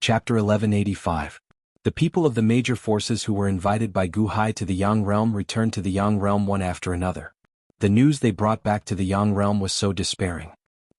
Chapter 1185. The people of the major forces who were invited by Gu Hai to the Yang realm returned to the Yang realm one after another. The news they brought back to the Yang realm was so despairing.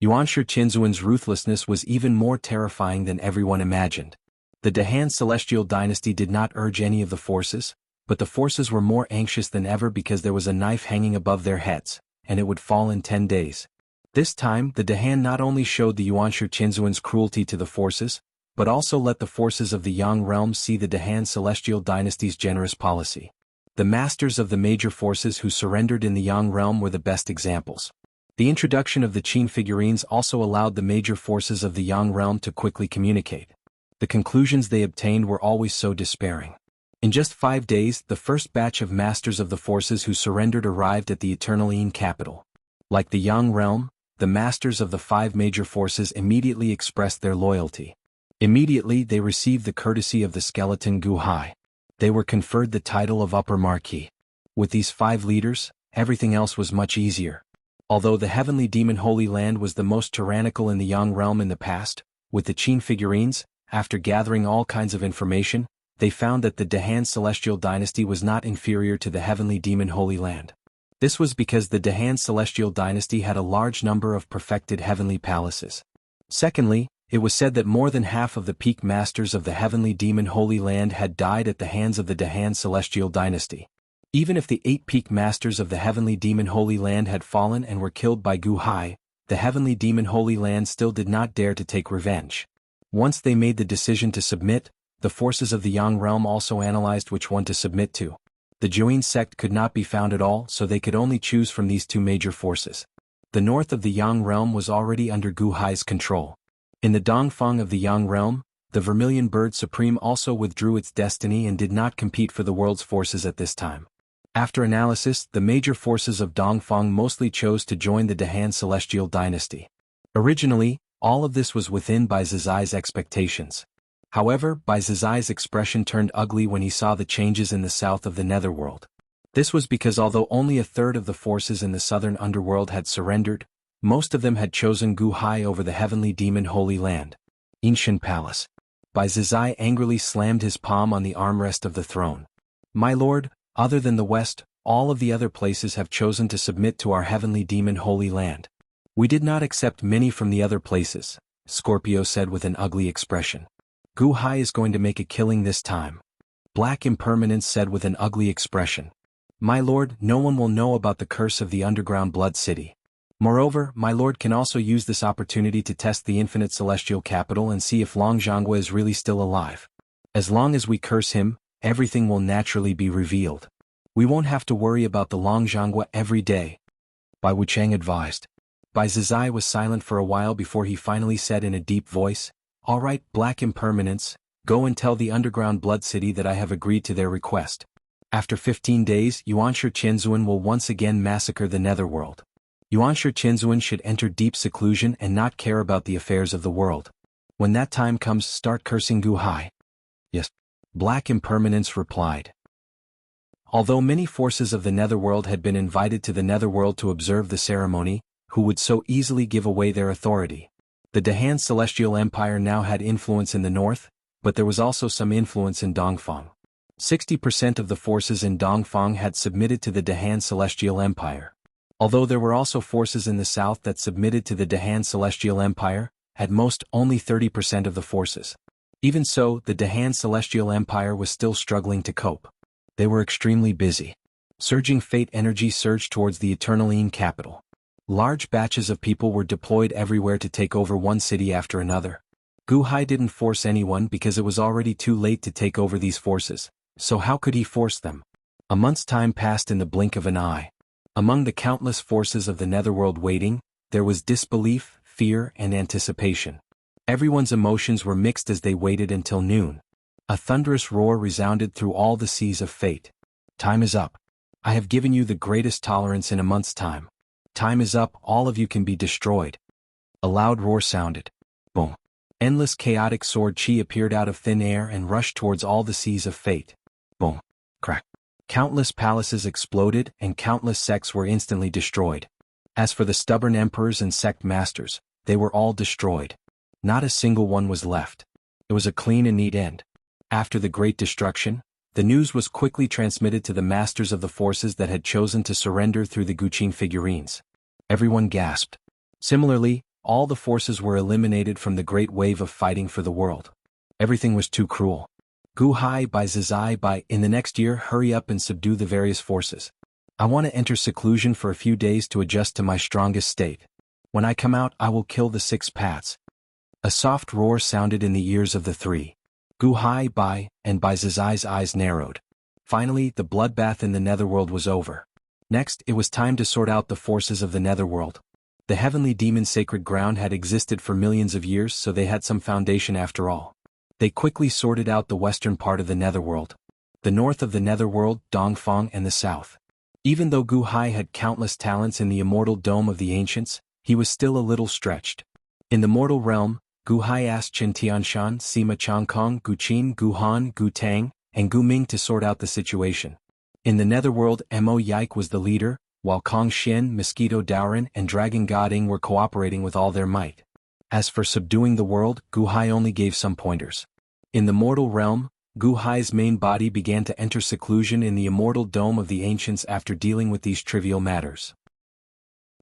Yuanshi Qinzuan's ruthlessness was even more terrifying than everyone imagined. The Dehan celestial dynasty did not urge any of the forces, but the forces were more anxious than ever because there was a knife hanging above their heads, and it would fall in 10 days. This time, the Dehan not only showed the Yuanshi Qinzuan's cruelty to the forces, but also let the forces of the Yang realm see the Dehan celestial dynasty's generous policy. The masters of the major forces who surrendered in the Yang realm were the best examples. The introduction of the Qin figurines also allowed the major forces of the Yang realm to quickly communicate. The conclusions they obtained were always so despairing. In just 5 days, the first batch of masters of the forces who surrendered arrived at the Eternal Yin capital. Like the Yang realm, the masters of the 5 major forces immediately expressed their loyalty. Immediately they received the courtesy of the skeleton Gu Hai. They were conferred the title of Upper Marquis. With these 5 leaders, everything else was much easier. Although the Heavenly Demon Holy Land was the most tyrannical in the Yang realm in the past, with the Qin figurines, after gathering all kinds of information, they found that the Dehan celestial dynasty was not inferior to the Heavenly Demon Holy Land. This was because the Dehan celestial dynasty had a large number of perfected heavenly palaces. Secondly, it was said that more than half of the peak masters of the Heavenly Demon Holy Land had died at the hands of the Dehan celestial dynasty. Even if the 8 peak masters of the Heavenly Demon Holy Land had fallen and were killed by Gu Hai, the Heavenly Demon Holy Land still did not dare to take revenge. Once they made the decision to submit, the forces of the Yang realm also analyzed which one to submit to. The Jianghu sect could not be found at all, so they could only choose from these 2 major forces. The north of the Yang realm was already under Gu Hai's control. In the Dongfang of the Yang realm, the Vermilion Bird Supreme also withdrew its destiny and did not compete for the world's forces at this time. After analysis, the major forces of Dongfang mostly chose to join the Dehan celestial dynasty. Originally, all of this was within Bai Zizai's expectations. However, Bai Zizai's expression turned ugly when he saw the changes in the south of the netherworld. This was because although only a third of the forces in the southern underworld had surrendered, most of them had chosen Gu Hai over the Heavenly Demon Holy Land. Ancient Palace. Bai Zizai angrily slammed his palm on the armrest of the throne. My lord, other than the west, all of the other places have chosen to submit to our Heavenly Demon Holy Land. We did not accept many from the other places, Scorpio said with an ugly expression. Gu Hai is going to make a killing this time. Black Impermanence said with an ugly expression. My lord, no one will know about the curse of the underground blood city. Moreover, my lord can also use this opportunity to test the infinite celestial capital and see if Jianghu is really still alive. As long as we curse him, everything will naturally be revealed. We won't have to worry about the Jianghu every day. Bai Wuchang advised. Bai Zizai was silent for a while before he finally said in a deep voice, All right, Black Impermanence, go and tell the underground blood city that I have agreed to their request. After 15 days, Yuanshi Qinzuan will once again massacre the netherworld. Yuanshi Qinzuan should enter deep seclusion and not care about the affairs of the world. When that time comes, start cursing Gu Hai. Yes. Black Impermanence replied. Although many forces of the netherworld had been invited to the netherworld to observe the ceremony, who would so easily give away their authority? The Dehan Celestial Empire now had influence in the north, but there was also some influence in Dongfang. 60% of the forces in Dongfang had submitted to the Dehan Celestial Empire. Although there were also forces in the south that submitted to the Dehan Celestial Empire, at most only 30% of the forces. Even so, the Dehan Celestial Empire was still struggling to cope. They were extremely busy. Surging fate energy surged towards the Eternal Yin capital. Large batches of people were deployed everywhere to take over one city after another. Gu Hai didn't force anyone because it was already too late to take over these forces, so how could he force them? A month's time passed in the blink of an eye. Among the countless forces of the netherworld waiting, there was disbelief, fear, and anticipation. Everyone's emotions were mixed as they waited until noon. A thunderous roar resounded through all the seas of fate. Time is up. I have given you the greatest tolerance in a month's time. Time is up, all of you can be destroyed. A loud roar sounded. Boom. Endless chaotic sword chi appeared out of thin air and rushed towards all the seas of fate. Boom. Crack. Countless palaces exploded and countless sects were instantly destroyed. As for the stubborn emperors and sect masters, they were all destroyed. Not a single one was left. It was a clean and neat end. After the Great Destruction, the news was quickly transmitted to the masters of the forces that had chosen to surrender through the Guqin figurines. Everyone gasped. Similarly, all the forces were eliminated from the great wave of fighting for the world. Everything was too cruel. Gu Hai by Zizai by in the next year hurry up and subdue the various forces. I want to enter seclusion for a few days to adjust to my strongest state. When I come out I will kill the 6 Pats. A soft roar sounded in the ears of the 3. Gu Hai by and by Zizai's eyes narrowed. Finally, the bloodbath in the netherworld was over. Next, it was time to sort out the forces of the netherworld. The heavenly demon sacred ground had existed for millions of years, so they had some foundation after all. They quickly sorted out the western part of the netherworld, the north of the netherworld, Dongfang, and the south. Even though Gu Hai had countless talents in the immortal dome of the ancients, he was still a little stretched. In the mortal realm, Gu Hai asked Chen Tianshan, Sima Changkong, Gu Qin, Gu Han, Gu Tang, and Gu Ming to sort out the situation. In the netherworld, Mo Yike was the leader, while Kong Xian, Mosquito Daoran, and Dragon God Ing were cooperating with all their might. As for subduing the world, Gu Hai only gave some pointers. In the mortal realm, Gu Hai's main body began to enter seclusion in the immortal dome of the ancients after dealing with these trivial matters.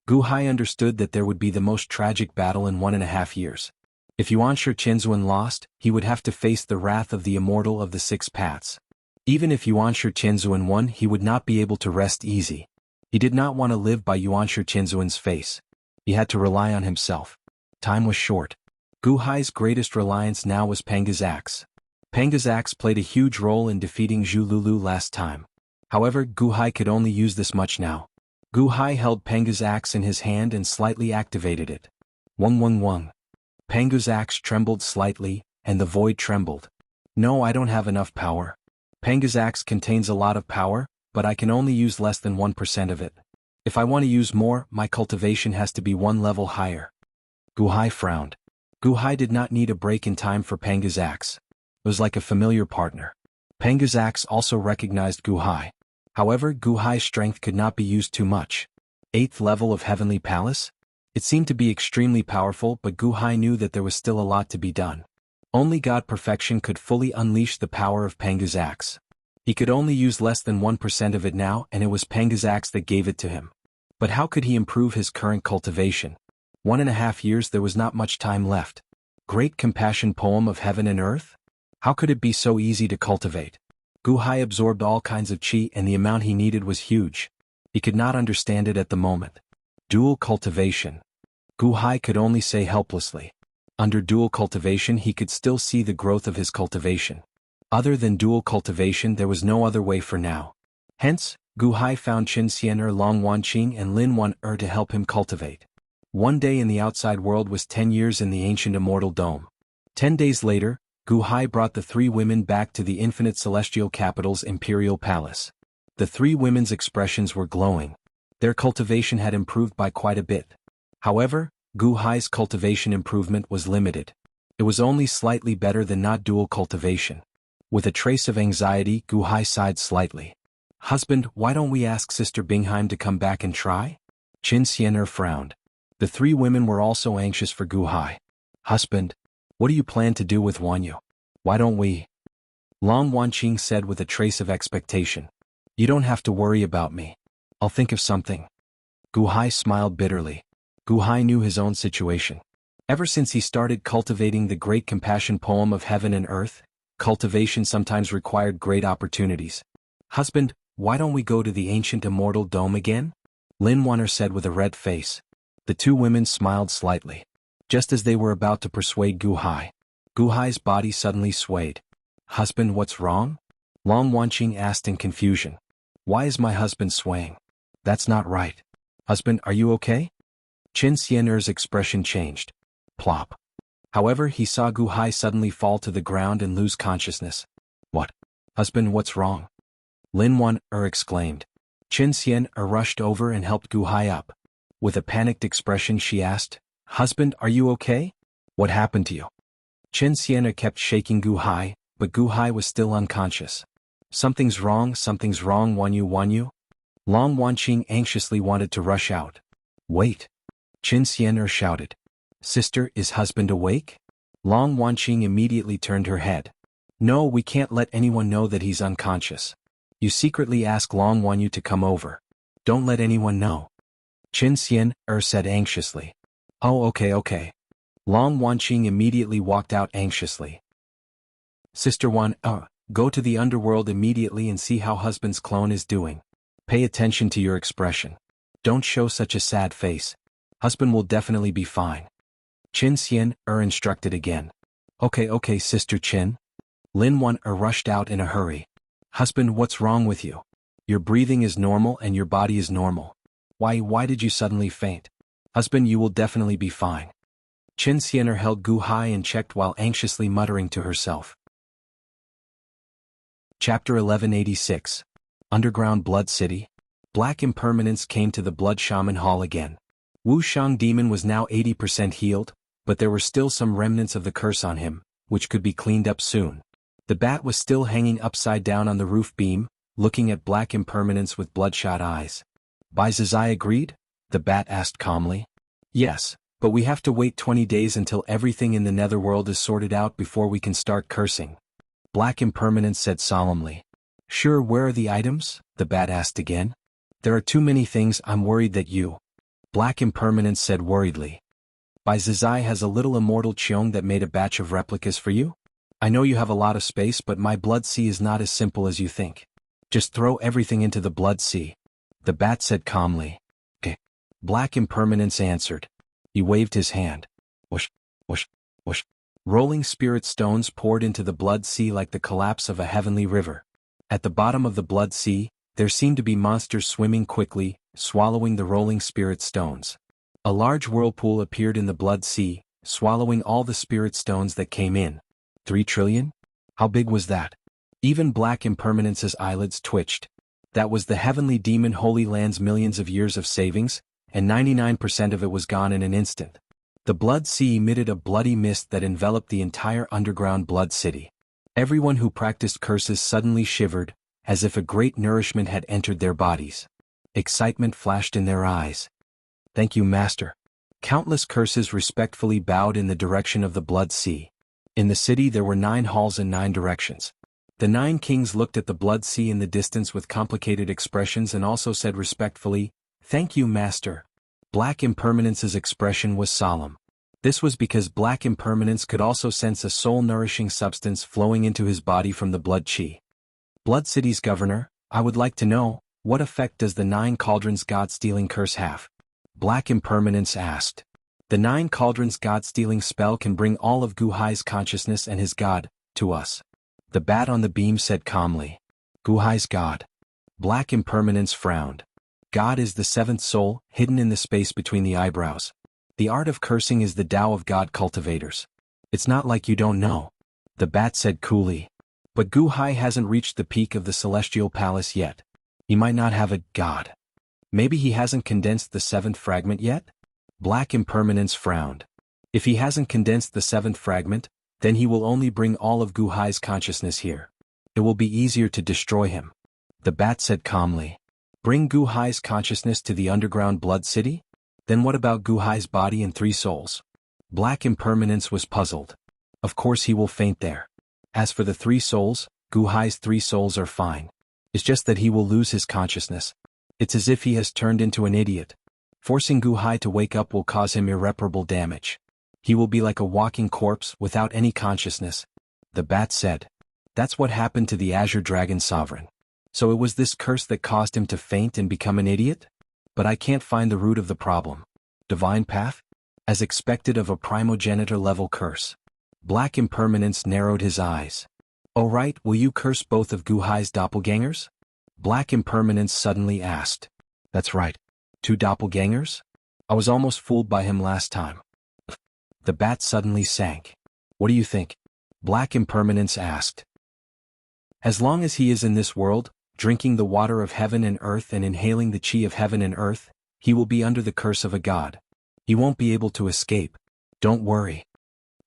Gu Hai understood that there would be the most tragic battle in 1.5 years. If Yuanshi Qianzuan lost, he would have to face the wrath of the immortal of the 6 Pats. Even if Yuanshi Qianzuan won, he would not be able to rest easy. He did not want to live by Yuanshi Qianzuan's face. He had to rely on himself. Time was short. Gu Hai's greatest reliance now was Panga's axe. Panga's axe played a huge role in defeating Zhu Lulu last time. However, Gu Hai could only use this much now. Gu Hai held Panga's axe in his hand and slightly activated it. Wung wung wung. Panga's axe trembled slightly, and the void trembled. No, I don't have enough power. Panga's axe contains a lot of power, but I can only use less than 1% of it. If I want to use more, my cultivation has to be 1 level higher. Gu Hai frowned. Gu Hai did not need a break in time for Panga's axe. It was like a familiar partner. Panga's axe also recognized Gu Hai. However, Gu Hai's strength could not be used too much. 8th level of Heavenly Palace? It seemed to be extremely powerful, but Gu Hai knew that there was still a lot to be done. Only God Perfection could fully unleash the power of Panga's axe. He could only use less than 1% of it now, and it was Panga's axe that gave it to him. But how could he improve his current cultivation? 1.5 years, there was not much time left. Great Compassion Poem of Heaven and Earth? How could it be so easy to cultivate? Gu Hai absorbed all kinds of qi, and the amount he needed was huge. He could not understand it at the moment. Dual cultivation. Gu Hai could only say helplessly. Under dual cultivation he could still see the growth of his cultivation. Other than dual cultivation there was no other way for now. Hence, Gu Hai found Qin Xianer, Long Wanqing, and Lin Wan to help him cultivate. 1 day in the outside world was 10 years in the ancient immortal dome. 10 days later, Gu Hai brought the 3 women back to the infinite celestial capital's imperial palace. The 3 women's expressions were glowing. Their cultivation had improved by quite a bit. However, Gu Hai's cultivation improvement was limited. It was only slightly better than not dual cultivation. With a trace of anxiety, Gu Hai sighed slightly. Husband, why don't we ask Sister Bingheim to come back and try? Qin Xianer frowned. The 3 women were also anxious for Gu Hai. Husband, what do you plan to do with Wanyu? Why don't we? Long Wanqing said with a trace of expectation. You don't have to worry about me. I'll think of something. Gu Hai smiled bitterly. Gu Hai knew his own situation. Ever since he started cultivating the great compassion poem of heaven and earth, cultivation sometimes required great opportunities. Husband, why don't we go to the ancient immortal dome again? Lin Wanner said with a red face. The 2 women smiled slightly. Just as they were about to persuade Gu Hai's body suddenly swayed. Husband, what's wrong? Long Wanqing asked in confusion. Why is my husband swaying? That's not right. Husband, are you okay? Qin Xianer's expression changed. Plop. However, he saw Gu Hai suddenly fall to the ground and lose consciousness. What? Husband, what's wrong? Lin Wan exclaimed. Qin Xianer rushed over and helped Gu Hai up. With a panicked expression she asked, Husband, are you okay? What happened to you? Qin Xianer kept shaking Gu Hai, but Gu Hai was still unconscious. Something's wrong, Wanyu. Long Wanqing anxiously wanted to rush out. Wait. Qin Xianer shouted. Sister, is husband awake? Long Wanqing immediately turned her head. No, we can't let anyone know that he's unconscious. You secretly ask Long Wanyu to come over. Don't let anyone know. Qin Xian said anxiously. Oh, okay. Long Wanqing immediately walked out anxiously. Sister Wan, go to the underworld immediately and see how husband's clone is doing. Pay attention to your expression. Don't show such a sad face. Husband will definitely be fine. Qin Xian instructed again. Okay, Sister Qin. Lin Wan rushed out in a hurry. Husband, what's wrong with you? Your breathing is normal and your body is normal. Why did you suddenly faint? Husband, you will definitely be fine. Qin Xian held Gu Hai and checked while anxiously muttering to herself. Chapter 1186. Underground Blood City. Black Impermanence came to the Blood Shaman Hall again. Wu Shang Demon was now 80% healed, but there were still some remnants of the curse on him, which could be cleaned up soon. The bat was still hanging upside down on the roof beam, looking at Black Impermanence with bloodshot eyes. Bai Zizai agreed? The bat asked calmly. Yes, but we have to wait 20 days until everything in the netherworld is sorted out before we can start cursing. Black Impermanence said solemnly. Sure, where are the items? The bat asked again. There are too many things, I'm worried that you. Black Impermanence said worriedly. Bai Zizai has a little immortal Qiong that made a batch of replicas for you? I know you have a lot of space, but my blood sea is not as simple as you think. Just throw everything into the blood sea. The bat said calmly. Okay. Black Impermanence answered. He waved his hand. Whoosh, whoosh, whoosh. Rolling spirit stones poured into the blood sea like the collapse of a heavenly river. At the bottom of the blood sea, there seemed to be monsters swimming quickly, swallowing the rolling spirit stones. A large whirlpool appeared in the blood sea, swallowing all the spirit stones that came in. 3 trillion? How big was that? Even Black Impermanence's eyelids twitched. That was the heavenly demon Holy Land's millions of years of savings, and 99% of it was gone in an instant. The blood sea emitted a bloody mist that enveloped the entire underground blood city. Everyone who practiced curses suddenly shivered, as if a great nourishment had entered their bodies. Excitement flashed in their eyes. Thank you, Master. Countless curses respectfully bowed in the direction of the blood sea. In the city there were 9 halls in 9 directions. The 9 kings looked at the blood sea in the distance with complicated expressions and also said respectfully, Thank you, Master. Black Impermanence's expression was solemn. This was because Black Impermanence could also sense a soul-nourishing substance flowing into his body from the blood chi. Blood City's governor, I would like to know, what effect does the 9 cauldrons God-stealing curse have? Black Impermanence asked. The 9 cauldrons God-stealing spell can bring all of Gu Hai's consciousness and his god, to us. The bat on the beam said calmly. Gu Hai's god. Black Impermanence frowned. God is the 7th soul, hidden in the space between the eyebrows. The art of cursing is the Tao of God cultivators. It's not like you don't know. The bat said coolly. But Gu Hai hasn't reached the peak of the celestial palace yet. He might not have a god. Maybe he hasn't condensed the 7th fragment yet? Black Impermanence frowned. If he hasn't condensed the 7th fragment, then he will only bring all of Gu Hai's consciousness here. It will be easier to destroy him. The bat said calmly. Bring Gu Hai's consciousness to the underground blood city? Then what about Gu Hai's body and 3 souls? Black Impermanence was puzzled. Of course he will faint there. As for the 3 souls, Gu Hai's 3 souls are fine. It's just that he will lose his consciousness. It's as if he has turned into an idiot. Forcing Gu Hai to wake up will cause him irreparable damage. He will be like a walking corpse without any consciousness. The bat said. That's what happened to the Azure Dragon Sovereign. So it was this curse that caused him to faint and become an idiot? But I can't find the root of the problem. Divine path? As expected of a primogenitor level curse. Black Impermanence narrowed his eyes. Oh right, will you curse both of Gu Hai's doppelgangers? Black Impermanence suddenly asked. That's right. 2 doppelgangers? I was almost fooled by him last time. The bat suddenly sank. What do you think? Black Impermanence asked. As long as he is in this world, drinking the water of heaven and earth and inhaling the chi of heaven and earth, he will be under the curse of a god. He won't be able to escape. Don't worry.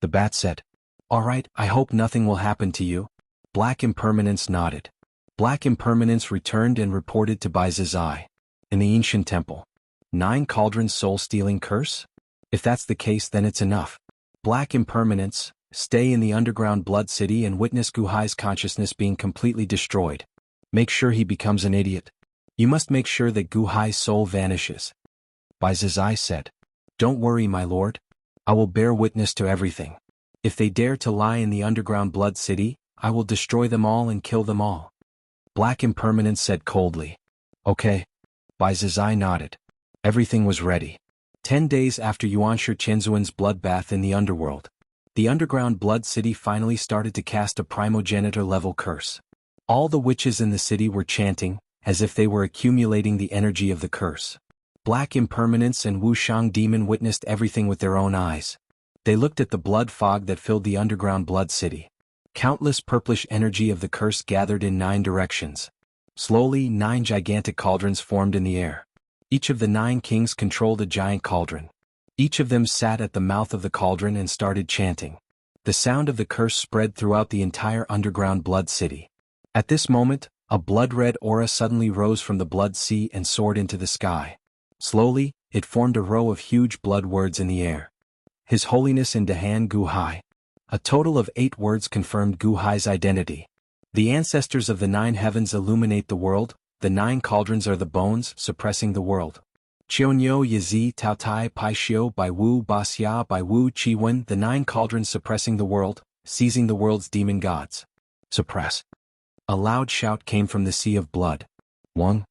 The bat said. All right, I hope nothing will happen to you. Black Impermanence nodded. Black Impermanence returned and reported to Bai Zizai. In the ancient temple. 9 cauldrons soul-stealing curse? If that's the case then it's enough. Black Impermanence, Stay in the underground blood city and witness Gu Hai's consciousness being completely destroyed. Make sure he becomes an idiot. You must make sure that Gu Hai's soul vanishes. Bai Zizai said. Don't worry, my lord. I will bear witness to everything. If they dare to lie in the underground blood city, I will destroy them all and kill them all. Black Impermanence said coldly. Okay. Bai Zizai nodded. Everything was ready. 10 days after Yuanshi Chenzuan's bloodbath in the underworld, the underground blood city finally started to cast a primogenitor-level curse. All the witches in the city were chanting, as if they were accumulating the energy of the curse. Black Impermanence and Wuxiang Demon witnessed everything with their own eyes. They looked at the blood fog that filled the underground blood city. Countless purplish energy of the curse gathered in 9 directions. Slowly, 9 gigantic cauldrons formed in the air. Each of the 9 kings controlled a giant cauldron. Each of them sat at the mouth of the cauldron and started chanting. The sound of the curse spread throughout the entire underground blood city. At this moment, a blood-red aura suddenly rose from the blood sea and soared into the sky. Slowly, it formed a row of huge blood words in the air. His Holiness in Dahan Gu Hai. A total of 8 words confirmed Gu Hai's identity. The ancestors of the 9 heavens illuminate the world, the 9 cauldrons are the bones suppressing the world. Qianyo Yizi Tao Tai Pai Xiu Bai Wu Basya Bai Wu Qi the 9 cauldrons suppressing the world, seizing the world's demon gods. Suppress. A loud shout came from the sea of blood. Wang.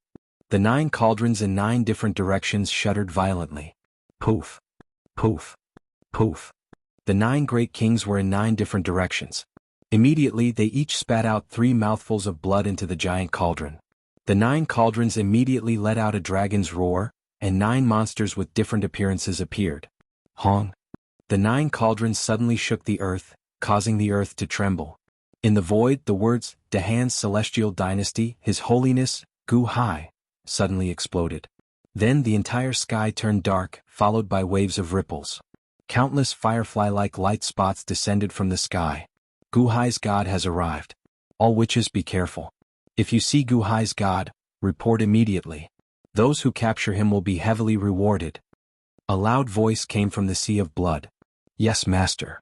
The 9 cauldrons in 9 different directions shuddered violently. Poof. Poof. Poof. The 9 great kings were in 9 different directions. Immediately they each spat out 3 mouthfuls of blood into the giant cauldron. The 9 cauldrons immediately let out a dragon's roar, and 9 monsters with different appearances appeared. Hong. The 9 cauldrons suddenly shook the earth, causing the earth to tremble. In the void, the words, Dahan's celestial dynasty, His Holiness, Gu Hai, suddenly exploded. Then the entire sky turned dark, followed by waves of ripples. Countless firefly-like light spots descended from the sky. Gu Hai's god has arrived. All witches be careful. If you see Gu Hai's god, report immediately. Those who capture him will be heavily rewarded. A loud voice came from the sea of blood. Yes, master.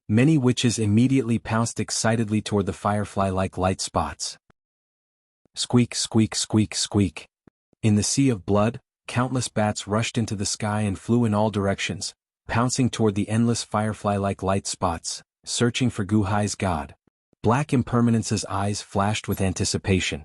Many witches immediately pounced excitedly toward the firefly-like light spots. Squeak, squeak, squeak, squeak. In the sea of blood, countless bats rushed into the sky and flew in all directions, pouncing toward the endless firefly-like light spots, searching for Gu Hai's god. Black Impermanence's eyes flashed with anticipation.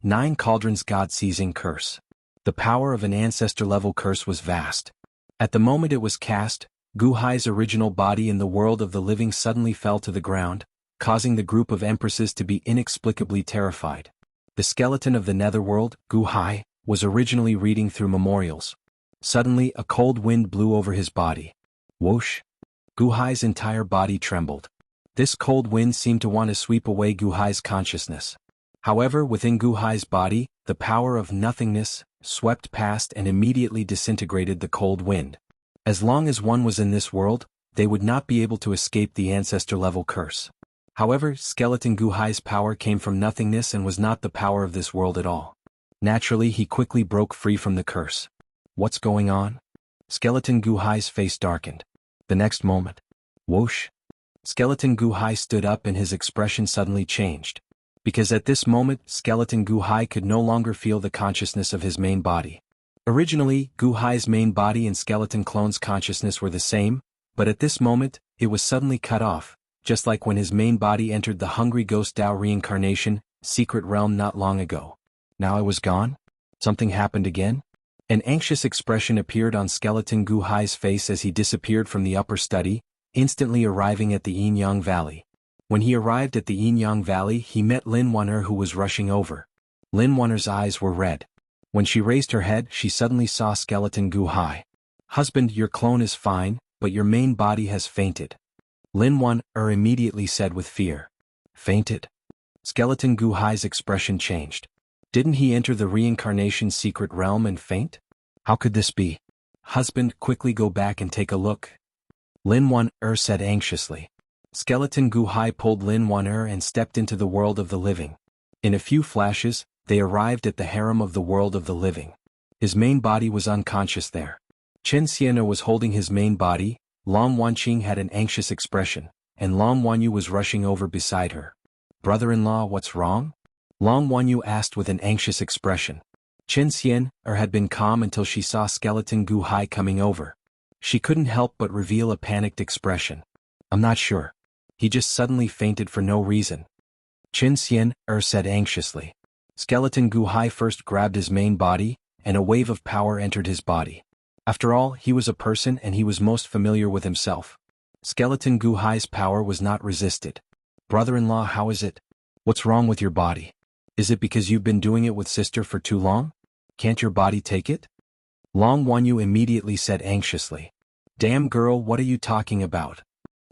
9 cauldrons god-seizing curse. The power of an ancestor-level curse was vast. At the moment it was cast, Gu Hai's original body in the world of the living suddenly fell to the ground, causing the group of empresses to be inexplicably terrified. The skeleton of the netherworld, Gu Hai, was originally reading through memorials. Suddenly a cold wind blew over his body. Whoosh! Gu Hai's entire body trembled. This cold wind seemed to want to sweep away Gu Hai's consciousness. However, within Gu Hai's body, the power of nothingness swept past and immediately disintegrated the cold wind. As long as one was in this world, they would not be able to escape the ancestor-level curse. However, skeleton Gu Hai's power came from nothingness and was not the power of this world at all. Naturally, he quickly broke free from the curse. What's going on? Skeleton Gu Hai's face darkened. The next moment. Whoosh! Skeleton Gu Hai stood up and his expression suddenly changed. Because at this moment, Skeleton Gu Hai could no longer feel the consciousness of his main body. Originally, Gu Hai's main body and skeleton clone's consciousness were the same, but at this moment, it was suddenly cut off, just like when his main body entered the Hungry Ghost Dao reincarnation, secret realm not long ago. Now it was gone? Something happened again? An anxious expression appeared on Skeleton Gu Hai's face as he disappeared from the upper study, instantly arriving at the Yin-Yang Valley. When he arrived at the Yin-Yang Valley, he met Lin Waner, who was rushing over. Lin Waner's eyes were red. When she raised her head, she suddenly saw Skeleton Gu Hai. Husband, your clone is fine, but your main body has fainted. Lin Waner immediately said with fear. Fainted? Skeleton Gu Hai's expression changed. Didn't he enter the reincarnation secret realm and faint? How could this be? Husband, quickly go back and take a look. Lin Waner said anxiously. Skeleton Gu Hai pulled Lin Waner and stepped into the world of the living. In a few flashes, they arrived at the harem of the world of the living. His main body was unconscious there. Chen Xian'er was holding his main body, Long Wanqing had an anxious expression, and Long Wanyu was rushing over beside her. "Brother-in-law, what's wrong?" Long Wanyu asked with an anxious expression. Qin Xian had been calm until she saw Skeleton Gu Hai coming over. She couldn't help but reveal a panicked expression. "I'm not sure. He just suddenly fainted for no reason," Qin Xian said anxiously. Skeleton Gu Hai first grabbed his main body, and a wave of power entered his body. After all, he was a person and he was most familiar with himself. Skeleton Gu Hai's power was not resisted. "Brother-in-law, how is it? What's wrong with your body? Is it because you've been doing it with sister for too long? Can't your body take it?" Long Wanyu immediately said anxiously. "Damn girl, what are you talking about?"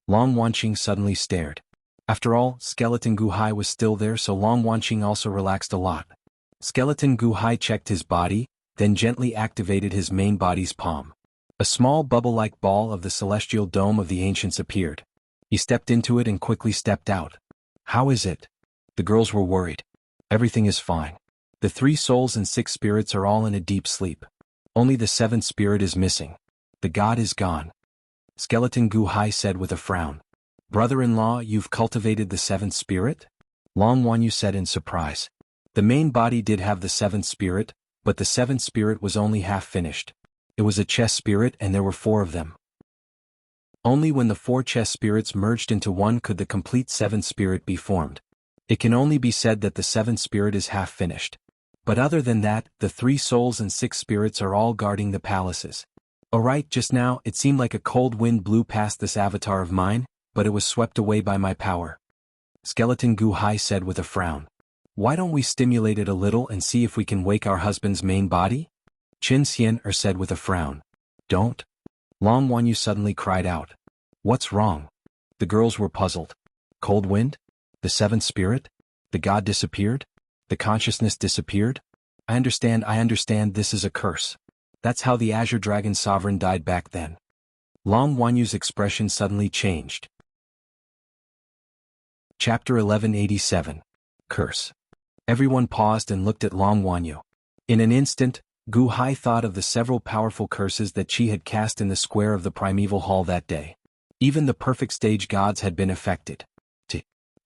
Long Wanqing suddenly stared. After all, Skeleton Gu Hai was still there, so Long Wanqing also relaxed a lot. Skeleton Gu Hai checked his body, then gently activated his main body's palm. A small bubble-like ball of the celestial dome of the ancients appeared. He stepped into it and quickly stepped out. "How is it?" The girls were worried. "Everything is fine. The 3 souls and 6 spirits are all in a deep sleep. Only the 7th spirit is missing. The god is gone," Skeleton Gu Hai said with a frown. "Brother-in-law, you've cultivated the 7th spirit?" Long Wanyu said in surprise. The main body did have the 7th spirit, but the 7th spirit was only half finished. It was a chess spirit and there were 4 of them. Only when the 4 chess spirits merged into one could the complete 7th spirit be formed. It can only be said that the 7th spirit is half finished. But other than that, the 3 souls and 6 spirits are all guarding the palaces. Alright, just now, it seemed like a cold wind blew past this avatar of mine, but it was swept away by my power, Skeleton Gu Hai said with a frown. "Why don't we stimulate it a little and see if we can wake our husband's main body?" Qin Xian said with a frown. "Don't." Long Wanyu suddenly cried out. "What's wrong?" The girls were puzzled. Cold wind? The 7th spirit? The god disappeared? The consciousness disappeared? I understand this is a curse. That's how the Azure Dragon Sovereign died back then." Long Wanyu's expression suddenly changed. Chapter 1187. Curse. Everyone paused and looked at Long Wanyu. In an instant, Gu Hai thought of the several powerful curses that she had cast in the square of the primeval hall that day. Even the perfect stage gods had been affected.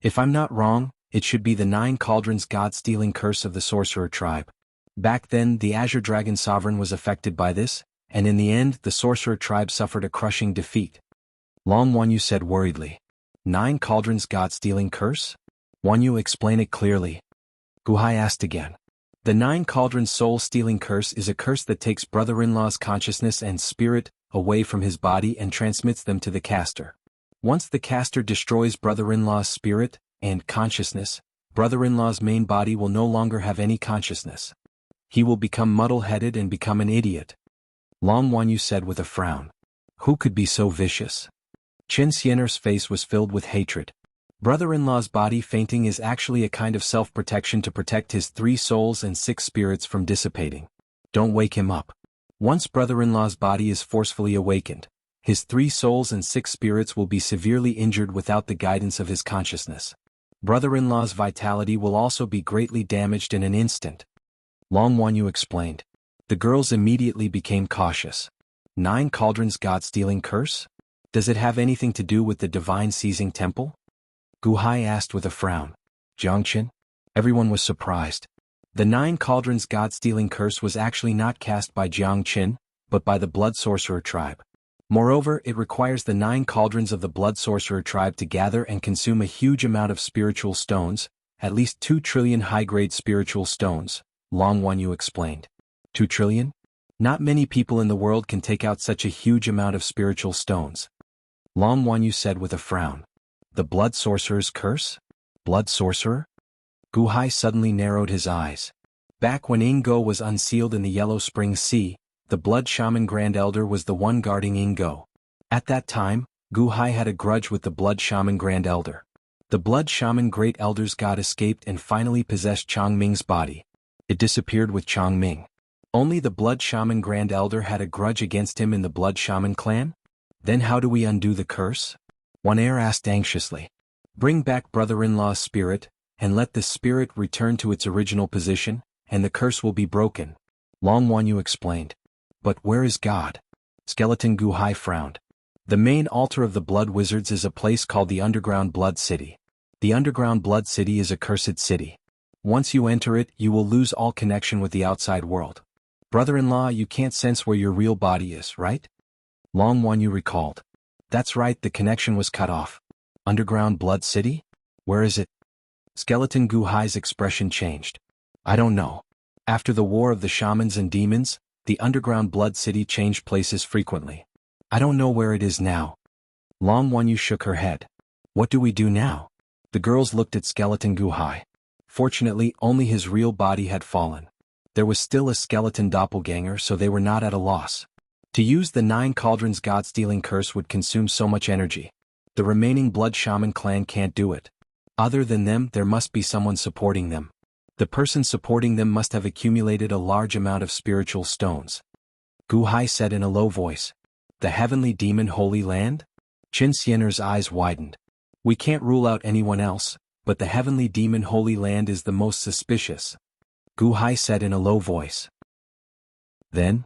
If I'm not wrong, it should be the 9 cauldrons god-stealing curse of the sorcerer tribe. Back then, the Azure Dragon Sovereign was affected by this, and in the end, the sorcerer tribe suffered a crushing defeat. Long Wanyu said worriedly. 9 cauldrons god-stealing curse? Wanyu, explain it clearly. Gu Hai asked again. The 9 cauldrons soul-stealing curse is a curse that takes brother-in-law's consciousness and spirit away from his body and transmits them to the caster. Once the caster destroys brother-in-law's spirit and consciousness, brother-in-law's main body will no longer have any consciousness. He will become muddle-headed and become an idiot. Long Wanyu said with a frown. Who could be so vicious? Qin Xian's face was filled with hatred. Brother-in-law's body fainting is actually a kind of self-protection to protect his 3 souls and 6 spirits from dissipating. Don't wake him up. Once brother-in-law's body is forcefully awakened, his 3 souls and 6 spirits will be severely injured without the guidance of his consciousness. Brother-in-law's vitality will also be greatly damaged in an instant. Long Wanyu explained. The girls immediately became cautious. 9 cauldrons god-stealing curse? Does it have anything to do with the divine seizing temple? Gu Hai asked with a frown. Jiangqin? Everyone was surprised. The 9 cauldrons god-stealing curse was actually not cast by Jiangqin, but by the blood sorcerer tribe. Moreover, it requires the 9 cauldrons of the blood sorcerer tribe to gather and consume a huge amount of spiritual stones, at least 2 trillion high-grade spiritual stones, Long Wanyu explained. 2 trillion? Not many people in the world can take out such a huge amount of spiritual stones. Long Wanyu said with a frown. The blood sorcerer's curse? Blood sorcerer? Gu Hai suddenly narrowed his eyes. Back when Ingo was unsealed in the Yellow Spring Sea, the blood shaman Grand Elder was the one guarding Ingo. At that time, Gu Hai had a grudge with the blood shaman Grand Elder. The blood shaman Great Elder's god escaped and finally possessed Changming's body. It disappeared with Changming. Only the blood shaman Grand Elder had a grudge against him in the blood shaman clan? Then how do we undo the curse? One heir asked anxiously. Bring back brother-in-law's spirit, and let the spirit return to its original position, and the curse will be broken. Long Wanyu explained. But where is God? Skeleton Gu Hai frowned. The main altar of the Blood Wizards is a place called the Underground Blood City. The Underground Blood City is a cursed city. Once you enter it, you will lose all connection with the outside world. Brother-in-law, you can't sense where your real body is, right? Long Wanyu recalled. That's right, the connection was cut off. Underground Blood City? Where is it? Skeleton Gu Hai's expression changed. I don't know. After the War of the Shamans and Demons, the Underground Blood City changed places frequently. I don't know where it is now. Long Wanyu shook her head. What do we do now? The girls looked at Skeleton Gu Hai. Fortunately, only his real body had fallen. There was still a skeleton doppelganger, so they were not at a loss. To use the 9 Cauldrons God-stealing curse would consume so much energy. The remaining Blood Shaman clan can't do it. Other than them, there must be someone supporting them. The person supporting them must have accumulated a large amount of spiritual stones. Gu Hai said in a low voice. The Heavenly Demon Holy Land? Qin Xiener's eyes widened. We can't rule out anyone else, but the Heavenly Demon Holy Land is the most suspicious. Gu Hai said in a low voice. Then?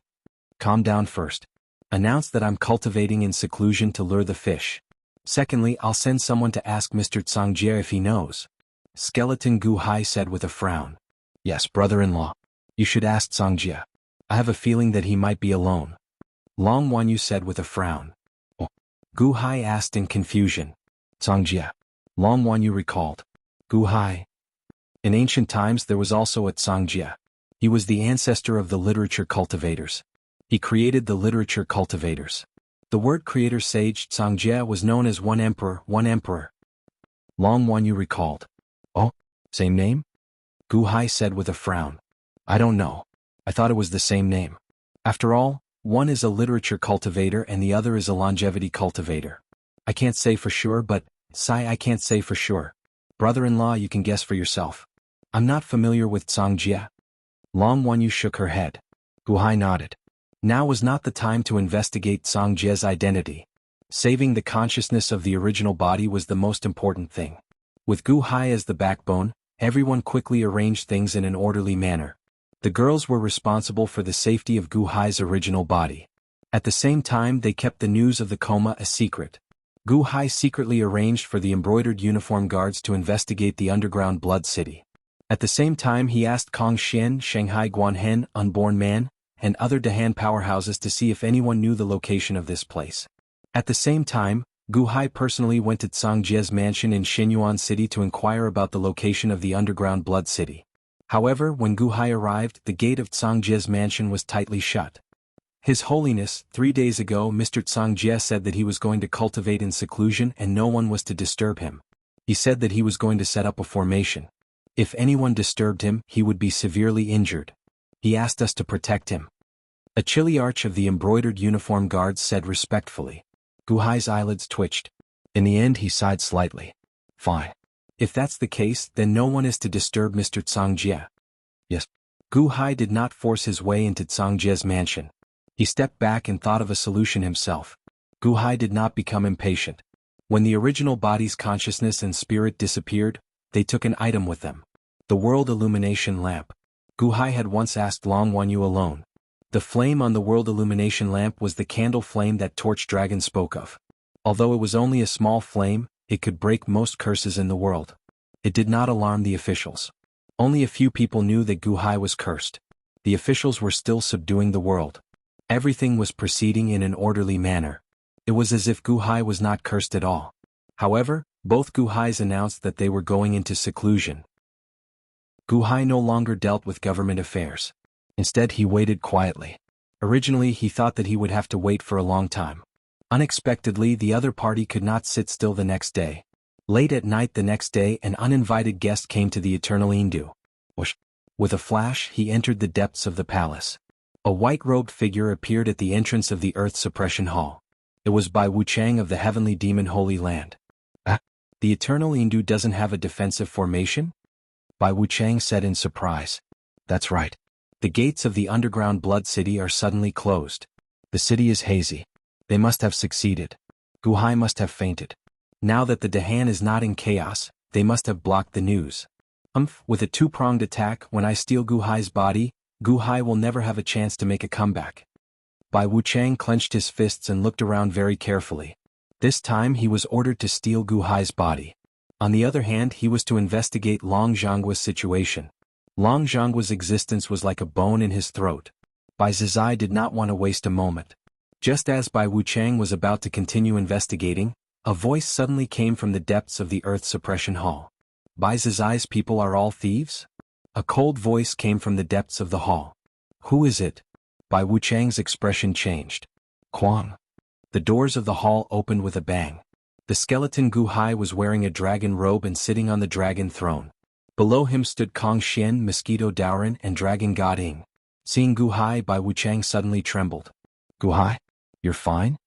Calm down first. Announce that I'm cultivating in seclusion to lure the fish. Secondly, I'll send someone to ask Mr. Cangjie if he knows. Skeleton Gu Hai said with a frown. Yes, brother-in-law. You should ask Cangjie. I have a feeling that he might be alone. Long Wanyu said with a frown. Oh. Gu Hai asked in confusion. Cangjie. Long Wanyu recalled. Gu Hai. In ancient times there was also a Cangjie. He was the ancestor of the literature cultivators. He created the literature cultivators. The word creator sage Cangjie was known as one emperor, one emperor. Long Wanyu recalled. Oh, same name? Gu Hai said with a frown. I don't know. I thought it was the same name. After all, one is a literature cultivator and the other is a longevity cultivator. I can't say for sure, but, I can't say for sure. Brother-in-law, you can guess for yourself. I'm not familiar with Cangjie. Long Wanyu shook her head. Gu Hai nodded. Now was not the time to investigate Cangjie's identity. Saving the consciousness of the original body was the most important thing. With Gu Hai as the backbone, everyone quickly arranged things in an orderly manner. The girls were responsible for the safety of Gu Hai's original body. At the same time, they kept the news of the coma a secret. Gu Hai secretly arranged for the embroidered uniform guards to investigate the underground blood city. At the same time, he asked Kong Xian, Shanghai Guanhen, Unborn Man, and other Dahan powerhouses to see if anyone knew the location of this place. At the same time, Gu Hai personally went to Cangjie's mansion in Xinyuan City to inquire about the location of the underground blood city. However, when Gu Hai arrived, the gate of Cangjie's mansion was tightly shut. His Holiness, 3 days ago Mr. Cangjie said that he was going to cultivate in seclusion and no one was to disturb him. He said that he was going to set up a formation. If anyone disturbed him, he would be severely injured. He asked us to protect him. A chiliarch of the embroidered uniform guards said respectfully. Gu Hai's eyelids twitched. In the end he sighed slightly. Fine. If that's the case, then no one is to disturb Mr. Cangjie. Yes. Gu Hai did not force his way into Cangjie's mansion. He stepped back and thought of a solution himself. Gu Hai did not become impatient. When the original body's consciousness and spirit disappeared, they took an item with them. The world illumination lamp. Gu Hai had once asked Long Wanyu alone. The flame on the world illumination lamp was the candle flame that Torch Dragon spoke of. Although it was only a small flame, it could break most curses in the world. It did not alarm the officials. Only a few people knew that Gu Hai was cursed. The officials were still subduing the world. Everything was proceeding in an orderly manner. It was as if Gu Hai was not cursed at all. However, both Gu Hais announced that they were going into seclusion. Gu Hai no longer dealt with government affairs. Instead, he waited quietly. Originally, he thought that he would have to wait for a long time. Unexpectedly, the other party could not sit still the next day. Late at night the next day, an uninvited guest came to the Eternal Indu. With a flash, he entered the depths of the palace. A white-robed figure appeared at the entrance of the Earth Suppression Hall. It was Bai Wuchang of the Heavenly Demon Holy Land. The Eternal Indu doesn't have a defensive formation? Bai Wuchang said in surprise. That's right. The gates of the underground blood city are suddenly closed. The city is hazy. They must have succeeded. Gu Hai must have fainted. Now that the Dahan is not in chaos, they must have blocked the news. With a two-pronged attack, when I steal Gu Hai's body, Gu Hai will never have a chance to make a comeback. Bai Wuchang clenched his fists and looked around very carefully. This time he was ordered to steal Gu Hai's body. On the other hand, he was to investigate Long Zhanggua's situation. Long Zhanggua's existence was like a bone in his throat. Bai Zizai did not want to waste a moment. Just as Bai Wuchang was about to continue investigating, a voice suddenly came from the depths of the Earth Suppression Hall. Bai Zizai's people are all thieves? A cold voice came from the depths of the hall. Who is it? Bai Wuchang's expression changed. Quang. The doors of the hall opened with a bang. The skeleton Gu Hai was wearing a dragon robe and sitting on the dragon throne. Below him stood Kong Xian, Mosquito Daoran, and Dragon God Ying. Seeing Gu Hai, Bai Wuchang suddenly trembled. Gu Hai? You're fine?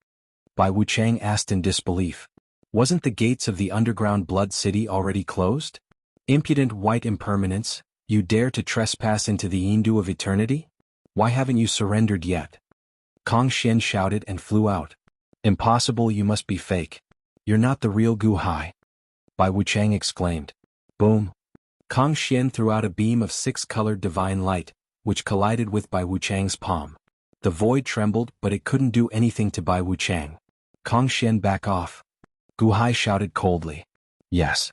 Bai Wuchang asked in disbelief. Wasn't the gates of the underground blood city already closed? Impudent white impermanence, you dare to trespass into the Yindu of eternity? Why haven't you surrendered yet? Kong Xian shouted and flew out. Impossible, you must be fake. You're not the real Gu Hai. Bai Wuchang exclaimed. Boom. Kong Xian threw out a beam of six-colored divine light, which collided with Bai Wuchang's palm. The void trembled, but it couldn't do anything to Bai Wuchang. Kong Xian, back off. Gu Hai shouted coldly. Yes.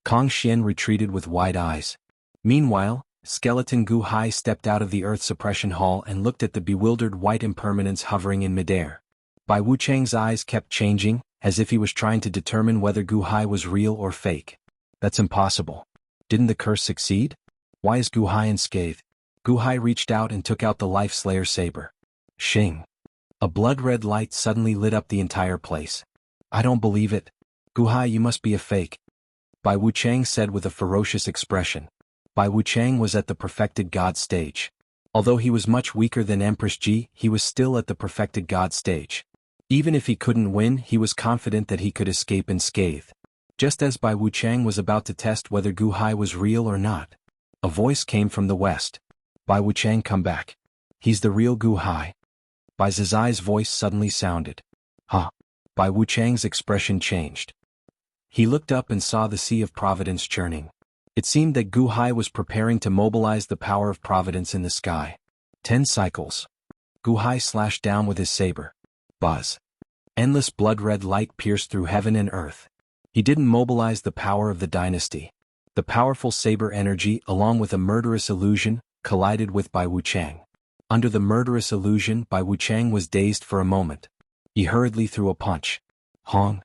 Kong Xian retreated with wide eyes. Meanwhile, skeleton Gu Hai stepped out of the Earth Suppression Hall and looked at the bewildered white impermanence hovering in midair. Bai Wuchang's eyes kept changing, as if he was trying to determine whether Gu Hai was real or fake. That's impossible. Didn't the curse succeed? Why is Gu Hai unscathed? Gu Hai reached out and took out the Life Slayer saber. Shing. A blood-red light suddenly lit up the entire place. I don't believe it. Gu Hai, you must be a fake. Bai Wuchang said with a ferocious expression. Bai Wuchang was at the perfected god stage. Although he was much weaker than Empress Ji, he was still at the perfected god stage. Even if he couldn't win, he was confident that he could escape unscathed. Just as Bai Wuchang was about to test whether Gu Hai was real or not, a voice came from the west. Bai Wuchang, come back. He's the real Gu Hai. Bai Zizai's voice suddenly sounded. Huh. Bai Wuchang's expression changed. He looked up and saw the sea of providence churning. It seemed that Gu Hai was preparing to mobilize the power of providence in the sky. 10 cycles. Gu Hai slashed down with his saber. Buzz. Endless blood-red light pierced through heaven and earth. He didn't mobilize the power of the dynasty. The powerful saber energy, along with a murderous illusion, collided with Bai Wuchang. Under the murderous illusion, Bai Wuchang was dazed for a moment. He hurriedly threw a punch. Hong.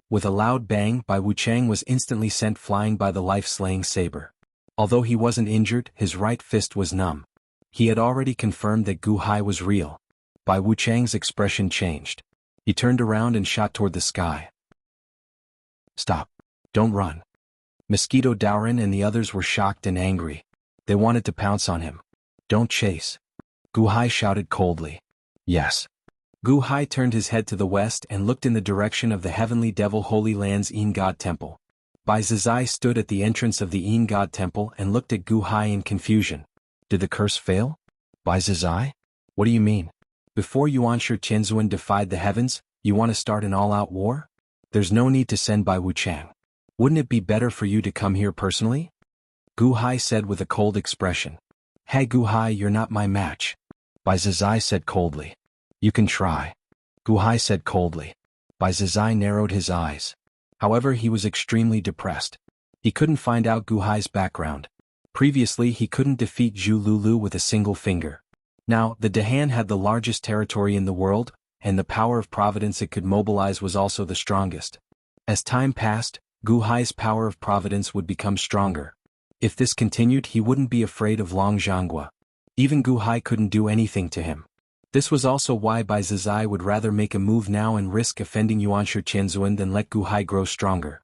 With a loud bang, Bai Wuchang was instantly sent flying by the life-slaying saber. Although he wasn't injured, his right fist was numb. He had already confirmed that Gu Hai was real. Bai Wuchang's expression changed. He turned around and shot toward the sky. Stop. Don't run. Mosquito Daoran and the others were shocked and angry. They wanted to pounce on him. Don't chase. Gu Hai shouted coldly. Yes. Gu Hai turned his head to the west and looked in the direction of the Heavenly Devil Holy Land's Yin God Temple. Bai Zizai stood at the entrance of the Yin God Temple and looked at Gu Hai in confusion. Did the curse fail? Bai Zizai? What do you mean? Before Yuanshi Tianzuan defied the heavens, you want to start an all-out war? There's no need to send Bai Wuchang. Wouldn't it be better for you to come here personally? Gu Hai said with a cold expression. Hey Gu Hai, you're not my match. Bai Zizai said coldly. You can try. Gu Hai said coldly. Bai Zizai narrowed his eyes. However, he was extremely depressed. He couldn't find out Gu Hai's background. Previously, he couldn't defeat Zhu Lulu with a single finger. Now, the Dahan had the largest territory in the world, and the power of providence it could mobilize was also the strongest. As time passed, Gu Hai's power of providence would become stronger. If this continued, he wouldn't be afraid of Long Zhanggua. Even Gu Hai couldn't do anything to him. This was also why Bai Zizai would rather make a move now and risk offending Yuanshi Tianzuan than let Gu Hai grow stronger.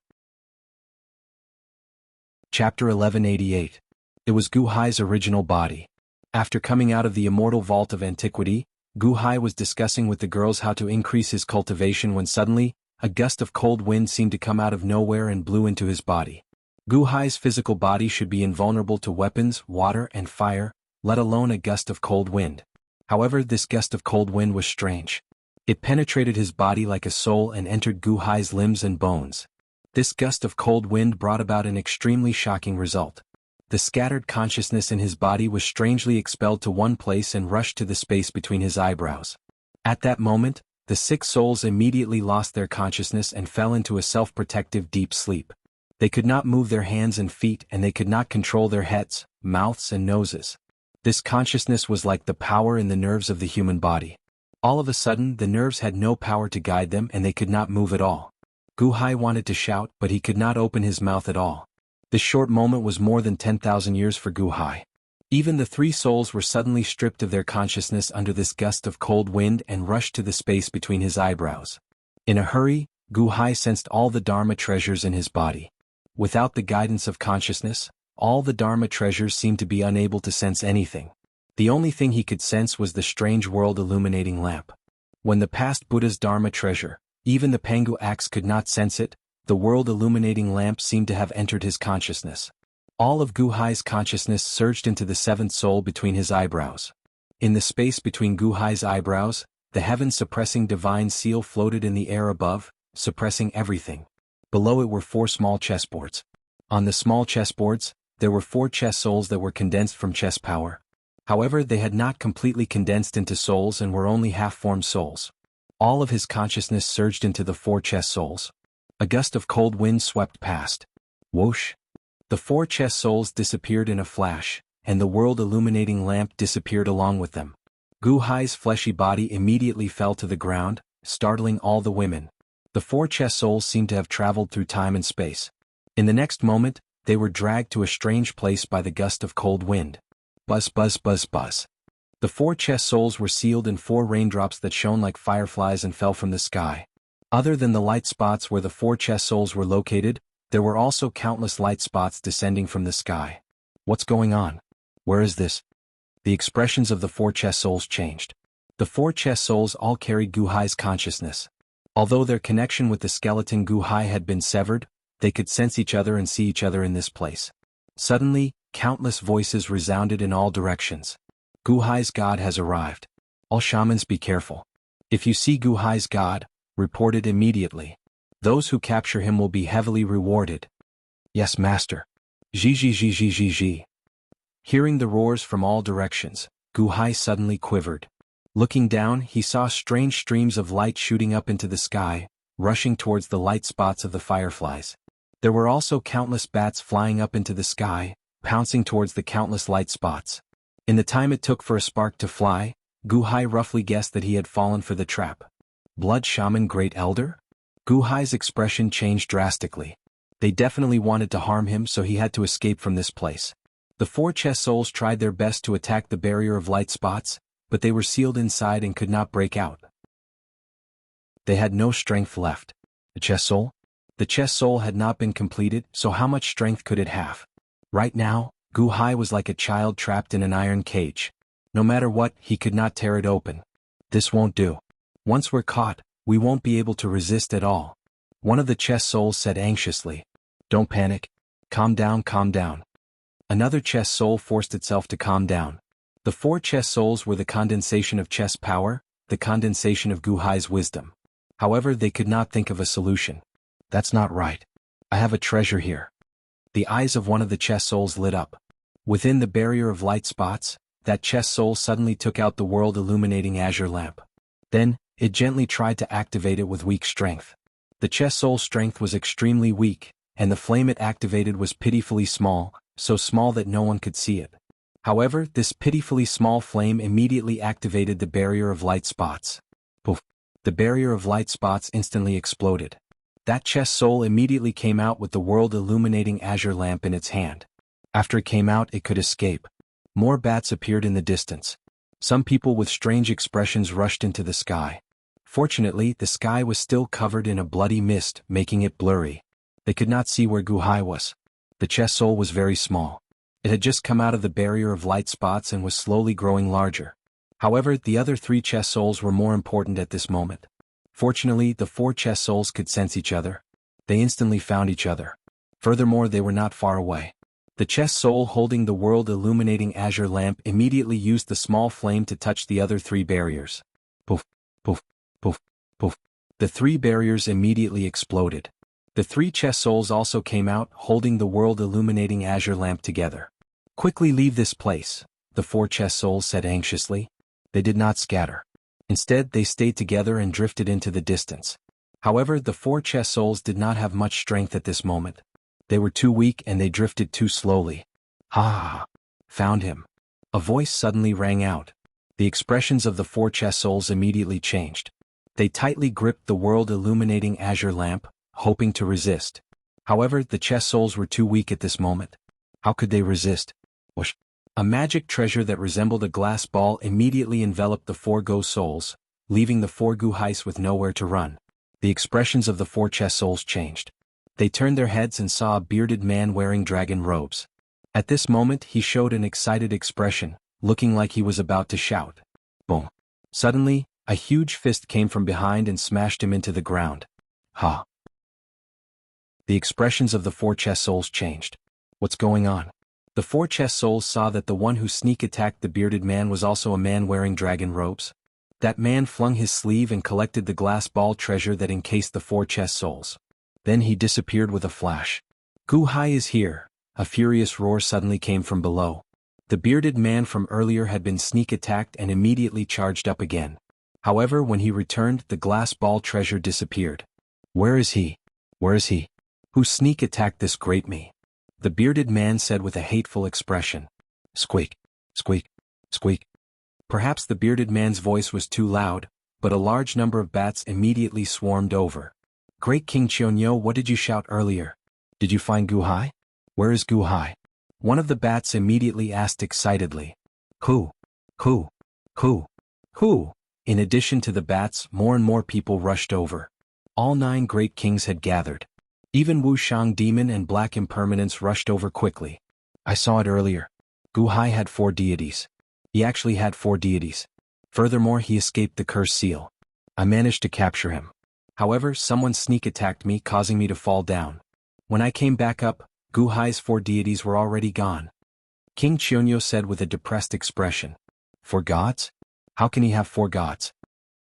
Chapter 1188. It was Gu Hai's original body. After coming out of the immortal vault of antiquity, Gu Hai was discussing with the girls how to increase his cultivation when suddenly, a gust of cold wind seemed to come out of nowhere and blew into his body. Gu Hai's physical body should be invulnerable to weapons, water, and fire, let alone a gust of cold wind. However, this gust of cold wind was strange. It penetrated his body like a soul and entered Gu Hai's limbs and bones. This gust of cold wind brought about an extremely shocking result. The scattered consciousness in his body was strangely expelled to one place and rushed to the space between his eyebrows. At that moment, the 6 souls immediately lost their consciousness and fell into a self-protective deep sleep. They could not move their hands and feet, and they could not control their heads, mouths and noses. This consciousness was like the power in the nerves of the human body. All of a sudden, the nerves had no power to guide them and they could not move at all. Gu Hai wanted to shout, but he could not open his mouth at all. This short moment was more than 10,000 years for Gu Hai. Even the 3 souls were suddenly stripped of their consciousness under this gust of cold wind and rushed to the space between his eyebrows. In a hurry, Gu Hai sensed all the Dharma treasures in his body. Without the guidance of consciousness, all the Dharma treasures seemed to be unable to sense anything. The only thing he could sense was the strange world illuminating lamp. When the past Buddha's Dharma treasure, even the Pangu axe could not sense it, the world illuminating lamp seemed to have entered his consciousness. All of Gu Hai's consciousness surged into the 7th soul between his eyebrows. In the space between Gu Hai's eyebrows, the heaven-suppressing divine seal floated in the air above, suppressing everything. Below it were 4 small chessboards. On the small chessboards, there were 4 chess souls that were condensed from chess power. However, they had not completely condensed into souls and were only half-formed souls. All of his consciousness surged into the 4 chess souls. A gust of cold wind swept past. Whoosh! The 4 chess souls disappeared in a flash, and the world-illuminating lamp disappeared along with them. Gu Hai's fleshy body immediately fell to the ground, startling all the women. The 4 chess souls seemed to have traveled through time and space. In the next moment, they were dragged to a strange place by the gust of cold wind. Buzz, buzz, buzz, buzz. The 4 chess souls were sealed in 4 raindrops that shone like fireflies and fell from the sky. Other than the light spots where the 4 chess souls were located, there were also countless light spots descending from the sky. What's going on? Where is this? The expressions of the 4 chess souls changed. The 4 chess souls all carried Gu Hai's consciousness. Although their connection with the skeleton Gu Hai had been severed, they could sense each other and see each other in this place. Suddenly, countless voices resounded in all directions. Gu Hai's god has arrived. All shamans be careful. If you see Gu Hai's god, report it immediately. Those who capture him will be heavily rewarded. Yes, master. Ji. Hearing the roars from all directions, Gu Hai suddenly quivered. Looking down, he saw strange streams of light shooting up into the sky, rushing towards the light spots of the fireflies. There were also countless bats flying up into the sky, pouncing towards the countless light spots. In the time it took for a spark to fly, Gu Hai roughly guessed that he had fallen for the trap. Blood Shaman Great Elder? Gu Hai's expression changed drastically. They definitely wanted to harm him, so he had to escape from this place. The 4 chess souls tried their best to attack the barrier of light spots, but they were sealed inside and could not break out. They had no strength left. The chess soul? The chess soul had not been completed, so how much strength could it have? Right now, Gu Hai was like a child trapped in an iron cage. No matter what, he could not tear it open. This won't do. Once we're caught, we won't be able to resist at all. One of the chess souls said anxiously. Don't panic. Calm down, calm down. Another chess soul forced itself to calm down. The 4 chess souls were the condensation of chess power, the condensation of Gu Hai's wisdom. However, they could not think of a solution. That's not right. I have a treasure here. The eyes of one of the chess souls lit up. Within the barrier of light spots, that chess soul suddenly took out the world-illuminating azure lamp. Then, it gently tried to activate it with weak strength. The chess soul's strength was extremely weak, and the flame it activated was pitifully small, so small that no one could see it. However, this pitifully small flame immediately activated the barrier of light spots. Poof! The barrier of light spots instantly exploded. That chess soul immediately came out with the world-illuminating azure lamp in its hand. After it came out, it could escape. More bats appeared in the distance. Some people with strange expressions rushed into the sky. Fortunately, the sky was still covered in a bloody mist, making it blurry. They could not see where Gu Hai was. The chess soul was very small. It had just come out of the barrier of light spots and was slowly growing larger. However, the other 3 chess souls were more important at this moment. Fortunately, the 4 chess souls could sense each other. They instantly found each other. Furthermore, they were not far away. The chess soul holding the world-illuminating azure lamp immediately used the small flame to touch the other 3 barriers. Poof, poof, poof, poof. The 3 barriers immediately exploded. The 3 chess souls also came out, holding the world-illuminating azure lamp together. Quickly leave this place, the 4 chess souls said anxiously. They did not scatter. Instead, they stayed together and drifted into the distance. However, the four chess souls did not have much strength at this moment. They were too weak and they drifted too slowly. Ha! Found him. A voice suddenly rang out. The expressions of the four chess souls immediately changed. They tightly gripped the world-illuminating azure lamp, hoping to resist. However, the chess souls were too weak at this moment. How could they resist? Whoosh! A magic treasure that resembled a glass ball immediately enveloped the four Go souls, leaving the four Guhais with nowhere to run. The expressions of the four chess souls changed. They turned their heads and saw a bearded man wearing dragon robes. At this moment he showed an excited expression, looking like he was about to shout. Boom! Suddenly, a huge fist came from behind and smashed him into the ground. Ha! The expressions of the four chess souls changed. What's going on? The four chess souls saw that the one who sneak attacked the bearded man was also a man wearing dragon robes. That man flung his sleeve and collected the glass ball treasure that encased the four chess souls. Then he disappeared with a flash. Guhai is here! A furious roar suddenly came from below. The bearded man from earlier had been sneak attacked and immediately charged up again. However, when he returned, the glass ball treasure disappeared. Where is he? Where is he? Who sneak attacked this great me? The bearded man said with a hateful expression. Squeak, squeak, squeak. Perhaps the bearded man's voice was too loud, but a large number of bats immediately swarmed over. Great King Chionyo, what did you shout earlier? Did you find Guhai? Where is Guhai? One of the bats immediately asked excitedly. Who? Who? Who? Who? In addition to the bats, more and more people rushed over. All 9 great kings had gathered. Even Wuxiang Demon and Black Impermanence rushed over quickly. I saw it earlier. Guhai had 4 deities. He actually had 4 deities. Furthermore, he escaped the curse seal. I managed to capture him. However, someone sneak attacked me, causing me to fall down. When I came back up, Guhai's 4 deities were already gone. King Chionyo said with a depressed expression. 4 gods? How can he have 4 gods?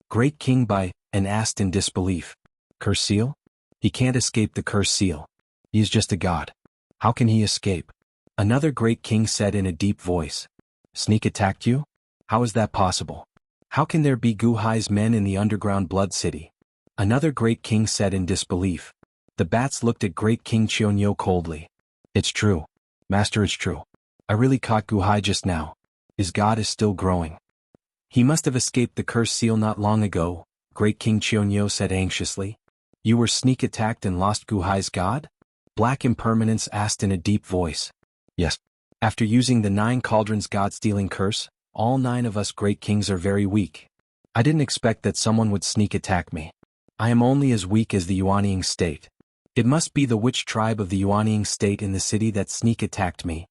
Great King Bai, and asked in disbelief. Curse seal? He can't escape the curse seal. He is just a god. How can he escape? Another great king said in a deep voice. Sneak attacked you? How is that possible? How can there be Guhai's men in the underground blood city? Another great king said in disbelief. The bats looked at great King Chionyo coldly. It's true. Master, it's true. I really caught Guhai just now. His god is still growing. He must have escaped the curse seal not long ago, Great King Chionyo said anxiously. You were sneak attacked and lost Guhai's god? Black Impermanence asked in a deep voice. Yes. After using the 9 cauldrons god-stealing curse, all 9 of us great kings are very weak. I didn't expect that someone would sneak attack me. I am only as weak as the Yuanying state. It must be the witch tribe of the Yuanying state in the city that sneak attacked me.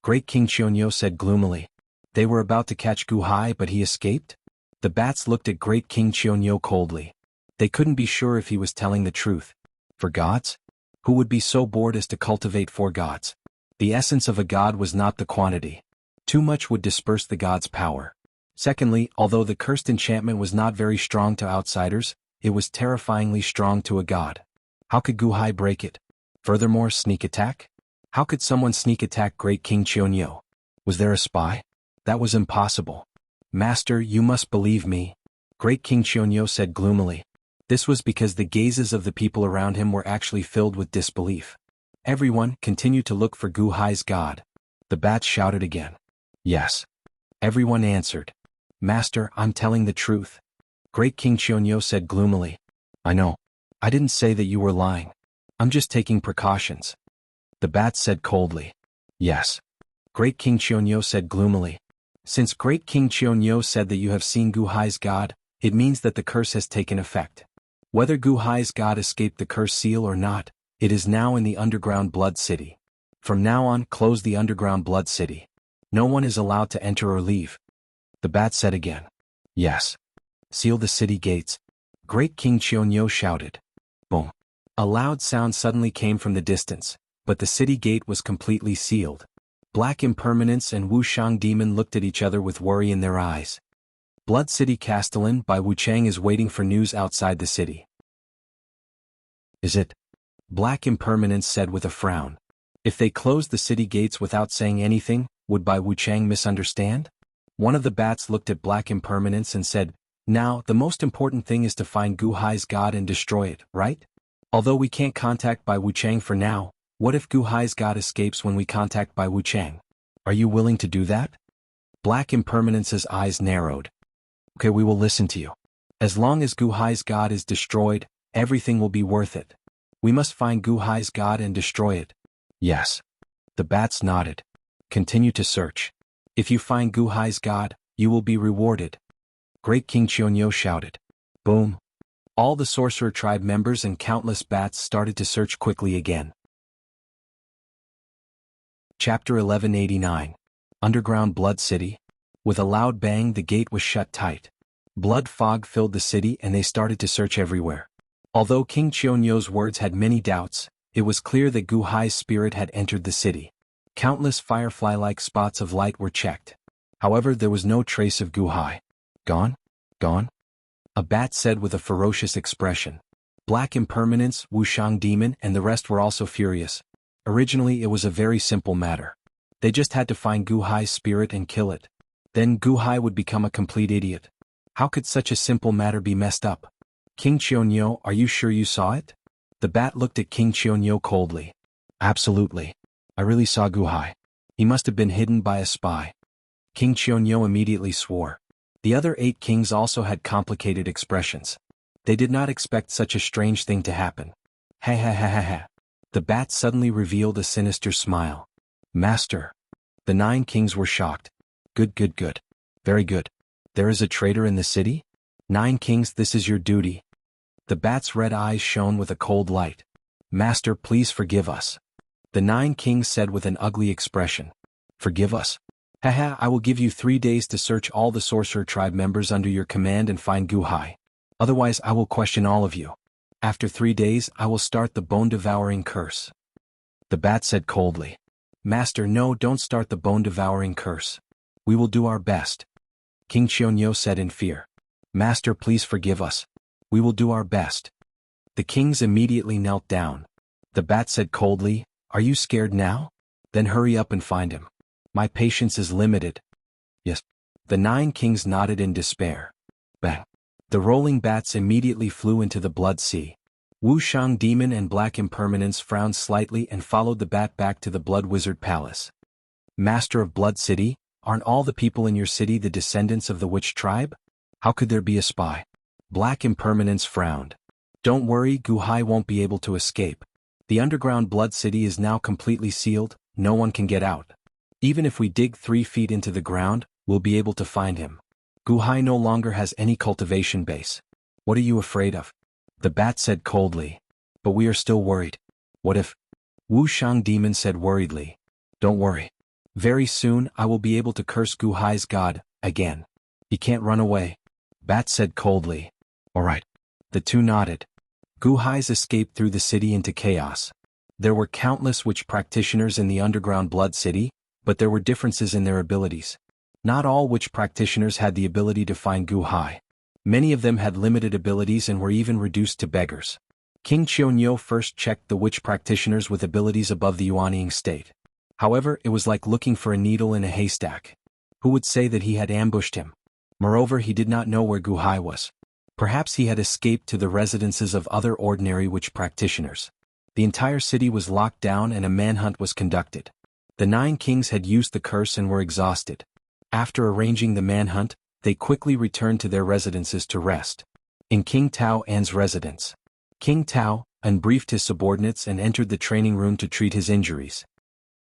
Great King Chionyo said gloomily. They were about to catch Guhai but he escaped? The bats looked at Great King Chionyo coldly. They couldn't be sure if he was telling the truth. 4 gods? Who would be so bored as to cultivate 4 gods? The essence of a god was not the quantity. Too much would disperse the god's power. Secondly, although the cursed enchantment was not very strong to outsiders, it was terrifyingly strong to a god. How could Guhai break it? Furthermore, sneak attack? How could someone sneak attack Great King Chionyo? Was there a spy? That was impossible. Master, you must believe me. Great King Chionyo said gloomily. This was because the gazes of the people around him were actually filled with disbelief. Everyone continued to look for Guhai's god. The bats shouted again. Yes. Everyone answered. Master, I'm telling the truth. Great King Chionyo said gloomily. I know. I didn't say that you were lying. I'm just taking precautions. The bats said coldly. Yes. Great King Chionyo said gloomily. Since Great King Chionyo said that you have seen Guhai's god, it means that the curse has taken effect. Whether Guhai's god escaped the curse seal or not, it is now in the underground blood city. From now on, close the underground blood city. No one is allowed to enter or leave. The bat said again. Yes. Seal the city gates. Great King Chionyo shouted. Boom. A loud sound suddenly came from the distance, but the city gate was completely sealed. Black Impermanence and Wuxiang Demon looked at each other with worry in their eyes. Blood City Castellan by Wuchang is waiting for news outside the city. Is it? Black Impermanence said with a frown. If they closed the city gates without saying anything, would Bai Wuchang misunderstand? One of the bats looked at Black Impermanence and said, Now, the most important thing is to find Gu Hai's god and destroy it, right? Although we can't contact Bai Wuchang for now, what if Gu Hai's god escapes when we contact Bai Wuchang? Are you willing to do that? Black Impermanence's eyes narrowed. Okay, we will listen to you. As long as Gu Hai's god is destroyed, everything will be worth it. We must find Gu Hai's god and destroy it. Yes. The bats nodded. Continue to search. If you find Gu Hai's god, you will be rewarded. Great King Qianyo shouted. Boom. All the sorcerer tribe members and countless bats started to search quickly again. Chapter 1189. Underground Blood City. With a loud bang, the gate was shut tight. Blood fog filled the city and they started to search everywhere. Although King Qianyo's words had many doubts, it was clear that Gu Hai's spirit had entered the city. Countless firefly-like spots of light were checked. However, there was no trace of Gu Hai. Gone? Gone? A bat said with a ferocious expression. Black Impermanence, Wushang Demon, and the rest were also furious. Originally, it was a very simple matter. They just had to find Gu Hai's spirit and kill it. Then Gu Hai would become a complete idiot. How could such a simple matter be messed up? King Qianyo, are you sure you saw it? The bat looked at King Qianyo coldly. Absolutely. I really saw Gu Hai. He must have been hidden by a spy. King Qianyo immediately swore. The other 8 kings also had complicated expressions. They did not expect such a strange thing to happen. Ha ha ha ha ha. The bat suddenly revealed a sinister smile. Master. The 9 kings were shocked. Good, good, good. Very good. There is a traitor in the city? 9 kings, this is your duty. The bat's red eyes shone with a cold light. Master, please forgive us. The 9 kings said with an ugly expression. Forgive us? Haha, I will give you 3 days to search all the sorcerer tribe members under your command and find Gu Hai. Otherwise I will question all of you. After 3 days I will start the bone-devouring curse. The bat said coldly. Master, no, don't start the bone-devouring curse. We will do our best. King Qianyo said in fear. Master, please forgive us. We will do our best. The kings immediately knelt down. The bat said coldly, Are you scared now? Then hurry up and find him. My patience is limited. Yes. The 9 kings nodded in despair. Bang. The rolling bats immediately flew into the blood sea. Wushang Demon and Black Impermanence frowned slightly and followed the bat back to the Blood Wizard Palace. Master of Blood City, aren't all the people in your city the descendants of the witch tribe? How could there be a spy? Black Impermanence frowned. Don't worry, Gu Hai won't be able to escape. The underground Blood City is now completely sealed, no one can get out. Even if we dig 3 feet into the ground, we'll be able to find him. Gu Hai no longer has any cultivation base. What are you afraid of? The bat said coldly. But we are still worried. What if? Wushang Demon said worriedly. Don't worry. Very soon I will be able to curse Gu Hai's god, again. He can't run away. Bat said coldly. Alright. The 2 nodded. Gu Hai's escaped through the city into chaos. There were countless witch practitioners in the underground Blood City, but there were differences in their abilities. Not all witch practitioners had the ability to find Gu Hai. Many of them had limited abilities and were even reduced to beggars. King Qianyo first checked the witch practitioners with abilities above the Yuanying state. However, it was like looking for a needle in a haystack. Who would say that he had ambushed him? Moreover, he did not know where Gu Hai was. Perhaps he had escaped to the residences of other ordinary witch practitioners. The entire city was locked down and a manhunt was conducted. The 9 kings had used the curse and were exhausted. After arranging the manhunt, they quickly returned to their residences to rest. In King Tao An's residence, King Tao An briefed his subordinates and entered the training room to treat his injuries.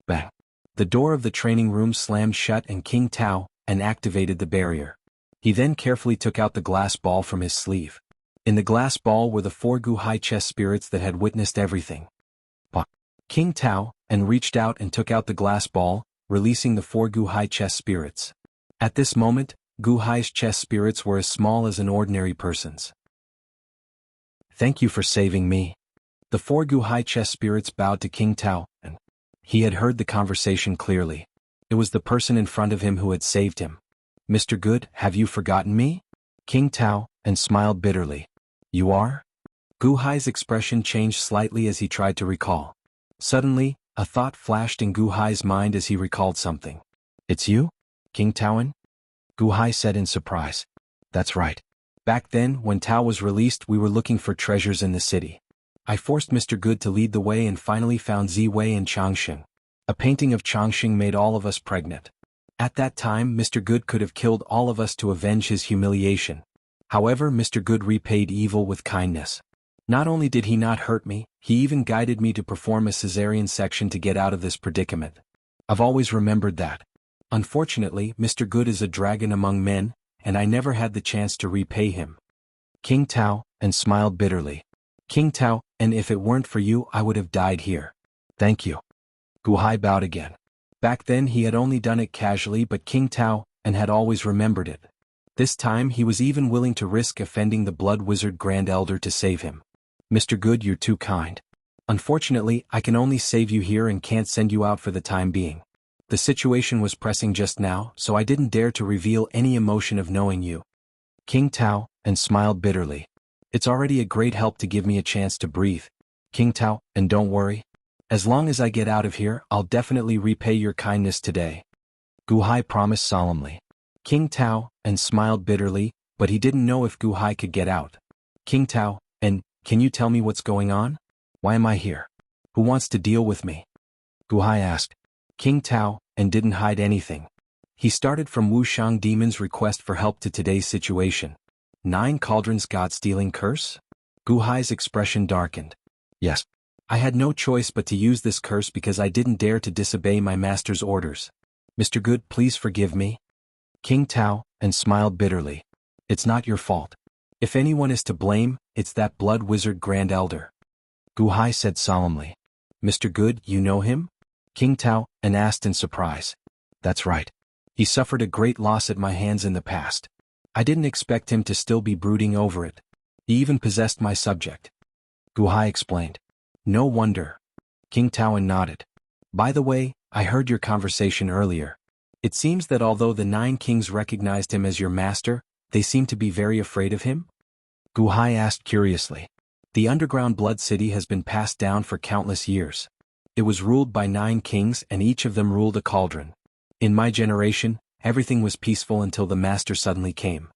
Bang! The door of the training room slammed shut and King Tao An activated the barrier. He then carefully took out the glass ball from his sleeve. In the glass ball were the 4 Gu Hai chess spirits that had witnessed everything. King Tao An reached out and took out the glass ball, releasing the 4 Gu Hai chess spirits. At this moment, Gu Hai's chess spirits were as small as an ordinary person's. Thank you for saving me. The 4 Gu Hai chess spirits bowed to King Tao An. He had heard the conversation clearly. It was the person in front of him who had saved him. Mr. Good, have you forgotten me? King Tao An smiled bitterly. You are? Gu Hai's expression changed slightly as he tried to recall. Suddenly, a thought flashed in Gu Hai's mind as he recalled something. It's you? King Tao An? Gu Hai said in surprise. That's right. Back then, when Tao was released, we were looking for treasures in the city. I forced Mr. Good to lead the way and finally found Ziwei and Changxing. A painting of Changxing made all of us pregnant. At that time, Mr. Good could have killed all of us to avenge his humiliation. However, Mr. Good repaid evil with kindness. Not only did he not hurt me, he even guided me to perform a cesarean section to get out of this predicament. I've always remembered that. Unfortunately, Mr. Good is a dragon among men, and I never had the chance to repay him. King Tao, and smiled bitterly. King Tao, and if it weren't for you, I would have died here. Thank you. Gu Hai bowed again. Back then he had only done it casually, but King Tao, and had always remembered it. This time he was even willing to risk offending the Blood Wizard Grand Elder to save him. Mr. Good, you're too kind. Unfortunately, I can only save you here and can't send you out for the time being. The situation was pressing just now, so I didn't dare to reveal any emotion of knowing you. King Tao, and smiled bitterly. It's already a great help to give me a chance to breathe. King Tao, and don't worry. As long as I get out of here, I'll definitely repay your kindness today. Gu Hai promised solemnly. King Tao, and smiled bitterly, but he didn't know if Gu Hai could get out. King Tao, and, can you tell me what's going on? Why am I here? Who wants to deal with me? Gu Hai asked. King Tao, and didn't hide anything. He started from Wuxiang Demon's request for help to today's situation. 9 Cauldrons God-stealing curse? Gu Hai's expression darkened. Yes. I had no choice but to use this curse because I didn't dare to disobey my master's orders. Mr. Good, please forgive me. King Tao, and smiled bitterly. It's not your fault. If anyone is to blame, it's that Blood Wizard Grand Elder. Gu Hai said solemnly. Mr. Good, you know him? King Tao, and asked in surprise. That's right. He suffered a great loss at my hands in the past. I didn't expect him to still be brooding over it. He even possessed my subject. Gu Hai explained. No wonder. King Tao nodded. By the way, I heard your conversation earlier. It seems that although the 9 kings recognized him as your master, they seem to be very afraid of him? Gu Hai asked curiously. The underground blood city has been passed down for countless years. It was ruled by 9 kings and each of them ruled a cauldron. In my generation, everything was peaceful until the master suddenly came.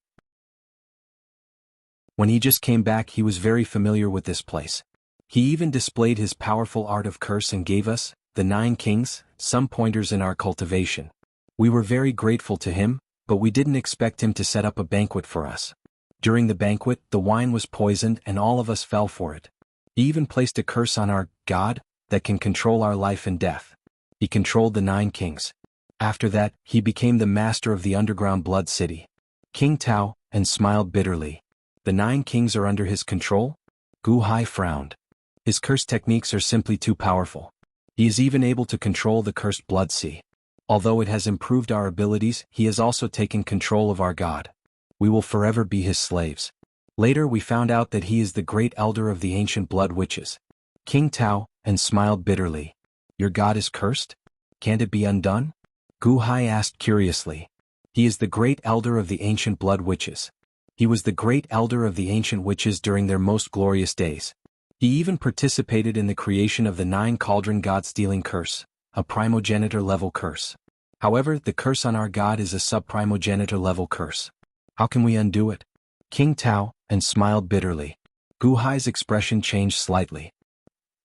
When he just came back, he was very familiar with this place. He even displayed his powerful art of curse and gave us, the 9 kings, some pointers in our cultivation. We were very grateful to him, but we didn't expect him to set up a banquet for us. During the banquet, the wine was poisoned and all of us fell for it. He even placed a curse on our God that can control our life and death. He controlled the 9 kings. After that, he became the master of the underground blood city. King Tao, and smiled bitterly. The 9 kings are under his control? Gu Hai frowned. His curse techniques are simply too powerful. He is even able to control the cursed blood sea. Although it has improved our abilities, he has also taken control of our God. We will forever be his slaves. Later we found out that he is the great elder of the ancient blood witches. King Tao, and smiled bitterly. Your God is cursed? Can't it be undone? Gu Hai asked curiously. He is the great elder of the ancient blood witches. He was the great elder of the ancient witches during their most glorious days. He even participated in the creation of the 9 Cauldron God-stealing curse, a primogenitor level curse. However, the curse on our God is a sub-primogenitor level curse. How can we undo it? King Tao, and smiled bitterly. Gu Hai's expression changed slightly.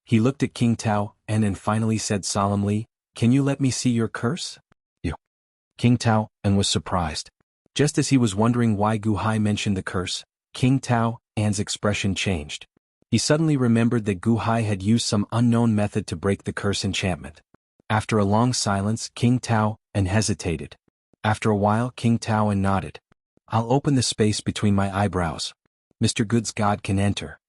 He looked at King Tao, and finally said solemnly, Can you let me see your curse? You. King Tao, and was surprised. Just as he was wondering why Gu Hai mentioned the curse, King Tao, and's expression changed. He suddenly remembered that Gu Hai had used some unknown method to break the curse enchantment. After a long silence, King Tao, and hesitated. After a while, King Tao, and nodded. I'll open the space between my eyebrows. Mr. Good's God can enter.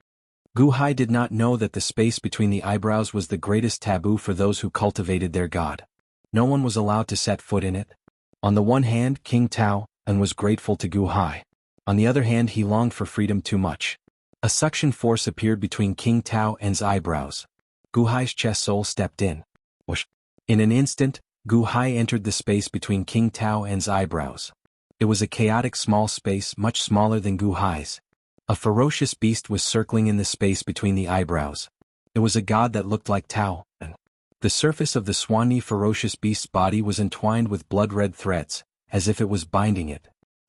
Gu Hai did not know that the space between the eyebrows was the greatest taboo for those who cultivated their God. No one was allowed to set foot in it. On the one hand, King Tao, and was grateful to Gu Hai. On the other hand, he longed for freedom too much. A suction force appeared between King Tao and's eyebrows. Gu Hai's chest soul stepped in. Whoosh. In an instant, Gu Hai entered the space between King Tao and's eyebrows. It was a chaotic small space much smaller than Gu Hai's. A ferocious beast was circling in the space between the eyebrows. It was a god that looked like Tao, and the surface of the swany ferocious beast's body was entwined with blood-red threads, as if it was binding it.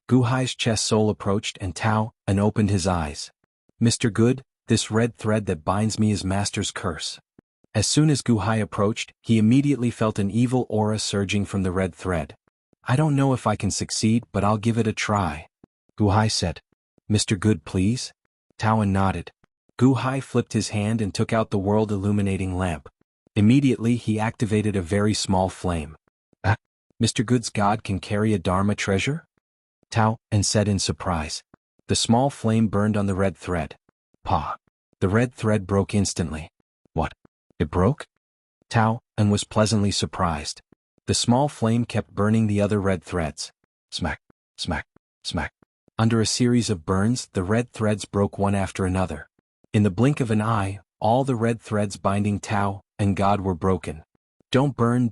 Gu Hai's chest soul approached and Tao and opened his eyes. Mr. Good, this red thread that binds me is Master's curse. As soon as Gu Hai approached, he immediately felt an evil aura surging from the red thread. I don't know if I can succeed, but I'll give it a try. Gu Hai said. Mr. Good, please? Tao nodded. Gu Hai flipped his hand and took out the world-illuminating lamp. Immediately he activated a very small flame. Mr. Good's god can carry a Dharma treasure? Tao said in surprise. The small flame burned on the red thread. Pa! The red thread broke instantly. What? It broke? Tao was pleasantly surprised. The small flame kept burning the other red threads. Smack, smack, smack. Under a series of burns, the red threads broke one after another. In the blink of an eye, all the red threads binding Tao and God were broken. Don't burn,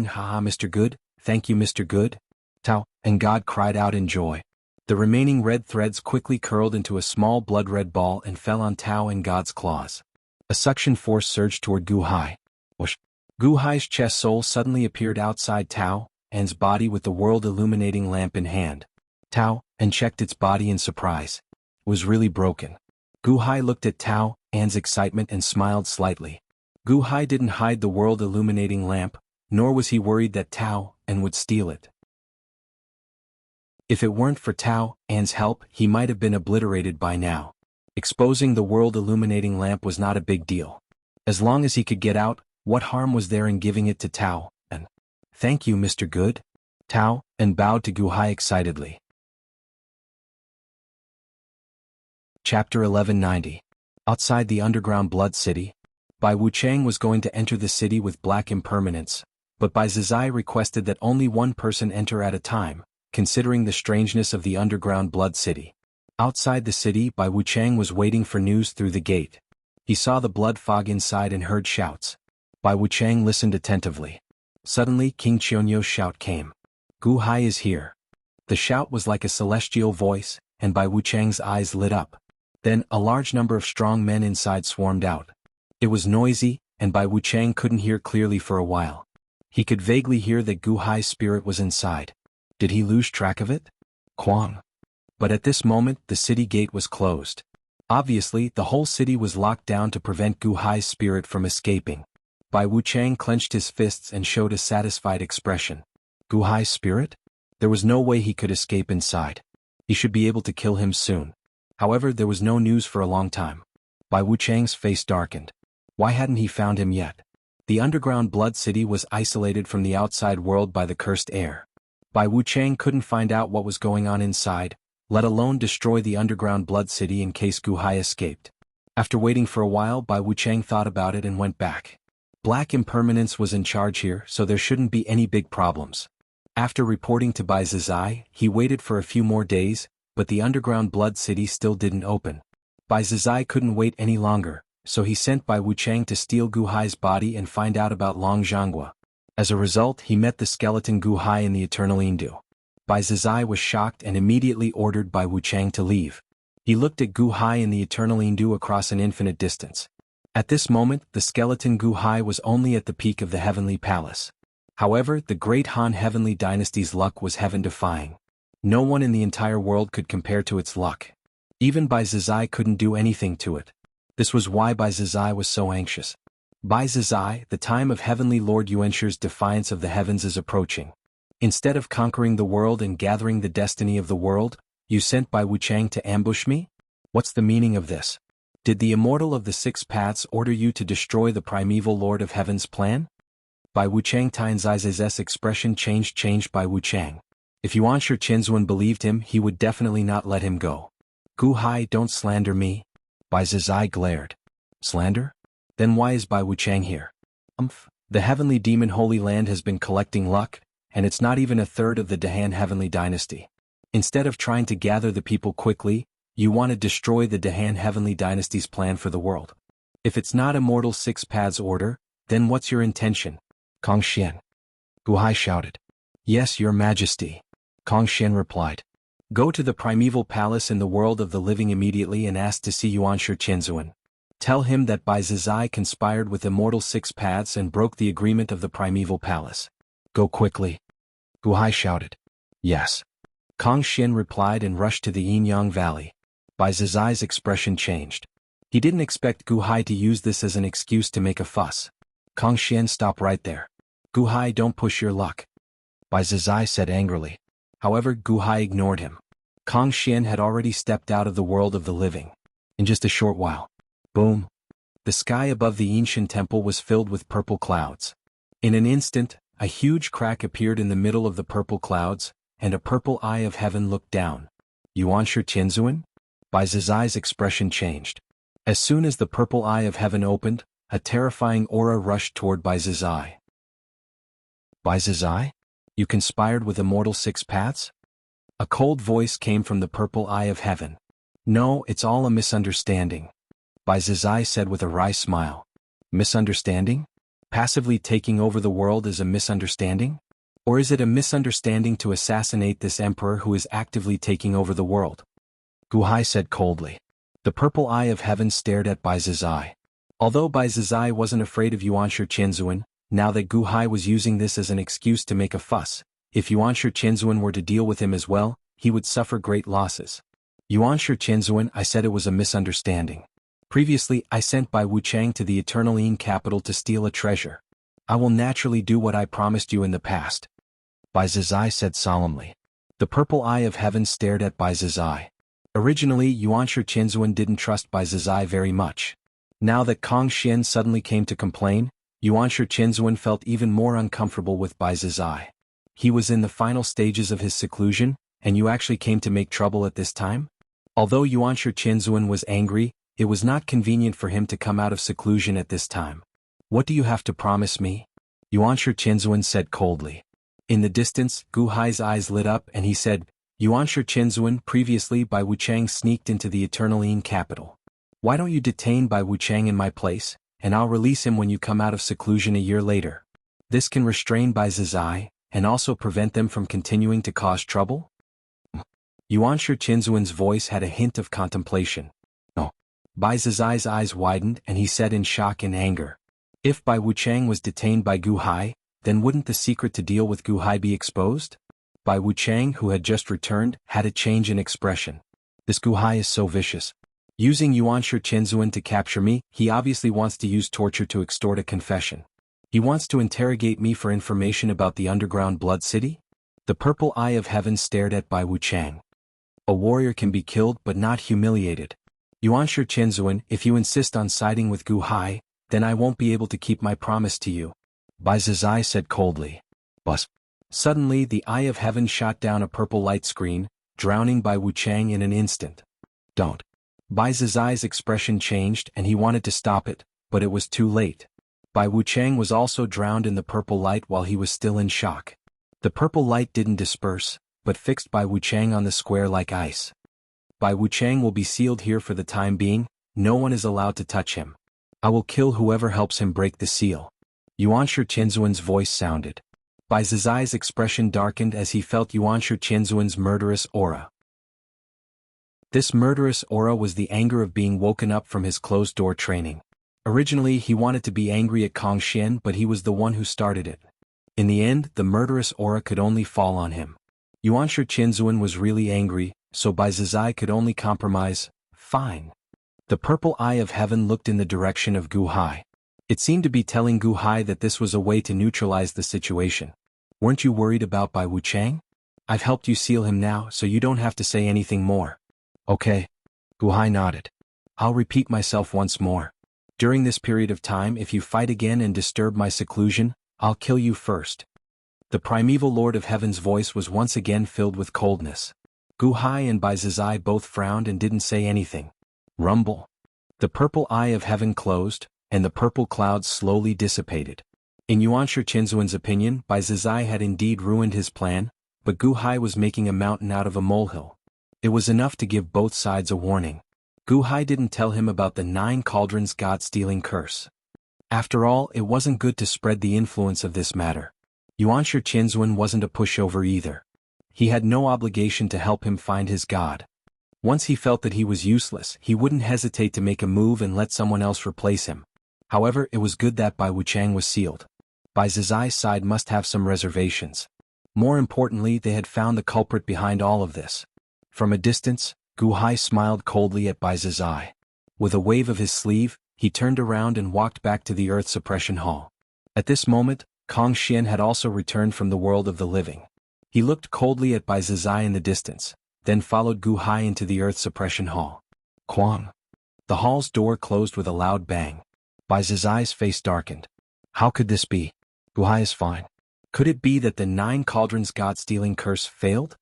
haha, Mr. Good, thank you, Mr. Good. Tao and God cried out in joy. The remaining red threads quickly curled into a small blood-red ball and fell on Tao and God's claws. A suction force surged toward Gu Hai. Whoosh! Gu Hai's chest soul suddenly appeared outside Tao and's body with the world-illuminating lamp in hand. Tao checked its body in surprise. It was really broken. Gu Hai looked at Tao and's excitement and smiled slightly. Gu Hai didn't hide the world-illuminating lamp, nor was he worried that Tao would steal it. If it weren't for Tao and's help, he might have been obliterated by now. Exposing the world-illuminating lamp was not a big deal. As long as he could get out, what harm was there in giving it to Tao? Thank you, Mr. Good. Tao bowed to Gu Hai excitedly. Chapter 1190. Outside the underground blood city, Bai Wuchang was going to enter the city with black impermanence, but Bai Zizai requested that only one person enter at a time, considering the strangeness of the underground blood city. Outside the city, Bai Wuchang was waiting for news through the gate. He saw the blood fog inside and heard shouts. Bai Wuchang listened attentively. Suddenly King Qionyou's shout came. Gu Hai is here. The shout was like a celestial voice, and Bai Wuchang's eyes lit up. Then a large number of strong men inside swarmed out. It was noisy, and Bai Wuchang couldn't hear clearly for a while. He could vaguely hear that Gu Hai's spirit was inside. Did he lose track of it? Quang. But at this moment the city gate was closed. Obviously the whole city was locked down to prevent Gu Hai's spirit from escaping. Bai Wuchang clenched his fists and showed a satisfied expression. Gu Hai's spirit? There was no way he could escape inside. He should be able to kill him soon. However, there was no news for a long time. Bai Wuchang's face darkened. Why hadn't he found him yet? The underground blood city was isolated from the outside world by the cursed air. Bai Wuchang couldn't find out what was going on inside, let alone destroy the underground blood city in case Gu Hai escaped. After waiting for a while, Bai Wuchang thought about it and went back. Black impermanence was in charge here, so there shouldn't be any big problems. After reporting to Bai Zizai, he waited for a few more days, but the underground blood city still didn't open. Bai Zizai couldn't wait any longer, so he sent Bai Wuchang to steal Gu Hai's body and find out about Long Zhanghua. As a result, he met the skeleton Gu Hai in the Eternal Indu. Bai Zizai was shocked and immediately ordered Bai Wuchang to leave. He looked at Gu Hai in the Eternal Indu across an infinite distance. At this moment, the skeleton Gu Hai was only at the peak of the heavenly palace. However, the great Han heavenly dynasty's luck was heaven-defying. No one in the entire world could compare to its luck. Even Bai Zizai couldn't do anything to it. This was why Bai Zizai was so anxious. Bai Zizai, the time of Heavenly Lord Yuanshir's defiance of the heavens is approaching. Instead of conquering the world and gathering the destiny of the world, you sent Bai Wuchang to ambush me? What's the meaning of this? Did the Immortal of the Six Paths order you to destroy the primeval Lord of Heaven's plan? Bai Wuchang Tianzai's expression changed Bai Wuchang. If Yuanshir Qinzuan believed him, he would definitely not let him go. Gu Hai, don't slander me. Bai Zizai glared. Slander? Then why is Bai Wuchang here? The heavenly demon Holy Land has been collecting luck, and it's not even a third of the Dahan heavenly dynasty. Instead of trying to gather the people quickly, you want to destroy the Dahan heavenly dynasty's plan for the world. If it's not Immortal Six Paths order, then what's your intention? Kong Xian. Gu Hai shouted. Yes, your majesty. Kong Xian replied. Go to the primeval palace in the world of the living immediately and ask to see Yuanshir Qinzuan. Tell him that Bai Zizai conspired with Immortal Six Paths and broke the agreement of the primeval palace. Go quickly. Gu Hai shouted. Yes. Kang Xian replied and rushed to the Yin-Yang Valley. Bai Zizai's expression changed. He didn't expect Gu Hai to use this as an excuse to make a fuss. Kang Xian, stop right there. Gu Hai, don't push your luck. Bai Zizai said angrily. However, Gu Hai ignored him. Kang Xian had already stepped out of the world of the living. In just a short while. Boom. The sky above the Yinshan temple was filled with purple clouds. In an instant, a huge crack appeared in the middle of the purple clouds, and a purple eye of heaven looked down. Yuanshi Qianzuan? Bai Zizai's expression changed. As soon as the purple eye of heaven opened, a terrifying aura rushed toward Bai Zizai. Bai Zizai? You conspired with Immortal Six Paths? A cold voice came from the purple eye of heaven. No, it's all a misunderstanding. Bai Zizai said with a wry smile. Misunderstanding? Passively taking over the world is a misunderstanding? Or is it a misunderstanding to assassinate this emperor who is actively taking over the world? Gu Hai said coldly. The purple eye of heaven stared at Bai Zizai. Although Bai Zizai wasn't afraid of Yuanshi Qianzuan, now that Gu Hai was using this as an excuse to make a fuss, if Yuanshi Qianzuan were to deal with him as well, he would suffer great losses. Yuanshi Qianzuan, I said it was a misunderstanding. Previously, I sent Bai Wuchang to the Eternal Yin capital to steal a treasure. I will naturally do what I promised you in the past. Bai Zizai said solemnly. The purple eye of heaven stared at Bai Zizai. Originally, Yuanshi Qianzuan didn't trust Bai Zizai very much. Now that Kang Xian suddenly came to complain, Yuanshi Qianzuan felt even more uncomfortable with Bai Zizai. He was in the final stages of his seclusion, and you actually came to make trouble at this time? Although Yuanshi Qianzuan was angry, it was not convenient for him to come out of seclusion at this time. What do you have to promise me? Yuanshi Qianzuan said coldly. In the distance, Gu Hai's eyes lit up and he said, Yuanshi Qianzuan, previously Bai Wuchang sneaked into the Eternal Yin capital. Why don't you detain Bai Wuchang in my place, and I'll release him when you come out of seclusion a year later. This can restrain Bai Zizai, and also prevent them from continuing to cause trouble? Yuanshi Qianzuan's voice had a hint of contemplation. No. Bai Zizai's eyes widened and he said in shock and anger. If Bai Wuchang was detained by Gu Hai, then wouldn't the secret to deal with Gu Hai be exposed? Bai Wuchang, who had just returned, had a change in expression. This Gu Hai is so vicious. Using Yuanshi Qianzuan to capture me, he obviously wants to use torture to extort a confession. He wants to interrogate me for information about the underground blood city? The purple eye of heaven stared at Bai Wuchang. A warrior can be killed but not humiliated. Yuanshi Qianzuan, if you insist on siding with Gu Hai, then I won't be able to keep my promise to you. Bai Zizai said coldly. Bus. Suddenly the eye of heaven shot down a purple light screen, drowning Bai Wuchang in an instant. Don't. Bai Zizai's expression changed and he wanted to stop it, but it was too late. Bai Wuchang was also drowned in the purple light while he was still in shock. The purple light didn't disperse, but fixed Bai Wuchang on the square like ice. Bai Wuchang will be sealed here for the time being, no one is allowed to touch him. I will kill whoever helps him break the seal. Yuanshi Qianzuan's voice sounded. Bai Zizai's expression darkened as he felt Yuanshi Qianzuan's murderous aura. This murderous aura was the anger of being woken up from his closed-door training. Originally he wanted to be angry at Kang Xian, but he was the one who started it. In the end, the murderous aura could only fall on him. Yuanshi Qianzuan was really angry, so Bai Zizai could only compromise. Fine. The purple eye of heaven looked in the direction of Gu Hai. It seemed to be telling Gu Hai that this was a way to neutralize the situation. Weren't you worried about Bai Wuchang? I've helped you seal him now, so you don't have to say anything more. Okay. Gu Hai nodded. I'll repeat myself once more. During this period of time, if you fight again and disturb my seclusion, I'll kill you first. The primeval Lord of Heaven's voice was once again filled with coldness. Gu Hai and Bai Zizai both frowned and didn't say anything. Rumble. The purple eye of heaven closed, and the purple clouds slowly dissipated. In Yuanshi Qianzuan's opinion, Bai Zizai had indeed ruined his plan, but Gu Hai was making a mountain out of a molehill. It was enough to give both sides a warning. Gu Hai didn't tell him about the 9 cauldrons god-stealing curse. After all, it wasn't good to spread the influence of this matter. Yuanshi Qianzuan wasn't a pushover either. He had no obligation to help him find his god. Once he felt that he was useless, he wouldn't hesitate to make a move and let someone else replace him. However, it was good that Bai Wuchang was sealed. Bai Zizai's side must have some reservations. More importantly, they had found the culprit behind all of this. From a distance, Gu Hai smiled coldly at Bai Zizai. With a wave of his sleeve, he turned around and walked back to the Earth Suppression Hall. At this moment, Kong Xian had also returned from the world of the living. He looked coldly at Bai Zizai in the distance, then followed Gu Hai into the Earth Suppression Hall. Quang. The hall's door closed with a loud bang. Bai Zizai's face darkened. How could this be? Gu Hai is fine. Could it be that the 9 cauldrons god-stealing curse failed?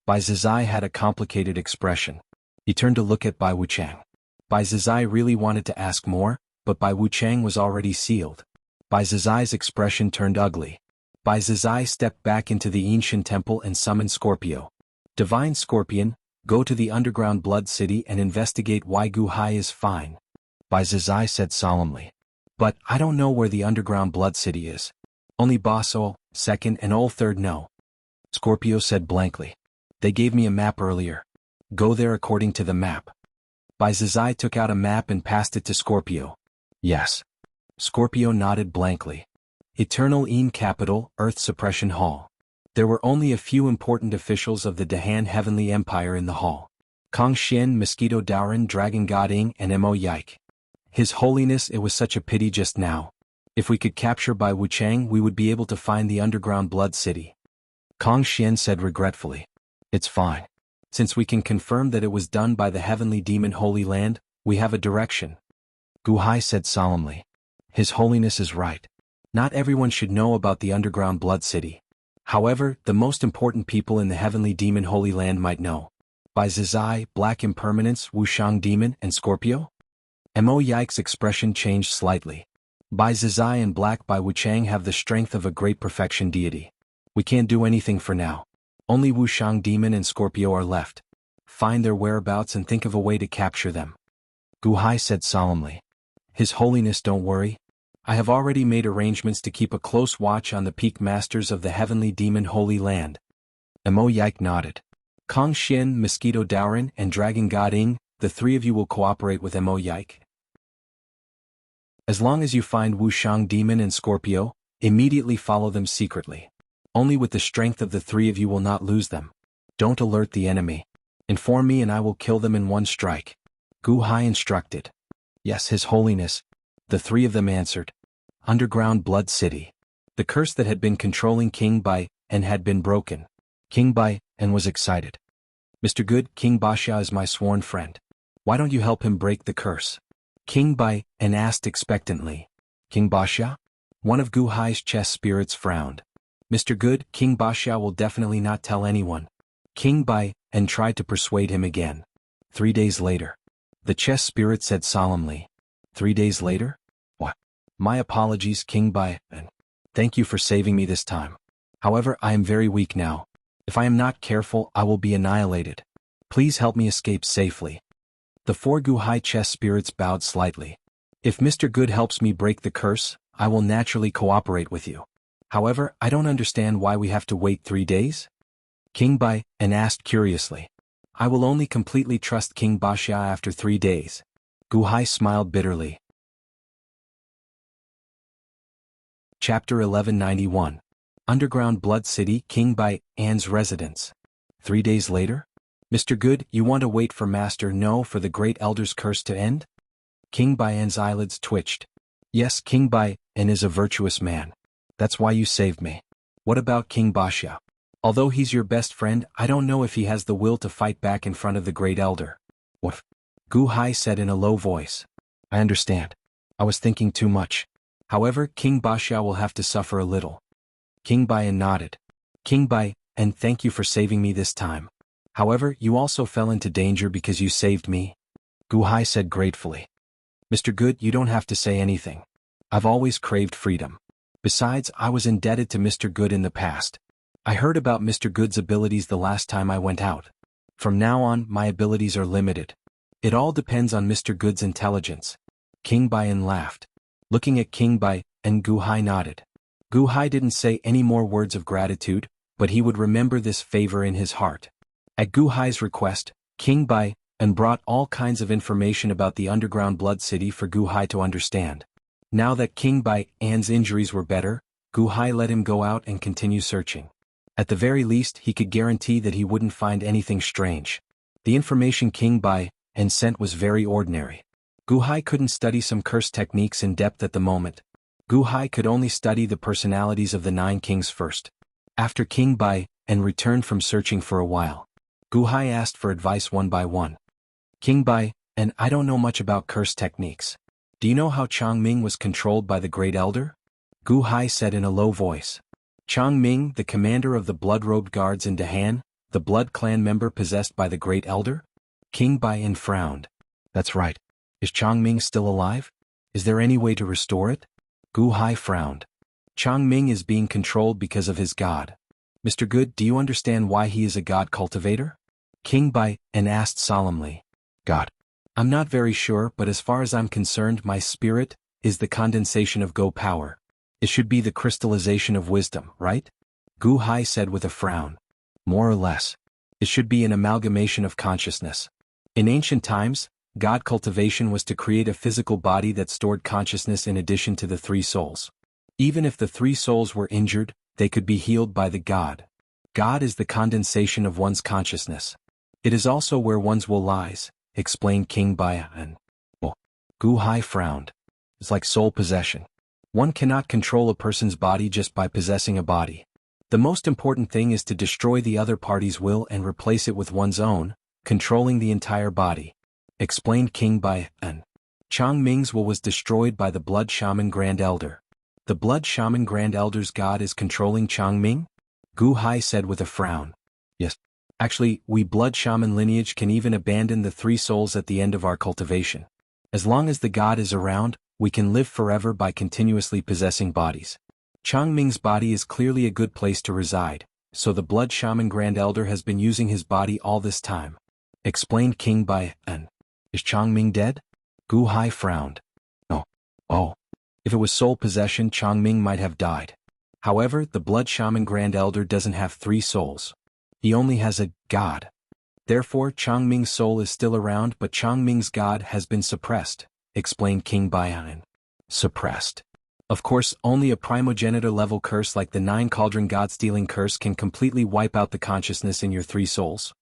Bai Zizai had a complicated expression. He turned to look at Bai Wuchang. Bai Zizai really wanted to ask more, but Bai Wuchang was already sealed. Bai Zizai's expression turned ugly. Bai Zizai stepped back into the ancient temple and summoned Scorpio. Divine Scorpion, go to the underground blood city and investigate why Gu Hai is fine. Bai Zizai said solemnly. But I don't know where the underground blood city is. Only Boss Ol, second and Ol third know. Scorpio said blankly. They gave me a map earlier. Go there according to the map. Bai Zizai took out a map and passed it to Scorpio. Yes. Scorpio nodded blankly. Eternal Een Capital, Earth Suppression Hall. There were only a few important officials of the Dahan Heavenly Empire in the hall. Kong Xian, Mosquito Daoran, Dragon God Ing, and Mo Yike. His Holiness, it was such a pity just now. If we could capture Bai Wuchang, we would be able to find the underground blood city. Kong Xian said regretfully. It's fine. Since we can confirm that it was done by the Heavenly Demon Holy Land, we have a direction. Gu Hai said solemnly. His Holiness is right. Not everyone should know about the underground blood city. However, the most important people in the Heavenly Demon Holy Land might know. Bai Zizai, Black Impermanence, Wushang Demon, and Scorpio? Mo Yike's expression changed slightly. Bai Zizai and Black Bai Wuchang have the strength of a great perfection deity. We can't do anything for now. Only Wushang Demon and Scorpio are left. Find their whereabouts and think of a way to capture them. Gu Hai said solemnly. His Holiness, don't worry. I have already made arrangements to keep a close watch on the peak masters of the Heavenly Demon Holy Land. Mo Yike nodded. Kong Xian, Mosquito Daoran, and Dragon God Ing, the 3 of you will cooperate with Mo Yike. As long as you find Wushang Demon and Scorpio, immediately follow them secretly. Only with the strength of the 3 of you will not lose them. Don't alert the enemy. Inform me and I will kill them in one strike. Gu Hai instructed. Yes, His Holiness. The 3 of them answered. Underground Blood City. The curse that had been controlling King Bai and had been broken. King Bai and was excited. Mr. Good, King Baxia is my sworn friend. Why don't you help him break the curse? King Bai and asked expectantly. King Baxia? One of Gu Hai's chess spirits frowned. Mr. Good, King Baxia will definitely not tell anyone. King Bai and tried to persuade him again. 3 days later. The chess spirit said solemnly. 3 days later? What? My apologies, King Bai, and thank you for saving me this time. However, I am very weak now. If I am not careful, I will be annihilated. Please help me escape safely. The 4 Gu Hai chess spirits bowed slightly. If Mr. Good helps me break the curse, I will naturally cooperate with you. However, I don't understand why we have to wait 3 days? King Bai and asked curiously. I will only completely trust King Baxia after 3 days. Gu Hai smiled bitterly. Chapter 1191. Underground Blood City, King Bai An's residence. 3 days later? Mr. Good, you want to wait for Master No for the Great Elder's curse to end? King Bai An's eyelids twitched. Yes, King Bai An is a virtuous man. That's why you saved me. What about King Baxia? Although he's your best friend, I don't know if he has the will to fight back in front of the Great Elder. What? Gu Hai said in a low voice. I understand. I was thinking too much. However, King Baxia will have to suffer a little. King Bai An nodded. King Bai An, thank you for saving me this time. However, you also fell into danger because you saved me. Gu Hai said gratefully. Mr. Good, you don't have to say anything. I've always craved freedom. Besides, I was indebted to Mr. Good in the past. I heard about Mr. Good's abilities the last time I went out. From now on, my abilities are limited. It all depends on Mr. Good's intelligence. King Bai An laughed. Looking at King Bai An, Gu Hai nodded. Gu Hai didn't say any more words of gratitude, but he would remember this favor in his heart. At Gu Hai's request, King Bai An brought all kinds of information about the underground blood city for Gu Hai to understand. Now that King Bai An's injuries were better, Gu Hai let him go out and continue searching. At the very least, he could guarantee that he wouldn't find anything strange. The information King Bai and sent was very ordinary. Gu Hai couldn't study some curse techniques in depth at the moment. Gu Hai could only study the personalities of the 9 kings first. After King Bai and returned from searching for a while, Gu Hai asked for advice one by one. King Bai, and I don't know much about curse techniques. Do you know how Changming was controlled by the Great Elder? Gu Hai said in a low voice. Changming, the commander of the blood-robed guards in Dahan, the Blood Clan member possessed by the Great Elder? King Bai frowned. That's right. Is Changming still alive? Is there any way to restore it? Gu Hai frowned. Changming is being controlled because of his god. Mr. Good, do you understand why he is a god cultivator? King Bai asked solemnly. God. I'm not very sure, but as far as I'm concerned, my spirit is the condensation of Go power. It should be the crystallization of wisdom, right? Gu Hai said with a frown. More or less. It should be an amalgamation of consciousness. In ancient times, God cultivation was to create a physical body that stored consciousness in addition to the 3 souls. Even if the 3 souls were injured, they could be healed by the God. God is the condensation of one's consciousness. It is also where one's will lies, explained King Bai. Gu Hai frowned. It's like soul possession. One cannot control a person's body just by possessing a body. The most important thing is to destroy the other party's will and replace it with one's own, controlling the entire body. Explained King Bai. Changming's will was destroyed by the Blood Shaman Grand Elder. The Blood Shaman Grand Elder's god is controlling Changming? Gu Hai said with a frown. Yes. Actually, we Blood Shaman lineage can even abandon the 3 souls at the end of our cultivation. As long as the god is around, we can live forever by continuously possessing bodies. Changming's body is clearly a good place to reside, so the Blood Shaman Grand Elder has been using his body all this time. Explained King Bai. Is Changming dead? Gu Hai frowned. No. Oh. If it was soul possession, Changming might have died. However, the Blood Shaman Grand Elder doesn't have 3 souls. He only has a god. Therefore, Changming's soul is still around, but Changming's god has been suppressed, explained King Bai. Suppressed. Of course, only a primogenitor level curse like the 9 Cauldron God-stealing curse can completely wipe out the consciousness in your 3 souls.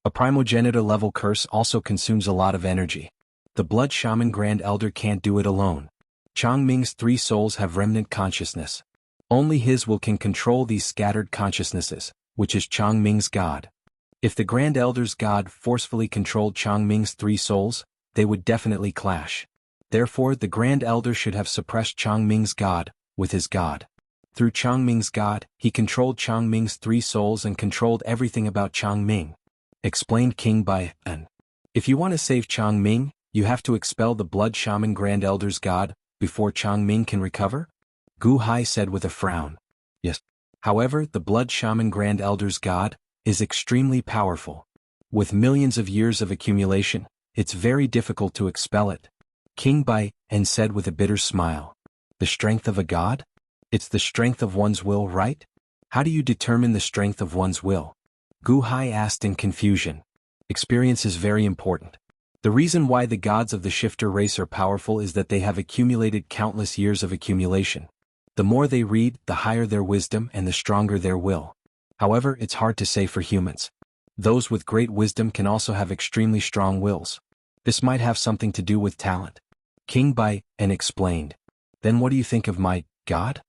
A primogenitor level curse also consumes a lot of energy. The Blood Shaman Grand Elder can't do it alone. Changming's 3 souls have remnant consciousness. Only his will can control these scattered consciousnesses, which is Changming's god. If the Grand Elder's god forcefully controlled Changming's 3 souls, they would definitely clash. Therefore, the Grand Elder should have suppressed Changming's god with his god. Through Changming's god, he controlled Changming's 3 souls and controlled everything about Changming. Explained King Bai. If you want to save Changming, you have to expel the Blood Shaman Grand Elder's god before Changming can recover? Gu Hai said with a frown. Yes. However, the Blood Shaman Grand Elder's god is extremely powerful. With millions of years of accumulation, it's very difficult to expel it. King Bai said with a bitter smile. The strength of a god? It's the strength of one's will, right? How do you determine the strength of one's will? Gu Hai asked in confusion. Experience is very important. The reason why the gods of the shifter race are powerful is that they have accumulated countless years of accumulation. The more they read, the higher their wisdom and the stronger their will. However, it's hard to say for humans. Those with great wisdom can also have extremely strong wills. This might have something to do with talent. King Bai explained. Then what do you think of my god?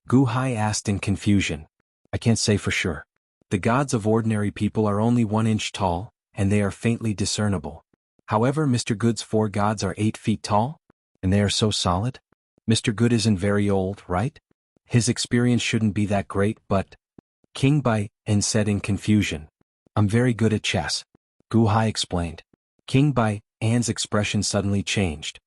Gu Hai asked in confusion. I can't say for sure. The gods of ordinary people are only 1 inch tall, and they are faintly discernible. However, Mr. Good's 4 gods are 8 feet tall, and they are so solid. Mr. Good isn't very old, right? His experience shouldn't be that great, but... King Bai said in confusion. I'm very good at chess. Gu Hai explained. King Bai's expression suddenly changed.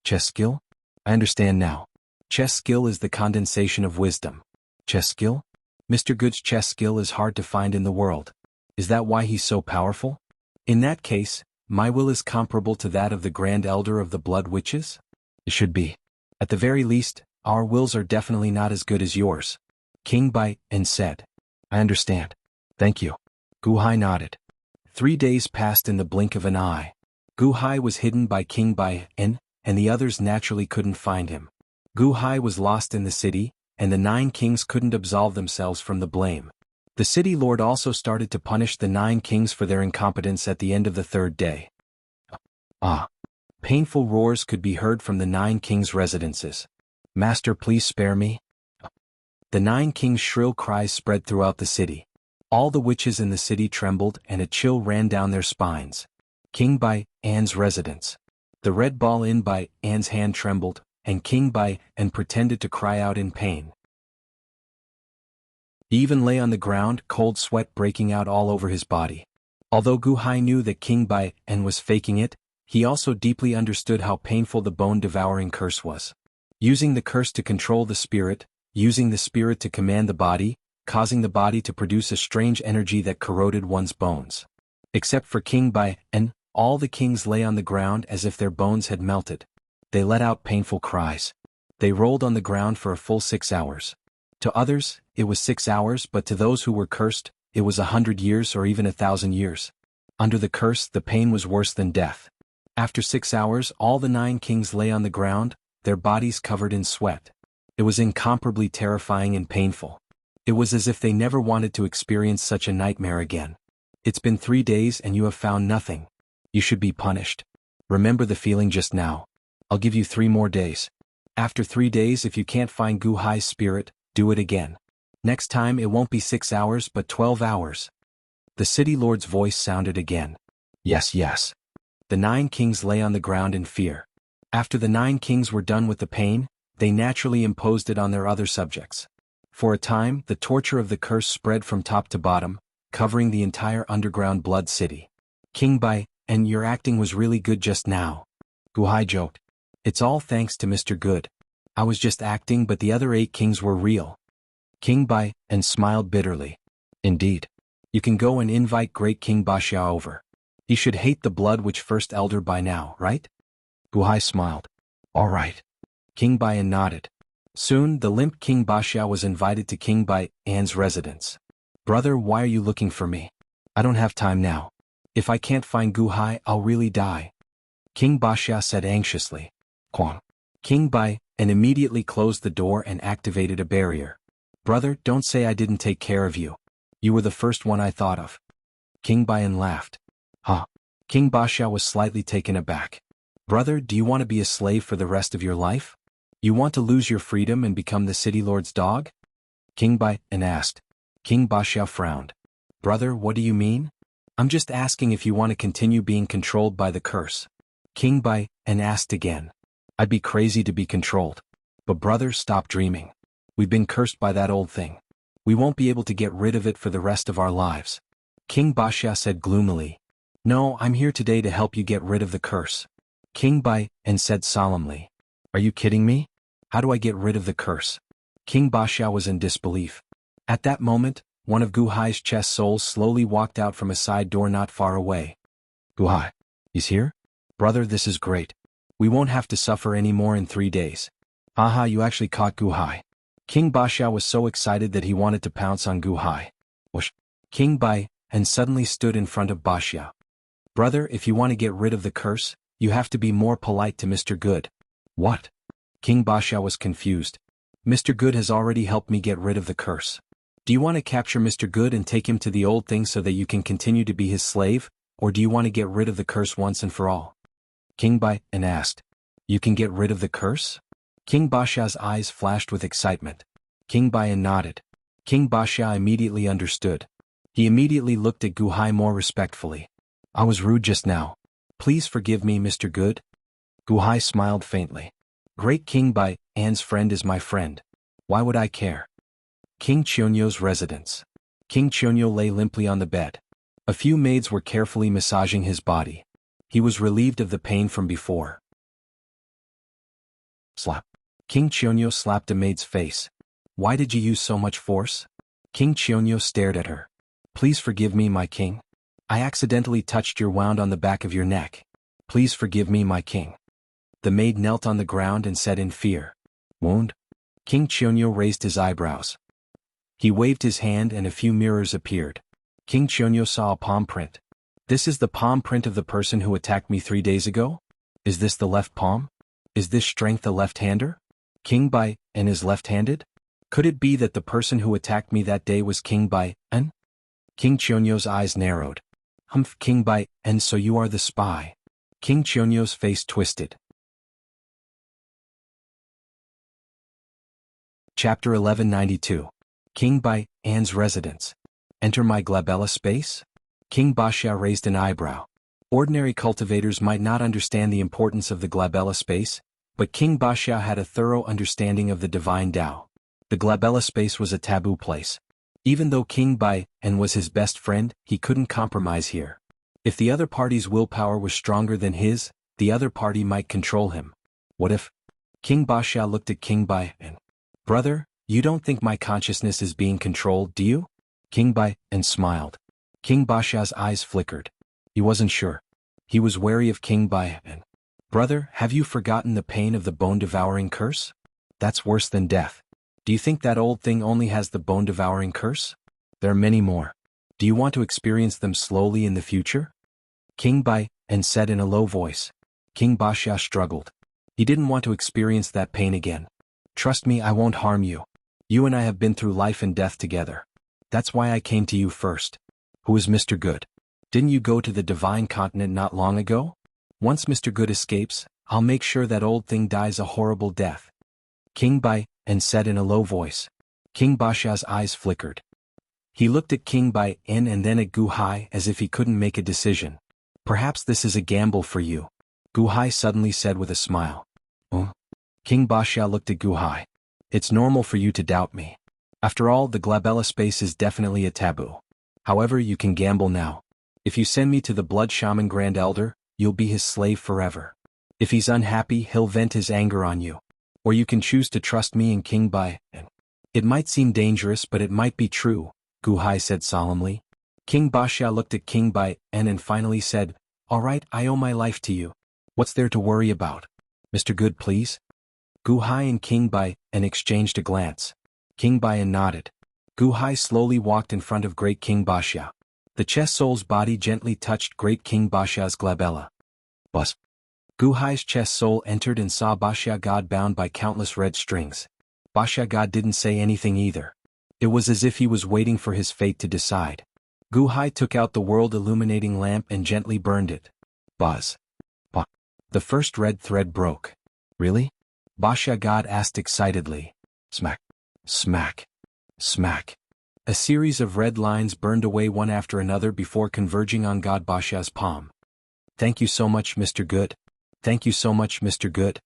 Chess skill? I understand now. Chess skill is the condensation of wisdom. Chess skill? Mr. Good's chess skill is hard to find in the world. Is that why he's so powerful? In that case, my will is comparable to that of the Grand Elder of the Blood Witches? It should be. At the very least, our wills are definitely not as good as yours. King Bai said. I understand. Thank you. Gu Hai nodded. 3 days passed in the blink of an eye. Gu Hai was hidden by King Bai and the others naturally couldn't find him. Gu Hai was lost in the city, and the 9 kings couldn't absolve themselves from the blame. The city lord also started to punish the 9 kings for their incompetence at the end of the 3rd day. Ah! Painful roars could be heard from the 9 kings' residences. Master, please spare me. The 9 kings' shrill cries spread throughout the city. All the witches in the city trembled and a chill ran down their spines. King Bai An's residence. The red ball in Bai An's hand trembled, and King Bai An pretended to cry out in pain. He even lay on the ground, cold sweat breaking out all over his body. Although Gu Hai knew that King Bai An was faking it, he also deeply understood how painful the bone-devouring curse was. Using the curse to control the spirit, using the spirit to command the body, causing the body to produce a strange energy that corroded one's bones. Except for King Bai An, all the kings lay on the ground as if their bones had melted. They let out painful cries. They rolled on the ground for a full 6 hours. To others, it was 6 hours, but to those who were cursed, it was 100 years or even 1,000 years. Under the curse, the pain was worse than death. After 6 hours, all the 9 kings lay on the ground, their bodies covered in sweat. It was incomparably terrifying and painful. It was as if they never wanted to experience such a nightmare again. It's been 3 days and you have found nothing. You should be punished. Remember the feeling just now. I'll give you 3 more days. After 3 days, if you can't find Gu Hai's spirit, do it again. Next time it won't be 6 hours but 12 hours. The city lord's voice sounded again. Yes, yes. The 9 kings lay on the ground in fear. After the 9 kings were done with the pain, they naturally imposed it on their other subjects. For a time, the torture of the curse spread from top to bottom, covering the entire underground blood city. King Bai, and your acting was really good just now. Gu Hai joked. It's all thanks to Mr. Good. I was just acting, but the other 8 kings were real. King Bai and smiled bitterly. Indeed. You can go and invite great King Baxia over. He should hate the blood witch first elder by now, right? Gu Hai smiled. All right. King Bai An nodded. Soon, the limp King Baxia was invited to King Bai An's residence. Brother, why are you looking for me? I don't have time now. If I can't find Gu Hai, I'll really die. King Baxia said anxiously. Kwang. King Bai An immediately closed the door and activated a barrier. Brother, don't say I didn't take care of you. You were the first one I thought of. King Bai An laughed. Huh. King Baxia was slightly taken aback. Brother, do you want to be a slave for the rest of your life? You want to lose your freedom and become the city lord's dog? King Bai An asked. King Baxia frowned. Brother, what do you mean? I'm just asking if you want to continue being controlled by the curse. King Bai An asked again. I'd be crazy to be controlled. But brother, stop dreaming. We've been cursed by that old thing. We won't be able to get rid of it for the rest of our lives. King Baxia said gloomily. No, I'm here today to help you get rid of the curse. King Bai An said solemnly. Are you kidding me? How do I get rid of the curse? King Baxia was in disbelief. At that moment, one of Gu Hai's chest souls slowly walked out from a side door not far away. Gu Hai. He's here? Brother, this is great. We won't have to suffer any more in 3 days. Haha, you actually caught Gu Hai. King Baxia was so excited that he wanted to pounce on Gu Hai. Whoosh. King Bai An suddenly stood in front of Baxia. Brother, if you want to get rid of the curse, you have to be more polite to Mr. Good. What? King Baxia was confused. Mr. Good has already helped me get rid of the curse. Do you want to capture Mr. Good and take him to the old thing so that you can continue to be his slave, or do you want to get rid of the curse once and for all? King Bai An asked. You can get rid of the curse? King Baxia's eyes flashed with excitement. King Bai An nodded. King Baxia immediately understood. He immediately looked at Gu Hai more respectfully. I was rude just now. Please forgive me, Mr. Good. Gu Hai smiled faintly. Great King Bai An's friend is my friend. Why would I care? King Chionyo's residence. King Chionyo lay limply on the bed. A few maids were carefully massaging his body. He was relieved of the pain from before. Slap. King Chionyo slapped a maid's face. Why did you use so much force? King Chionyo stared at her. Please forgive me, my king. I accidentally touched your wound on the back of your neck. Please forgive me, my king. The maid knelt on the ground and said in fear. Wound? King Chionyo raised his eyebrows. He waved his hand and a few mirrors appeared. King Chionyo saw a palm print. This is the palm print of the person who attacked me 3 days ago? Is this the left palm? Is this strength a left-hander? King Bai An is left-handed? Could it be that the person who attacked me that day was King Bai En? King Chionyo's eyes narrowed. Humph, King Bai En, so you are the spy. King Chionyo's face twisted. Chapter 1192. King Bai An's residence. Enter my glabella space? King Baxia raised an eyebrow. Ordinary cultivators might not understand the importance of the glabella space, but King Baxia had a thorough understanding of the divine Tao. The glabella space was a taboo place. Even though King Bai En was his best friend, he couldn't compromise here. If the other party's willpower was stronger than his, the other party might control him. What if? King Baxia looked at King Bai En. Brother, you don't think my consciousness is being controlled, do you? King Bai En smiled. King Baxia's eyes flickered. He wasn't sure. He was wary of King Bai En. Brother, have you forgotten the pain of the bone-devouring curse? That's worse than death. Do you think that old thing only has the bone-devouring curse? There are many more. Do you want to experience them slowly in the future? King Bai En said in a low voice. King Baxia struggled. He didn't want to experience that pain again. Trust me, I won't harm you. You and I have been through life and death together. That's why I came to you first. Who is Mr. Good? Didn't you go to the divine continent not long ago? Once Mr. Good escapes, I'll make sure that old thing dies a horrible death. King Bai En said in a low voice. King Baxia's eyes flickered. He looked at King Bai En and then at Gu Hai as if he couldn't make a decision. Perhaps this is a gamble for you. Gu Hai suddenly said with a smile. Oh? King Baxia looked at Gu Hai. It's normal for you to doubt me. After all, the glabella space is definitely a taboo. However, you can gamble now. If you send me to the Blood Shaman Grand Elder, you'll be his slave forever. If he's unhappy, he'll vent his anger on you. Or you can choose to trust me and King Bai En. It might seem dangerous, but it might be true, Gu Hai said solemnly. King Baxia looked at King Bai En and finally said, All right, I owe my life to you. What's there to worry about? Mr. Good, please? Gu Hai and King Bai En exchanged a glance. King Bai En nodded. Gu Hai slowly walked in front of Great King Baxia. The chest soul's body gently touched Great King Baxia's glabella. Buzz. Gu Hai's chest soul entered and saw Baxia God bound by countless red strings. Baxia God didn't say anything either. It was as if he was waiting for his fate to decide. Gu Hai took out the world-illuminating lamp and gently burned it. Buzz. Bah. The first red thread broke. Really? Baxia God asked excitedly. Smack. Smack. Smack. A series of red lines burned away one after another before converging on God Baxia's palm. Thank you so much, Mr. Good. Thank you so much, Mr. Good.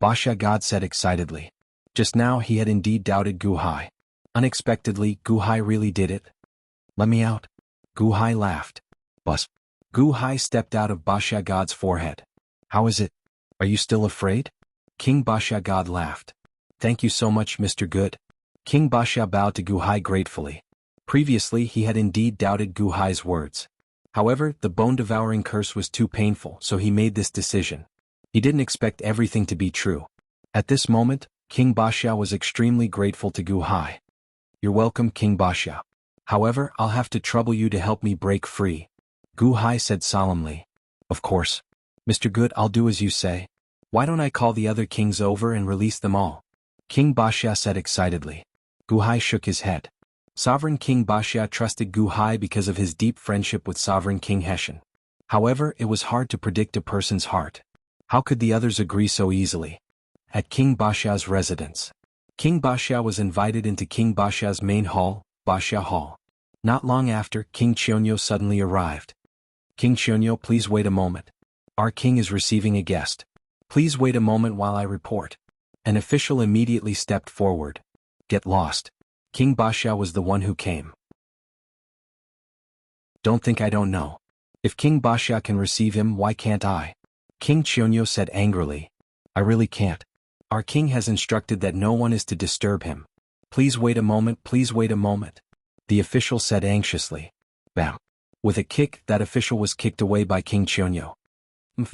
Baxia God said excitedly. Just now he had indeed doubted Gu Hai. Unexpectedly, Gu Hai really did it. Let me out. Gu Hai laughed. Buzz. Gu Hai stepped out of Baxia God's forehead. How is it? Are you still afraid? King Baxia God laughed. Thank you so much, Mr. Good. King Baxia bowed to Gu Hai gratefully. Previously he had indeed doubted Gu Hai's words. However, the bone-devouring curse was too painful, so he made this decision. He didn't expect everything to be true. At this moment, King Baxia was extremely grateful to Gu Hai. You're welcome, King Baxia. However, I'll have to trouble you to help me break free. Gu Hai said solemnly. Of course. Mr. Good, I'll do as you say. Why don't I call the other kings over and release them all? King Baxia said excitedly. Gu Hai shook his head. Sovereign King Baxia trusted Gu Hai because of his deep friendship with Sovereign King Heshen. However, it was hard to predict a person's heart. How could the others agree so easily? At King Baxia's residence. King Baxia was invited into King Baxia's main hall, Baxia Hall. Not long after, King Chionyo suddenly arrived. King Chionyo, please wait a moment. Our king is receiving a guest. Please wait a moment while I report. An official immediately stepped forward. Get lost. King Baxia was the one who came. Don't think I don't know. If King Baxia can receive him, why can't I? King Chionyo said angrily. I really can't. Our king has instructed that no one is to disturb him. Please wait a moment, please wait a moment. The official said anxiously. Bam. With a kick, that official was kicked away by King Chionyo.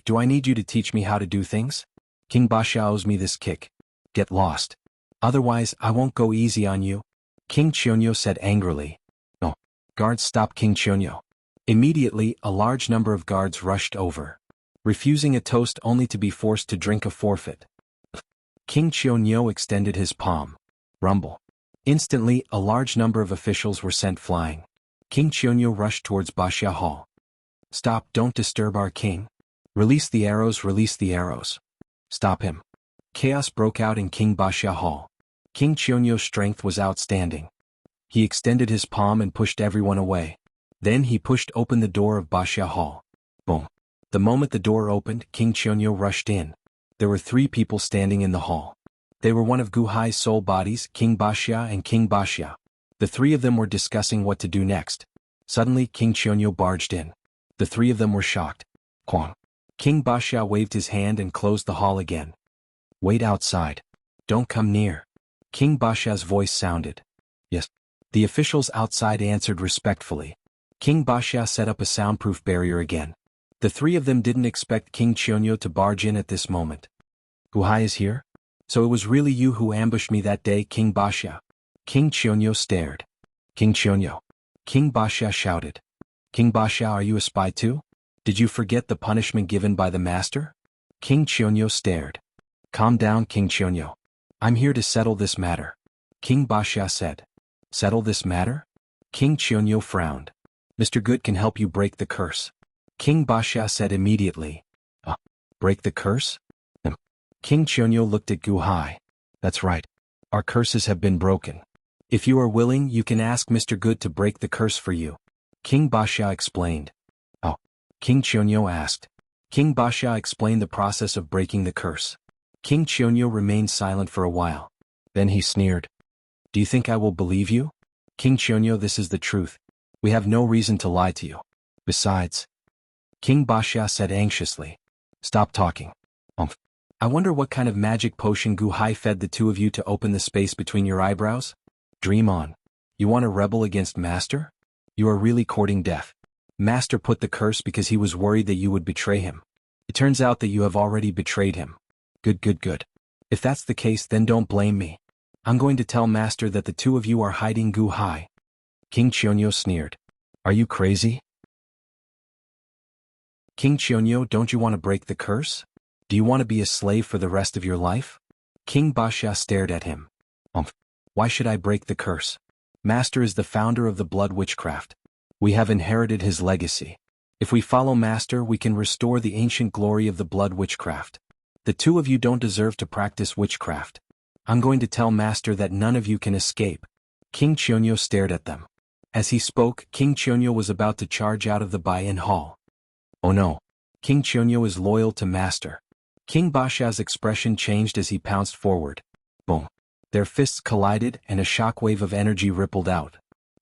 Do I need you to teach me how to do things? King Baxia owes me this kick. Get lost. Otherwise, I won't go easy on you. King Chionyo said angrily. No. Guards, stop King Chionyo. Immediately, a large number of guards rushed over. Refusing a toast only to be forced to drink a forfeit. King Chionyo extended his palm. Rumble. Instantly, a large number of officials were sent flying. King Qianyu rushed towards Baxia Hall. Stop, don't disturb our king. Release the arrows, release the arrows. Stop him. Chaos broke out in King Baxia Hall. King Qianyu's strength was outstanding. He extended his palm and pushed everyone away. Then he pushed open the door of Baxia Hall. Boom. The moment the door opened, King Qianyu rushed in. There were 3 people standing in the hall. They were one of Gu Hai's soul bodies, King Baxia and King Baxia. The 3 of them were discussing what to do next. Suddenly, King Qianyu barged in. The 3 of them were shocked. Quang. King Baxia waved his hand and closed the hall again. Wait outside. Don't come near. King Baxia's voice sounded. Yes. The officials outside answered respectfully. King Baxia set up a soundproof barrier again. The 3 of them didn't expect King Qianyu to barge in at this moment. Gu Hai is here? So it was really you who ambushed me that day, King Baxia? King Qianyu stared. King Qianyu. King Baxia shouted. King Baxia, are you a spy too? Did you forget the punishment given by the master? King Qianyu stared. Calm down, King Qianyu. I'm here to settle this matter. King Baxia said. Settle this matter? King Qianyu frowned. Mr. Good can help you break the curse. King Baxia said immediately. Break the curse? King Qianyu looked at Gu Hai. That's right. Our curses have been broken. If you are willing, you can ask Mr. Good to break the curse for you. King Baxia explained. Oh. King Qianyu asked. King Baxia explained the process of breaking the curse. King Qianyu remained silent for a while. Then he sneered. Do you think I will believe you? King Qianyu, this is the truth. We have no reason to lie to you. Besides, King Baxia said anxiously. Stop talking. I wonder what kind of magic potion Gu Hai fed the 2 of you to open the space between your eyebrows? Dream on. You want to rebel against Master? You are really courting death. Master put the curse because he was worried that you would betray him. It turns out that you have already betrayed him. Good. If that's the case, then don't blame me. I'm going to tell Master that the 2 of you are hiding Gu Hai. King Qianyu sneered. Are you crazy? King Qianyu, don't you want to break the curse? Do you want to be a slave for the rest of your life? King Baxia stared at him. Why should I break the curse? Master is the founder of the blood witchcraft. We have inherited his legacy. If we follow Master, we can restore the ancient glory of the blood witchcraft. The 2 of you don't deserve to practice witchcraft. I'm going to tell Master that none of you can escape. King Qianyu stared at them. As he spoke, King Qianyu was about to charge out of the buy-in hall. Oh no. King Qianyu is loyal to Master. King Baxia's expression changed as he pounced forward. Boom. Their fists collided and a shockwave of energy rippled out.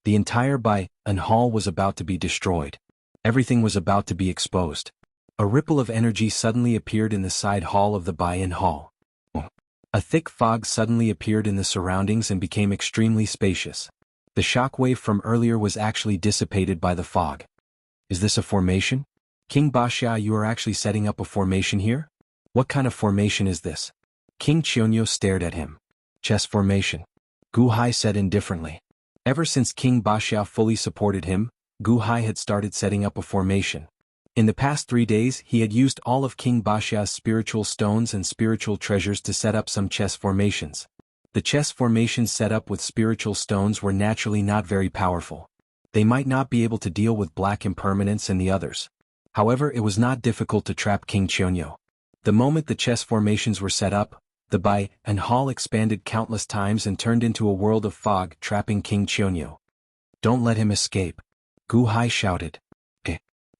The entire buy-in hall was about to be destroyed. Everything was about to be exposed. A ripple of energy suddenly appeared in the side hall of the buy-in hall. Boom. A thick fog suddenly appeared in the surroundings and became extremely spacious. The shockwave from earlier was actually dissipated by the fog. Is this a formation? King Baxia, you are actually setting up a formation here? What kind of formation is this? King Qianyu stared at him. Chess formation. Gu Hai said indifferently. Ever since King Baxia fully supported him, Gu Hai had started setting up a formation. In the past 3 days, he had used all of King Baxia's spiritual stones and spiritual treasures to set up some chess formations. The chess formations set up with spiritual stones were naturally not very powerful. They might not be able to deal with black impermanence and the others. However, it was not difficult to trap King Qianyu. The moment the chess formations were set up, the buy-in hall expanded countless times and turned into a world of fog, trapping King Qianyu. Don't let him escape. Gu Hai shouted.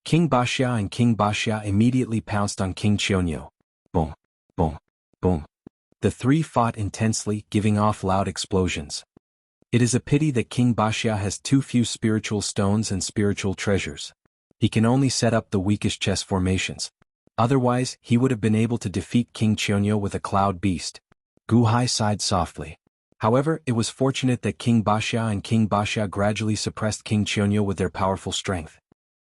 King Baxia and King Baxia immediately pounced on King Qianyu. Boom, boom, boom. The 3 fought intensely, giving off loud explosions. It is a pity that King Baxia has too few spiritual stones and spiritual treasures. He can only set up the weakest chess formations. Otherwise, he would have been able to defeat King Qianyu with a cloud beast. Gu Hai sighed softly. However, it was fortunate that King Baxia and King Baxia gradually suppressed King Qianyu with their powerful strength.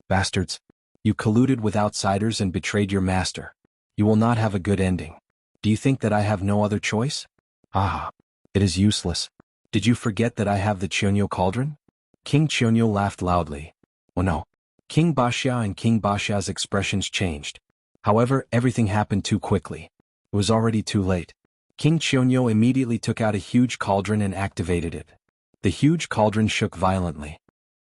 Bastards! You colluded with outsiders and betrayed your master. You will not have a good ending. Do you think that I have no other choice? It is useless. Did you forget that I have the Qianyu cauldron? King Qianyu laughed loudly. Oh no. King Baxia and King Baxia's expressions changed. However, everything happened too quickly. It was already too late. King Qianyo immediately took out a huge cauldron and activated it. The huge cauldron shook violently.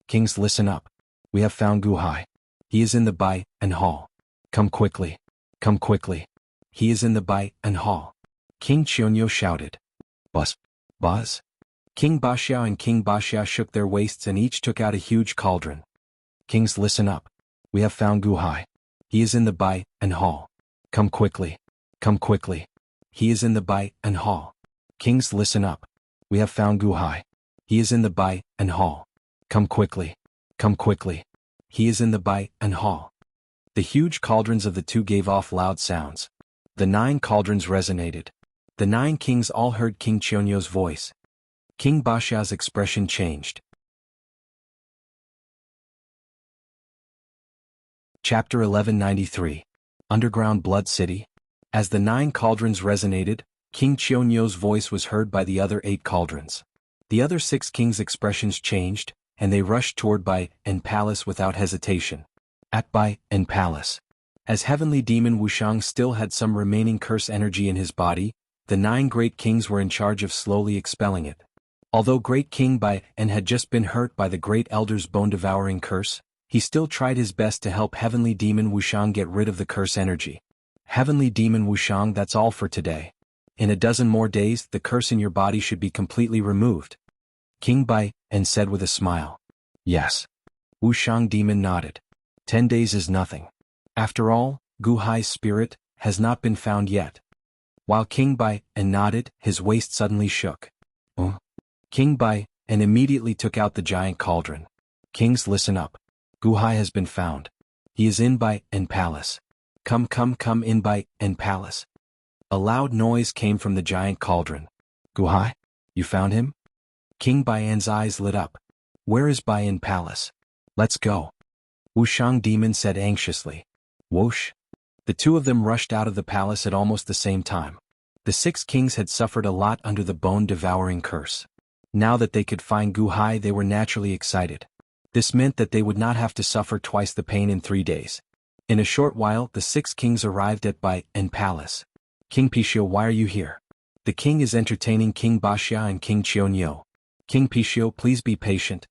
Kings, listen up. We have found Guhai. He is in the Bai and hall. Come quickly. Come quickly. He is in the Bai and hall. King Qianyo shouted. Buzz. Buzz. King Baxiao and King Baxia shook their waists and each took out a huge cauldron. Kings, listen up. We have found Guhai. He is in the Bai and hall. Come quickly. Come quickly. He is in the Bai and hall. Kings, listen up. We have found Guhai. He is in the Bai and hall. Come quickly. Come quickly. He is in the Bai and hall. The huge cauldrons of the two gave off loud sounds. The 9 cauldrons resonated. The 9 kings all heard King Qianyo's voice. King Baxia's expression changed. Chapter 1193. Underground Blood City. As the 9 cauldrons resonated, King Qianyo's voice was heard by the other 8 cauldrons. The other 6 kings' expressions changed, and they rushed toward Bai and Palace without hesitation. At Bai and Palace. As Heavenly Demon Wuxiang still had some remaining curse energy in his body, the 9 great kings were in charge of slowly expelling it. Although Great King Bai and had just been hurt by the Great Elder's bone-devouring curse, he still tried his best to help Heavenly Demon Wuxiang get rid of the curse energy. Heavenly Demon Wuxiang, that's all for today. In a dozen more days, the curse in your body should be completely removed. King Bai and said with a smile. Yes. Wuxiang Demon nodded. 10 days is nothing. After all, Guhai's spirit has not been found yet. While King Bai and nodded, his waist suddenly shook. King Bai and immediately took out the giant cauldron. Kings, listen up. Guhai has been found. He is in Bai and Palace. Come in Bai and Palace. A loud noise came from the giant cauldron. Guhai? You found him? King Baian's eyes lit up. Where is Bai and Palace? Let's go. Wuxiang Demon said anxiously. Whoosh. The two of them rushed out of the palace at almost the same time. The 6 kings had suffered a lot under the bone-devouring curse. Now that they could find Guhai, they were naturally excited. This meant that they would not have to suffer twice the pain in 3 days. In a short while, the 6 kings arrived at Bai and Palace. King Pixiu, why are you here? The king is entertaining King Baxia and King Qianyo. King Pixiu, please be patient.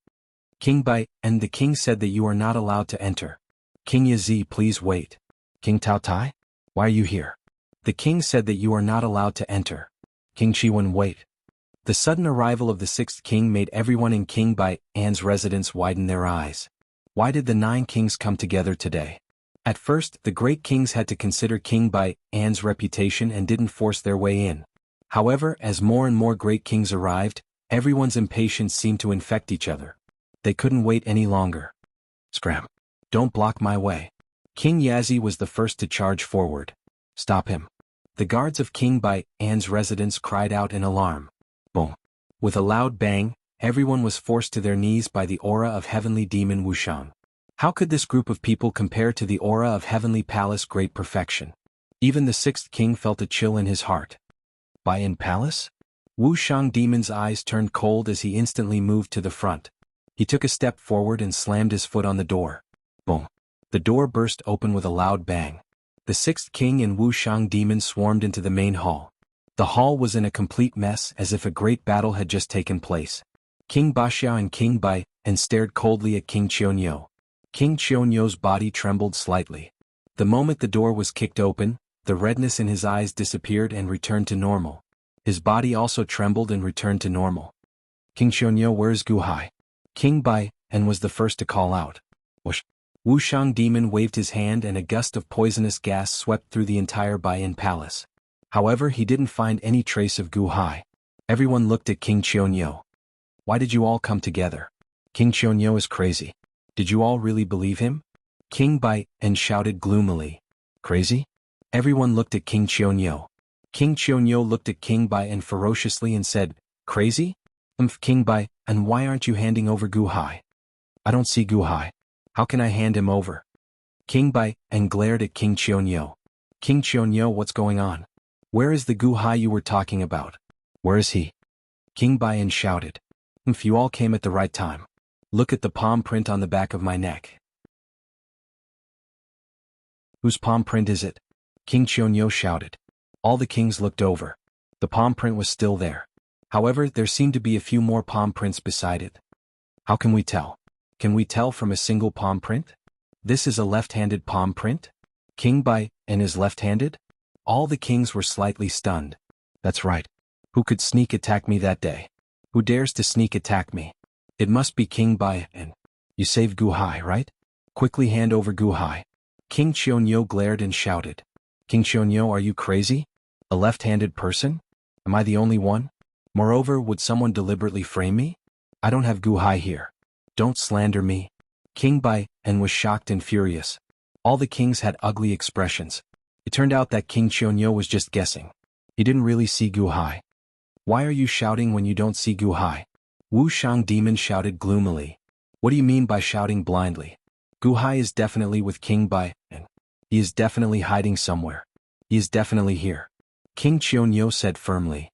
King Bai and the king said that you are not allowed to enter. King Yazi, please wait. King Tao Tai? Why are you here? The king said that you are not allowed to enter. King Chiwen, wait. The sudden arrival of the 6th king made everyone in King Bai An's residence widen their eyes. Why did the 9 kings come together today? At first, the great kings had to consider King Bai An's reputation and didn't force their way in. However, as more and more great kings arrived, everyone's impatience seemed to infect each other. They couldn't wait any longer. Scram. Don't block my way. King Yazi was the first to charge forward. Stop him. The guards of King Bai An's residence cried out in alarm. Boom. With a loud bang, everyone was forced to their knees by the aura of Heavenly Demon Wuxiang. How could this group of people compare to the aura of Heavenly Palace great perfection? Even the 6th king felt a chill in his heart. Bai and Palace? Wuxiang Demon's eyes turned cold as he instantly moved to the front. He took a step forward and slammed his foot on the door. Boom. The door burst open with a loud bang. The 6th king and Wuxiang Demon swarmed into the main hall. The hall was in a complete mess, as if a great battle had just taken place. King Baxiao and King Bai and stared coldly at King Qianyo. King Qianyo's body trembled slightly. The moment the door was kicked open, the redness in his eyes disappeared and returned to normal. His body also trembled and returned to normal. King Qianyo, where is Guhai? King Bai and was the first to call out. Whoosh. Wuxiang Demon waved his hand and a gust of poisonous gas swept through the entire Baiyan palace. However, he didn't find any trace of Guhai. Everyone looked at King Qianyo. Why did you all come together? King Qianyo is crazy. Did you all really believe him? King Bai and shouted gloomily. Crazy? Everyone looked at King Qianyo. King Qianyo looked at King Bai and ferociously and said, Crazy? King Bai, and why aren't you handing over Guhai? I don't see Guhai. How can I hand him over? King Bai and glared at King Qianyo. King Qianyo, what's going on? Where is the Guhai you were talking about? Where is he? King Bai and shouted. You all came at the right time. Look at the palm print on the back of my neck. Whose palm print is it? King Qianyo shouted. All the kings looked over. The palm print was still there. However, there seemed to be a few more palm prints beside it. How can we tell? Can we tell from a single palm print? This is a left-handed palm print? King Bai and is left-handed? All the kings were slightly stunned. That's right. Who could sneak attack me that day? Who dares to sneak attack me? It must be King Bai and... You saved Gu Hai, right? Quickly hand over Gu Hai. King Qianyo glared and shouted. King Qianyo, are you crazy? A left-handed person? Am I the only one? Moreover, would someone deliberately frame me? I don't have Gu Hai here. Don't slander me. King Bai and was shocked and furious. All the kings had ugly expressions. It turned out that King Qianyo was just guessing. He didn't really see Gu Hai. Why are you shouting when you don't see Gu Hai? Wu Shang Demon shouted gloomily. What do you mean by shouting blindly? Gu Hai is definitely with King Bai, and he is definitely hiding somewhere. He is definitely here. King Qianyo said firmly.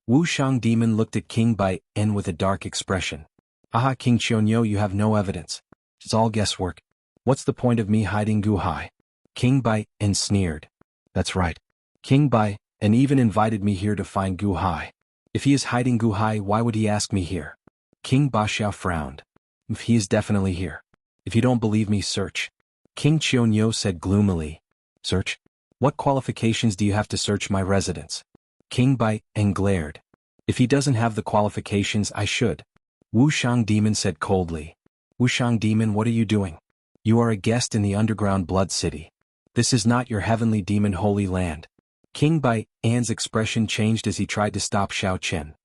Wu Shang Demon looked at King Bai and with a dark expression. Aha, King Qianyo, you have no evidence. It's all guesswork. What's the point of me hiding Gu Hai? King Bai and sneered. That's right. King Bai and even invited me here to find Gu Hai. If he is hiding Gu Hai, why would he ask me here? King Baxiao frowned. If he is definitely here. If you don't believe me, search. King Qianyo said gloomily. Search? What qualifications do you have to search my residence? King Bai and glared. If he doesn't have the qualifications, I should. Wu Shang Demon said coldly. Wu Shang Demon, what are you doing? You are a guest in the underground blood city. This is not your heavenly demon holy land. King Bai An's expression changed as he tried to stop Xiao Chen.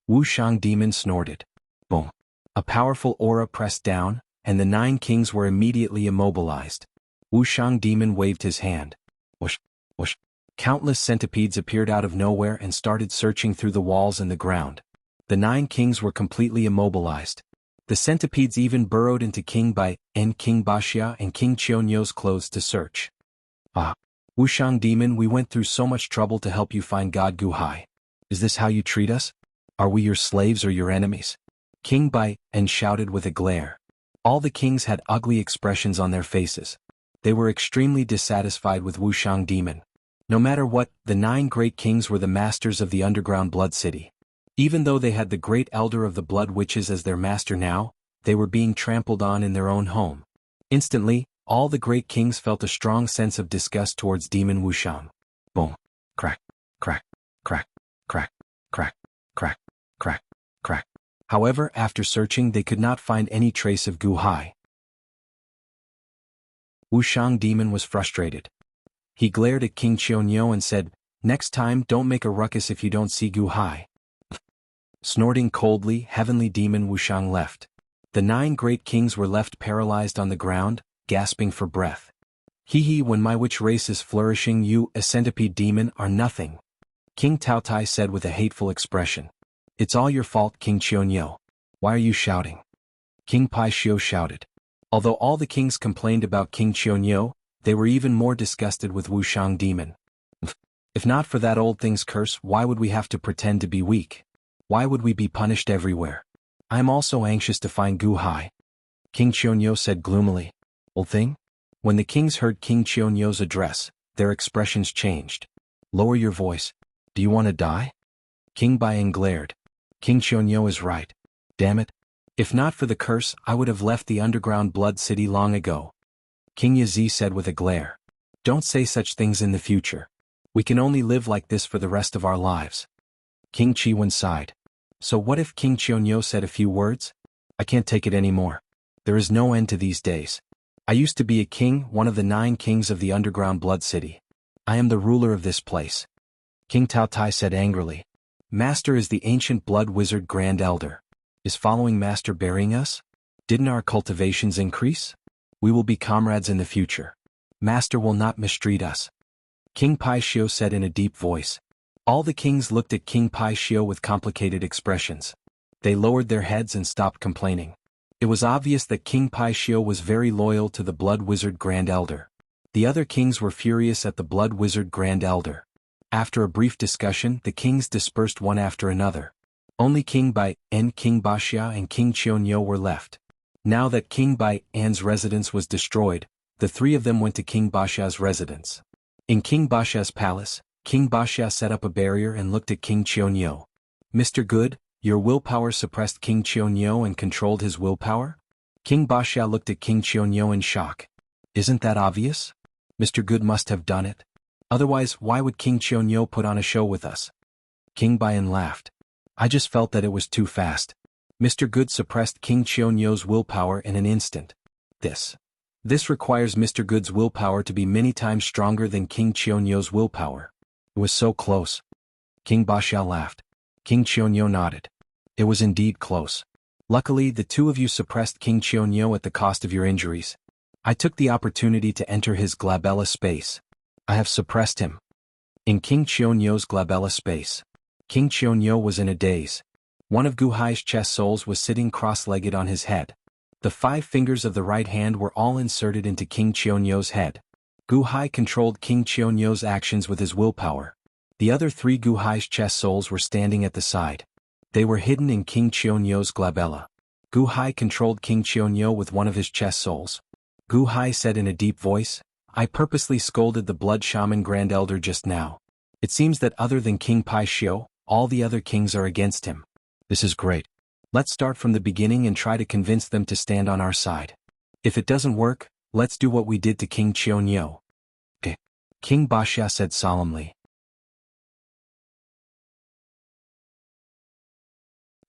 Wu Shang Demon snorted. Boom. A powerful aura pressed down, and the 9 kings were immediately immobilized. Wu Shang Demon waved his hand. Whoosh, whoosh. Countless centipedes appeared out of nowhere and started searching through the walls and the ground. The 9 kings were completely immobilized. The centipedes even burrowed into King Bai and King Baxia and King Qianyo's clothes to search. Ah, Wu Shang Demon, we went through so much trouble to help you find God Gu Hai. Is this how you treat us? Are we your slaves or your enemies? King Bai and shouted with a glare. All the kings had ugly expressions on their faces. They were extremely dissatisfied with Wu Shang Demon. No matter what, the 9 great kings were the masters of the underground blood city. Even though they had the great elder of the blood witches as their master now, they were being trampled on in their own home. Instantly, all the great kings felt a strong sense of disgust towards Demon Wu Shang. Boom. Crack. Crack. Crack. Crack. Crack. Crack. Crack. Crack. However, after searching they could not find any trace of Gu Hai. Wu Shang Demon was frustrated. He glared at King Qianyo and said, Next time don't make a ruckus if you don't see Gu Hai. Snorting coldly, heavenly demon Wu Shang left. The 9 great kings were left paralyzed on the ground, gasping for breath. Hee, when my witch race is flourishing, you, a centipede demon, are nothing. King Taotai said with a hateful expression. It's all your fault, King Qianyo. Why are you shouting? King Pai Xiu shouted. Although all the kings complained about King Qianyo, they were even more disgusted with Wu Shang Demon. If not for that old thing's curse, why would we have to pretend to be weak? Why would we be punished everywhere? I am also anxious to find Gu Hai. King Qianyo said gloomily. Old thing? When the kings heard King Qianyo's address, their expressions changed. Lower your voice. Do you want to die? King Baiyan glared. King Qianyo is right. Damn it. If not for the curse, I would have left the underground blood city long ago. King Yazi said with a glare. Don't say such things in the future. We can only live like this for the rest of our lives. King Chiwen sighed. So what if King Qianyo said a few words? I can't take it anymore. There is no end to these days. I used to be a king, one of the 9 kings of the underground blood city. I am the ruler of this place. King Taotai said angrily. Master is the ancient blood wizard Grand Elder. Is following Master burying us? Didn't our cultivations increase? We will be comrades in the future. Master will not mistreat us. King Pai Xiu said in a deep voice. All the kings looked at King Pai Xiu with complicated expressions. They lowered their heads and stopped complaining. It was obvious that King Pai Xiu was very loyal to the blood wizard Grand Elder. The other kings were furious at the blood wizard Grand Elder. After a brief discussion, the kings dispersed one after another. Only King Bai and King Baxia and King Qianyo were left. Now that King Bai An's residence was destroyed, the 3 of them went to King Baxia's residence. In King Baxia's palace, King Baxia set up a barrier and looked at King Qianyo. Mr. Good, your willpower suppressed King Qianyo and controlled his willpower? King Baxia looked at King Qianyo in shock. Isn't that obvious? Mr. Good must have done it. Otherwise, why would King Qianyo put on a show with us? King Baiyan laughed. I just felt that it was too fast. Mr. Good suppressed King Qianyo's willpower in an instant. This requires Mr. Good's willpower to be many times stronger than King Qianyo's willpower. It was so close. King Baxia laughed. King Qianyo nodded. It was indeed close. Luckily, the two of you suppressed King Qianyo at the cost of your injuries. I took the opportunity to enter his glabella space. I have suppressed him. In King Qianyo's glabella space, King Qianyo was in a daze. One of Gu Hai's chest soles was sitting cross-legged on his head. The 5 fingers of the right hand were all inserted into King Qianyo's head. Gu Hai controlled King Qianyo's actions with his willpower. The other 3 Gu Hai's chest soles were standing at the side. They were hidden in King Qianyo's glabella. Gu Hai controlled King Qianyo with one of his chest soles. Gu Hai said in a deep voice, I purposely scolded the Blood Shaman Grand Elder just now. It seems that other than King Pai Xiu, all the other kings are against him. This is great. Let's start from the beginning and try to convince them to stand on our side. If it doesn't work, let's do what we did to King Qianyo. Okay. King Baxia said solemnly.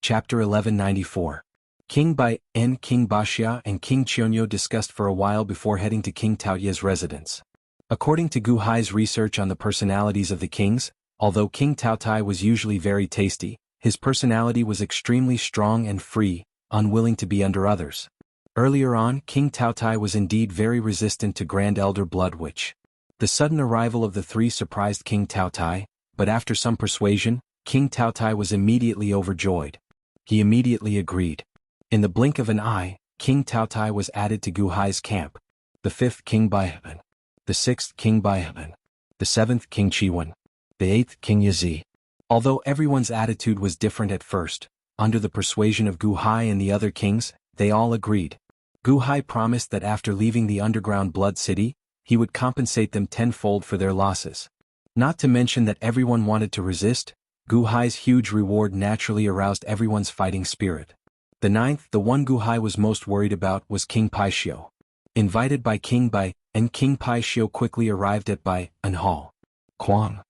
Chapter 1194. King Baiyan, King Baxia and King Qianyo discussed for a while before heading to King Taoye's residence. According to Gu Hai's research on the personalities of the kings, although King Taotai was usually very tasty, his personality was extremely strong and free, unwilling to be under others. Earlier on, King Taotai was indeed very resistant to Grand Elder Blood Witch. The sudden arrival of the 3 surprised King Taotai, but after some persuasion, King Taotai was immediately overjoyed. He immediately agreed. In the blink of an eye, King Taotai was added to Gu Hai's camp. The 5th King Baiyan, the 6th King Baiyan, the 7th King Chiwen, the 8th King Yazi. Although everyone's attitude was different at first, under the persuasion of Gu Hai and the other kings, they all agreed. Gu Hai promised that after leaving the underground Blood City, he would compensate them tenfold for their losses. Not to mention that everyone wanted to resist, Gu Hai's huge reward naturally aroused everyone's fighting spirit. The 9th, the one Gu Hai was most worried about, was King Pai Xiu. Invited by King Bai, and King Pai Xiu quickly arrived at Baiyan Hall. Quang.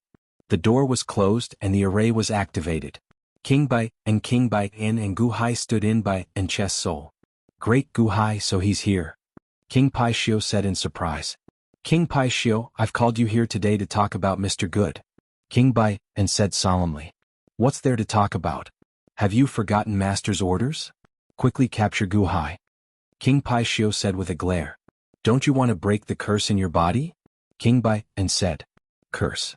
The door was closed and the array was activated. King Baiyan and Gu Hai stood in Baiyan chest soul. Great Gu Hai, so he's here. King Pai Xiu said in surprise. King Pai Xiu, I've called you here today to talk about Mr. Good. King Baiyan said solemnly. What's there to talk about? Have you forgotten Master's orders? Quickly capture Gu Hai. King Pai Xiu said with a glare. Don't you want to break the curse in your body? King Baiyan said. Curse.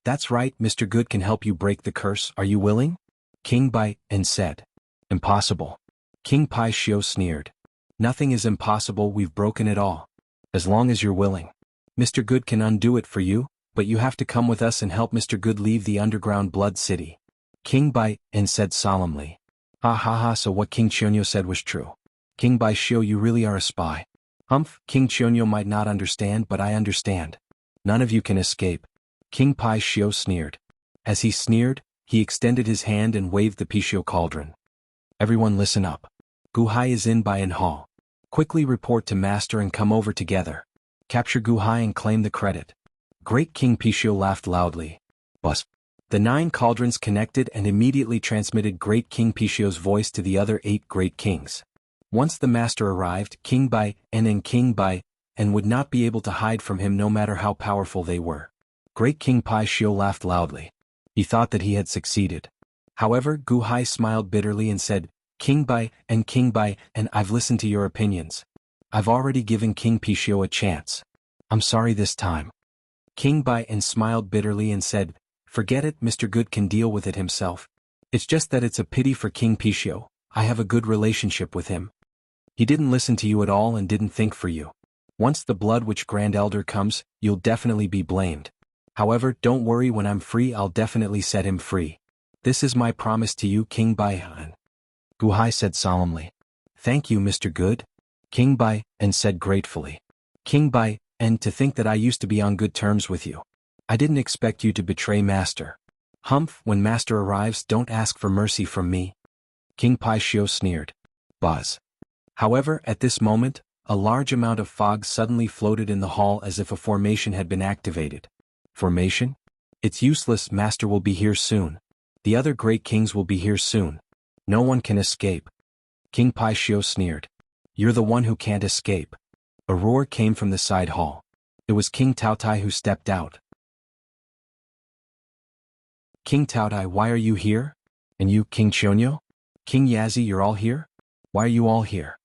That's right, Mr. Good can help you break the curse, are you willing? King Baiyan said. Impossible. King Pai Xiu sneered. Nothing is impossible, we've broken it all. As long as you're willing. Mr. Good can undo it for you, but you have to come with us and help Mr. Good leave the underground Blood City. King Baiyan said solemnly. Ha ha ha, so what King Qianyo said was true. King Bai Xiu, you really are a spy. Humph, King Qianyo might not understand, but I understand. None of you can escape. King Pai Xiu sneered. As he sneered, he extended his hand and waved the Pishio cauldron. Everyone listen up. Gu Hai is in Baiyan Hall. Quickly report to Master and come over together. Capture Gu Hai and claim the credit. Great King Pishio laughed loudly. Bus. The 9 cauldrons connected and immediately transmitted Great King Pishio's voice to the other 8 great kings. Once the Master arrived, King Baiyan and King Baiyan would not be able to hide from him no matter how powerful they were. Great King Pai Xiu laughed loudly. He thought that he had succeeded. However, Gu Hai smiled bitterly and said, King Baiyan, I've listened to your opinions. I've already given King Pishio a chance. I'm sorry this time. King Baiyan smiled bitterly and said, Forget it, Mr. Good can deal with it himself. It's just that it's a pity for King Pishio. I have a good relationship with him. He didn't listen to you at all and didn't think for you. Once the Blood Witch Grand Elder comes, you'll definitely be blamed. However, don't worry, when I'm free I'll definitely set him free. This is my promise to you, King Baiyan. Gu Hai said solemnly. Thank you, Mr. Good. King Baiyan said gratefully. King Baiyan, to think that I used to be on good terms with you. I didn't expect you to betray Master. Humph, when Master arrives, don't ask for mercy from me. King Pai Shio sneered. Buzz. However, at this moment, a large amount of fog suddenly floated in the hall as if a formation had been activated. Formation? It's useless, Master will be here soon. The other great kings will be here soon. No one can escape. King Pai Shio sneered. You're the one who can't escape. A roar came from the side hall. It was King Taotai who stepped out. King Taotai, why are you here? And you, King Chionyo? King Yazi, you're all here? Why are you all here?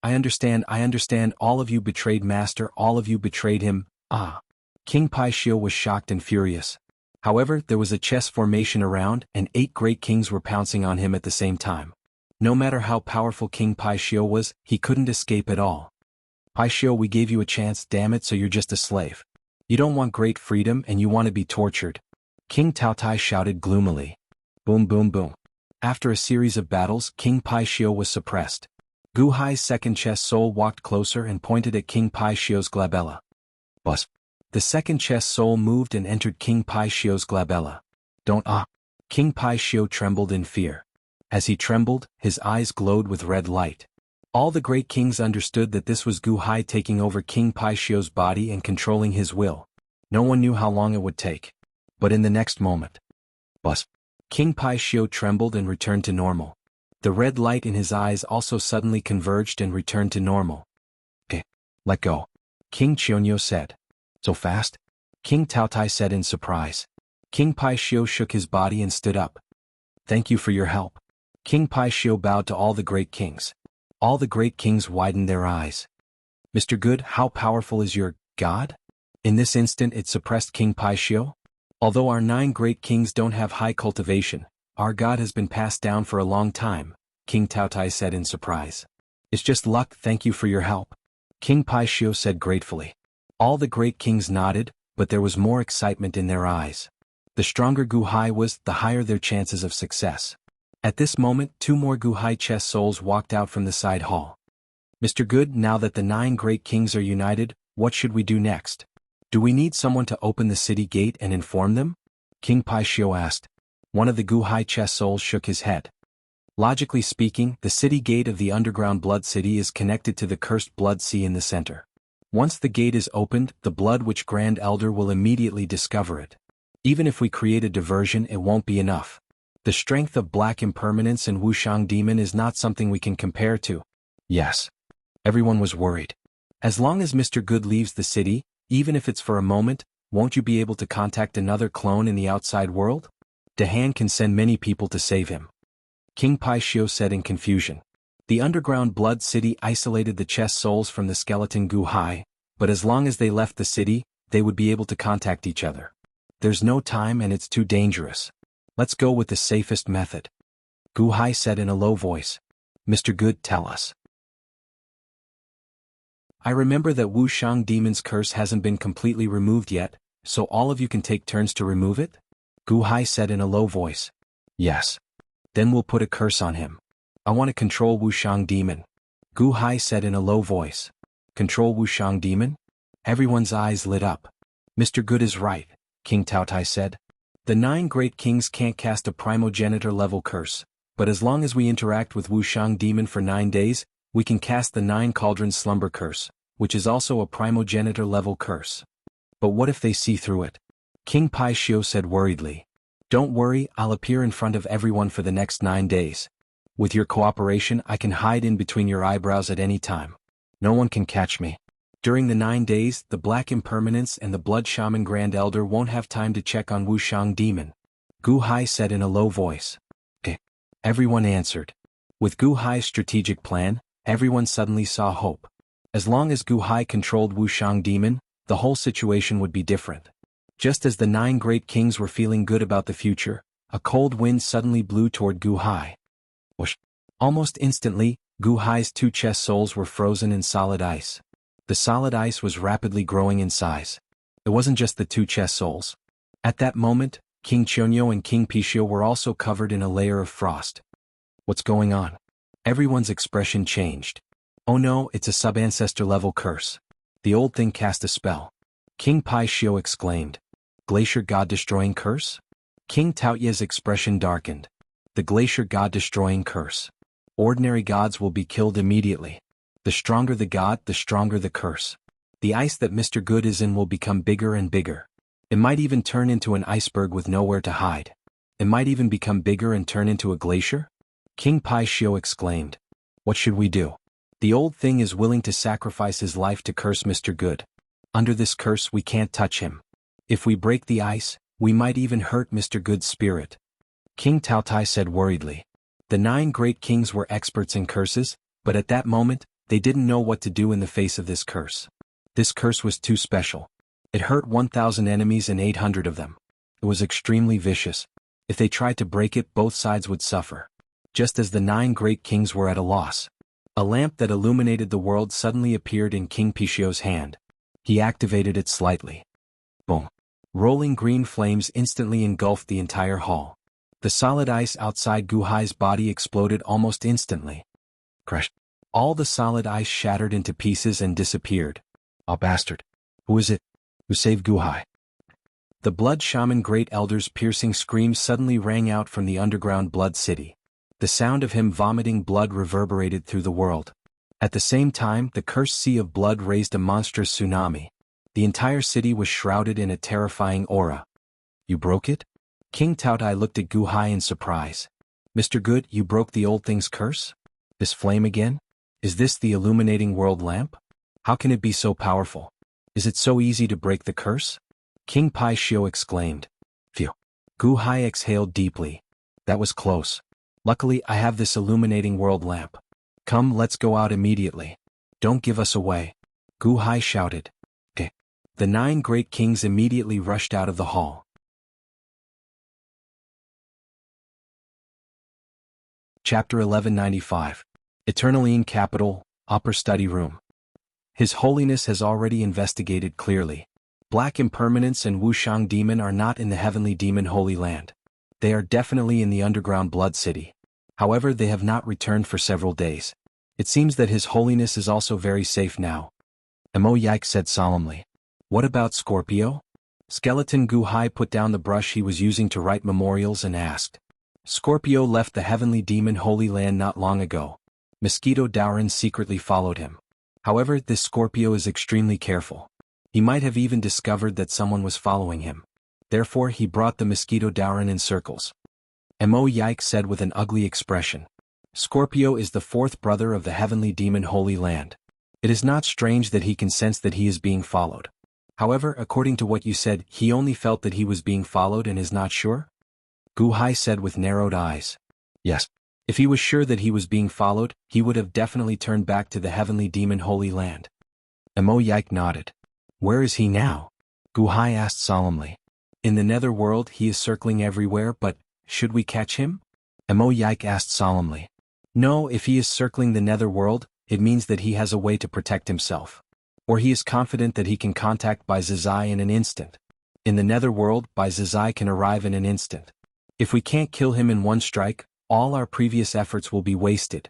I understand, all of you betrayed Master, all of you betrayed him, ah. King Pai Shio was shocked and furious. However, there was a chess formation around, and 8 great kings were pouncing on him at the same time. No matter how powerful King Pai Shio was, he couldn't escape at all. Pai Shio, we gave you a chance, damn it, so you're just a slave. You don't want great freedom and you want to be tortured. King Taotai shouted gloomily. Boom boom boom. After a series of battles, King Pai Shio was suppressed. Gu Hai's second chess soul walked closer and pointed at King Pai Shio's glabella. Buzz. The second chess soul moved and entered King Pai Shio's glabella. Don't ah. King Pai Shio trembled in fear. As he trembled, his eyes glowed with red light. All the great kings understood that this was Gu Hai taking over King Pai Shio's body and controlling his will. No one knew how long it would take. But in the next moment. Buzz. King Pai Shio trembled and returned to normal. The red light in his eyes also suddenly converged and returned to normal. Okay. Let go. King Chionyo said. So fast? King Taotai said in surprise. King Pai Shio shook his body and stood up. Thank you for your help. King Pai Shio bowed to all the great kings. All the great kings widened their eyes. Mr. Good, how powerful is your God? In this instant it suppressed King Pai Shio. Although our 9 great kings don't have high cultivation, our God has been passed down for a long time, King Taotai said in surprise. It's just luck, thank you for your help. King Pai Shio said gratefully. All the great kings nodded, but there was more excitement in their eyes. The stronger Gu Hai was, the higher their chances of success. At this moment, 2 more Gu Hai chess souls walked out from the side hall. Mr. Good, now that the 9 great kings are united, what should we do next? Do we need someone to open the city gate and inform them? King Pai Shio asked. One of the Gu Hai chess souls shook his head. Logically speaking, the city gate of the underground blood city is connected to the cursed blood sea in the center. Once the gate is opened, the Blood Witch Grand Elder will immediately discover it. Even if we create a diversion, it won't be enough. The strength of Black Impermanence and Wuxiang Demon is not something we can compare to. Yes. Everyone was worried. As long as Mr. Good leaves the city, even if it's for a moment, won't you be able to contact another clone in the outside world? Dahan can send many people to save him. King Pai Shio said in confusion. The underground blood city isolated the chess souls from the skeleton Gu Hai, but as long as they left the city, they would be able to contact each other. There's no time and it's too dangerous. Let's go with the safest method. Gu Hai said in a low voice. Mr. Good, tell us. I remember that Wuxiang Demon's curse hasn't been completely removed yet, so all of you can take turns to remove it? Gu Hai said in a low voice. Yes. Then we'll put a curse on him. I want to control Wuxiang Demon. Gu Hai said in a low voice. Control Wuxiang Demon? Everyone's eyes lit up. Mr. Good is right, King Taotai said. The 9 great kings can't cast a primogenitor level curse, but as long as we interact with Wuxiang Demon for 9 days, we can cast the 9 Cauldrons Slumber Curse, which is also a primogenitor level curse. But what if they see through it? King Pai Shio said worriedly. Don't worry, I'll appear in front of everyone for the next 9 days. With your cooperation, I can hide in between your eyebrows at any time. No one can catch me. During the 9 days, the Black Impermanence and the Blood Shaman Grand Elder won't have time to check on Wuxiang Demon. Gu Hai said in a low voice. Eh. Everyone answered. With Gu Hai's strategic plan, everyone suddenly saw hope. As long as Gu Hai controlled Wuxiang Demon, the whole situation would be different. Just as the 9 great kings were feeling good about the future, a cold wind suddenly blew toward Gu Hai. Whoosh. Almost instantly, Gu Hai's 2 chess souls were frozen in solid ice. The solid ice was rapidly growing in size. It wasn't just the 2 chess souls. At that moment, King Chionyo and King Pishio were also covered in a layer of frost. What's going on? Everyone's expression changed. Oh no, it's a sub-ancestor level curse. The old thing cast a spell. King Pai Shio exclaimed. Glacier God-destroying curse? King Taoye's expression darkened. The glacier god-destroying curse. Ordinary gods will be killed immediately. The stronger the god, the stronger the curse. The ice that Mr. Good is in will become bigger and bigger. It might even turn into an iceberg with nowhere to hide. It might even become bigger and turn into a glacier? King Pai Shio exclaimed. What should we do? The old thing is willing to sacrifice his life to curse Mr. Good. Under this curse we can't touch him. If we break the ice, we might even hurt Mr. Good's spirit. King Taotai said worriedly. The 9 great kings were experts in curses, but at that moment, they didn't know what to do in the face of this curse. This curse was too special. It hurt 1,000 enemies and 800 of them. It was extremely vicious. If they tried to break it, both sides would suffer. Just as the 9 great kings were at a loss. A lamp that illuminated the world suddenly appeared in King Pishio's hand. He activated it slightly. Boom. Rolling green flames instantly engulfed the entire hall. The solid ice outside Gu Hai's body exploded almost instantly. Crushed. All the solid ice shattered into pieces and disappeared. Oh bastard. Who is it? Who saved Gu Hai? The blood shaman great elder's piercing screams suddenly rang out from the underground blood city. The sound of him vomiting blood reverberated through the world. At the same time, the cursed sea of blood raised a monstrous tsunami. The entire city was shrouded in a terrifying aura. You broke it? King Taotai looked at Gu Hai in surprise. Mr. Good, you broke the old thing's curse? This flame again? Is this the illuminating world lamp? How can it be so powerful? Is it so easy to break the curse? King Pai Shio exclaimed. Phew. Gu Hai exhaled deeply. That was close. Luckily, I have this illuminating world lamp. Come, let's go out immediately. Don't give us away. Gu Hai shouted. Okay. The 9 great kings immediately rushed out of the hall. Chapter 1195. Eternaline Capital, Upper Study Room. His Holiness has already investigated clearly. Black Impermanence and Wuxiang Demon are not in the Heavenly Demon Holy Land. They are definitely in the underground Blood City. However, they have not returned for several days. It seems that His Holiness is also very safe now. Mo Yike said solemnly. What about Scorpio? Skeleton Gu Hai put down the brush he was using to write memorials and asked. Scorpio left the Heavenly Demon Holy Land not long ago. Mosquito Dauren secretly followed him. However, this Scorpio is extremely careful. He might have even discovered that someone was following him. Therefore, he brought the Mosquito Dauren in circles. Mo Yike said with an ugly expression. Scorpio is the 4th brother of the Heavenly Demon Holy Land. It is not strange that he can sense that he is being followed. However, according to what you said, he only felt that he was being followed and is not sure? Gu Hai said with narrowed eyes. Yes. If he was sure that he was being followed, he would have definitely turned back to the Heavenly Demon Holy Land. Mo Yike nodded. Where is he now? Gu Hai asked solemnly. In the netherworld he is circling everywhere, but should we catch him? Mo Yike asked solemnly. No, if he is circling the netherworld, it means that he has a way to protect himself. Or he is confident that he can contact Bai Zizai in an instant. In the netherworld, Bai Zizai can arrive in an instant. If we can't kill him in one strike, all our previous efforts will be wasted.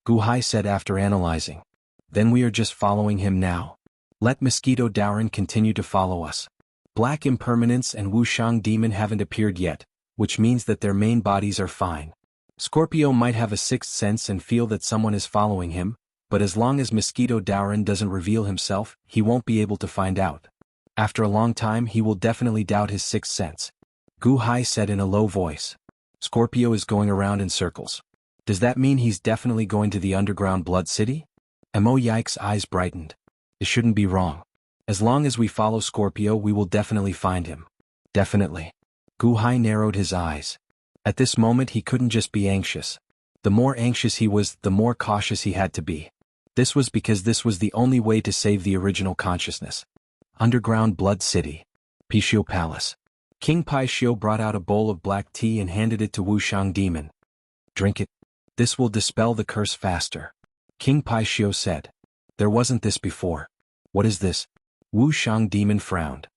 Gu Hai said after analyzing. Then we are just following him now. Let Mosquito Dauren continue to follow us. Black Impermanence and Wuxiang Demon haven't appeared yet, which means that their main bodies are fine. Scorpio might have a 6th sense and feel that someone is following him, but as long as Mosquito Dauren doesn't reveal himself, he won't be able to find out. After a long time he will definitely doubt his 6th sense. Gu Hai said in a low voice. Scorpio is going around in circles. Does that mean he's definitely going to the underground Blood City? Mo Yike's eyes brightened. It shouldn't be wrong. As long as we follow Scorpio we will definitely find him. Definitely. Gu Hai narrowed his eyes. At this moment he couldn't just be anxious. The more anxious he was, the more cautious he had to be. This was because this was the only way to save the original consciousness. Underground Blood City. Pishio Palace. King Pai Shio brought out a bowl of black tea and handed it to Wuxiang Demon. Drink it. This will dispel the curse faster. King Pai Shio said. There wasn't this before. What is this? Wuxiang Demon frowned.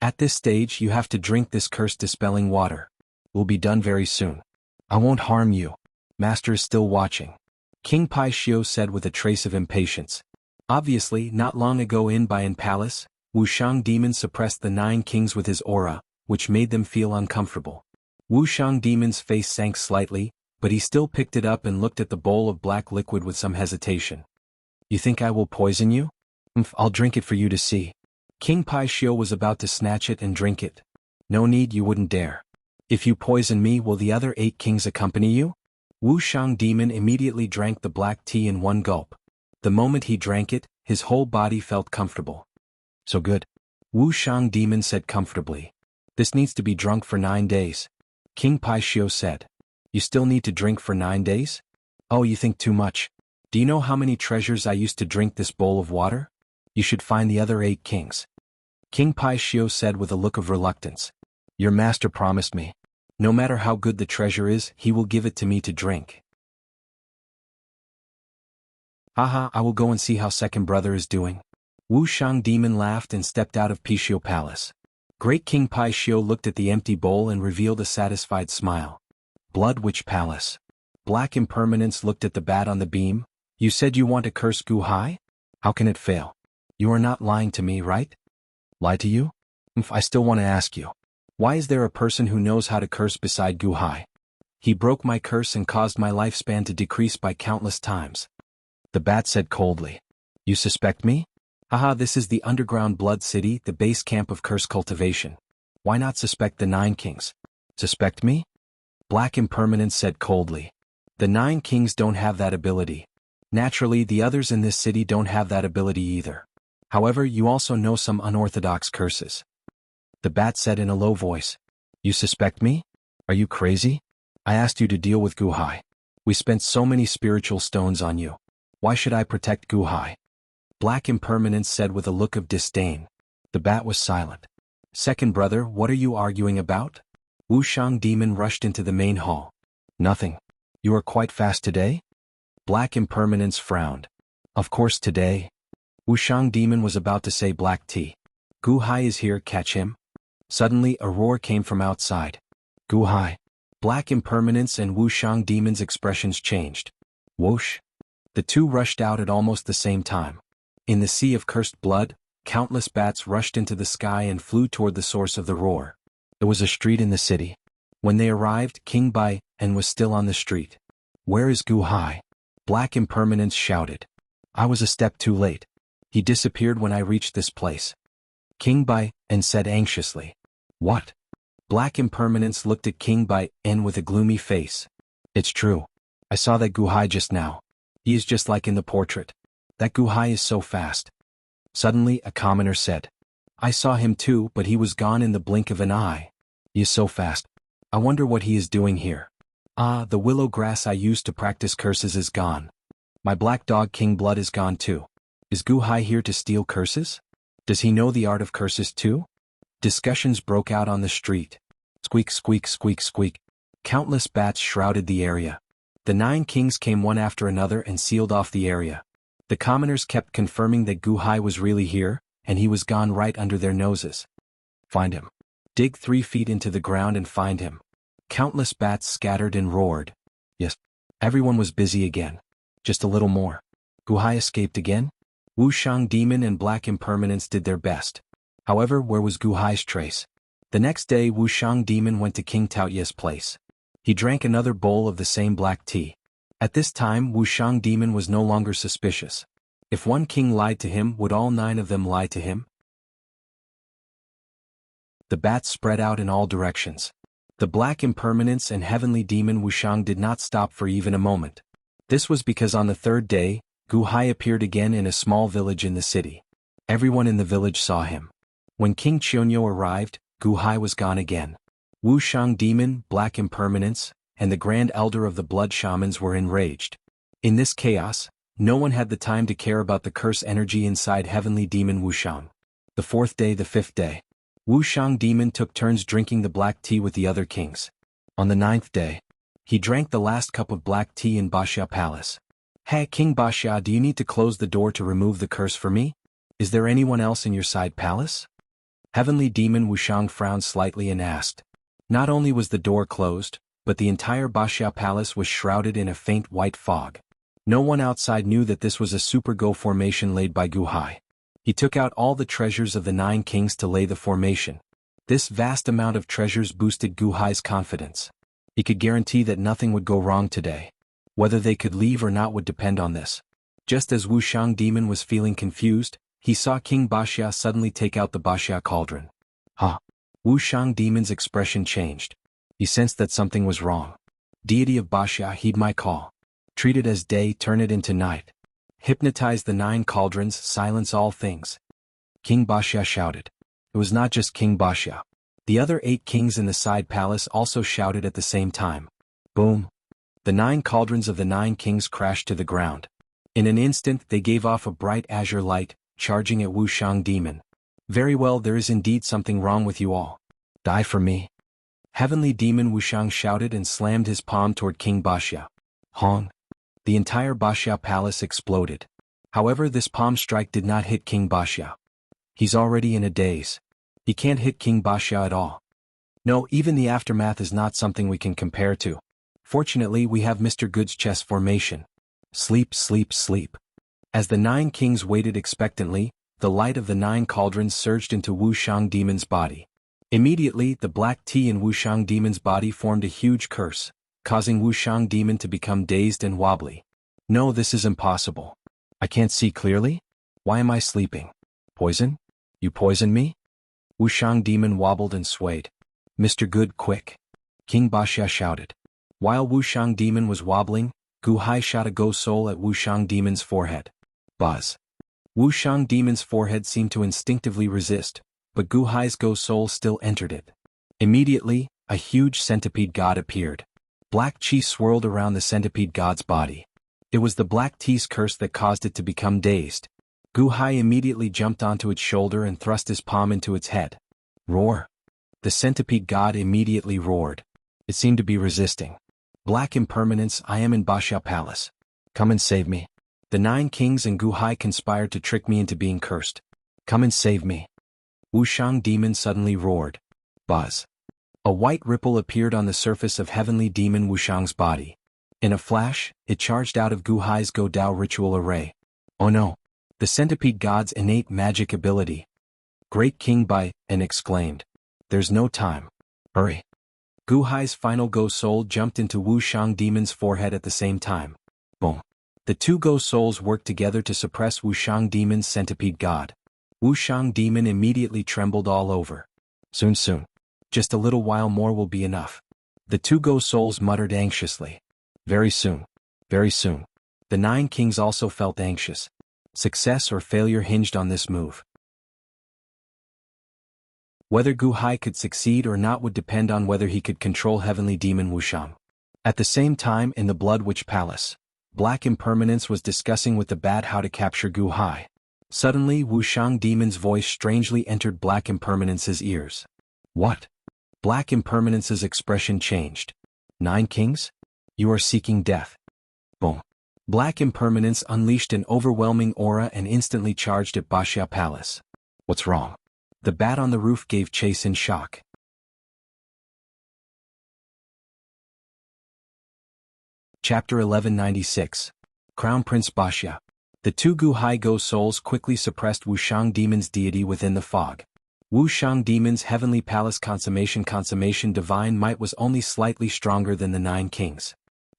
At this stage you have to drink this curse-dispelling water. Will be done very soon. I won't harm you. Master is still watching. King Pai Shio said with a trace of impatience. Obviously, not long ago in Bayan Palace, Wuxiang Demon suppressed the 9 kings with his aura, which made them feel uncomfortable. Wuxiang Demon's face sank slightly, but he still picked it up and looked at the bowl of black liquid with some hesitation. You think I will poison you? I'll drink it for you to see. King Pai Xiu was about to snatch it and drink it. No need, you wouldn't dare. If you poison me, will the other 8 kings accompany you? Wuxiang Demon immediately drank the black tea in one gulp. The moment he drank it, his whole body felt comfortable. So good. Wuxiang Demon said comfortably. This needs to be drunk for 9 days. King Pai Xiu said. You still need to drink for 9 days? Oh, you think too much. Do you know how many treasures I used to drink this bowl of water? You should find the other 8 kings. King Pai Xiu said with a look of reluctance. Your master promised me. No matter how good the treasure is, he will give it to me to drink. Haha, I will go and see how second brother is doing. Wuxiang Demon laughed and stepped out of Xiu Palace. Great King Pai Xiu looked at the empty bowl and revealed a satisfied smile. Blood Witch Palace. Black Impermanence looked at the bat on the beam. You said you want to curse Gu Hai? How can it fail? You are not lying to me, right? Lie to you? I still want to ask you. Why is there a person who knows how to curse beside Gu Hai? He broke my curse and caused my lifespan to decrease by countless times. The bat said coldly. You suspect me? Haha, this is the underground blood city, the base camp of curse cultivation. Why not suspect the 9 kings? Suspect me? Black Impermanence said coldly. The 9 kings don't have that ability. Naturally, the others in this city don't have that ability either. However, you also know some unorthodox curses. The bat said in a low voice. You suspect me? Are you crazy? I asked you to deal with Gu Hai. We spent so many spiritual stones on you. Why should I protect Gu Hai? Black Impermanence said with a look of disdain. The bat was silent. Second brother, what are you arguing about? Wuxiang Demon rushed into the main hall. Nothing. You are quite fast today? Black Impermanence frowned. Of course today. Wuxiang Demon was about to say black tea. Gu Hai is here, catch him. Suddenly a roar came from outside. Gu Hai. Black Impermanence and Wuxiang Demon's expressions changed. Whoosh. The two rushed out at almost the same time. In the sea of cursed blood, countless bats rushed into the sky and flew toward the source of the roar. It was a street in the city. When they arrived, King Bai and was still on the street. Where is Gu Hai? Black Impermanence shouted. I was a step too late. He disappeared when I reached this place. King Bai and said anxiously. What? Black Impermanence looked at King Bai and with a gloomy face. It's true. I saw that Gu Hai just now. He is just like in the portrait. That Gu Hai is so fast. Suddenly a commoner said. I saw him too, but he was gone in the blink of an eye. He is so fast. I wonder what he is doing here. Ah, the willow grass I used to practice curses is gone. My black dog King Blood is gone too. Is Gu Hai here to steal curses? Does he know the art of curses too? Discussions broke out on the street. Squeak, squeak, squeak, squeak. Countless bats shrouded the area. The 9 kings came one after another and sealed off the area. The commoners kept confirming that Gu Hai was really here, and he was gone right under their noses. Find him. Dig 3 feet into the ground and find him. Countless bats scattered and roared. Yes. Everyone was busy again. Just a little more. Gu Hai escaped again? Wuxiang Demon and Black Impermanence did their best. However, where was Gu Hai's trace? The next day Wuxiang Demon went to King Taoye's place. He drank another bowl of the same black tea. At this time Wuxiang Demon was no longer suspicious. If one king lied to him, would all 9 of them lie to him? The bats spread out in all directions. The Black Impermanence and Heavenly Demon Wuxiang did not stop for even a moment. This was because on the 3rd day, Gu Hai appeared again in a small village in the city. Everyone in the village saw him. When King Qianyu arrived, Gu Hai was gone again. Wuxiang Demon, Black Impermanence, and the Grand Elder of the Blood Shamans were enraged. In this chaos, no one had the time to care about the curse energy inside Heavenly Demon Wuxiang. The 4th day, the 5th day. Wuxiang Demon took turns drinking the black tea with the other kings. On the 9th day, he drank the last cup of black tea in Baxia Palace. Hey King Baxia, do you need to close the door to remove the curse for me? Is there anyone else in your side palace? Heavenly Demon Wuxiang frowned slightly and asked. Not only was the door closed, but the entire Baxia Palace was shrouded in a faint white fog. No one outside knew that this was a super go formation laid by Gu Hai. He took out all the treasures of the 9 kings to lay the formation. This vast amount of treasures boosted Gu Hai's confidence. He could guarantee that nothing would go wrong today. Whether they could leave or not would depend on this. Just as Wuxiang Demon was feeling confused, he saw King Baxia suddenly take out the Baxia cauldron. Wuxiang Demon's expression changed. He sensed that something was wrong. Deity of Baxia, heed my call. Treat it as day, turn it into night. Hypnotize the 9 cauldrons, silence all things. King Baxia shouted. It was not just King Baxia. The other 8 kings in the side palace also shouted at the same time. Boom! The 9 cauldrons of the 9 kings crashed to the ground. In an instant they gave off a bright azure light, charging at Wuxiang Demon. Very well, there is indeed something wrong with you all. Die for me. Heavenly Demon Wuxiang shouted and slammed his palm toward King Baxia. Hong! The entire Baxia palace exploded. However, this palm strike did not hit King Baxia. He's already in a daze. He can't hit King Baxia at all. No, even the aftermath is not something we can compare to. Fortunately, we have Mr. Good's chess formation. Sleep, sleep, sleep. As the 9 kings waited expectantly, the light of the 9 cauldrons surged into Wuxiang Demon's body. Immediately, the black tea in Wuxiang Demon's body formed a huge curse, causing Wuxiang Demon to become dazed and wobbly. No, this is impossible. I can't see clearly? Why am I sleeping? Poison? You poisoned me? Wuxiang Demon wobbled and swayed. Mr. Good, quick! King Baxia shouted. While Wuxiang Demon was wobbling, Gu Hai shot a Go Soul at Wuxiang Demon's forehead. Buzz! Wuxiang Demon's forehead seemed to instinctively resist, but Gu Hai's Go Soul still entered it. Immediately, a huge centipede god appeared. Black chi swirled around the centipede god's body. It was the black tea's curse that caused it to become dazed. Gu Hai immediately jumped onto its shoulder and thrust his palm into its head. Roar! The centipede god immediately roared. It seemed to be resisting. Black impermanence, I am in Baxia Palace. Come and save me. The 9 kings and Gu Hai conspired to trick me into being cursed. Come and save me. Wuxiang Demon suddenly roared. Buzz! A white ripple appeared on the surface of Heavenly Demon Wuxiang's body. In a flash, it charged out of Gu Hai's Go Dao ritual array. Oh no! The centipede god's innate magic ability. Great King Bai, and exclaimed. There's no time. Hurry. Gu Hai's final Go Soul jumped into Wuxiang Demon's forehead at the same time. Boom. The 2 Go Souls worked together to suppress Wuxiang Demon's centipede god. Wuxiang Demon immediately trembled all over. Soon. Just a little while more will be enough. The 2 Go Souls muttered anxiously. Very soon. Very soon. The 9 kings also felt anxious. Success or failure hinged on this move. Whether Gu Hai could succeed or not would depend on whether he could control Heavenly Demon Wuxiang. At the same time, in the Blood Witch Palace, Black Impermanence was discussing with the Bat how to capture Gu Hai. Suddenly, Wuxiang Demon's voice strangely entered Black Impermanence's ears. What? Black Impermanence's expression changed. 9 kings? You are seeking death. Boom. Black Impermanence unleashed an overwhelming aura and instantly charged at Baxia Palace. What's wrong? The bat on the roof gave chase in shock. Chapter 1196. Crown Prince Baxia. The 2 Gu Hai Go Souls quickly suppressed Wuxiang Demon's deity within the fog. Wuxiang Demon's Heavenly Palace Consummation Divine Might was only slightly stronger than the 9 kings.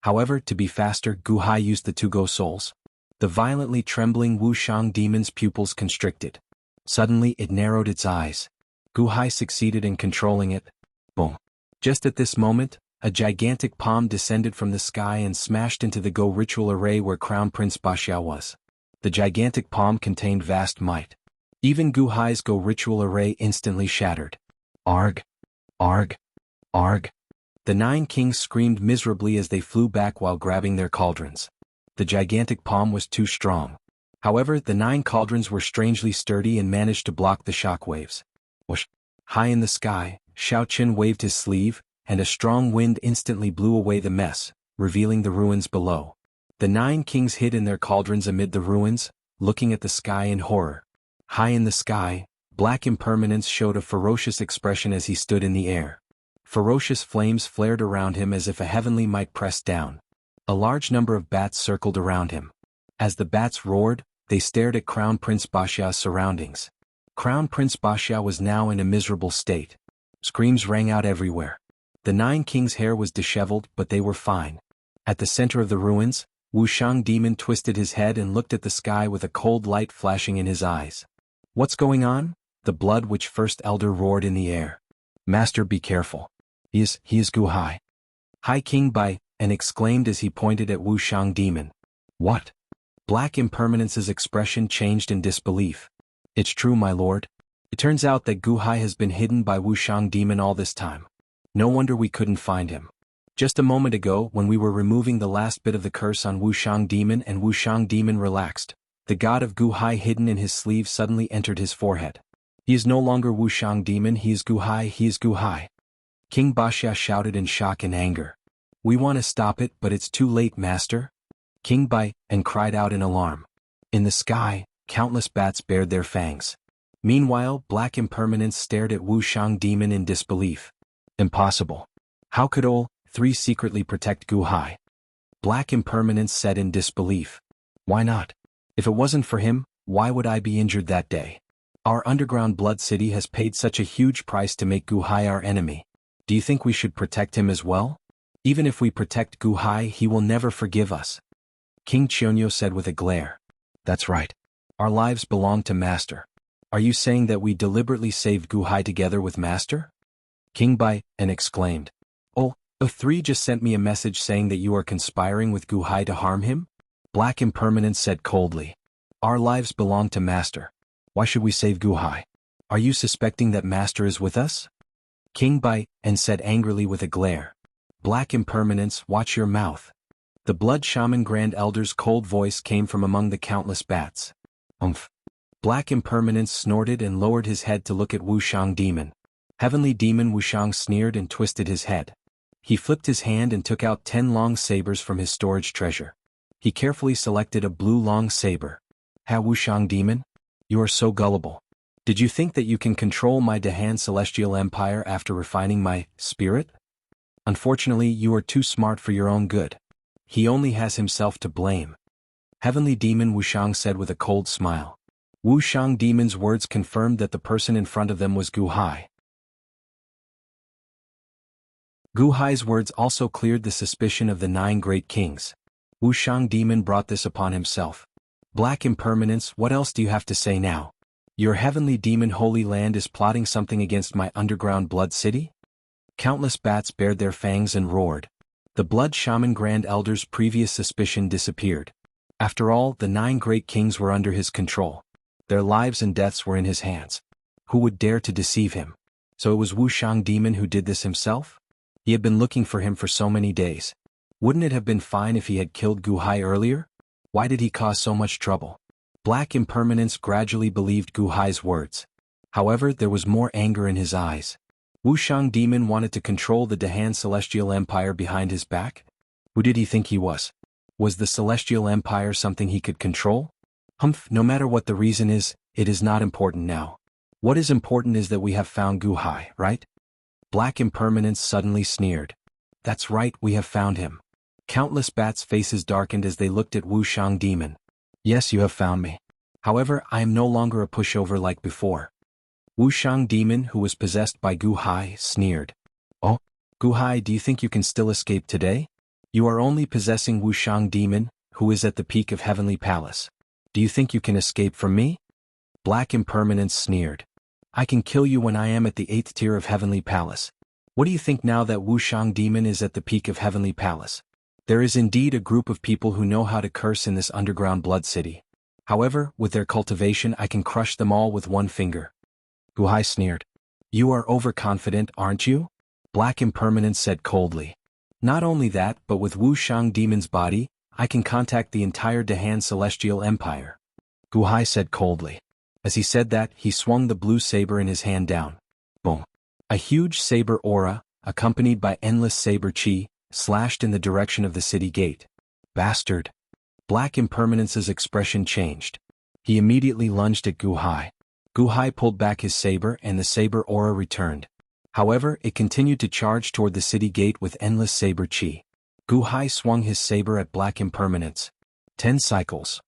However, to be faster, Gu Hai used the 2 Go Souls. The violently trembling Wuxiang Demon's pupils constricted. Suddenly it narrowed its eyes. Gu Hai succeeded in controlling it. Boom. Just at this moment, a gigantic palm descended from the sky and smashed into the Go ritual array where Crown Prince Baxia was. The gigantic palm contained vast might. Even Gu Hai's Go ritual array instantly shattered. Arg! Arg! Arg! The 9 kings screamed miserably as they flew back while grabbing their cauldrons. The gigantic palm was too strong. However, the 9 cauldrons were strangely sturdy and managed to block the shockwaves. Whoosh! High in the sky, Xiao Qin waved his sleeve, and a strong wind instantly blew away the mess, revealing the ruins below. The 9 kings hid in their cauldrons amid the ruins, looking at the sky in horror. High in the sky, Black Impermanence showed a ferocious expression as he stood in the air. Ferocious flames flared around him as if a heavenly might pressed down. A large number of bats circled around him. As the bats roared, they stared at Crown Prince Baxia's surroundings. Crown Prince Baxia was now in a miserable state. Screams rang out everywhere. The 9 kings' hair was disheveled, but they were fine. At the center of the ruins, Wuxiang demon twisted his head and looked at the sky with a cold light flashing in his eyes. What's going on? The blood witch first elder roared in the air. Master, be careful. He is Guhai. High King Bai, and exclaimed as he pointed at Wuxiang demon. What? Black Impermanence's expression changed in disbelief. It's true, my lord. It turns out that Guhai has been hidden by Wuxiang demon all this time. No wonder we couldn't find him. Just a moment ago, when we were removing the last bit of the curse on Wuxiang demon and Wuxiang demon relaxed, the god of Guhai hidden in his sleeve suddenly entered his forehead. He is no longer Wuxiang demon, he is Guhai. King Baxia shouted in shock and anger. We want to stop it, but it's too late, master. King Bai, and cried out in alarm. In the sky, countless bats bared their fangs. Meanwhile, Black Impermanence stared at Wuxiang demon in disbelief. Impossible. How could all 3 secretly protect Guhai? Black Impermanence said in disbelief. Why not? If it wasn't for him, why would I be injured that day? Our underground blood city has paid such a huge price to make Guhai our enemy. Do you think we should protect him as well? Even if we protect Guhai, he will never forgive us. King Chionyo said with a glare. That's right. Our lives belong to Master. Are you saying that we deliberately saved Guhai together with Master? King Bai, and exclaimed. Oh, the 3 just sent me a message saying that you are conspiring with Guhai to harm him? Black Impermanence said coldly. Our lives belong to Master. Why should we save Guhai? Are you suspecting that Master is with us? King Bai, and said angrily with a glare. Black Impermanence, watch your mouth. The Blood Shaman Grand Elder's cold voice came from among the countless bats. Black Impermanence snorted and lowered his head to look at Wuxiang demon. Heavenly demon Wuxiang sneered and twisted his head. He flipped his hand and took out 10 long sabers from his storage treasure. He carefully selected a blue long saber. Wuxiang demon? You are so gullible. Did you think that you can control my Dahan Celestial Empire after refining my spirit? Unfortunately, you are too smart for your own good. He only has himself to blame. Heavenly demon Wuxiang said with a cold smile. Wuxiang demon's words confirmed that the person in front of them was Guhai. Guhai's words also cleared the suspicion of the 9 great kings. Wuxiang demon brought this upon himself. Black Impermanence, what else do you have to say now? Your heavenly demon Holy Land is plotting something against my underground blood city? Countless bats bared their fangs and roared. The Blood Shaman Grand Elder's previous suspicion disappeared. After all, the 9 great kings were under his control. Their lives and deaths were in his hands. Who would dare to deceive him? So it was Wuxiang demon who did this himself? He had been looking for him for so many days. Wouldn't it have been fine if he had killed Guhai earlier? Why did he cause so much trouble? Black Impermanence gradually believed Guhai's words. However, there was more anger in his eyes. Wuxiang demon wanted to control the Dahan Celestial Empire behind his back? Who did he think he was? Was the Celestial Empire something he could control? No matter what the reason is, it is not important now. What is important is that we have found Guhai, right? Black Impermanence suddenly sneered. That's right, we have found him. Countless bats' faces darkened as they looked at Wuxiang demon. Yes, you have found me. However, I am no longer a pushover like before. Wuxiang demon, who was possessed by Guhai, sneered. Oh, Guhai, do you think you can still escape today? You are only possessing Wuxiang demon, who is at the peak of Heavenly Palace. Do you think you can escape from me? Black Impermanence sneered. I can kill you when I am at the 8th tier of Heavenly Palace. What do you think now that Wuxiang demon is at the peak of Heavenly Palace? There is indeed a group of people who know how to curse in this underground blood city. However, with their cultivation I can crush them all with one finger. Guhai sneered. You are overconfident, aren't you? Black Impermanence said coldly. Not only that, but with Wuxiang demon's body, I can contact the entire Dahan Celestial Empire. Guhai said coldly. As he said that, he swung the blue saber in his hand down. Boom. A huge saber aura, accompanied by endless saber chi, slashed in the direction of the city gate. Bastard. Black Impermanence's expression changed. He immediately lunged at Guhai. Guhai pulled back his saber and the saber aura returned. However, it continued to charge toward the city gate with endless saber chi. Guhai swung his saber at Black Impermanence. 10 cycles.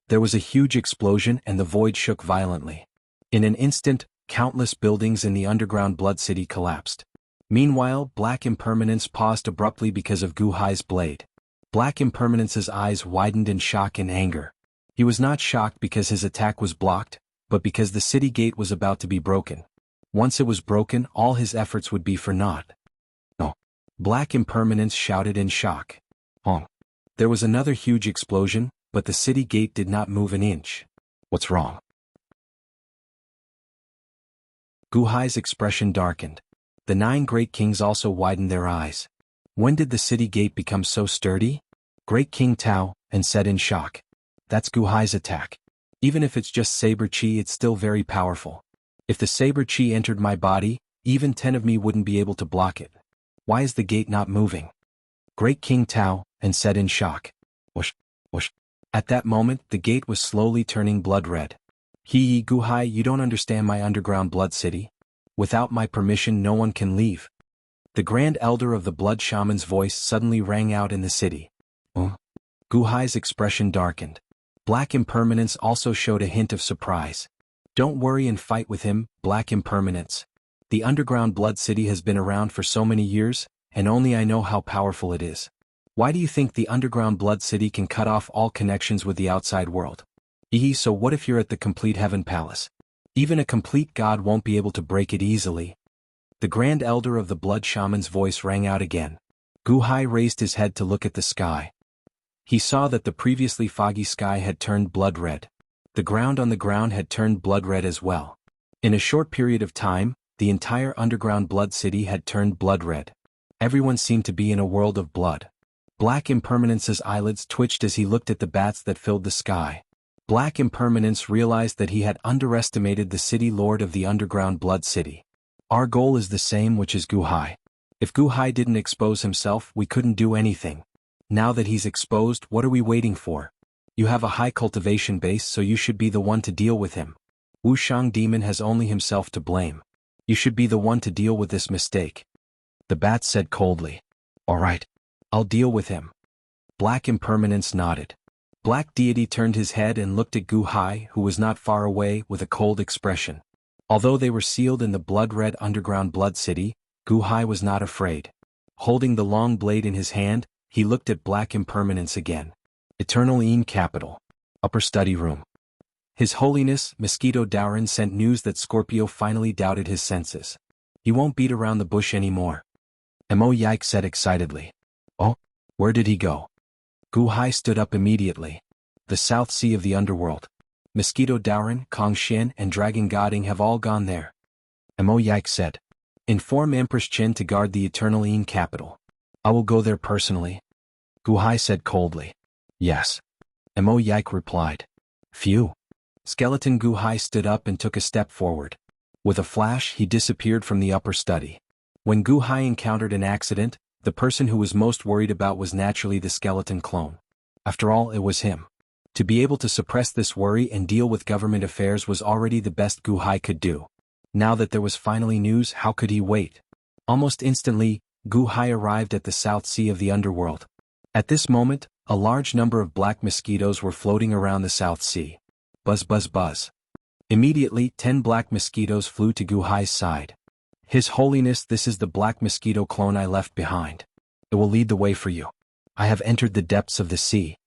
There was a huge explosion and the void shook violently. In an instant, Countless buildings in the underground Blood City collapsed. Meanwhile, Black Impermanence paused abruptly because of Gu Hai's blade. Black Impermanence's eyes widened in shock and anger. He was not shocked because his attack was blocked, but because the city gate was about to be broken. Once it was broken, all his efforts would be for naught. No. Black Impermanence shouted in shock. Honk. There was another huge explosion, but the city gate did not move an inch. What's wrong? Gu Hai's expression darkened. The 9 great kings also widened their eyes. When did the city gate become so sturdy? Great King Tao, and said in shock. That's Gu Hai's attack. Even if it's just saber chi, it's still very powerful. If the saber chi entered my body, even 10 of me wouldn't be able to block it. Why is the gate not moving? Great King Tao, and said in shock. Whoosh, whoosh. At that moment, the gate was slowly turning blood red. Gu Hai, you don't understand my underground blood city. Without my permission, no one can leave. The Grand Elder of the Blood Shaman's voice suddenly rang out in the city. Gu Hai's expression darkened. Black Impermanence also showed a hint of surprise. Don't worry and fight with him, Black Impermanence. The underground blood city has been around for so many years, and only I know how powerful it is. Why do you think the underground blood city can cut off all connections with the outside world? So what if you're at the complete heaven palace? Even a complete god won't be able to break it easily. The Grand Elder of the Blood Shaman's voice rang out again. Gu Hai raised his head to look at the sky. He saw that the previously foggy sky had turned blood red. The ground on the ground had turned blood red as well. In a short period of time, the entire underground blood city had turned blood red. Everyone seemed to be in a world of blood. Black Impermanence's eyelids twitched as he looked at the bats that filled the sky. Black Impermanence realized that he had underestimated the city lord of the underground blood city. Our goal is the same, which is Gu Hai. If Gu Hai didn't expose himself, we couldn't do anything. Now that he's exposed, what are we waiting for? You have a high cultivation base, so you should be the one to deal with him. Wu Shang Demon has only himself to blame. You should be the one to deal with this mistake. The bat said coldly. All right. I'll deal with him. Black Impermanence nodded. Black Deity turned his head and looked at Gu Hai, who was not far away, with a cold expression. Although they were sealed in the blood-red underground blood city, Gu Hai was not afraid. Holding the long blade in his hand, he looked at Black Impermanence again. Eternal Een Capital. Upper Study Room. His Holiness, Mosquito Dowrin sent news that Scorpio finally doubted his senses. He won't beat around the bush anymore. Mo Yike said excitedly. Oh, where did he go? Gu Hai stood up immediately. The South Sea of the Underworld. Mosquito Dowrin, Kong Xian, and Dragon Goding have all gone there. Mo Yike said. Inform Empress Chen to guard the Eternal Een Capital. I will go there personally. Gu Hai said coldly. Yes. Mo Yike replied. Phew. Skeleton Gu Hai stood up and took a step forward. With a flash, he disappeared from the upper study. When Gu Hai encountered an accident, the person who was most worried about was naturally the skeleton clone. After all, it was him. To be able to suppress this worry and deal with government affairs was already the best Gu Hai could do. Now that there was finally news, how could he wait? Almost instantly, Gu Hai arrived at the South Sea of the Underworld. At this moment, a large number of black mosquitoes were floating around the South Sea. Buzz buzz buzz. Immediately, 10 black mosquitoes flew to Gu Hai's side. His Holiness, this is the black mosquito clone I left behind. It will lead the way for you. I have entered the depths of the sea.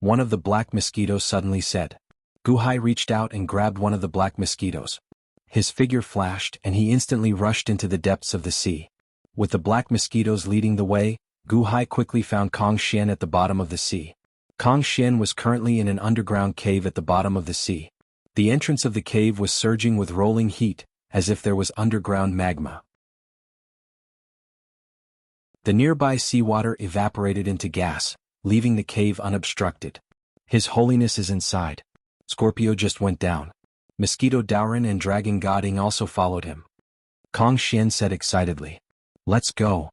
One of the black mosquitoes suddenly said. Gu Hai reached out and grabbed one of the black mosquitoes. His figure flashed and he instantly rushed into the depths of the sea. With the black mosquitoes leading the way, Gu Hai quickly found Kong Xian at the bottom of the sea. Kong Xian was currently in an underground cave at the bottom of the sea. The entrance of the cave was surging with rolling heat, as if there was underground magma. The nearby seawater evaporated into gas, leaving the cave unobstructed. His Holiness is inside. Scorpio just went down. Mosquito Dowrin and Dragon Goding also followed him. Kong Xian said excitedly. Let's go.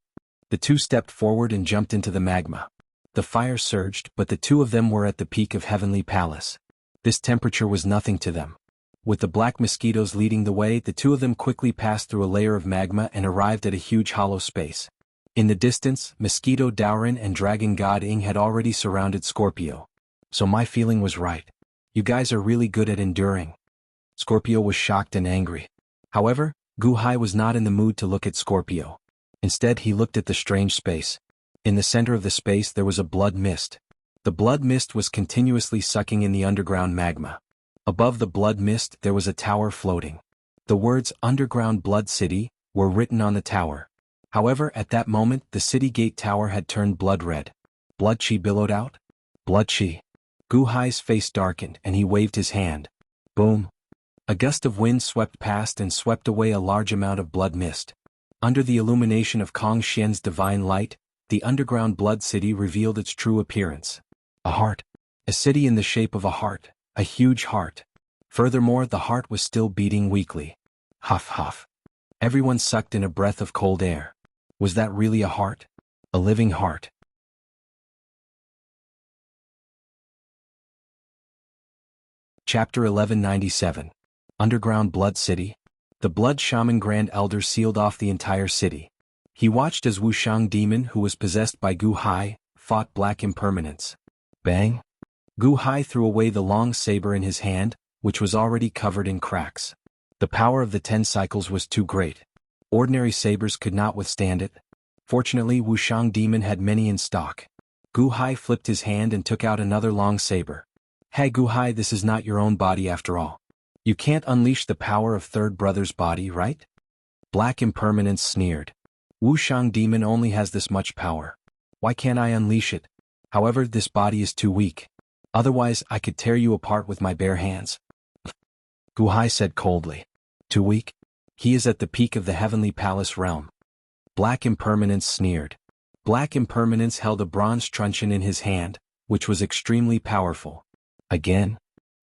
The two stepped forward and jumped into the magma. The fire surged, but the two of them were at the peak of Heavenly Palace. This temperature was nothing to them. With the black mosquitoes leading the way, the two of them quickly passed through a layer of magma and arrived at a huge hollow space. In the distance, Mosquito Dowrin and Dragon Goding had already surrounded Scorpio. So my feeling was right. You guys are really good at enduring. Scorpio was shocked and angry. However, Gu Hai was not in the mood to look at Scorpio. Instead he looked at the strange space. In the center of the space there was a blood mist. The blood mist was continuously sucking in the underground magma. Above the blood mist there was a tower floating. The words "Underground Blood City" were written on the tower. However, at that moment the city gate tower had turned blood red. Blood chi billowed out? Blood chi. Gu Hai's face darkened and he waved his hand. Boom. A gust of wind swept past and swept away a large amount of blood mist. Under the illumination of Kong Xian's divine light, the underground blood city revealed its true appearance. A heart. A city in the shape of a heart, a huge heart. Furthermore, the heart was still beating weakly. Huff huff. Everyone sucked in a breath of cold air. Was that really a heart? A living heart. Chapter 1197. Underground Blood City. The Blood Shaman Grand Elder sealed off the entire city. He watched as Wuxiang demon, who was possessed by Gu Hai, fought black impermanence. Bang! Gu Hai threw away the long saber in his hand, which was already covered in cracks. The power of the 10 cycles was too great. Ordinary sabers could not withstand it. Fortunately, Wuxiang demon had many in stock. Gu Hai flipped his hand and took out another long saber. Hey Gu Hai, this is not your own body after all. You can't unleash the power of third brother's body, right? Black impermanence sneered. Wuxiang demon only has this much power. Why can't I unleash it? However, this body is too weak. Otherwise, I could tear you apart with my bare hands. Gu Hai said coldly. Too weak? He is at the peak of the heavenly palace realm. Black impermanence sneered. Black impermanence held a bronze truncheon in his hand, which was extremely powerful. Again?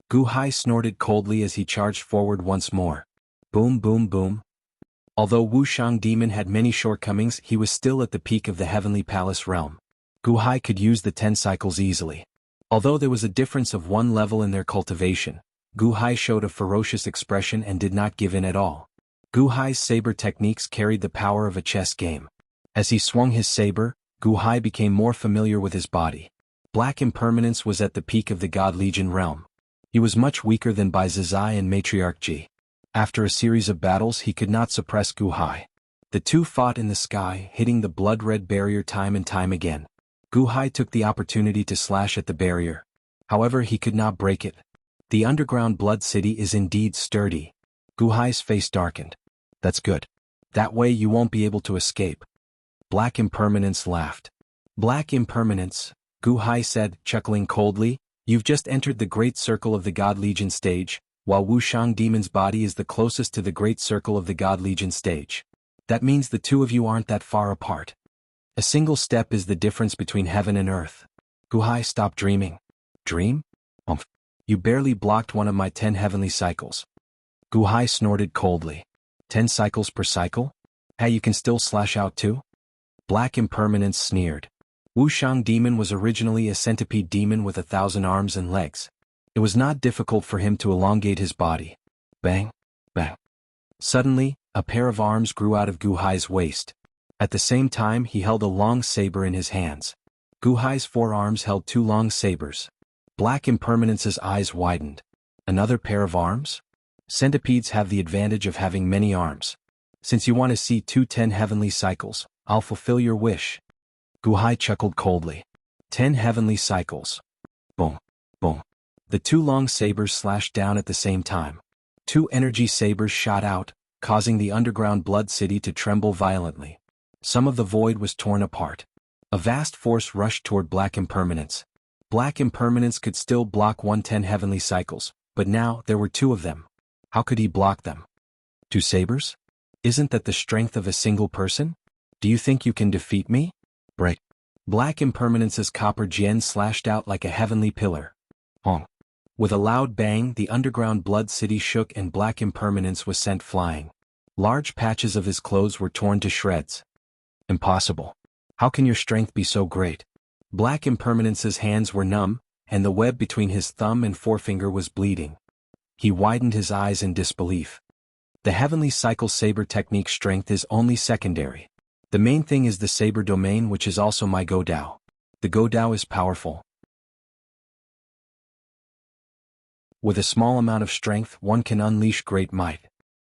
Gu Hai snorted coldly as he charged forward once more. Boom boom boom. Although Wuxiang demon had many shortcomings, he was still at the peak of the heavenly palace realm. Gu Hai could use the 10 cycles easily. Although there was a difference of 1 level in their cultivation, Gu Hai showed a ferocious expression and did not give in at all. Gu Hai's saber techniques carried the power of a chess game. As he swung his saber, Gu Hai became more familiar with his body. Black impermanence was at the peak of the God Legion realm. He was much weaker than Bai Zizai and Matriarch Ji. After a series of battles he could not suppress Gu Hai. The two fought in the sky, hitting the blood-red barrier time and time again. Gu Hai took the opportunity to slash at the barrier. However, he could not break it. The underground blood city is indeed sturdy. Gu Hai's face darkened. That's good. That way you won't be able to escape. Black impermanence laughed. Black impermanence, Gu Hai said, chuckling coldly, you've just entered the great circle of the God Legion stage, while Wuxiang demon's body is the closest to the great circle of the God Legion stage. That means the two of you aren't that far apart. A single step is the difference between heaven and earth. Gu Hai stopped dreaming. Dream? You barely blocked one of my 10 heavenly cycles. Gu Hai snorted coldly. 10 cycles per cycle? Hey, you can still slash out too? Black impermanence sneered. Wuxiang demon was originally a centipede demon with 1,000 arms and legs. It was not difficult for him to elongate his body. Bang, bang. Suddenly, a pair of arms grew out of Gu Hai's waist. At the same time he held a long saber in his hands. Gu Hai's 4 arms held 2 long sabers. Black impermanence's eyes widened. Another pair of arms? Centipedes have the advantage of having many arms. Since you want to see 10 heavenly cycles, I'll fulfill your wish. Gu Hai chuckled coldly. 10 heavenly cycles. Boom, boom. The 2 long sabers slashed down at the same time. 2 energy sabers shot out, causing the underground blood city to tremble violently. Some of the void was torn apart. A vast force rushed toward Black impermanence. Black impermanence could still block 110 heavenly cycles, but now there were 2 of them. How could he block them? 2 sabers? Isn't that the strength of a single person? Do you think you can defeat me? Break. Black impermanence's copper gen slashed out like a heavenly pillar. Honk. With a loud bang, the underground blood city shook and Black impermanence was sent flying. Large patches of his clothes were torn to shreds. Impossible. How can your strength be so great? Black impermanence's hands were numb, and the web between his thumb and forefinger was bleeding. He widened his eyes in disbelief. The heavenly cycle saber technique strength is only secondary. The main thing is the saber domain, which is also my Go Dao. The Go Dao is powerful. With a small amount of strength one can unleash great might.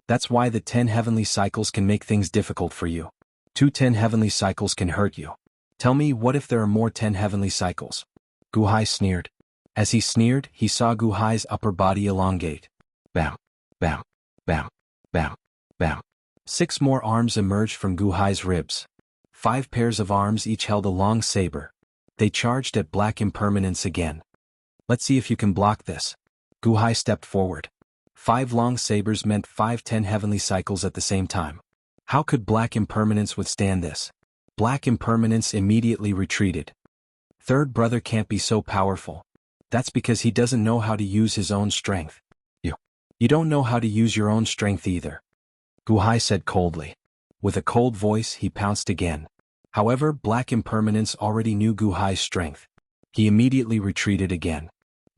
That's why the 10 heavenly cycles can make things difficult for you. 10 heavenly cycles can hurt you. Tell me, what if there are more 10 heavenly cycles? Gu Hai sneered. As he sneered, he saw Gu Hai's upper body elongate. Bam, bam, bam, bam, bam. 6 more arms emerged from Gu Hai's ribs. 5 pairs of arms each held a long saber. They charged at Black Impermanence again. Let's see if you can block this. Gu Hai stepped forward. 5 long sabers meant 5 10 heavenly cycles at the same time. How could Black Impermanence withstand this? Black Impermanence immediately retreated. Third brother can't be so powerful. That's because he doesn't know how to use his own strength. You don't know how to use your own strength either. Gu Hai said coldly. With a cold voice, he pounced again. However, Black Impermanence already knew Gu Hai's strength. He immediately retreated again.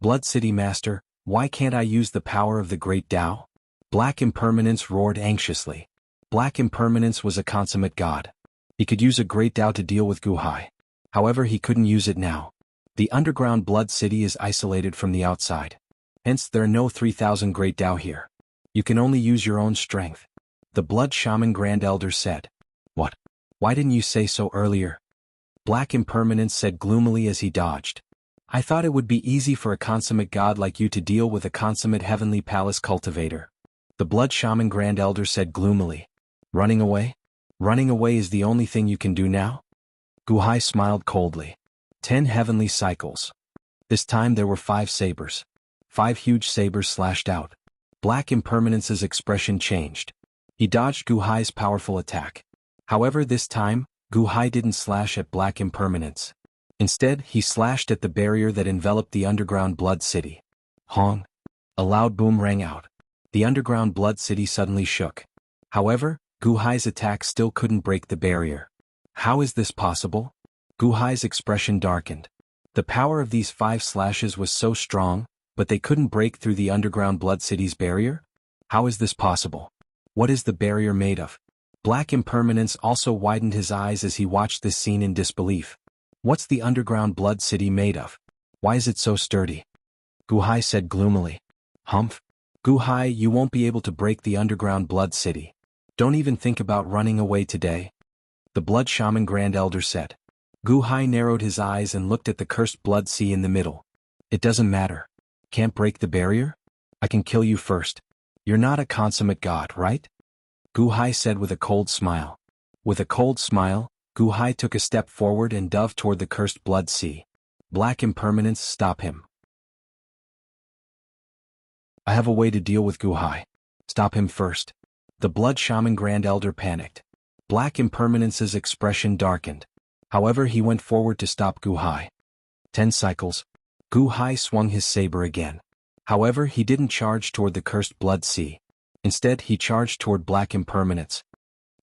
Blood City Master, why can't I use the power of the Great Tao? Black Impermanence roared anxiously. Black Impermanence was a consummate god. He could use a Great Tao to deal with Gu Hai. However, he couldn't use it now. The underground Blood City is isolated from the outside. Hence, there are no 3,000 Great Tao here. You can only use your own strength. The Blood Shaman Grand Elder said. What? Why didn't you say so earlier? Black Impermanence said gloomily as he dodged. I thought it would be easy for a consummate god like you to deal with a consummate heavenly palace cultivator. The Blood Shaman Grand Elder said gloomily. Running away? Running away is the only thing you can do now? Gu Hai smiled coldly. 10 heavenly cycles. This time there were 5 sabers. 5 huge sabers slashed out. Black Impermanence's expression changed. He dodged Gu Hai's powerful attack. However, this time, Gu Hai didn't slash at Black Impermanence. Instead, he slashed at the barrier that enveloped the underground Blood City. Hong! A loud boom rang out. The underground Blood City suddenly shook. However, Gu Hai's attack still couldn't break the barrier. How is this possible? Gu Hai's expression darkened. The power of these 5 slashes was so strong, but they couldn't break through the underground Blood City's barrier? How is this possible? What is the barrier made of? Black Impermanence also widened his eyes as he watched this scene in disbelief. What's the underground Blood City made of? Why is it so sturdy? Gu Hai said gloomily. Humph! Gu Hai, you won't be able to break the underground Blood City. Don't even think about running away today. The Blood Shaman Grand Elder said. Gu Hai narrowed his eyes and looked at the cursed Blood Sea in the middle. It doesn't matter. Can't break the barrier? I can kill you first. You're not a consummate god, right? Gu Hai said with a cold smile. With a cold smile, Gu Hai took a step forward and dove toward the cursed Blood Sea. Black Impermanence, stop him. I have a way to deal with Gu Hai. Stop him first. The Blood Shaman Grand Elder panicked. Black Impermanence's expression darkened. However, he went forward to stop Gu Hai. 10 cycles. Gu Hai swung his saber again. However, he didn't charge toward the cursed Blood Sea. Instead, he charged toward Black Impermanence.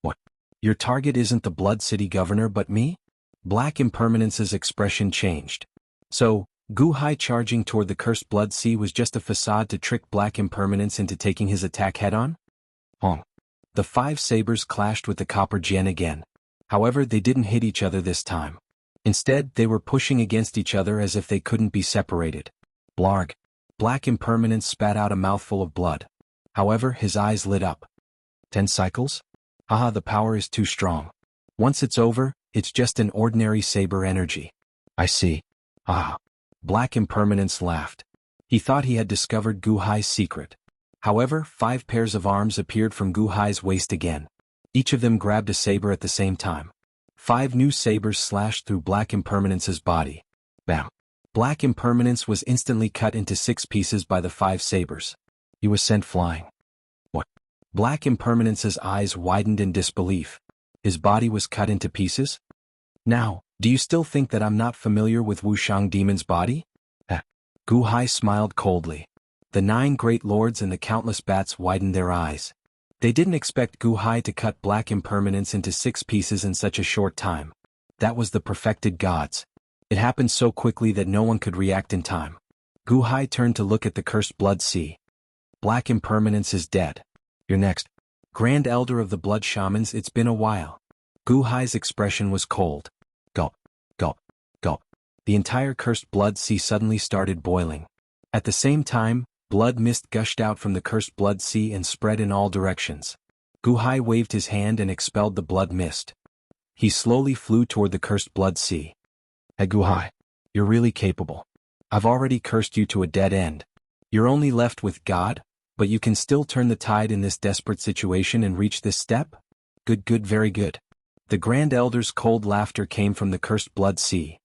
What? Your target isn't the Blood City governor but me? Black Impermanence's expression changed. So, Gu Hai charging toward the cursed Blood Sea was just a facade to trick Black Impermanence into taking his attack head-on? Hong. The 5 sabers clashed with the copper gen again. However, they didn't hit each other this time. Instead, they were pushing against each other as if they couldn't be separated. Blarg. Black Impermanence spat out a mouthful of blood. However, his eyes lit up. 10 cycles? Haha, the power is too strong. Once it's over, it's just an ordinary saber energy. I see. Ah. Black Impermanence laughed. He thought he had discovered Gu Hai's secret. However, 5 pairs of arms appeared from Gu Hai's waist again. Each of them grabbed a saber at the same time. 5 new sabers slashed through Black Impermanence's body. Bam. Black Impermanence was instantly cut into 6 pieces by the 5 sabers. He was sent flying. What? Black Impermanence's eyes widened in disbelief. His body was cut into pieces? Now, do you still think that I'm not familiar with Wuxiang Demon's body? Gu Hai smiled coldly. The 9 great lords and the countless bats widened their eyes. They didn't expect Gu Hai to cut Black Impermanence into 6 pieces in such a short time. That was the perfected gods. It happened so quickly that no one could react in time. Gu Hai turned to look at the cursed Blood Sea. Black Impermanence is dead. You're next. Grand Elder of the Blood Shamans, it's been a while. Gu Hai's expression was cold. Gulp, gulp, gulp. The entire cursed Blood Sea suddenly started boiling. At the same time, Blood mist gushed out from the cursed blood sea and spread in all directions. Gu Hai waved his hand and expelled the blood mist. He slowly flew toward the cursed blood sea. Hey Gu Hai, you're really capable. I've already cursed you to a dead end. You're only left with God, but you can still turn the tide in this desperate situation and reach this step? Good, very good. The Grand Elder's cold laughter came from the cursed blood sea.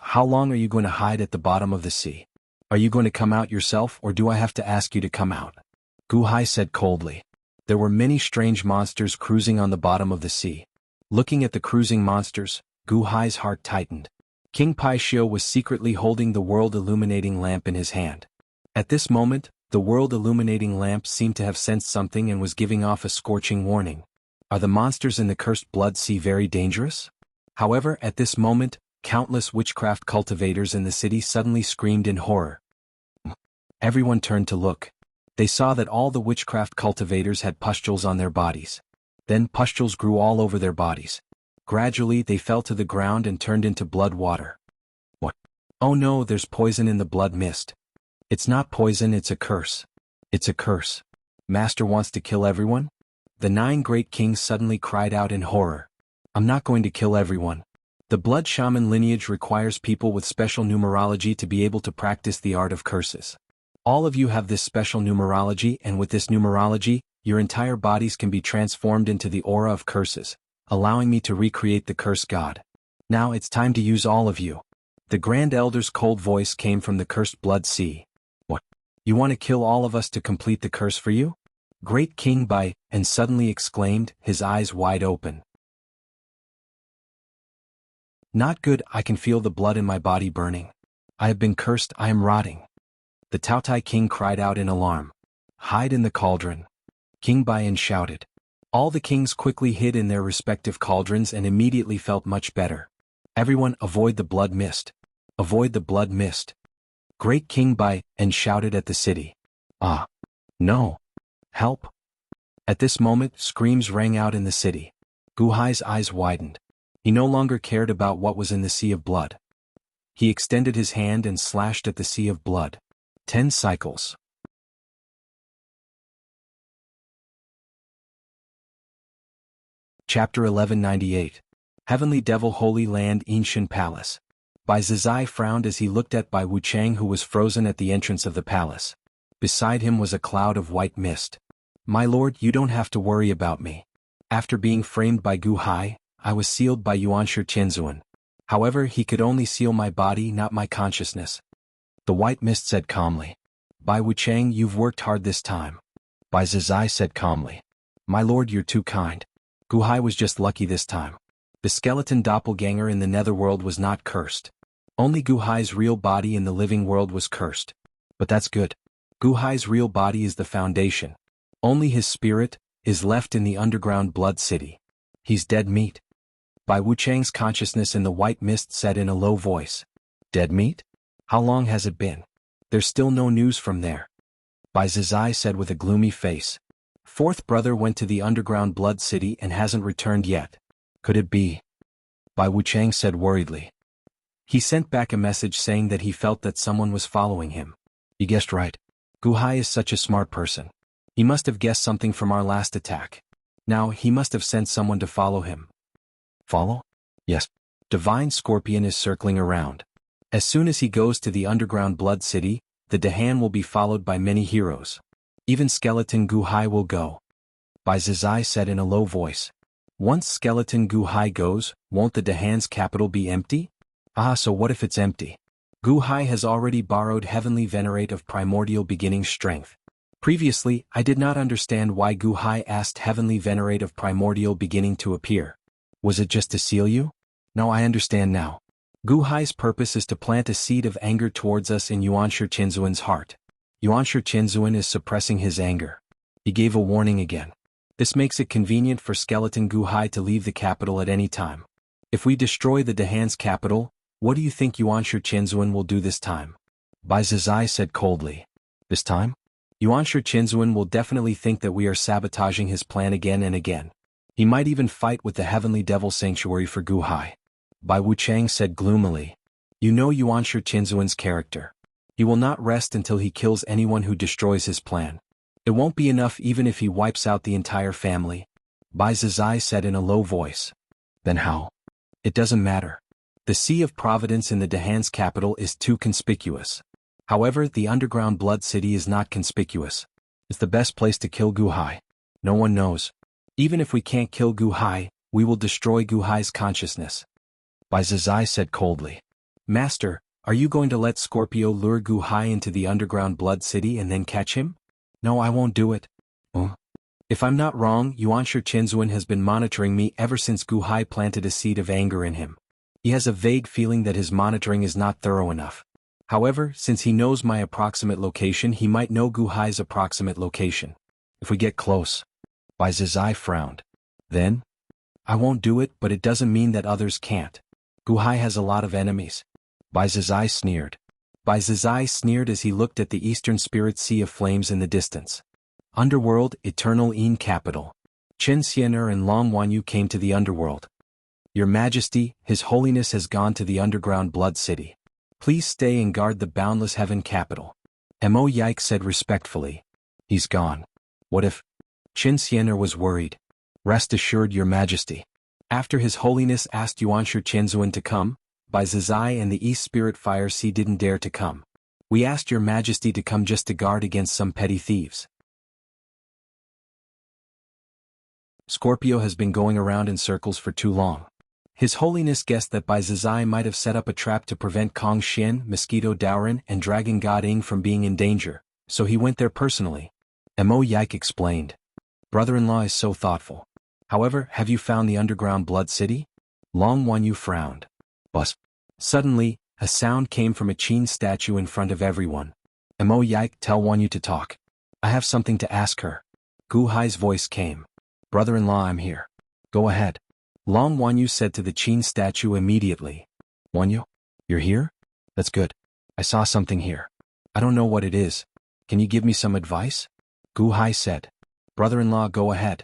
How long are you going to hide at the bottom of the sea? Are you going to come out yourself, or do I have to ask you to come out? Gu Hai said coldly. There were many strange monsters cruising on the bottom of the sea. Looking at the cruising monsters, Gu Hai's heart tightened. King Pai Shio was secretly holding the world-illuminating lamp in his hand. At this moment, the world-illuminating lamp seemed to have sensed something and was giving off a scorching warning. Are the monsters in the cursed blood sea very dangerous? However, at this moment, countless witchcraft cultivators in the city suddenly screamed in horror. Everyone turned to look. They saw that all the witchcraft cultivators had pustules on their bodies. Then pustules grew all over their bodies. Gradually they fell to the ground and turned into blood water. What? Oh no, there's poison in the blood mist. It's not poison, it's a curse. It's a curse. Master wants to kill everyone? The 9 great kings suddenly cried out in horror. I'm not going to kill everyone. The blood shaman lineage requires people with special numerology to be able to practice the art of curses. All of you have this special numerology, and with this numerology, your entire bodies can be transformed into the aura of curses, allowing me to recreate the curse god. Now it's time to use all of you. The Grand Elder's cold voice came from the cursed blood sea. What? You want to kill all of us to complete the curse for you? Great King Bai, and suddenly exclaimed, his eyes wide open. Not good, I can feel the blood in my body burning. I have been cursed, I am rotting. The Taotai king cried out in alarm. Hide in the cauldron. King Baiyan shouted. All the kings quickly hid in their respective cauldrons and immediately felt much better. Everyone avoid the blood mist. Avoid the blood mist. Great King Baiyan shouted at the city. Ah. No. Help. At this moment, screams rang out in the city. Gu Hai's eyes widened. He no longer cared about what was in the sea of blood. He extended his hand and slashed at the sea of blood. 10 cycles. Chapter 1198. Heavenly Devil Holy Land Ancient Palace. Bai Zizai frowned as he looked at Bai Wuchang, who was frozen at the entrance of the palace. Beside him was a cloud of white mist. My lord, you don't have to worry about me. After being framed by Gu Hai, I was sealed by Yuanshi Qianzuan. However, he could only seal my body, not my consciousness. The white mist said calmly. Bai Wuchang, you've worked hard this time. Bai Zizai said calmly. My lord, you're too kind. Gu Hai was just lucky this time. The skeleton doppelganger in the netherworld was not cursed. Only Gu Hai's real body in the living world was cursed. But that's good. Gu Hai's real body is the foundation. Only his spirit is left in the underground blood city. He's dead meat. Bai Wuchang's consciousness in the white mist said in a low voice. Dead meat? How long has it been? There's still no news from there. Bai Zizai said with a gloomy face. Fourth brother went to the underground blood city and hasn't returned yet. Could it be? Bai Wuchang said worriedly. He sent back a message saying that he felt that someone was following him. You guessed right. Gu Hai is such a smart person. He must have guessed something from our last attack. Now, he must have sent someone to follow him. Follow? Yes. Divine Scorpion is circling around. As soon as he goes to the underground blood city, the Dahan will be followed by many heroes. Even Skeleton Gu Hai will go. Bai Zizai said in a low voice. Once Skeleton Gu Hai goes, won't the Dahan's capital be empty? Ah, so what if it's empty? Gu Hai has already borrowed Heavenly Venerate of Primordial Beginning Strength. Previously, I did not understand why Gu Hai asked Heavenly Venerate of Primordial Beginning to appear. Was it just to seal you? No, I understand now. Gu Hai's purpose is to plant a seed of anger towards us in Yuanshi Qianzuan's heart. Yuanshi Qianzuan is suppressing his anger. He gave a warning again. This makes it convenient for Skeleton Gu Hai to leave the capital at any time. If we destroy the Dahan's capital, what do you think Yuanshi Qianzuan will do this time? Bai Zizai said coldly. This time? Yuanshi Qianzuan will definitely think that we are sabotaging his plan again and again. He might even fight with the Heavenly Devil Sanctuary for Gu Hai. Bai Wuchang said gloomily. You know Yuanshi Qianzuan's character. He will not rest until he kills anyone who destroys his plan. It won't be enough even if he wipes out the entire family, Bai Zizai said in a low voice. Then how? It doesn't matter. The Sea of Providence in the Dahan's capital is too conspicuous. However, the underground blood city is not conspicuous. It's the best place to kill Guhai. No one knows. Even if we can't kill Guhai, we will destroy Guhai's consciousness. Bai Zizai said coldly. Master, are you going to let Scorpio lure Guhai into the underground blood city and then catch him? No, I won't do it. If I'm not wrong, Yuanshi Qinzuan has been monitoring me ever since Guhai planted a seed of anger in him. He has a vague feeling that his monitoring is not thorough enough. However, since he knows my approximate location, he might know Guhai's approximate location. If we get close. Bai Zizai frowned. Then? I won't do it, but it doesn't mean that others can't. Guhai has a lot of enemies. Bai Zizai sneered. Bai Zizai sneered as he looked at the eastern spirit sea of flames in the distance. Underworld, Eternal Yin capital. Chen Xian'er and Long Wanyu came to the underworld. Your Majesty, His Holiness has gone to the underground blood city. Please stay and guard the boundless heaven capital. Mo Yike said respectfully. He's gone. What if? Chen Xian'er was worried. Rest assured, Your Majesty. After His Holiness asked Yuanshi Qinzuan to come, Bai Zizai and the East Spirit Fire Sea didn't dare to come. We asked Your Majesty to come just to guard against some petty thieves. Scorpio has been going around in circles for too long. His Holiness guessed that Bai Zizai might have set up a trap to prevent Kong Xian, Mosquito Daoran, and Dragon God Ing from being in danger, so he went there personally. Mo Yike explained. Brother-in-law is so thoughtful. However, have you found the underground blood city? Long Wanyu frowned. Bus. Suddenly, a sound came from a Qin statue in front of everyone. Mo Yike, tell Wanyu to talk. I have something to ask her. Guhai's voice came. Brother-in-law, I'm here. Go ahead. Long Wanyu said to the Qin statue immediately. Wanyu? You're here? That's good. I saw something here. I don't know what it is. Can you give me some advice? Guhai said. Brother-in-law, go ahead.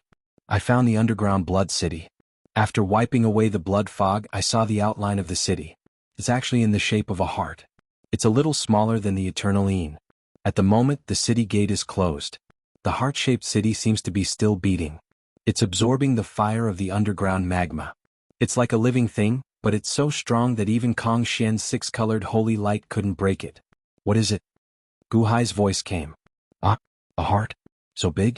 I found the underground blood city. After wiping away the blood fog, I saw the outline of the city. It's actually in the shape of a heart. It's a little smaller than the Eternal Yin. At the moment, the city gate is closed. The heart-shaped city seems to be still beating. It's absorbing the fire of the underground magma. It's like a living thing, but it's so strong that even Kong Xian's six-colored holy light couldn't break it. What is it? Guhai's voice came. Ah, a heart? So big?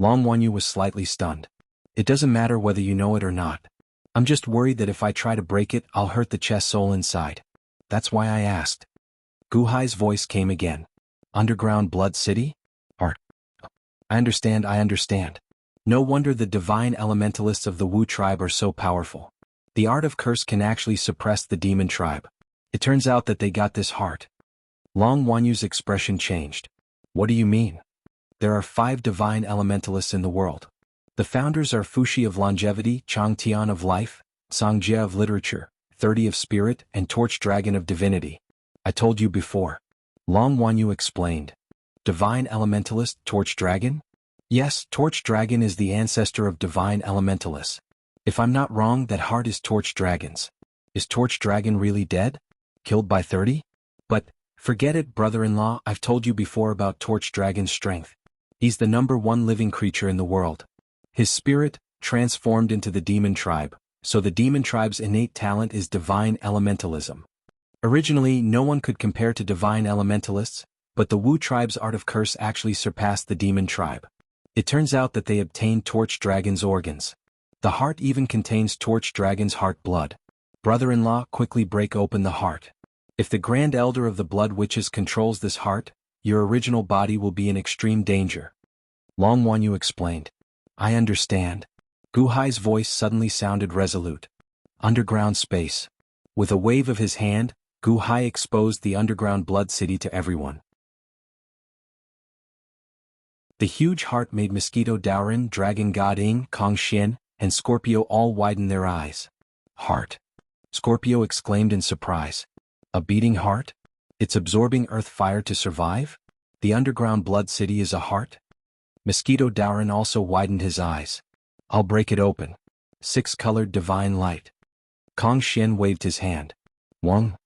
Long Wanyu was slightly stunned. It doesn't matter whether you know it or not. I'm just worried that if I try to break it, I'll hurt the chest soul inside. That's why I asked. Guhai's voice came again. Underground blood city? Heart. I understand. No wonder the divine elementalists of the Wu tribe are so powerful. The art of curse can actually suppress the demon tribe. It turns out that they got this heart. Long Wanyu's expression changed. What do you mean? There are 5 divine elementalists in the world. The founders are Fuxi of longevity, Changtian of life, Songjie of literature, 30 of spirit, and Torch Dragon of divinity. I told you before. Long Wanyu explained. Divine elementalist, Torch Dragon? Yes, Torch Dragon is the ancestor of divine elementalists. If I'm not wrong, that heart is Torch Dragon's. Is Torch Dragon really dead? Killed by 30? But, forget it, brother-in-law, I've told you before about Torch Dragon's strength. He's the #1 living creature in the world. His spirit, transformed into the demon tribe, so the demon tribe's innate talent is divine elementalism. Originally, no one could compare to divine elementalists, but the Wu tribe's art of curse actually surpassed the demon tribe. It turns out that they obtained Torch Dragon's organs. The heart even contains Torch Dragon's heart blood. Brother-in-law, quickly break open the heart. If the Grand Elder of the Blood Witches controls this heart, your original body will be in extreme danger. Long Wanyu explained. I understand. Guhai's voice suddenly sounded resolute. Underground space. With a wave of his hand, Guhai exposed the underground blood city to everyone. The huge heart made Mosquito Daoran, Dragon God Ing, Kong Xian, and Scorpio all widen their eyes. Heart. Scorpio exclaimed in surprise. A beating heart? It's absorbing earth fire to survive? The underground blood city is a heart? Mosquito Daoran also widened his eyes. I'll break it open. 6-colored divine light. Kong Xian waved his hand. Wang.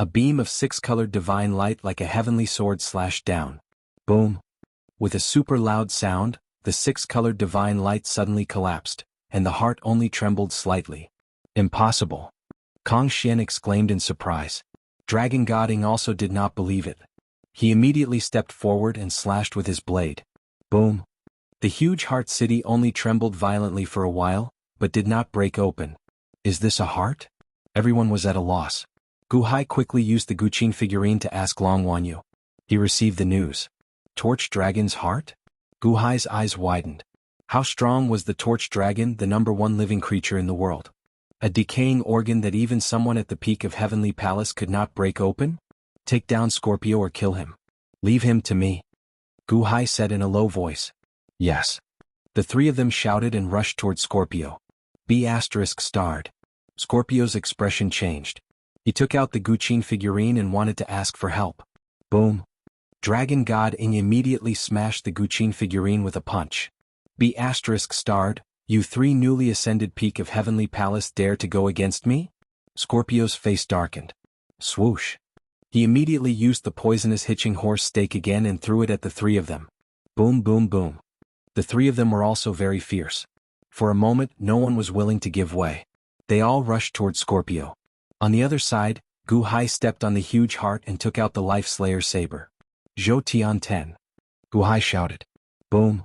A beam of six-colored divine light like a heavenly sword slashed down. Boom! With a super loud sound, the six-colored divine light suddenly collapsed, and the heart only trembled slightly. Impossible! Kong Xian exclaimed in surprise. Dragon God Ing also did not believe it. He immediately stepped forward and slashed with his blade. Boom! The huge heart city only trembled violently for a while, but did not break open. Is this a heart? Everyone was at a loss. Gu Hai quickly used the Guqin figurine to ask Long Wanyu. He received the news. Torch Dragon's heart? Gu Hai's eyes widened. How strong was the Torch Dragon, the #1 living creature in the world? A decaying organ that even someone at the peak of Heavenly Palace could not break open? Take down Scorpio or kill him. Leave him to me. Gu Hai said in a low voice. Yes. The three of them shouted and rushed toward Scorpio. B** starred. Scorpio's expression changed. He took out the Guqin figurine and wanted to ask for help. Boom! Dragon God Ing immediately smashed the Guqin figurine with a punch. B** starred, you three newly ascended peak of Heavenly Palace dare to go against me? Scorpio's face darkened. Swoosh! He immediately used the poisonous hitching horse stake again and threw it at the three of them. Boom boom boom. The three of them were also very fierce. For a moment no one was willing to give way. They all rushed toward Scorpio. On the other side, Gu Hai stepped on the huge heart and took out the Life Slayer saber. Zhou Tian 10. Gu Hai shouted. Boom!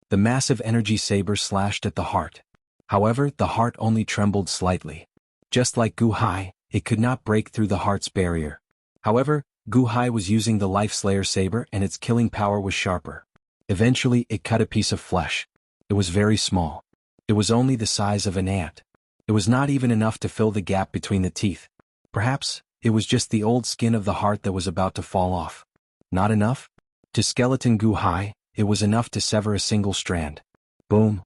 The massive energy saber slashed at the heart. However, the heart only trembled slightly. Just like Gu Hai, it could not break through the heart's barrier. However, Gu Hai was using the Life Slayer saber and its killing power was sharper. Eventually, it cut a piece of flesh. It was very small. It was only the size of an ant. It was not even enough to fill the gap between the teeth. Perhaps, it was just the old skin of the heart that was about to fall off. Not enough? To skeleton Gu Hai, it was enough to sever a single strand. Boom!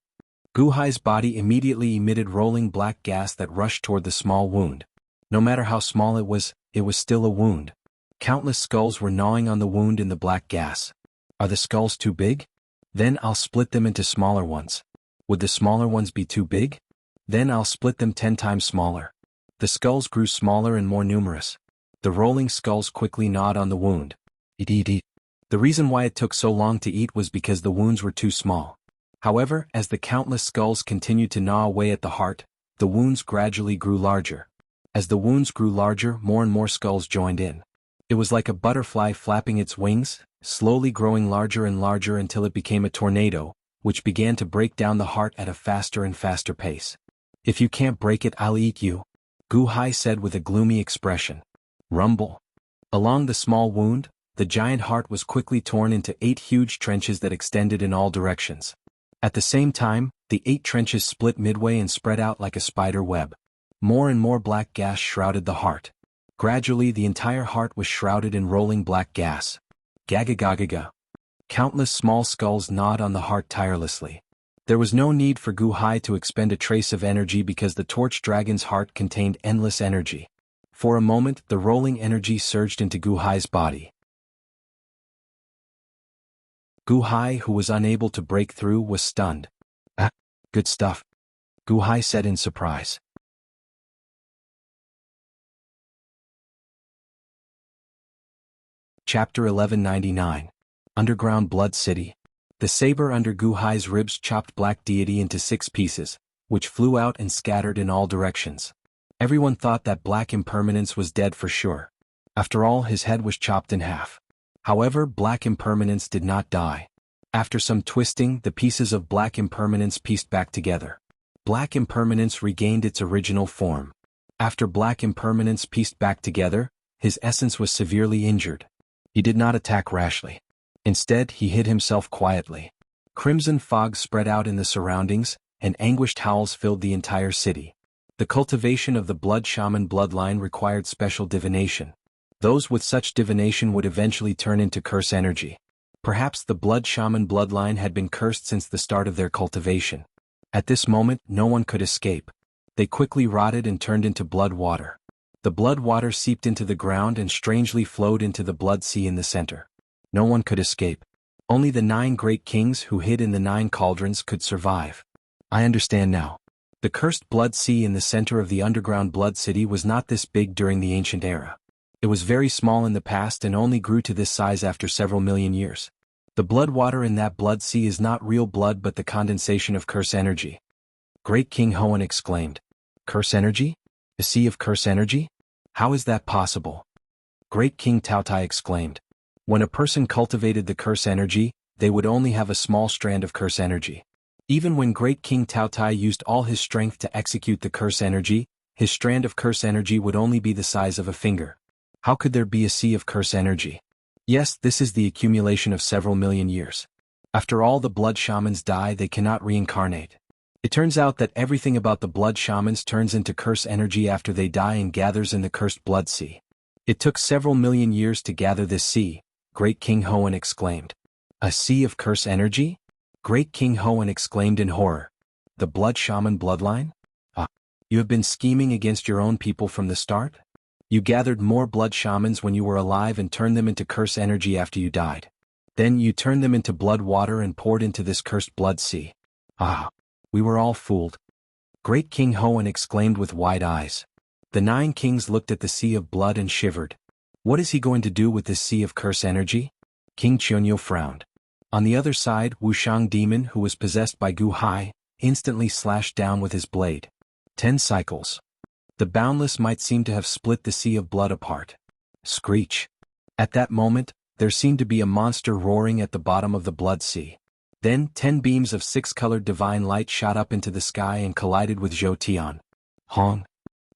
Gu Hai's body immediately emitted rolling black gas that rushed toward the small wound. No matter how small it was still a wound. Countless skulls were gnawing on the wound in the black gas. Are the skulls too big? Then I'll split them into smaller ones. Would the smaller ones be too big? Then I'll split them 10 times smaller. The skulls grew smaller and more numerous. The rolling skulls quickly gnawed on the wound. Eat. The reason why it took so long to eat was because the wounds were too small. However, as the countless skulls continued to gnaw away at the heart, the wounds gradually grew larger. As the wounds grew larger, more and more skulls joined in. It was like a butterfly flapping its wings, slowly growing larger and larger until it became a tornado, which began to break down the heart at a faster and faster pace. If you can't break it, I'll eat you, Gu Hai said with a gloomy expression. Rumble. Along the small wound, the giant heart was quickly torn into 8 huge trenches that extended in all directions. At the same time, the 8 trenches split midway and spread out like a spider web. More and more black gas shrouded the heart. Gradually the entire heart was shrouded in rolling black gas. Gagagagaga. Countless small skulls gnawed on the heart tirelessly. There was no need for Gu Hai to expend a trace of energy because the Torch Dragon's heart contained endless energy. For a moment, the rolling energy surged into Gu Hai's body. Gu Hai, who was unable to break through, was stunned. Ah, good stuff, Gu Hai said in surprise. Chapter 1199. Underground Blood City. The saber under Gu Hai's ribs chopped Black Deity into 6 pieces, which flew out and scattered in all directions. Everyone thought that Black Impermanence was dead for sure. After all, his head was chopped in half. However, Black Impermanence did not die. After some twisting, the pieces of Black Impermanence pieced back together. Black Impermanence regained its original form. After Black Impermanence pieced back together, his essence was severely injured. He did not attack rashly. Instead, he hid himself quietly. Crimson fog spread out in the surroundings, and anguished howls filled the entire city. The cultivation of the Blood Shaman bloodline required special divination. Those with such divination would eventually turn into curse energy. Perhaps the Blood Shaman bloodline had been cursed since the start of their cultivation. At this moment, no one could escape. They quickly rotted and turned into blood water. The blood water seeped into the ground and strangely flowed into the blood sea in the center. No one could escape. Only the 9 great kings who hid in the 9 cauldrons could survive. I understand now. The cursed blood sea in the center of the underground blood city was not this big during the ancient era. It was very small in the past and only grew to this size after several million years. The blood water in that blood sea is not real blood but the condensation of curse energy. Great King Hoenn exclaimed. Curse energy? A sea of curse energy? How is that possible? Great King Taotai exclaimed. When a person cultivated the curse energy, they would only have a small strand of curse energy. Even when Great King Taotai used all his strength to execute the curse energy, his strand of curse energy would only be the size of a finger. How could there be a sea of curse energy? Yes, this is the accumulation of several million years. After all the blood shamans die, they cannot reincarnate. It turns out that everything about the blood shamans turns into curse energy after they die and gathers in the cursed blood sea. It took several million years to gather this sea, Great King Hoenn exclaimed. A sea of curse energy? Great King Hoenn exclaimed in horror. The blood shaman bloodline? Ah, you have been scheming against your own people from the start? You gathered more blood shamans when you were alive and turned them into curse energy after you died. Then you turned them into blood water and poured into this cursed blood sea. Ah, we were all fooled. Great King Hoenn exclaimed with wide eyes. The 9 kings looked at the sea of blood and shivered. What is he going to do with this sea of curse energy? King Qianyu frowned. On the other side, Wuxiang demon, who was possessed by Gu Hai, instantly slashed down with his blade. 10 cycles. The boundless might seem to have split the sea of blood apart. Screech. At that moment, there seemed to be a monster roaring at the bottom of the blood sea. Then 10 beams of 6-colored divine light shot up into the sky and collided with Zhou Tian. Hong.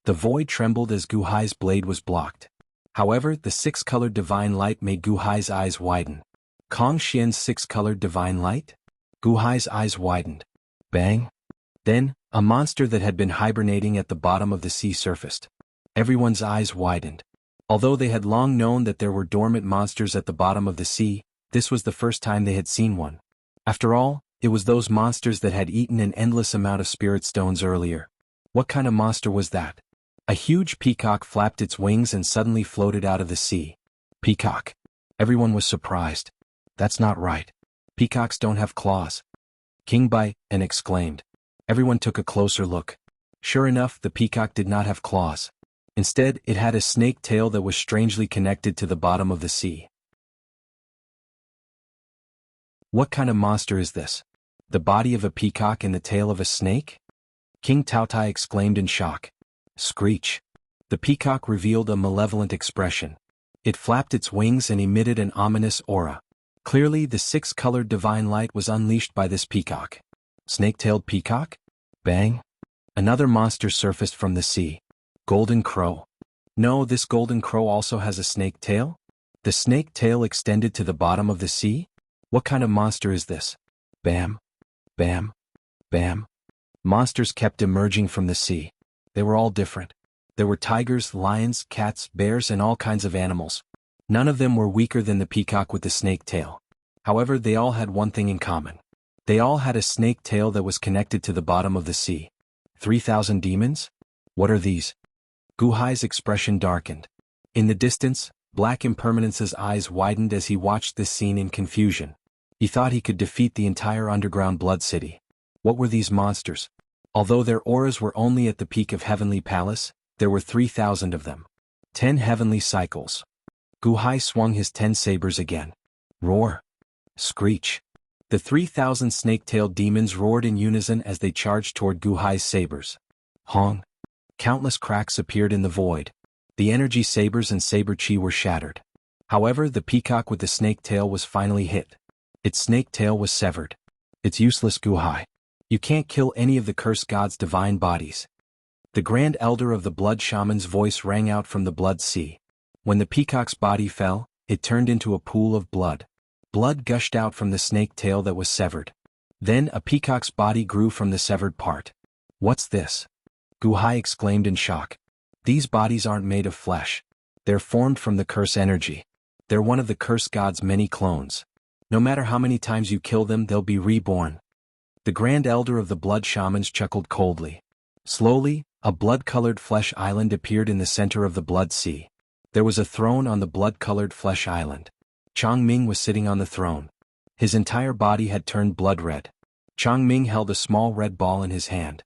The void trembled as Gu Hai's blade was blocked. However, the 6-colored divine light made Gu Hai's eyes widen. Kong Xian's 6-colored divine light? Gu Hai's eyes widened. Bang. Then, a monster that had been hibernating at the bottom of the sea surfaced. Everyone's eyes widened. Although they had long known that there were dormant monsters at the bottom of the sea, this was the first time they had seen one. After all, it was those monsters that had eaten an endless amount of spirit stones earlier. What kind of monster was that? A huge peacock flapped its wings and suddenly floated out of the sea. Peacock. Everyone was surprised. That's not right. Peacocks don't have claws. King Bai and exclaimed. Everyone took a closer look. Sure enough, the peacock did not have claws. Instead, it had a snake tail that was strangely connected to the bottom of the sea. What kind of monster is this? The body of a peacock and the tail of a snake? King Taotai exclaimed in shock. Screech. The peacock revealed a malevolent expression. It flapped its wings and emitted an ominous aura. Clearly, the 6-colored divine light was unleashed by this peacock. Snake-tailed peacock? Bang. Another monster surfaced from the sea. Golden crow. No, this golden crow also has a snake tail? The snake tail extended to the bottom of the sea? What kind of monster is this? Bam. Bam. Bam. Monsters kept emerging from the sea. They were all different. There were tigers, lions, cats, bears, and all kinds of animals. None of them were weaker than the peacock with the snake tail. However, they all had one thing in common. They all had a snake tail that was connected to the bottom of the sea. 3,000 demons? What are these? Gu Hai's expression darkened. In the distance, Black Impermanence's eyes widened as he watched this scene in confusion. He thought he could defeat the entire underground blood city. What were these monsters? Although their auras were only at the peak of Heavenly Palace, there were 3,000 of them. 10 heavenly cycles. Gu Hai swung his 10 sabers again. Roar. Screech. The 3,000 snake-tailed demons roared in unison as they charged toward Gu Hai's sabers. Hong. Countless cracks appeared in the void. The energy sabers and saber chi were shattered. However, the peacock with the snake tail was finally hit. Its snake tail was severed. It's useless, Gu Hai. You can't kill any of the cursed god's divine bodies. The Grand Elder of the Blood Shaman's voice rang out from the blood sea. When the peacock's body fell, it turned into a pool of blood. Blood gushed out from the snake tail that was severed. Then a peacock's body grew from the severed part. What's this? Gu Hai exclaimed in shock. These bodies aren't made of flesh. They're formed from the curse energy. They're one of the cursed god's many clones. No matter how many times you kill them, they'll be reborn. The Grand Elder of the Blood Shamans chuckled coldly. Slowly, a blood-colored flesh island appeared in the center of the blood sea. There was a throne on the blood-colored flesh island. Chang Ming was sitting on the throne. His entire body had turned blood red. Chang Ming held a small red ball in his hand.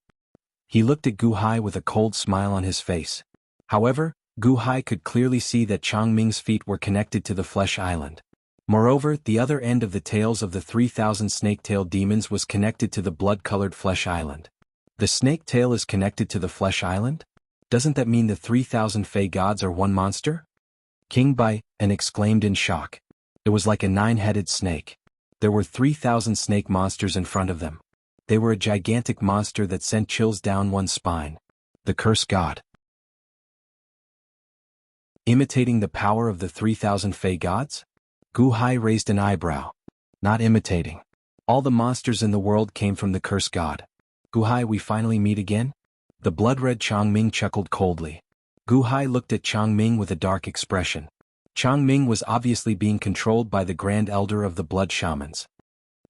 He looked at Gu Hai with a cold smile on his face. However, Gu Hai could clearly see that Chang Ming's feet were connected to the flesh island. Moreover, the other end of the tails of the 3,000 snake-tailed demons was connected to the blood-colored flesh island. The snake tail is connected to the flesh island? Doesn't that mean the 3,000 Fey gods are one monster? King Bai and exclaimed in shock. It was like a 9-headed snake. There were 3,000 snake monsters in front of them. They were a gigantic monster that sent chills down one's spine. The cursed god. Imitating the power of the 3,000 Fey gods? Gu Hai raised an eyebrow. Not imitating. All the monsters in the world came from the cursed god. Gu Hai, we finally meet again? The blood-red Chang Ming chuckled coldly. Gu Hai looked at Chang Ming with a dark expression. Chang Ming was obviously being controlled by the Grand Elder of the Blood Shamans.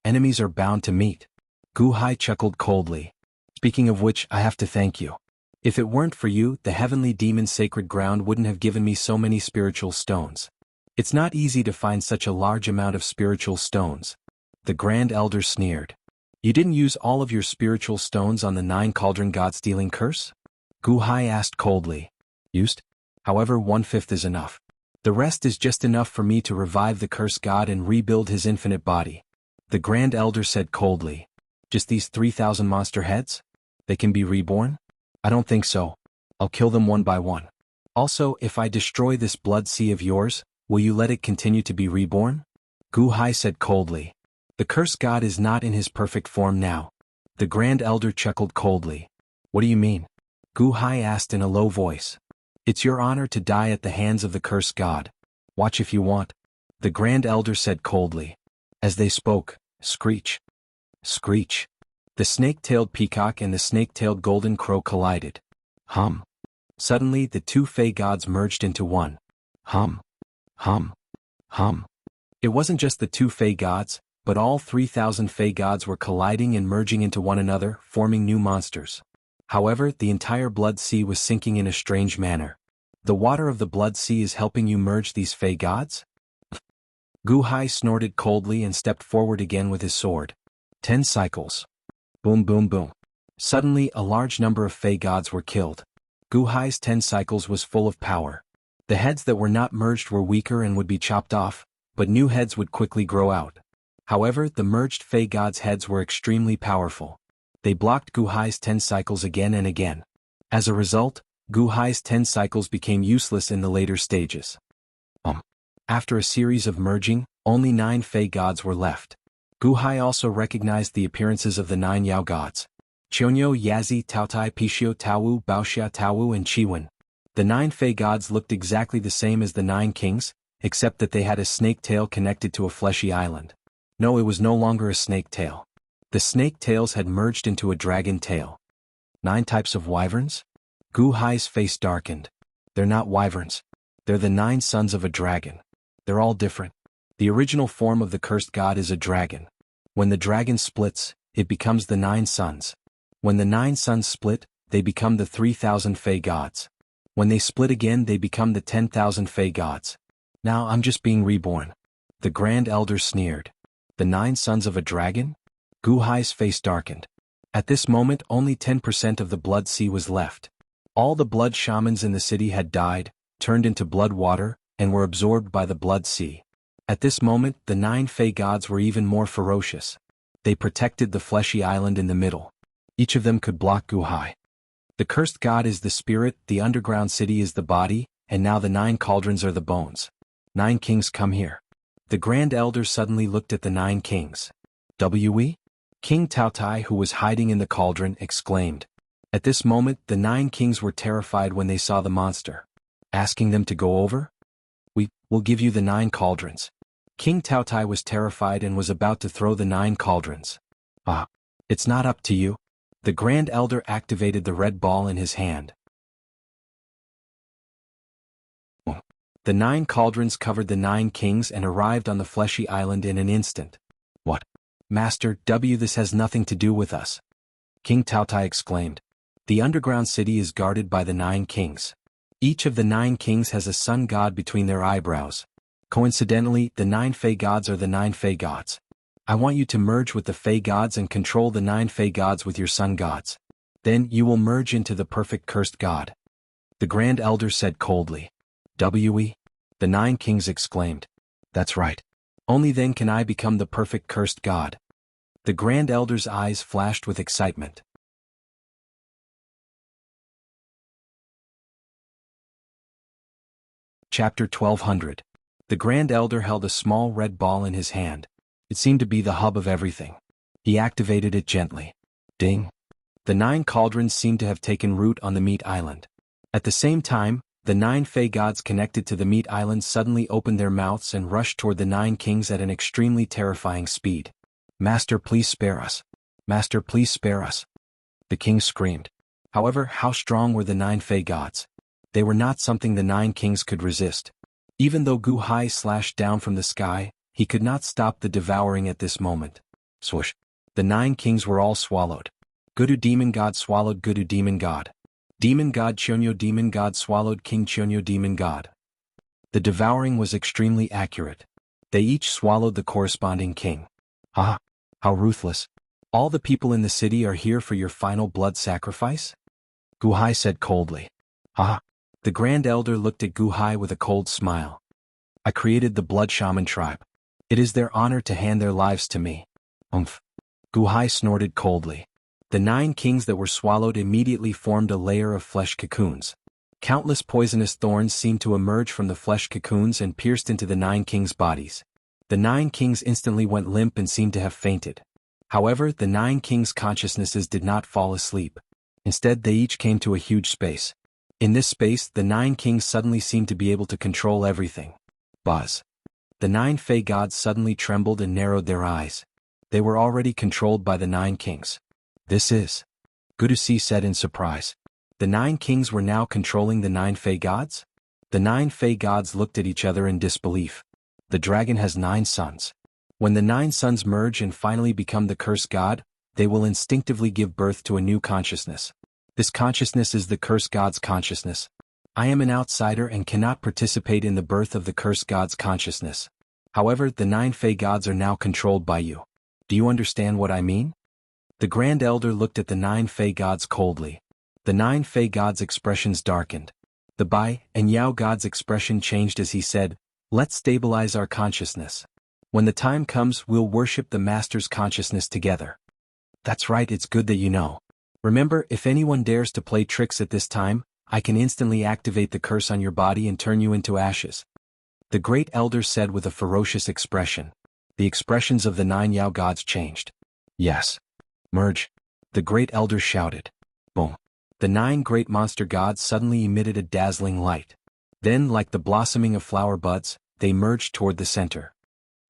Enemies are bound to meet. Gu Hai chuckled coldly. Speaking of which, I have to thank you. If it weren't for you, the heavenly demon sacred ground wouldn't have given me so many spiritual stones. It's not easy to find such a large amount of spiritual stones. The Grand Elder sneered. You didn't use all of your spiritual stones on the 9 cauldron god-stealing curse? Gu Hai asked coldly. Used? However, 1/5 is enough. The rest is just enough for me to revive the cursed god and rebuild his infinite body. The Grand Elder said coldly. Just these 3,000 monster heads? They can be reborn? I don't think so. I'll kill them one by one. Also, if I destroy this blood sea of yours, will you let it continue to be reborn? Gu Hai said coldly. The cursed god is not in his perfect form now. The Grand Elder chuckled coldly. What do you mean? Gu Hai asked in a low voice. It's your honor to die at the hands of the cursed god. Watch if you want. The Grand Elder said coldly. As they spoke, screech. Screech. The snake-tailed peacock and the snake-tailed golden crow collided. Hum. Suddenly the 2 Fey gods merged into one. Hum. Hum. Hum. It wasn't just the 2 Fey gods, but all 3,000 Fey gods were colliding and merging into one another, forming new monsters. However, the entire blood sea was sinking in a strange manner. The water of the blood sea is helping you merge these Fey gods? Gu Hai snorted coldly and stepped forward again with his sword. 10 cycles. Boom boom boom. Suddenly a large number of Fey gods were killed. Gu Hai's 10 cycles was full of power. The heads that were not merged were weaker and would be chopped off, but new heads would quickly grow out. However, the merged Fey gods' heads were extremely powerful. They blocked Gu Hai's 10 cycles again and again. As a result, Gu Hai's 10 cycles became useless in the later stages. After a series of merging, only 9 Fey gods were left. Gu Hai also recognized the appearances of the 9 Yao gods. Chionyo, Yazi, Taotai, Pishio, Taowu, Baoxia, Taowu and Chiwen. The 9 Fey gods looked exactly the same as the 9 kings, except that they had a snake tail connected to a fleshy island. No, it was no longer a snake tail. The snake tails had merged into a dragon tail. 9 types of wyverns? Gu Hai's face darkened. They're not wyverns. They're the 9 sons of a dragon. They're all different. The original form of the cursed god is a dragon. When the dragon splits, it becomes the 9 sons. When the 9 sons split, they become the 3,000 Fey gods. When they split again, they become the 10,000 Fey gods. Now I'm just being reborn. The Grand Elder sneered. The 9 sons of a dragon? Gu Hai's face darkened. At this moment only 10% of the blood sea was left. All the blood shamans in the city had died, turned into blood water, and were absorbed by the blood sea. At this moment the 9 Fey gods were even more ferocious. They protected the fleshy island in the middle. Each of them could block Gu Hai. The cursed god is the spirit, the underground city is the body, and now the 9 cauldrons are the bones. 9 kings come here. The Grand Elder suddenly looked at the 9 kings. We? King Taotai, who was hiding in the cauldron, exclaimed. At this moment the 9 kings were terrified when they saw the monster. Asking them to go over? We will give you the 9 cauldrons. King Taotai was terrified and was about to throw the 9 cauldrons. It's not up to you. The Grand Elder activated the red ball in his hand. The 9 cauldrons covered the 9 kings and arrived on the fleshy island in an instant. What? Master W, this has nothing to do with us. King Taotai exclaimed. The underground city is guarded by the 9 kings. Each of the 9 kings has a sun god between their eyebrows. Coincidentally, the 9 Fey gods are the 9 Fey gods. I want you to merge with the Fey gods and control the 9 Fey gods with your sun gods. Then you will merge into the perfect cursed god. The Grand Elder said coldly. "We?" The 9 kings exclaimed. "That's right. Only then can I become the perfect cursed god." The Grand Elder's eyes flashed with excitement. Chapter 1200. The Grand Elder held a small red ball in his hand. It seemed to be the hub of everything. He activated it gently. Ding! The 9 cauldrons seemed to have taken root on the meat island. At the same time, the 9 Fey gods connected to the meat island suddenly opened their mouths and rushed toward the 9 kings at an extremely terrifying speed. "Master, please spare us. Master, please spare us," the kings screamed. However, how strong were the 9 Fey gods? They were not something the 9 kings could resist. Even though Gu Hai slashed down from the sky, he could not stop the devouring at this moment. Swoosh! The 9 kings were all swallowed. Gudu demon god swallowed Gudu demon god. Demon god Chonyo demon god swallowed King Chonyo demon god. The devouring was extremely accurate. They each swallowed the corresponding king. Ah! How ruthless. All the people in the city are here for your final blood sacrifice? Gu Hai said coldly. Ah! The Grand Elder looked at Gu Hai with a cold smile. I created the Blood Shaman tribe. It is their honor to hand their lives to me. Umph. Gu Hai snorted coldly. The 9 kings that were swallowed immediately formed a layer of flesh cocoons. Countless poisonous thorns seemed to emerge from the flesh cocoons and pierced into the 9 kings' bodies. The 9 kings instantly went limp and seemed to have fainted. However, the 9 kings' consciousnesses did not fall asleep. Instead, they each came to a huge space. In this space, the 9 kings suddenly seemed to be able to control everything. Buzz. The 9 Fey gods suddenly trembled and narrowed their eyes. They were already controlled by the 9 kings. This is. Gudusi said in surprise. The 9 kings were now controlling the 9 Fey gods? The 9 Fey gods looked at each other in disbelief. The dragon has 9 sons. When the 9 sons merge and finally become the cursed god, they will instinctively give birth to a new consciousness. This consciousness is the cursed god's consciousness. I am an outsider and cannot participate in the birth of the cursed god's consciousness. However, the 9 Fey gods are now controlled by you. Do you understand what I mean? The Grand Elder looked at the 9 Fey gods coldly. The 9 Fey gods' expressions darkened. The Bai and Yao gods' expression changed as he said, "Let's stabilize our consciousness. When the time comes, we'll worship the Master's consciousness together." That's right, it's good that you know. Remember, if anyone dares to play tricks at this time, I can instantly activate the curse on your body and turn you into ashes. The Great Elder said with a ferocious expression. The expressions of the 9 Yao gods changed. Yes. Merge. The Great Elder shouted. Boom. The 9 great monster gods suddenly emitted a dazzling light. Then, like the blossoming of flower buds, they merged toward the center.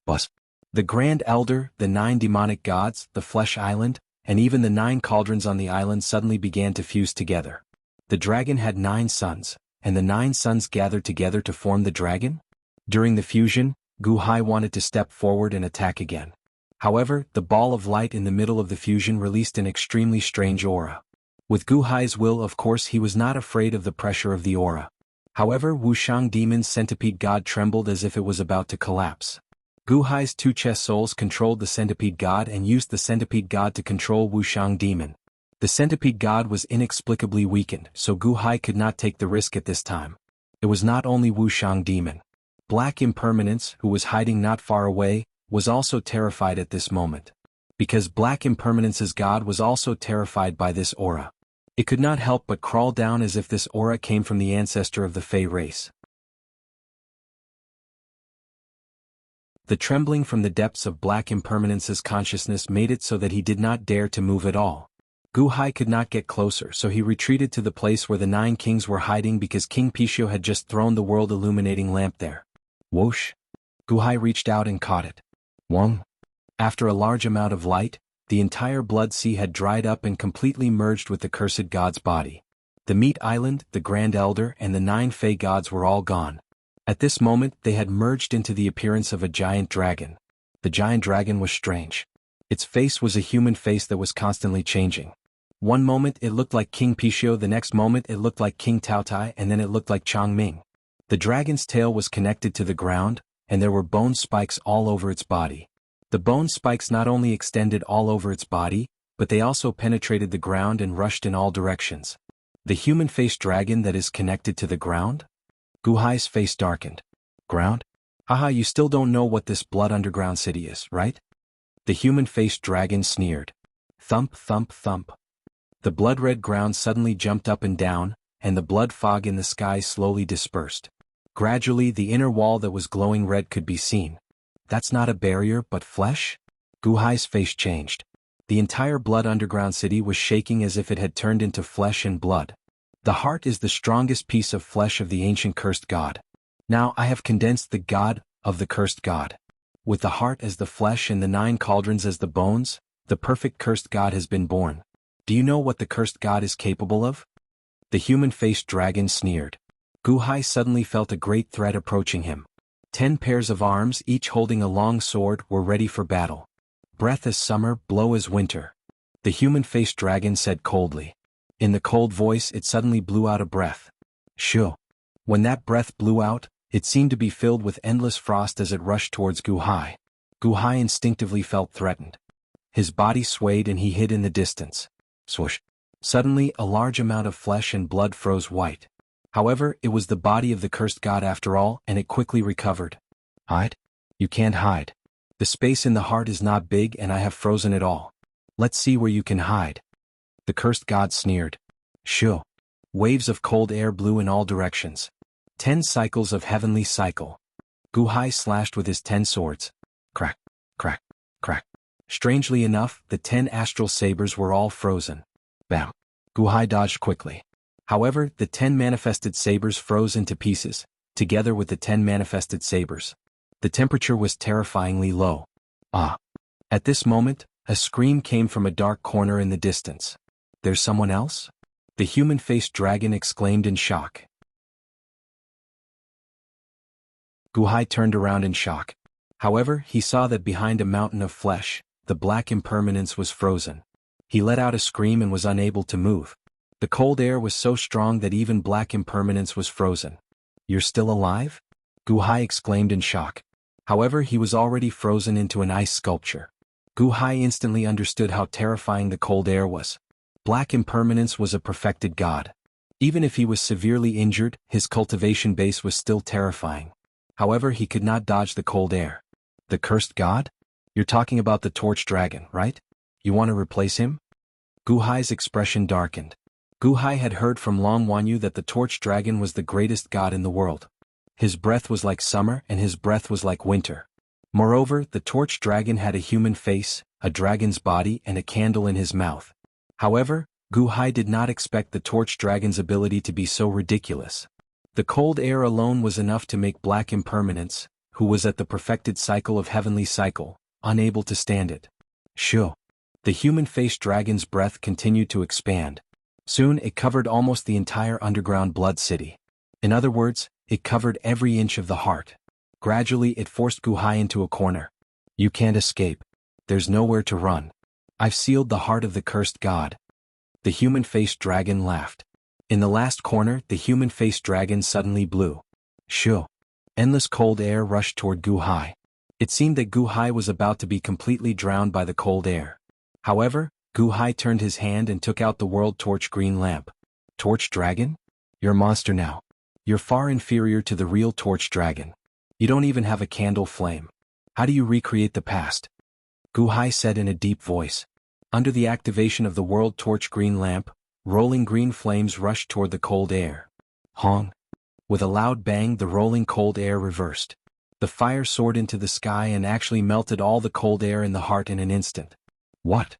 Buzz. The Grand Elder, the 9 demonic gods, the Flesh Island, and even the 9 cauldrons on the island suddenly began to fuse together. The dragon had 9 sons, and the 9 sons gathered together to form the dragon? During the fusion, Gu Hai wanted to step forward and attack again. However, the ball of light in the middle of the fusion released an extremely strange aura. With Gu Hai's will, of course, he was not afraid of the pressure of the aura. However, Wuxiang Demon's centipede god trembled as if it was about to collapse. Gu Hai's 2 chess souls controlled the centipede god and used the centipede god to control Wuxiang Demon. The centipede god was inexplicably weakened, so Gu Hai could not take the risk at this time. It was not only Wuxiang Demon. Black Impermanence, who was hiding not far away, was also terrified at this moment. Because Black Impermanence's god was also terrified by this aura. It could not help but crawl down as if this aura came from the ancestor of the Fey race. The trembling from the depths of Black Impermanence's consciousness made it so that he did not dare to move at all. Gu Hai could not get closer, so he retreated to the place where the 9 kings were hiding because King Pishio had just thrown the world-illuminating lamp there. Whoosh! Gu Hai reached out and caught it. Wong! After a large amount of light, the entire blood sea had dried up and completely merged with the cursed god's body. The meat island, the Grand Elder, and the 9 Fey gods were all gone. At this moment, they had merged into the appearance of a giant dragon. The giant dragon was strange. Its face was a human face that was constantly changing. One moment it looked like King Pishio, the next moment it looked like King Taotai, and then it looked like Chang Ming. The dragon's tail was connected to the ground, and there were bone spikes all over its body. The bone spikes not only extended all over its body, but they also penetrated the ground and rushed in all directions. The human-faced dragon that is connected to the ground? Gu Hai's face darkened. Ground? Haha, you still don't know what this blood underground city is, right? The human-faced dragon sneered. Thump, thump, thump. The blood-red ground suddenly jumped up and down, and the blood fog in the sky slowly dispersed. Gradually, the inner wall that was glowing red could be seen. That's not a barrier but flesh? Gu Hai's face changed. The entire blood underground city was shaking as if it had turned into flesh and blood. The heart is the strongest piece of flesh of the ancient cursed god. Now I have condensed the god of the cursed god. With the heart as the flesh and the 9 cauldrons as the bones, the perfect cursed god has been born. Do you know what the cursed god is capable of? The human-faced dragon sneered. Gu Hai suddenly felt a great threat approaching him. 10 pairs of arms, each holding a long sword, were ready for battle. Breath as summer, blow as winter. The human-faced dragon said coldly. In the cold voice it suddenly blew out a breath. Shoo. When that breath blew out, it seemed to be filled with endless frost as it rushed towards Gu Hai. Gu Hai instinctively felt threatened. His body swayed and he hid in the distance. Swoosh. Suddenly, a large amount of flesh and blood froze white. However, it was the body of the cursed god after all, and it quickly recovered. Hide? You can't hide. The space in the heart is not big and I have frozen it all. Let's see where you can hide. The cursed god sneered. Shoo. Waves of cold air blew in all directions. 10 cycles of heavenly cycle. Gu Hai slashed with his 10 swords. Crack, crack, crack. Strangely enough, the 10 astral sabers were all frozen. Bam. Gu Hai dodged quickly. However, the 10 manifested sabers froze into pieces, together with the 10 manifested sabers. The temperature was terrifyingly low. Ah. At this moment, a scream came from a dark corner in the distance. There's someone else? The human-faced dragon exclaimed in shock. Gu Hai turned around in shock. However, he saw that behind a mountain of flesh, the black impermanence was frozen. He let out a scream and was unable to move. The cold air was so strong that even black impermanence was frozen. You're still alive? Gu Hai exclaimed in shock. However, he was already frozen into an ice sculpture. Gu Hai instantly understood how terrifying the cold air was. Black impermanence was a perfected god. Even if he was severely injured, his cultivation base was still terrifying. However, he could not dodge the cold air. The cursed god? You're talking about the torch dragon, right? You want to replace him? Gu Hai's expression darkened. Gu Hai had heard from Long Wanyu that the torch dragon was the greatest god in the world. His breath was like summer and his breath was like winter. Moreover, the torch dragon had a human face, a dragon's body and a candle in his mouth. However, Gu Hai did not expect the torch dragon's ability to be so ridiculous. The cold air alone was enough to make black impermanence, who was at the perfected cycle of heavenly cycle, unable to stand it. Shoo. The human-faced dragon's breath continued to expand. Soon it covered almost the entire underground blood city. In other words, it covered every inch of the heart. Gradually it forced Gu Hai into a corner. You can't escape. There's nowhere to run. I've sealed the heart of the cursed god. The human-faced dragon laughed. In the last corner, the human-faced dragon suddenly blew. Shoo. Endless cold air rushed toward Gu Hai. It seemed that Gu Hai was about to be completely drowned by the cold air. However, Gu Hai turned his hand and took out the world torch green lamp. Torch dragon? You're a monster now. You're far inferior to the real torch dragon. You don't even have a candle flame. How do you recreate the past? Gu Hai said in a deep voice. Under the activation of the world torch green lamp, rolling green flames rushed toward the cold air. Hong. With a loud bang, the rolling cold air reversed. The fire soared into the sky and actually melted all the cold air in the heart in an instant. What?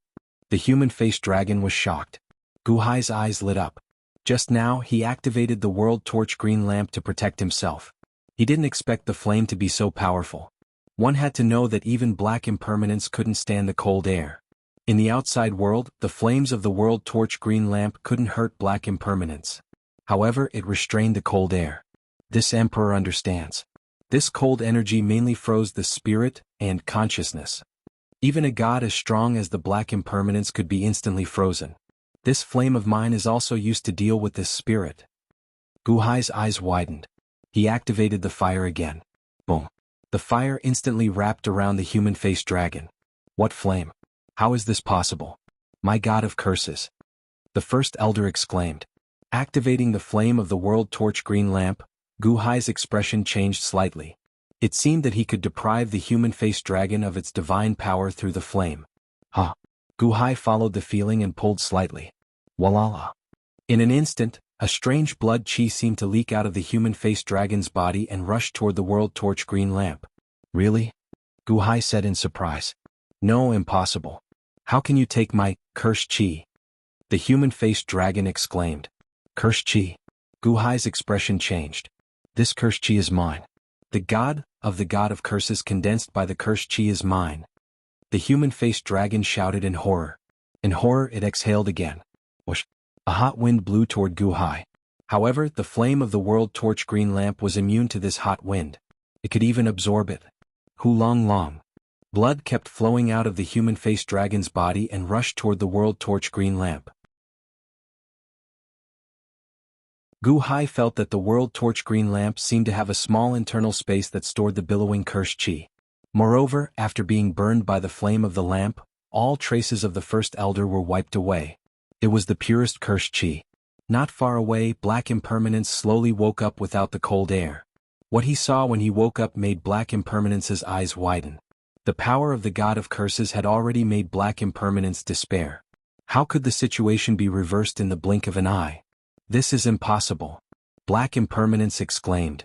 The human-faced dragon was shocked. Gu Hai's eyes lit up. Just now, he activated the world torch green lamp to protect himself. He didn't expect the flame to be so powerful. One had to know that even black impermanence couldn't stand the cold air. In the outside world, the flames of the world torch green lamp couldn't hurt black impermanence. However, it restrained the cold air. This emperor understands. This cold energy mainly froze the spirit and consciousness. Even a god as strong as the black impermanence could be instantly frozen. This flame of mine is also used to deal with this spirit. Gu Hai's eyes widened. He activated the fire again. Boom. The fire instantly wrapped around the human-faced dragon. What flame? How is this possible? My god of curses. The first elder exclaimed. Activating the flame of the world torch green lamp, Gu Hai's expression changed slightly. It seemed that he could deprive the human-faced dragon of its divine power through the flame. Ha! Gu Hai followed the feeling and pulled slightly. Walala. In an instant, a strange blood chi seemed to leak out of the human-faced dragon's body and rush toward the world torch green lamp. Really? Gu Hai said in surprise. No, impossible. How can you take my cursed chi? The human-faced dragon exclaimed. Cursed chi? Gu Hai's expression changed. This cursed chi is mine. The god of curses condensed by the cursed chi is mine. The human-faced dragon shouted in horror. In horror it exhaled again. Whoosh! A hot wind blew toward Gu Hai. However, the flame of the world torch green lamp was immune to this hot wind. It could even absorb it. Long. Blood kept flowing out of the human-faced dragon's body and rushed toward the world torch green lamp. Gu Hai felt that the world torch green lamp seemed to have a small internal space that stored the billowing cursed chi. Moreover, after being burned by the flame of the lamp, all traces of the first elder were wiped away. It was the purest cursed chi. Not far away, Black Impermanence slowly woke up without the cold air. What he saw when he woke up made Black Impermanence's eyes widen. The power of the god of curses had already made Black Impermanence despair. How could the situation be reversed in the blink of an eye? This is impossible. Black Impermanence exclaimed.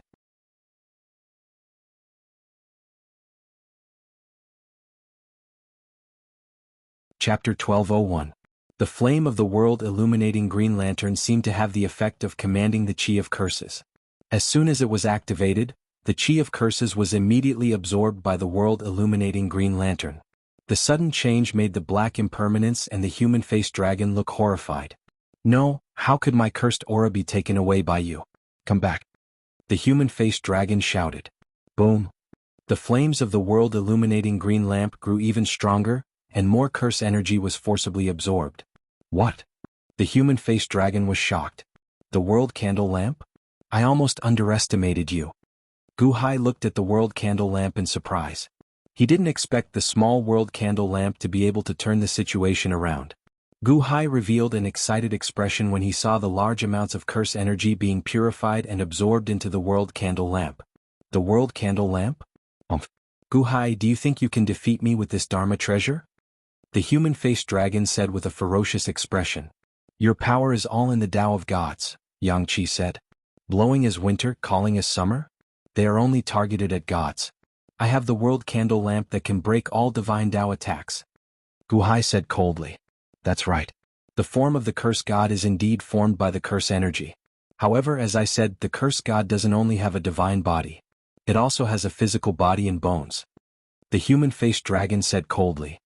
Chapter 1201. The flame of the world illuminating green lantern seemed to have the effect of commanding the chi of curses. As soon as it was activated, the chi of curses was immediately absorbed by the world illuminating green lantern. The sudden change made the Black Impermanence and the human-faced dragon look horrified. No, how could my cursed aura be taken away by you? Come back. The human-faced dragon shouted. Boom. The flames of the world illuminating green lamp grew even stronger, and more curse energy was forcibly absorbed. What? The human-faced dragon was shocked. The world candle lamp? I almost underestimated you. Gu Hai looked at the world candle lamp in surprise. He didn't expect the small world candle lamp to be able to turn the situation around. Gu Hai revealed an excited expression when he saw the large amounts of curse energy being purified and absorbed into the world candle lamp. The world candle lamp? Gu Hai, do you think you can defeat me with this Dharma treasure? The human-faced dragon said with a ferocious expression. Your power is all in the Tao of gods, Yang Qi said. Blowing as winter, calling as summer? They are only targeted at gods. I have the world candle lamp that can break all divine Tao attacks. Gu Hai said coldly. That's right. The form of the curse god is indeed formed by the curse energy. However, as I said, the curse god doesn't only have a divine body. It also has a physical body and bones. The human-faced dragon said coldly.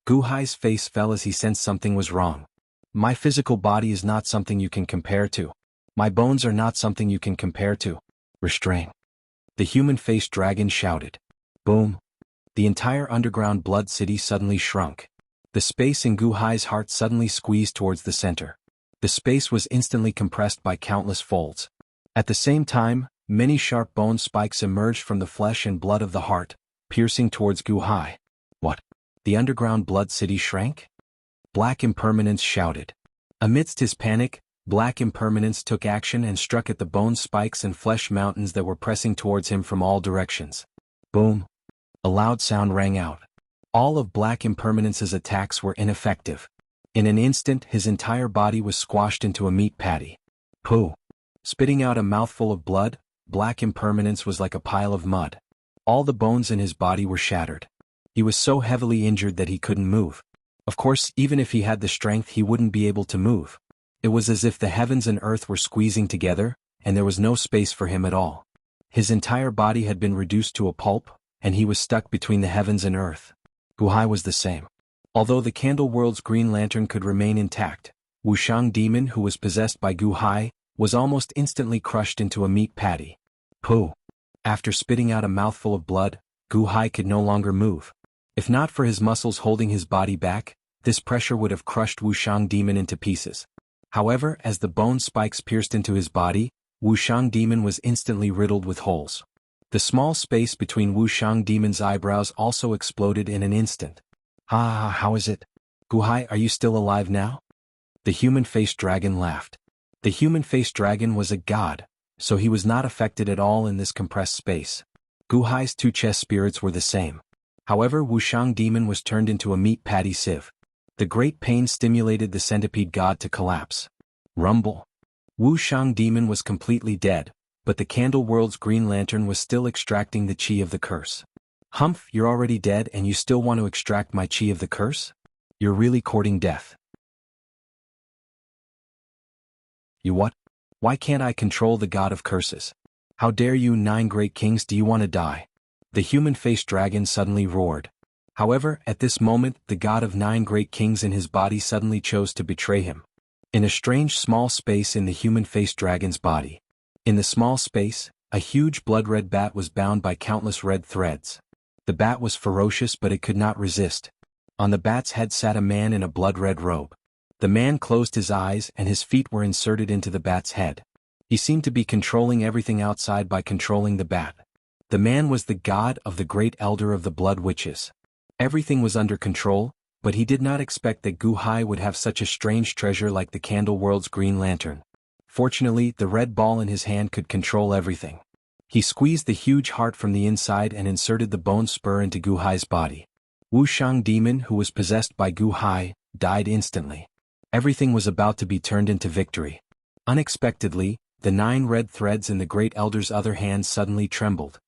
Gu Hai's face fell as he sensed something was wrong. My physical body is not something you can compare to. My bones are not something you can compare to. Restrain. The human-faced dragon shouted. Boom. The entire underground blood city suddenly shrunk. The space in Gu Hai's heart suddenly squeezed towards the center. The space was instantly compressed by countless folds. At the same time, many sharp bone spikes emerged from the flesh and blood of the heart, piercing towards Gu Hai. What? The underground blood city shrank? Black Impermanence shouted. Amidst his panic, Black Impermanence took action and struck at the bone spikes and flesh mountains that were pressing towards him from all directions. Boom! A loud sound rang out. All of Black Impermanence's attacks were ineffective. In an instant, his entire body was squashed into a meat patty. Pooh! Spitting out a mouthful of blood, Black Impermanence was like a pile of mud. All the bones in his body were shattered. He was so heavily injured that he couldn't move. Of course, even if he had the strength, he wouldn't be able to move. It was as if the heavens and earth were squeezing together, and there was no space for him at all. His entire body had been reduced to a pulp, and he was stuck between the heavens and earth. Gu Hai was the same. Although the Candle World's green lantern could remain intact, Wuxiang demon, who was possessed by Gu Hai, was almost instantly crushed into a meat patty. Pooh! After spitting out a mouthful of blood, Gu Hai could no longer move. If not for his muscles holding his body back, this pressure would have crushed Wuxiang demon into pieces. However, as the bone spikes pierced into his body, Wuxiang demon was instantly riddled with holes. The small space between Wuxiang demon's eyebrows also exploded in an instant. How is it? Gu Hai, are you still alive now? The human-faced dragon laughed. The human-faced dragon was a god, so he was not affected at all in this compressed space. Gu Hai's two chess spirits were the same. However, Wuxiang demon was turned into a meat patty sieve. The great pain stimulated the centipede god to collapse. Rumble. Wuxiang demon was completely dead, but the candle world's green lantern was still extracting the chi of the curse. Humph, you're already dead and you still want to extract my chi of the curse? You're really courting death. You what? Why can't I control the god of curses? How dare you, 9 great kings, do you want to die? The human-faced dragon suddenly roared. However, at this moment, the god of 9 great kings in his body suddenly chose to betray him. In a strange small space in the human-faced dragon's body. In the small space, a huge blood-red bat was bound by countless red threads. The bat was ferocious, but it could not resist. On the bat's head sat a man in a blood-red robe. The man closed his eyes and his feet were inserted into the bat's head. He seemed to be controlling everything outside by controlling the bat. The man was the god of the great elder of the blood witches. Everything was under control, but he did not expect that Gu Hai would have such a strange treasure like the candle world's green lantern. Fortunately, the red ball in his hand could control everything. He squeezed the huge heart from the inside and inserted the bone spur into Gu Hai's body. Wuxiang demon, who was possessed by Gu Hai, died instantly. Everything was about to be turned into victory. Unexpectedly, the 9 red threads in the great elder's other hand suddenly trembled.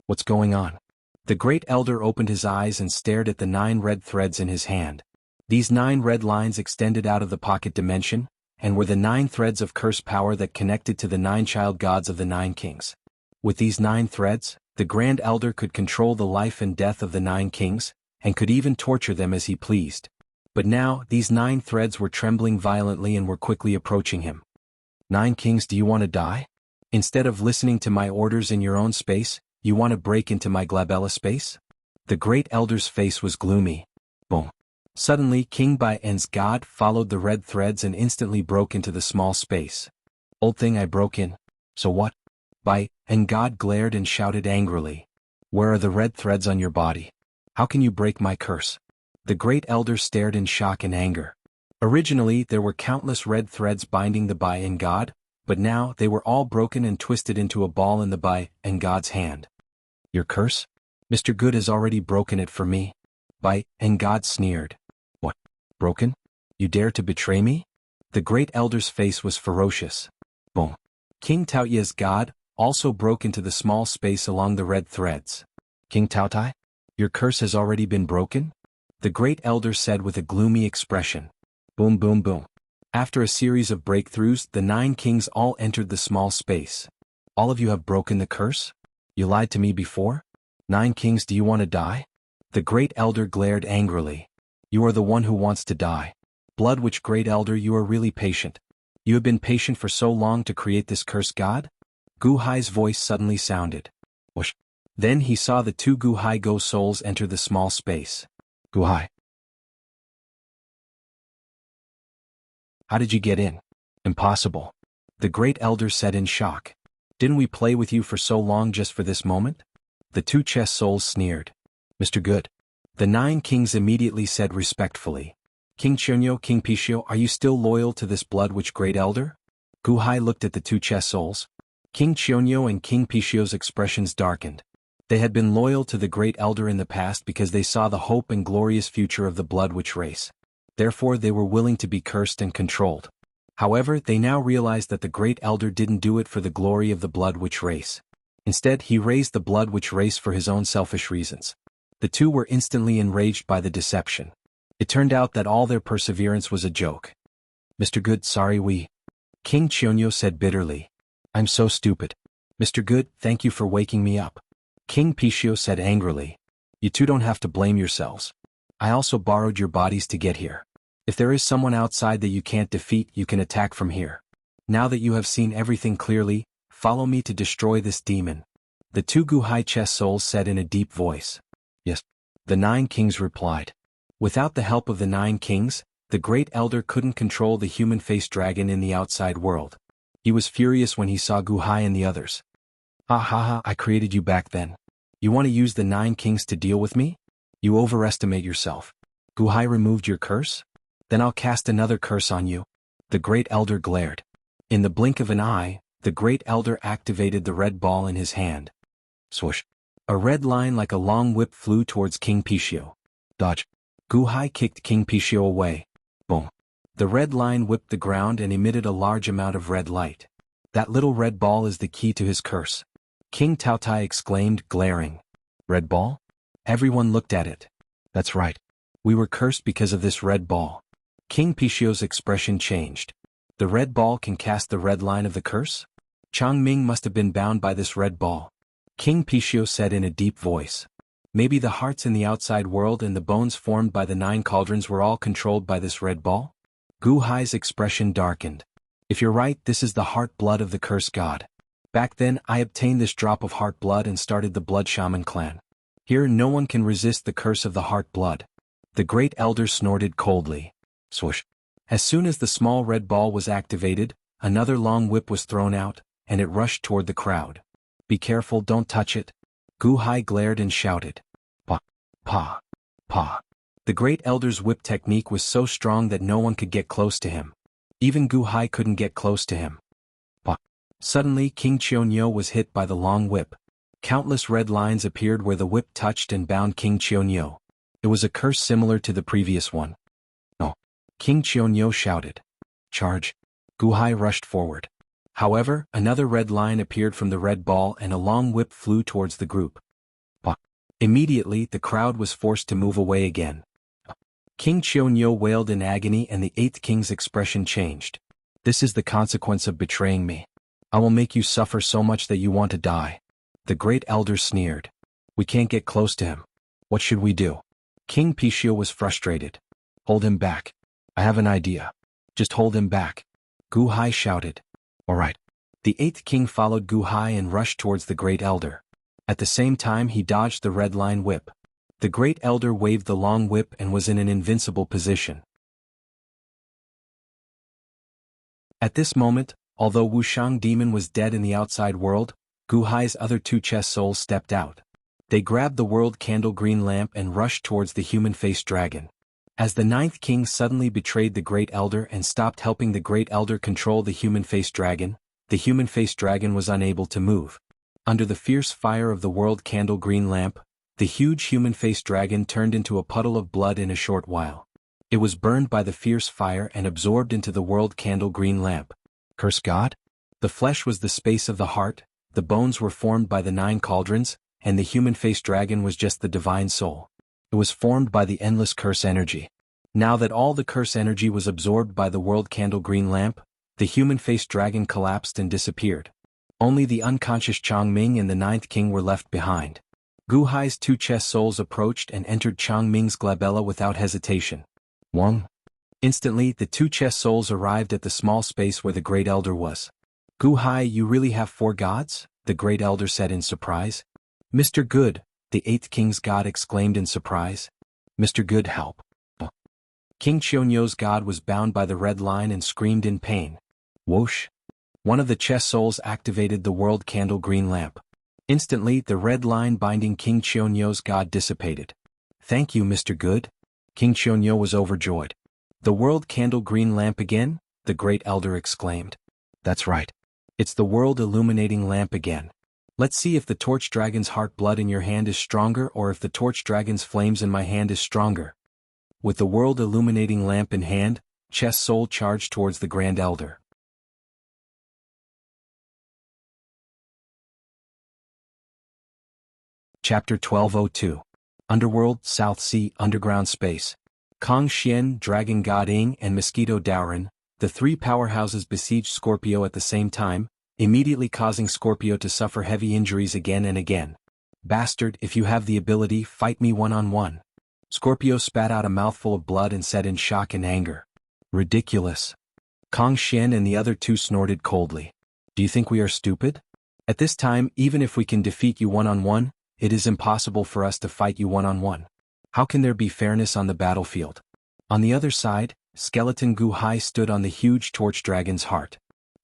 What's going on? The great elder opened his eyes and stared at the 9 red threads in his hand. These 9 red lines extended out of the pocket dimension, and were the 9 threads of curse power that connected to the 9 child gods of the 9 kings. With these 9 threads, the grand elder could control the life and death of the 9 kings, and could even torture them as he pleased. But now, these 9 threads were trembling violently and were quickly approaching him. 9 kings, do you want to die? Instead of listening to my orders in your own space, you want to break into my glabella space? The great elder's face was gloomy. Boom. Suddenly, King Bai En's god followed the red threads and instantly broke into the small space. Old thing, I broke in. So what? Bai En god glared and shouted angrily. Where are the red threads on your body? How can you break my curse? The great elder stared in shock and anger. Originally, there were countless red threads binding the Bai En god, but now they were all broken and twisted into a ball in the Bai En god's hand. Your curse? Mr. Good has already broken it for me. Bai En god sneered. What? Broken? You dare to betray me? The great elder's face was ferocious. Boom. King Taoya's god also broke into the small space along the red threads. King Taotai? Your curse has already been broken? The great elder said with a gloomy expression. Boom boom boom. After a series of breakthroughs, the 9 kings all entered the small space. All of you have broken the curse? You lied to me before? 9 kings, do you want to die? The great elder glared angrily. You are the one who wants to die. Blood Witch great elder, you are really patient. You have been patient for so long to create this cursed god? Gu Hai's voice suddenly sounded. Whoosh. Then he saw the 2 Gu Hai Go souls enter the small space. Gu Hai. How did you get in? Impossible. The great elder said in shock. Didn't we play with you for so long just for this moment? The 2 chess souls sneered. Mr. Good. The 9 kings immediately said respectfully. King Chunyo, King Pishio, are you still loyal to this Blood Witch great elder? Gu Hai looked at the 2 chess souls. King Chunyo and King Pishio's expressions darkened. They had been loyal to the great elder in the past because they saw the hope and glorious future of the Blood Witch race. Therefore they were willing to be cursed and controlled. However, they now realized that the great elder didn't do it for the glory of the Blood Witch race. Instead, he raised the Blood Witch race for his own selfish reasons. The 2 were instantly enraged by the deception. It turned out that all their perseverance was a joke. Mr. Good, sorry we... King Chunyo said bitterly. I'm so stupid. Mr. Good, thank you for waking me up. King Pishio said angrily. You 2 don't have to blame yourselves. I also borrowed your bodies to get here. If there is someone outside that you can't defeat, you can attack from here. Now that you have seen everything clearly, follow me to destroy this demon. The 2 Gu Hai chess souls said in a deep voice. Yes. The 9 kings replied. Without the help of the 9 kings, the great elder couldn't control the human-faced dragon in the outside world. He was furious when he saw Gu Hai and the others. Ha ha ha, I created you back then. You want to use the 9 kings to deal with me? You overestimate yourself. Gu Hai removed your curse? Then I'll cast another curse on you. The great elder glared. In the blink of an eye, the Great Elder activated the red ball in his hand. Swoosh! A red line like a long whip flew towards King Pixiu. Dodge! Gu Hai kicked King Pixiu away. Boom! The red line whipped the ground and emitted a large amount of red light. That little red ball is the key to his curse. King Taotai exclaimed, glaring. Red ball? Everyone looked at it. That's right. We were cursed because of this red ball. King Pixiu's expression changed. The red ball can cast the red line of the curse? Chang Ming must have been bound by this red ball. King Pixiu said in a deep voice. Maybe the hearts in the outside world and the bones formed by the 9 cauldrons were all controlled by this red ball? Gu Hai's expression darkened. If you're right, this is the heart blood of the cursed god. Back then, I obtained this drop of heart blood and started the Blood Shaman clan. Here no one can resist the curse of the heart blood. The Great Elder snorted coldly. Swoosh. As soon as the small red ball was activated, another long whip was thrown out, and it rushed toward the crowd. Be careful, don't touch it. Gu Hai glared and shouted. Pa, pa, pa. The Great Elder's whip technique was so strong that no one could get close to him. Even Gu Hai couldn't get close to him. Pa. Suddenly King Cheonyo was hit by the long whip. Countless red lines appeared where the whip touched and bound King Cheonyo. It was a curse similar to the previous one. No. King Cheonyo shouted. Charge. Gu Hai rushed forward. However, another red line appeared from the red ball and a long whip flew towards the group. Pa. Immediately, the crowd was forced to move away again. King Cheonyo wailed in agony and the 8th king's expression changed. This is the consequence of betraying me. I will make you suffer so much that you want to die. The Great Elder sneered. We can't get close to him. What should we do? King Pixiu was frustrated. Hold him back. I have an idea. Just hold him back. Gu Hai shouted. All right. The 8th king followed Gu Hai and rushed towards the Great Elder. At the same time he dodged the red line whip. The Great Elder waved the long whip and was in an invincible position. At this moment, although Wuxiang demon was dead in the outside world, Gu Hai's other 2 chess souls stepped out. They grabbed the world candle green lamp and rushed towards the human-faced dragon. As the 9th king suddenly betrayed the Great Elder and stopped helping the Great Elder control the human-faced dragon, the human-faced dragon was unable to move. Under the fierce fire of the world candle green lamp, the huge human-faced dragon turned into a puddle of blood in a short while. It was burned by the fierce fire and absorbed into the world candle green lamp. Curse God? The flesh was the space of the heart, the bones were formed by the 9 cauldrons, and the human-faced dragon was just the divine soul. It was formed by the endless curse energy. Now that all the curse energy was absorbed by the world candle green lamp, the human-faced dragon collapsed and disappeared. Only the unconscious Chang Ming and the 9th king were left behind. Gu Hai's 2 chess souls approached and entered Chang Ming's glabella without hesitation. Wong. Instantly, the 2 chess souls arrived at the small space where the Great Elder was. Gu Hai, you really have 4 gods? The Great Elder said in surprise. Mr. Good, the 8th king's god exclaimed in surprise. Mr. Good, help. King Cheonyo's god was bound by the red line and screamed in pain. Whoosh! One of the chess souls activated the world candle green lamp. Instantly, the red line binding King Cheonyo's god dissipated. Thank you, Mr. Good. King Cheonyo was overjoyed. The world candle green lamp again? The Great Elder exclaimed. That's right. It's the world illuminating lamp again. Let's see if the torch dragon's heart blood in your hand is stronger or if the torch dragon's flames in my hand is stronger. With the world illuminating lamp in hand, Chess Soul charged towards the Grand Elder. Chapter 1202. Underworld, South Sea, Underground Space. Kong Xian, Dragon God Ing and Mosquito Daoran, the 3 powerhouses besieged Scorpio at the same time, immediately causing Scorpio to suffer heavy injuries again and again. Bastard, if you have the ability, fight me one-on-one. Scorpio spat out a mouthful of blood and said in shock and anger. Ridiculous. Kong Xian and the other 2 snorted coldly. Do you think we are stupid? At this time, even if we can defeat you one-on-one, it is impossible for us to fight you one-on-one. How can there be fairness on the battlefield? On the other side, Skeleton Gu Hai stood on the huge torch dragon's heart.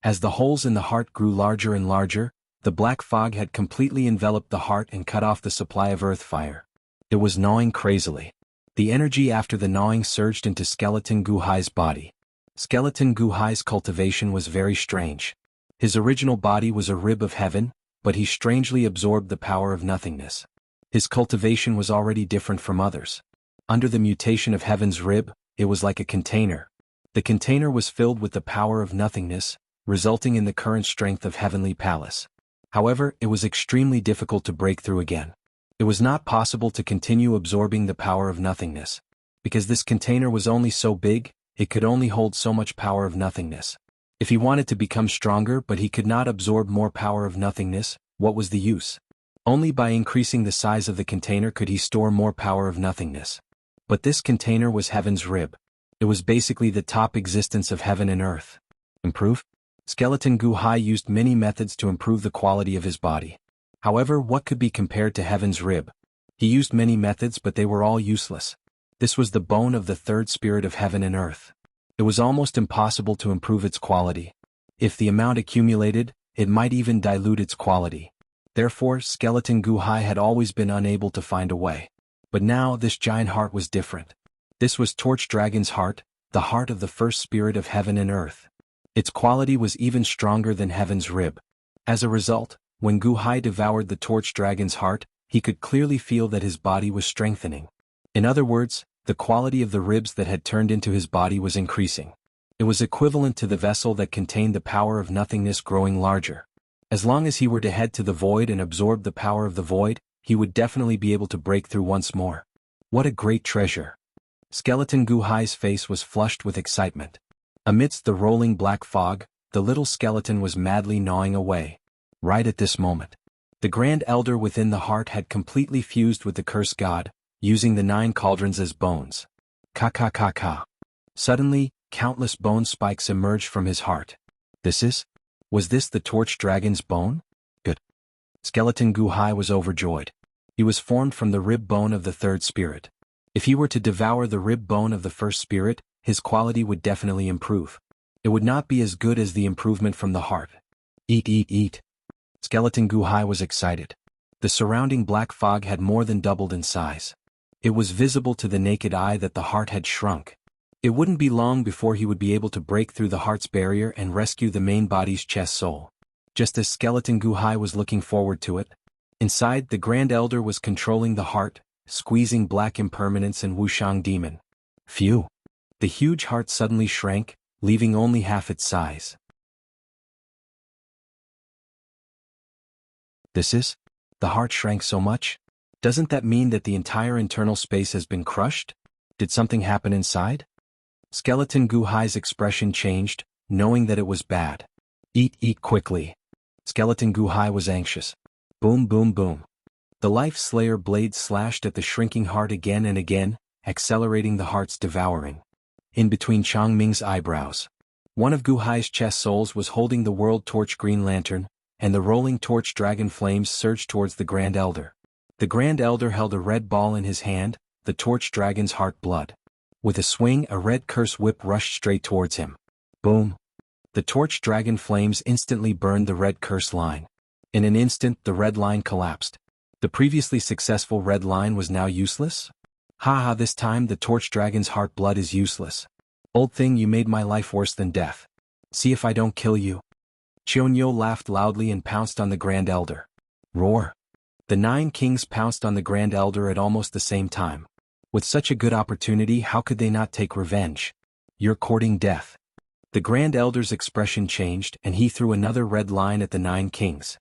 As the holes in the heart grew larger and larger, the black fog had completely enveloped the heart and cut off the supply of earth fire. It was gnawing crazily. The energy after the gnawing surged into Skeleton Gu Hai's body. Skeleton Gu Hai's cultivation was very strange. His original body was a rib of heaven, but he strangely absorbed the power of nothingness. His cultivation was already different from others. Under the mutation of heaven's rib, it was like a container. The container was filled with the power of nothingness, resulting in the current strength of heavenly palace. However, it was extremely difficult to break through again. It was not possible to continue absorbing the power of nothingness. Because this container was only so big, it could only hold so much power of nothingness. If he wanted to become stronger but he could not absorb more power of nothingness, what was the use? Only by increasing the size of the container could he store more power of nothingness. But this container was heaven's rib. It was basically the top existence of heaven and earth. Improve? Skeleton Gu Hai used many methods to improve the quality of his body. However, what could be compared to heaven's rib? He used many methods but they were all useless. This was the bone of the third spirit of heaven and earth. It was almost impossible to improve its quality. If the amount accumulated, it might even dilute its quality. Therefore, Skeleton Gu Hai had always been unable to find a way. But now this giant heart was different. This was Torch Dragon's heart, the heart of the first spirit of heaven and earth. Its quality was even stronger than heaven's rib. As a result, when Gu Hai devoured the Torch Dragon's heart, he could clearly feel that his body was strengthening. In other words, the quality of the ribs that had turned into his body was increasing. It was equivalent to the vessel that contained the power of nothingness growing larger. As long as he were to head to the void and absorb the power of the void, he would definitely be able to break through once more. What a great treasure! Skeleton Gu Hai's face was flushed with excitement. Amidst the rolling black fog, the little skeleton was madly gnawing away. Right at this moment, the Grand Elder within the heart had completely fused with the cursed god, using the 9 cauldrons as bones. Ka. Suddenly, countless bone spikes emerged from his heart. Was this the Torch Dragon's bone? Good. Skeleton Gu Hai was overjoyed. He was formed from the rib bone of the third spirit. If he were to devour the rib bone of the first spirit, his quality would definitely improve. It would not be as good as the improvement from the heart. Eat. Skeleton Gu Hai was excited. The surrounding black fog had more than doubled in size. It was visible to the naked eye that the heart had shrunk. It wouldn't be long before he would be able to break through the heart's barrier and rescue the main body's chest soul. Just as Skeleton Gu Hai was looking forward to it, inside the Grand Elder was controlling the heart, squeezing black impermanence and Wuxiang demon. Phew! The huge heart suddenly shrank, leaving only half its size. The heart shrank so much? Doesn't that mean that the entire internal space has been crushed? Did something happen inside? Skeleton Gu Hai's expression changed, knowing that it was bad. Eat quickly. Skeleton Gu Hai was anxious. Boom. The Life Slayer blade slashed at the shrinking heart again and again, accelerating the heart's devouring. In between Changming's eyebrows, one of Gu Hai's chest souls was holding the World Torch Green Lantern, and the rolling Torch Dragon flames surged towards the Grand Elder. The Grand Elder held a red ball in his hand, the Torch Dragon's heart blood. With a swing, a red curse whip rushed straight towards him. Boom! The Torch Dragon flames instantly burned the red curse line. In an instant, the red line collapsed. The previously successful red line was now useless? This time the Torch Dragon's heart blood is useless. Old thing, you made my life worse than death. See if I don't kill you. Qianyu laughed loudly and pounced on the Grand Elder. Roar! The 9 kings pounced on the Grand Elder at almost the same time. With such a good opportunity, how could they not take revenge? You're courting death. The Grand Elder's expression changed and he threw another red line at the 9 kings.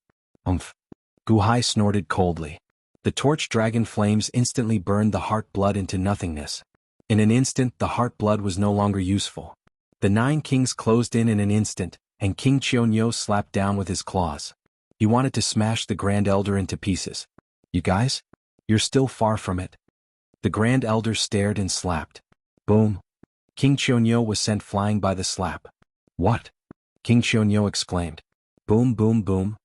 Gu Hai snorted coldly. The Torch Dragon flames instantly burned the heart blood into nothingness. In an instant, the heart blood was no longer useful. The 9 kings closed in an instant, and King Qianyu slapped down with his claws. He wanted to smash the Grand Elder into pieces. You guys? You're still far from it. The Grand Elder stared and slapped. Boom! King Qianyu was sent flying by the slap. What? King Qianyu exclaimed. Boom.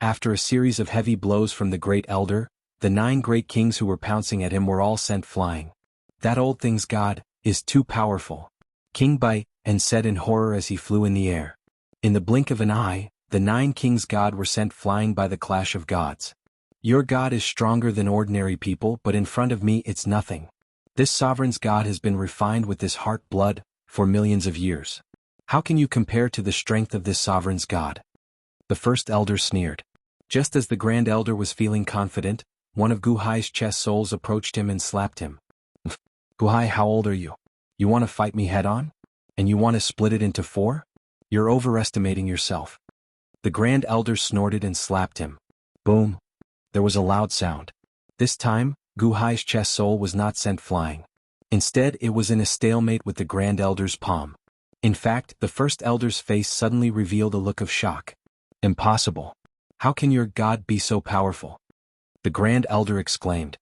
After a series of heavy blows from the Great Elder, the 9 great kings who were pouncing at him were all sent flying. That old thing's god is too powerful. King Bai and said in horror as he flew in the air. In the blink of an eye, the 9 kings' god were sent flying by the clash of gods. Your god is stronger than ordinary people, but in front of me it's nothing. This sovereign's god has been refined with this heart blood, for millions of years. How can you compare to the strength of this sovereign's god? The first elder sneered. Just as the Grand Elder was feeling confident, one of Gu Hai's chess souls approached him and slapped him. Gu Hai, how old are you? You want to fight me head-on? And you want to split it into 4? You're overestimating yourself. The Grand Elder snorted and slapped him. Boom. There was a loud sound. This time, Gu Hai's chess soul was not sent flying. Instead, it was in a stalemate with the Grand Elder's palm. In fact, the first elder's face suddenly revealed a look of shock. Impossible. How can your god be so powerful? The Grand Elder exclaimed.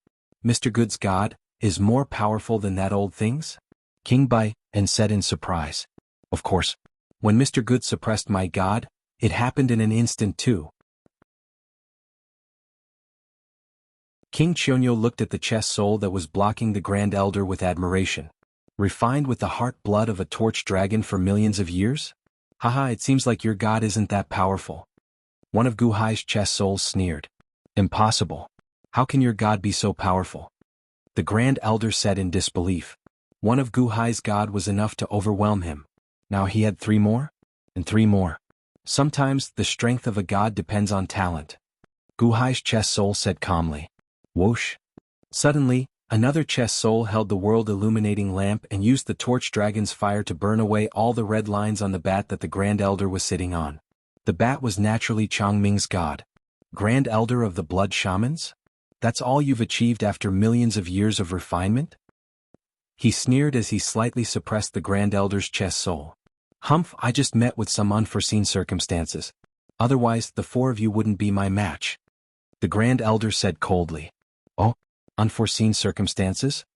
Mr. Good's god is more powerful than that old thing's? King Bai and said in surprise. Of course. When Mr. Good suppressed my god, it happened in an instant too. King Chonyo looked at the chess soul that was blocking the Grand Elder with admiration. Refined with the heart blood of a torch dragon for millions of years? Haha, it seems like your god isn't that powerful. One of Gu Hai's chess souls sneered. Impossible. How can your god be so powerful? The Grand Elder said in disbelief. One of Gu Hai's god was enough to overwhelm him. Now he had 3 more? And 3 more. Sometimes the strength of a god depends on talent. Gu Hai's chess soul said calmly. Whoosh. Suddenly, another chess soul held the world-illuminating lamp and used the torch dragon's fire to burn away all the red lines on the bat that the Grand Elder was sitting on. The bat was naturally Changming's god. Grand Elder of the Blood Shamans? That's all you've achieved after millions of years of refinement? He sneered as he slightly suppressed the Grand Elder's chess soul. Humph, I just met with some unforeseen circumstances. Otherwise, the 4 of you wouldn't be my match. The Grand Elder said coldly. Oh, unforeseen circumstances?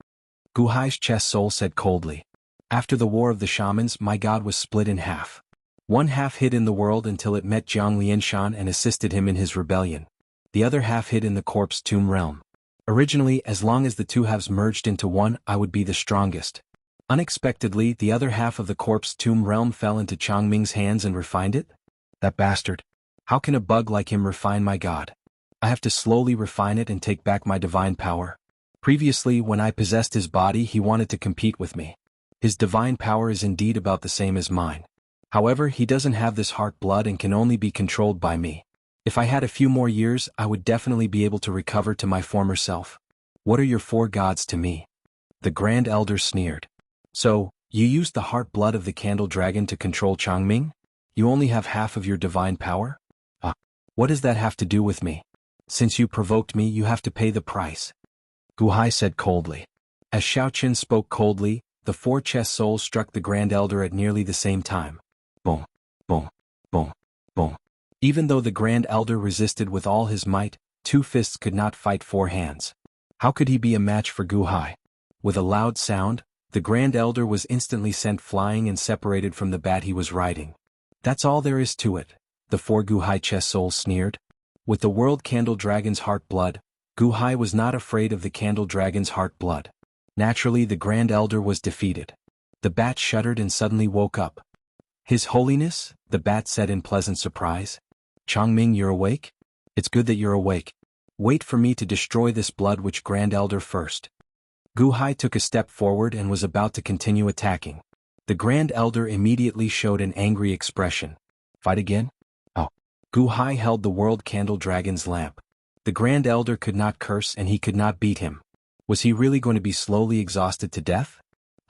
Gu Hai's chess soul said coldly. After the War of the Shamans, my god was split in half. One half hid in the world until it met Jiang Lianshan and assisted him in his rebellion. The other half hid in the corpse tomb realm. Originally, as long as the 2 halves merged into one, I would be the strongest. Unexpectedly, the other half of the corpse tomb realm fell into Changming's hands and refined it? That bastard. How can a bug like him refine my god? I have to slowly refine it and take back my divine power. Previously, when I possessed his body, he wanted to compete with me. His divine power is indeed about the same as mine. However, he doesn't have this heart blood and can only be controlled by me. If I had a few more years, I would definitely be able to recover to my former self. What are your 4 gods to me? The Grand Elder sneered. So, you used the heart blood of the candle dragon to control Changming? You only have half of your divine power? What does that have to do with me? Since you provoked me, you have to pay the price. Gu Hai said coldly. As Xiaoqin spoke coldly, the 4 chess souls struck the Grand Elder at nearly the same time. Boom, boom, boom, boom. Even though the Grand Elder resisted with all his might, 2 fists could not fight 4 hands. How could he be a match for Gu Hai? With a loud sound, the Grand Elder was instantly sent flying and separated from the bat he was riding. That's all there is to it, the 4 Gu Hai chess souls sneered. With the World Candle Dragon's heart blood, Gu Hai was not afraid of the Candle Dragon's heart blood. Naturally, the Grand Elder was defeated. The bat shuddered and suddenly woke up. His Holiness, the bat said in pleasant surprise. Changming, you're awake? It's good that you're awake. Wait for me to destroy this blood witch Grand Elder first. Gu Hai took a step forward and was about to continue attacking. The Grand Elder immediately showed an angry expression. Fight again? Oh. Gu Hai held the World Candle Dragon's lamp. The Grand Elder could not curse and he could not beat him. Was he really going to be slowly exhausted to death?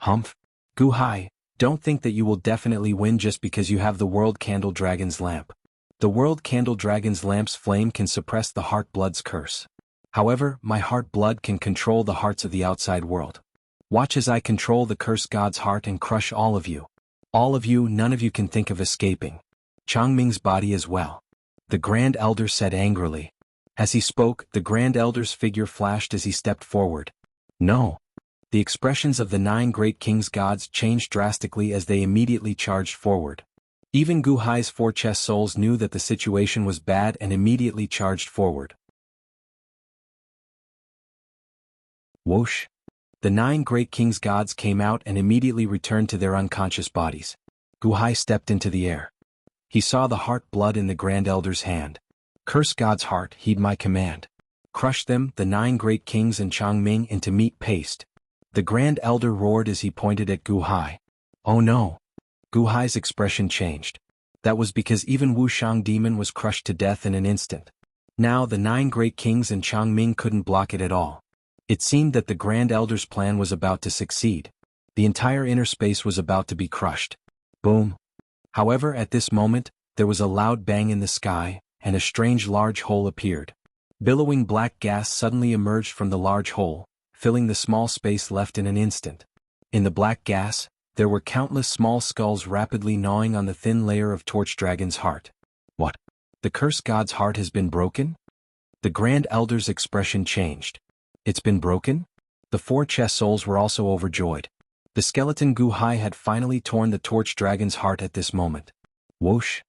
Humph. Gu Hai, don't think that you will definitely win just because you have the World Candle Dragon's lamp. The World Candle Dragon's lamp's flame can suppress the Heart Blood's curse. However, my Heart Blood can control the hearts of the outside world. Watch as I control the Curse God's heart and crush all of you. All of you, none of you can think of escaping. Changming's body as well. The Grand Elder said angrily. As he spoke, the Grand Elder's figure flashed as he stepped forward. No. The expressions of the 9 great kings' gods changed drastically as they immediately charged forward. Even Gu Hai's 4 chess souls knew that the situation was bad and immediately charged forward. Whoosh! The 9 great kings' gods came out and immediately returned to their unconscious bodies. Gu Hai stepped into the air. He saw the heart blood in the Grand Elder's hand. Curse God's heart, heed my command. Crush them, the 9 great kings and Changming, into meat paste. The Grand Elder roared as he pointed at Gu Hai. Oh no. Gu Hai's expression changed. That was because even Wuxiang demon was crushed to death in an instant. Now the 9 great kings and Changming couldn't block it at all. It seemed that the Grand Elder's plan was about to succeed. The entire inner space was about to be crushed. Boom. However, at this moment, there was a loud bang in the sky, and a strange large hole appeared. Billowing black gas suddenly emerged from the large hole, filling the small space left in an instant. In the black gas, there were countless small skulls rapidly gnawing on the thin layer of Torch Dragon's heart. What? The cursed god's heart has been broken? The Grand Elder's expression changed. It's been broken? The 4 chess souls were also overjoyed. The skeleton Gu Hai had finally torn the Torch Dragon's heart at this moment. Whoosh!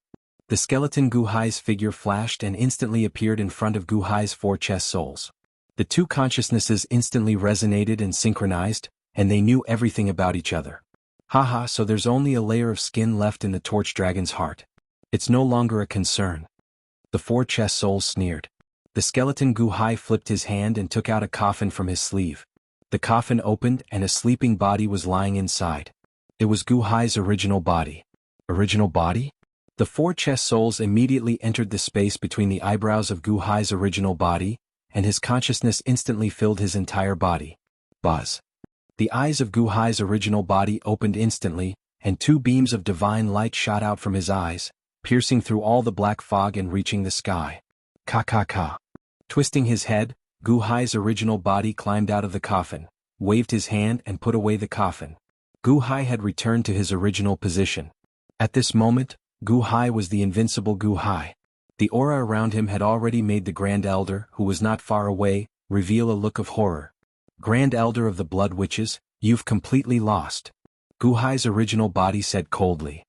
The skeleton Gu Hai's figure flashed and instantly appeared in front of Gu Hai's 4 chess souls. The 2 consciousnesses instantly resonated and synchronized, and they knew everything about each other. Haha, so there's only a layer of skin left in the Torch Dragon's heart. It's no longer a concern. The 4 chess souls sneered. The skeleton Gu Hai flipped his hand and took out a coffin from his sleeve. The coffin opened and a sleeping body was lying inside. It was Gu Hai's original body. Original body? The 4 chess souls immediately entered the space between the eyebrows of Gu Hai's original body, and his consciousness instantly filled his entire body. Buzz. The eyes of Gu Hai's original body opened instantly, and 2 beams of divine light shot out from his eyes, piercing through all the black fog and reaching the sky. Ka. Twisting his head, Gu Hai's original body climbed out of the coffin, waved his hand and put away the coffin. Gu Hai had returned to his original position. At this moment, Gu Hai was the invincible Gu Hai. The aura around him had already made the Grand Elder, who was not far away, reveal a look of horror. Grand Elder of the Blood Witches, you've completely lost. Gu Hai's original body said coldly.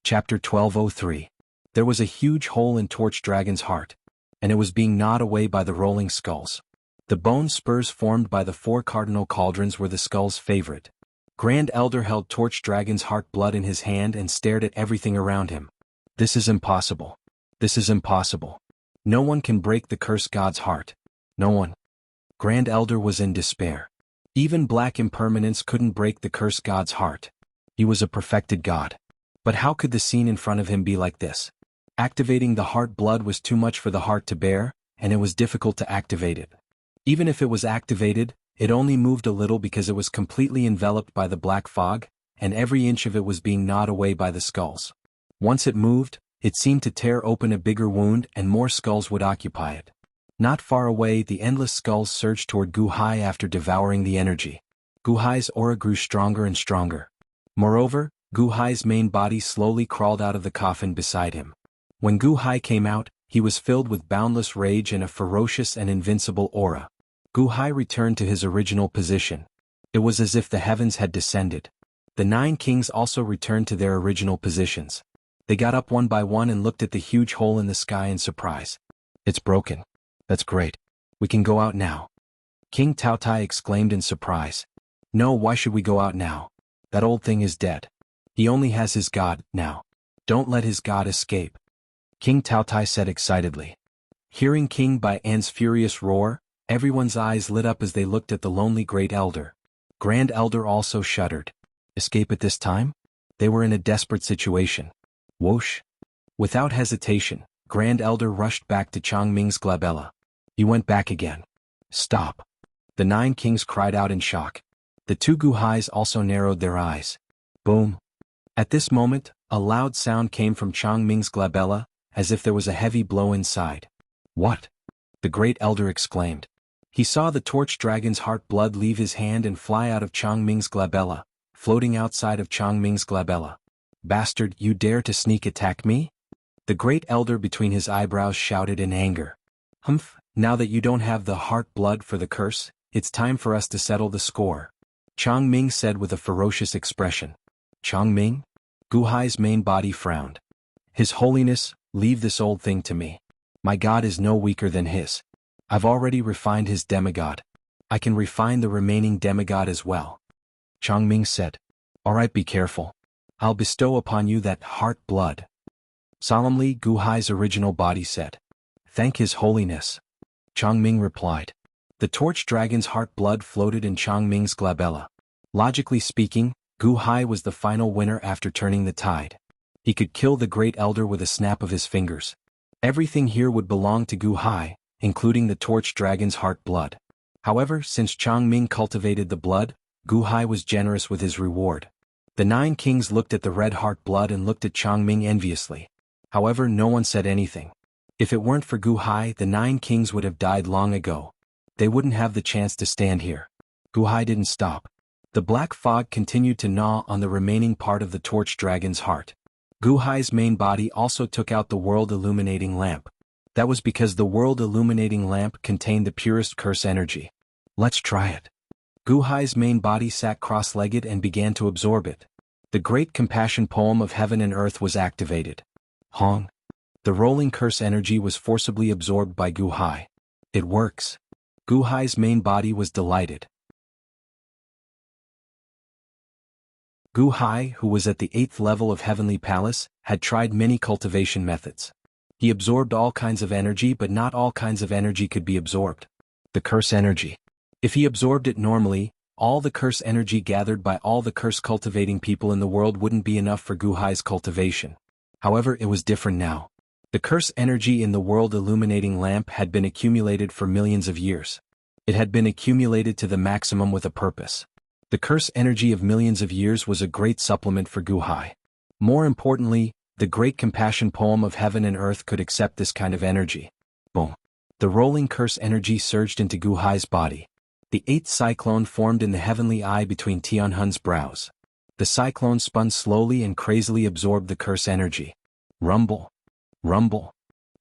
Chapter 1203. There was a huge hole in Torch Dragon's heart, and it was being gnawed away by the rolling skulls. The bone spurs formed by the 4 cardinal cauldrons were the skull's favorite. Grand Elder held Torch Dragon's heart blood in his hand and stared at everything around him. This is impossible. This is impossible. No one can break the cursed god's heart. No one. Grand Elder was in despair. Even black impermanence couldn't break the cursed god's heart. He was a perfected god. But how could the scene in front of him be like this? Activating the heart blood was too much for the heart to bear, and it was difficult to activate it. Even if it was activated, it only moved a little because it was completely enveloped by the black fog, and every inch of it was being gnawed away by the skulls. Once it moved, it seemed to tear open a bigger wound and more skulls would occupy it. Not far away, the endless skulls surged toward Gu Hai after devouring the energy. Gu Hai's aura grew stronger and stronger. Moreover, Gu Hai's main body slowly crawled out of the coffin beside him. When Gu Hai came out, he was filled with boundless rage and a ferocious and invincible aura. Gu Hai returned to his original position. It was as if the heavens had descended. The 9 kings also returned to their original positions. They got up one by one and looked at the huge hole in the sky in surprise. It's broken. That's great. We can go out now. King Taotai exclaimed in surprise. No, why should we go out now? That old thing is dead. He only has his god, now. Don't let his god escape. King Taotai said excitedly. Hearing King Bai An's furious roar, everyone's eyes lit up as they looked at the lonely Great Elder. Grand Elder also shuddered. Escape at this time? They were in a desperate situation. Whoosh! Without hesitation, Grand Elder rushed back to Changming's glabella. He went back again. Stop! The 9 kings cried out in shock. The 2 Gu Hais also narrowed their eyes. Boom! At this moment, a loud sound came from Changming's glabella, as if there was a heavy blow inside. What? The Great Elder exclaimed. He saw the Torch Dragon's heart blood leave his hand and fly out of Changming's glabella, floating outside of Changming's glabella. Bastard, you dare to sneak attack me? The Great Elder between his eyebrows shouted in anger. Humph, now that you don't have the heart blood for the curse, it's time for us to settle the score. Changming said with a ferocious expression. Changming? Gu Hai's main body frowned. His Holiness, leave this old thing to me. My god is no weaker than his. I've already refined his demigod. I can refine the remaining demigod as well. Changming said. Alright, be careful. I'll bestow upon you that heart blood. Solemnly, Gu Hai's original body said. Thank His Holiness. Changming replied. The torch dragon's heart blood floated in Changming's glabella. Logically speaking, Gu Hai was the final winner after turning the tide. He could kill the Great Elder with a snap of his fingers. Everything here would belong to Gu Hai, including the torch dragon's heart blood. However, since Changming cultivated the blood, Gu Hai was generous with his reward. The 9 kings looked at the red heart blood and looked at Changming enviously. However, no one said anything. If it weren't for Gu Hai, the 9 kings would have died long ago. They wouldn't have the chance to stand here. Gu Hai didn't stop. The black fog continued to gnaw on the remaining part of the torch dragon's heart. Gu Hai's main body also took out the world illuminating lamp. That was because the world illuminating lamp contained the purest curse energy. Let's try it. Gu Hai's main body sat cross-legged and began to absorb it. The great compassion poem of heaven and earth was activated. Hong. The rolling curse energy was forcibly absorbed by Gu Hai. It works. Gu Hai's main body was delighted. Gu Hai, who was at the 8th level of Heavenly Palace, had tried many cultivation methods. He absorbed all kinds of energy, but not all kinds of energy could be absorbed. The curse energy. If he absorbed it normally, all the curse energy gathered by all the curse cultivating people in the world wouldn't be enough for Gu Hai's cultivation. However, it was different now. The curse energy in the world illuminating lamp had been accumulated for millions of years. It had been accumulated to the maximum with a purpose. The curse energy of millions of years was a great supplement for Gu Hai. More importantly, the great compassion poem of heaven and earth could accept this kind of energy. Boom. The rolling curse energy surged into Gu Hai's body. The 8th cyclone formed in the heavenly eye between Tianhun's brows. The cyclone spun slowly and crazily absorbed the curse energy. Rumble. Rumble.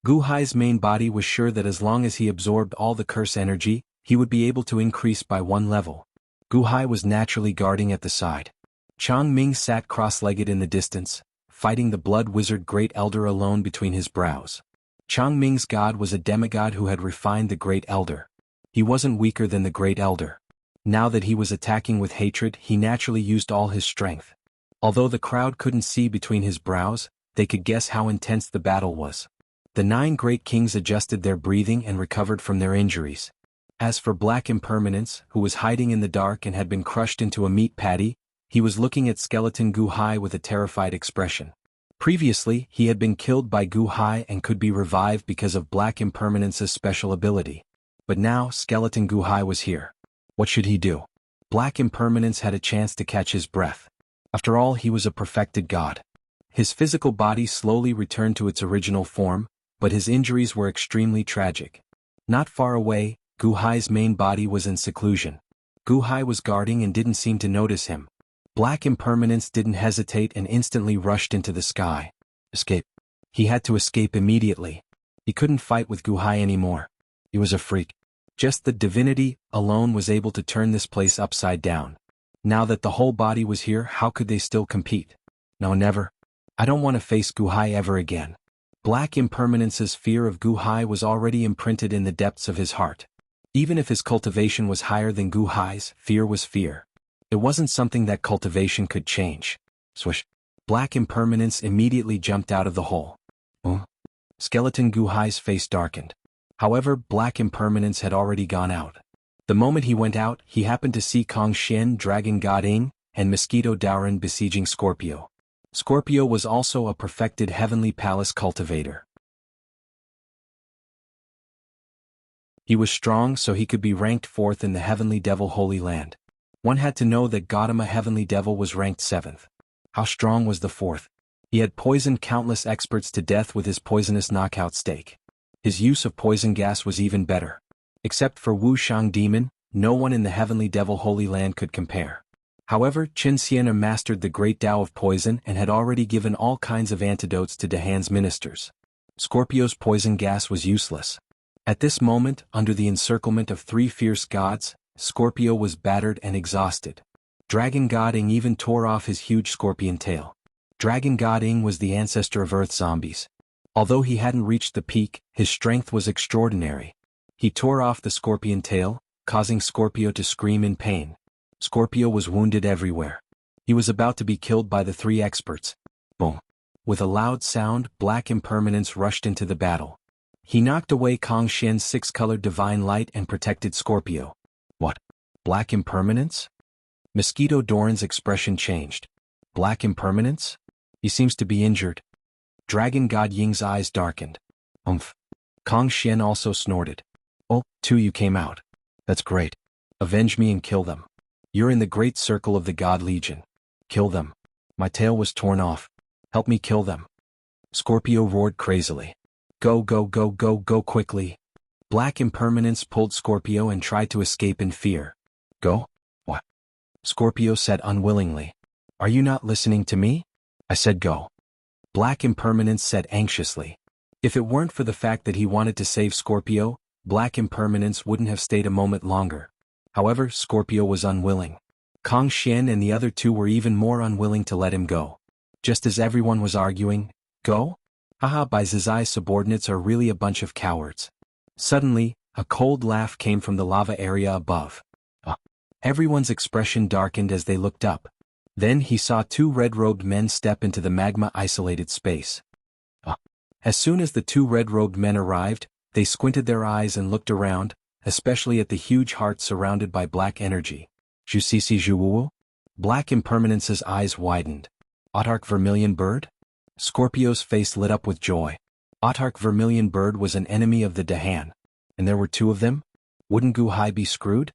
Gu Hai's main body was sure that as long as he absorbed all the curse energy, he would be able to increase by 1 level. Gu Hai was naturally guarding at the side. Changming sat cross-legged in the distance, fighting the blood wizard Great Elder alone between his brows. Changming's god was a demigod who had refined the Great Elder. He wasn't weaker than the Great Elder. Now that he was attacking with hatred, he naturally used all his strength. Although the crowd couldn't see between his brows, they could guess how intense the battle was. The 9 great kings adjusted their breathing and recovered from their injuries. As for Black Impermanence, who was hiding in the dark and had been crushed into a meat patty, he was looking at skeleton Gu Hai with a terrified expression. Previously, he had been killed by Gu Hai and could be revived because of Black Impermanence's special ability. But now, skeleton Gu Hai was here. What should he do? Black Impermanence had a chance to catch his breath. After all, he was a perfected god. His physical body slowly returned to its original form, but his injuries were extremely tragic. Not far away, Gu Hai's main body was in seclusion. Gu Hai was guarding and didn't seem to notice him. Black Impermanence didn't hesitate and instantly rushed into the sky. Escape. He had to escape immediately. He couldn't fight with Gu Hai anymore. He was a freak. Just the divinity alone was able to turn this place upside down. Now that the whole body was here, how could they still compete? No, never. I don't want to face Gu Hai ever again. Black Impermanence's fear of Gu Hai was already imprinted in the depths of his heart. Even if his cultivation was higher than Gu Hai's, fear was fear. It wasn't something that cultivation could change. Swish. Black Impermanence immediately jumped out of the hole. Skeleton Gu Hai's face darkened. However, Black Impermanence had already gone out. The moment he went out, he happened to see Kong Xian, Dragon God Ing, and Mosquito Daoran besieging Scorpio. Scorpio was also a perfected Heavenly Palace cultivator. He was strong, so he could be ranked 4th in the Heavenly Devil Holy Land. One had to know that Gautama Heavenly Devil was ranked 7th. How strong was the 4th? He had poisoned countless experts to death with his poisonous knockout stake. His use of poison gas was even better. Except for Wu Shang Demon, no one in the Heavenly Devil Holy Land could compare. However, Qin Siena mastered the great Tao of poison and had already given all kinds of antidotes to Dahan's ministers. Scorpio's poison gas was useless. At this moment, under the encirclement of 3 fierce gods, Scorpio was battered and exhausted. Dragon God Ing even tore off his huge scorpion tail. Dragon God Ing was the ancestor of Earth zombies. Although he hadn't reached the peak, his strength was extraordinary. He tore off the scorpion tail, causing Scorpio to scream in pain. Scorpio was wounded everywhere. He was about to be killed by the 3 experts. Boom. With a loud sound, Black Impermanence rushed into the battle. He knocked away Kong Xian's six-colored divine light and protected Scorpio. What? Black impermanence? Mosquito Doran's expression changed. Black impermanence? He seems to be injured. Dragon God Ying's eyes darkened. Umph. Kong Xian also snorted. Oh, two you came out. That's great. Avenge me and kill them. You're in the great circle of the God Legion. Kill them. My tail was torn off. Help me kill them. Scorpio roared crazily. Go, go, go, go, go quickly. Black impermanence pulled Scorpio and tried to escape in fear. Go? What? Scorpio said unwillingly. Are you not listening to me? I said go. Black impermanence said anxiously. If it weren't for the fact that he wanted to save Scorpio, Black impermanence wouldn't have stayed a moment longer. However, Scorpio was unwilling. Kong Xian and the other two were even more unwilling to let him go. Just as everyone was arguing, go? Haha, Bai Zizai's subordinates are really a bunch of cowards. Suddenly, a cold laugh came from the lava area above. Everyone's expression darkened as they looked up. Then he saw two red-robed men step into the magma-isolated space. As soon as the two red-robed men arrived, they squinted their eyes and looked around, especially at the huge heart surrounded by black energy. Jusisi Juwu? Black impermanence's eyes widened. Autarch Vermilion Bird? Scorpio's face lit up with joy. Autarch Vermilion Bird was an enemy of the Dahan. And there were two of them? Wouldn't Gu Hai be screwed?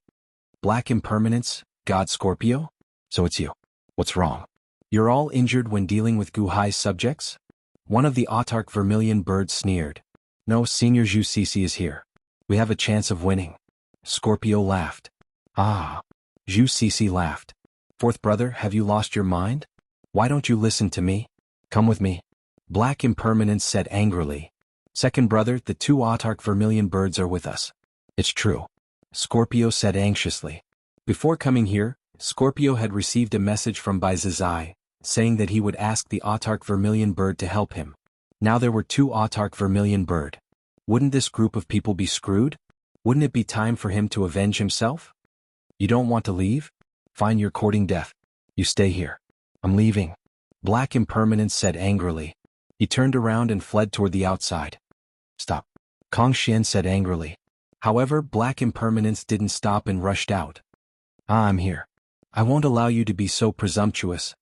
Black impermanence, God Scorpio? So it's you. What's wrong? You're all injured when dealing with Gu Hai's subjects? One of the Autarch Vermilion Birds sneered. No, Senior Zhu Sisi is here. We have a chance of winning. Scorpio laughed. Ah. Zhu Sisi laughed. Fourth brother, have you lost your mind? Why don't you listen to me? Come with me. Black impermanence said angrily. Second brother, the two Autarch Vermilion Birds are with us. It's true. Scorpio said anxiously. Before coming here, Scorpio had received a message from Bai Zizai, saying that he would ask the Autarch Vermilion Bird to help him. Now there were two Autarch Vermilion Bird. Wouldn't this group of people be screwed? Wouldn't it be time for him to avenge himself? You don't want to leave? Fine, you're courting death. You stay here. I'm leaving. Black impermanence said angrily. He turned around and fled toward the outside. Stop. Kong Xian said angrily. However, Black impermanence didn't stop and rushed out. I'm here. I won't allow you to be so presumptuous.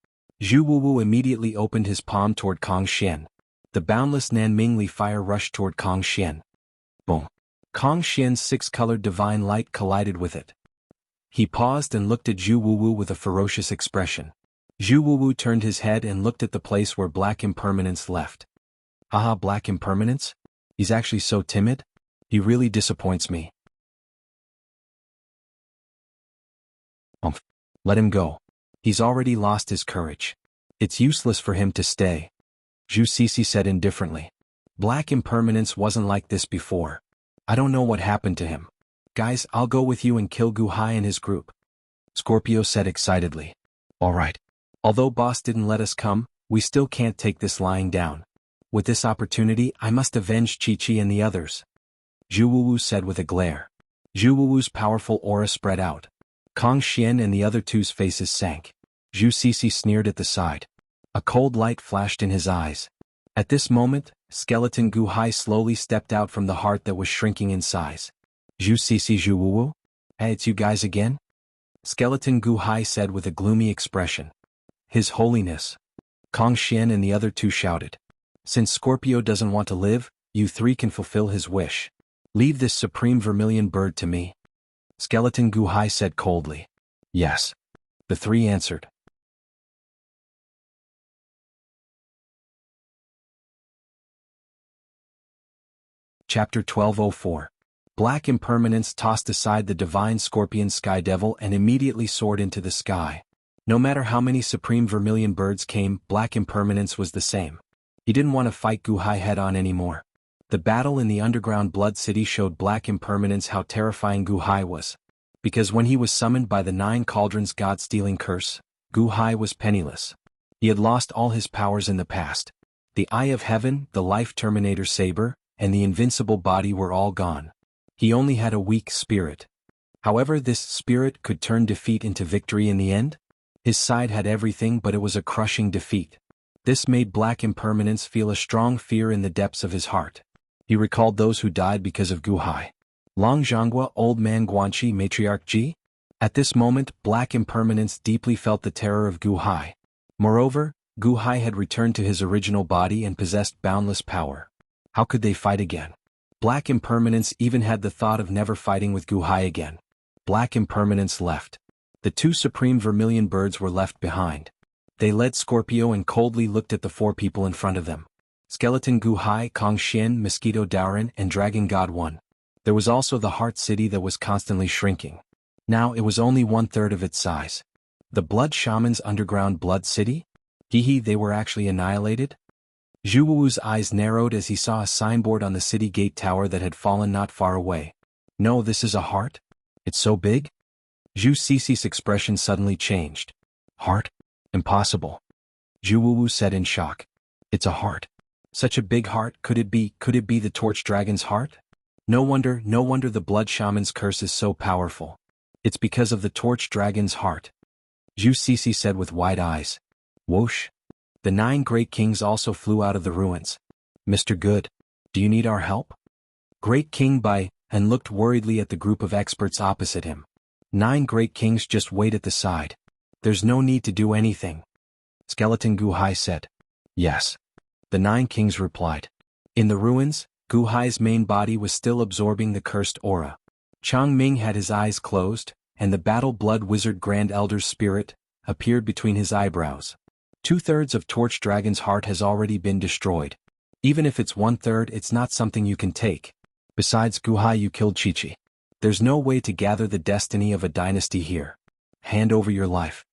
Zhu Wuwu immediately opened his palm toward Kong Xian. The boundless Nanmingli fire rushed toward Kong Xian. Boom. Kong Xian's six-colored divine light collided with it. He paused and looked at Zhu Wuwu with a ferocious expression. Zhu Wuwu turned his head and looked at the place where Black impermanence left. Haha, Black impermanence? He's actually so timid? He really disappoints me. Let him go. He's already lost his courage. It's useless for him to stay. Zhu Sisi said indifferently. Black impermanence wasn't like this before. I don't know what happened to him. Guys, I'll go with you and kill Gu Hai and his group. Scorpio said excitedly. All right. Although boss didn't let us come, we still can't take this lying down. With this opportunity, I must avenge Chi-Chi and the others. Zhu Wuwu said with a glare. Zhu Wuwu's powerful aura spread out. Kong Xian and the other two's faces sank. Zhu Sisi sneered at the side. A cold light flashed in his eyes. At this moment, skeleton Gu Hai slowly stepped out from the heart that was shrinking in size. Zhu Sisi Zhu Wuwu? Hey, it's you guys again? Skeleton Gu Hai said with a gloomy expression. His Holiness. Kong Xian and the other two shouted. Since Scorpio doesn't want to live, you three can fulfill his wish. Leave this supreme vermilion bird to me. Skeleton Gu Hai said coldly. Yes. The three answered. Chapter 1204. Black impermanence tossed aside the divine scorpion Sky Devil and immediately soared into the sky. No matter how many supreme vermilion birds came, Black impermanence was the same. He didn't want to fight Gu Hai head-on anymore. The battle in the underground Blood City showed Black impermanence how terrifying Gu Hai was. Because when he was summoned by the 9 Cauldrons God-stealing curse, Gu Hai was penniless. He had lost all his powers in the past. The Eye of Heaven, the Life Terminator Saber, and the invincible body were all gone. He only had a weak spirit. However, this spirit could turn defeat into victory in the end. His side had everything, but it was a crushing defeat. This made Black impermanence feel a strong fear in the depths of his heart. He recalled those who died because of Guhai. Long Zhanghua, Old Man Guanxi, Matriarch Ji? At this moment, Black Impermanence deeply felt the terror of Guhai. Moreover, Guhai had returned to his original body and possessed boundless power. How could they fight again? Black Impermanence even had the thought of never fighting with Guhai again. Black Impermanence left. The two supreme vermilion birds were left behind. They led Scorpio and coldly looked at the four people in front of them. Skeleton Guhai, Kong Xian, Mosquito Daoran, and Dragon God 1. There was also the Heart City that was constantly shrinking. Now it was only 1/3 of its size. The Blood Shaman's underground Blood City? They were actually annihilated? Zhu Wu's eyes narrowed as he saw a signboard on the city gate tower that had fallen not far away. No, this is a heart? It's so big? Zhu Cici's expression suddenly changed. Heart? Impossible. Zhu Wu said in shock. It's a heart. Such a big heart, could it be the Torch Dragon's heart? No wonder the Blood Shaman's curse is so powerful. It's because of the Torch Dragon's heart. Zhu Cici said with wide eyes. Whoosh. The 9 great kings also flew out of the ruins. Mr. Good, do you need our help? Great King Bai and looked worriedly at the group of experts opposite him. 9 great kings just wait at the side. There's no need to do anything. Skeleton Guhai said. Yes. The 9 kings replied. In the ruins, Guhai's main body was still absorbing the cursed aura. Chang Ming had his eyes closed, and the Battle Blood Wizard Grand Elder's spirit appeared between his eyebrows. 2/3 of Torch Dragon's heart has already been destroyed. Even if it's 1/3, it's not something you can take. Besides, Guhai, you killed Chi-Chi. There's no way to gather the destiny of a dynasty here. Hand over your life.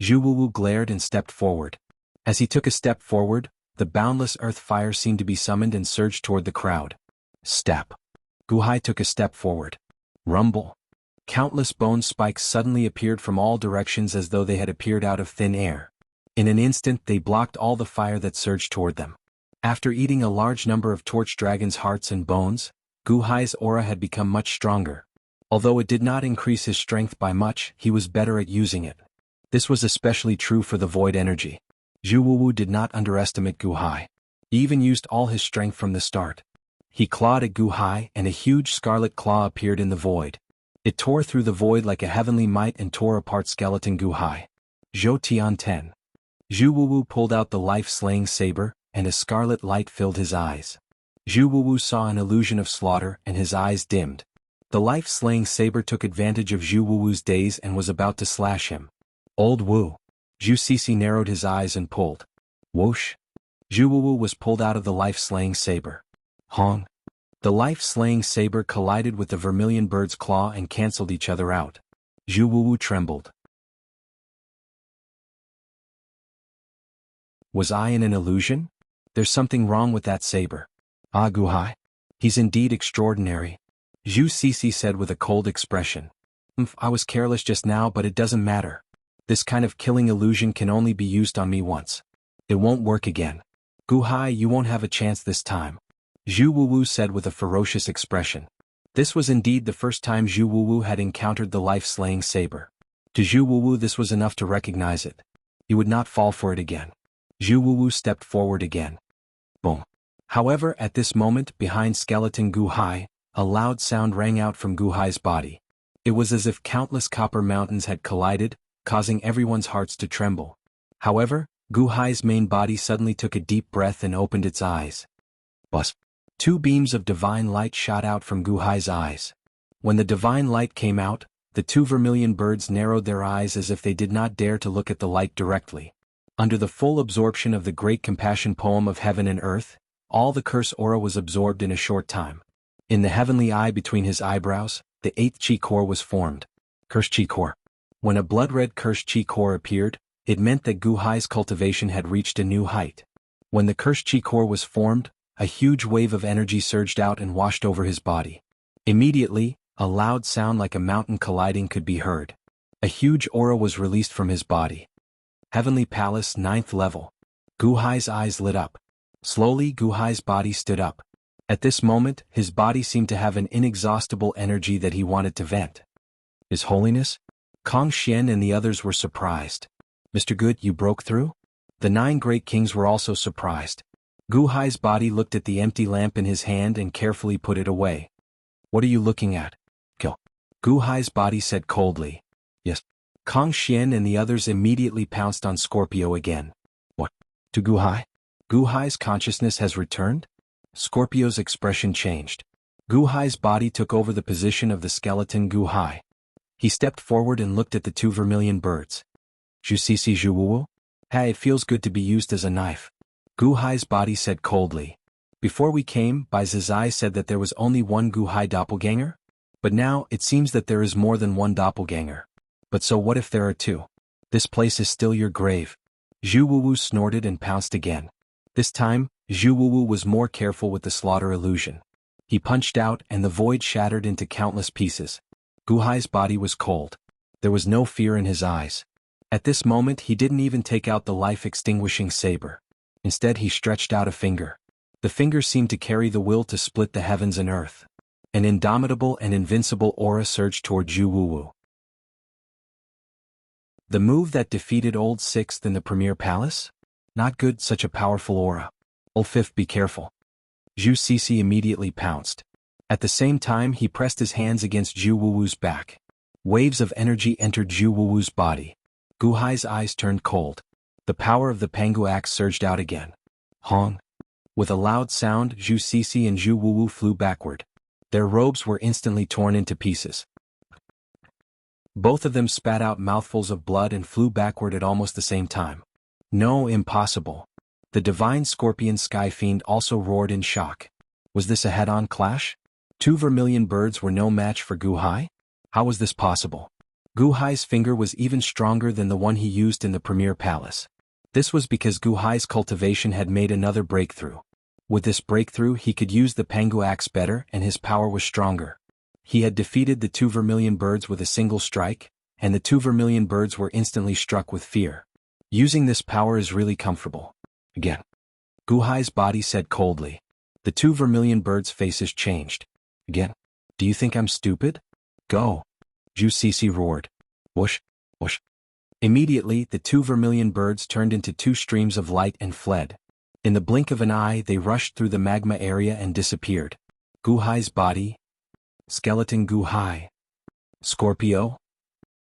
Zhu Wu glared and stepped forward. As he took a step forward, the boundless earth fire seemed to be summoned and surged toward the crowd. Step. Guhai took a step forward. Rumble. Countless bone spikes suddenly appeared from all directions as though they had appeared out of thin air. In an instant they blocked all the fire that surged toward them. After eating a large number of Torch Dragon's hearts and bones, Guhai's aura had become much stronger. Although it did not increase his strength by much, he was better at using it. This was especially true for the void energy. Zhu Wu did not underestimate Guhai. He even used all his strength from the start. He clawed at Guhai and a huge scarlet claw appeared in the void. It tore through the void like a heavenly might and tore apart Skeleton Guhai. Zhou Tian 10. Zhu Wu pulled out the life-slaying saber, and a scarlet light filled his eyes. Zhu Wu saw an illusion of slaughter and his eyes dimmed. The life-slaying saber took advantage of Zhu Wu's daze and was about to slash him. Old Wu. Zhu Cici narrowed his eyes and pulled. Whoosh. Zhu Wu was pulled out of the life-slaying saber. Hong. The life-slaying saber collided with the vermilion bird's claw and cancelled each other out. Zhu Wu trembled. Was I in an illusion? There's something wrong with that saber. Ah, Guhai. He's indeed extraordinary. Zhu Cici said with a cold expression. I was careless just now, but it doesn't matter. This kind of killing illusion can only be used on me once. It won't work again. Guhai, you won't have a chance this time. Zhu Wu said with a ferocious expression. This was indeed the first time Zhu Wu had encountered the life-slaying saber. To Zhu Wu this was enough to recognize it. He would not fall for it again. Zhu Wu stepped forward again. Boom. However, at this moment, behind Skeleton Guhai, a loud sound rang out from Guhai's body. It was as if countless copper mountains had collided, causing everyone's hearts to tremble. However, Guhai's main body suddenly took a deep breath and opened its eyes. Buzz. 2 beams of divine light shot out from Guhai's eyes. When the divine light came out, the 2 vermilion birds narrowed their eyes as if they did not dare to look at the light directly. Under the full absorption of the great compassion poem of heaven and earth, all the curse aura was absorbed in a short time. In the heavenly eye between his eyebrows, the 8th chi core was formed. Curse chi core. When a blood-red curse chi core appeared, it meant that Guhai's cultivation had reached a new height. When the curse chi core was formed, a huge wave of energy surged out and washed over his body. Immediately, a loud sound like a mountain colliding could be heard. A huge aura was released from his body. Heavenly Palace, 9th level. Guhai's eyes lit up. Slowly, Guhai's body stood up. At this moment, his body seemed to have an inexhaustible energy that he wanted to vent. His Holiness? Kong Xian and the others were surprised. Mr. Good, you broke through? The 9 great kings were also surprised. Gu Hai's body looked at the empty lamp in his hand and carefully put it away. What are you looking at? Kill. Gu Hai's body said coldly. Yes. Kang Xian and the others immediately pounced on Scorpio again. What? To Gu Hai? Gu Hai's consciousness has returned? Scorpio's expression changed. Gu Hai's body took over the position of the skeleton Gu Hai. He stepped forward and looked at the two vermilion birds. Jusisi Juwu? Hey, it feels good to be used as a knife. Gu Hai's body said coldly. Before we came, Bai Zizai said that there was only one Gu Hai doppelganger? But now, it seems that there is more than one doppelganger. But so what if there are two? This place is still your grave. Zhu Wuwu snorted and pounced again. This time, Zhu Wuwu was more careful with the slaughter illusion. He punched out and the void shattered into countless pieces. Gu Hai's body was cold. There was no fear in his eyes. At this moment he didn't even take out the life-extinguishing saber. Instead he stretched out a finger. The finger seemed to carry the will to split the heavens and earth. An indomitable and invincible aura surged toward Zhu Wuwu. The move that defeated Old Sixth in the Premier Palace? Not good, such a powerful aura. Old Fifth, be careful. Zhu Sisi immediately pounced. At the same time he pressed his hands against Zhu Wuwu's back. Waves of energy entered Zhu Wuwu's body. Gu Hai's eyes turned cold. The power of the Pangu axe surged out again. Hong. With a loud sound, Zhu Sisi and Zhu Wuwu flew backward. Their robes were instantly torn into pieces. Both of them spat out mouthfuls of blood and flew backward at almost the same time. No, impossible. The divine scorpion Sky Fiend also roared in shock. Was this a head-on clash? Two vermilion birds were no match for Gu Hai? How was this possible? Gu Hai's finger was even stronger than the one he used in the Premier Palace. This was because Gu Hai's cultivation had made another breakthrough. With this breakthrough he could use the Pangu axe better and his power was stronger. He had defeated the two vermilion birds with a single strike, and the two vermilion birds were instantly struck with fear. Using this power is really comfortable. Again. Gu Hai's body said coldly. The two vermilion birds' faces changed. Again. Do you think I'm stupid? Go. Zhu Sisi roared. Whoosh, whoosh. Immediately the two vermilion birds turned into two streams of light and fled. In the blink of an eye they rushed through the magma area and disappeared. Gu Hai's body. Skeleton Gu Hai. Scorpio?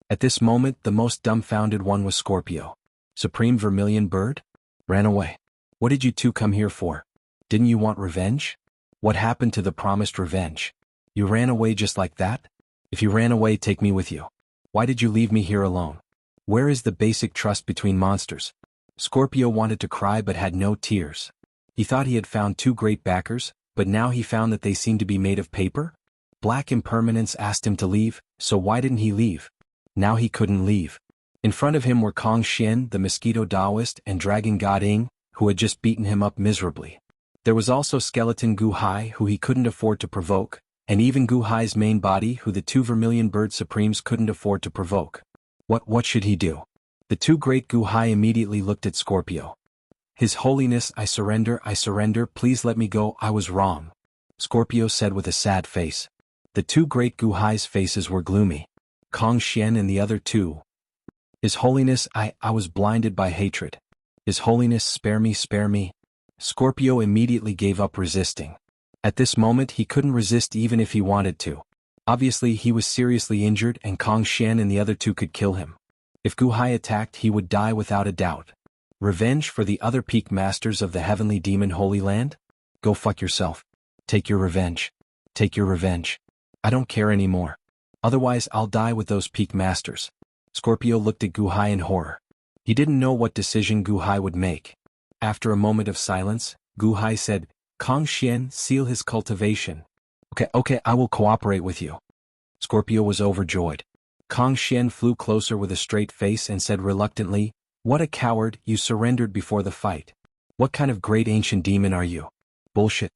At this moment the most dumbfounded one was Scorpio. Supreme Vermilion Bird? Ran away. What did you two come here for? Didn't you want revenge? What happened to the promised revenge? You ran away just like that? If you ran away, take me with you. Why did you leave me here alone? Where is the basic trust between monsters? Scorpio wanted to cry but had no tears. He thought he had found two great backers, but now he found that they seemed to be made of paper? Black Impermanence asked him to leave, so why didn't he leave? Now he couldn't leave. In front of him were Kang Xian, the Mosquito Taoist, and Dragon God Ing, who had just beaten him up miserably. There was also Skeleton Gu Hai, who he couldn't afford to provoke, and even Gu Hai's main body, who the two Vermilion Bird Supremes couldn't afford to provoke. What should he do? The two great Gu Hai immediately looked at Scorpio. His Holiness, I surrender, please let me go, I was wrong. Scorpio said with a sad face. The two great Gu Hai's faces were gloomy. Kang Xian and the other two. His Holiness, I was blinded by hatred. His Holiness, spare me, spare me. Scorpio immediately gave up resisting. At this moment he couldn't resist even if he wanted to. Obviously he was seriously injured and Kang Xian and the other two could kill him. If Gu Hai attacked he would die without a doubt. Revenge for the other peak masters of the Heavenly Demon Holy Land? Go fuck yourself. Take your revenge. Take your revenge. I don't care anymore. Otherwise I'll die with those peak masters. Scorpio looked at Gu Hai in horror. He didn't know what decision Gu Hai would make. After a moment of silence, Gu Hai said, Kang Xian, seal his cultivation. Okay, I will cooperate with you. Scorpio was overjoyed. Kang Xian flew closer with a straight face and said reluctantly, what a coward, you surrendered before the fight. What kind of great ancient demon are you? Bullshit.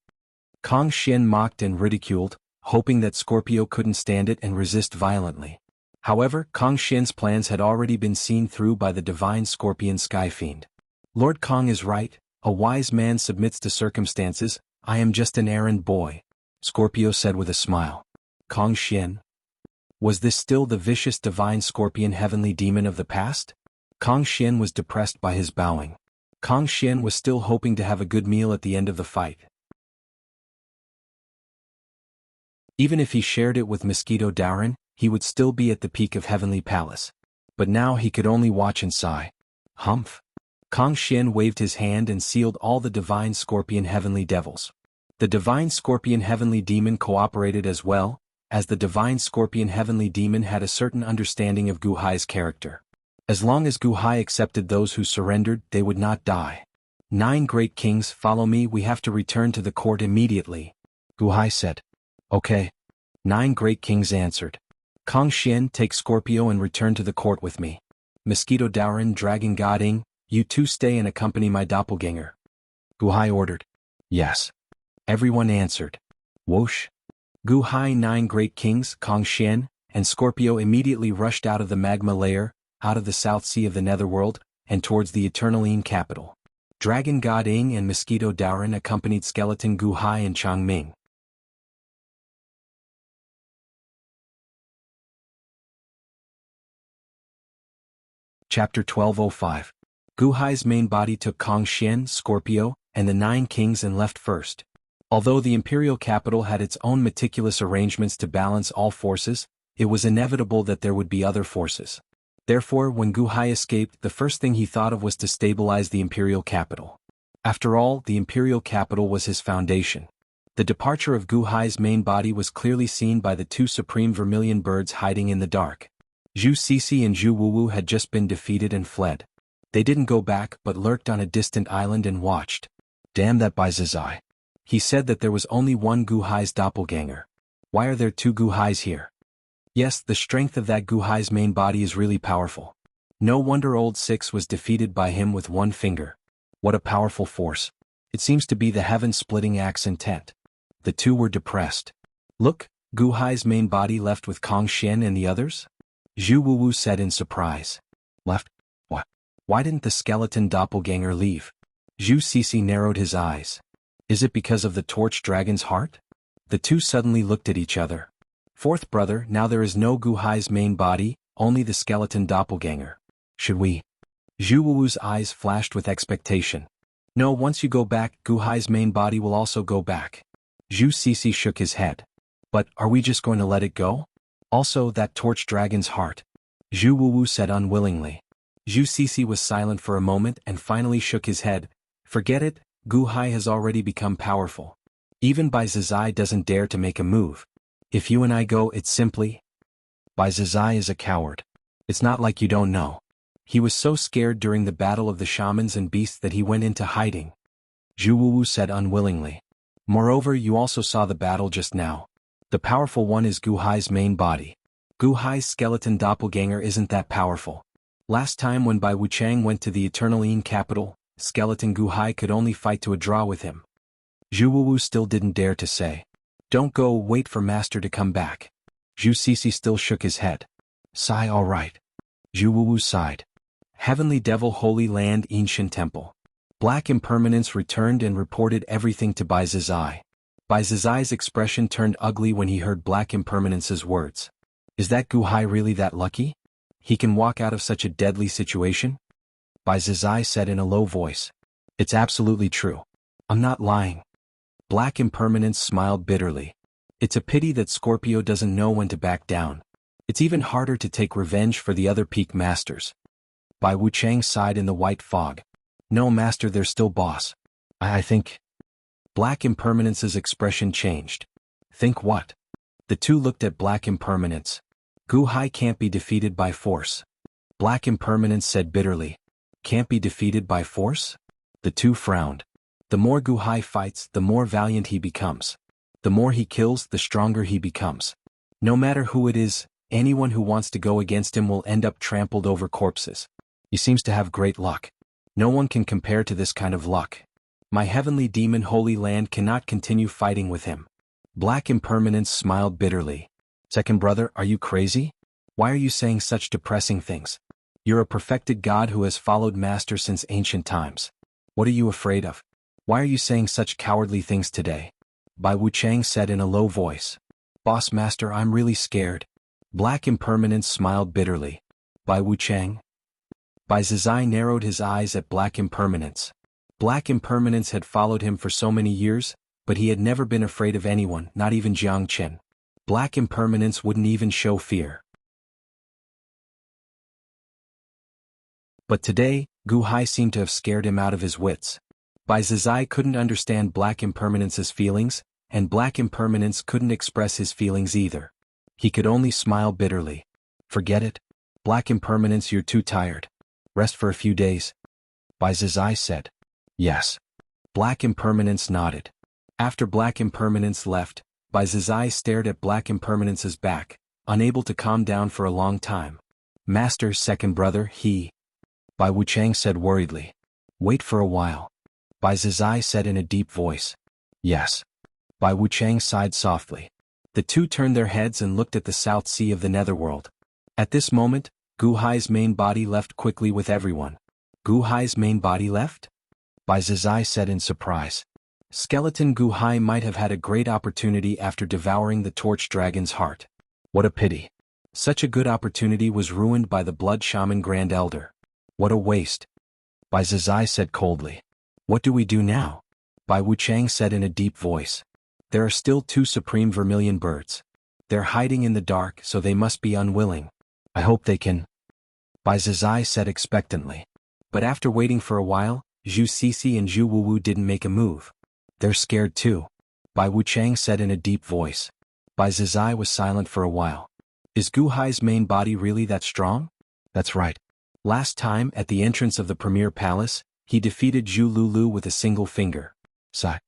Kang Xian mocked and ridiculed, hoping that Scorpio couldn't stand it and resist violently. However, Kang Xian's plans had already been seen through by the divine scorpion Sky Fiend. Lord Kang is right, a wise man submits to circumstances, I am just an errand boy. Scorpio said with a smile. Kang Xian? Was this still the vicious divine scorpion heavenly demon of the past? Kang Xian was depressed by his bowing. Kang Xian was still hoping to have a good meal at the end of the fight. Even if he shared it with Mosquito Daoran, he would still be at the peak of Heavenly Palace. But now he could only watch and sigh. Humph. Kang Xian waved his hand and sealed all the Divine Scorpion Heavenly Devils. The Divine Scorpion Heavenly Demon cooperated as well, as the Divine Scorpion Heavenly Demon had a certain understanding of Gu Hai's character. As long as Gu Hai accepted those who surrendered, they would not die. 9 great kings, follow me, we have to return to the court immediately. Gu Hai said. Okay. 9 great kings answered. Kang Xian, take Scorpio and return to the court with me. Mosquito Daoran, Dragon God Ing, you two stay and accompany my doppelganger. Gu Hai ordered. Yes. Everyone answered. Whoosh. Gu Hai, 9 great kings, Kang Xian, and Scorpio immediately rushed out of the magma layer, out of the South Sea of the Netherworld, and towards the Eternaline capital. Dragon God Ing and Mosquito Daoran accompanied Skeleton Gu Hai and Changming. Chapter 1205. Gu Hai's main body took Kang Xian, Scorpio, and the 9 kings and left first. Although the imperial capital had its own meticulous arrangements to balance all forces, it was inevitable that there would be other forces. Therefore, when Gu Hai escaped, the first thing he thought of was to stabilize the imperial capital. After all, the imperial capital was his foundation. The departure of Gu Hai's main body was clearly seen by the 2 supreme vermilion birds hiding in the dark. Zhu Sisi and Zhu Wuwu had just been defeated and fled. They didn't go back but lurked on a distant island and watched. Damn that Bai Zizai. He said that there was only one Gu Hai's doppelganger. Why are there 2 Gu Hais here? Yes, the strength of that Gu Hai's main body is really powerful. No wonder Old Six was defeated by him with 1 finger. What a powerful force. It seems to be the heaven-splitting axe intent. The 2 were depressed. Look, Gu Hai's main body left with Kang Xian and the others? Zhu Wuwu said in surprise. Left? What? Why didn't the skeleton doppelganger leave? Zhu Sisi narrowed his eyes. Is it because of the torch dragon's heart? The 2 suddenly looked at each other. 4th brother, now there is no Gu Hai's main body, only the skeleton doppelganger. Should we? Zhu Wuwu's eyes flashed with expectation. No, once you go back, Gu Hai's main body will also go back. Zhu Sisi shook his head. But, are we just going to let it go? Also, that torch dragon's heart. Zhu Wuwu said unwillingly. Zhu Sisi was silent for a moment and finally shook his head. Forget it, Gu Hai has already become powerful. Even Bai Zizai doesn't dare to make a move. If you and I go, it's simply... Bai Zizai is a coward. It's not like you don't know. He was so scared during the battle of the shamans and beasts that he went into hiding. Zhu Wuwu said unwillingly. Moreover, you also saw the battle just now. The powerful one is Gu Hai's main body. Gu Hai's skeleton doppelganger isn't that powerful. Last time when Bai Wuchang went to the Eternaline capital, skeleton Gu Hai could only fight to a draw with him. Zhu Wuwu still didn't dare to say. Don't go, wait for master to come back. Zhu Sisi still shook his head. Sigh, all right. Zhu Wuwu sighed. Heavenly Devil Holy Land Ancient Temple. Black Impermanence returned and reported everything to Bai Zizai. Bai Zizai's expression turned ugly when he heard Black Impermanence's words. Is that Gu Hai really that lucky? He can walk out of such a deadly situation? Bai Zizai said in a low voice. It's absolutely true. I'm not lying. Black Impermanence smiled bitterly. It's a pity that Scorpio doesn't know when to back down. It's even harder to take revenge for the other peak masters. Bai Wuchang sighed in the white fog. No, master, they're still boss. I think... Black Impermanence's expression changed. Think what? The 2 looked at Black Impermanence. Gu Hai can't be defeated by force. Black Impermanence said bitterly. Can't be defeated by force? The 2 frowned. The more Gu Hai fights, the more valiant he becomes. The more he kills, the stronger he becomes. No matter who it is, anyone who wants to go against him will end up trampled over corpses. He seems to have great luck. No one can compare to this kind of luck. My heavenly demon Holy Land cannot continue fighting with him. Black Impermanence smiled bitterly. Second brother, are you crazy? Why are you saying such depressing things? You're a perfected god who has followed master since ancient times. What are you afraid of? Why are you saying such cowardly things today? Bai Wuchang said in a low voice. Boss master, I'm really scared. Black Impermanence smiled bitterly. Bai Wuchang? Bai Zizai narrowed his eyes at Black Impermanence. Black Impermanence had followed him for so many years, but he had never been afraid of anyone, not even Jiang Chen. Black Impermanence wouldn't even show fear. But today, Gu Hai seemed to have scared him out of his wits. Bai Zizai couldn't understand Black Impermanence's feelings, and Black Impermanence couldn't express his feelings either. He could only smile bitterly. Forget it. Black Impermanence, you're too tired. Rest for a few days. Bai Zizai said. Yes. Black Impermanence nodded. After Black Impermanence left, Bai Zizai stared at Black Impermanence's back, unable to calm down for a long time. Master, second brother, Bai Wuchang said worriedly. Wait for a while. Bai Zizai said in a deep voice. Yes. Bai Wuchang sighed softly. The two turned their heads and looked at the South Sea of the Netherworld. At this moment, Gu Hai's main body left quickly with everyone. Gu Hai's main body left? Bai Zizai said in surprise. Skeleton Gu Hai might have had a great opportunity after devouring the Torch Dragon's heart. What a pity. Such a good opportunity was ruined by the Blood Shaman Grand Elder. What a waste. Bai Zizai said coldly. What do we do now? Bai Wuchang said in a deep voice. There are still two supreme vermilion birds. They're hiding in the dark, so they must be unwilling. I hope they can. Bai Zizai said expectantly. But after waiting for a while, Zhu Sisi and Zhu Wuwu didn't make a move. They're scared too. Bai Wuchang said in a deep voice. Bai Zizai was silent for a while. Is Gu Hai's main body really that strong? That's right. Last time, at the entrance of the Premier Palace, he defeated Zhu Lulu with a single finger. Sigh.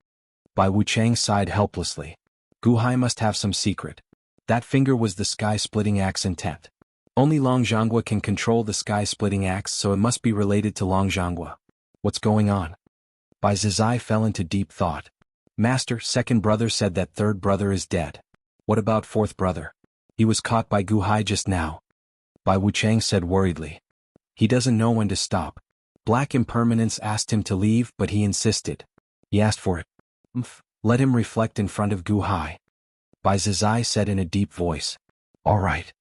Bai Wuchang sighed helplessly. Gu Hai must have some secret. That finger was the sky-splitting axe intent. Only Long Zhanghua can control the sky-splitting axe, so it must be related to Long Zhanghua. What's going on? Bai Zizai fell into deep thought. Master, second brother said that third brother is dead. What about fourth brother? He was caught by Gu Hai just now. Bai Wuchang said worriedly. He doesn't know when to stop. Black Impermanence asked him to leave, but he insisted. He asked for it. Let him reflect in front of Gu Hai. Bai Zizai said in a deep voice. All right.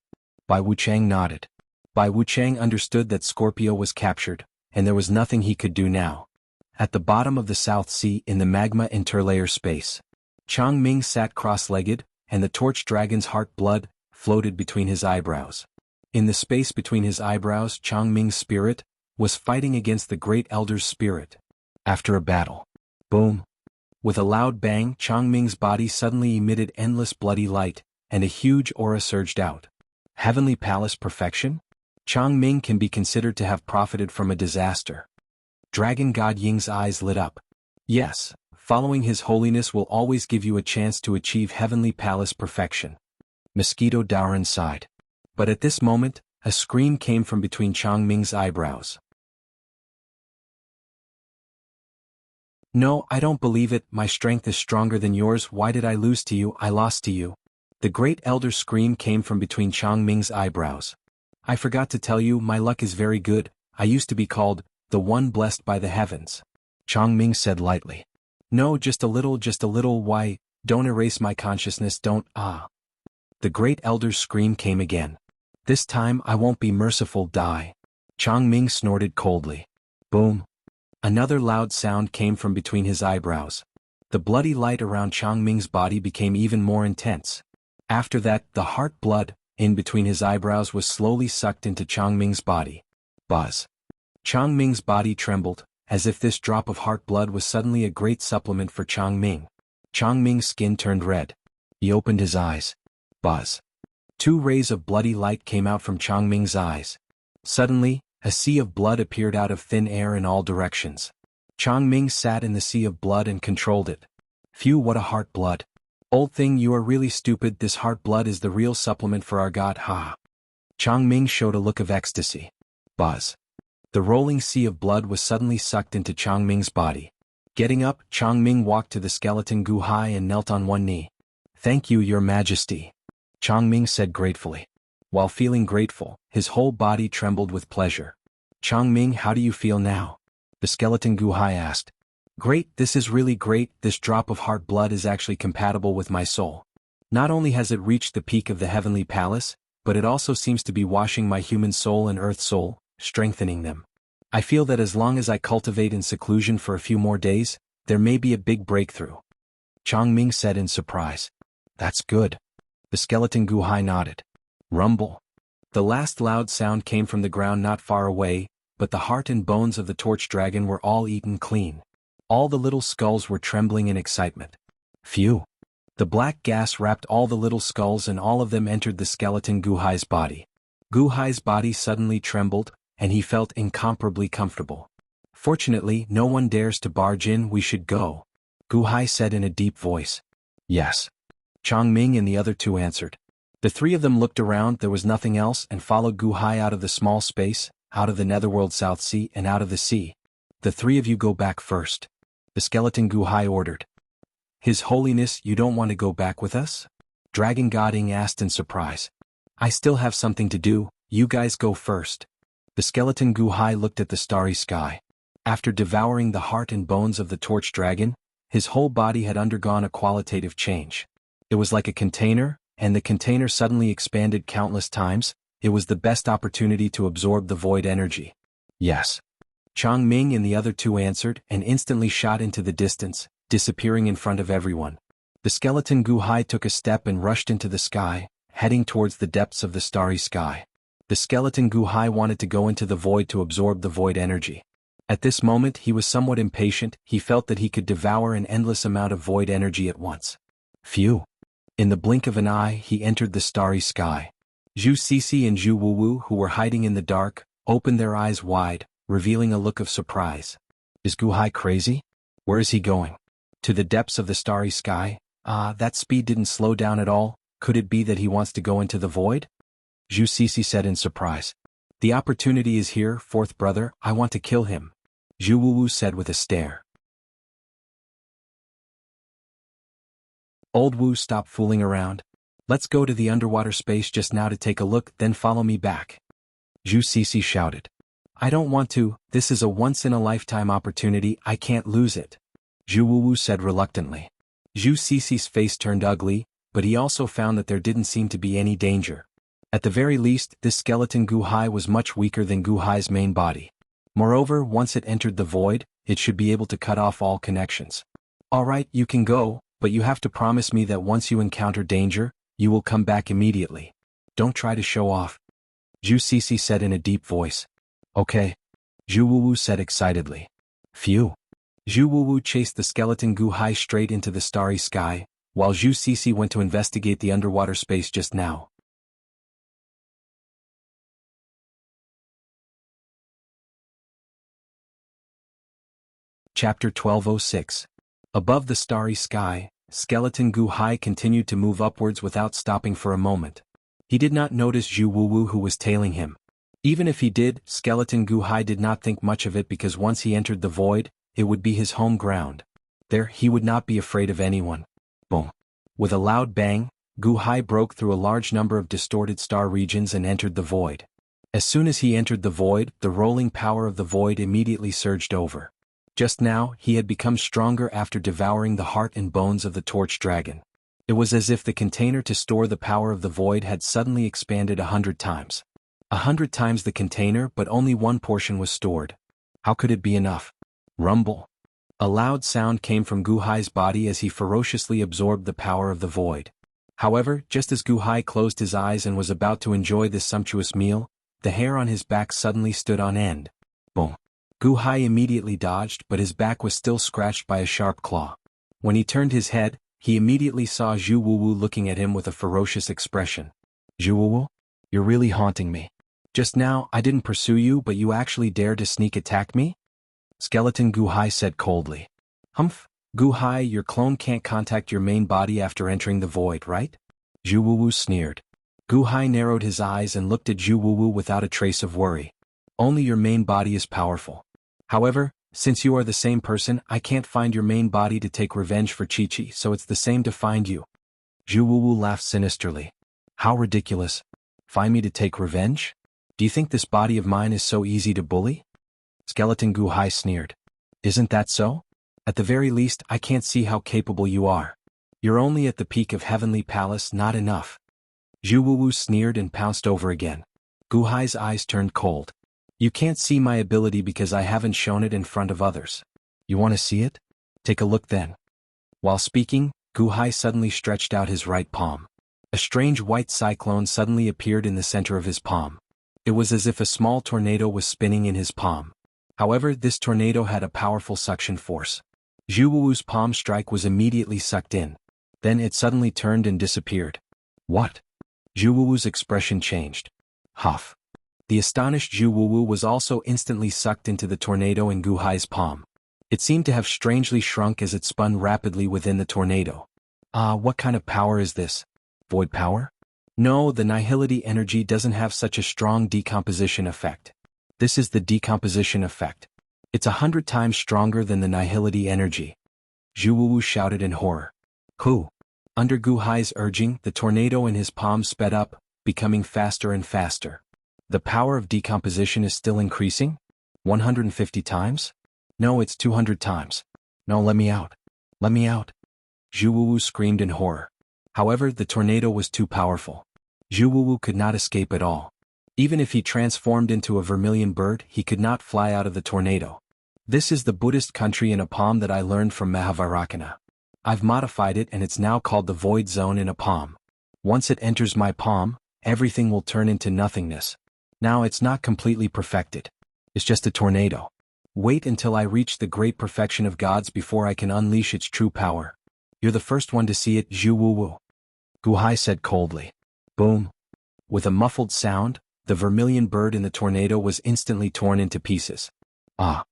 Bai Wuchang nodded. Bai Wuchang understood that Scorpio was captured, and there was nothing he could do now. At the bottom of the South Sea in the magma interlayer space, Chang Ming sat cross-legged, and the Torch Dragon's heart blood floated between his eyebrows. In the space between his eyebrows, Chang Ming's spirit was fighting against the Great Elder's spirit. After a battle. Boom. With a loud bang, Chang Ming's body suddenly emitted endless bloody light, and a huge aura surged out. Heavenly Palace perfection? Chang Ming can be considered to have profited from a disaster. Dragon God Ying's eyes lit up. Yes, following His Holiness will always give you a chance to achieve Heavenly Palace perfection. Mosquito Daoran sighed. But at this moment, a scream came from between Chang Ming's eyebrows. No, I don't believe it. My strength is stronger than yours. Why did I lose to you? I lost to you. The Great Elder's scream came from between Chang Ming's eyebrows. I forgot to tell you, my luck is very good. I used to be called the one blessed by the heavens. Chang Ming said lightly. No, just a little. Why? Don't erase my consciousness, don't. The Great Elder's scream came again. This time I won't be merciful, die. Chang Ming snorted coldly. Boom. Another loud sound came from between his eyebrows. The bloody light around Chang Ming's body became even more intense. After that, the heart blood, in between his eyebrows, was slowly sucked into Chang Ming's body. Buzz. Chang Ming's body trembled, as if this drop of heart blood was suddenly a great supplement for Chang Ming. Chang Ming's skin turned red. He opened his eyes. Buzz. 2 rays of bloody light came out from Chang Ming's eyes. Suddenly, a sea of blood appeared out of thin air in all directions. Chang Ming sat in the sea of blood and controlled it. Phew, what a heart blood. Old thing, you are really stupid. This heart blood is the real supplement for our god, ha. Chang Ming showed a look of ecstasy. Buzz. The rolling sea of blood was suddenly sucked into Chang Ming's body. Getting up, Chang Ming walked to the skeleton Gu Hai and knelt on one knee. Thank you, your majesty. Chang Ming said gratefully. While feeling grateful, his whole body trembled with pleasure. Chang Ming, how do you feel now? The skeleton Gu Hai asked. Great, this is really great. This drop of heart blood is actually compatible with my soul. Not only has it reached the peak of the Heavenly Palace, but it also seems to be washing my human soul and earth soul, strengthening them. I feel that as long as I cultivate in seclusion for a few more days, there may be a big breakthrough. Changming said in surprise. That's good. The skeleton Guhai nodded. Rumble. The last loud sound came from the ground not far away, but the heart and bones of the torch dragon were all eaten clean. All the little skulls were trembling in excitement. Phew. The black gas wrapped all the little skulls and all of them entered the skeleton Guhai's body. Guhai's body suddenly trembled, and he felt incomparably comfortable. Fortunately, no one dares to barge in. We should go, Guhai said in a deep voice. Yes. Changming and the other two answered. The three of them looked around, there was nothing else, and followed Guhai out of the small space, out of the netherworld South Sea and out of the sea. The three of you go back first. The skeleton Guhai ordered. His Holiness, you don't want to go back with us? Dragon God Ing asked in surprise. I still have something to do, you guys go first. The skeleton Guhai looked at the starry sky. After devouring the heart and bones of the torch dragon, his whole body had undergone a qualitative change. It was like a container, and the container suddenly expanded countless times. It was the best opportunity to absorb the void energy. Yes. Changming and the other two answered and instantly shot into the distance, disappearing in front of everyone. The skeleton Guhai took a step and rushed into the sky, heading towards the depths of the starry sky. The skeleton Guhai wanted to go into the void to absorb the void energy. At this moment he was somewhat impatient, he felt that he could devour an endless amount of void energy at once. Phew. In the blink of an eye he entered the starry sky. Zhu Cixi and Zhu Wuwu, who were hiding in the dark, opened their eyes wide, revealing a look of surprise. Is Guhai crazy? Where is he going? To the depths of the starry sky? That speed didn't slow down at all. Could it be that he wants to go into the void? Zhu Cixi said in surprise. The opportunity is here, fourth brother, I want to kill him. Zhu Wuwu said with a stare. Old Wu, stop fooling around. Let's go to the underwater space just now to take a look, then follow me back. Zhu Cixi shouted. I don't want to, this is a once-in-a-lifetime opportunity, I can't lose it. Zhu Wuwu said reluctantly. Zhu Cixi's face turned ugly, but he also found that there didn't seem to be any danger. At the very least, this skeleton Guhai was much weaker than Guhai's main body. Moreover, once it entered the void, it should be able to cut off all connections. Alright, you can go, but you have to promise me that once you encounter danger, you will come back immediately. Don't try to show off. Zhu Cixi said in a deep voice. Okay. Zhu Wuwu said excitedly. Phew. Zhu Wuwu chased the skeleton Guhai straight into the starry sky, while Zhu Cixi went to investigate the underwater space just now. Chapter 1206. Above the starry sky, skeleton Guhai continued to move upwards without stopping for a moment. He did not notice Zhu Wuwu who was tailing him. Even if he did, skeleton Guhai did not think much of it because once he entered the void, it would be his home ground. There, he would not be afraid of anyone. Boom. With a loud bang, Guhai broke through a large number of distorted star regions and entered the void. As soon as he entered the void, the rolling power of the void immediately surged over. Just now, he had become stronger after devouring the heart and bones of the torch dragon. It was as if the container to store the power of the void had suddenly expanded 100 times. 100 times the container, but only one portion was stored. How could it be enough? Rumble. A loud sound came from Guhai's body as he ferociously absorbed the power of the void. However, just as Guhai closed his eyes and was about to enjoy this sumptuous meal, the hair on his back suddenly stood on end. Boom. Guhai immediately dodged, but his back was still scratched by a sharp claw. When he turned his head, he immediately saw Zhu Wuwu looking at him with a ferocious expression. Zhu Wuwu? You're really haunting me. Just now, I didn't pursue you, but you actually dared to sneak attack me? Skeleton Guhai said coldly. Humph, Guhai, your clone can't contact your main body after entering the void, right? Zhu Wuwu sneered. Guhai narrowed his eyes and looked at Zhu Wuwu without a trace of worry. Only your main body is powerful. However, since you are the same person, I can't find your main body to take revenge for Chi-Chi, so it's the same to find you. Zhu Wuwu laughed sinisterly. How ridiculous. Find me to take revenge? Do you think this body of mine is so easy to bully? Skeleton Guhai sneered. Isn't that so? At the very least, I can't see how capable you are. You're only at the peak of Heavenly Palace, not enough. Zhu Wuwu sneered and pounced over again. Guhai's eyes turned cold. You can't see my ability because I haven't shown it in front of others. You want to see it? Take a look then. While speaking, Gu Hai suddenly stretched out his right palm. A strange white cyclone suddenly appeared in the center of his palm. It was as if a small tornado was spinning in his palm. However, this tornado had a powerful suction force. Zhu Wu's palm strike was immediately sucked in. Then it suddenly turned and disappeared. What? Zhu Wu's expression changed. Huff. The astonished Zhu Wu was also instantly sucked into the tornado in Gu Hai's palm. It seemed to have strangely shrunk as it spun rapidly within the tornado. What kind of power is this? Void power? No, the nihility energy doesn't have such a strong decomposition effect. This is the decomposition effect. It's 100 times stronger than the nihility energy. Zhu Wu shouted in horror. Who? Under Gu Hai's urging, the tornado in his palm sped up, becoming faster and faster. The power of decomposition is still increasing? 150 times? No, it's 200 times. No, let me out. Let me out. Zhu Wu screamed in horror. However, the tornado was too powerful. Zhu Wu could not escape at all. Even if he transformed into a vermilion bird, he could not fly out of the tornado. This is the Buddhist country in a palm that I learned from Mahavairakana. I've modified it and it's now called the void zone in a palm. Once it enters my palm, everything will turn into nothingness. Now it's not completely perfected. It's just a tornado. Wait until I reach the great perfection of gods before I can unleash its true power. You're the first one to see it, Zhu Wu. Gu Hai said coldly. Boom. With a muffled sound, the vermilion bird in the tornado was instantly torn into pieces. Ah.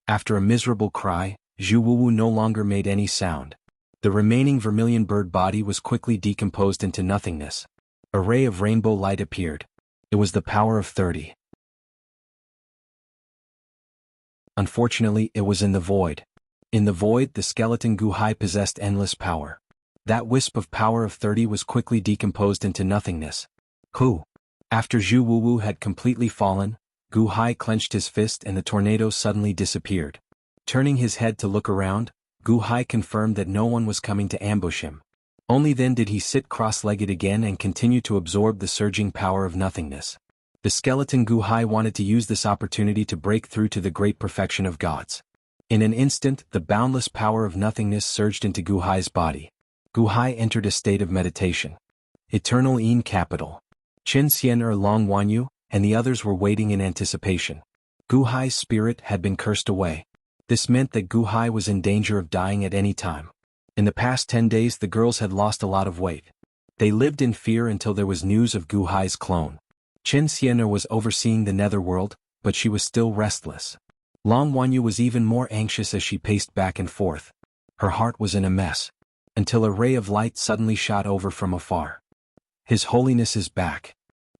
After a miserable cry, Zhu Wu no longer made any sound. The remaining vermilion bird body was quickly decomposed into nothingness. A ray of rainbow light appeared. It was the power of 30. Unfortunately, it was in the void. In the void, the skeleton Gu Hai possessed endless power. That wisp of power of 30 was quickly decomposed into nothingness. Who? After Zhu Wu had completely fallen, Gu Hai clenched his fist and the tornado suddenly disappeared. Turning his head to look around, Gu Hai confirmed that no one was coming to ambush him. Only then did he sit cross-legged again and continue to absorb the surging power of nothingness. The skeleton Gu Hai wanted to use this opportunity to break through to the great perfection of gods. In an instant, the boundless power of nothingness surged into Gu Hai's body. Gu Hai entered a state of meditation. Eternal Yin Capital. Qin Xian Long Wanyu, and the others were waiting in anticipation. Gu Hai's spirit had been cursed away. This meant that Gu Hai was in danger of dying at any time. In the past 10 days the girls had lost a lot of weight. They lived in fear until there was news of Gu Hai's clone. Qin Xian was overseeing the netherworld, but she was still restless. Long Wanyu was even more anxious as she paced back and forth. Her heart was in a mess. Until a ray of light suddenly shot over from afar. His Holiness is back.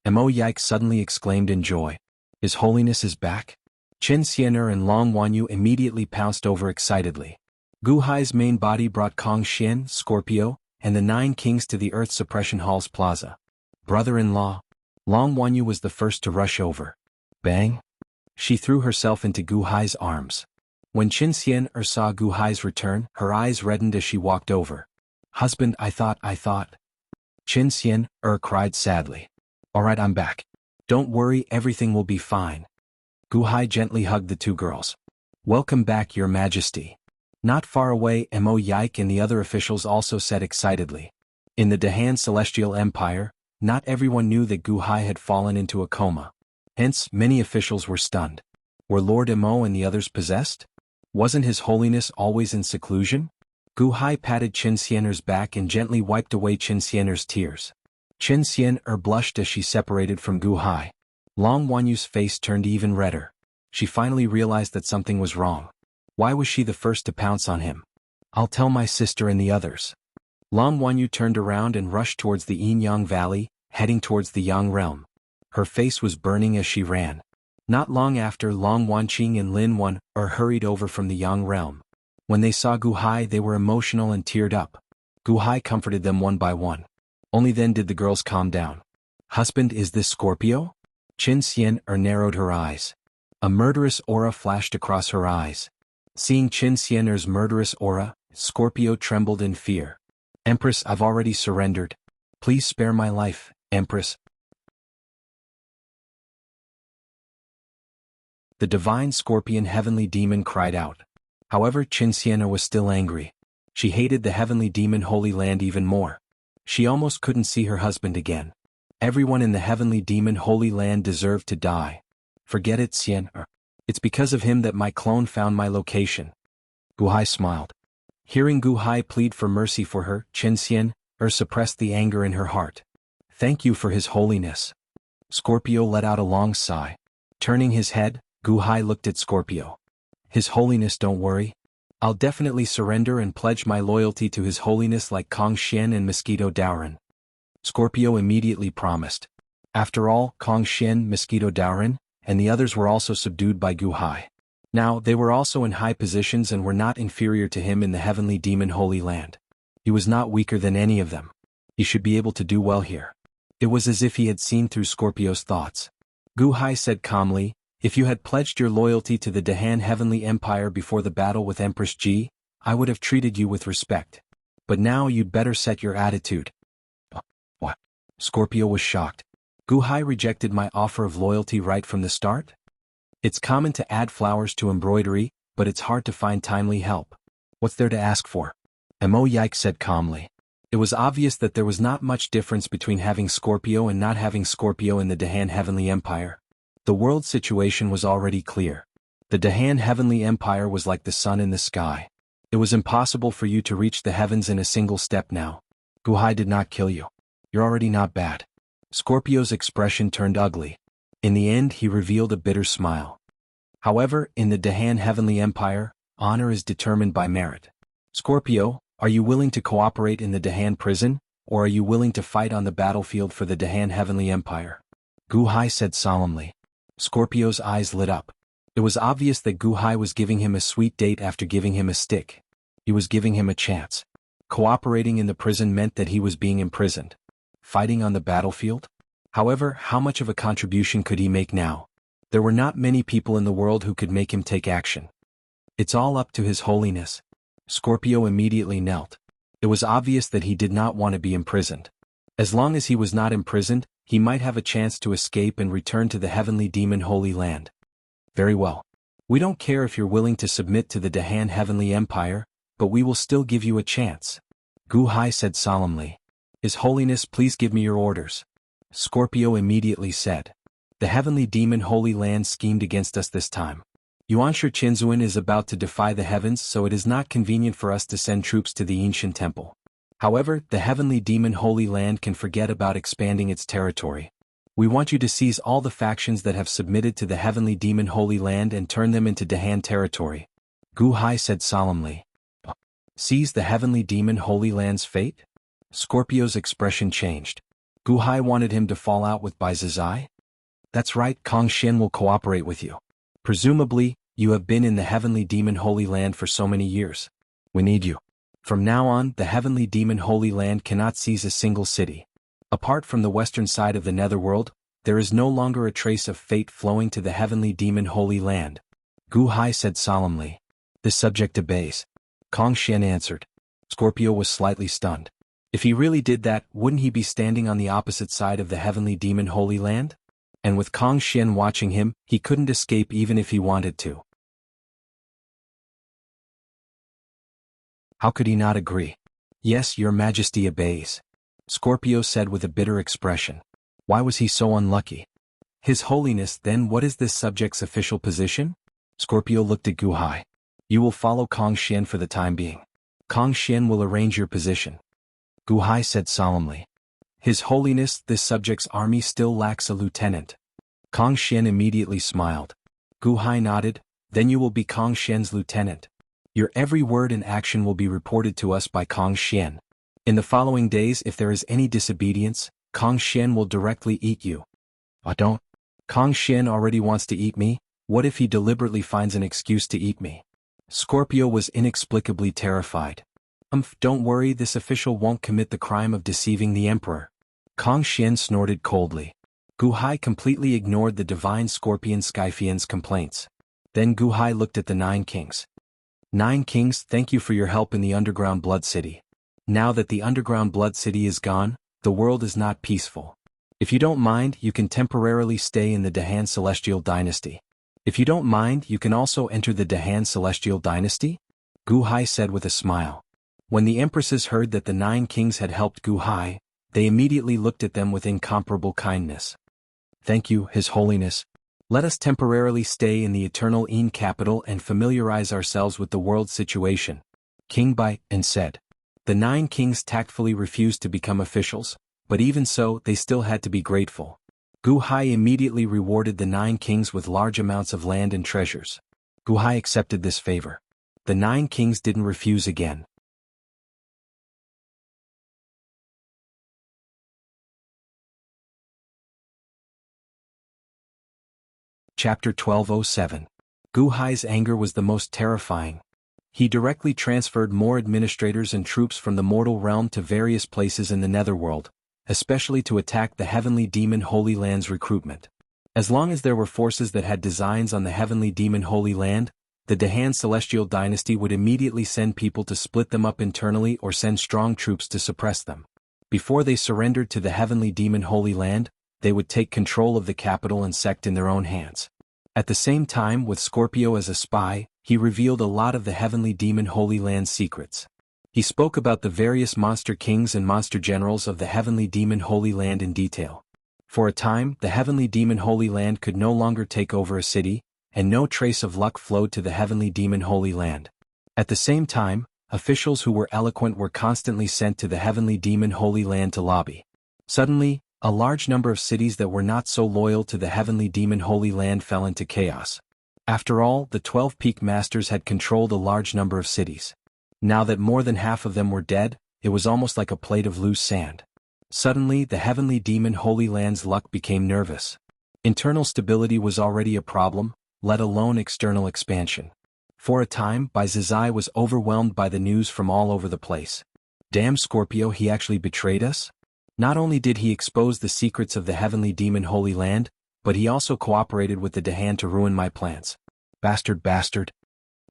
Mo Yike suddenly exclaimed in joy. His Holiness is back? Qin Xian and Long Wanyu immediately pounced over excitedly. Gu Hai's main body brought Kong Xian, Scorpio, and the 9 kings to the Earth Suppression Hall's plaza. Brother-in-law. Long Wanyu was the first to rush over. Bang! She threw herself into Gu Hai's arms. When Qin Xian saw Gu Hai's return, her eyes reddened as she walked over. Husband, I thought. Qin Xian cried sadly. Alright, I'm back. Don't worry, everything will be fine. Gu Hai gently hugged the 2 girls. Welcome back, Your Majesty. Not far away, Mo Yike and the other officials also said excitedly. In the Dahan Celestial Empire, not everyone knew that Gu Hai had fallen into a coma. Hence, many officials were stunned. Were Lord Mo and the others possessed? Wasn't His Holiness always in seclusion? Gu Hai patted Qin Xian's back and gently wiped away Qin Xian's tears. Qin Xian blushed as she separated from Gu Hai. Long Wanyu's face turned even redder. She finally realized that something was wrong. Why was she the first to pounce on him? I'll tell my sister and the others. Long Wanyu turned around and rushed towards the Yin-Yang Valley, heading towards the Yang realm. Her face was burning as she ran. Not long after, Long Wanqing and Lin Wan hurried over from the Yang realm. When they saw Gu Hai, they were emotional and teared up. Gu Hai comforted them one by one. Only then did the girls calm down. Husband, is this Scorpio? Qin Xian narrowed her eyes. A murderous aura flashed across her eyes. Seeing Qin Xian's murderous aura, Scorpio trembled in fear. Empress, I've already surrendered. Please spare my life, Empress. The divine scorpion heavenly demon cried out. However, Qinxian was still angry. She hated the heavenly demon Holy Land even more. She almost couldn't see her husband again. Everyone in the heavenly demon Holy Land deserved to die. Forget it, Xian. It's because of him that my clone found my location. Guhai smiled. Hearing Guhai plead for mercy for her, Qinxian suppressed the anger in her heart. Thank you for his holiness. Scorpio let out a long sigh. Turning his head, Guhai looked at Scorpio. His holiness, don't worry. I'll definitely surrender and pledge my loyalty to his holiness like Kong Xian and Mosquito Daoran. Scorpio immediately promised. After all, Kong Xian, Mosquito Daoran, and the others were also subdued by Guhai. Now, they were also in high positions and were not inferior to him in the heavenly demon Holy Land. He was not weaker than any of them. He should be able to do well here. It was as if he had seen through Scorpio's thoughts. Guhai said calmly, if you had pledged your loyalty to the Dahan Heavenly Empire before the battle with Empress Ji, I would have treated you with respect. But now you'd better set your attitude. What? Scorpio was shocked. Guhai rejected my offer of loyalty right from the start? It's common to add flowers to embroidery, but it's hard to find timely help. What's there to ask for? Mo Yike said calmly. It was obvious that there was not much difference between having Scorpio and not having Scorpio in the Dahan Heavenly Empire. The world situation was already clear. The Dahan Heavenly Empire was like the sun in the sky. It was impossible for you to reach the heavens in a single step now. Guhai did not kill you. You're already not bad. Scorpio's expression turned ugly. In the end, he revealed a bitter smile. However, in the Dahan Heavenly Empire, honor is determined by merit. Scorpio, are you willing to cooperate in the Dahan prison, or are you willing to fight on the battlefield for the Dahan Heavenly Empire? Guhai said solemnly. Scorpio's eyes lit up. It was obvious that Guhai was giving him a sweet date after giving him a stick. He was giving him a chance. Cooperating in the prison meant that he was being imprisoned. Fighting on the battlefield? However, how much of a contribution could he make now? There were not many people in the world who could make him take action. It's all up to his holiness. Scorpio immediately knelt. It was obvious that he did not want to be imprisoned. As long as he was not imprisoned, he might have a chance to escape and return to the heavenly demon Holy Land. Very well. We don't care if you're willing to submit to the Dahan Heavenly Empire, but we will still give you a chance. Guhai said solemnly. His Holiness, please give me your orders. Scorpio immediately said. The heavenly demon Holy Land schemed against us this time. Yuanshi Qinzuan is about to defy the heavens, so it is not convenient for us to send troops to the Yinshan Temple. However, the heavenly demon Holy Land can forget about expanding its territory. We want you to seize all the factions that have submitted to the heavenly demon Holy Land and turn them into Dahan territory. Guhai said solemnly. Seize the heavenly demon Holy Land's fate? Scorpio's expression changed. Guhai wanted him to fall out with Bai Zizai? That's right, Kong Xian will cooperate with you. Presumably, you have been in the heavenly demon Holy Land for so many years. We need you. From now on, the heavenly demon Holy Land cannot seize a single city. Apart from the western side of the netherworld, there is no longer a trace of fate flowing to the heavenly demon Holy Land. Guhai said solemnly. The subject obeys. Kong Xian answered. Scorpio was slightly stunned. If he really did that, wouldn't he be standing on the opposite side of the heavenly demon Holy Land? And with Kong Xian watching him, he couldn't escape even if he wanted to. How could he not agree? Yes, your majesty obeys. Scorpio said with a bitter expression. Why was he so unlucky? His holiness, then what is this subject's official position? Scorpio looked at Guhai. You will follow Kong Xian for the time being. Kong Xian will arrange your position. Guhai said solemnly. His holiness, this subject's army still lacks a lieutenant. Kong Xian immediately smiled. Guhai nodded. Then you will be Kong Xian's lieutenant. Your every word and action will be reported to us by Kong Xian. In the following days, if there is any disobedience, Kong Xian will directly eat you. Don't. Kong Xian already wants to eat me. What if he deliberately finds an excuse to eat me? Scorpio was inexplicably terrified. Don't worry, this official won't commit the crime of deceiving the emperor. Kong Xian snorted coldly. Guhai completely ignored the divine scorpion Skyfian's complaints. Then Guhai looked at the 9 kings. 9 kings, thank you for your help in the underground blood city. Now that the underground blood city is gone, the world is not peaceful. If you don't mind, you can temporarily stay in the Dahan Celestial Dynasty. If you don't mind, you can also enter the Dahan celestial dynasty? Gu Hai said with a smile. When the empresses heard that the 9 kings had helped Gu Hai, they immediately looked at them with incomparable kindness. Thank you, His Holiness. Let us temporarily stay in the eternal Yin capital and familiarize ourselves with the world situation, King Bai and said. The 9 kings tactfully refused to become officials, but even so they still had to be grateful. Gu Hai immediately rewarded the 9 kings with large amounts of land and treasures. Gu Hai accepted this favor. The 9 kings didn't refuse again. Chapter 1207. Gu Hai's anger was the most terrifying. He directly transferred more administrators and troops from the mortal realm to various places in the netherworld, especially to attack the heavenly demon Holy Land's recruitment. As long as there were forces that had designs on the heavenly demon Holy Land, the Dahan celestial dynasty would immediately send people to split them up internally or send strong troops to suppress them. Before they surrendered to the heavenly demon Holy Land, they would take control of the capital and sect in their own hands. At the same time, with Scorpio as a spy, he revealed a lot of the heavenly demon Holy Land's secrets. He spoke about the various monster kings and monster generals of the heavenly demon Holy Land in detail. For a time, the heavenly demon Holy Land could no longer take over a city, and no trace of luck flowed to the heavenly demon Holy Land. At the same time, officials who were eloquent were constantly sent to the heavenly demon Holy Land to lobby. Suddenly, a large number of cities that were not so loyal to the heavenly demon Holy Land fell into chaos. After all, the 12 peak masters had controlled a large number of cities. Now that more than half of them were dead, it was almost like a plate of loose sand. Suddenly, the heavenly demon Holy Land's luck became nervous. Internal stability was already a problem, let alone external expansion. For a time, Bai Zizai was overwhelmed by the news from all over the place. Damn Scorpio, he actually betrayed us? Not only did he expose the secrets of the heavenly demon Holy Land, but he also cooperated with the Dahan to ruin my plans. Bastard, bastard!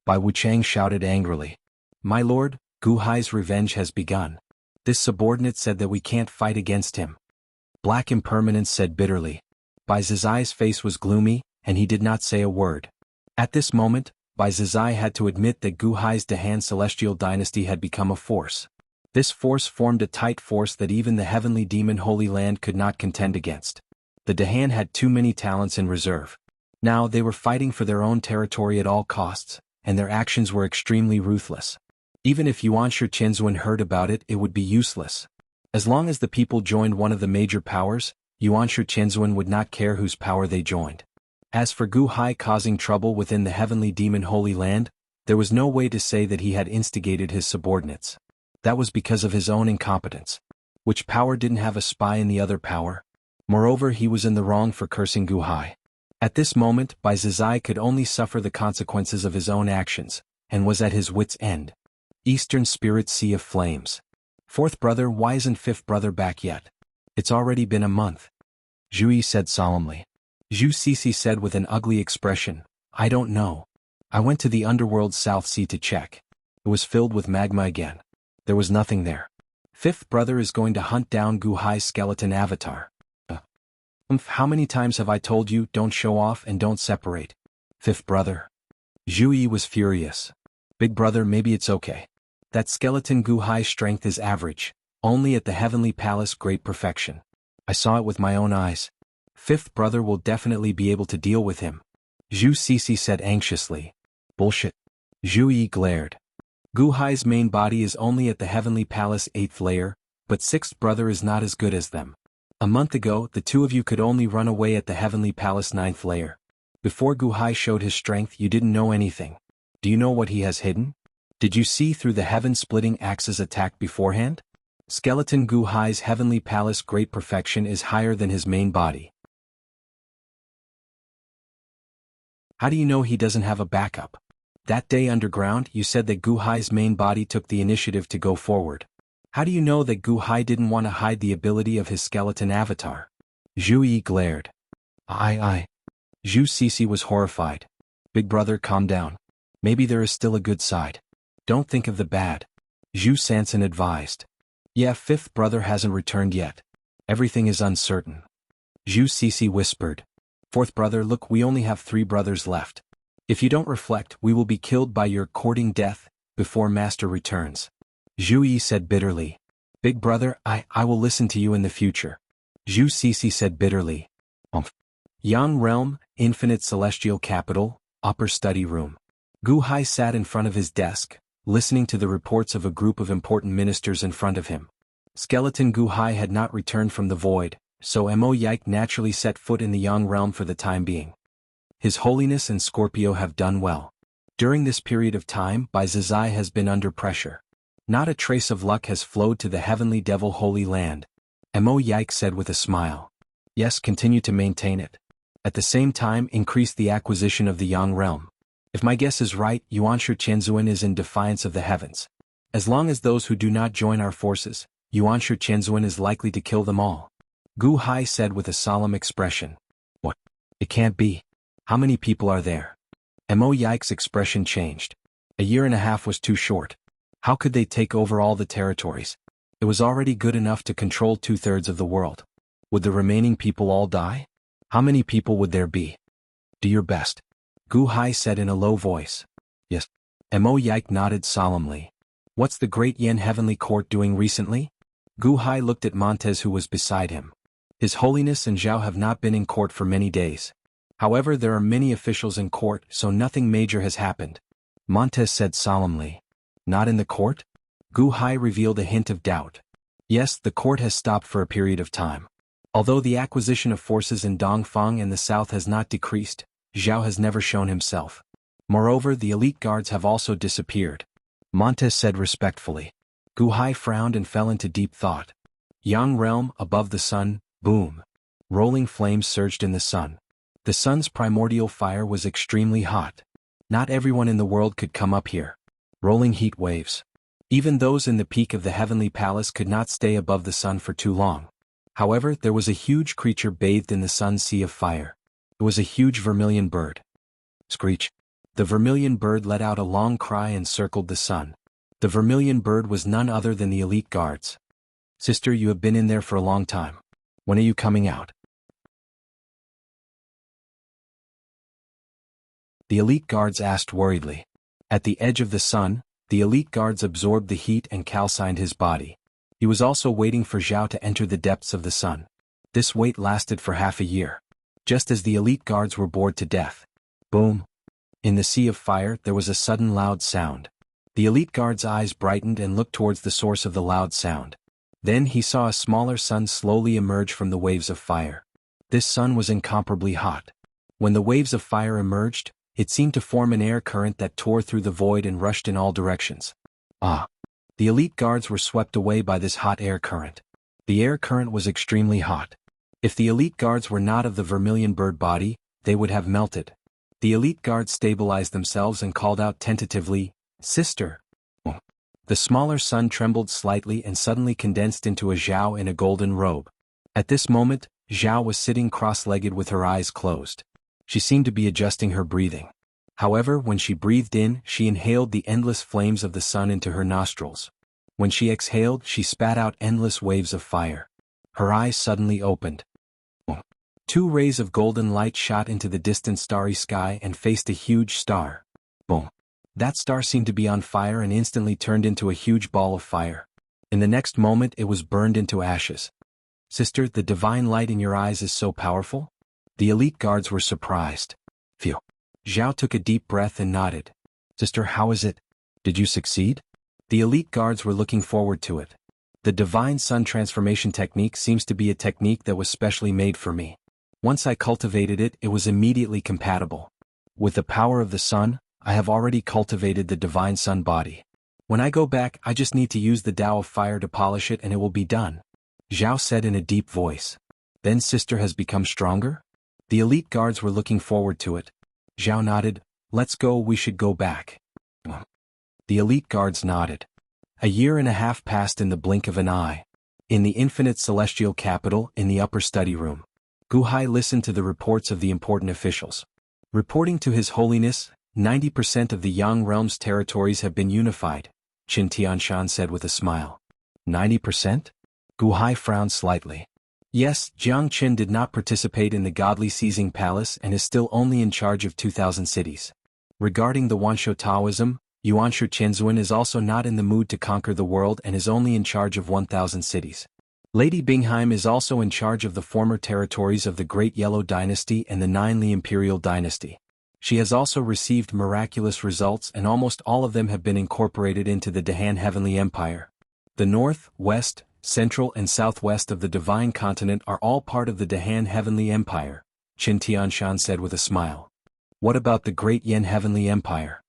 Bai Wuchang shouted angrily. My lord, Gu Hai's revenge has begun. This subordinate said that we can't fight against him. Black Impermanence said bitterly. Bai Zizai's face was gloomy, and he did not say a word. At this moment, Bai Zizai had to admit that Gu Hai's Dahan celestial dynasty had become a force. This force formed a tight force that even the heavenly demon Holy Land could not contend against. The Dahan had too many talents in reserve. Now they were fighting for their own territory at all costs, and their actions were extremely ruthless. Even if Yuanshi Qianzuan heard about it, it would be useless. As long as the people joined one of the major powers, Yuanshi Qianzuan would not care whose power they joined. As for Gu Hai causing trouble within the heavenly demon Holy Land, there was no way to say that he had instigated his subordinates. That was because of his own incompetence. Which power didn't have a spy in the other power? Moreover, he was in the wrong for cursing Gu Hai. At this moment, Bai Zizai could only suffer the consequences of his own actions, and was at his wit's end. Eastern Spirit Sea of Flames. Fourth brother, why isn't fifth brother back yet? It's already been a month. Zhu Yi said solemnly. Zhu Cixi said with an ugly expression, I don't know. I went to the underworld South Sea to check. It was filled with magma again. There was nothing there. Fifth brother is going to hunt down Gu Hai's skeleton avatar. How many times have I told you, don't show off and don't separate? Fifth brother. Zhu Yi was furious. Big brother, maybe it's okay. That skeleton Gu Hai's strength is average, only at the heavenly palace great perfection. I saw it with my own eyes. Fifth brother will definitely be able to deal with him. Zhu Cixi said anxiously. Bullshit. Zhu Yi glared. Gu Hai's main body is only at the heavenly palace 8th layer, but sixth brother is not as good as them. A month ago, the two of you could only run away at the heavenly palace 9th layer. Before Gu Hai showed his strength, you didn't know anything. Do you know what he has hidden? Did you see through the heaven-splitting axe's attack beforehand? Skeleton Gu Hai's heavenly palace great perfection is higher than his main body. How do you know he doesn't have a backup? That day underground, you said that Gu Hai's main body took the initiative to go forward. How do you know that Gu Hai didn't want to hide the ability of his skeleton avatar? Zhu Yi glared. Zhu Cixi was horrified. Big brother, calm down. Maybe there is still a good side. Don't think of the bad. Zhu Sanson advised. Yeah, fifth brother hasn't returned yet. Everything is uncertain. Zhu Cixi whispered. Fourth brother, look, we only have 3 brothers left. If you don't reflect, we will be killed by your courting death before master returns. Zhu Yi said bitterly. Big brother, I will listen to you in the future. Zhu Cixi said bitterly. Yang Realm, Infinite Celestial Capital, Upper Study Room. Gu Hai sat in front of his desk, listening to the reports of a group of important ministers in front of him. Skeleton Gu Hai had not returned from the void, so Mo Yike naturally set foot in the Yang Realm for the time being. His Holiness and Scorpio have done well. During this period of time, Bai Zizai has been under pressure. Not a trace of luck has flowed to the Heavenly Devil Holy Land. Mo Yike said with a smile. Yes, continue to maintain it. At the same time, increase the acquisition of the Yang Realm. If my guess is right, Yuanshu Qianzuan is in defiance of the heavens. As long as those who do not join our forces, Yuanshu Qianzuan is likely to kill them all. Gu Hai said with a solemn expression. What? It can't be. How many people are there? Mo Yike's expression changed. A year and a half was too short. How could they take over all the territories? It was already good enough to control 2/3 of the world. Would the remaining people all die? How many people would there be? Do your best. Gu Hai said in a low voice. Yes. Mo Yike nodded solemnly. What's the great Yen Heavenly Court doing recently? Gu Hai looked at Montez, who was beside him. His Holiness and Zhao have not been in court for many days. However, there are many officials in court, so nothing major has happened. Montez said solemnly. Not in the court? Gu Hai revealed a hint of doubt. Yes, the court has stopped for a period of time. Although the acquisition of forces in Dongfang and the south has not decreased, Zhao has never shown himself. Moreover, the elite guards have also disappeared. Montez said respectfully. Gu Hai frowned and fell into deep thought. Yang Realm, above the sun, boom. Rolling flames surged in the sun. The sun's primordial fire was extremely hot. Not everyone in the world could come up here. Rolling heat waves. Even those in the peak of the heavenly palace could not stay above the sun for too long. However, there was a huge creature bathed in the sun's sea of fire. It was a huge vermilion bird. Screech. The vermilion bird let out a long cry and circled the sun. The vermilion bird was none other than the elite guards. Sister, you have been in there for a long time. When are you coming out? The elite guards asked worriedly. At the edge of the sun, the elite guards absorbed the heat and calcined his body. He was also waiting for Zhao to enter the depths of the sun. This wait lasted for half a year. Just as the elite guards were bored to death. Boom. In the sea of fire, there was a sudden loud sound. The elite guard's eyes brightened and looked towards the source of the loud sound. Then he saw a smaller sun slowly emerge from the waves of fire. This sun was incomparably hot. When the waves of fire emerged, it seemed to form an air current that tore through the void and rushed in all directions. Ah! The elite guards were swept away by this hot air current. The air current was extremely hot. If the elite guards were not of the vermilion bird body, they would have melted. The elite guards stabilized themselves and called out tentatively, Sister! The smaller sun trembled slightly and suddenly condensed into a Zhao in a golden robe. At this moment, Zhao was sitting cross-legged with her eyes closed. She seemed to be adjusting her breathing. However, when she breathed in, she inhaled the endless flames of the sun into her nostrils. When she exhaled, she spat out endless waves of fire. Her eyes suddenly opened. 2 rays of golden light shot into the distant starry sky and faced a huge star. Boom. That star seemed to be on fire and instantly turned into a huge ball of fire. In the next moment, it was burned into ashes. Sister, the divine light in your eyes is so powerful? The elite guards were surprised. Phew. Zhao took a deep breath and nodded. Sister, how is it? Did you succeed? The elite guards were looking forward to it. The divine sun transformation technique seems to be a technique that was specially made for me. Once I cultivated it, it was immediately compatible. With the power of the sun, I have already cultivated the divine sun body. When I go back, I just need to use the Tao of fire to polish it and it will be done. Zhao said in a deep voice. Then sister has become stronger? The elite guards were looking forward to it. Zhao nodded. Let's go, we should go back. The elite guards nodded. A year and a half passed in the blink of an eye. In the infinite celestial capital, in the upper study room, Gu Hai listened to the reports of the important officials. Reporting to His Holiness, 90% of the Yang Realm's territories have been unified, Qin Tianshan said with a smile. 90%? Gu Hai frowned slightly. Yes, Jiang Qin did not participate in the godly seizing palace and is still only in charge of 2,000 cities. Regarding the Wanshou Taoism, Yuanshu Qianzuan is also not in the mood to conquer the world and is only in charge of 1,000 cities. Lady Bingheim is also in charge of the former territories of the Great Yellow Dynasty and the Ninely Imperial Dynasty. She has also received miraculous results and almost all of them have been incorporated into the Dahan Heavenly Empire. The north, west, central and southwest of the Divine Continent are all part of the Dahan Heavenly Empire, Qin Tianshan said with a smile. What about the Great Yen Heavenly Empire?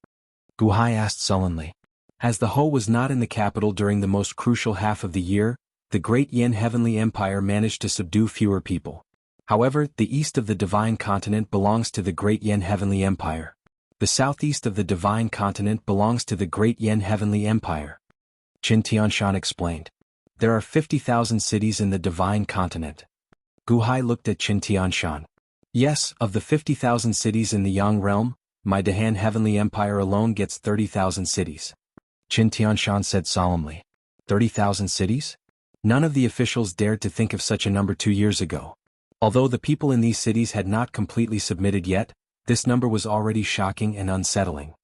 Gu Hai asked sullenly. As the Ho was not in the capital during the most crucial half of the year, the Great Yen Heavenly Empire managed to subdue fewer people. However, the east of the Divine Continent belongs to the Great Yen Heavenly Empire. The southeast of the Divine Continent belongs to the Great Yen Heavenly Empire. Qin Tianshan explained. There are 50,000 cities in the Divine Continent. Gu Hai looked at Qin Tianshan. Yes, of the 50,000 cities in the Yang realm, my Dahan Heavenly Empire alone gets 30,000 cities. Qin Tianshan said solemnly. 30,000 cities? None of the officials dared to think of such a number 2 years ago. Although the people in these cities had not completely submitted yet, this number was already shocking and unsettling.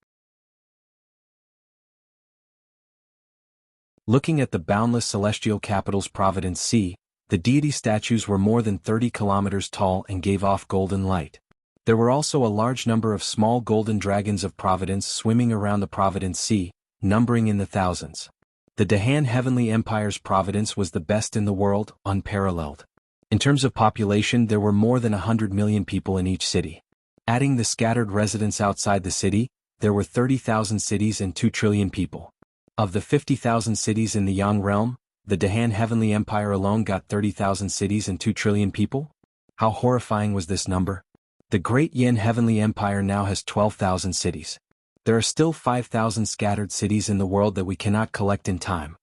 Looking at the boundless celestial capital's Providence Sea, the deity statues were more than 30 kilometers tall and gave off golden light. There were also a large number of small golden dragons of Providence swimming around the Providence Sea, numbering in the thousands. The Dahan Heavenly Empire's Providence was the best in the world, unparalleled. In terms of population, there were more than 100 million people in each city. Adding the scattered residents outside the city, there were 30,000 cities and 2 trillion people. Of the 50,000 cities in the Yang realm, the Dahan Heavenly Empire alone got 30,000 cities and 2 trillion people? How horrifying was this number? The Great Yen Heavenly Empire now has 12,000 cities. There are still 5,000 scattered cities in the world that we cannot collect in time.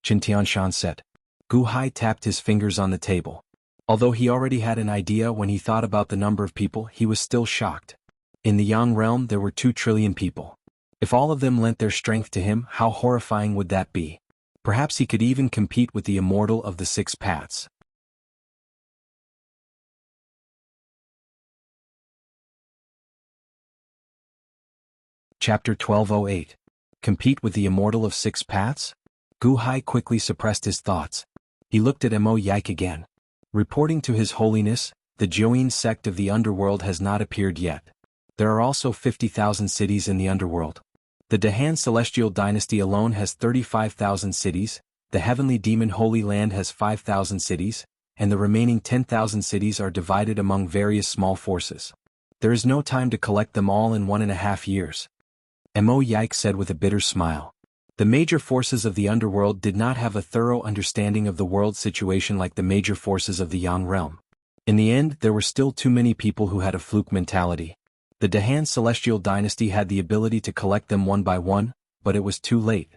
Qin Tianshan said. Gu Hai tapped his fingers on the table. Although he already had an idea when he thought about the number of people, he was still shocked. In the Yang realm there were 2 trillion people. If all of them lent their strength to him, how horrifying would that be? Perhaps he could even compete with the immortal of the 6 paths. Chapter 1208. Compete with the immortal of 6 paths? Gu Hai quickly suppressed his thoughts. He looked at Mo Yike again. Reporting to His Holiness, the Jiuyin sect of the underworld has not appeared yet. There are also 50,000 cities in the underworld. The Dahan Celestial Dynasty alone has 35,000 cities, the Heavenly Demon Holy Land has 5,000 cities, and the remaining 10,000 cities are divided among various small forces. There is no time to collect them all in 1.5 years. Mo Yike said with a bitter smile. The major forces of the underworld did not have a thorough understanding of the world situation like the major forces of the Yang realm. In the end, there were still too many people who had a fluke mentality. The Dahan Celestial Dynasty had the ability to collect them one by one, but it was too late.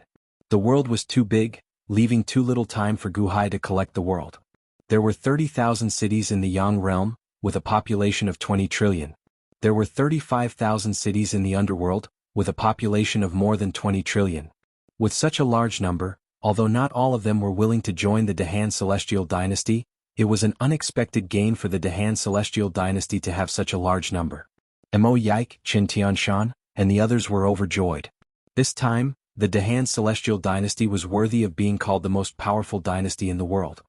The world was too big, leaving too little time for Gu Hai to collect the world. There were 30,000 cities in the Yang realm, with a population of 20 trillion. There were 35,000 cities in the underworld, with a population of more than 20 trillion. With such a large number, although not all of them were willing to join the Dahan Celestial Dynasty, it was an unexpected gain for the Dahan Celestial Dynasty to have such a large number. Mo Yike, Qin Tianshan, and the others were overjoyed. This time, the Dahan Celestial Dynasty was worthy of being called the most powerful dynasty in the world.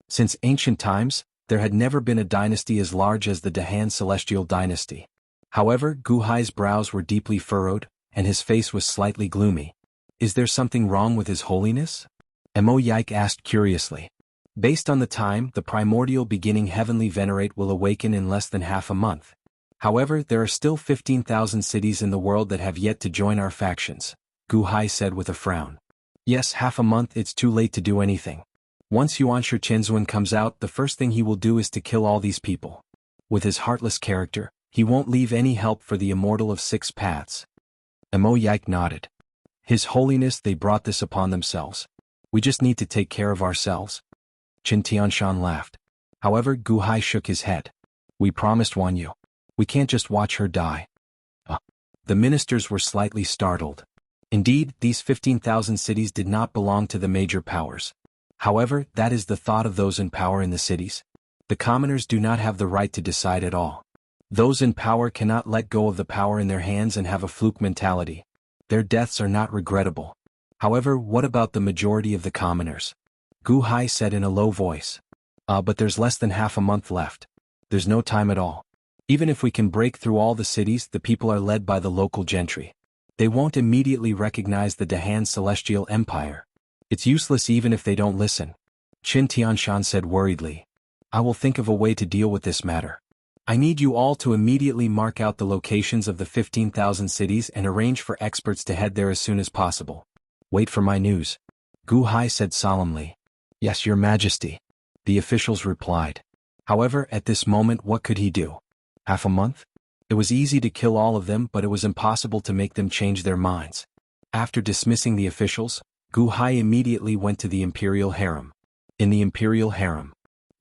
Since ancient times, there had never been a dynasty as large as the Dahan Celestial Dynasty. However, Gu Hai's brows were deeply furrowed, and his face was slightly gloomy. Is there something wrong with His Holiness? Mo Yike asked curiously. Based on the time, the primordial beginning Heavenly Venerate will awaken in less than half a month. However, there are still 15,000 cities in the world that have yet to join our factions, Gu Hai said with a frown. Yes, half a month, it's too late to do anything. Once Yuanshu Qianzuan comes out, the first thing he will do is to kill all these people. With his heartless character, he won't leave any help for the immortal of 6 paths. Mo Yike nodded. His Holiness, they brought this upon themselves. We just need to take care of ourselves. Qin Tianshan laughed. However, Gu Hai shook his head. We promised Wan Yu. We can't just watch her die. The ministers were slightly startled. Indeed, these 15,000 cities did not belong to the major powers. However, that is the thought of those in power in the cities. The commoners do not have the right to decide at all. Those in power cannot let go of the power in their hands and have a fluke mentality. Their deaths are not regrettable. However, what about the majority of the commoners? Gu Hai said in a low voice. But there's less than half a month left. There's no time at all. Even if we can break through all the cities, the people are led by the local gentry. They won't immediately recognize the Dahan Celestial Empire. It's useless even if they don't listen. Qin Tianshan said worriedly. I will think of a way to deal with this matter. I need you all to immediately mark out the locations of the 15,000 cities and arrange for experts to head there as soon as possible. Wait for my news. Gu Hai said solemnly. Yes, Your Majesty. The officials replied. However, at this moment what could he do? Half a month? It was easy to kill all of them, but it was impossible to make them change their minds. After dismissing the officials, Gu Hai immediately went to the imperial harem. In the imperial harem,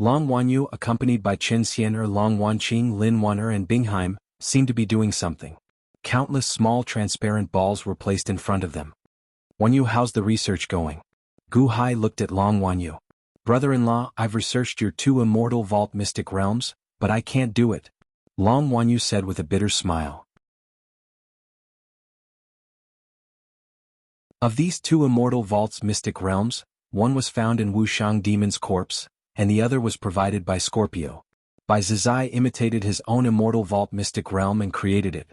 Long Wanyu, accompanied by Chen Xian'er, Long Wanqing, Lin Wan'er and Bingheim, seemed to be doing something. Countless small transparent balls were placed in front of them. Wanyu, how's the research going? Gu Hai looked at Long Wanyu. Brother-in-law, I've researched your 2 immortal vault mystic realms, but I can't do it. Long Wanyu said with a bitter smile. Of these 2 immortal vaults mystic realms, one was found in Wuxiang Demon's corpse, and the other was provided by Scorpio. Bai Zizai imitated his own immortal vault mystic realm and created it.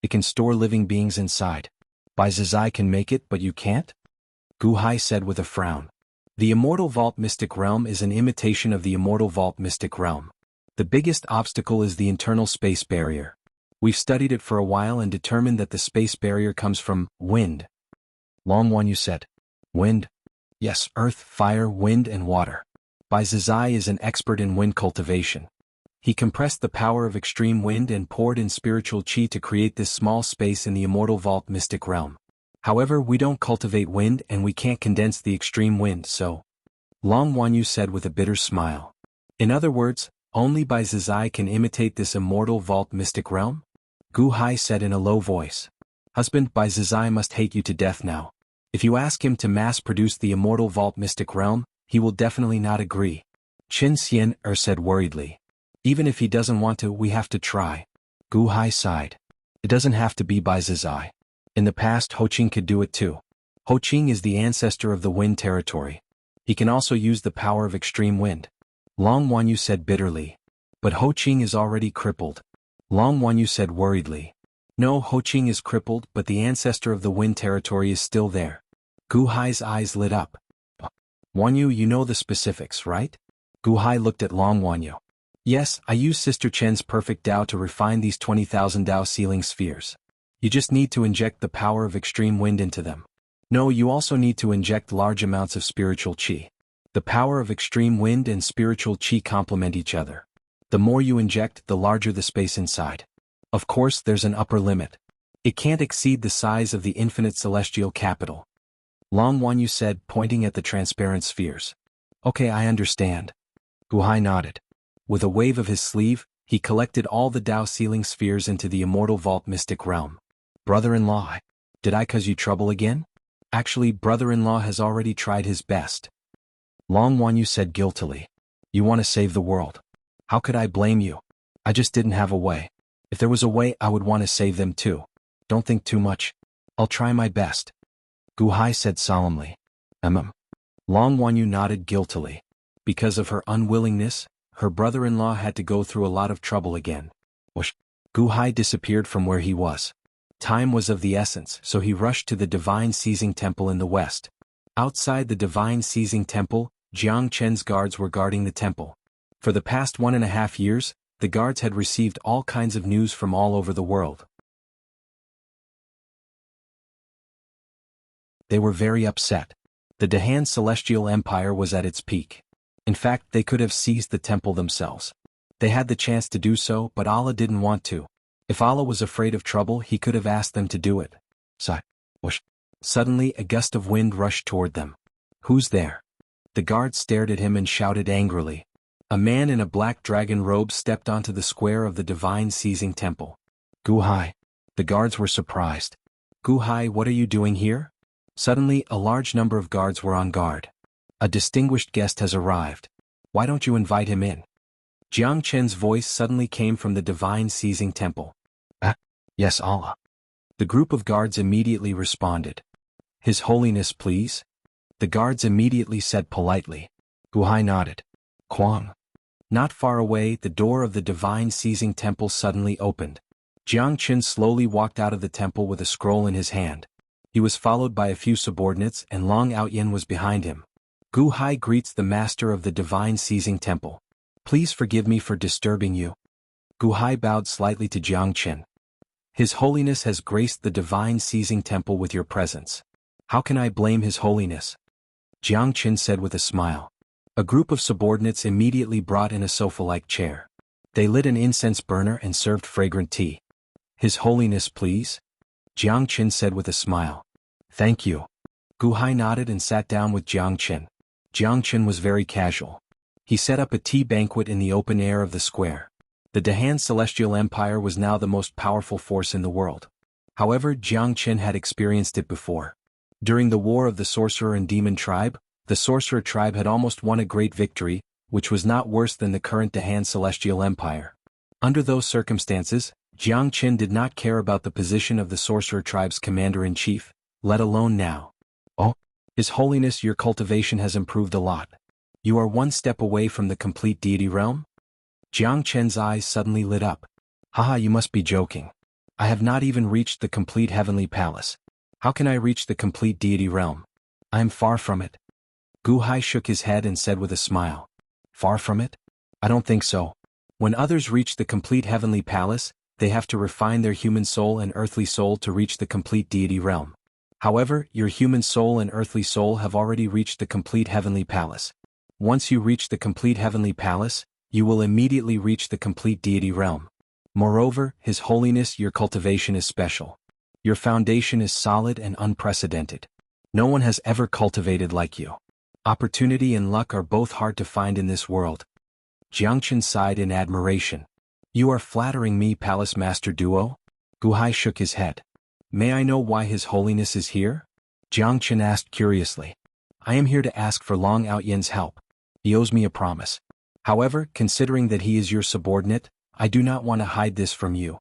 It can store living beings inside. Bai Zizai can make it, but you can't? Gu Hai said with a frown. The immortal vault mystic realm is an imitation of the immortal vault mystic realm. The biggest obstacle is the internal space barrier. We've studied it for a while and determined that the space barrier comes from wind. Long Wanyu said. Wind? Yes, earth, fire, wind and water. Bai Zizai is an expert in wind cultivation. He compressed the power of extreme wind and poured in spiritual qi to create this small space in the immortal vault mystic realm. However, we don't cultivate wind and we can't condense the extreme wind, so. Long Wanyu said with a bitter smile. In other words, only Bai Zizai can imitate this immortal vault mystic realm? Gu Hai said in a low voice. Husband, Bai Zizai must hate you to death now. If you ask him to mass-produce the immortal vault mystic realm, he will definitely not agree. Qin Xian'er said worriedly. Even if he doesn't want to, we have to try. Gu Hai sighed. It doesn't have to be Bai Zizai. In the past, Hoqing could do it too. Hoqing is the ancestor of the wind territory. He can also use the power of extreme wind. Long Wanyu said bitterly. But Hoqing is already crippled. Long Wanyu said worriedly. No, Hoqing is crippled, but the ancestor of the wind territory is still there. Gu Hai's eyes lit up. Wanyu, you know the specifics, right? Gu Hai looked at Long Wanyu. Yes, I use Sister Chen's perfect Dao to refine these 20,000 Dao sealing spheres. You just need to inject the power of extreme wind into them. No, you also need to inject large amounts of spiritual qi. The power of extreme wind and spiritual qi complement each other. The more you inject, the larger the space inside. Of course, there's an upper limit. It can't exceed the size of the infinite celestial capital. Long Wanyu said, pointing at the transparent spheres. Okay, I understand. Gu Hai nodded. With a wave of his sleeve, he collected all the Dao sealing spheres into the immortal vault mystic realm. Brother-in-law, did I cause you trouble again? Actually, brother-in-law has already tried his best. Long Wanyu said guiltily. You want to save the world. How could I blame you? I just didn't have a way. If there was a way, I would want to save them too. Don't think too much. I'll try my best. Gu Hai said solemnly. Long Wanyu nodded guiltily. Because of her unwillingness, her brother-in-law had to go through a lot of trouble again. Whoosh! Gu Hai disappeared from where he was. Time was of the essence, so he rushed to the Divine Seizing Temple in the west. Outside the Divine Seizing Temple, Jiang Chen's guards were guarding the temple. For the past 1.5 years, the guards had received all kinds of news from all over the world. They were very upset. The Dahan Celestial Empire was at its peak. In fact, they could have seized the temple themselves. They had the chance to do so, but Allah didn't want to. If Allah was afraid of trouble, he could have asked them to do it. Whoosh! Suddenly, a gust of wind rushed toward them. Who's there? The guards stared at him and shouted angrily. A man in a black dragon robe stepped onto the square of the Divine Seizing Temple. Gu Hai. The guards were surprised. Gu Hai, what are you doing here? Suddenly, a large number of guards were on guard. A distinguished guest has arrived. Why don't you invite him in? Jiang Chen's voice suddenly came from the divine seizing temple. Ah, yes, Allah. The group of guards immediately responded. His Holiness, please? The guards immediately said politely. Gu Hai nodded. Quang. Not far away, the door of the divine seizing temple suddenly opened. Jiang Chen slowly walked out of the temple with a scroll in his hand. He was followed by a few subordinates, and Long Outyen was behind him. Gu Hai greets the master of the divine seizing temple. Please forgive me for disturbing you. Gu Hai bowed slightly to Jiang Chen. His Holiness has graced the divine seizing temple with your presence. How can I blame His Holiness? Jiang Chen said with a smile. A group of subordinates immediately brought in a sofa-like chair. They lit an incense burner and served fragrant tea. His Holiness, please? Jiang Chen said with a smile. Thank you. Gu Hai nodded and sat down with Jiang Chen. Jiang Chen was very casual. He set up a tea banquet in the open air of the square. The Dahan Celestial Empire was now the most powerful force in the world. However, Jiang Chen had experienced it before. During the War of the Sorcerer and Demon Tribe, the Sorcerer Tribe had almost won a great victory, which was not worse than the current Dahan Celestial Empire. Under those circumstances, Jiang Chen did not care about the position of the Sorcerer Tribe's commander-in-chief, let alone now. Oh, His Holiness, your cultivation has improved a lot. You are one step away from the complete deity realm? Jiang Chen's eyes suddenly lit up. Haha, you must be joking. I have not even reached the complete heavenly palace. How can I reach the complete deity realm? I am far from it. Gu Hai shook his head and said with a smile. Far from it? I don't think so. When others reach the complete heavenly palace, they have to refine their human soul and earthly soul to reach the complete deity realm. However, your human soul and earthly soul have already reached the complete heavenly palace. Once you reach the complete heavenly palace, you will immediately reach the complete deity realm. Moreover, His Holiness, your cultivation is special. Your foundation is solid and unprecedented. No one has ever cultivated like you. Opportunity and luck are both hard to find in this world. Jiang Chen sighed in admiration. You are flattering me, Palace Master Duo? Gu Hai shook his head. May I know why His Holiness is here? Jiang Chen asked curiously. I am here to ask for Long Outyen's help. He owes me a promise. However, considering that he is your subordinate, I do not want to hide this from you.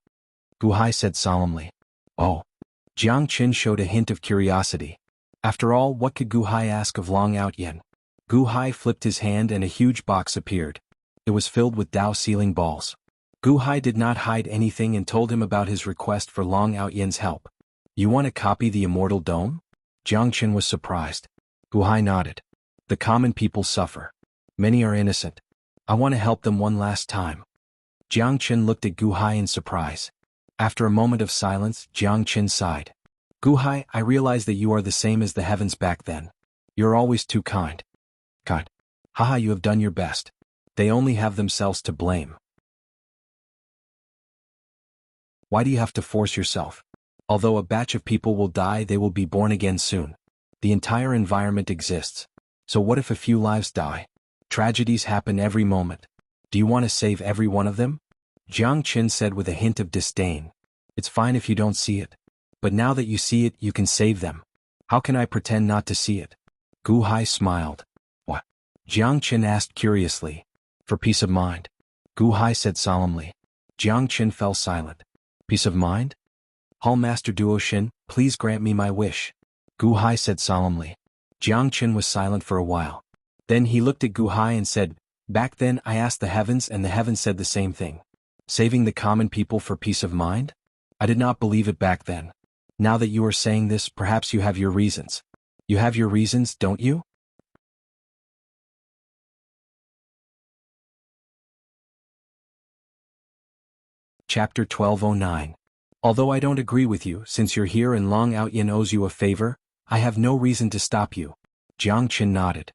Gu Hai said solemnly. Oh. Jiang Chen showed a hint of curiosity. After all, what could Gu Hai ask of Long Outyen? Gu Hai flipped his hand and a huge box appeared. It was filled with Dao sealing balls. Gu Hai did not hide anything and told him about his request for Long Outyen's help. You want to copy the Immortal Dome? Jiang Chen was surprised. Gu Hai nodded. The common people suffer. Many are innocent. I want to help them one last time. Jiang Chen looked at Gu Hai in surprise. After a moment of silence, Jiang Chen sighed. Gu Hai, I realize that you are the same as the heavens back then. You're always too kind. Kind. Haha, you have done your best. They only have themselves to blame. Why do you have to force yourself? Although a batch of people will die, they will be born again soon. The entire environment exists. So what if a few lives die? Tragedies happen every moment. Do you want to save every one of them? Jiang Chen said with a hint of disdain. It's fine if you don't see it. But now that you see it, you can save them. How can I pretend not to see it? Gu Hai smiled. What? Jiang Chen asked curiously. For peace of mind. Gu Hai said solemnly. Jiang Chen fell silent. Peace of mind? Hall Master Duo Shin, please grant me my wish. Gu Hai said solemnly. Jiang Chen was silent for a while. Then he looked at Gu Hai and said, Back then I asked the heavens and the heavens said the same thing. Saving the common people for peace of mind? I did not believe it back then. Now that you are saying this, perhaps you have your reasons. You have your reasons, don't you? Chapter 1209. Although I don't agree with you, since you're here and Long Outyen owes you a favor, I have no reason to stop you. Jiang Chen nodded.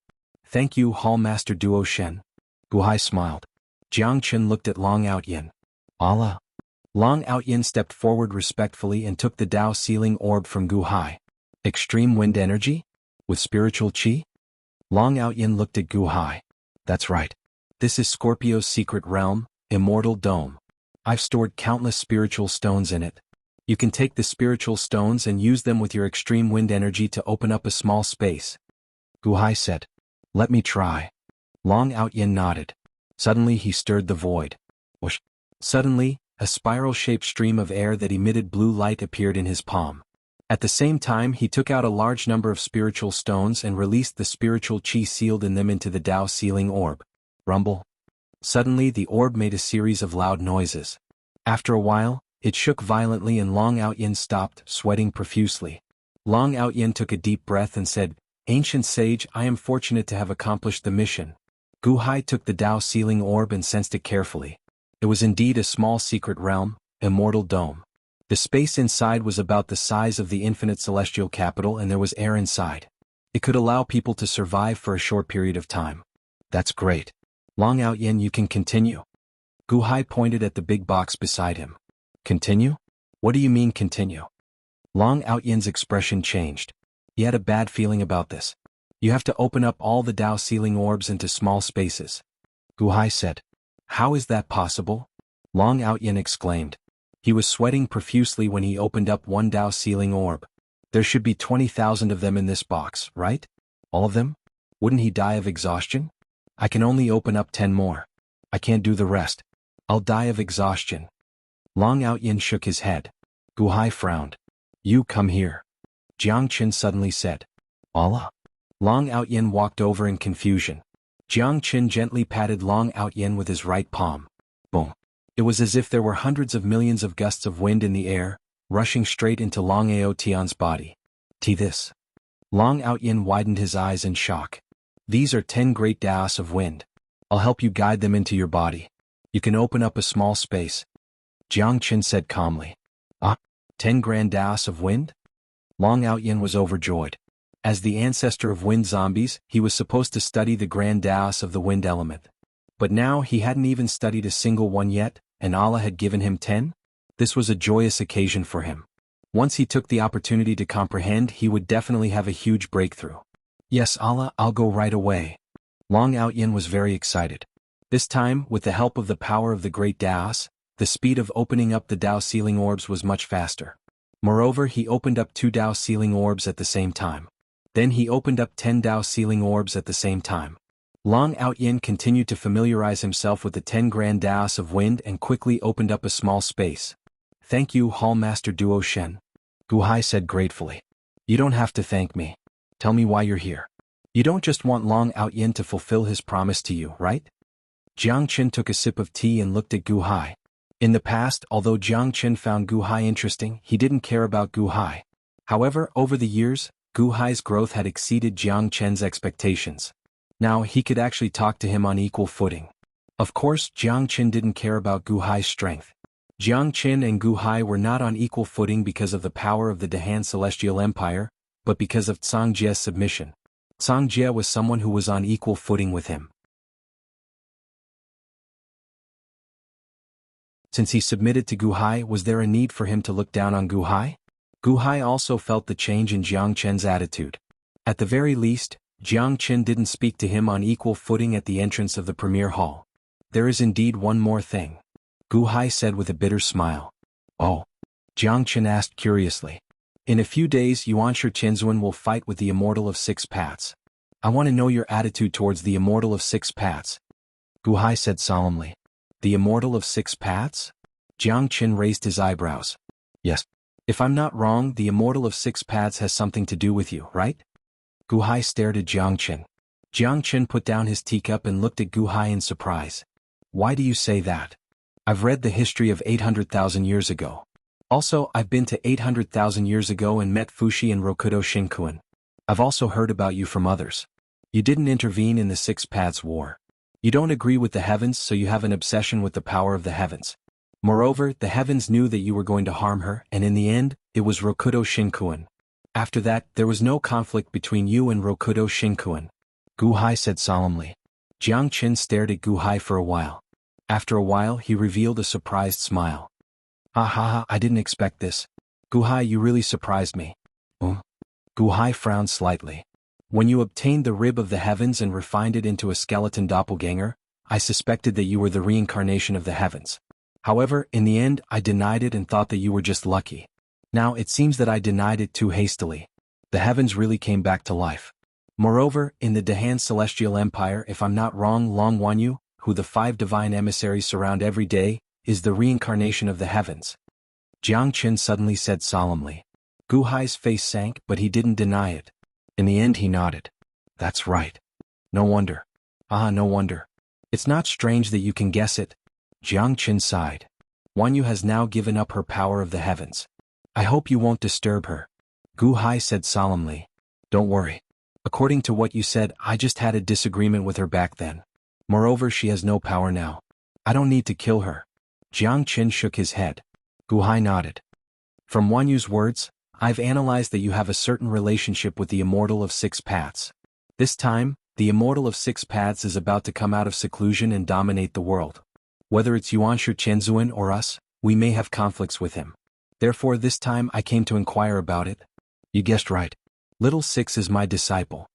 Thank you, Hall Master Duo Shen. Gu Hai smiled. Jiang Chen looked at Long Outyen. Allah. Long Outyen stepped forward respectfully and took the Dao sealing orb from Gu Hai. Extreme wind energy? With spiritual qi? Long Outyen looked at Gu Hai. That's right. This is Scorpio's secret realm, Immortal Dome. I've stored countless spiritual stones in it. You can take the spiritual stones and use them with your extreme wind energy to open up a small space. Gu Hai said. Let me try. Long Outyen nodded. Suddenly he stirred the void. Whoosh! Suddenly, a spiral-shaped stream of air that emitted blue light appeared in his palm. At the same time he took out a large number of spiritual stones and released the spiritual chi sealed in them into the Tao sealing orb. Rumble. Suddenly the orb made a series of loud noises. After a while, it shook violently and Long Outyin stopped, sweating profusely. Long Outyin took a deep breath and said, "Ancient sage, I am fortunate to have accomplished the mission." Gu Hai took the Tao sealing orb and sensed it carefully. It was indeed a small secret realm, immortal dome. The space inside was about the size of the infinite celestial capital and there was air inside. It could allow people to survive for a short period of time. That's great. Long Outyin, you can continue. Gu Hai pointed at the big box beside him. Continue? What do you mean continue? Long Outyin's expression changed. He had a bad feeling about this. You have to open up all the Tao sealing orbs into small spaces. Gu Hai said. How is that possible? Long Outyin exclaimed. He was sweating profusely when he opened up one Tao sealing orb. There should be 20,000 of them in this box, right? All of them? Wouldn't he die of exhaustion? I can only open up 10 more. I can't do the rest. I'll die of exhaustion. Long Outyin shook his head. Gu Hai frowned. You come here. Jiang Qin suddenly said. Allah. Long Outyin walked over in confusion. Jiang Qin gently patted Long Outyin with his right palm. Boom. It was as if there were hundreds of millions of gusts of wind in the air, rushing straight into Long Ao Tian's body. This. Long Outyin widened his eyes in shock. These are 10 great Daos of wind. I'll help you guide them into your body. You can open up a small space. Jiang Qin said calmly. 10 grand Daos of wind? Long Outyin was overjoyed. As the ancestor of wind zombies, he was supposed to study the grand Daos of the wind element. But now he hadn't even studied a single one yet, and Allah had given him 10? This was a joyous occasion for him. Once he took the opportunity to comprehend, he would definitely have a huge breakthrough. Yes, Allah, I'll go right away. Long Outyin was very excited. This time, with the help of the power of the great Daos, the speed of opening up the Tao sealing orbs was much faster. Moreover, he opened up 2 Tao sealing orbs at the same time. Then he opened up 10 Tao sealing orbs at the same time. Long Outyin continued to familiarize himself with the 10 grand Daos of wind and quickly opened up a small space. Thank you, Hall Master Duo Shen. Gu Hai said gratefully. You don't have to thank me. Tell me why you're here. You don't just want Long Outyin to fulfill his promise to you, right? Jiang Qin took a sip of tea and looked at Gu Hai. In the past, although Jiang Qin found Gu Hai interesting, he didn't care about Gu Hai. However, over the years, Gu Hai's growth had exceeded Jiang Qin's expectations. Now he could actually talk to him on equal footing. Of course, Jiang Qin didn't care about Gu Hai's strength. Jiang Qin and Gu Hai were not on equal footing because of the power of the Dahan Celestial Empire, but because of Cang Jie's submission. Cang Jie was someone who was on equal footing with him. Since he submitted to Gu Hai, was there a need for him to look down on Gu Hai? Gu Hai also felt the change in Jiang Qin's attitude. At the very least, Jiang Qin didn't speak to him on equal footing at the entrance of the premier hall. There is indeed one more thing. Gu Hai said with a bitter smile. Oh? Jiang Qin asked curiously. In a few days Yuanshi Qinzuan will fight with the Immortal of 6 Paths. I want to know your attitude towards the Immortal of 6 Paths. Gu Hai said solemnly. The Immortal of 6 Paths? Jiang Qin raised his eyebrows. Yes. If I'm not wrong, the Immortal of 6 Paths has something to do with you, right? Gu Hai stared at Jiang Qin. Jiang Qin put down his teacup and looked at Gu Hai in surprise. Why do you say that? I've read the history of 800,000 years ago. Also, I've been to 800,000 years ago and met Fushi and Rokudo Shinkuan. I've also heard about you from others. You didn't intervene in the 6 Paths War. You don't agree with the heavens, so you have an obsession with the power of the heavens. Moreover, the heavens knew that you were going to harm her, and in the end, it was Rokudo Shinkuan. After that, there was no conflict between you and Rokudo Shinkuan. Gu Hai said solemnly. Jiang Qin stared at Gu Hai for a while. After a while, he revealed a surprised smile. Ha ha ha, I didn't expect this. Gu Hai, you really surprised me. Gu Hai frowned slightly. When you obtained the rib of the heavens and refined it into a skeleton doppelganger, I suspected that you were the reincarnation of the heavens. However, in the end, I denied it and thought that you were just lucky. Now, it seems that I denied it too hastily. The heavens really came back to life. Moreover, in the Dahan Celestial Empire, if I'm not wrong, Long Wanyu, who the 5 divine emissaries surround every day, is the reincarnation of the heavens. Jiang Qin suddenly said solemnly. Gu Hai's face sank, but he didn't deny it. In the end he nodded. That's right. No wonder. No wonder. It's not strange that you can guess it. Jiang Qin sighed. Wanyu has now given up her power of the heavens. I hope you won't disturb her. Gu Hai said solemnly. Don't worry. According to what you said, I just had a disagreement with her back then. Moreover, she has no power now. I don't need to kill her. Jiang Qin shook his head. Gu Hai nodded. From Wanyu's words, I've analyzed that you have a certain relationship with the Immortal of 6 Paths. This time, the Immortal of 6 Paths is about to come out of seclusion and dominate the world. Whether it's Yuanshu Chenzuan or us, we may have conflicts with him. Therefore this time I came to inquire about it. You guessed right. Little Six is my disciple.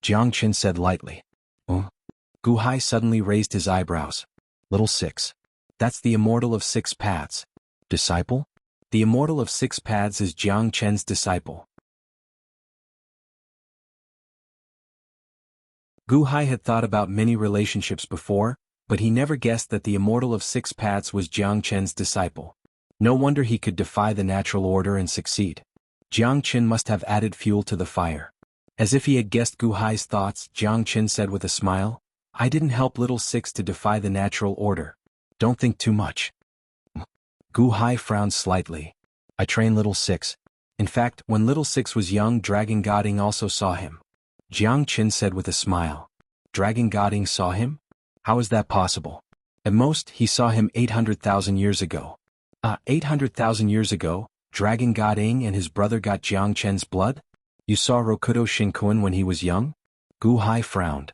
Jiang Qin said lightly. Gu Hai suddenly raised his eyebrows. Little Six. That's the Immortal of 6 Paths. Disciple? The Immortal of 6 Paths is Jiang Chen's disciple. Gu Hai had thought about many relationships before, but he never guessed that the Immortal of 6 Paths was Jiang Chen's disciple. No wonder he could defy the natural order and succeed. Jiang Qin must have added fuel to the fire. As if he had guessed Gu Hai's thoughts, Jiang Qin said with a smile, I didn't help Little Six to defy the natural order. Don't think too much. Gu Hai frowned slightly. I trained Little Six. In fact, when Little Six was young, Dragon God Ing also saw him. Jiang Qin said with a smile. Dragon God Ing saw him? How is that possible? At most, he saw him 800,000 years ago. 800,000 years ago, Dragon God Ing and his brother got Jiang Chen's blood? You saw Rokudo Shinkuan when he was young? Gu Hai frowned.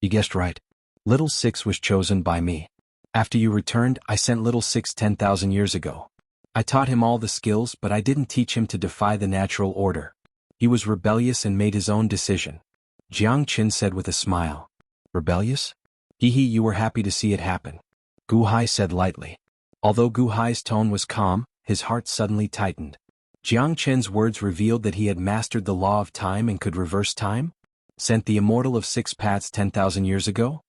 You guessed right. Little Six was chosen by me. After you returned, I sent Little Six 10,000 years ago. I taught him all the skills, but I didn't teach him to defy the natural order. He was rebellious and made his own decision. Jiang Qin said with a smile. Rebellious? You were happy to see it happen. Gu Hai said lightly. Although Gu Hai's tone was calm, his heart suddenly tightened. Jiang Chen's words revealed that he had mastered the law of time and could reverse time? Sent the Immortal of 6 Paths 10,000 years ago?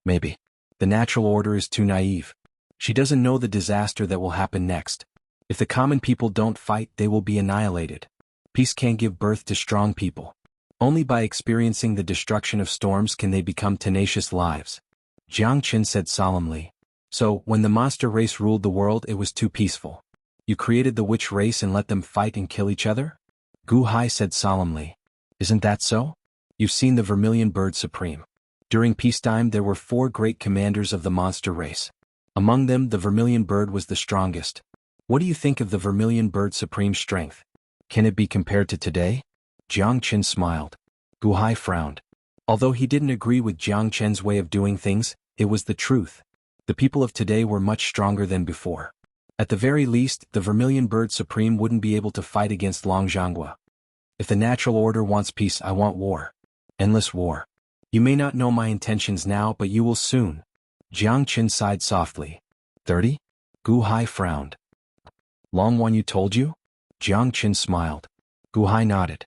Maybe. The natural order is too naive. She doesn't know the disaster that will happen next. If the common people don't fight, they will be annihilated. Peace can't give birth to strong people. Only by experiencing the destruction of storms can they become tenacious lives. Jiang Qin said solemnly. So, when the monster race ruled the world, it was too peaceful. You created the witch race and let them fight and kill each other? Gu Hai said solemnly. Isn't that so? You've seen the Vermilion Bird Supreme. During peacetime there were 4 great commanders of the monster race. Among them, the Vermilion Bird was the strongest. What do you think of the Vermilion Bird Supreme's strength? Can it be compared to today? Jiang Qin smiled. Gu Hai frowned. Although he didn't agree with Jiang Chen's way of doing things, it was the truth. The people of today were much stronger than before. At the very least, the Vermilion Bird Supreme wouldn't be able to fight against Long Zhanghua. If the natural order wants peace, I want war. Endless war. You may not know my intentions now, but you will soon. Jiang Qin sighed softly. 30? Gu Hai frowned. Long Wanyu told you? Jiang Qin smiled. Gu Hai nodded.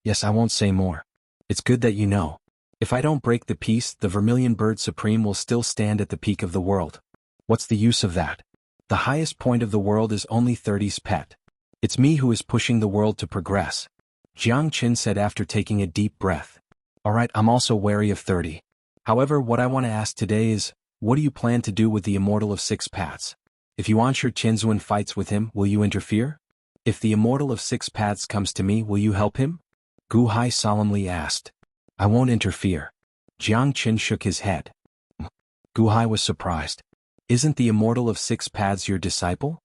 Yes, I won't say more. It's good that you know. If I don't break the peace, the Vermilion Bird Supreme will still stand at the peak of the world. What's the use of that? The highest point of the world is only 30's pet. It's me who is pushing the world to progress. Jiang Qin said after taking a deep breath. Alright, I'm also wary of 30. However, what I want to ask today is, what do you plan to do with the Immortal of 6 Paths? If Yuanshu Chenzuan fights with him, will you interfere? If the Immortal of 6 Paths comes to me, will you help him? Gu Hai solemnly asked. I won't interfere. Jiang Qin shook his head. Gu Hai was surprised. Isn't the Immortal of 6 Paths your disciple?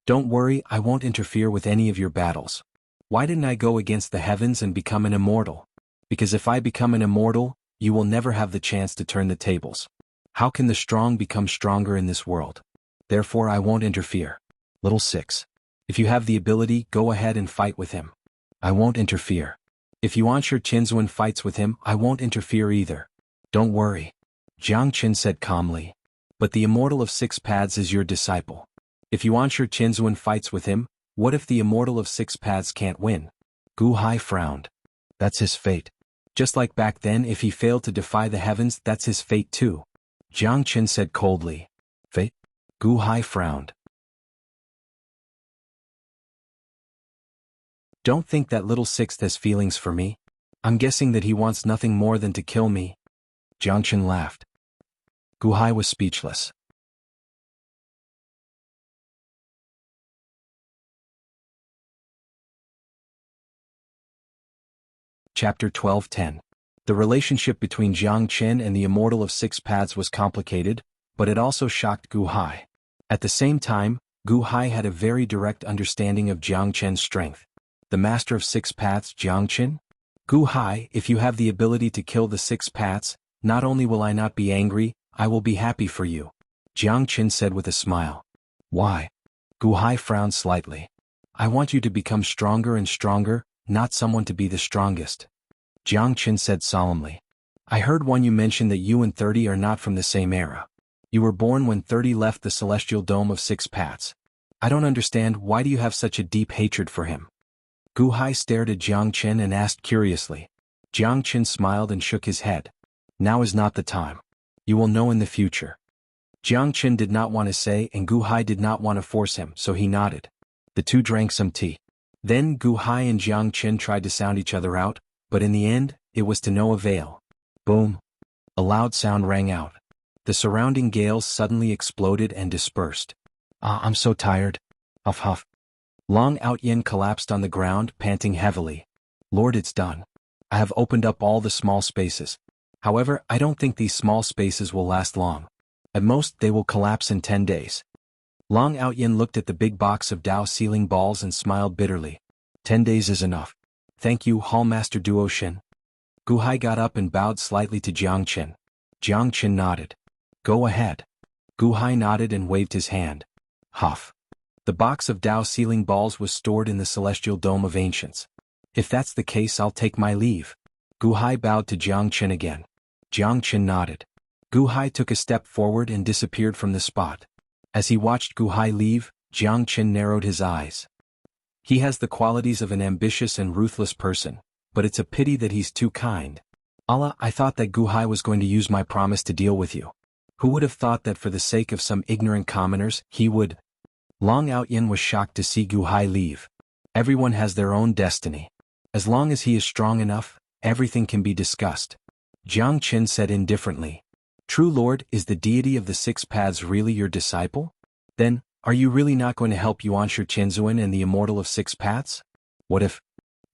Don't worry, I won't interfere with any of your battles. Why didn't I go against the heavens and become an immortal? Because if I become an immortal, you will never have the chance to turn the tables. How can the strong become stronger in this world? Therefore I won't interfere. Little Six. If you have the ability, go ahead and fight with him. I won't interfere. If Yuanshu Chenzuan fights with him, I won't interfere either. Don't worry. Jiang Qin said calmly. But the Immortal of 6 Paths is your disciple. If Yuanshu Chenzuan fights with him, what if the Immortal of 6 Paths can't win? Gu Hai frowned. That's his fate. Just like back then, if he failed to defy the heavens, that's his fate too. Jiang Qin said coldly. Fate? Gu Hai frowned. Don't think that little sixth has feelings for me. I'm guessing that he wants nothing more than to kill me. Jiang Qin laughed. Gu Hai was speechless. Chapter 12:10. The relationship between Jiang Qin and the Immortal of Six Paths was complicated, but it also shocked Gu Hai. At the same time, Gu Hai had a very direct understanding of Jiang Qin's strength. The Master of Six Paths, Jiang Qin? Gu Hai, if you have the ability to kill the Six Paths, not only will I not be angry, I will be happy for you. Jiang Qin said with a smile. Why? Gu Hai frowned slightly. I want you to become stronger and stronger, not someone to be the strongest. Jiang Qin said solemnly. I heard when you mentioned that you and 30 are not from the same era. You were born when 30 left the celestial dome of Six Paths. I don't understand, why do you have such a deep hatred for him? Gu Hai stared at Jiang Qin and asked curiously. Jiang Qin smiled and shook his head. Now is not the time. You will know in the future. Jiang Qin did not want to say and Gu Hai did not want to force him, so he nodded. The two drank some tea. Then Gu Hai and Jiang Qin tried to sound each other out, but in the end, it was to no avail. Boom! A loud sound rang out. The surrounding gales suddenly exploded and dispersed. I'm so tired. Huff huff. Long Outyin collapsed on the ground, panting heavily. Lord, it's done. I have opened up all the small spaces. However, I don't think these small spaces will last long. At most, they will collapse in 10 days. Long Outyin looked at the big box of Dao sealing balls and smiled bitterly. 10 days is enough. Thank you, Hallmaster Duo Shin. Gu Hai got up and bowed slightly to Jiang Qin. Jiang Qin nodded. Go ahead. Gu Hai nodded and waved his hand. Huff. The box of Dao sealing balls was stored in the celestial dome of ancients. If that's the case, I'll take my leave. Gu Hai bowed to Jiang Qin again. Jiang Qin nodded. Gu Hai took a step forward and disappeared from the spot. As he watched Gu Hai leave, Jiang Qin narrowed his eyes. He has the qualities of an ambitious and ruthless person, but it's a pity that he's too kind. Allah, I thought that Gu Hai was going to use my promise to deal with you. Who would have thought that for the sake of some ignorant commoners, he would? Long Outyin was shocked to see Gu Hai leave. Everyone has their own destiny. As long as he is strong enough, everything can be discussed. Jiang Qin said indifferently. True Lord, is the deity of the Six Paths really your disciple? Then, are you really not going to help Yuanshi Qinzuan and the Immortal of Six Paths? What if?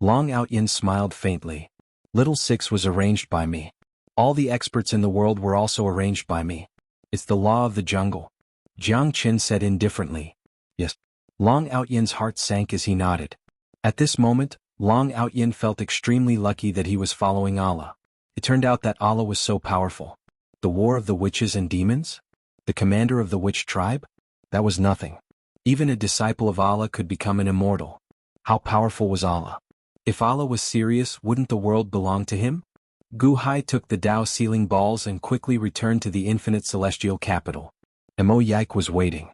Long Outyin smiled faintly. Little Six was arranged by me. All the experts in the world were also arranged by me. It's the law of the jungle. Jiang Qin said indifferently. Yes. Long Outyin's heart sank as he nodded. At this moment, Long Outyin felt extremely lucky that he was following Allah. It turned out that Allah was so powerful. The war of the witches and demons? The commander of the witch tribe? That was nothing. Even a disciple of Allah could become an immortal. How powerful was Allah? If Allah was serious, wouldn't the world belong to him? Gu Hai took the Dao sealing balls and quickly returned to the infinite celestial capital. Mo Yike was waiting.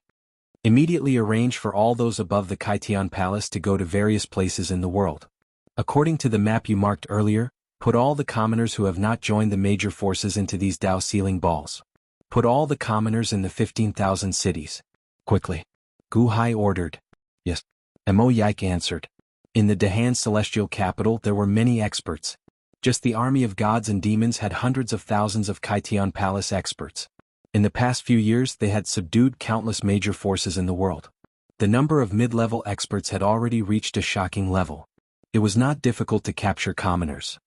Immediately arrange for all those above the Kaitian Palace to go to various places in the world. According to the map you marked earlier, put all the commoners who have not joined the major forces into these Dao sealing balls. Put all the commoners in the 15,000 cities. Quickly. Gu Hai ordered. Yes. Mo Yike answered. In the Dahan celestial capital there were many experts. Just the army of gods and demons had hundreds of thousands of Kaitian Palace experts. In the past few years they had subdued countless major forces in the world. The number of mid-level experts had already reached a shocking level. It was not difficult to capture commoners.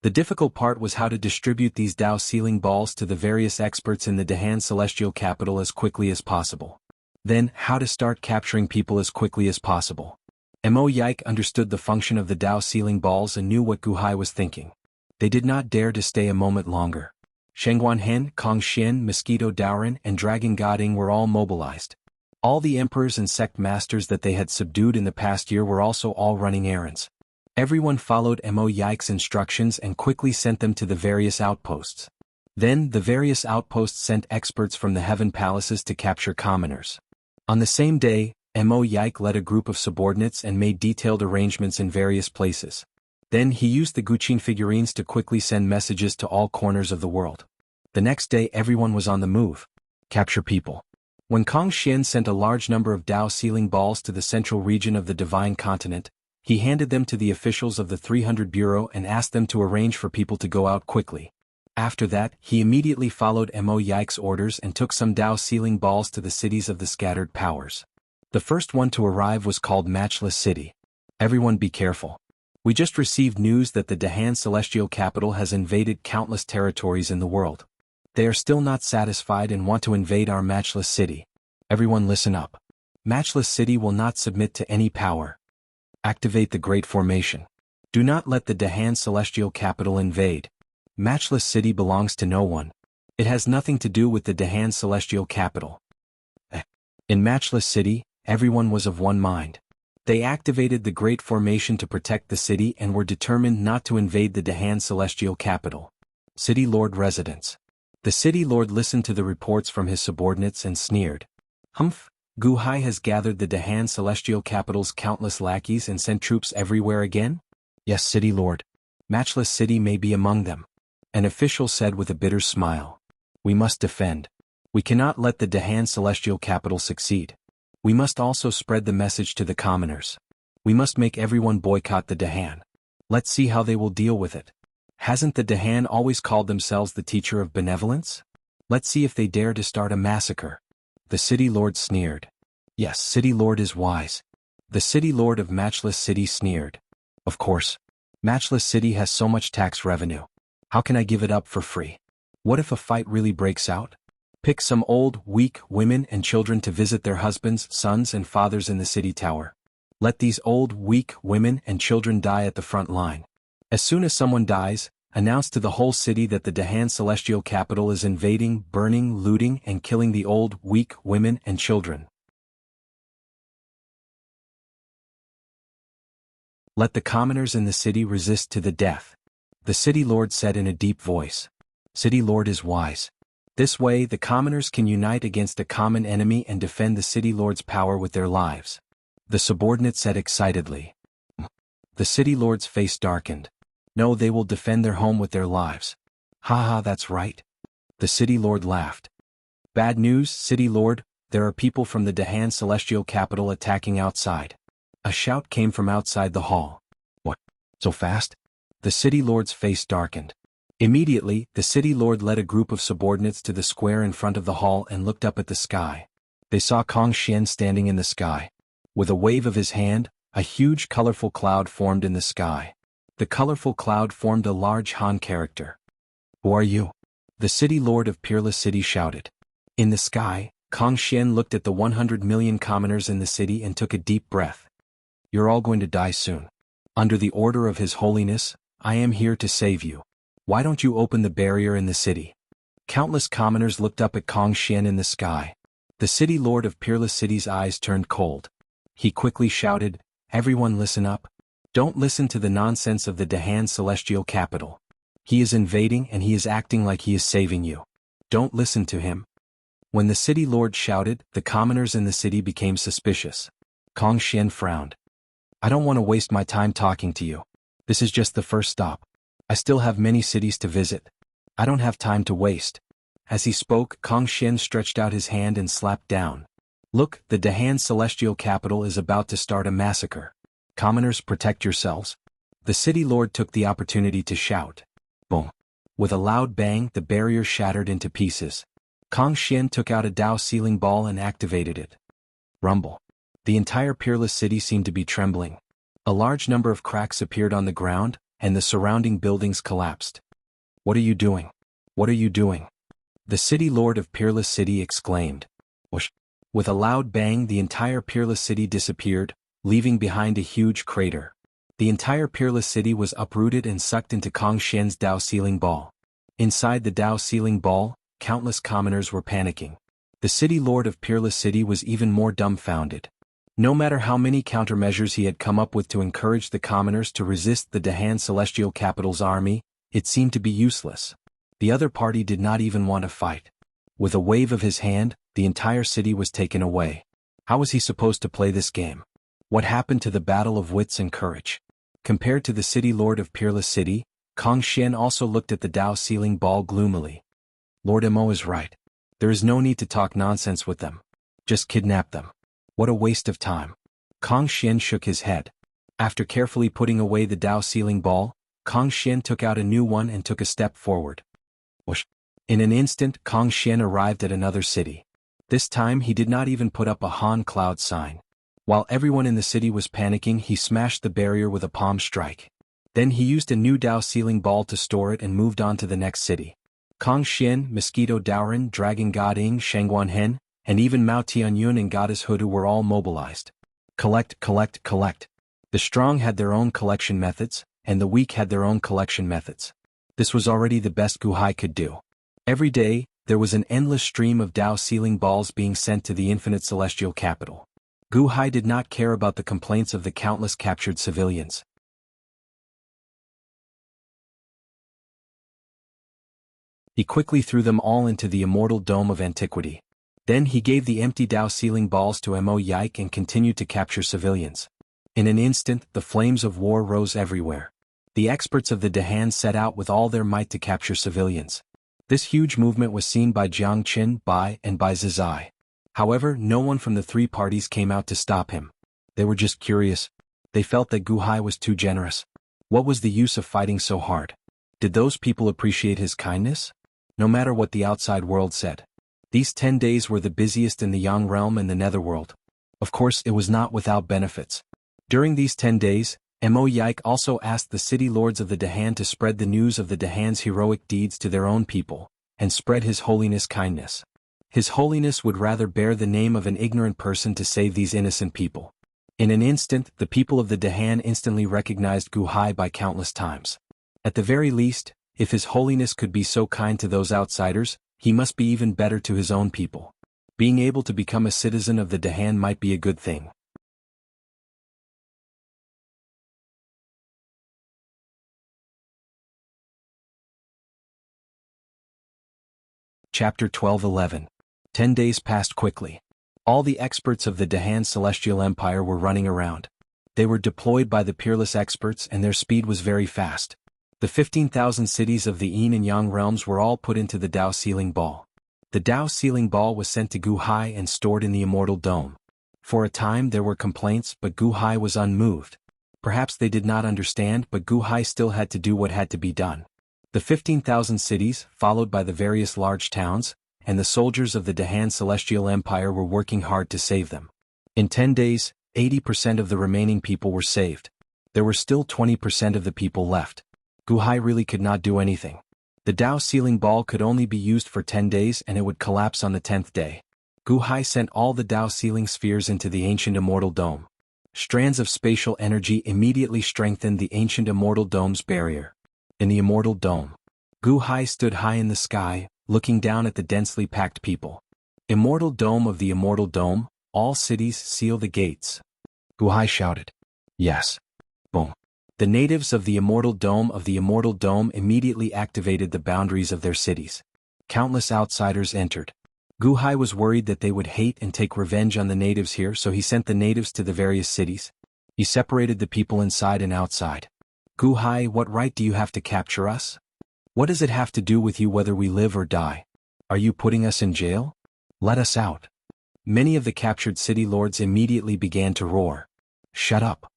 The difficult part was how to distribute these Dao sealing balls to the various experts in the Dahan celestial capital as quickly as possible. Then, how to start capturing people as quickly as possible. Mo Yike understood the function of the Dao sealing balls and knew what Gu Hai was thinking. They did not dare to stay a moment longer. Shengguan Hen, Kong Xian, Mosquito Daoran, and Dragon Goding were all mobilized. All the emperors and sect masters that they had subdued in the past year were also all running errands. Everyone followed Mo Yike's instructions and quickly sent them to the various outposts. Then, the various outposts sent experts from the heaven palaces to capture commoners. On the same day, Mo Yike led a group of subordinates and made detailed arrangements in various places. Then he used the Guqin figurines to quickly send messages to all corners of the world. The next day everyone was on the move. Capture people. When Kong Xian sent a large number of Dao sealing balls to the central region of the Divine Continent, he handed them to the officials of the 300 Bureau and asked them to arrange for people to go out quickly. After that, he immediately followed Mo Yike's orders and took some Dao sealing balls to the cities of the scattered powers. The first one to arrive was called Matchless City. Everyone be careful. We just received news that the Dahan celestial capital has invaded countless territories in the world. They are still not satisfied and want to invade our Matchless City. Everyone listen up. Matchless City will not submit to any power. Activate the Great Formation. Do not let the Dahan celestial capital invade. Matchless City belongs to no one. It has nothing to do with the Dahan celestial capital. In Matchless City, everyone was of one mind. They activated the Great Formation to protect the city and were determined not to invade the Dahan celestial capital. City Lord Residence. The City Lord listened to the reports from his subordinates and sneered. Humph, Gu Hai has gathered the Dahan celestial capital's countless lackeys and sent troops everywhere again? Yes, City Lord. Matchless City may be among them. An official said with a bitter smile. We must defend. We cannot let the Dahan celestial capital succeed. We must also spread the message to the commoners. We must make everyone boycott the Dahan. Let's see how they will deal with it. Hasn't the Dahan always called themselves the teacher of benevolence? Let's see if they dare to start a massacre. The City Lord sneered. Yes, City Lord is wise. The City Lord of Matchless City sneered. Of course. Matchless City has so much tax revenue. How can I give it up for free? What if a fight really breaks out? Pick some old, weak women and children to visit their husbands, sons and fathers in the city tower. Let these old, weak women and children die at the front line. As soon as someone dies, announce to the whole city that the Dahan celestial capital is invading, burning, looting and killing the old, weak women and children. Let the commoners in the city resist to the death. The City Lord said in a deep voice. City Lord is wise. This way the commoners can unite against a common enemy and defend the City Lord's power with their lives. The subordinate said excitedly. The City Lord's face darkened. No, they will defend their home with their lives. Ha, that's right. The City Lord laughed. Bad news, City Lord, there are people from the Dahan celestial capital attacking outside. A shout came from outside the hall. What? So fast? The City Lord's face darkened. Immediately, the City Lord led a group of subordinates to the square in front of the hall and looked up at the sky. They saw Kong Xian standing in the sky. With a wave of his hand, a huge colorful cloud formed in the sky. The colorful cloud formed a large Han character. Who are you? The City Lord of Peerless City shouted. In the sky, Kong Xian looked at the 100 million commoners in the city and took a deep breath. You're all going to die soon. Under the order of His Holiness, I am here to save you. Why don't you open the barrier in the city? Countless commoners looked up at Kong Xian in the sky. The City Lord of Peerless City's eyes turned cold. He quickly shouted, Everyone listen up. Don't listen to the nonsense of the Dahan celestial capital. He is invading and he is acting like he is saving you. Don't listen to him. When the City Lord shouted, the commoners in the city became suspicious. Kong Xian frowned. I don't want to waste my time talking to you. This is just the first stop. I still have many cities to visit. I don't have time to waste. As he spoke, Kong Xian stretched out his hand and slapped down. Look, the Dahan celestial capital is about to start a massacre. Commoners, protect yourselves. The City Lord took the opportunity to shout. Boom. With a loud bang, the barrier shattered into pieces. Kong Xian took out a Dao sealing ball and activated it. Rumble. The entire Peerless City seemed to be trembling. A large number of cracks appeared on the ground, and the surrounding buildings collapsed. What are you doing? What are you doing? The City Lord of Peerless City exclaimed. Whoosh. With a loud bang, the entire Peerless City disappeared, leaving behind a huge crater. The entire Peerless City was uprooted and sucked into Kong Xian's Dao sealing ball. Inside the Dao sealing ball, countless commoners were panicking. The City Lord of Peerless City was even more dumbfounded. No matter how many countermeasures he had come up with to encourage the commoners to resist the Dahan celestial capital's army, it seemed to be useless. The other party did not even want to fight. With a wave of his hand, the entire city was taken away. How was he supposed to play this game? What happened to the battle of wits and courage? Compared to the city lord of Peerless City, Kong Xian also looked at the Dao Sealing Ball gloomily. Lord Mo is right. There is no need to talk nonsense with them. Just kidnap them. What a waste of time. Kong Xian shook his head. After carefully putting away the Dao Sealing Ball, Kong Xian took out a new one and took a step forward. Whoosh. In an instant, Kong Xian arrived at another city. This time he did not even put up a Han Cloud sign. While everyone in the city was panicking, he smashed the barrier with a palm strike. Then he used a new Dao Sealing Ball to store it and moved on to the next city. Kong Xian, Mosquito Daoren, Dragon God Ing, Shangguan Hen, and even Mao Tianyun and Goddess Hudu were all mobilized. Collect. The strong had their own collection methods, and the weak had their own collection methods. This was already the best Gu Hai could do. Every day, there was an endless stream of Dao Sealing Balls being sent to the infinite celestial capital. Gu Hai did not care about the complaints of the countless captured civilians. He quickly threw them all into the immortal dome of antiquity. Then he gave the empty Dao Sealing Balls to Mo Yike and continued to capture civilians. In an instant, the flames of war rose everywhere. The experts of the Dahan set out with all their might to capture civilians. This huge movement was seen by Jiang Qin, Bai, and by Zizai. However, no one from the three parties came out to stop him. They were just curious. They felt that Gu Hai was too generous. What was the use of fighting so hard? Did those people appreciate his kindness? No matter what the outside world said. These 10 days were the busiest in the Yang realm and the Netherworld. Of course, it was not without benefits. During these 10 days, Mo Yike also asked the city lords of the Dahan to spread the news of the Dahan's heroic deeds to their own people, and spread His Holiness' kindness. His Holiness would rather bear the name of an ignorant person to save these innocent people. In an instant, the people of the Dahan instantly recognized Gu Hai by countless times. At the very least, if His Holiness could be so kind to those outsiders, he must be even better to his own people. Being able to become a citizen of the Dahan might be a good thing. Chapter 12:11. 10 days passed quickly. All the experts of the Dahan Celestial Empire were running around. They were deployed by the peerless experts and their speed was very fast. The 15,000 cities of the Yin and Yang realms were all put into the Dao Sealing Ball. The Dao Sealing Ball was sent to Gu Hai and stored in the Immortal Dome. For a time there were complaints, but Gu Hai was unmoved. Perhaps they did not understand, but Gu Hai still had to do what had to be done. The 15,000 cities, followed by the various large towns, and the soldiers of the Dahan Celestial Empire were working hard to save them. In 10 days, 80% of the remaining people were saved. There were still 20% of the people left. Gu Hai really could not do anything. The Dao Sealing Ball could only be used for 10 days and it would collapse on the 10th day. Gu Hai sent all the Dao Sealing spheres into the ancient Immortal Dome. Strands of spatial energy immediately strengthened the ancient Immortal Dome's barrier. In the Immortal Dome, Gu Hai stood high in the sky, looking down at the densely packed people. Immortal Dome of the Immortal Dome, all cities seal the gates. Gu Hai shouted. Yes. Boom. The natives of the Immortal Dome immediately activated the boundaries of their cities. Countless outsiders entered. Gu Hai was worried that they would hate and take revenge on the natives here, so he sent the natives to the various cities. He separated the people inside and outside. Gu Hai, what right do you have to capture us? What does it have to do with you whether we live or die? Are you putting us in jail? Let us out. Many of the captured city lords immediately began to roar. Shut up.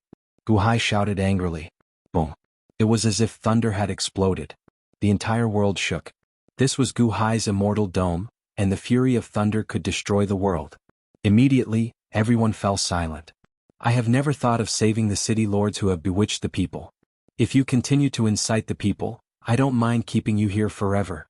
Gu Hai shouted angrily. Boom. It was as if thunder had exploded. The entire world shook. This was Gu Hai's Immortal Dome, and the fury of thunder could destroy the world. Immediately, everyone fell silent. I have never thought of saving the city lords who have bewitched the people. If you continue to incite the people, I don't mind keeping you here forever.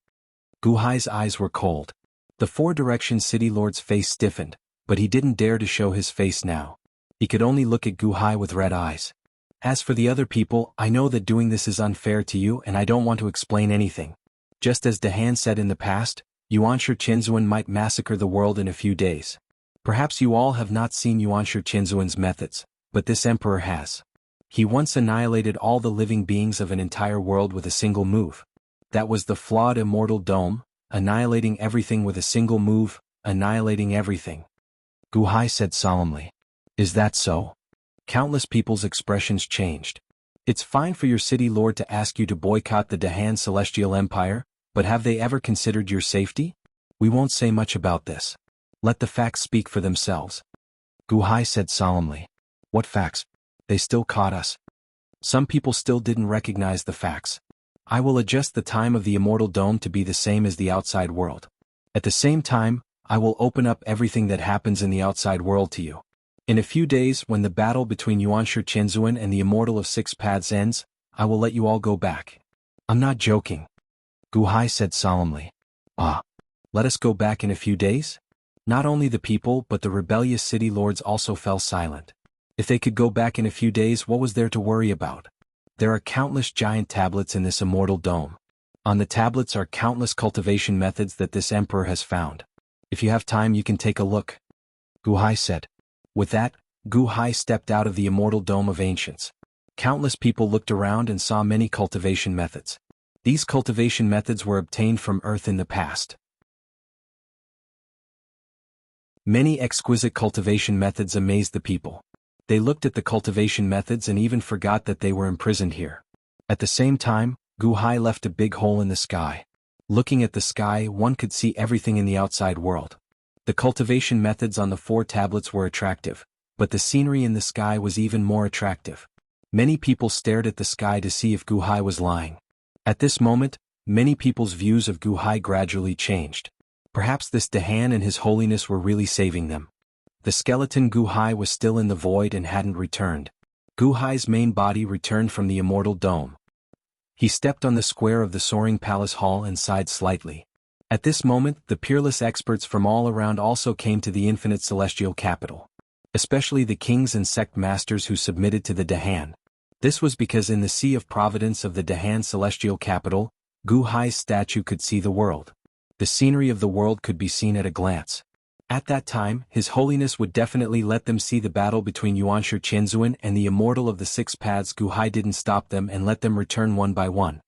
Gu Hai's eyes were cold. The four-direction city lord's face stiffened, but he didn't dare to show his face now. He could only look at Gu Hai with red eyes. As for the other people, I know that doing this is unfair to you and I don't want to explain anything. Just as Dahan said in the past, Yuanshi Qinzuan might massacre the world in a few days. Perhaps you all have not seen Yuanshi Qinzuan's methods, but this emperor has. He once annihilated all the living beings of an entire world with a single move. That was the flawed Immortal Dome, annihilating everything with a single move, annihilating everything. Gu Hai said solemnly. Is that so? Countless people's expressions changed. It's fine for your city lord to ask you to boycott the Dahan Celestial Empire, but have they ever considered your safety? We won't say much about this. Let the facts speak for themselves. Gu Hai said solemnly. What facts? They still caught us. Some people still didn't recognize the facts. I will adjust the time of the Immortal Dome to be the same as the outside world. At the same time, I will open up everything that happens in the outside world to you. In a few days, when the battle between Yuanshi Qianzuan and the Immortal of Six Paths ends, I will let you all go back. I'm not joking. Gu Hai said solemnly. Let us go back in a few days? Not only the people but the rebellious city lords also fell silent. If they could go back in a few days, what was there to worry about? There are countless giant tablets in this Immortal Dome. On the tablets are countless cultivation methods that this emperor has found. If you have time you can take a look. Gu Hai said. With that, Gu Hai stepped out of the Immortal Dome of Ancients. Countless people looked around and saw many cultivation methods. These cultivation methods were obtained from Earth in the past. Many exquisite cultivation methods amazed the people. They looked at the cultivation methods and even forgot that they were imprisoned here. At the same time, Gu Hai left a big hole in the sky. Looking at the sky, one could see everything in the outside world. The cultivation methods on the 4 tablets were attractive, but the scenery in the sky was even more attractive. Many people stared at the sky to see if Gu Hai was lying. At this moment, many people's views of Gu Hai gradually changed. Perhaps this Dahan and His Holiness were really saving them. The skeleton Gu Hai was still in the void and hadn't returned. Gu Hai's main body returned from the Immortal Dome. He stepped on the square of the soaring palace hall and sighed slightly. At this moment, the peerless experts from all around also came to the infinite celestial capital. Especially the kings and sect masters who submitted to the Dahan. This was because in the Sea of Providence of the Dahan celestial capital, Gu Hai's statue could see the world. The scenery of the world could be seen at a glance. At that time, His Holiness would definitely let them see the battle between Yuanshi Qianzuan and the Immortal of the Six Paths. Gu Hai didn't stop them and let them return one by one.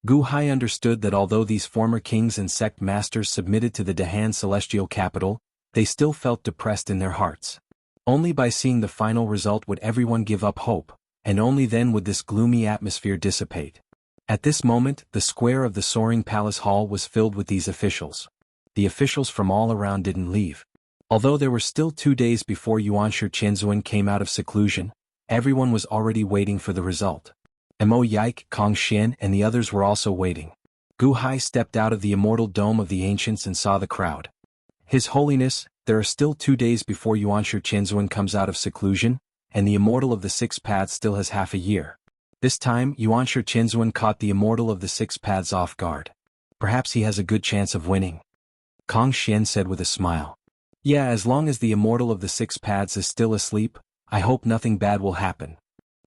Gu Hai understood that although these former kings and sect masters submitted to the Dahan celestial capital, they still felt depressed in their hearts. Only by seeing the final result would everyone give up hope, and only then would this gloomy atmosphere dissipate. At this moment, the square of the soaring palace hall was filled with these officials. The officials from all around didn't leave. Although there were still 2 days before Yuanshi Qianzuan came out of seclusion, everyone was already waiting for the result. Mo Yike, Kong Xian and the others were also waiting. Gu Hai stepped out of the Immortal Dome of the Ancients and saw the crowd. His Holiness, there are still 2 days before Yuanshi Qianzuan comes out of seclusion, and the Immortal of the Six Paths still has half a year. This time, Yuanshi Qianzuan caught the Immortal of the Six Paths off guard. Perhaps he has a good chance of winning. Kong Xian said with a smile. Yeah, as long as the Immortal of the Six Paths is still asleep, I hope nothing bad will happen.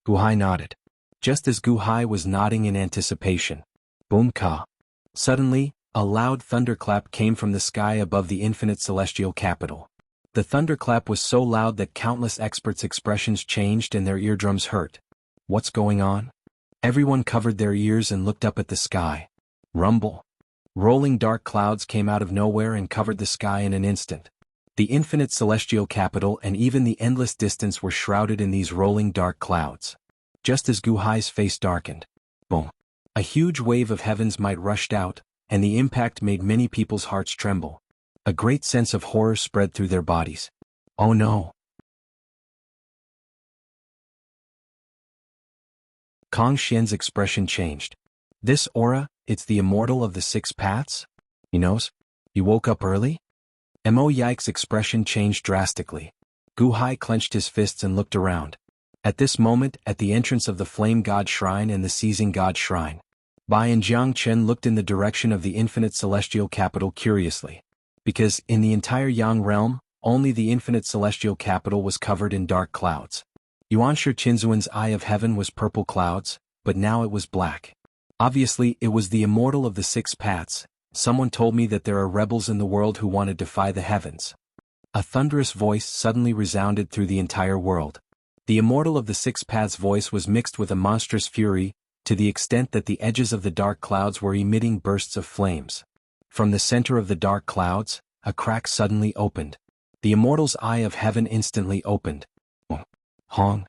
Gu Hai nodded. Just as Gu Hai was nodding in anticipation. Boom ka. Suddenly, a loud thunderclap came from the sky above the infinite celestial capital. The thunderclap was so loud that countless experts' expressions changed and their eardrums hurt. What's going on? Everyone covered their ears and looked up at the sky. Rumble. Rolling dark clouds came out of nowhere and covered the sky in an instant. The infinite celestial capital and even the endless distance were shrouded in these rolling dark clouds. Just as Gu Hai's face darkened. Boom. A huge wave of heavens might rushed out, and the impact made many people's hearts tremble. A great sense of horror spread through their bodies. Oh no. Kong Xian's expression changed. This aura, it's the Immortal of the Six Paths? He knows? You woke up early? Mo Yike's expression changed drastically. Gu Hai clenched his fists and looked around. At this moment, at the entrance of the Flame God Shrine and the Seizing God Shrine, Bai and Jiang Chen looked in the direction of the infinite celestial capital curiously. Because, in the entire Yang realm, only the infinite celestial capital was covered in dark clouds. Yuanshi Qianzuan's Eye of Heaven was purple clouds, but now it was black. Obviously, it was the Immortal of the Six Paths. Someone told me that there are rebels in the world who want to defy the heavens. A thunderous voice suddenly resounded through the entire world. The Immortal of the Six Paths' voice was mixed with a monstrous fury, to the extent that the edges of the dark clouds were emitting bursts of flames. From the center of the dark clouds, a crack suddenly opened. The Immortal's Eye of Heaven instantly opened. Hong.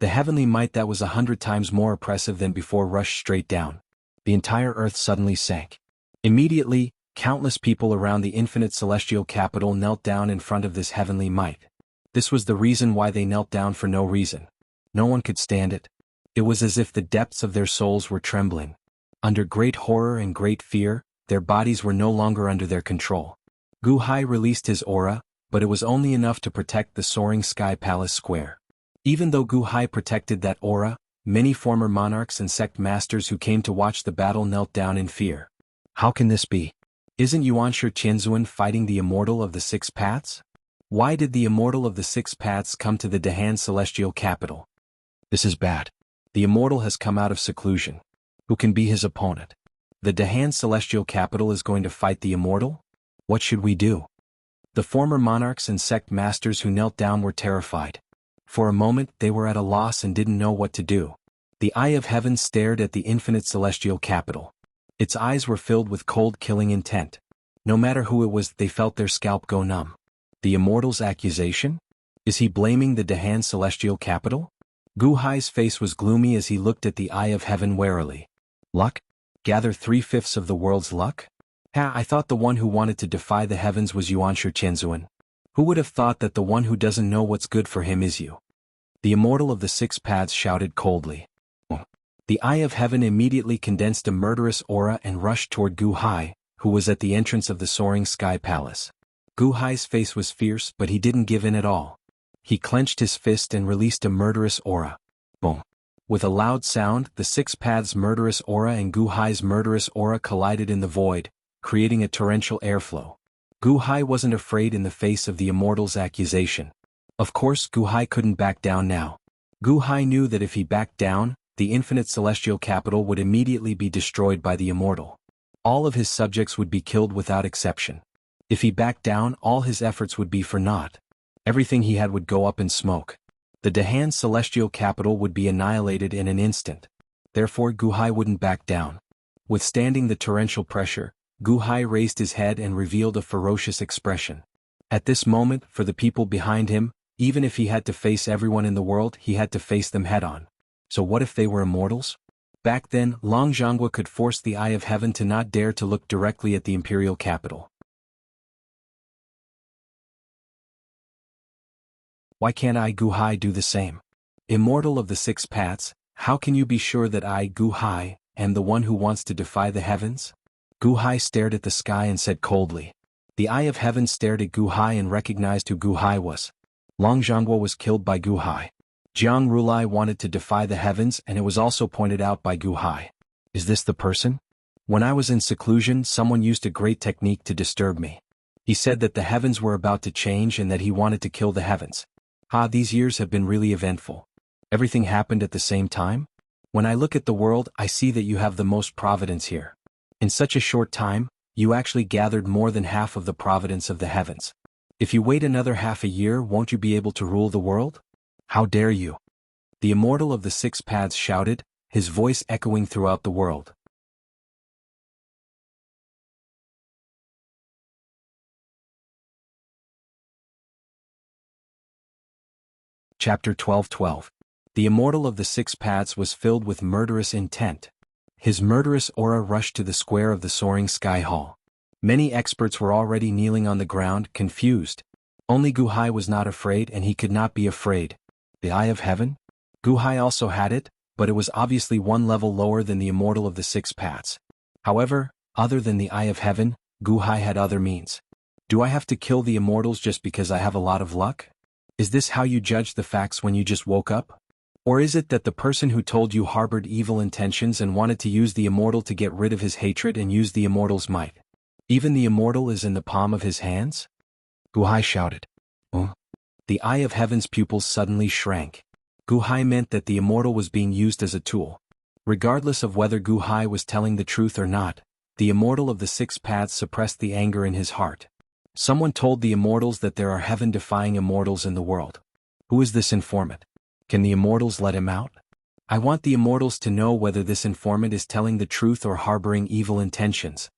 The heavenly might that was 100 times more oppressive than before rushed straight down. The entire earth suddenly sank. Immediately, countless people around the infinite celestial capital knelt down in front of this heavenly might. This was the reason why they knelt down for no reason. No one could stand it. It was as if the depths of their souls were trembling. Under great horror and great fear, their bodies were no longer under their control. Gu Hai released his aura, but it was only enough to protect the soaring sky palace square. Even though Gu Hai protected that aura, many former monarchs and sect masters who came to watch the battle knelt down in fear. How can this be? Isn't Yuanshi Qianzuan fighting the immortal of the Six Paths? Why did the immortal of the Six Paths come to the Dahan celestial capital? This is bad. The immortal has come out of seclusion. Who can be his opponent? The Dahan celestial capital is going to fight the immortal? What should we do? The former monarchs and sect masters who knelt down were terrified. For a moment they were at a loss and didn't know what to do. The eye of heaven stared at the infinite celestial capital. Its eyes were filled with cold killing intent. No matter who it was, they felt their scalp go numb. The immortal's accusation? Is he blaming the Dahan celestial capital? Gu Hai's face was gloomy as he looked at the eye of heaven warily. Luck? Gather 3/5 of the world's luck? I thought the one who wanted to defy the heavens was Yuanshi Qianzuan. Who would have thought that the one who doesn't know what's good for him is you? The immortal of the Six Paths shouted coldly. The eye of heaven immediately condensed a murderous aura and rushed toward Gu Hai, who was at the entrance of the soaring sky palace. Gu Hai's face was fierce, but he didn't give in at all. He clenched his fist and released a murderous aura. Boom. With a loud sound, the Six Paths' murderous aura and Gu Hai's murderous aura collided in the void, creating a torrential airflow. Gu Hai wasn't afraid in the face of the immortal's accusation. Of course, Gu Hai couldn't back down now. Gu Hai knew that if he backed down, the infinite celestial capital would immediately be destroyed by the immortal. All of his subjects would be killed without exception. If he backed down, all his efforts would be for naught. Everything he had would go up in smoke. The Dahan celestial capital would be annihilated in an instant. Therefore Gu Hai wouldn't back down. Withstanding the torrential pressure, Gu Hai raised his head and revealed a ferocious expression. At this moment, for the people behind him, even if he had to face everyone in the world, he had to face them head-on. So what if they were immortals? Back then, Long Jianghu could force the eye of heaven to not dare to look directly at the imperial capital. Why can't I, Gu Hai, do the same? Immortal of the Six Paths, how can you be sure that I, Gu Hai, am the one who wants to defy the heavens? Gu Hai stared at the sky and said coldly. The eye of heaven stared at Gu Hai and recognized who Gu Hai was. Long Jianghu was killed by Gu Hai. Jianghu wanted to defy the heavens, and it was also pointed out by Gu Hai. Is this the person? When I was in seclusion, someone used a great technique to disturb me. He said that the heavens were about to change and that he wanted to kill the heavens. These years have been really eventful. Everything happened at the same time? When I look at the world, I see that you have the most providence here. In such a short time, you actually gathered more than half of the providence of the heavens. If you wait another half a year, won't you be able to rule the world? How dare you? The immortal of the Six Paths shouted, his voice echoing throughout the world. Chapter 12:12. The immortal of the Six Paths was filled with murderous intent. His murderous aura rushed to the square of the soaring sky hall. Many experts were already kneeling on the ground, confused. Only Gu Hai was not afraid, and he could not be afraid. The eye of heaven? Gu Hai also had it, but it was obviously one level lower than the immortal of the Six Paths. However, other than the eye of heaven, Gu Hai had other means. Do I have to kill the immortals just because I have a lot of luck? Is this how you judge the facts when you just woke up? Or is it that the person who told you harbored evil intentions and wanted to use the immortal to get rid of his hatred and use the immortal's might? Even the immortal is in the palm of his hands? Gu Hai shouted. Oh. The eye of heaven's pupils suddenly shrank. Gu Hai meant that the immortal was being used as a tool. Regardless of whether Gu Hai was telling the truth or not, the immortal of the Six Paths suppressed the anger in his heart. Someone told the immortals that there are heaven-defying immortals in the world. Who is this informant? Can the immortals let him out? I want the immortals to know whether this informant is telling the truth or harboring evil intentions.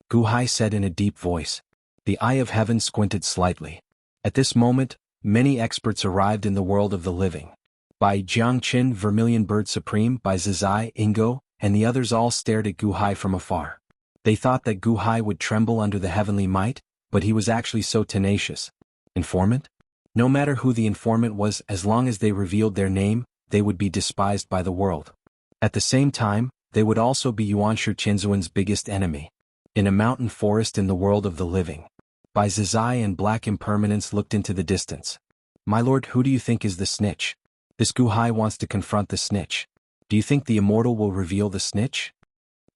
Gu Hai said in a deep voice. The eye of heaven squinted slightly. At this moment, many experts arrived in the world of the living. by Jianghu, Vermilion Bird Supreme by Zizai, Ingo, and the others all stared at Gu Hai from afar. They thought that Gu Hai would tremble under the heavenly might, but he was actually so tenacious. Informant? No matter who the informant was, as long as they revealed their name, they would be despised by the world. At the same time, they would also be Yuanshu Qinzuan's biggest enemy. In a mountain forest in the world of the living. By Zizai and Black Impermanence looked into the distance. My lord, who do you think is the snitch? This Gu Hai wants to confront the snitch. Do you think the immortal will reveal the snitch?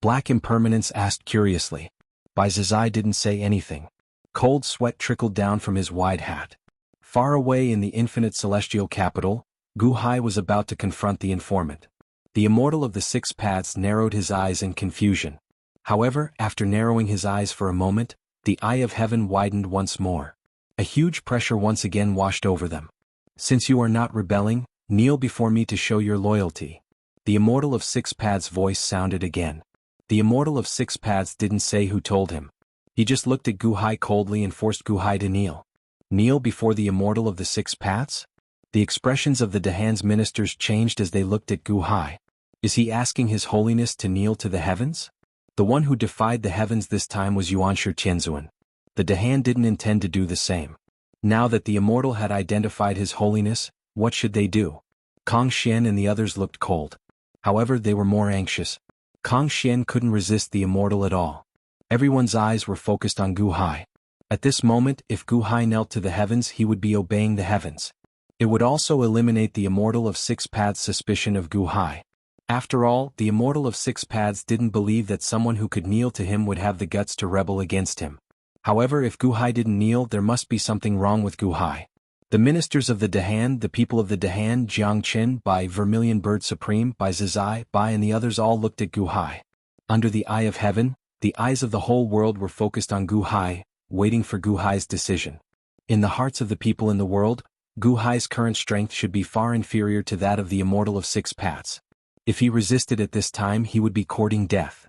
Black Impermanence asked curiously. By Zizai didn't say anything. Cold sweat trickled down from his wide hat. Far away in the infinite celestial capital, Gu Hai was about to confront the informant. The immortal of the six paths narrowed his eyes in confusion. However, after narrowing his eyes for a moment, the eye of heaven widened once more. A huge pressure once again washed over them. Since you are not rebelling, kneel before me to show your loyalty. The immortal of six paths' voice sounded again. The immortal of six paths didn't say who told him. He just looked at Gu Hai coldly and forced Gu Hai to kneel. Kneel before the immortal of the six paths? The expressions of the Dahan's ministers changed as they looked at Gu Hai. Is he asking His Holiness to kneel to the heavens? The one who defied the heavens this time was Yuanshu Qinzuan. The Dahan didn't intend to do the same. Now that the immortal had identified His Holiness, what should they do? Kong Xian and the others looked cold. However, they were more anxious. Kong Xian couldn't resist the immortal at all. Everyone's eyes were focused on Gu Hai. At this moment, if Gu Hai knelt to the heavens, he would be obeying the heavens. It would also eliminate the immortal of six paths' suspicion of Gu Hai. After all, the immortal of six paths didn't believe that someone who could kneel to him would have the guts to rebel against him. However, if Gu Hai didn't kneel, there must be something wrong with Gu Hai. The ministers of the Dahan, the people of the Dahan, Jianghu by Vermilion Bird Supreme by Zizai by and the others all looked at Gu Hai. Under the eye of heaven, the eyes of the whole world were focused on Gu Hai, waiting for Gu Hai's decision. In the hearts of the people in the world, Gu Hai's current strength should be far inferior to that of the immortal of six paths. If he resisted at this time, he would be courting death.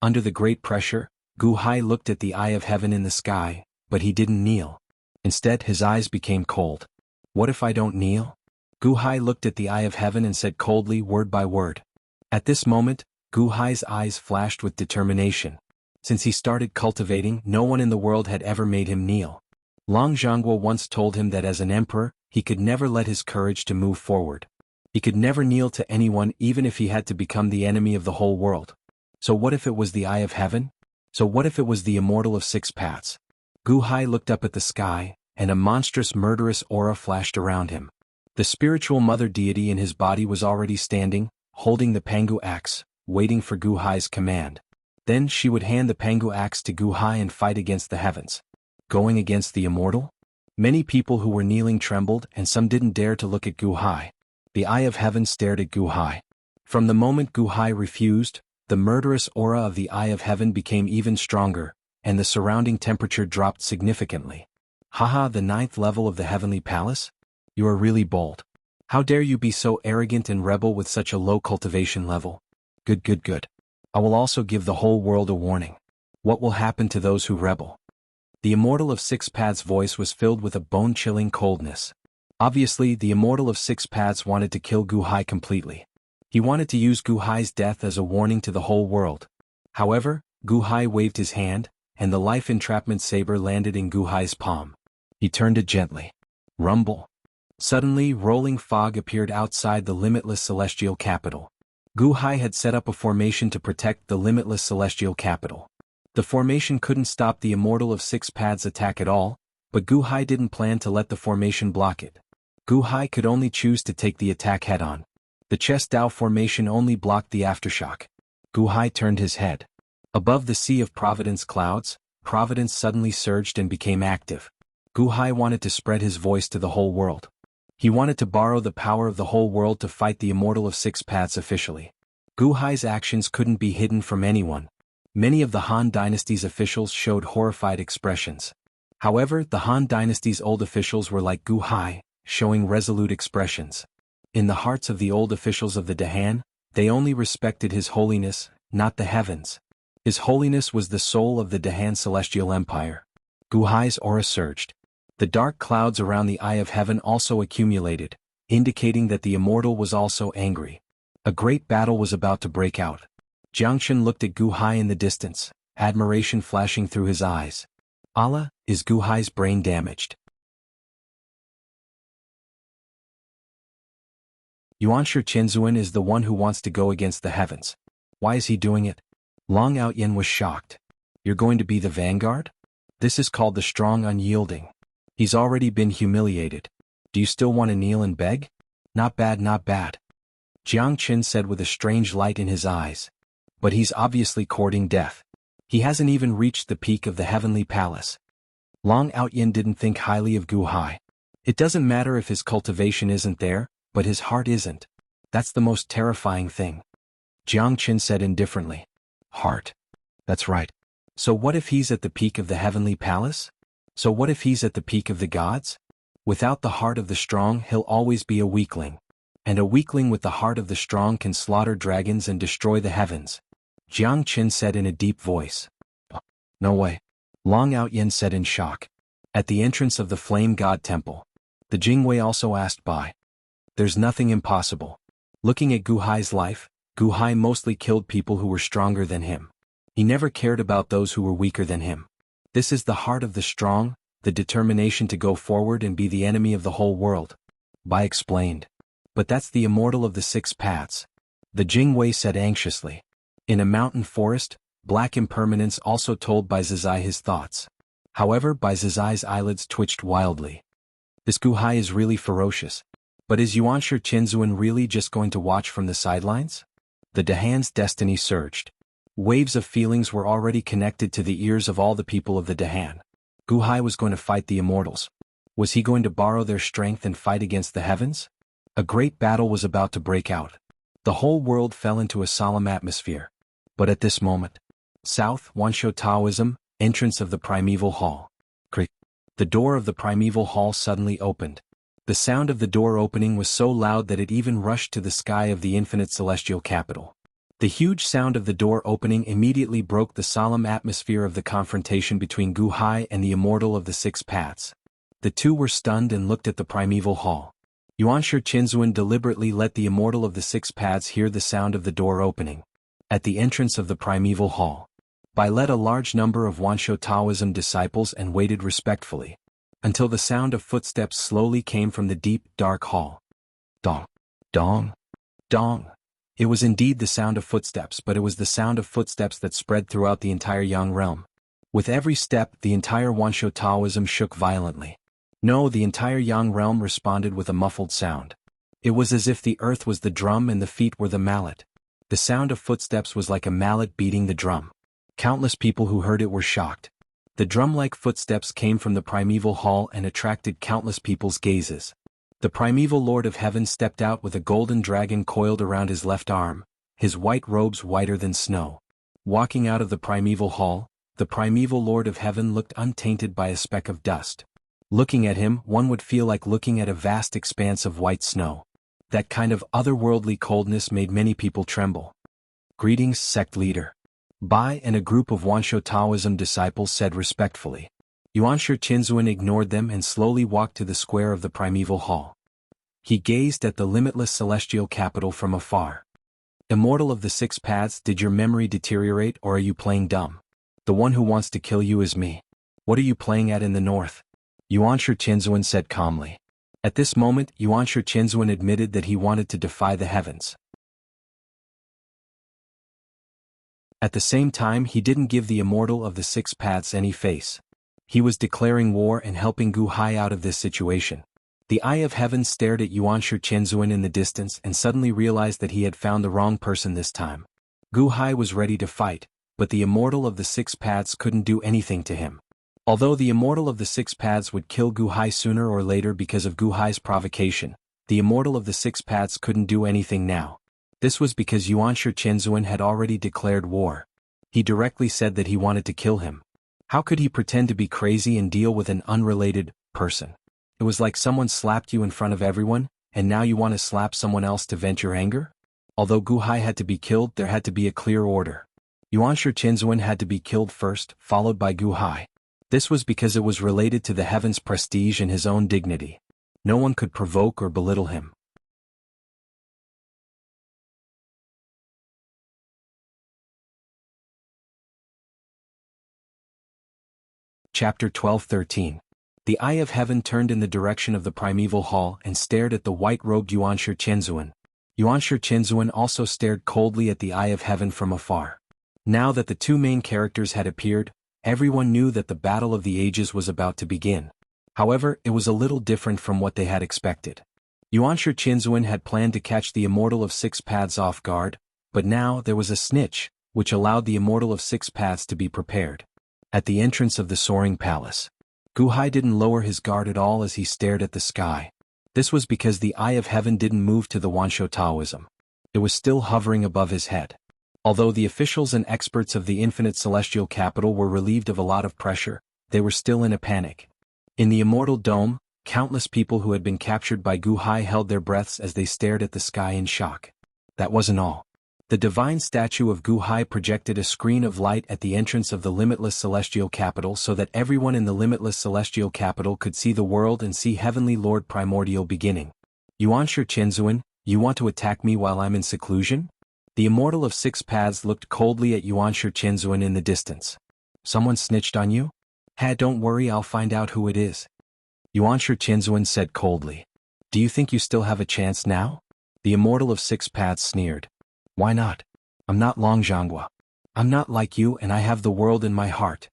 Under the great pressure, Gu Hai looked at the eye of heaven in the sky, but he didn't kneel. Instead, his eyes became cold. What if I don't kneel? Gu Hai looked at the eye of heaven and said coldly, word by word. At this moment, Gu Hai's eyes flashed with determination. Since he started cultivating, no one in the world had ever made him kneel. Long Jianghu once told him that as an emperor, he could never let his courage to move forward. He could never kneel to anyone even if he had to become the enemy of the whole world. So what if it was the eye of heaven? So what if it was the immortal of six paths? Gu Hai looked up at the sky, and a monstrous murderous aura flashed around him. The spiritual mother deity in his body was already standing, holding the Pangu axe, waiting for Gu Hai's command. Then she would hand the Pangu axe to Gu Hai and fight against the heavens. Going against the immortal? Many people who were kneeling trembled and some didn't dare to look at Gu Hai. The eye of heaven stared at Gu Hai. From the moment Gu Hai refused, the murderous aura of the eye of heaven became even stronger, and the surrounding temperature dropped significantly. Haha, the 9th level of the heavenly palace? You are really bold. How dare you be so arrogant and rebel with such a low cultivation level? Good. I will also give the whole world a warning. What will happen to those who rebel? The immortal of six paths' voice was filled with a bone-chilling coldness. Obviously, the immortal of six paths wanted to kill Gu Hai completely. He wanted to use Gu Hai's death as a warning to the whole world. However, Gu Hai waved his hand, and the life entrapment saber landed in Gu Hai's palm. He turned it gently. Rumble. Suddenly, rolling fog appeared outside the limitless celestial capital. Gu Hai had set up a formation to protect the limitless celestial capital. The formation couldn't stop the immortal of six paths' attack at all, but Gu Hai didn't plan to let the formation block it. Gu Hai could only choose to take the attack head-on. The chest Dao formation only blocked the aftershock. Gu Hai turned his head. Above the sea of Providence clouds, Providence suddenly surged and became active. Gu Hai wanted to spread his voice to the whole world. He wanted to borrow the power of the whole world to fight the immortal of six paths officially. Gu Hai's actions couldn't be hidden from anyone. Many of the Han Dynasty's officials showed horrified expressions. However, the Han Dynasty's old officials were like Gu Hai, showing resolute expressions. In the hearts of the old officials of the Dahan, they only respected His Holiness, not the heavens. His Holiness was the soul of the Dahan Celestial Empire. Gu Hai's aura surged. The dark clouds around the eye of heaven also accumulated, indicating that the immortal was also angry. A great battle was about to break out. Jianghu looked at Gu Hai in the distance, admiration flashing through his eyes. Allah, is Gu Hai's brain damaged? Yuanshi Qinzuan is the one who wants to go against the heavens. Why is he doing it? Long Outyen was shocked. You're going to be the vanguard? This is called the strong unyielding. He's already been humiliated. Do you still want to kneel and beg? Not bad, not bad. Jiang Qin said with a strange light in his eyes. But he's obviously courting death. He hasn't even reached the peak of the heavenly palace. Long Outyen didn't think highly of Gu Hai. It doesn't matter if his cultivation isn't there, but his heart isn't. That's the most terrifying thing. Jiang Qin said indifferently. Heart. That's right. So what if he's at the peak of the heavenly palace? So what if he's at the peak of the gods? Without the heart of the strong, he'll always be a weakling. And a weakling with the heart of the strong can slaughter dragons and destroy the heavens. Jiang Qin said in a deep voice. No way. Long Outyen said in shock. At the entrance of the Flame God Temple. The Jingwei also asked by. There's nothing impossible. Looking at Gu Hai's life, Gu Hai mostly killed people who were stronger than him. He never cared about those who were weaker than him. This is the heart of the strong, the determination to go forward and be the enemy of the whole world. Bai explained. But that's the immortal of the six paths. The Jingwei said anxiously. In a mountain forest, black impermanence also told Bai Zizai his thoughts. However, Bai Zizai's eyelids twitched wildly. This Gu Hai is really ferocious. But is Yuanshi Qinzuan really just going to watch from the sidelines? The Dahan's destiny surged. Waves of feelings were already connected to the ears of all the people of the Dahan. Gu Hai was going to fight the Immortals. Was he going to borrow their strength and fight against the heavens? A great battle was about to break out. The whole world fell into a solemn atmosphere. But at this moment, South Wansho Taoism, entrance of the primeval hall. Crick. The door of the primeval hall suddenly opened. The sound of the door opening was so loud that it even rushed to the sky of the infinite celestial capital. The huge sound of the door opening immediately broke the solemn atmosphere of the confrontation between Gu Hai and the immortal of the six paths. The two were stunned and looked at the primeval hall. Yuanshi Qinzuan deliberately let the immortal of the six paths hear the sound of the door opening. At the entrance of the primeval hall, Bai led a large number of Wansho Taoism disciples and waited respectfully, until the sound of footsteps slowly came from the deep, dark hall. Dong, dong, dong. It was indeed the sound of footsteps, but it was the sound of footsteps that spread throughout the entire Yang realm. With every step, the entire Wansho Taoism shook violently. No, the entire Yang realm responded with a muffled sound. It was as if the earth was the drum and the feet were the mallet. The sound of footsteps was like a mallet beating the drum. Countless people who heard it were shocked. The drum-like footsteps came from the primeval hall and attracted countless people's gazes. The primeval Lord of Heaven stepped out with a golden dragon coiled around his left arm, his white robes whiter than snow. Walking out of the primeval hall, the primeval Lord of Heaven looked untainted by a speck of dust. Looking at him, one would feel like looking at a vast expanse of white snow. That kind of otherworldly coldness made many people tremble. Greetings, sect leader. Bai and a group of Wansho Taoism disciples said respectfully. Yuanshi Qinzuan ignored them and slowly walked to the square of the primeval hall. He gazed at the limitless celestial capital from afar. Immortal of the six paths, did your memory deteriorate or are you playing dumb? The one who wants to kill you is me. What are you playing at in the north? Yuanshi Qinzuan said calmly. At this moment, Yuanshi Qinzuan admitted that he wanted to defy the heavens. At the same time, he didn't give the immortal of the six paths any face. He was declaring war and helping Gu Hai out of this situation. The Eye of Heaven stared at Yuanshi Qinzuan in the distance and suddenly realized that he had found the wrong person this time. Gu Hai was ready to fight, but the immortal of the six paths couldn't do anything to him. Although the immortal of the six paths would kill Gu Hai sooner or later because of Gu Hai's provocation, the immortal of the six paths couldn't do anything now. This was because Yuanshi Qinzuan had already declared war. He directly said that he wanted to kill him. How could he pretend to be crazy and deal with an unrelated person? It was like someone slapped you in front of everyone, and now you want to slap someone else to vent your anger? Although Gu Hai had to be killed, there had to be a clear order. Yuanshi Qinzuan had to be killed first, followed by Gu Hai. This was because it was related to the heaven's prestige and his own dignity. No one could provoke or belittle him. Chapter 12-13. The eye of heaven turned in the direction of the primeval hall and stared at the white-robed Yuanshi Qianzuan. Yuanshi Qianzuan also stared coldly at the eye of heaven from afar. Now that the two main characters had appeared, everyone knew that the battle of the ages was about to begin. However, it was a little different from what they had expected. Yuanshi Qianzuan had planned to catch the Immortal of Six Paths off guard, but now there was a snitch, which allowed the Immortal of Six Paths to be prepared. At the entrance of the soaring palace, Guhai didn't lower his guard at all as he stared at the sky. This was because the eye of heaven didn't move to the Wansho Taoism. It was still hovering above his head. Although the officials and experts of the infinite celestial capital were relieved of a lot of pressure, they were still in a panic. In the immortal dome, countless people who had been captured by Guhai held their breaths as they stared at the sky in shock. That wasn't all. The divine statue of Guhai projected a screen of light at the entrance of the limitless celestial capital so that everyone in the limitless celestial capital could see the world and see Heavenly Lord primordial beginning. Yuanshi Qianzuan, you want to attack me while I'm in seclusion? The Immortal of Six Paths looked coldly at Yuanshi Qianzuan in the distance. Someone snitched on you? Don't worry, I'll find out who it is. Yuanshi Qianzuan said coldly. Do you think you still have a chance now? The Immortal of Six Paths sneered. Why not? I'm not Long Jianghu. I'm not like you and I have the world in my heart.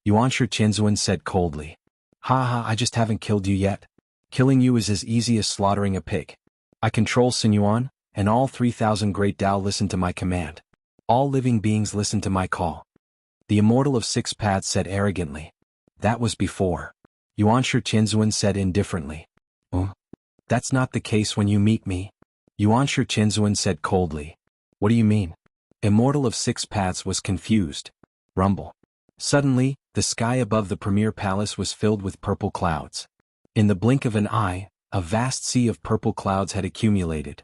Yuanshi Qianzuan said coldly. I just haven't killed you yet. Killing you is as easy as slaughtering a pig. I control Sinyuan, and all 3,000 great Dao listen to my command. All living beings listen to my call. The Immortal of Six Paths said arrogantly. That was before. Yuanshi Qianzuan said indifferently. That's not the case when you meet me. Yuanshi Qianzuan said coldly. What do you mean? Immortal of Six Paths was confused. Rumble. Suddenly, the sky above the premier palace was filled with purple clouds. In the blink of an eye, a vast sea of purple clouds had accumulated.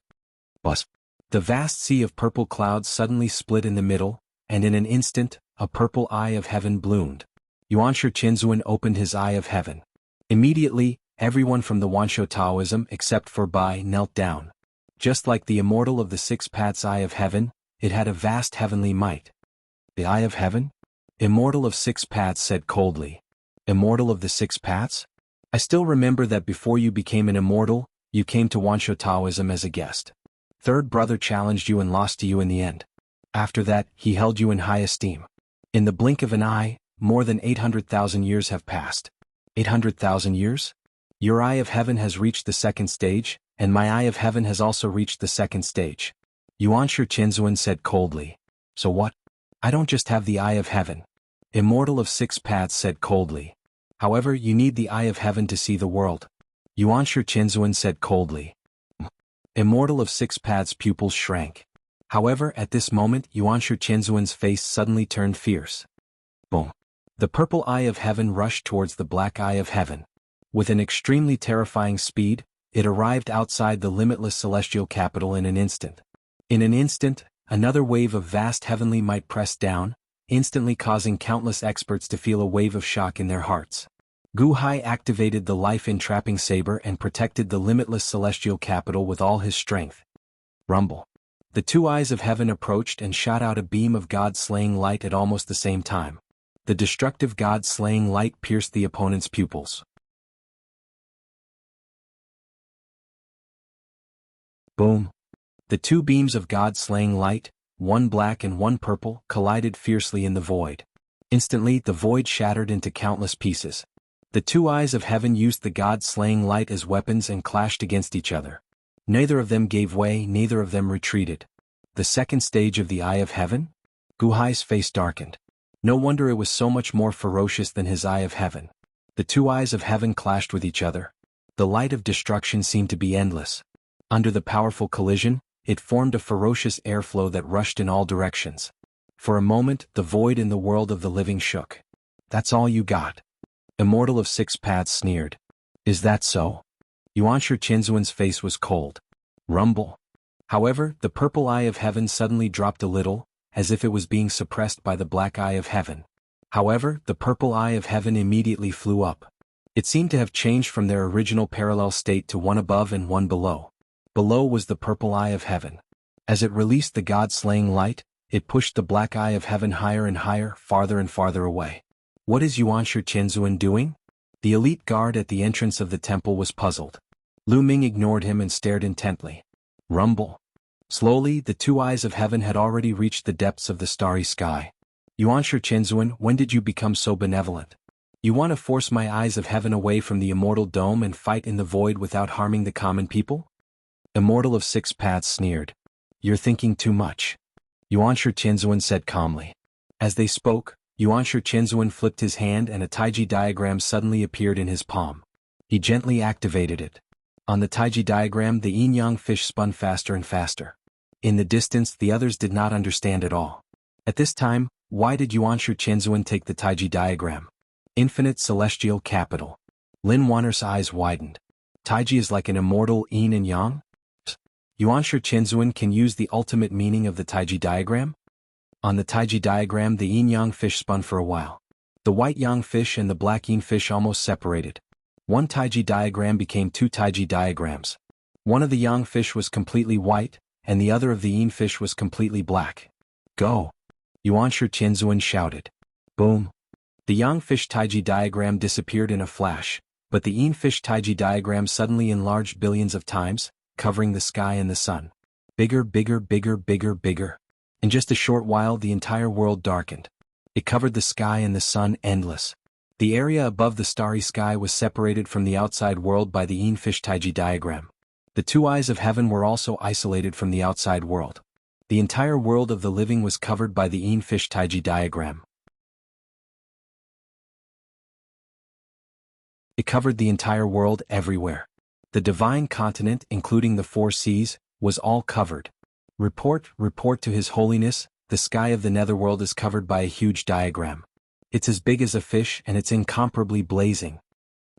The vast sea of purple clouds suddenly split in the middle, and in an instant, a purple eye of heaven bloomed. Yuanshi Qianzuan opened his eye of heaven. Immediately, everyone from the Wansho Taoism except for Bai knelt down. Just like the Immortal of the Six Paths eye of heaven, it had a vast heavenly might. The eye of heaven? Immortal of Six Paths said coldly. Immortal of the Six Paths? I still remember that before you became an immortal, you came to Wansho Taoism as a guest. Third brother challenged you and lost to you in the end. After that, he held you in high esteem. In the blink of an eye, more than 800,000 years have passed. 800,000 years? Your eye of heaven has reached the second stage, and my eye of heaven has also reached the second stage. Yuanshi Qianzuan said coldly. So what? I don't just have the eye of heaven. Immortal of Six Paths said coldly. However, you need the eye of heaven to see the world. Yuanshi Qianzuan said coldly. Immortal of Six Paths' pupils shrank. However, at this moment Yuanshi Qianzuan's face suddenly turned fierce. Boom. The purple eye of heaven rushed towards the black eye of heaven. With an extremely terrifying speed, it arrived outside the limitless celestial capital in an instant. In an instant, another wave of vast heavenly might pressed down, instantly causing countless experts to feel a wave of shock in their hearts. Guhai activated the life-entrapping saber and protected the limitless celestial capital with all his strength. Rumble. The two eyes of heaven approached and shot out a beam of God-slaying light at almost the same time. The destructive God-slaying light pierced the opponent's pupils. Boom. The two beams of God-slaying light, one black and one purple, collided fiercely in the void. Instantly, the void shattered into countless pieces. The two eyes of heaven used the God-slaying light as weapons and clashed against each other. Neither of them gave way, neither of them retreated. The second stage of the eye of heaven? Guhai's face darkened. No wonder it was so much more ferocious than his eye of heaven. The two eyes of heaven clashed with each other. The light of destruction seemed to be endless. Under the powerful collision, it formed a ferocious airflow that rushed in all directions. For a moment, the void in the world of the living shook. That's all you got? Immortal of Six Paths sneered. Is that so? Yuanshi Qianzuan's face was cold. Rumble. However, the purple eye of heaven suddenly dropped a little, as if it was being suppressed by the black eye of heaven. However, the purple eye of heaven immediately flew up. It seemed to have changed from their original parallel state to one above and one below. Below was the purple eye of heaven. As it released the god-slaying light, it pushed the black eye of heaven higher and higher, farther and farther away. What is Yuanshi Qianzuan doing? The elite guard at the entrance of the temple was puzzled. Lu Ming ignored him and stared intently. Rumble. Slowly, the two eyes of heaven had already reached the depths of the starry sky. Yuanshi Qianzuan, when did you become so benevolent? You want to force my eyes of heaven away from the immortal dome and fight in the void without harming the common people? Immortal of Six Paths sneered. You're thinking too much. Yuanshi Qianzuan said calmly. As they spoke, Yuanshi Qianzuan flipped his hand and a Taiji diagram suddenly appeared in his palm. He gently activated it. On the Taiji diagram, the yin-yang fish spun faster and faster. In the distance, the others did not understand at all. At this time, why did Yuanshi Qianzuan take the Taiji diagram? Infinite celestial capital. Lin Wanner's eyes widened. Taiji is like an immortal yin and yang? Yuanshi Qianzuan can use the ultimate meaning of the Taiji diagram? On the Taiji diagram, the yin-yang fish spun for a while. The white yang fish and the black yin fish almost separated. One Taiji diagram became two Taiji diagrams. One of the yang fish was completely white, and the other of the yin fish was completely black. Go! Yuanshi Qianzuan shouted. Boom! The yang fish Taiji diagram disappeared in a flash, but the yin fish Taiji diagram suddenly enlarged billions of times, covering the sky and the sun. Bigger, bigger, bigger, bigger, bigger. In just a short while, the entire world darkened. It covered the sky and the sun, endless. The area above the starry sky was separated from the outside world by the yin fish Taiji diagram. The two eyes of heaven were also isolated from the outside world. The entire world of the living was covered by the yin fish Taiji diagram. It covered the entire world everywhere. The divine continent, including the four seas, was all covered. Report to His Holiness, the sky of the netherworld is covered by a huge diagram. It's as big as a fish and it's incomparably blazing.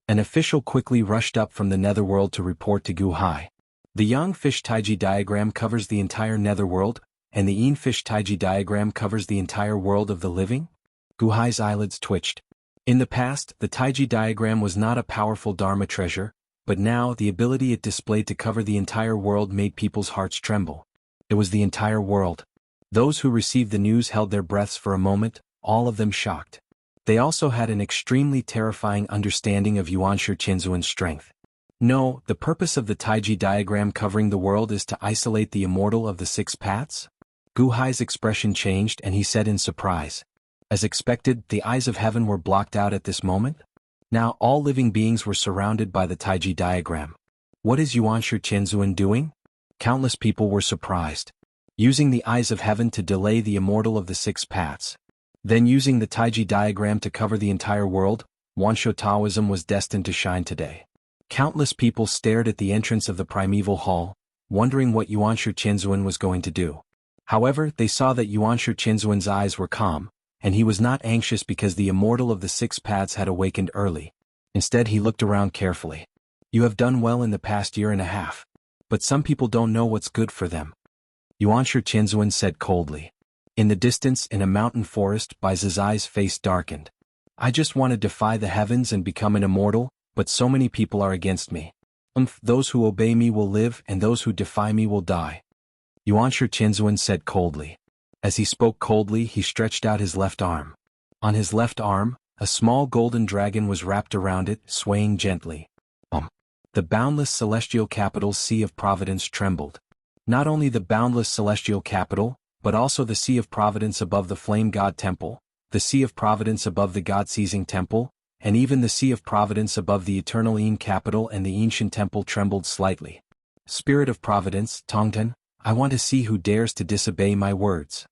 An official quickly rushed up from the netherworld to report to Gu Hai. The yang fish Taiji diagram covers the entire netherworld, and the yin fish Taiji diagram covers the entire world of the living? Gu Hai's eyelids twitched. In the past, the Taiji diagram was not a powerful Dharma treasure, but now the ability it displayed to cover the entire world made people's hearts tremble. It was the entire world. Those who received the news held their breaths for a moment, all of them shocked. They also had an extremely terrifying understanding of Yuanshi Qianzuan's strength. No, the purpose of the Taiji diagram covering the world is to isolate the immortal of the six paths? Gu Hai's expression changed and he said in surprise. As expected, the eyes of heaven were blocked out at this moment? Now all living beings were surrounded by the Taiji diagram. What is Yuanshi Qianzuan doing? Countless people were surprised. Using the eyes of heaven to delay the immortal of the six paths. Then using the Taiji diagram to cover the entire world, Wansho Taoism was destined to shine today. Countless people stared at the entrance of the primeval hall, wondering what Yuanshi Qianzuan was going to do. However, they saw that Yuanshi Qianzuan's eyes were calm, and he was not anxious because the immortal of the six paths had awakened early. Instead, he looked around carefully. You have done well in the past year and a half. But some people don't know what's good for them. Yuanshi Qianzuan said coldly. In the distance, in a mountain forest, Bai Zizai's face darkened. I just want to defy the heavens and become an immortal, but so many people are against me. Those who obey me will live and those who defy me will die. Yuanshi Qianzuan said coldly. As he spoke coldly, he stretched out his left arm. On his left arm, a small golden dragon was wrapped around it, swaying gently. The boundless celestial capital's sea of providence trembled. Not only the boundless celestial capital, but also the sea of providence above the flame god temple, the sea of providence above the god-seizing temple, and even the sea of providence above the eternal Yin capital and the ancient temple trembled slightly. Spirit of providence, Tongten, I want to see who dares to disobey my words.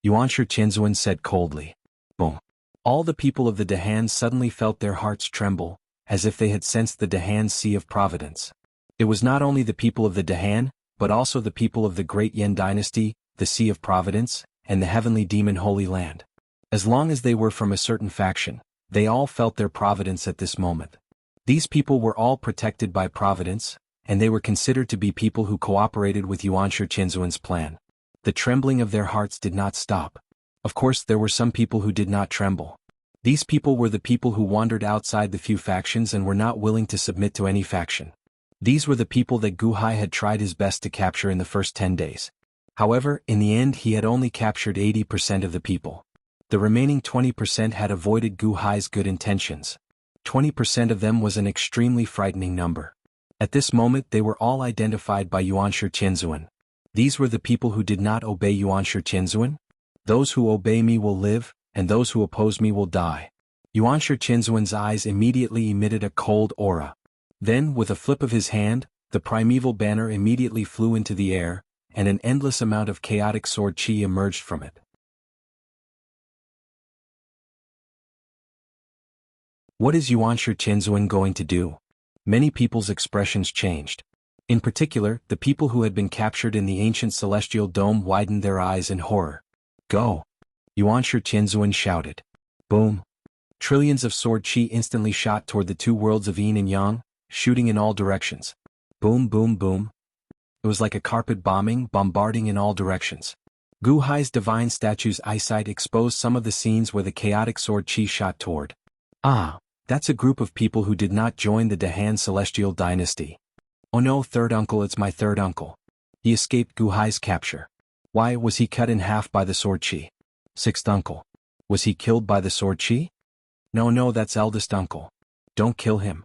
Yuanshi Qianzuan said coldly. Boom. All the people of the Dahan suddenly felt their hearts tremble, as if they had sensed the Dahan Sea of Providence. It was not only the people of the Dahan, but also the people of the Great Yen Dynasty, the Sea of Providence, and the Heavenly Demon Holy Land. As long as they were from a certain faction, they all felt their providence at this moment. These people were all protected by providence, and they were considered to be people who cooperated with Yuanshi Qianzuan's plan. The trembling of their hearts did not stop. Of course, there were some people who did not tremble. These people were the people who wandered outside the few factions and were not willing to submit to any faction. These were the people that Gu Hai had tried his best to capture in the first 10 days. However, in the end he had only captured 80% of the people. The remaining 20% had avoided Gu Hai's good intentions. 20% of them was an extremely frightening number. At this moment they were all identified by Yuanshi Qianzuan. These were the people who did not obey Yuanshi Qianzuan. Those who obey me will live, and those who oppose me will die. Yuanshi Qianzuan's eyes immediately emitted a cold aura. Then, with a flip of his hand, the primeval banner immediately flew into the air, and an endless amount of chaotic sword chi emerged from it. What is Yuanshi Qianzuan going to do? Many people's expressions changed. In particular, the people who had been captured in the ancient celestial dome widened their eyes in horror. Go! Yuanshi Qianzuan shouted. Boom! Trillions of sword chi instantly shot toward the two worlds of yin and yang, shooting in all directions. Boom boom boom. It was like a carpet bombarding in all directions. Gu Hai's divine statue's eyesight exposed some of the scenes where the chaotic sword chi shot toward. Ah, that's a group of people who did not join the Dahan celestial dynasty. Oh no, third uncle, it's my third uncle. He escaped Gu Hai's capture. Why was he cut in half by the sword chi? Sixth uncle. Was he killed by the sword chi? No, that's eldest uncle. Don't kill him.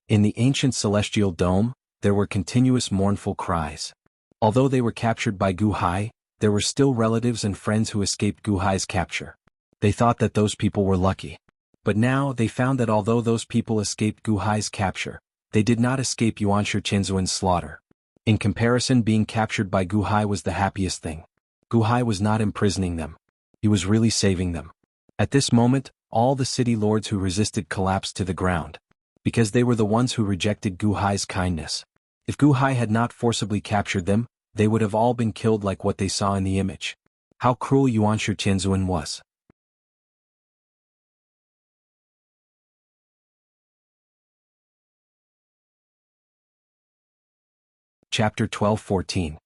In the ancient celestial dome, there were continuous mournful cries. Although they were captured by Gu Hai, there were still relatives and friends who escaped Gu Hai's capture. They thought that those people were lucky. But now they found that although those people escaped Gu Hai's capture, they did not escape Yuanshi Qianzuan's slaughter. In comparison, being captured by Gu Hai was the happiest thing. Gu Hai was not imprisoning them. He was really saving them. At this moment, all the city lords who resisted collapsed to the ground. Because they were the ones who rejected Gu Hai's kindness. If Gu Hai had not forcibly captured them, they would have all been killed like what they saw in the image. How cruel Yuanshi Qianzuan was. Chapter 12-14.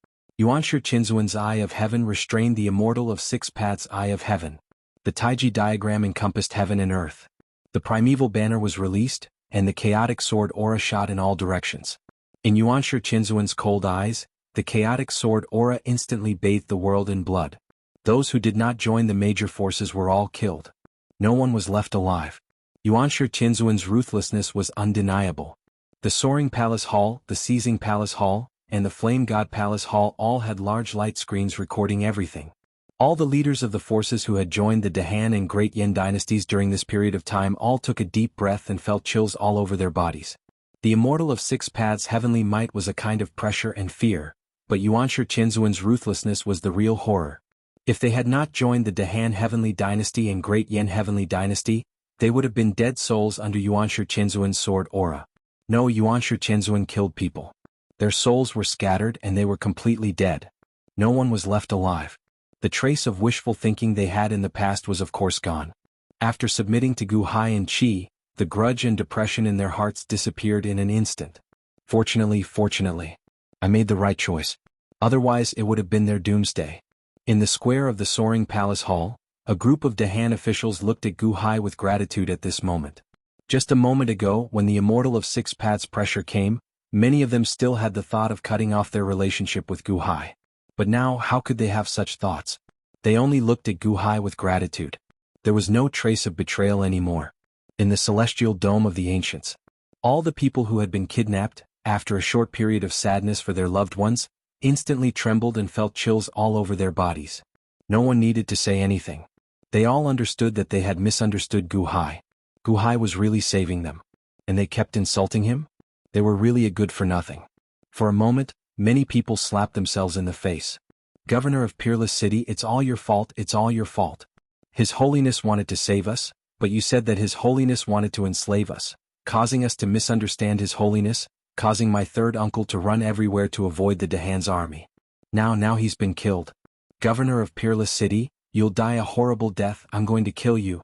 Yuanshi Qianzuan's Eye of Heaven restrained the immortal of six paths Eye of Heaven. The Taiji diagram encompassed heaven and earth. The primeval banner was released, and the chaotic sword aura shot in all directions. In Yuanshi Qianzuan's cold eyes, the chaotic sword aura instantly bathed the world in blood. Those who did not join the major forces were all killed. No one was left alive. Yuanshi Qianzuan's ruthlessness was undeniable. The Soaring Palace Hall, the Seizing Palace Hall, and the Flame God Palace Hall all had large light screens recording everything. All the leaders of the forces who had joined the Dahan and Great Yin dynasties during this period of time all took a deep breath and felt chills all over their bodies. The immortal of six paths' heavenly might was a kind of pressure and fear, but Yuanshi Qianzuan's ruthlessness was the real horror. If they had not joined the Dahan heavenly dynasty and Great Yin heavenly dynasty, they would have been dead souls under Yuanshi Qianzuan's sword aura. No, Yuanshi Qianzuan killed people. Their souls were scattered and they were completely dead. No one was left alive. The trace of wishful thinking they had in the past was of course gone. After submitting to Gu Hai and Qi, the grudge and depression in their hearts disappeared in an instant. Fortunately, I made the right choice. Otherwise it would have been their doomsday. In the square of the Soaring Palace Hall, a group of Dahan officials looked at Gu Hai with gratitude at this moment. Just a moment ago, when the immortal of six paths pressure came, many of them still had the thought of cutting off their relationship with Gu Hai. But now, how could they have such thoughts? They only looked at Gu Hai with gratitude. There was no trace of betrayal anymore. In the celestial dome of the ancients, all the people who had been kidnapped, after a short period of sadness for their loved ones, instantly trembled and felt chills all over their bodies. No one needed to say anything. They all understood that they had misunderstood Gu Hai. Gu Hai was really saving them. And they kept insulting him? They were really a good-for-nothing. For a moment, many people slapped themselves in the face. Governor of Peerless City, it's all your fault, it's all your fault. His Holiness wanted to save us, but you said that His Holiness wanted to enslave us, causing us to misunderstand His Holiness, causing my third uncle to run everywhere to avoid the Dahan's army. Now he's been killed. Governor of Peerless City, you'll die a horrible death, I'm going to kill you.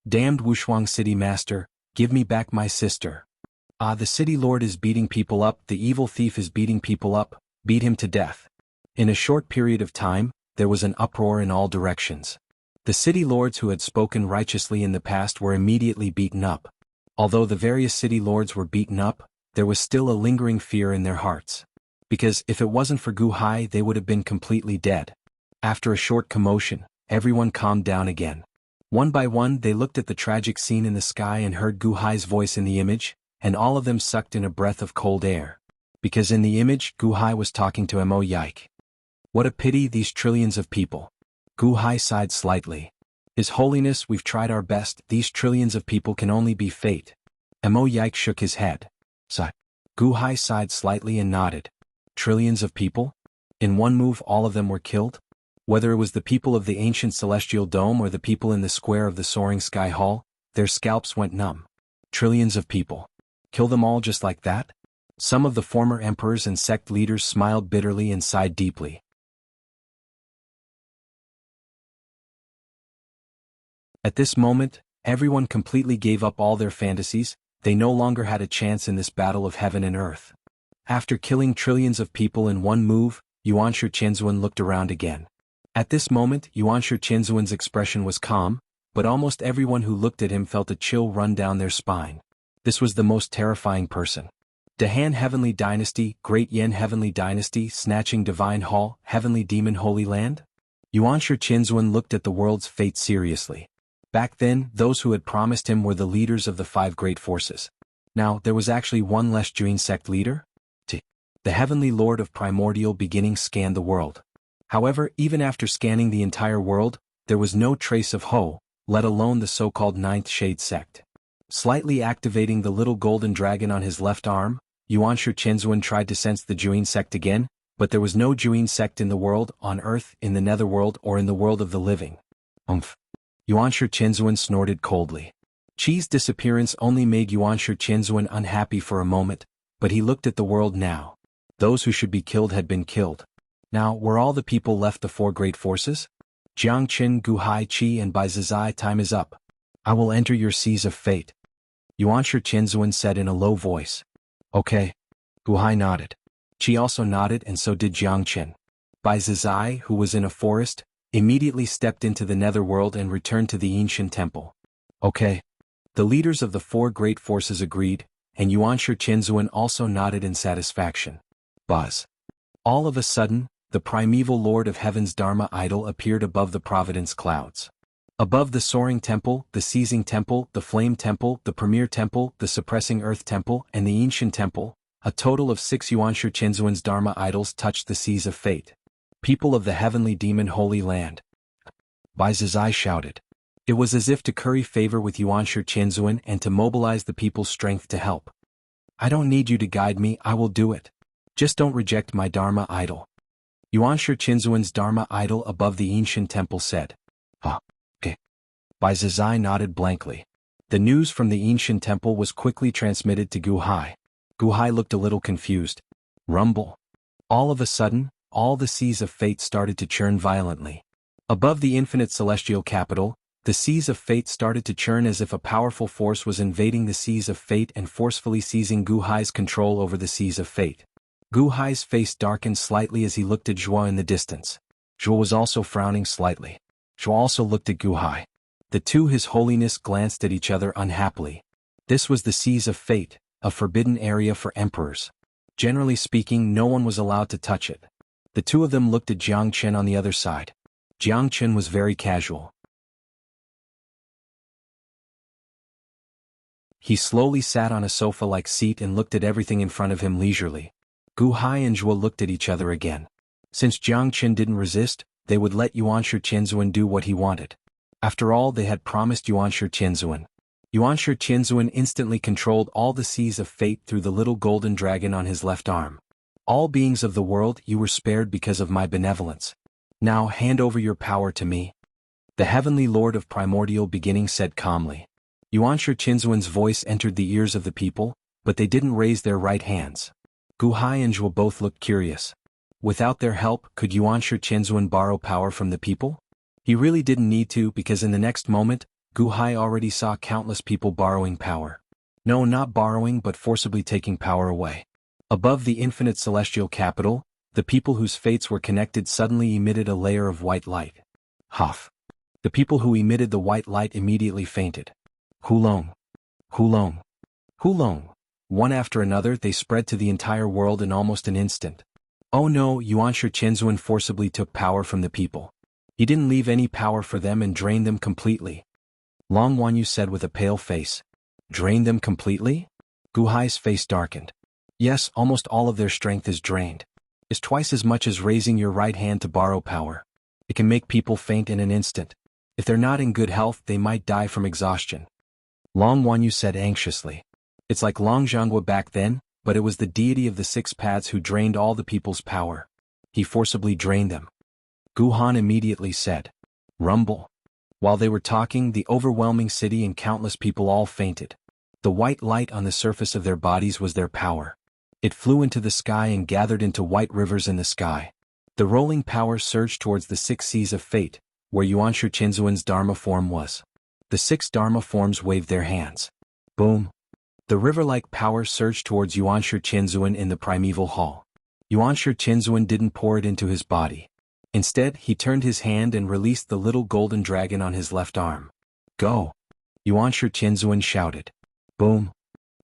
Damned Wushuang City Master, give me back my sister. The city lord is beating people up, the evil thief is beating people up, beat him to death. In a short period of time, there was an uproar in all directions. The city lords who had spoken righteously in the past were immediately beaten up. Although the various city lords were beaten up, there was still a lingering fear in their hearts. Because if it wasn't for Gu Hai, they would have been completely dead. After a short commotion, everyone calmed down again. One by one they looked at the tragic scene in the sky and heard Gu Hai's voice in the image, and all of them sucked in a breath of cold air. Because in the image, Gu Hai was talking to Mo Yike. What a pity, these trillions of people. Gu Hai sighed slightly. His Holiness, we've tried our best, these trillions of people can only be fate. Mo Yike shook his head. Sigh. Gu Hai sighed slightly and nodded. Trillions of people? In one move all of them were killed? Whether it was the people of the ancient celestial dome or the people in the square of the soaring sky hall, their scalps went numb. Trillions of people. Kill them all just like that? Some of the former emperors and sect leaders smiled bitterly and sighed deeply. At this moment, everyone completely gave up all their fantasies. They no longer had a chance in this battle of heaven and earth. After killing trillions of people in one move, Yuanshi Qianzuan looked around again. At this moment, Yuanshi Qianzuan's expression was calm, but almost everyone who looked at him felt a chill run down their spine. This was the most terrifying person. Dehan Heavenly Dynasty, Great Yen Heavenly Dynasty, Snatching Divine Hall, Heavenly Demon Holy Land? Yuanshi Qianzuan looked at the world's fate seriously. Back then, those who had promised him were the leaders of the 5 great forces. Now, there was actually one less Juin sect leader? The Heavenly Lord of Primordial Beginning scanned the world. However, even after scanning the entire world, there was no trace of Ho, let alone the so-called Ninth Shade sect. Slightly activating the little golden dragon on his left arm, Yuanshi Qianzuan tried to sense the Juin sect again, but there was no Juin sect in the world, on Earth, in the Netherworld, or in the world of the living. Yuanshi Qianzuan snorted coldly. Qi's disappearance only made Yuanshi Qianzuan unhappy for a moment, but he looked at the world now. Those who should be killed had been killed. Now, were all the people left the 4 great forces? Jiang Qin, Gu Hai, Qi and Bai Zizai, time is up. I will enter your seas of fate. Yuanshi Qianzuan said in a low voice. Okay. Gu Hai nodded. Qi also nodded and so did Jiang Qin. Bai Zizai, who was in a forest, immediately stepped into the netherworld and returned to the Yinshan temple. Okay. The leaders of the 4 great forces agreed, and Yuanshi Qianzuan also nodded in satisfaction. Buzz. All of a sudden, the primeval Lord of Heaven's Dharma idol appeared above the Providence clouds. Above the soaring temple, the seizing temple, the flame temple, the premier temple, the suppressing earth temple, and the Yinshan temple, a total of 6 Yuanshi Qianzuan's Dharma idols touched the seas of fate. People of the heavenly demon holy land. Bai Zizai shouted. It was as if to curry favor with Yuanshi Qianzuan and to mobilize the people's strength to help. I don't need you to guide me, I will do it. Just don't reject my Dharma idol. Yuanshi Qianzuan's Dharma idol above the Yinshan temple said. Okay. Bai Zizai nodded blankly. The news from the Yinshan temple was quickly transmitted to Gu Hai. Gu Hai looked a little confused. Rumble. All of a sudden, all the seas of fate started to churn violently. Above the infinite celestial capital, the seas of fate started to churn as if a powerful force was invading the seas of fate and forcefully seizing Gu Hai's control over the seas of fate. Gu Hai's face darkened slightly as he looked at Zhuo in the distance. Zhuo was also frowning slightly. Zhuo also looked at Gu Hai. The two His Holiness glanced at each other unhappily. This was the seas of fate, a forbidden area for emperors. Generally speaking, no one was allowed to touch it. The two of them looked at Jiang Chen on the other side. Jiang Chen was very casual. He slowly sat on a sofa-like seat and looked at everything in front of him leisurely. Gu Hai and Zhuo looked at each other again. Since Jiang Chen didn't resist, they would let Yuanshi Qianzuan do what he wanted. After all, they had promised Yuanshi Qianzuan. Yuanshi Qianzuan instantly controlled all the seas of fate through the little golden dragon on his left arm. All beings of the world, you were spared because of my benevolence. Now hand over your power to me. The Heavenly Lord of Primordial Beginning said calmly. Yuanshi Qianzuan's voice entered the ears of the people, but they didn't raise their right hands. Gu Hai and Zhuo both looked curious. Without their help, could Yuanshi Qianzuan borrow power from the people? He really didn't need to because in the next moment, Gu Hai already saw countless people borrowing power. No, not borrowing but forcibly taking power away. Above the infinite celestial capital, the people whose fates were connected suddenly emitted a layer of white light. Huff. The people who emitted the white light immediately fainted. Hulong. Hulong. Hulong. One after another they spread to the entire world in almost an instant. Oh no, Yuanshi Qianzuan forcibly took power from the people. He didn't leave any power for them and drained them completely. Long Wanyu said with a pale face. Drained them completely? Gu Hai's face darkened. Yes, almost all of their strength is drained. It's twice as much as raising your right hand to borrow power. It can make people faint in an instant. If they're not in good health, they might die from exhaustion. Long Wanyu said anxiously. It's like Long Jianghu back then, but it was the deity of the six paths who drained all the people's power. He forcibly drained them. Gu Han immediately said. Rumble. While they were talking, the overwhelming city and countless people all fainted. The white light on the surface of their bodies was their power. It flew into the sky and gathered into white rivers in the sky. The rolling power surged towards the six seas of fate, where Yuanshi Qianzuan's Dharma form was. The six Dharma forms waved their hands. Boom. The river-like power surged towards Yuanshi Qianzuan in the primeval hall. Yuanshi Qianzuan didn't pour it into his body. Instead, he turned his hand and released the little golden dragon on his left arm. Go! Yuanshi Qianzuan shouted. Boom!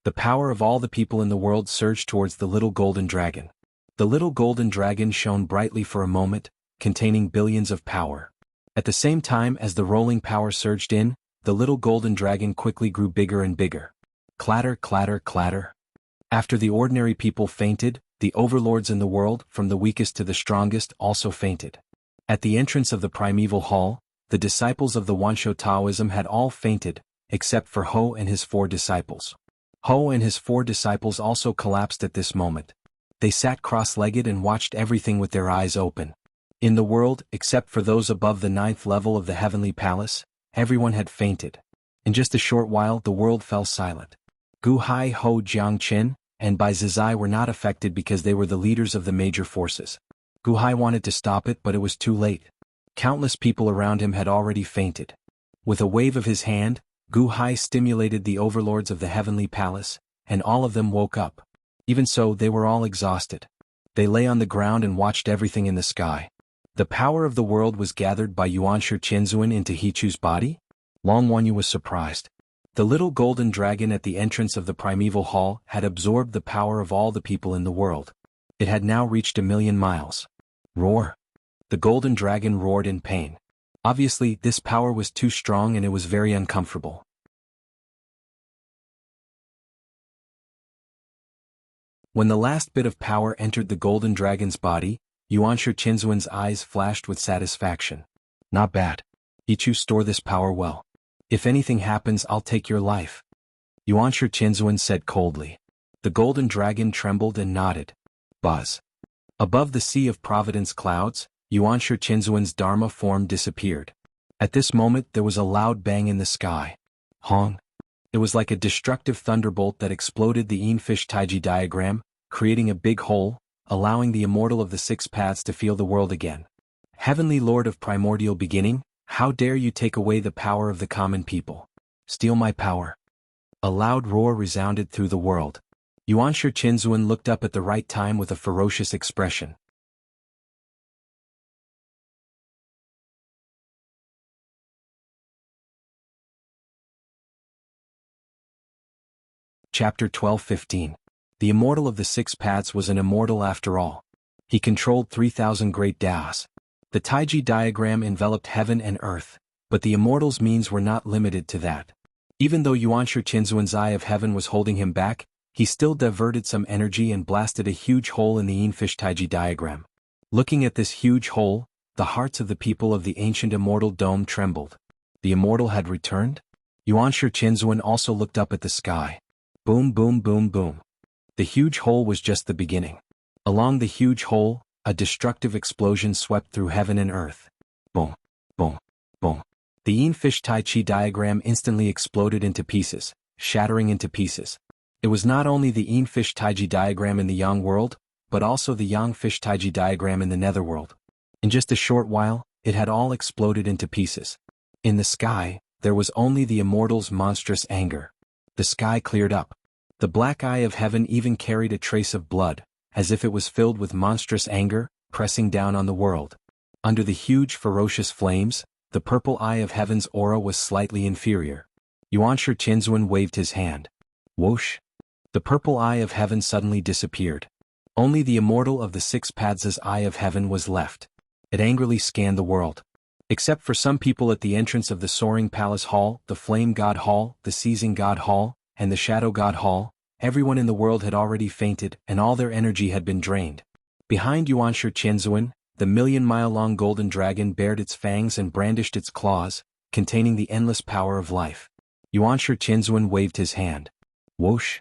The power of all the people in the world surged towards the little golden dragon. The little golden dragon shone brightly for a moment, containing billions of power. At the same time as the rolling power surged in, the little golden dragon quickly grew bigger and bigger. Clatter, clatter, clatter. After the ordinary people fainted, the overlords in the world, from the weakest to the strongest, also fainted. At the entrance of the primeval hall, the disciples of the Wansho Taoism had all fainted, except for Ho and his 4 disciples. Ho and his 4 disciples also collapsed at this moment. They sat cross-legged and watched everything with their eyes open. In the world, except for those above the 9th level of the heavenly palace, everyone had fainted. In just a short while the world fell silent. Gu Hai, Ho Jiangqin, and Bai Zizai were not affected because they were the leaders of the major forces. Gu Hai wanted to stop it, but it was too late. Countless people around him had already fainted. With a wave of his hand, Gu Hai stimulated the overlords of the heavenly palace, and all of them woke up. Even so, they were all exhausted. They lay on the ground and watched everything in the sky. The power of the world was gathered by Yuanshi Qianzuan into Hichu's body? Long Wanyu was surprised. The little golden dragon at the entrance of the primeval hall had absorbed the power of all the people in the world. It had now reached 1,000,000 miles. Roar! The golden dragon roared in pain. Obviously, this power was too strong and it was very uncomfortable. When the last bit of power entered the golden dragon's body, Yuanshi Qianzuan's eyes flashed with satisfaction. Not bad. Hichu, store this power well. If anything happens, I'll take your life. Yuanshi Qianzuan said coldly. The golden dragon trembled and nodded. Buzz. Above the sea of providence clouds, Yuanshi Qianzuan's Dharma form disappeared. At this moment there was a loud bang in the sky. Hong. It was like a destructive thunderbolt that exploded the Yin-Fish Taiji diagram, creating a big hole, allowing the immortal of the 6 paths to feel the world again. Heavenly Lord of primordial beginning, how dare you take away the power of the common people? Steal my power. A loud roar resounded through the world. Yuanshi Qianzuan looked up at the right time with a ferocious expression. Chapter 12:15. The immortal of the 6 paths was an immortal after all. He controlled 3,000 great Daos. The Taiji diagram enveloped heaven and earth, but the immortal's means were not limited to that. Even though Yuanshi Qianzuan's eye of heaven was holding him back, he still diverted some energy and blasted a huge hole in the Yin-Fish Taiji diagram. Looking at this huge hole, the hearts of the people of the ancient immortal dome trembled. The immortal had returned? Yuanshi Qianzuan also looked up at the sky. Boom, boom, boom, boom. The huge hole was just the beginning. Along the huge hole, a destructive explosion swept through heaven and earth. Boom, boom, boom. The Yin-Fish Tai Chi diagram instantly exploded into pieces, shattering into pieces. It was not only the Yin-Fish Taiji diagram in the Yang world, but also the Yang-Fish Taiji diagram in the Netherworld. In just a short while, it had all exploded into pieces. In the sky, there was only the immortal's monstrous anger. The sky cleared up. The black eye of heaven even carried a trace of blood, as if it was filled with monstrous anger, pressing down on the world. Under the huge ferocious flames, The purple eye of heaven's aura was slightly inferior. Yuanshi Qinzuan waved his hand. Whoosh! The purple eye of heaven suddenly disappeared. Only the immortal of the six paths' eye of heaven was left. It angrily scanned the world. Except for some people at the entrance of the Soaring Palace Hall, the Flame God Hall, the Seizing God Hall, and the Shadow God Hall, everyone in the world had already fainted and all their energy had been drained. Behind Yuanshi Qinzuan, the million-mile-long golden dragon bared its fangs and brandished its claws, containing the endless power of life. Yuanshi Qinzuan waved his hand. Whoosh!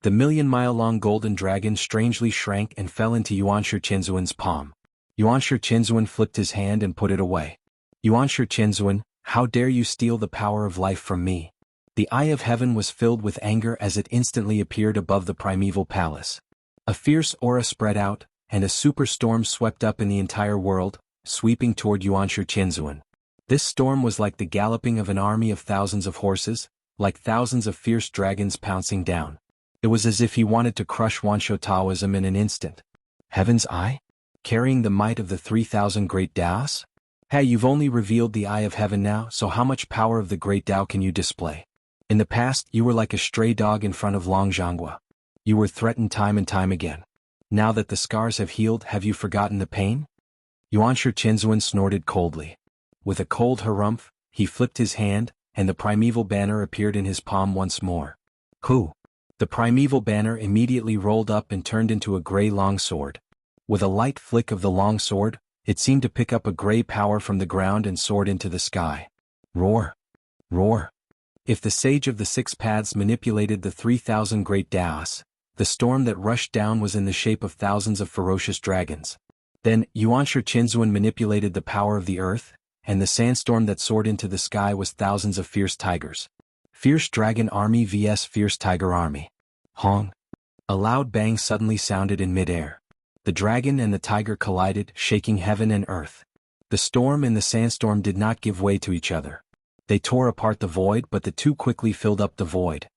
The million-mile-long golden dragon strangely shrank and fell into Yuanshi Qinzuan's palm. Yuanshi Qinzuan flipped his hand and put it away. Yuanshi Qinzuan, how dare you steal the power of life from me? The eye of heaven was filled with anger as it instantly appeared above the primeval palace. A fierce aura spread out, and a superstorm swept up in the entire world, sweeping toward Yuanshi Qinzuan. This storm was like the galloping of an army of thousands of horses, like thousands of fierce dragons pouncing down. It was as if he wanted to crush Wanshou Taoism in an instant. Heaven's eye? Carrying the might of the 3,000 great Taos? Hey, you've only revealed the eye of heaven now, so how much power of the great Tao can you display? In the past, you were like a stray dog in front of Long Jianghu. You were threatened time and time again. Now that the scars have healed, have you forgotten the pain? Yuanshi Qinzuan snorted coldly. With a cold harumph, he flipped his hand, and the primeval banner appeared in his palm once more. Who? The primeval banner immediately rolled up and turned into a gray longsword. With a light flick of the longsword, it seemed to pick up a gray power from the ground and soared into the sky. Roar! Roar! If the sage of the six paths manipulated the 3,000 great Taos, the storm that rushed down was in the shape of thousands of ferocious dragons. Then, Yuanshi Qinzuan manipulated the power of the earth, and the sandstorm that soared into the sky was thousands of fierce tigers. Fierce dragon army vs fierce tiger army. Hong! A loud bang suddenly sounded in midair. The dragon and the tiger collided, shaking heaven and earth. The storm and the sandstorm did not give way to each other. They tore apart the void, but the two quickly filled up the void.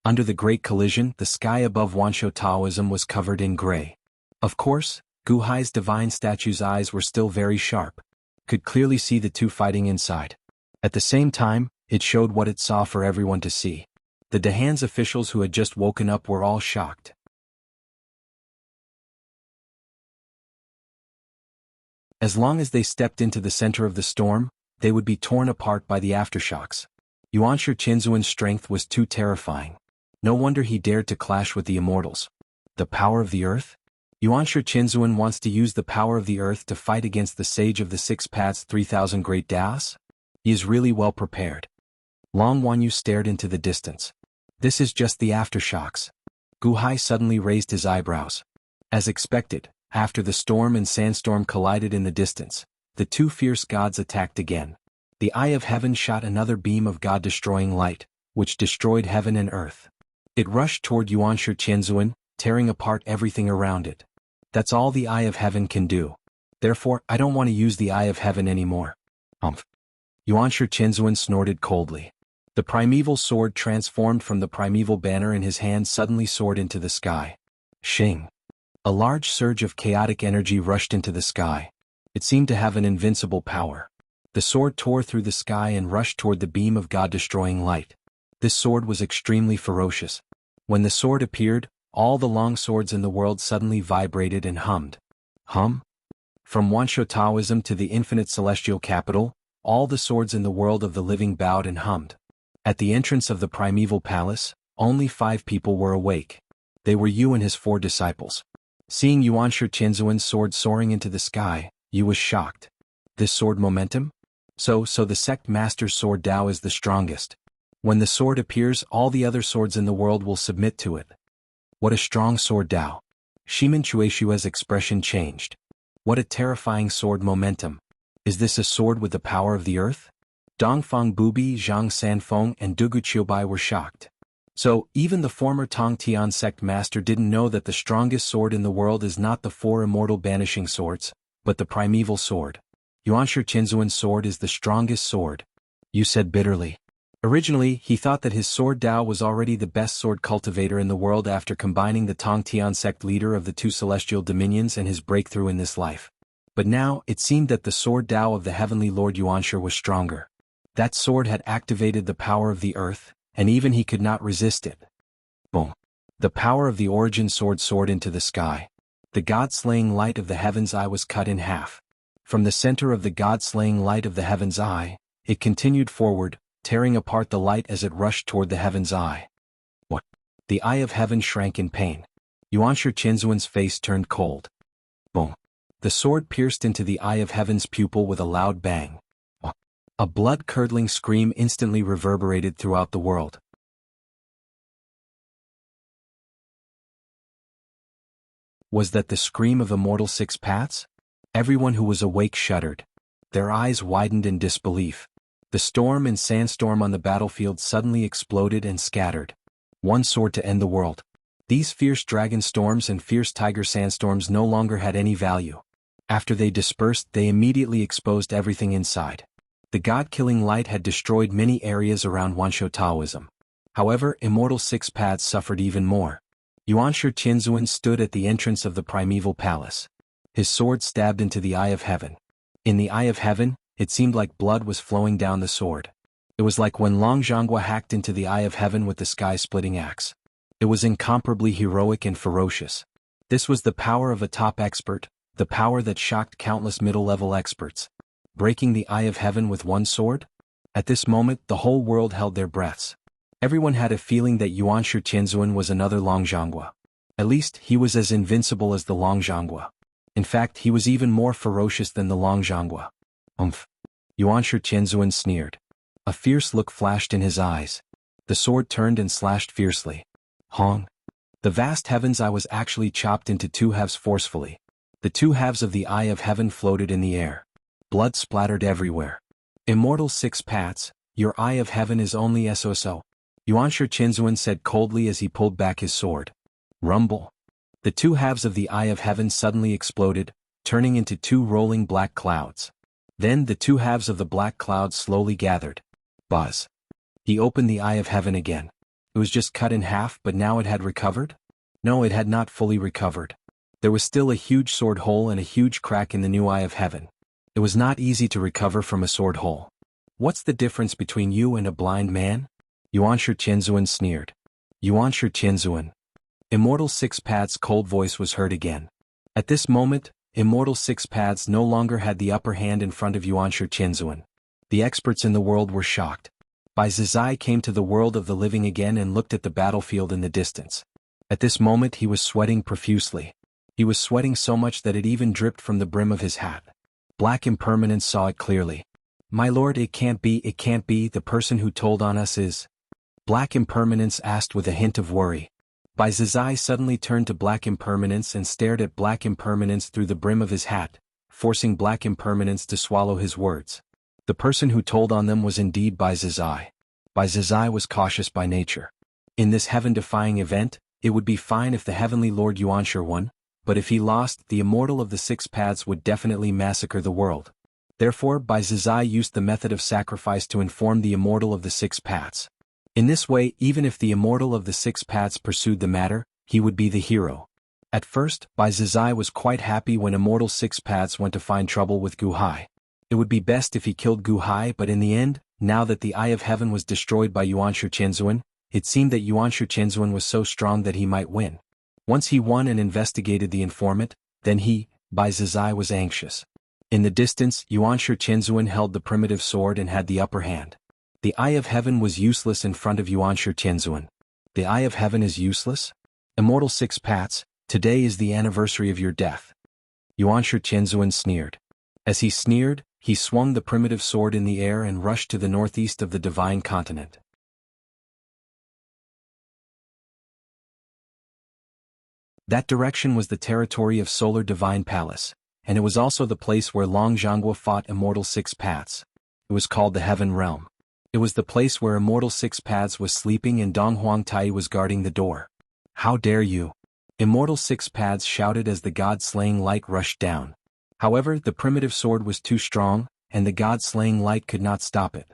Under the great collision, the sky above Wanshou Taoism was covered in gray. Of course, Gu Hai's divine statue's eyes were still very sharp. Could clearly see the two fighting inside. At the same time, it showed what it saw for everyone to see. The Dahan's officials who had just woken up were all shocked. As long as they stepped into the center of the storm, they would be torn apart by the aftershocks. Yuanshi Qinzuan's strength was too terrifying. No wonder he dared to clash with the Immortals. The power of the earth? Yuanshi Qinzuan wants to use the power of the earth to fight against the sage of the six paths 3,000 great Taos? He is really well prepared. Long Wanyu stared into the distance. This is just the aftershocks. Gu Hai suddenly raised his eyebrows. As expected, after the storm and sandstorm collided in the distance, the two fierce gods attacked again. The eye of heaven shot another beam of God-destroying light, which destroyed heaven and earth. It rushed toward Yuanshi Qinzuan, tearing apart everything around it. That's all the eye of heaven can do. Therefore, I don't want to use the eye of heaven anymore. Yuanshi Qinzuan snorted coldly. The primeval sword transformed from the primeval banner in his hand suddenly soared into the sky. Shing! A large surge of chaotic energy rushed into the sky. It seemed to have an invincible power. The sword tore through the sky and rushed toward the beam of God-destroying light. This sword was extremely ferocious. When the sword appeared, all the long swords in the world suddenly vibrated and hummed. Hum? From Wanshou Taoism to the infinite celestial capital, all the swords in the world of the living bowed and hummed. At the entrance of the primeval palace, only 5 people were awake. They were Yu and his 4 disciples. Seeing Yuanshi Qinzuan's sword soaring into the sky, Yu was shocked. This sword momentum? So the sect master's sword Tao is the strongest. When the sword appears, all the other swords in the world will submit to it. What a strong sword Tao. Shimin Chueshua's expression changed. What a terrifying sword momentum. Is this a sword with the power of the earth? Dongfang Bubi, Zhang Sanfeng and Dugu Qiubai were shocked. So, even the former Tongtian sect master didn't know that the strongest sword in the world is not the 4 immortal banishing swords, but the primeval sword. Yuanshi Qinzuan's sword is the strongest sword. Yu said bitterly. Originally, he thought that his sword Dao was already the best sword cultivator in the world after combining the Tongtian sect leader of the 2 celestial dominions and his breakthrough in this life. But now, it seemed that the sword Tao of the heavenly Lord Yuanshi was stronger. That sword had activated the power of the earth, and even he could not resist it. Boom. The power of the origin sword soared into the sky. The god-slaying light of the heaven's eye was cut in half. From the center of the god-slaying light of the heaven's eye, it continued forward, tearing apart the light as it rushed toward the heaven's eye. What? The eye of heaven shrank in pain. Yuanshi Qianzuan's face turned cold. Boom. The sword pierced into the eye of heaven's pupil with a loud bang. A blood-curdling scream instantly reverberated throughout the world. Was that the scream of Immortal Six Paths? Everyone who was awake shuddered. Their eyes widened in disbelief. The storm and sandstorm on the battlefield suddenly exploded and scattered. One sword to end the world. These fierce dragon storms and fierce tiger sandstorms no longer had any value. After they dispersed, they immediately exposed everything inside. The god-killing light had destroyed many areas around Wansho Taoism. However, Immortal Six Paths suffered even more. Yuanshi Qianzuan stood at the entrance of the primeval palace. His sword stabbed into the eye of heaven. In the eye of heaven, it seemed like blood was flowing down the sword. It was like when Long Zhanghua hacked into the eye of heaven with the sky-splitting axe. It was incomparably heroic and ferocious. This was the power of a top expert, the power that shocked countless middle-level experts. Breaking the eye of heaven with one sword? At this moment, the whole world held their breaths. Everyone had a feeling that Yuanshi Qianzuan was another Long Zhanghua. At least, he was as invincible as the Long Zhanghua. In fact, he was even more ferocious than the Long Zhanghua. Yuanshi Qianzuan sneered. A fierce look flashed in his eyes. The sword turned and slashed fiercely. Hong. The vast heaven's eye was actually chopped into two halves forcefully. The two halves of the eye of heaven floated in the air. Blood splattered everywhere. Immortal Six Paths, your eye of heaven is only SOSO. Yuanshi Qianzuan said coldly as he pulled back his sword. Rumble. The two halves of the eye of heaven suddenly exploded, turning into two rolling black clouds. Then the two halves of the black clouds slowly gathered. Buzz. He opened the eye of heaven again. It was just cut in half, but now it had recovered? No, it had not fully recovered. There was still a huge sword hole and a huge crack in the new eye of heaven. It was not easy to recover from a sword hole. What's the difference between you and a blind man? Yuanshi Qianzuan sneered. Yuanshi Qianzuan. Immortal Six Paths' cold voice was heard again. At this moment, Immortal Six Paths no longer had the upper hand in front of Yuanshi Qianzuan. The experts in the world were shocked. Bai Zizai came to the world of the living again and looked at the battlefield in the distance. At this moment he was sweating profusely. He was sweating so much that it even dripped from the brim of his hat. Black Impermanence saw it clearly. My lord, it can't be, the person who told on us is... Black Impermanence asked with a hint of worry. Bai Zizai suddenly turned to Black Impermanence and stared at Black Impermanence through the brim of his hat, forcing Black Impermanence to swallow his words. The person who told on them was indeed Bai Zizai. Bai Zizai was cautious by nature. In this heaven-defying event, it would be fine if the heavenly Lord Yuanshi won, but if he lost, the Immortal of the Six Paths would definitely massacre the world. Therefore, Bai Zizai used the method of sacrifice to inform the Immortal of the Six Paths. In this way, even if the Immortal of the Six Paths pursued the matter, he would be the hero. At first, Bai Zizai was quite happy when Immortal Six Paths went to find trouble with Gu Hai. It would be best if he killed Gu Hai, but in the end, now that the Eye of Heaven was destroyed by Yuanshi Qianzuan, it seemed that Yuanshi Qianzuan was so strong that he might win. Once he won and investigated the informant, then he, Bai Zizai, was anxious. In the distance, Yuanshi Qianzuan held the primitive sword and had the upper hand. The Eye of Heaven was useless in front of Yuanshi Qianzuan. The Eye of Heaven is useless? Immortal Six Paths, today is the anniversary of your death. Yuanshi Qianzuan sneered. As he sneered, he swung the primitive sword in the air and rushed to the northeast of the divine continent. That direction was the territory of Solar Divine Palace, and it was also the place where Long Zhanghua fought Immortal Six Paths. It was called the Heaven Realm. It was the place where Immortal Six Paths was sleeping and Dong Huangtai was guarding the door. How dare you! Immortal Six Paths shouted as the god-slaying light rushed down. However, the primitive sword was too strong, and the god-slaying light could not stop it.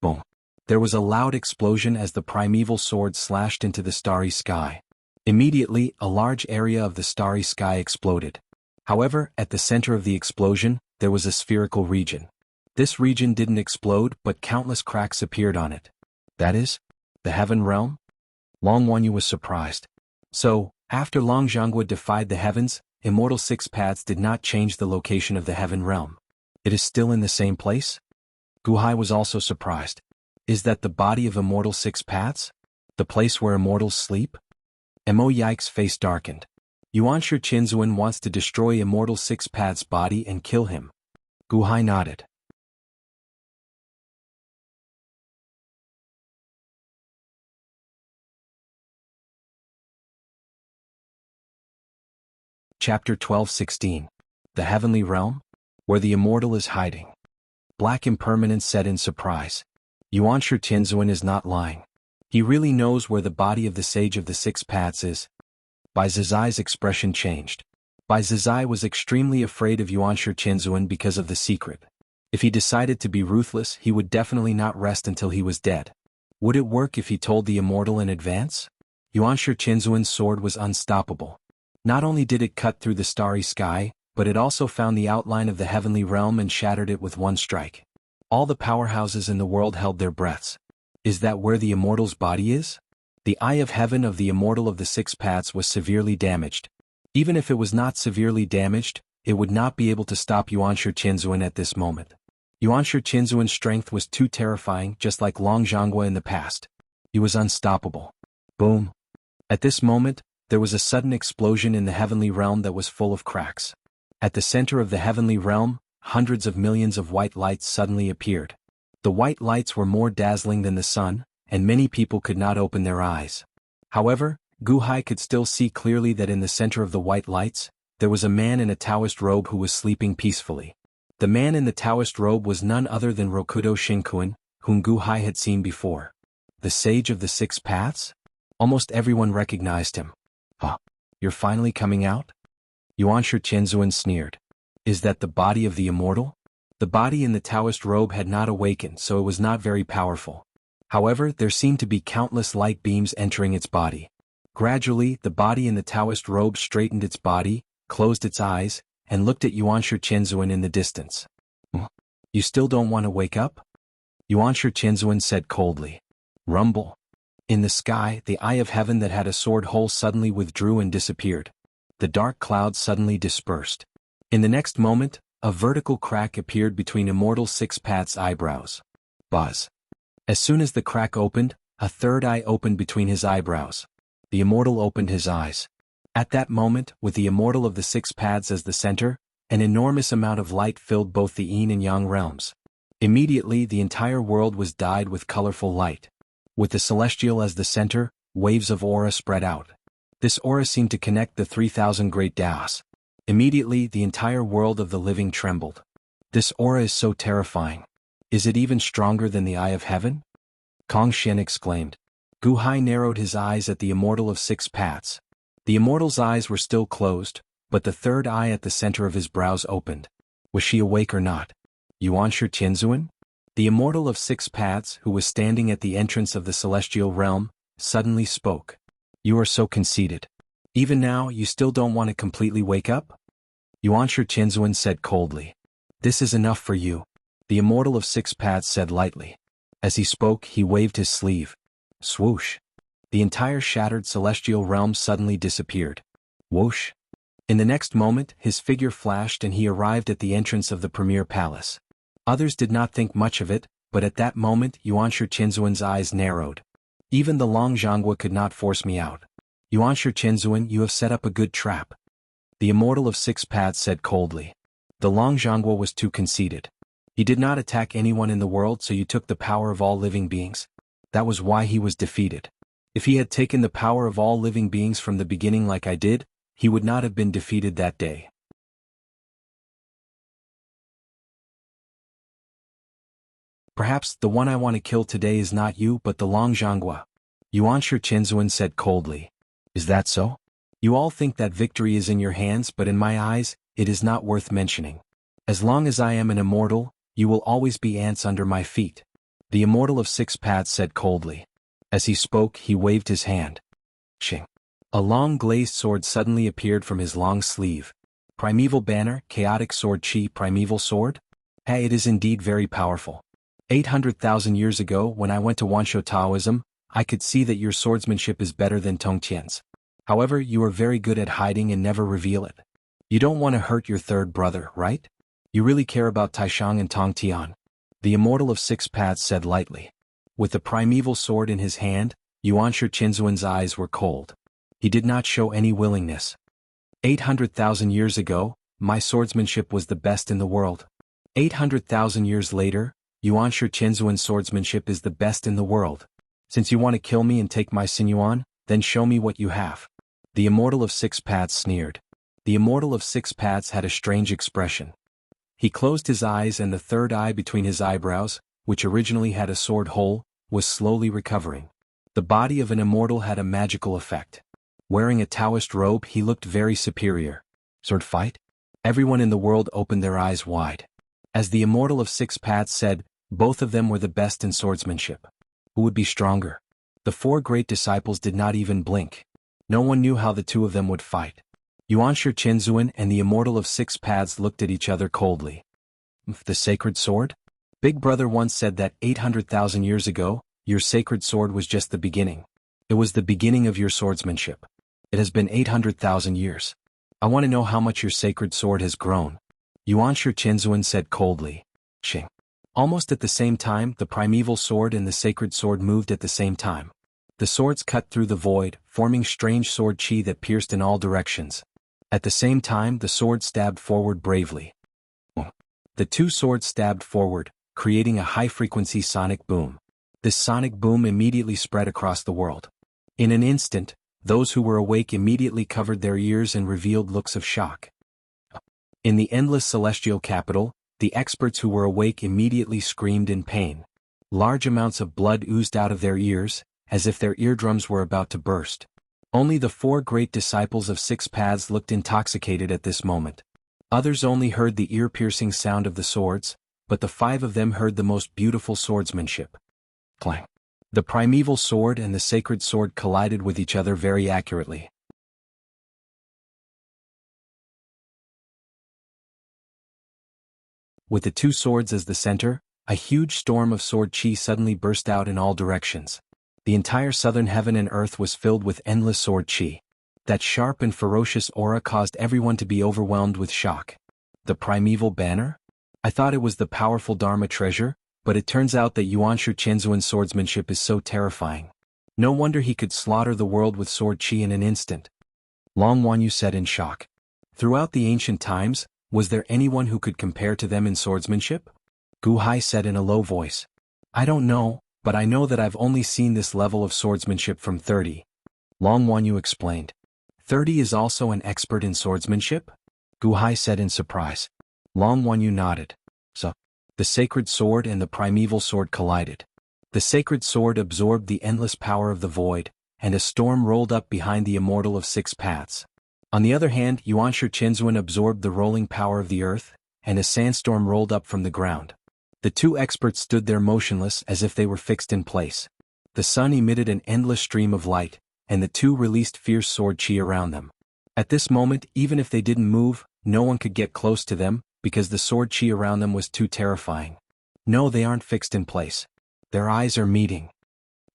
Boom! There was a loud explosion as the primeval sword slashed into the starry sky. Immediately, a large area of the starry sky exploded. However, at the center of the explosion, there was a spherical region. This region didn't explode, but countless cracks appeared on it. That is, the Heaven Realm? Long Wanyu was surprised. So, after Long Jianghu defied the heavens, Immortal Six Paths did not change the location of the Heaven Realm. It is still in the same place? Guhai was also surprised. Is that the body of Immortal Six Paths? The place where immortals sleep? Mo Yike's face darkened. Yuanshi Qinzuan wants to destroy Immortal Six Paths' body and kill him. Guhai nodded. Chapter 12:16. The Heavenly Realm? Where the Immortal is hiding. Black Impermanence said in surprise. Yuanshi Qinzuan is not lying. He really knows where the body of the Sage of the Six Paths is. Bai Zizai's expression changed. Bai Zizai was extremely afraid of Yuanshi Qinzuan because of the secret. If he decided to be ruthless, he would definitely not rest until he was dead. Would it work if he told the Immortal in advance? Yuanshi Qinzuan's sword was unstoppable. Not only did it cut through the starry sky, but it also found the outline of the Heavenly Realm and shattered it with one strike. All the powerhouses in the world held their breaths. Is that where the Immortal's body is? The Eye of Heaven of the Immortal of the Six Paths was severely damaged. Even if it was not severely damaged, it would not be able to stop Yuanshi Qinzuan at this moment. Yuanshi Qinzuan's strength was too terrifying, just like Long Jianghu in the past. He was unstoppable. Boom. At this moment, there was a sudden explosion in the Heavenly Realm that was full of cracks. At the center of the Heavenly Realm, hundreds of millions of white lights suddenly appeared. The white lights were more dazzling than the sun, and many people could not open their eyes. However, Guhai could still see clearly that in the center of the white lights, there was a man in a Taoist robe who was sleeping peacefully. The man in the Taoist robe was none other than Rokudo Shinkuan, whom Guhai had seen before. The Sage of the Six Paths? Almost everyone recognized him. Huh. You're finally coming out? Yuanshi Qinzuan sneered. Is that the body of the Immortal? The body in the Taoist robe had not awakened, so it was not very powerful. However, there seemed to be countless light beams entering its body. Gradually, the body in the Taoist robe straightened its body, closed its eyes, and looked at Yuanshi Qinzuan in the distance. You still don't want to wake up? Yuanshi Qinzuan said coldly. Rumble. In the sky, the Eye of Heaven that had a sword hole suddenly withdrew and disappeared. The dark clouds suddenly dispersed. In the next moment, a vertical crack appeared between Immortal Six Paths' eyebrows. Buzz. As soon as the crack opened, a third eye opened between his eyebrows. The Immortal opened his eyes. At that moment, with the Immortal of the Six Paths as the center, an enormous amount of light filled both the Yin and Yang realms. Immediately, the entire world was dyed with colorful light. With the celestial as the center, waves of aura spread out. This aura seemed to connect the 3,000 great Taos. Immediately, the entire world of the living trembled. This aura is so terrifying. Is it even stronger than the Eye of Heaven? Kong Xian exclaimed. Guhai narrowed his eyes at the Immortal of Six Paths. The Immortal's eyes were still closed, but the third eye at the center of his brows opened. Was she awake or not? Yuanshi Qinzuan? The Immortal of Six Paths, who was standing at the entrance of the celestial realm, suddenly spoke. You are so conceited. Even now, you still don't want to completely wake up? Yuanshi Qinzuan said coldly. This is enough for you. The Immortal of Six Paths said lightly. As he spoke, he waved his sleeve. Swoosh. The entire shattered celestial realm suddenly disappeared. Whoosh. In the next moment, his figure flashed and he arrived at the entrance of the premier palace. Others did not think much of it, but at that moment Yuanshi Qinzuan's eyes narrowed. Even the Long Jianghu could not force me out. Yuanshi Qinzuan, you have set up a good trap. The Immortal of Six Paths said coldly. The Long Jianghu was too conceited. He did not attack anyone in the world, so you took the power of all living beings. That was why he was defeated. If he had taken the power of all living beings from the beginning like I did, he would not have been defeated that day. Perhaps the one I want to kill today is not you but the Long Jianghu. Yuanshi Qinzuan said coldly. Is that so? You all think that victory is in your hands, but in my eyes, it is not worth mentioning. As long as I am an immortal, you will always be ants under my feet. The Immortal of Six Paths said coldly. As he spoke, he waved his hand. Ching. A long glazed sword suddenly appeared from his long sleeve. Primeval banner, chaotic sword chi, primeval sword? Hey, it is indeed very powerful. 800,000 years ago when I went to Wansho Taoism, I could see that your swordsmanship is better than Tongqian's. However, you are very good at hiding and never reveal it. You don't want to hurt your third brother, right? You really care about Taishang and Tong Tian. The Immortal of Six Paths said lightly. With the primeval sword in his hand, Yuanshi Qinzuan's eyes were cold. He did not show any willingness. 800,000 years ago, my swordsmanship was the best in the world. 800,000 years later, Yuanshi Qinzuan's swordsmanship is the best in the world. Since you want to kill me and take my sinuan, then show me what you have. The Immortal of Six Paths sneered. The Immortal of Six Paths had a strange expression. He closed his eyes and the third eye between his eyebrows, which originally had a sword hole, was slowly recovering. The body of an immortal had a magical effect. Wearing a Taoist robe, he looked very superior. Sword fight? Everyone in the world opened their eyes wide. As the Immortal of Six Paths said, both of them were the best in swordsmanship. Who would be stronger? The four great disciples did not even blink. No one knew how the two of them would fight. Yuanshi Qinzuan and the Immortal of Six Paths looked at each other coldly. The sacred sword? Big Brother once said that 800,000 years ago, your sacred sword was just the beginning. It was the beginning of your swordsmanship. It has been 800,000 years. I want to know how much your sacred sword has grown. Yuanshi Qinzuan said coldly. Ching. Almost at the same time, the primeval sword and the sacred sword moved at the same time. The swords cut through the void, forming strange sword chi that pierced in all directions. At the same time, the sword stabbed forward bravely. The two swords stabbed forward, creating a high-frequency sonic boom. This sonic boom immediately spread across the world. In an instant, those who were awake immediately covered their ears and revealed looks of shock. In the endless celestial capital, the experts who were awake immediately screamed in pain. Large amounts of blood oozed out of their ears, as if their eardrums were about to burst. Only the four great disciples of Six Paths looked intoxicated at this moment. Others only heard the ear-piercing sound of the swords, but the five of them heard the most beautiful swordsmanship. Clang. The primeval sword and the sacred sword collided with each other very accurately. With the two swords as the center, a huge storm of sword chi suddenly burst out in all directions. The entire southern heaven and earth was filled with endless sword chi. That sharp and ferocious aura caused everyone to be overwhelmed with shock. The primeval banner? I thought it was the powerful Dharma treasure, but it turns out that Yuanshi Qinzuan's swordsmanship is so terrifying. No wonder he could slaughter the world with sword chi in an instant. Long Wanyu said in shock. Throughout the ancient times, was there anyone who could compare to them in swordsmanship? Gu Hai said in a low voice. I don't know, but I know that I've only seen this level of swordsmanship from 30. Long Wanyu explained. 30 is also an expert in swordsmanship? Gu Hai said in surprise. Long Wanyu nodded. So, the sacred sword and the primeval sword collided. The sacred sword absorbed the endless power of the void, and a storm rolled up behind the Immortal of Six Paths. On the other hand, Yuanshi Qinzuan absorbed the rolling power of the earth, and a sandstorm rolled up from the ground. The two experts stood there motionless as if they were fixed in place. The sun emitted an endless stream of light, and the two released fierce sword chi around them. At this moment, even if they didn't move, no one could get close to them, because the sword chi around them was too terrifying. No, they aren't fixed in place. Their eyes are meeting.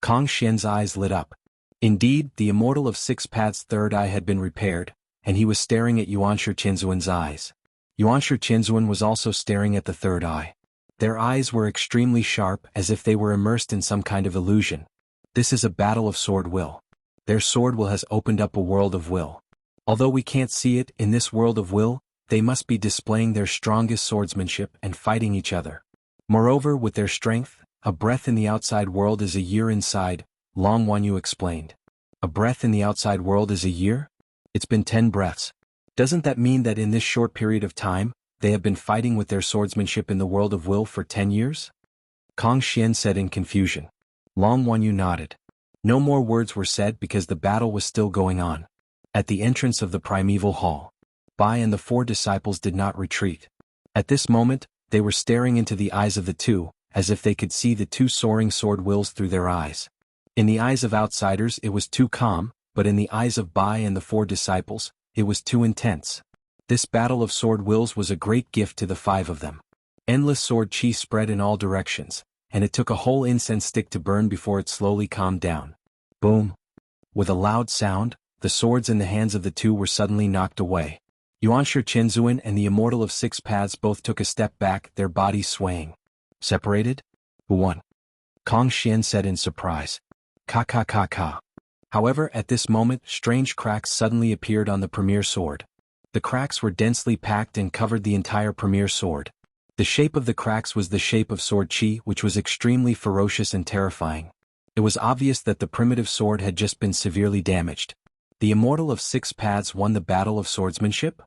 Kong Xian's eyes lit up. Indeed, the Immortal of Six Paths' third eye had been repaired, and he was staring at Yuanshi Qinzuan's eyes. Yuanshi Qinzuan was also staring at the third eye. Their eyes were extremely sharp, as if they were immersed in some kind of illusion. This is a battle of sword will. Their sword will has opened up a world of will. Although we can't see it, in this world of will, they must be displaying their strongest swordsmanship and fighting each other. Moreover, with their strength, a breath in the outside world is a year inside, Long Wanyu explained. A breath in the outside world is a year? It's been 10 breaths. Doesn't that mean that in this short period of time, they have been fighting with their swordsmanship in the world of will for 10 years? Kong Xian said in confusion. Long Wanyu nodded. No more words were said because the battle was still going on. At the entrance of the primeval hall, Bai and the four disciples did not retreat. At this moment, they were staring into the eyes of the two, as if they could see the two soaring sword wills through their eyes. In the eyes of outsiders it was too calm, but in the eyes of Bai and the four disciples, it was too intense. This battle of sword wills was a great gift to the five of them. Endless sword chi spread in all directions, and it took a whole incense stick to burn before it slowly calmed down. Boom! With a loud sound, the swords in the hands of the two were suddenly knocked away. Yuanshi Qianzuan and the Immortal of Six Paths both took a step back, their bodies swaying. Separated? Who won? Kong Xian said in surprise. Ka ka ka ka. However, at this moment, strange cracks suddenly appeared on the premier sword. The cracks were densely packed and covered the entire premier sword. The shape of the cracks was the shape of sword chi, which was extremely ferocious and terrifying. It was obvious that the primitive sword had just been severely damaged. The Immortal of Six Paths won the battle of swordsmanship?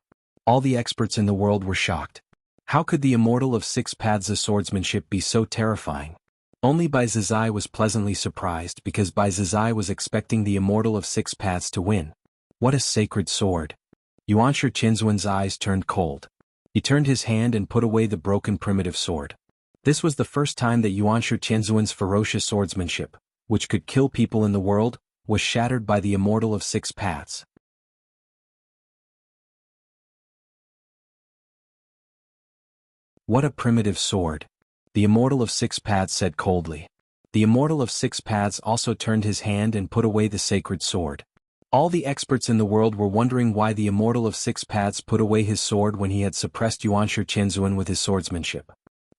All the experts in the world were shocked. How could the Immortal of Six Paths' swordsmanship be so terrifying? Only Bai Zizai was pleasantly surprised because Bai Zizai was expecting the Immortal of Six Paths to win. What a sacred sword! Yuanshi Qianzuan's eyes turned cold. He turned his hand and put away the broken primitive sword. This was the first time that Yuanshi Qianzuan's ferocious swordsmanship, which could kill people in the world, was shattered by the Immortal of Six Paths. What a primitive sword! The Immortal of Six Paths said coldly. The Immortal of Six Paths also turned his hand and put away the sacred sword. All the experts in the world were wondering why the Immortal of Six Paths put away his sword when he had suppressed Yuanshi Qianzuan with his swordsmanship.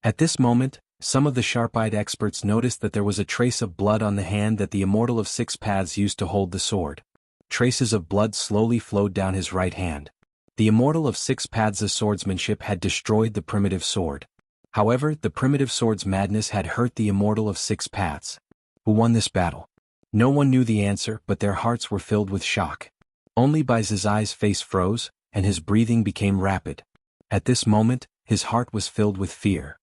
At this moment, some of the sharp-eyed experts noticed that there was a trace of blood on the hand that the Immortal of Six Paths used to hold the sword. Traces of blood slowly flowed down his right hand. The Immortal of Six Paths' swordsmanship had destroyed the primitive sword. However, the primitive sword's madness had hurt the Immortal of Six Paths. Who won this battle? No one knew the answer, but their hearts were filled with shock. Only Bai Zizai's face froze, and his breathing became rapid. At this moment, his heart was filled with fear.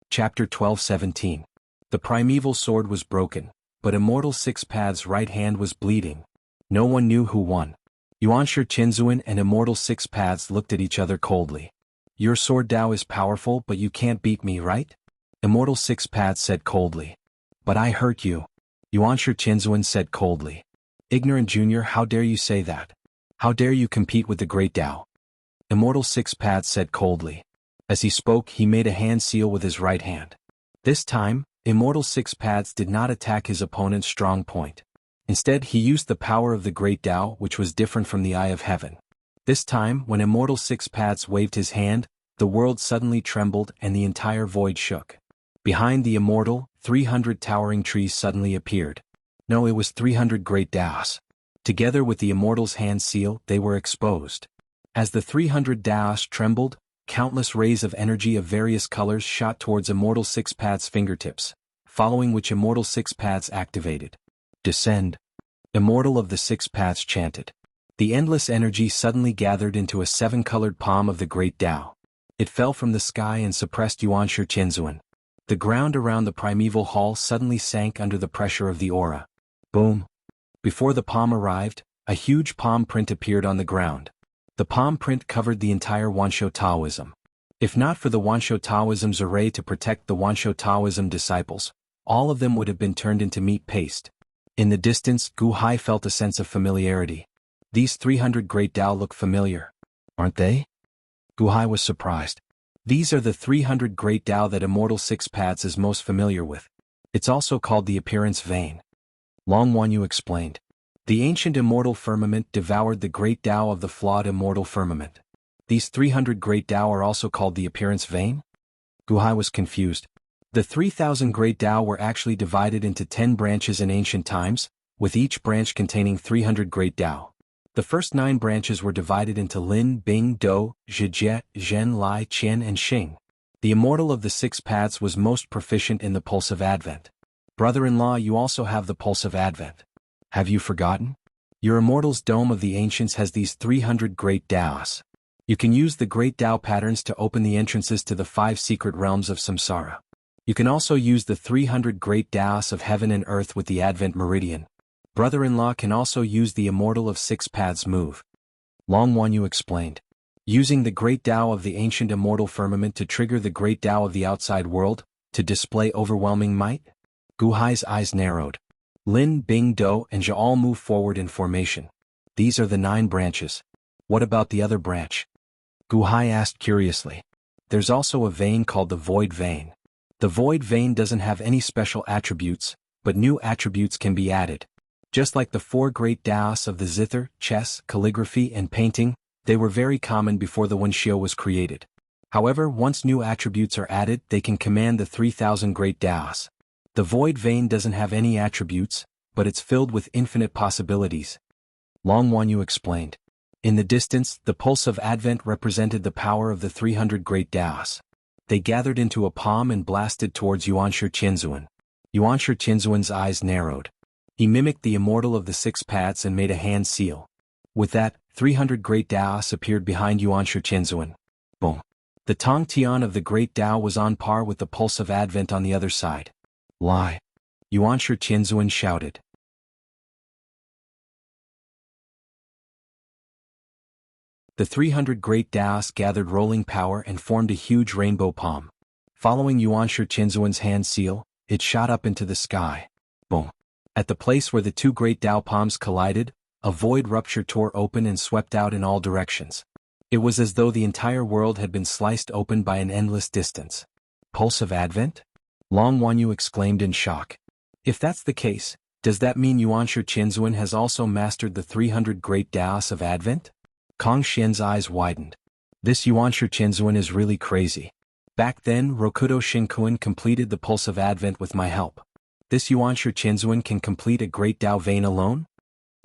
Chapter 12:17. The primeval sword was broken, but Immortal Six Paths' right hand was bleeding. No one knew who won. Yuanshi Qianzuan and Immortal Six Paths looked at each other coldly. Your sword Dao is powerful, but you can't beat me, right? Immortal Six Paths said coldly. But I hurt you. Yuanshi Qianzuan said coldly. Ignorant junior, how dare you say that? How dare you compete with the great Dao? Immortal Six Paths said coldly. As he spoke, he made a hand seal with his right hand. This time, Immortal Six Paths did not attack his opponent's strong point. Instead, he used the power of the great Tao, which was different from the Eye of Heaven. This time, when Immortal Six Paths waved his hand, the world suddenly trembled and the entire void shook. Behind the Immortal, 300 towering trees suddenly appeared. No, it was 300 great Daos. Together with the Immortal's hand seal, they were exposed. As the 300 Daos trembled, countless rays of energy of various colors shot towards Immortal Six Paths' fingertips, following which Immortal Six Paths activated. Descend. Immortal of the Six Paths chanted. The endless energy suddenly gathered into a seven-colored palm of the great Tao. It fell from the sky and suppressed Yuanshi Qianzuan. The ground around the primeval hall suddenly sank under the pressure of the aura. Boom. Before the palm arrived, a huge palm print appeared on the ground. The palm print covered the entire Wansho Taoism. If not for the Wansho Taoism's array to protect the Wansho Taoism disciples, all of them would have been turned into meat paste. In the distance, Gu Hai felt a sense of familiarity. These 300 great Tao look familiar. Aren't they? Gu Hai was surprised. These are the 300 great Tao that Immortal Six Paths is most familiar with. It's also called the appearance vein. Long Wanyu explained. The ancient immortal firmament devoured the great Tao of the flawed immortal firmament. These 300 great Tao are also called the appearance vein? Gu Hai was confused. The 3,000 great Tao were actually divided into 10 branches in ancient times, with each branch containing 300 great Tao. The first 9 branches were divided into Lin, Bing, Do, Zhijie, Zhen, Lai, Qian and Xing. The Immortal of the Six Paths was most proficient in the Pulse of Advent. Brother-in-law, you also have the Pulse of Advent. Have you forgotten? Your Immortal's Dome of the Ancients has these 300 great Taos. You can use the great Tao patterns to open the entrances to the 5 secret realms of samsara. You can also use the 300 great Taos of heaven and earth with the Advent Meridian. Brother-in-law can also use the Immortal of Six Paths move. Long Wanyu explained. Using the great Tao of the ancient immortal firmament to trigger the great Tao of the outside world, To display overwhelming might? Gu Hai's eyes narrowed. Lin, Bing, Do, and Zhe all move forward in formation. These are the 9 branches. What about the other branch? Gu Hai asked curiously. There's also a vein called the Void Vein. The Void Vein doesn't have any special attributes, but new attributes can be added. Just like the 4 great Daos of the zither, chess, calligraphy, and painting, they were very common before the Wuxia was created. However, once new attributes are added, they can command the 3,000 great Daos. The Void Vein doesn't have any attributes, but it's filled with infinite possibilities. Long Wanyu explained. In the distance, the pulse of Advent represented the power of the 300 great Daos. They gathered into a palm and blasted towards Yuanshi Qianzuan. Yuanshi Qianzuan's eyes narrowed. He mimicked the immortal of the 6 paths and made a hand seal. With that, 300 great Daos appeared behind Yuanshi Qianzuan. Boom. The Tong Tian of the great Tao was on par with the pulse of Advent on the other side. Lie. Yuanshi Qianzuan shouted. The 300 great Daos gathered rolling power and formed a huge rainbow palm. Following Yuanshi Qianzuan's hand seal, it shot up into the sky. Boom. At the place where the 2 great Dao palms collided, a void rupture tore open and swept out in all directions. It was as though the entire world had been sliced open by an endless distance. Pulse of Advent? Long Wanyu exclaimed in shock. If that's the case, does that mean Yuanshi Qianzuan has also mastered the 300 great Daos of Advent? Kong Xian's eyes widened. This Yuanshi Qianzuan is really crazy. Back then, Rokudo Shinkuan completed the Pulse of Advent with my help. This Yuanshi Qianzuan can complete a great Dao vein alone?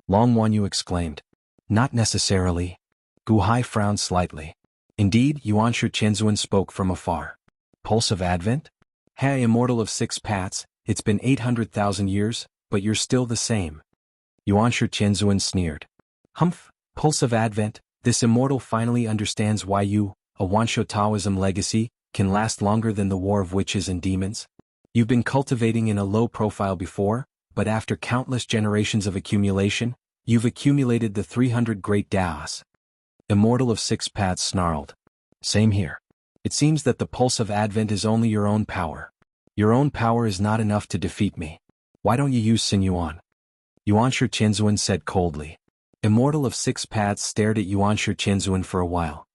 Long Wanyu exclaimed. Not necessarily. Gu Hai frowned slightly. Indeed, Yuanshi Qianzuan spoke from afar. Pulse of Advent? Hey, immortal of 6 paths, it's been 800,000 years, but you're still the same. Yuanshi Qianzuan sneered. Humph, Pulse of Advent, this immortal finally understands why you, a Wansho Taoism legacy, can last longer than the war of witches and demons. You've been cultivating in a low profile before, but after countless generations of accumulation, you've accumulated the 300 great Daos. Immortal of 6 paths snarled. Same here. It seems that the Pulse of Advent is only your own power. Your own power is not enough to defeat me. Why don't you use Sinyuan? Yuanshi Qianzuan said coldly. Immortal of 6 paths stared at Yuanshi Qianzuan for a while.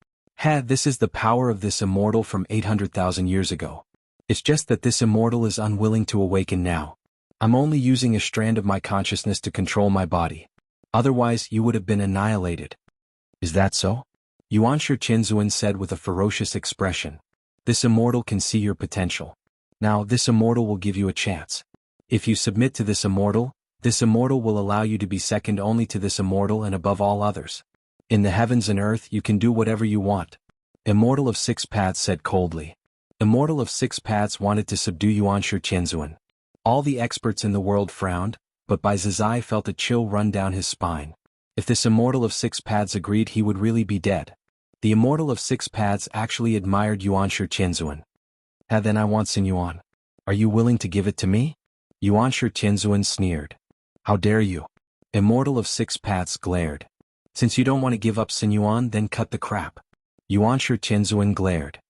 This is the power of this immortal from 800,000 years ago. It's just that this immortal is unwilling to awaken now. I'm only using a strand of my consciousness to control my body. Otherwise, you would have been annihilated. Is that so? Yuanshi Qianzuan said with a ferocious expression. This immortal can see your potential. Now, this immortal will give you a chance. If you submit to this immortal will allow you to be second only to this immortal and above all others. In the heavens and earth you can do whatever you want. Immortal of 6 paths said coldly. Immortal of 6 paths wanted to subdue Yuanshi Qianzuan. All the experts in the world frowned, but Bai Zizai felt a chill run down his spine. If this immortal of 6 paths agreed, he would really be dead. The immortal of 6 paths actually admired Yuanshi Qianzuan. Then I want Sinyuan. Are you willing to give it to me? Yuanshi Qianzuan sneered. How dare you? Immortal of 6 paths glared. Since you don't want to give up Sinyuan, then cut the crap. Yuanshi Qianzuan glared.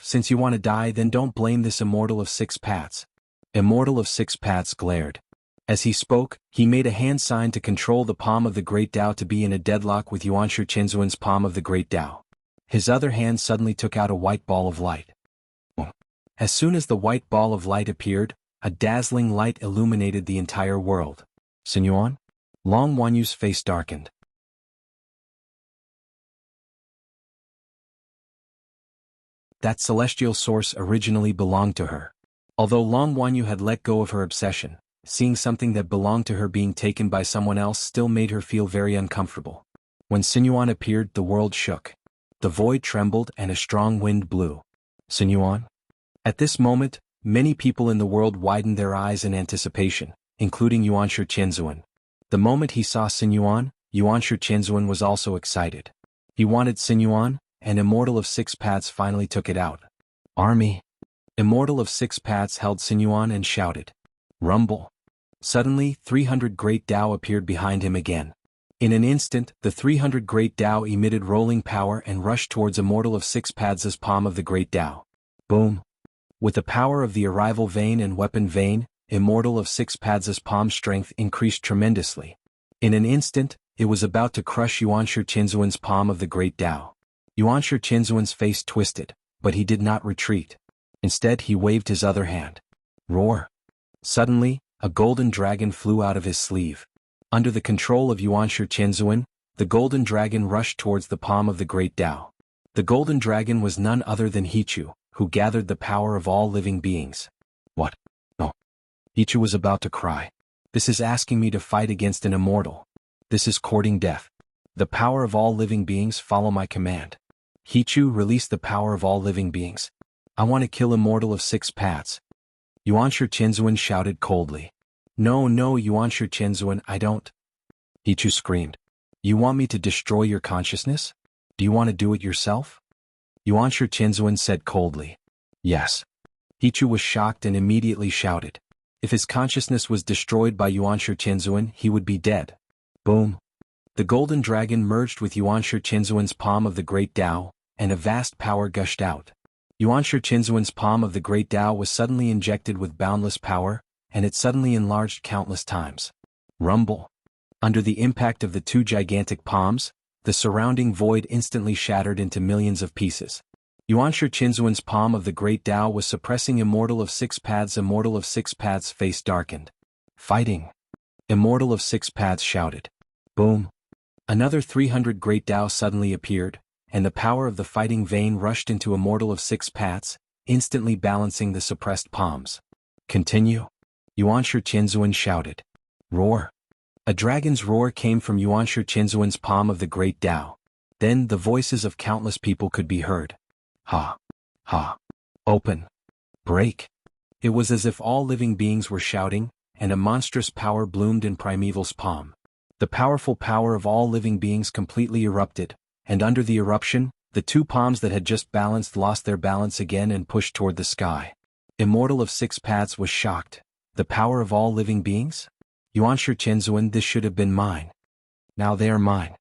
Since you want to die, then don't blame this immortal of 6 paths. Immortal of 6 paths glared. As he spoke, he made a hand sign to control the palm of the Great Tao to be in a deadlock with Yuanshi Qianzuan's palm of the Great Tao. His other hand suddenly took out a white ball of light. As soon as the white ball of light appeared, a dazzling light illuminated the entire world. Sinyuan? Long Wanyu's face darkened. That celestial source originally belonged to her. Although Long Wanyu had let go of her obsession, seeing something that belonged to her being taken by someone else still made her feel very uncomfortable. When Sinyuan appeared, the world shook. The void trembled and a strong wind blew. Sinyuan? At this moment, many people in the world widened their eyes in anticipation, including Yuanshi Qianzuan. The moment he saw Sinyuan, Yuanshi Qianzuan was also excited. He wanted Sinyuan, and Immortal of 6 paths finally took it out. Army. Immortal of 6 paths held Sinyuan and shouted. Rumble. Suddenly, 300 great Tao appeared behind him again. In an instant, the 300 great Tao emitted rolling power and rushed towards Immortal of 6 paths' palm of the great Tao. Boom. With the power of the arrival vein and weapon vein, Immortal of Six Paths' palm strength increased tremendously. In an instant, it was about to crush Yuanshi Qinzuan's palm of the Great Tao. Yuanshi Qinzuan's face twisted, but he did not retreat. Instead he waved his other hand. Roar! Suddenly, a golden dragon flew out of his sleeve. Under the control of Yuanshi Qinzuan, the golden dragon rushed towards the palm of the Great Tao. The golden dragon was none other than Hichu, who gathered the power of all living beings. What? No. Hichu was about to cry. This is asking me to fight against an immortal. This is courting death. The power of all living beings follow my command. Hichu, release the power of all living beings. I want to kill Immortal of Six Paths. Yuanshi Qinzuan shouted coldly. No, Yuanshi Qinzuan, I don't. Hichu screamed. You want me to destroy your consciousness? Do you want to do it yourself? Yuanshi Qinzuan said coldly. Yes. Hichu was shocked and immediately shouted. If his consciousness was destroyed by Yuanshi Qinzuan, he would be dead. Boom. The golden dragon merged with Yuanshi Qinzuan's palm of the Great Tao, and a vast power gushed out. Yuanshi Qinzuan's palm of the Great Tao was suddenly injected with boundless power, and it suddenly enlarged countless times. Rumble. Under the impact of the two gigantic palms, the surrounding void instantly shattered into millions of pieces. Yuanshi Qinzuan's palm of the Great Tao was suppressing Immortal of Six Paths. Immortal of Six Paths' face darkened. Fighting. Immortal of Six Paths shouted. Boom. Another 300 Great Tao suddenly appeared, and the power of the fighting vein rushed into Immortal of Six Paths, instantly balancing the suppressed palms. Continue. Yuanshi Qinzuan shouted. Roar. A dragon's roar came from Yuanshi Qinzuan's palm of the Great Tao. Then the voices of countless people could be heard. Ha. Ha. Open. Break. It was as if all living beings were shouting, and a monstrous power bloomed in Primeval's palm. The powerful power of all living beings completely erupted, and under the eruption, the two palms that had just balanced lost their balance again and pushed toward the sky. Immortal of Six Paths was shocked. The power of all living beings? Yuanshi Qinzuan, this should have been mine. Now they are mine.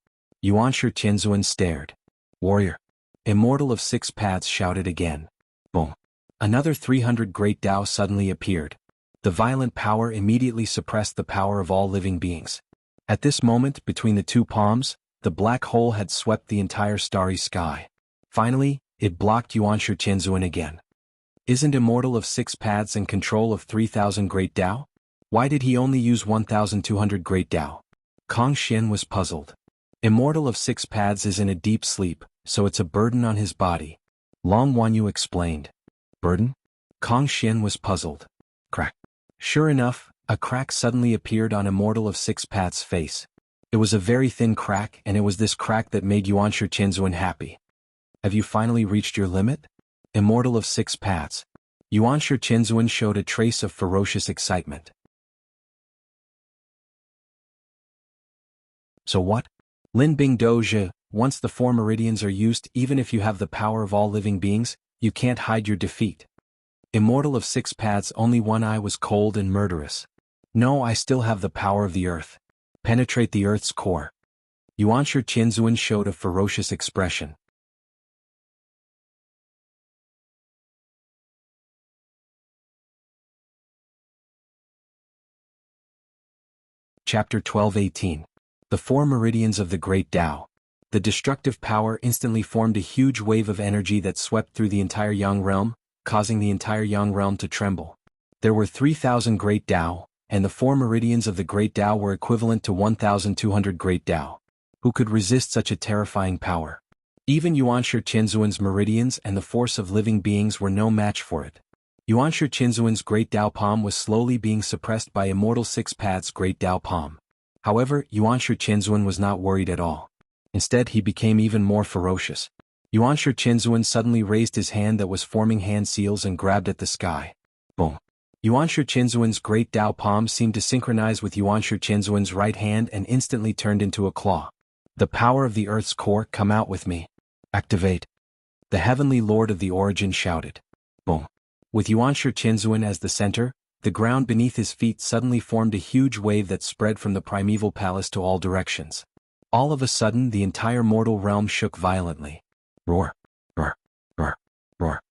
Yuanshi Qinzuan stared. Warrior. Immortal of Six Paths shouted again. Boom. Another 300 Great Tao suddenly appeared. The violent power immediately suppressed the power of all living beings. At this moment, between the two palms, the black hole had swept the entire starry sky. Finally, it blocked Yuanshi Qinzuan again. Isn't Immortal of Six Paths in control of 3,000 Great Tao? Why did he only use 1,200 Great Tao? Kong Xian was puzzled. Immortal of Six Paths is in a deep sleep, so it's a burden on his body. Long Wanyu explained. Burden? Kong Xian was puzzled. Crack. Sure enough, a crack suddenly appeared on Immortal of Six Paths' face. It was a very thin crack, and it was this crack that made Yuanshi Qinzuan happy. Have you finally reached your limit? Immortal of Six Paths. Yuanshi Qinzuan showed a trace of ferocious excitement. So what? Lin Bing Doja, once the four meridians are used, even if you have the power of all living beings, you can't hide your defeat. Immortal of Six Paths' only one eye was cold and murderous. No, I still have the power of the earth. Penetrate the earth's core. Yuanshi Qinzuan showed a ferocious expression. Chapter 12:18. The Four Meridians of the Great Tao. The destructive power instantly formed a huge wave of energy that swept through the entire Yang realm, causing the entire Yang realm to tremble. There were 3,000 Great Tao, and the four meridians of the Great Tao were equivalent to 1,200 Great Tao. Who could resist such a terrifying power? Even Yuanshi Qinzuan's meridians and the force of living beings were no match for it. Yuanshi Qinzuan's Great Tao palm was slowly being suppressed by Immortal Six Paths' Great Tao palm. However, Yuanshi Qinzuan was not worried at all. Instead, he became even more ferocious. Yuanshi Qinzuan suddenly raised his hand that was forming hand seals and grabbed at the sky. Boom. Yuanshi Qinzuan's Great Tao palm seemed to synchronize with Yuanshi Qinzuan's right hand and instantly turned into a claw. The power of the earth's core, come out with me. Activate. The heavenly lord of the origin shouted. Boom. With Yuanshi Qinzuan as the center, the ground beneath his feet suddenly formed a huge wave that spread from the primeval palace to all directions. All of a sudden, the entire mortal realm shook violently. Roar. Roar. Roar. Roar.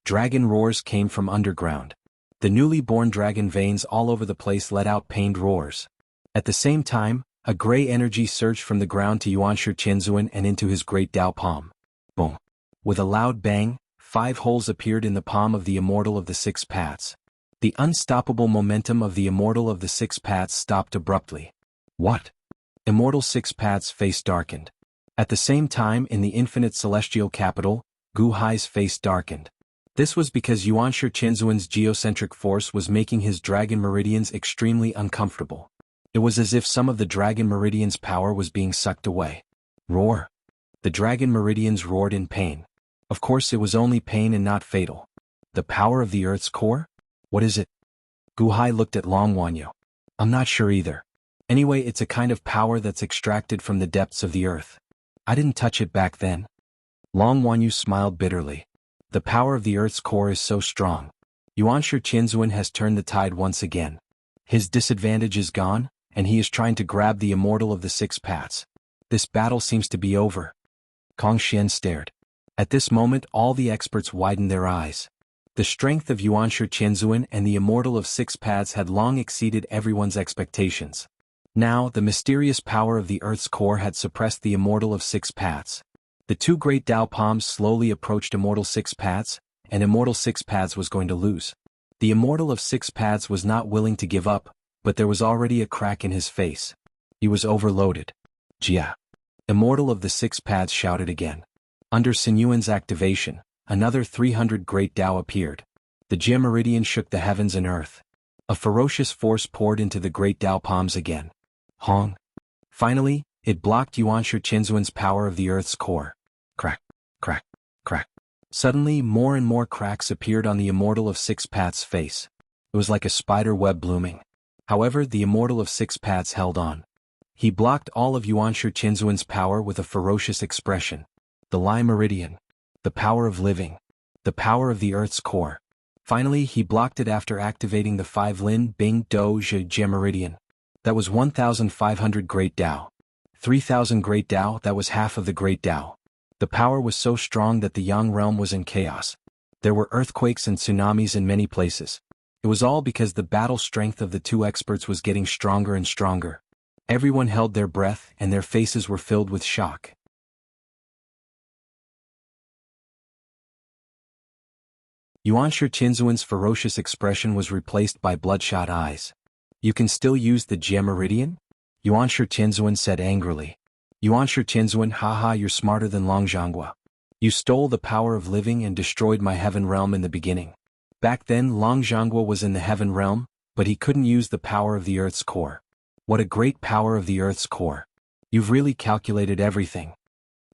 Dragon roars came from underground. The newly born dragon veins all over the place let out pained roars. At the same time, a gray energy surged from the ground to Yuanshi Qianzuan and into his great Dao palm. Boom! With a loud bang, 5 holes appeared in the palm of the Immortal of the 6 Paths. The unstoppable momentum of the Immortal of the 6 Paths stopped abruptly. What? Immortal 6 Paths' face darkened. At the same time, in the infinite celestial capital, Gu Hai's face darkened. This was because Yuanshi Qianzuan's geocentric force was making his dragon meridians extremely uncomfortable. It was as if some of the dragon meridian's power was being sucked away. Roar! The dragon meridians roared in pain. Of course it was only pain and not fatal. The power of the Earth's core? What is it? Gu Hai looked at Long Wanyu. I'm not sure either. Anyway, it's a kind of power that's extracted from the depths of the Earth. I didn't touch it back then. Long Wanyu smiled bitterly. The power of the Earth's core is so strong. Yuanshi Qianzuan has turned the tide once again. His disadvantage is gone, and he is trying to grab the Immortal of the 6 Paths. This battle seems to be over. Kong Xian stared. At this moment all the experts widened their eyes. The strength of Yuanshi Qianzuan and the Immortal of 6 Paths had long exceeded everyone's expectations. Now, the mysterious power of the Earth's core had suppressed the Immortal of 6 Paths. The 2 great Dao palms slowly approached Immortal 6 Paths, and Immortal 6 Paths was going to lose. The Immortal of 6 Paths was not willing to give up, but there was already a crack in his face. He was overloaded. Jia! Immortal of the 6 Paths shouted again. Under Sinyuan's activation, another 300 great Dao appeared. The Jia meridian shook the heavens and earth. A ferocious force poured into the great Dao palms again. Hong! Finally, it blocked Yuanshi Qianzuan's power of the Earth's core. Crack! Crack! Crack! Suddenly more and more cracks appeared on the Immortal of 6 Paths' face. It was like a spider web blooming. However, the Immortal of 6 Paths held on. He blocked all of Yuanshi Qianzuan's power with a ferocious expression. The Lai Meridian. The power of living. The power of the Earth's core. Finally, he blocked it after activating the 5 Lin Bing Do Zhe Jie Meridian. That was 1,500 Great Dao. 3,000 Great Dao, that was half of the Great Dao. The power was so strong that the Yang realm was in chaos. There were earthquakes and tsunamis in many places. It was all because the battle strength of the 2 experts was getting stronger and stronger. Everyone held their breath and their faces were filled with shock. Yuanshi Qianzuan's ferocious expression was replaced by bloodshot eyes. You can still use the Jia meridian? Yuanshi Qianzuan said angrily. Yuanshi Qianzuan, haha, you're smarter than Long Zhanghua. You stole the power of living and destroyed my heaven realm in the beginning. Back then Long Zhanghua was in the heaven realm, but he couldn't use the power of the Earth's core. What a great power of the Earth's core. You've really calculated everything.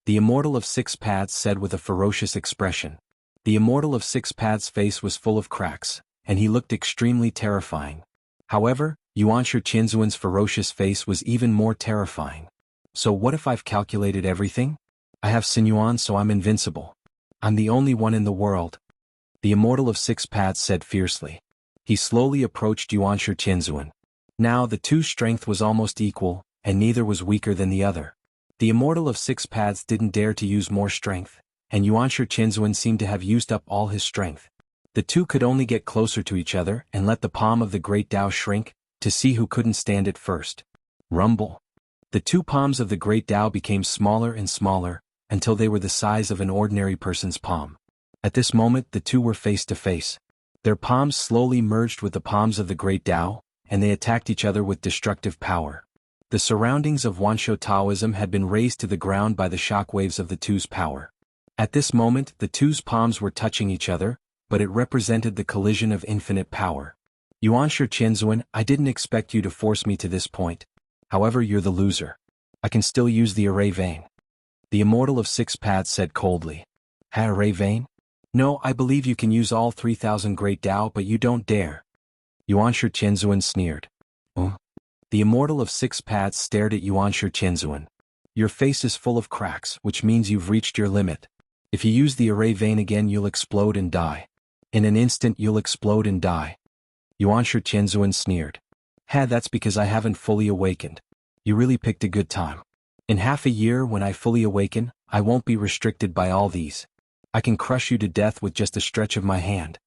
The Immortal of 6 Paths said with a ferocious expression. The Immortal of 6 Paths' face was full of cracks, and he looked extremely terrifying. However, Yuanshi Qianzuan's ferocious face was even more terrifying. So what if I've calculated everything? I have Sinyuan, so I'm invincible. I'm the only one in the world. The Immortal of 6 Paths said fiercely. He slowly approached Yuanshi Qianzuan. Now the 2's strength was almost equal, and neither was weaker than the other. The Immortal of 6 Paths didn't dare to use more strength, and Yuanshi Qianzuan seemed to have used up all his strength. The 2 could only get closer to each other and let the palm of the great Dao shrink, to see who couldn't stand it first. Rumble. The 2 palms of the great Dao became smaller and smaller, until they were the size of an ordinary person's palm. At this moment the 2 were face to face. Their palms slowly merged with the palms of the great Dao, and they attacked each other with destructive power. The surroundings of Wanshou Taoism had been razed to the ground by the shockwaves of the 2's power. At this moment the 2's palms were touching each other, but it represented the collision of infinite power. Yuanshi Qianzuan, I didn't expect you to force me to this point. However, you're the loser. I can still use the array vein. The Immortal of 6 Paths said coldly. Ha, array vein? No, I believe you can use all 3,000 Great Dao, but you don't dare. Yuanshi Qianzuan sneered. The Immortal of 6 Paths stared at Yuanshi Qianzuan. Your face is full of cracks, which means you've reached your limit. If you use the array vein again you'll explode and die. In an instant you'll explode and die. Yuanshi Qianzuan sneered. Ha, that's because I haven't fully awakened. You really picked a good time. In half a year when I fully awaken, I won't be restricted by all these. I can crush you to death with just a stretch of my hand.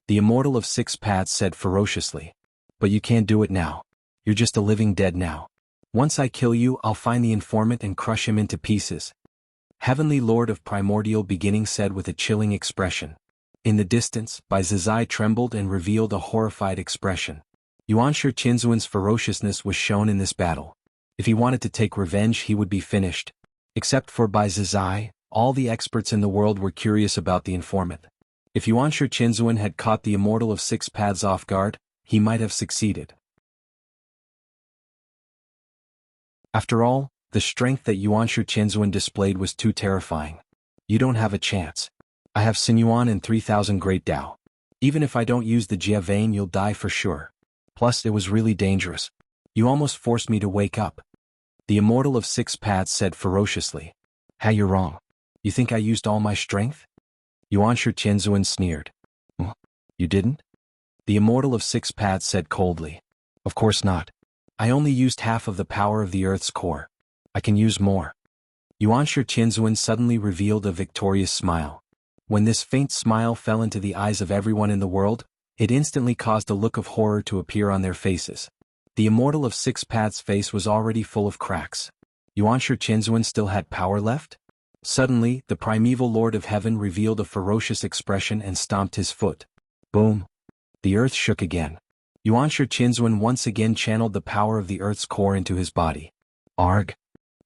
The Immortal of Six Paths said ferociously. But you can't do it now. You're just a living dead now. Once I kill you, I'll find the informant and crush him into pieces. Heavenly Lord of Primordial Beginning said with a chilling expression. In the distance, Bai Zizai trembled and revealed a horrified expression. Yuanshi Qinzuan's ferociousness was shown in this battle. If he wanted to take revenge, he would be finished. Except for Bai Zizai, all the experts in the world were curious about the informant. If Yuanshi Qinzuan had caught the Immortal of Six Paths off guard, he might have succeeded. After all, the strength that Yuanshi Qinzuan displayed was too terrifying. You don't have a chance. I have Sinyuan and 3,000 Great Dao. Even if I don't use the Jia vein, you'll die for sure. Plus, it was really dangerous. You almost forced me to wake up. The Immortal of Six Paths said ferociously. You're wrong. You think I used all my strength? Yuanshi Qinzuan sneered. You didn't? The Immortal of Six Paths said coldly. Of course not. I only used half of the power of the Earth's core. I can use more. Yuanshi Qinzuan suddenly revealed a victorious smile. When this faint smile fell into the eyes of everyone in the world, it instantly caused a look of horror to appear on their faces. The Immortal of Six Paths' face was already full of cracks. Yuanshi Qinzuan still had power left? Suddenly, the primeval Lord of Heaven revealed a ferocious expression and stomped his foot. Boom! The earth shook again. Yuanshi Qinzuan once again channeled the power of the earth's core into his body. Arg!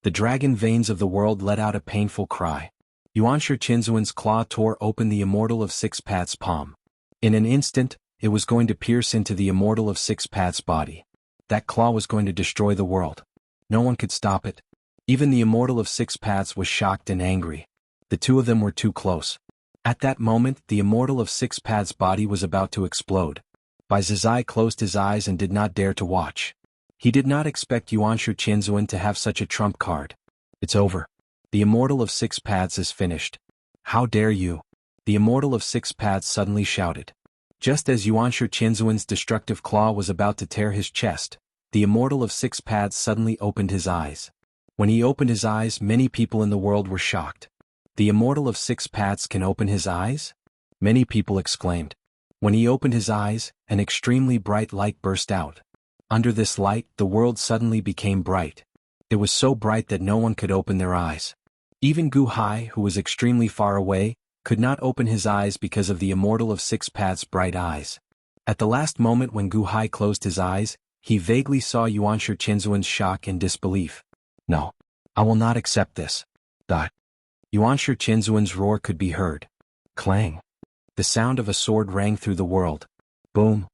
The dragon veins of the world let out a painful cry. Yuanshi Qinzuan's claw tore open the Immortal of Six Paths' palm. In an instant, it was going to pierce into the Immortal of Six Paths' body. That claw was going to destroy the world. No one could stop it. Even the Immortal of Six Paths was shocked and angry. The two of them were too close. At that moment, the Immortal of Six Paths' body was about to explode. Bai Zizai closed his eyes and did not dare to watch. He did not expect Yuanshi Qinzuan to have such a trump card. It's over. The Immortal of Six Paths is finished. How dare you? The Immortal of Six Paths suddenly shouted. Just as Yuanshi Qinzuan's destructive claw was about to tear his chest, the Immortal of Six Paths suddenly opened his eyes. When he opened his eyes, many people in the world were shocked. The Immortal of Six Paths can open his eyes? Many people exclaimed. When he opened his eyes, an extremely bright light burst out. Under this light, the world suddenly became bright. It was so bright that no one could open their eyes. Even Gu Hai, who was extremely far away, could not open his eyes because of the Immortal of Six Paths' bright eyes. At the last moment when Gu Hai closed his eyes, he vaguely saw Yuanshi Qinzuan's shock and disbelief. No. I will not accept this. Yuanshi Qinzuan's roar could be heard. Clang. The sound of a sword rang through the world. Boom.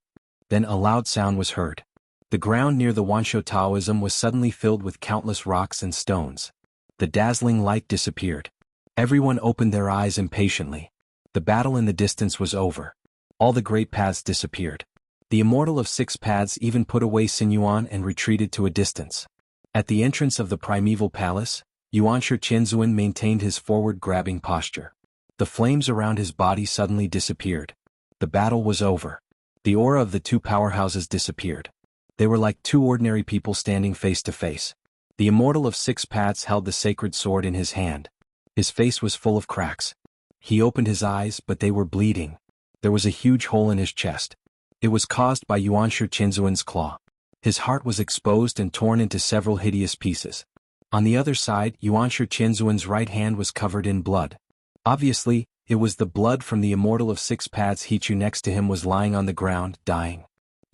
Then a loud sound was heard. The ground near the Wansho Taoism was suddenly filled with countless rocks and stones. The dazzling light disappeared. Everyone opened their eyes impatiently. The battle in the distance was over. All the great paths disappeared. The Immortal of Six Paths even put away Sinyuan and retreated to a distance. At the entrance of the primeval palace, Yuanshi Qinzuan maintained his forward-grabbing posture. The flames around his body suddenly disappeared. The battle was over. The aura of the two powerhouses disappeared. They were like two ordinary people standing face to face. The Immortal of Six Paths held the sacred sword in his hand. His face was full of cracks. He opened his eyes, but they were bleeding. There was a huge hole in his chest. It was caused by Yuanshi Qinzuan's claw. His heart was exposed and torn into several hideous pieces. On the other side, Yuanshi Qinzuan's right hand was covered in blood. Obviously, it was the blood from the Immortal of Six Paths. Hichu next to him was lying on the ground, dying.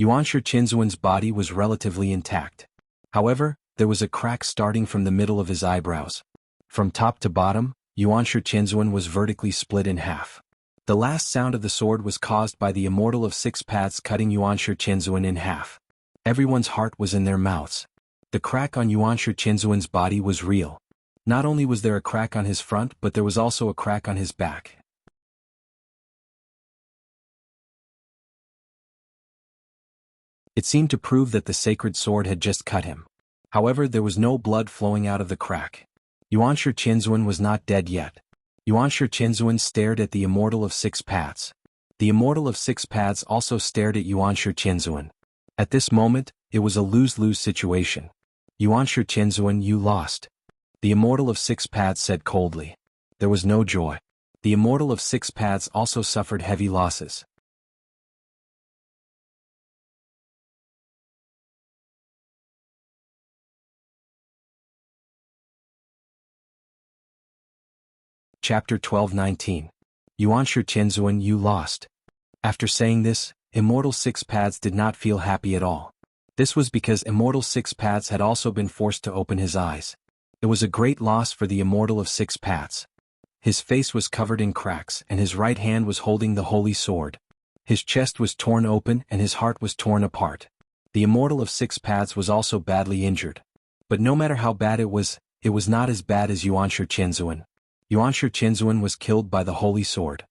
Yuanshi Qinzuan's body was relatively intact. However, there was a crack starting from the middle of his eyebrows. From top to bottom, Yuanshi Qinzuan was vertically split in half. The last sound of the sword was caused by the Immortal of Six Paths cutting Yuanshi Qinzuan in half. Everyone's heart was in their mouths. The crack on Yuanshi Qinzuan's body was real. Not only was there a crack on his front, but there was also a crack on his back. It seemed to prove that the sacred sword had just cut him. However, there was no blood flowing out of the crack. Yuanshi Qinzuan was not dead yet. Yuanshi Qinzuan stared at the Immortal of Six Paths. The Immortal of Six Paths also stared at Yuanshi Qinzuan. At this moment, it was a lose-lose situation. Yuanshi Qinzuan, you lost. The Immortal of Six Paths said coldly. There was no joy. The Immortal of Six Paths also suffered heavy losses. Chapter 12:19. Yuanshi Qianzuan, you lost. After saying this, Immortal Six Paths did not feel happy at all. This was because Immortal Six Paths had also been forced to open his eyes. It was a great loss for the Immortal of Six Paths. His face was covered in cracks and his right hand was holding the holy sword. His chest was torn open and his heart was torn apart. The Immortal of Six Paths was also badly injured. But no matter how bad it was not as bad as Yuanshi Qianzuan. Yuanshi Qianzuan was killed by the holy sword.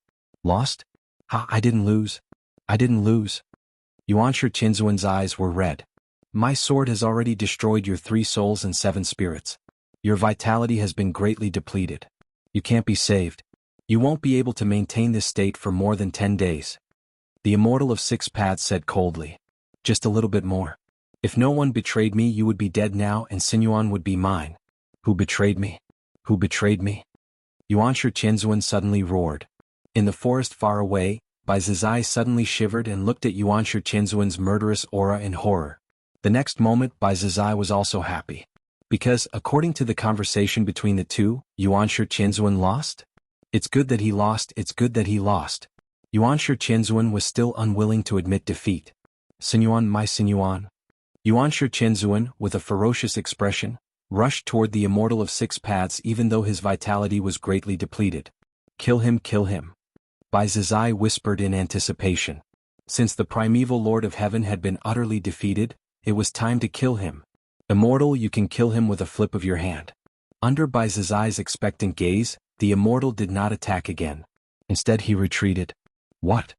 Lost? Ha, I didn't lose. I didn't lose. Yuanshi Qianzuan's eyes were red. My sword has already destroyed your 3 souls and 7 spirits. Your vitality has been greatly depleted. You can't be saved. You won't be able to maintain this state for more than 10 days. The Immortal of Six Paths said coldly. Just a little bit more. If no one betrayed me, you would be dead now and Sinyuan would be mine. Who betrayed me? Who betrayed me? Yuanshi Qianzuan suddenly roared. In the forest far away, Bai Zizai suddenly shivered and looked at Yuanshi Qianzuan's murderous aura in horror. The next moment Bai Zizai was also happy. Because, according to the conversation between the two, Yuanshi Qianzuan lost? It's good that he lost, it's good that he lost. Yuanshi Qianzuan was still unwilling to admit defeat. Sinyuan, my Sinyuan. Yuanshi Qianzuan, with a ferocious expression, rushed toward the Immortal of Six Paths even though his vitality was greatly depleted. Kill him, kill him. Bai Zizai whispered in anticipation. Since the primeval Lord of Heaven had been utterly defeated, it was time to kill him. Immortal, you can kill him with a flip of your hand. Under Bai Zizai's expectant gaze, the Immortal did not attack again. Instead he retreated. What?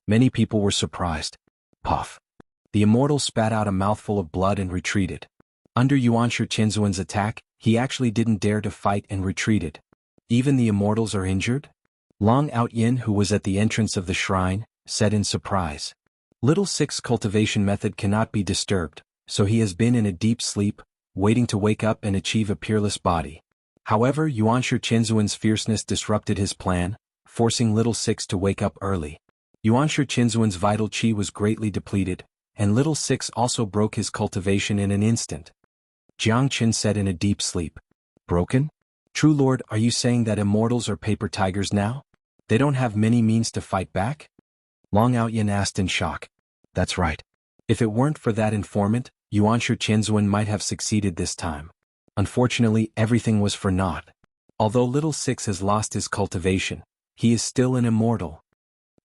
Many people were surprised. Puff. The Immortal spat out a mouthful of blood and retreated. Under Yuanshi Qianzuan's attack, he actually didn't dare to fight and retreated. Even the Immortals are injured? Long Outyin, who was at the entrance of the shrine, said in surprise. Little Six's cultivation method cannot be disturbed, so he has been in a deep sleep, waiting to wake up and achieve a peerless body. However, Yuanshi Qianzuan's fierceness disrupted his plan, forcing Little Six to wake up early. Yuanshi Qianzuan's vital qi was greatly depleted, and Little Six also broke his cultivation in an instant. Jiang Qin said in a deep sleep. Broken? True Lord, are you saying that Immortals are paper tigers now? They don't have many means to fight back? Long Outyin asked in shock. That's right. If it weren't for that informant, Yuanshi Qianzuan might have succeeded this time. Unfortunately, everything was for naught. Although Little Six has lost his cultivation, he is still an immortal.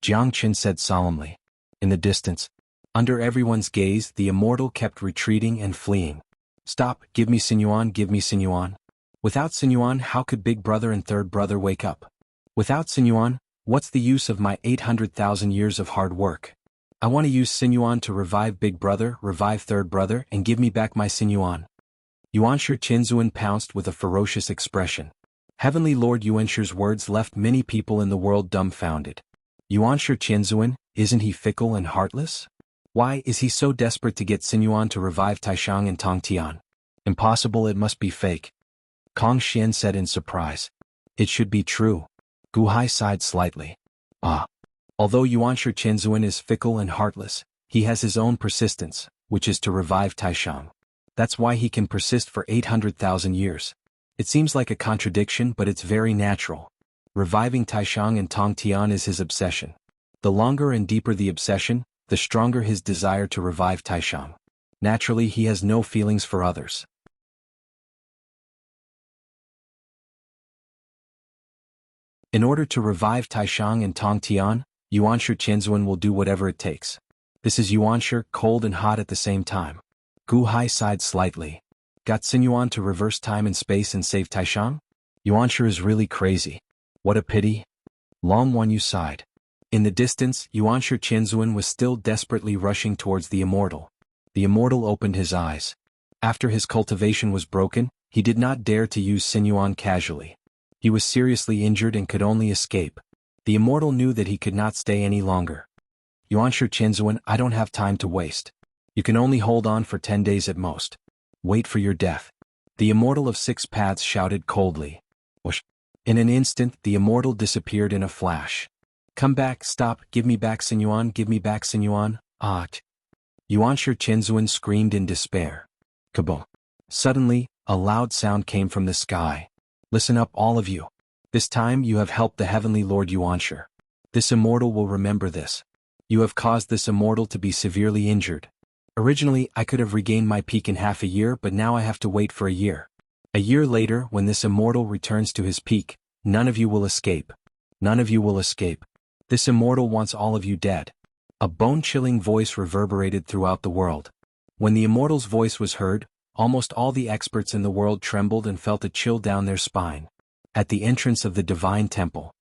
Jiang Qin said solemnly. In the distance, under everyone's gaze, the Immortal kept retreating and fleeing. Stop, give me Sinyuan, give me Sinyuan. Without Sinyuan, how could Big Brother and Third Brother wake up? Without Sinyuan, what's the use of my 800,000 years of hard work? I want to use Sinyuan to revive Big Brother, revive Third Brother, and give me back my Sinyuan. Yuanshi Qianzuan pounced with a ferocious expression. Heavenly Lord Yuanshi's words left many people in the world dumbfounded. Yuanshi Qianzuan, isn't he fickle and heartless? Why is he so desperate to get Sinyuan to revive Taishang and Tongtian? Impossible, it must be fake. Kong Xian said in surprise. It should be true. Gu Hai sighed slightly. Although Yuanshi Qianzuan is fickle and heartless, he has his own persistence, which is to revive Taishang. That's why he can persist for 800,000 years. It seems like a contradiction, but it's very natural. Reviving Taishang and Tongtian is his obsession. The longer and deeper the obsession, the stronger his desire to revive Taishang. Naturally, he has no feelings for others. In order to revive Taishang and Tongtian, Yuanshi Qianzuan will do whatever it takes. This is Yuanshi, cold and hot at the same time. Gu Hai sighed slightly. Got Sinyuan to reverse time and space and save Taishang? Yuanshi is really crazy. What a pity. Long Wanyu sighed. In the distance, Yuanshi Qianzuan was still desperately rushing towards the Immortal. The Immortal opened his eyes. After his cultivation was broken, he did not dare to use Sinyuan casually. He was seriously injured and could only escape. The Immortal knew that he could not stay any longer. Yuanshi Qianzuan, I don't have time to waste. You can only hold on for 10 days at most. Wait for your death. The Immortal of Six Paths shouted coldly. Whoosh. In an instant, the immortal disappeared in a flash. Come back, stop, give me back Sinyuan, give me back Sinyuan, ah! Yuanshi Qinzuan screamed in despair. Kaboom! Suddenly, a loud sound came from the sky. Listen up, all of you. This time you have helped the heavenly Lord Yuanshi. This immortal will remember this. You have caused this immortal to be severely injured. Originally, I could have regained my peak in half a year, but now I have to wait for a year. A year later, when this immortal returns to his peak, none of you will escape. None of you will escape. This immortal wants all of you dead. A bone-chilling voice reverberated throughout the world. When the immortal's voice was heard, almost all the experts in the world trembled and felt a chill down their spine. At the entrance of the divine temple.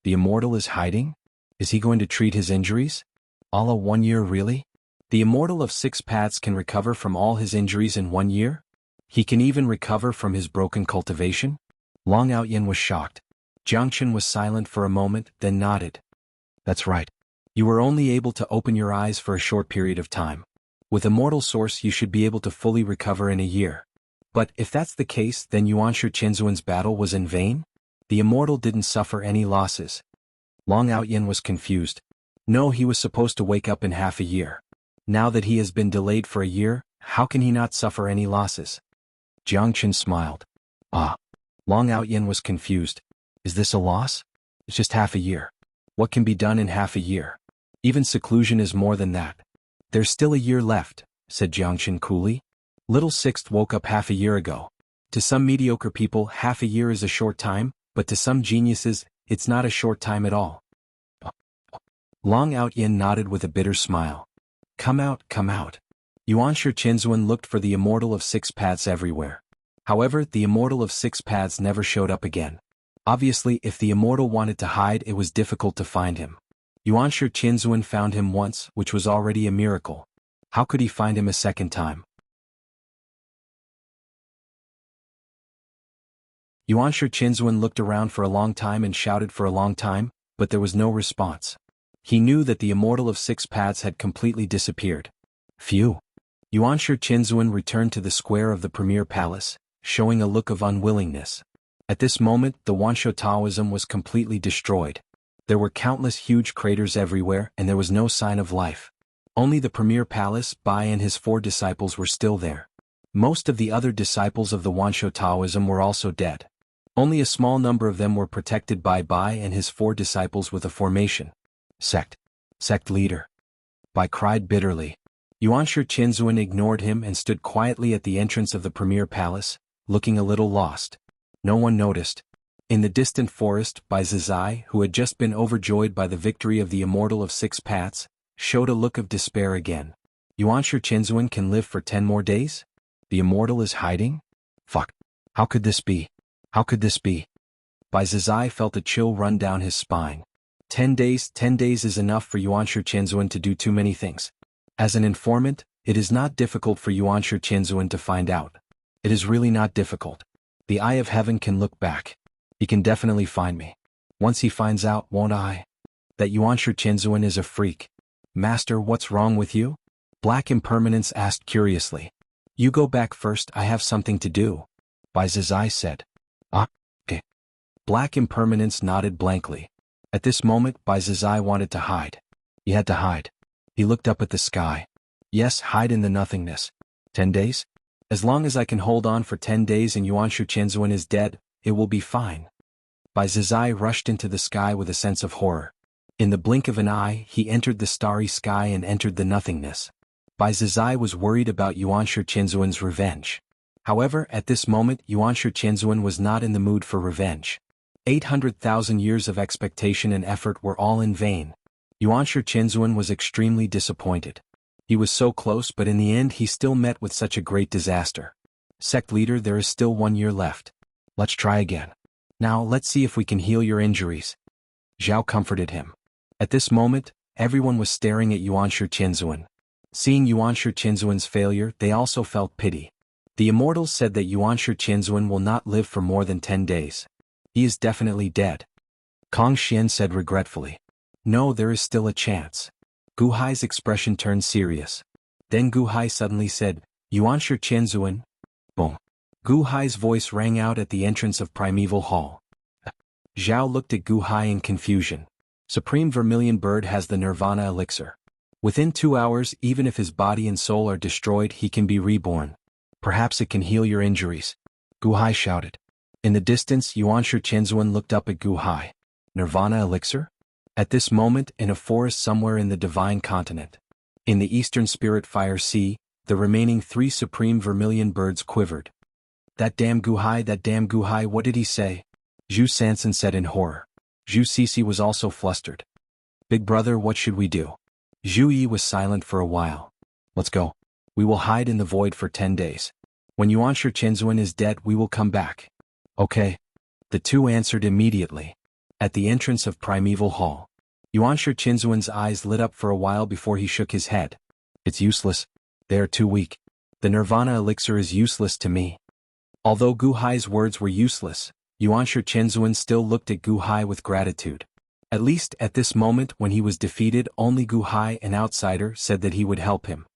The immortal is hiding? Is he going to treat his injuries? Allah, 1 year really? The immortal of 6 paths can recover from all his injuries in 1 year? He can even recover from his broken cultivation? Long Outyin was shocked. Jiangchen was silent for a moment, then nodded. That's right. You were only able to open your eyes for a short period of time. With Immortal Source you should be able to fully recover in a year. But if that's the case, then Yuanshi Qinzuan's battle was in vain? The immortal didn't suffer any losses. Long Outyin was confused. No, he was supposed to wake up in half a year. Now that he has been delayed for a year, how can he not suffer any losses? Jiangchen smiled. Ah. Long Outyin was confused. Is this a loss? It's just half a year. What can be done in half a year? Even seclusion is more than that. There's still a year left, said Jiangchen coolly. Little Sixth woke up half a year ago. To some mediocre people, half a year is a short time, but to some geniuses, it's not a short time at all. Long Outyin nodded with a bitter smile. Come out, come out. Yuanshi Qinzuan looked for the immortal of 6 paths everywhere. However, the immortal of 6 paths never showed up again. Obviously, if the immortal wanted to hide, it was difficult to find him. Yuanshi Qinzuan found him once, which was already a miracle. How could he find him a second time? Yuanshi Qinzuan looked around for a long time and shouted for a long time, but there was no response. He knew that the immortal of 6 paths had completely disappeared. Phew. Yuanshi Qinzuan returned to the square of the premier palace, showing a look of unwillingness. At this moment, the Wansho Taoism was completely destroyed. There were countless huge craters everywhere, and there was no sign of life. Only the premier palace, Bai and his 4 disciples were still there. Most of the other disciples of the Wansho Taoism were also dead. Only a small number of them were protected by Bai and his 4 disciples with a formation. Sect leader. Bai cried bitterly. Yuanshi Qinzuan ignored him and stood quietly at the entrance of the premier palace, looking a little lost. No one noticed. In the distant forest, Bai Zizai, who had just been overjoyed by the victory of the immortal of 6 paths, showed a look of despair again. Yuanshi Qinzuan can live for 10 more days? The immortal is hiding? Fuck. How could this be? How could this be? Bai Zizai felt a chill run down his spine. 10 days is enough for Yuanshi Qinzuan to do too many things. As an informant, it is not difficult for Yuanshi Qinzuan to find out. It is really not difficult. The Eye of Heaven can look back. He can definitely find me. Once he finds out, won't I? That Yuanshi Qinzuan is a freak. Master, what's wrong with you? Black Impermanence asked curiously. You go back first, I have something to do. Bai Zizai said. Ah, okay. Black Impermanence nodded blankly. At this moment, Bai Zizai wanted to hide. He had to hide. He looked up at the sky. Yes, hide in the nothingness. 10 days? As long as I can hold on for 10 days and Yuanshi Qinzuan is dead, it will be fine. Bai Zizai rushed into the sky with a sense of horror. In the blink of an eye, he entered the starry sky and entered the nothingness. Bai Zizai was worried about Yuanshi Qinzuan's revenge. However, at this moment, Yuanshi Qinzuan was not in the mood for revenge. 800,000 years of expectation and effort were all in vain. Yuanshi Qinzuan was extremely disappointed. He was so close, but in the end he still met with such a great disaster. Sect leader, there is still 1 year left. Let's try again. Now let's see if we can heal your injuries. Zhao comforted him. At this moment, everyone was staring at Yuanshi Qinzuan. Seeing Yuanshi Qinzuan's failure, they also felt pity. The Immortals said that Yuanshi Qinzuan will not live for more than 10 days. He is definitely dead. Kong Xian said regretfully. No, there is still a chance. Gu Hai's expression turned serious. Then Gu Hai suddenly said, Yuanshi Qinzuan. Boom. Gu Hai's voice rang out at the entrance of Primeval Hall. Zhao looked at Gu Hai in confusion. Supreme Vermilion Bird has the Nirvana elixir. Within 2 hours, even if his body and soul are destroyed, he can be reborn. Perhaps it can heal your injuries. Gu Hai shouted. In the distance, Yuanshi Chenzuan looked up at Gu Hai. Nirvana elixir? At this moment, in a forest somewhere in the Divine Continent. In the Eastern Spirit Fire Sea, the remaining 3 Supreme Vermilion Birds quivered. That damn Gu Hai, what did he say? Zhu Sansan said in horror. Zhu Sisi was also flustered. Big brother, what should we do? Zhu Yi was silent for a while. Let's go. We will hide in the void for 10 days. When Yuanshi Chenzuan is dead, we will come back. Okay. The two answered immediately. At the entrance of Primeval Hall, Yuanshi Chenzuan's eyes lit up for a while before he shook his head. It's useless. They are too weak. The Nirvana elixir is useless to me. Although Gu Hai's words were useless, Yuanshi Chenzuan still looked at Gu Hai with gratitude. At least at this moment when he was defeated, only Gu Hai, an outsider, said that he would help him.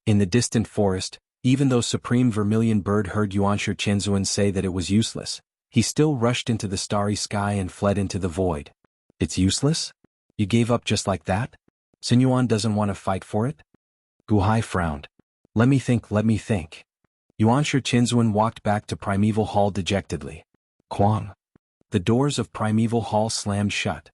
In the distant forest, even though Supreme Vermilion Bird heard Yuanshi Chenzuan say that it was useless, he still rushed into the starry sky and fled into the void. It's useless? You gave up just like that? Sinyuan doesn't want to fight for it? Gu Hai frowned. Let me think. Yuanshi Chenzuan walked back to Primeval Hall dejectedly. Quang. The doors of Primeval Hall slammed shut.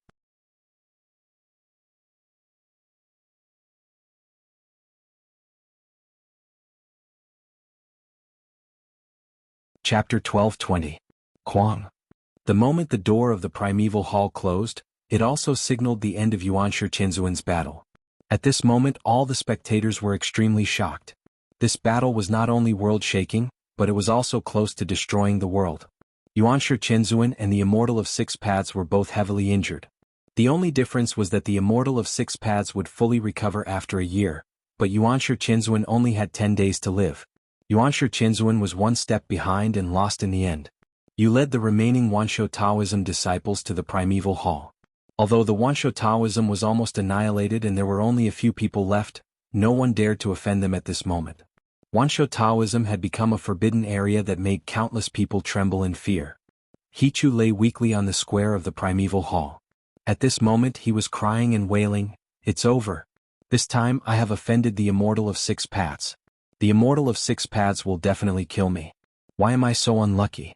Chapter 12:20. Quang. The moment the door of the Primeval Hall closed, it also signaled the end of Yuanshi Chenzuan's battle. At this moment all the spectators were extremely shocked. This battle was not only world-shaking, but it was also close to destroying the world. Yuanshi Chenzuan and the Immortal of 6 Paths were both heavily injured. The only difference was that the Immortal of 6 Paths would fully recover after a year, but Yuanshi Chenzuan only had 10 days to live. Yuanshi Chenzuan was one step behind and lost in the end. You led the remaining Wansho Taoism disciples to the Primeval Hall. Although the Wansho Taoism was almost annihilated and there were only a few people left, no one dared to offend them at this moment. Wansho Taoism had become a forbidden area that made countless people tremble in fear. Hichu lay weakly on the square of the Primeval Hall. At this moment he was crying and wailing, "It's over. This time I have offended the Immortal of 6 Paths. The Immortal of 6 Paths will definitely kill me. Why am I so unlucky?"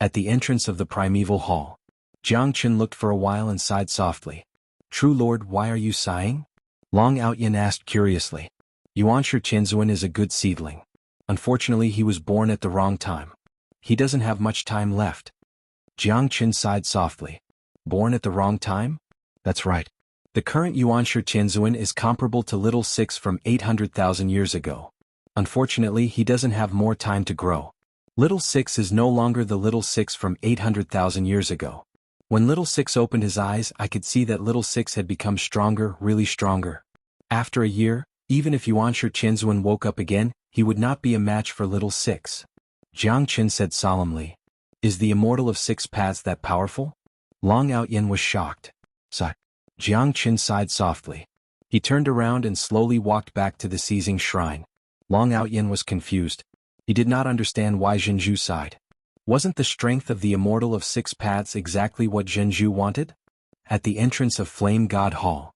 At the entrance of the Primeval Hall, Jiangchen looked for a while and sighed softly. "True Lord, why are you sighing?" Long Outyin asked curiously. Yuanshi Chenzuan is a good seedling. Unfortunately he was born at the wrong time. He doesn't have much time left. Jiangchen sighed softly. Born at the wrong time? That's right. The current Yuanshi Chenzuan is comparable to Little Six from 800,000 years ago. Unfortunately he doesn't have more time to grow. Little Six is no longer the Little Six from 800,000 years ago. When Little Six opened his eyes, I could see that Little Six had become stronger, really stronger. After a year, even if Yuanshi Chenzuan woke up again, he would not be a match for Little Six. Jiangchen said solemnly. Is the Immortal of 6 Paths that powerful? Long Outyin was shocked. Sigh. Jiangchen sighed softly. He turned around and slowly walked back to the seizing shrine. Long Outyin was confused. He did not understand why Zhenju sighed. Wasn't the strength of the Immortal of 6 Paths exactly what Zhenju wanted? At the entrance of Flame God Hall.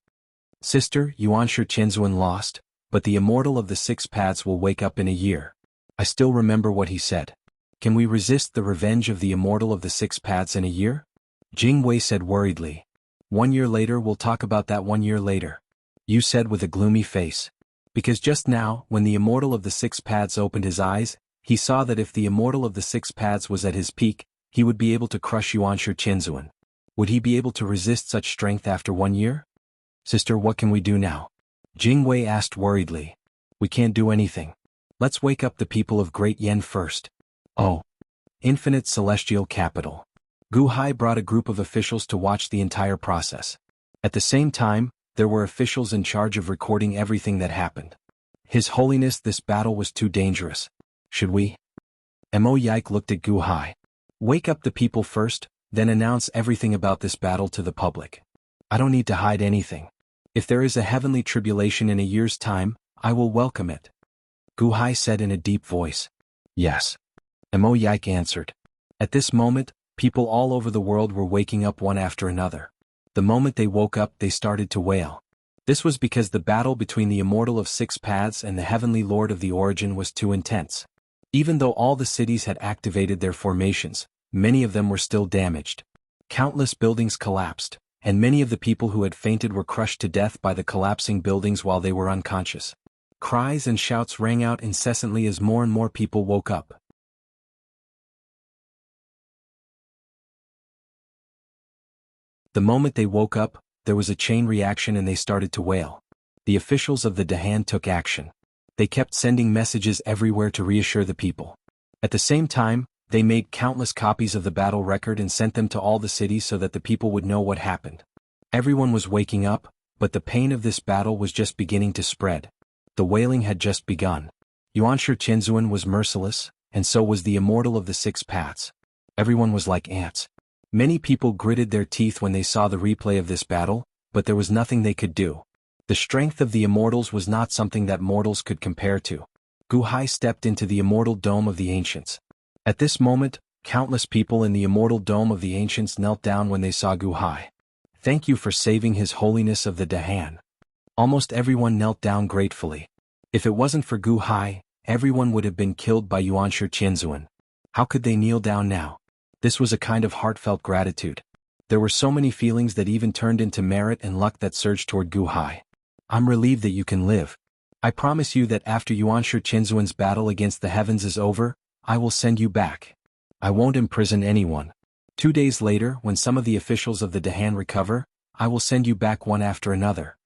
Sister, Yuanshi Chenzuan lost, but the Immortal of the 6 Paths will wake up in a year. I still remember what he said. Can we resist the revenge of the Immortal of the 6 Paths in a year? Jing Wei said worriedly. 1 year later, we'll talk about that 1 year later. You said with a gloomy face. Because just now, when the Immortal of the 6 Paths opened his eyes, he saw that if the Immortal of the 6 Paths was at his peak, he would be able to crush Yuanshi Chenzuan. Would he be able to resist such strength after 1 year? Sister, what can we do now? Jing Wei asked worriedly. We can't do anything. Let's wake up the people of Great Yen first. Oh. Infinite Celestial Capital. Gu Hai brought a group of officials to watch the entire process. At the same time, there were officials in charge of recording everything that happened. His Holiness, this battle was too dangerous. Should we? Mo Yike looked at Gu Hai. Wake up the people first, then announce everything about this battle to the public. I don't need to hide anything. If there is a heavenly tribulation in a year's time, I will welcome it. Gu Hai said in a deep voice. Yes. Mo Yike answered. At this moment, people all over the world were waking up one after another. The moment they woke up, they started to wail. This was because the battle between the Immortal of Six Paths and the Heavenly Lord of the Origin was too intense. Even though all the cities had activated their formations, many of them were still damaged. Countless buildings collapsed, and many of the people who had fainted were crushed to death by the collapsing buildings while they were unconscious. Cries and shouts rang out incessantly as more and more people woke up. The moment they woke up, there was a chain reaction and they started to wail. The officials of the Dahan took action. They kept sending messages everywhere to reassure the people. At the same time, they made countless copies of the battle record and sent them to all the cities so that the people would know what happened. Everyone was waking up, but the pain of this battle was just beginning to spread. The wailing had just begun. Yuanshi Qianzuan was merciless, and so was the Immortal of the Six Paths. Everyone was like ants. Many people gritted their teeth when they saw the replay of this battle, but there was nothing they could do. The strength of the Immortals was not something that mortals could compare to. Gu Hai stepped into the Immortal Dome of the Ancients. At this moment, countless people in the Immortal Dome of the Ancients knelt down when they saw Gu Hai. Thank you for saving His Holiness of the Dahan. Almost everyone knelt down gratefully. If it wasn't for Gu Hai, everyone would have been killed by Yuanshi Qianzuan. How could they kneel down now? This was a kind of heartfelt gratitude. There were so many feelings that even turned into merit and luck that surged toward Gu Hai. I'm relieved that you can live. I promise you that after Yuanshi Qianzuan's battle against the heavens is over, I will send you back. I won't imprison anyone. 2 days later, when some of the officials of the Dahan recover, I will send you back one after another.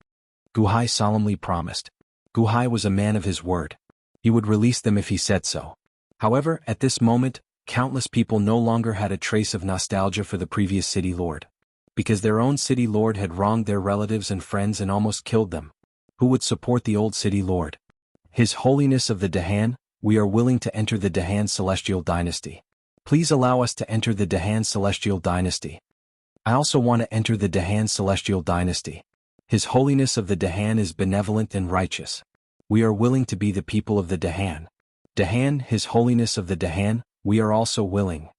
Gu Hai solemnly promised. Gu Hai was a man of his word. He would release them if he said so. However, at this moment, countless people no longer had a trace of nostalgia for the previous city lord. Because their own city lord had wronged their relatives and friends and almost killed them. Who would support the old city lord? His Holiness of the Dahan, we are willing to enter the Dahan Celestial Dynasty. Please allow us to enter the Dahan Celestial Dynasty. I also want to enter the Dahan Celestial Dynasty. His Holiness of the Dahan is benevolent and righteous. We are willing to be the people of the Dahan. Dahan, His Holiness of the Dahan, we are also willing.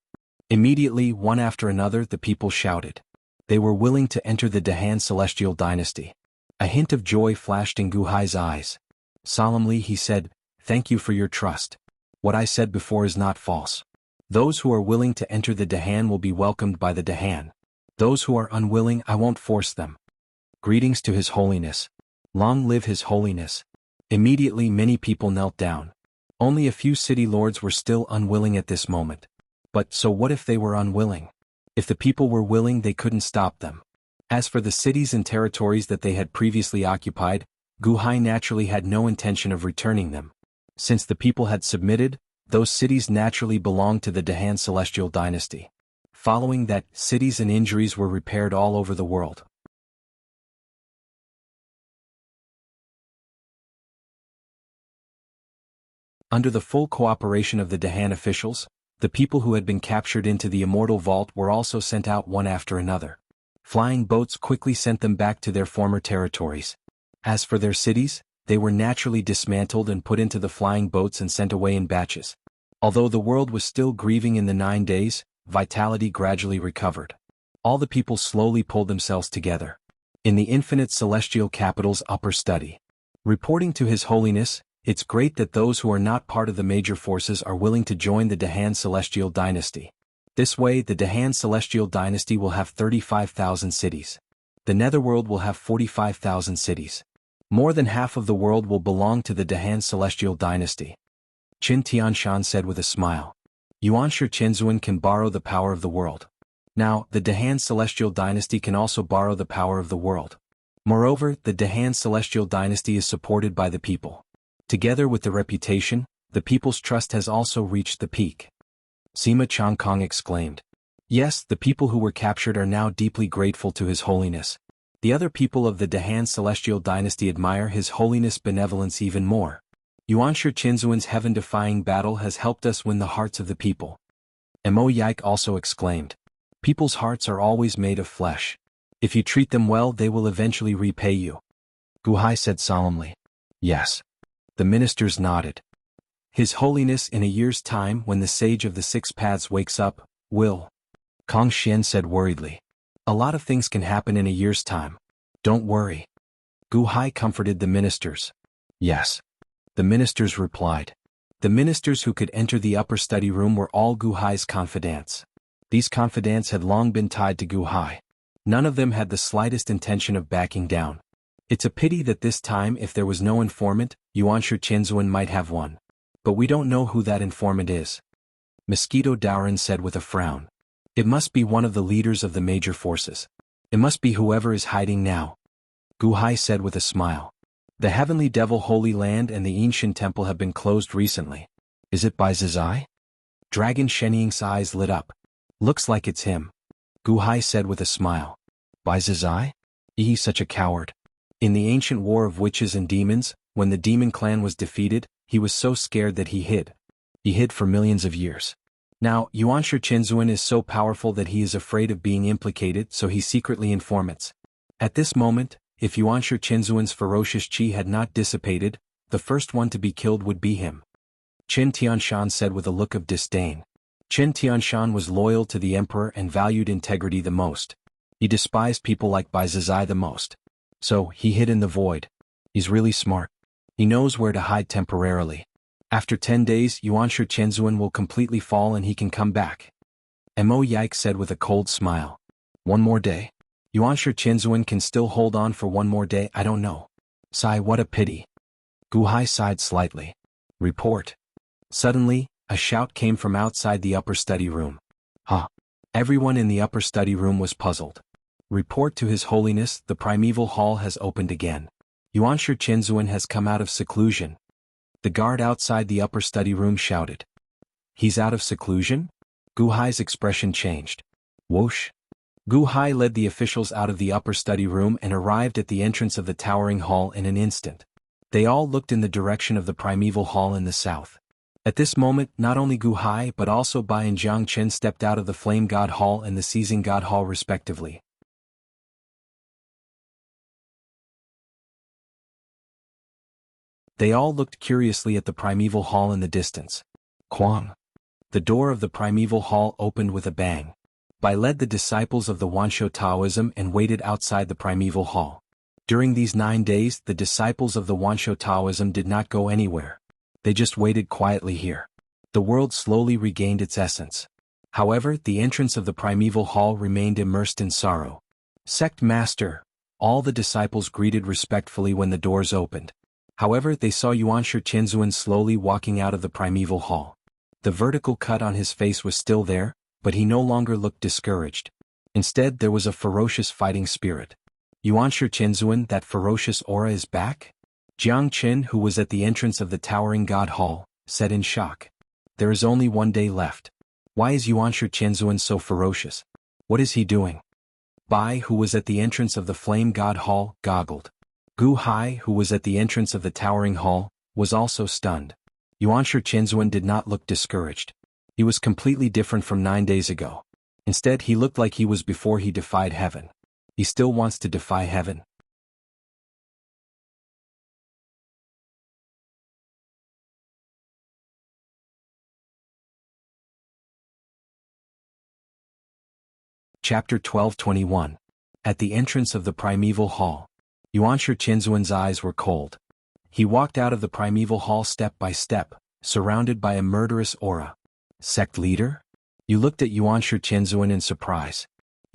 Immediately, one after another, the people shouted. They were willing to enter the Dahan Celestial Dynasty. A hint of joy flashed in Gu Hai's eyes. Solemnly he said, "Thank you for your trust. What I said before is not false. Those who are willing to enter the Dahan will be welcomed by the Dahan. Those who are unwilling, I won't force them. Greetings to His Holiness. Long live His Holiness." Immediately many people knelt down. Only a few city lords were still unwilling at this moment. But so what if they were unwilling? If the people were willing, they couldn't stop them. As for the cities and territories that they had previously occupied, Gu Hai naturally had no intention of returning them. Since the people had submitted, those cities naturally belonged to the Dahan Celestial Dynasty. Following that, cities and injuries were repaired all over the world. Under the full cooperation of the Dahan officials, the people who had been captured into the Immortal Vault were also sent out one after another. Flying boats quickly sent them back to their former territories. As for their cities, they were naturally dismantled and put into the flying boats and sent away in batches. Although the world was still grieving in the 9 days, vitality gradually recovered. All the people slowly pulled themselves together. In the infinite celestial capital's upper study. Reporting to His Holiness, it's great that those who are not part of the major forces are willing to join the Dahan Celestial Dynasty. This way, the Dahan Celestial Dynasty will have 35,000 cities. The Netherworld will have 45,000 cities. More than half of the world will belong to the Dahan Celestial Dynasty. Qin Tianshan said with a smile. Yuanshi Qianzuan can borrow the power of the world. Now, the Dahan Celestial Dynasty can also borrow the power of the world. Moreover, the Dahan Celestial Dynasty is supported by the people. Together with the reputation, the people's trust has also reached the peak. Sima Changkong exclaimed. Yes, the people who were captured are now deeply grateful to His Holiness. The other people of the Dahan Celestial Dynasty admire His Holiness' benevolence even more. Yuanshi Qianzuan's heaven-defying battle has helped us win the hearts of the people. Mo Yike also exclaimed. People's hearts are always made of flesh. If you treat them well, they will eventually repay you. Gu Hai said solemnly. Yes. The ministers nodded. His Holiness, in a year's time, when the Sage of the Six Paths wakes up, will. Kang Xian said worriedly. A lot of things can happen in a year's time. Don't worry. Gu Hai comforted the ministers. Yes. The ministers replied. The ministers who could enter the upper study room were all Gu Hai's confidants. These confidants had long been tied to Gu Hai. None of them had the slightest intention of backing down. It's a pity that this time, if there was no informant, Yuanshu Qianzuan might have one. But we don't know who that informant is. Mosquito Daoran said with a frown. It must be one of the leaders of the major forces. It must be whoever is hiding now. Gu Hai said with a smile. The Heavenly Devil Holy Land and the Yinshan Temple have been closed recently. Is it Bai Zizai? Dragon Shenying's eyes lit up. Looks like it's him. Gu Hai said with a smile. Bai Zizai? He's such a coward. In the ancient war of witches and demons, when the demon clan was defeated, he was so scared that he hid. He hid for millions of years. Now, Yuanshu Qianzuan is so powerful that he is afraid of being implicated, so he secretly informants. At this moment, if Yuanshu Qianzuan's ferocious qi had not dissipated, the first one to be killed would be him. Qin Tianshan said with a look of disdain. Qin Tianshan was loyal to the emperor and valued integrity the most. He despised people like Bai Zizai the most. So, he hid in the void. He's really smart. He knows where to hide temporarily. After 10 days, Yuanshu Qianzuan will completely fall and he can come back. Mo Yike said with a cold smile. One more day? Yuanshu Qianzuan can still hold on for one more day, I don't know. Sigh, what a pity. Gu Hai sighed slightly. Report. Suddenly, a shout came from outside the upper study room. Huh. Everyone in the upper study room was puzzled. Report to His Holiness, the primeval hall has opened again. Yuanshu Qianzuan has come out of seclusion. The guard outside the upper study room shouted. He's out of seclusion? Gu Hai's expression changed. Whoosh. Gu Hai led the officials out of the upper study room and arrived at the entrance of the towering hall in an instant. They all looked in the direction of the primeval hall in the south. At this moment, not only Gu Hai but also Bai and Jiang Chen stepped out of the Flame God Hall and the Seizing God Hall respectively. They all looked curiously at the primeval hall in the distance. Quang. The door of the primeval hall opened with a bang. Bai led the disciples of the Wansho Taoism and waited outside the primeval hall. During these 9 days, the disciples of the Wansho Taoism did not go anywhere. They just waited quietly here. The world slowly regained its essence. However, the entrance of the primeval hall remained immersed in sorrow. Sect Master. All the disciples greeted respectfully when the doors opened. However, they saw Yuanshu Qianzuan slowly walking out of the primeval hall. The vertical cut on his face was still there, but he no longer looked discouraged. Instead, there was a ferocious fighting spirit. Yuanshu Qianzuan, that ferocious aura is back? Jiang Chen, who was at the entrance of the towering God Hall, said in shock. There is only 1 day left. Why is Yuanshu Qianzuan so ferocious? What is he doing? Bai, who was at the entrance of the Flame God Hall, goggled. Gu Hai, who was at the entrance of the towering hall, was also stunned. Yuanshu Qianzuan did not look discouraged. He was completely different from 9 days ago. Instead, he looked like he was before he defied heaven. He still wants to defy heaven. Chapter 12:21. At the entrance of the primeval hall. Yuanshu Qianzuan's eyes were cold. He walked out of the primeval hall step by step, surrounded by a murderous aura. Sect leader? You looked at Yuanshu Qianzuan in surprise.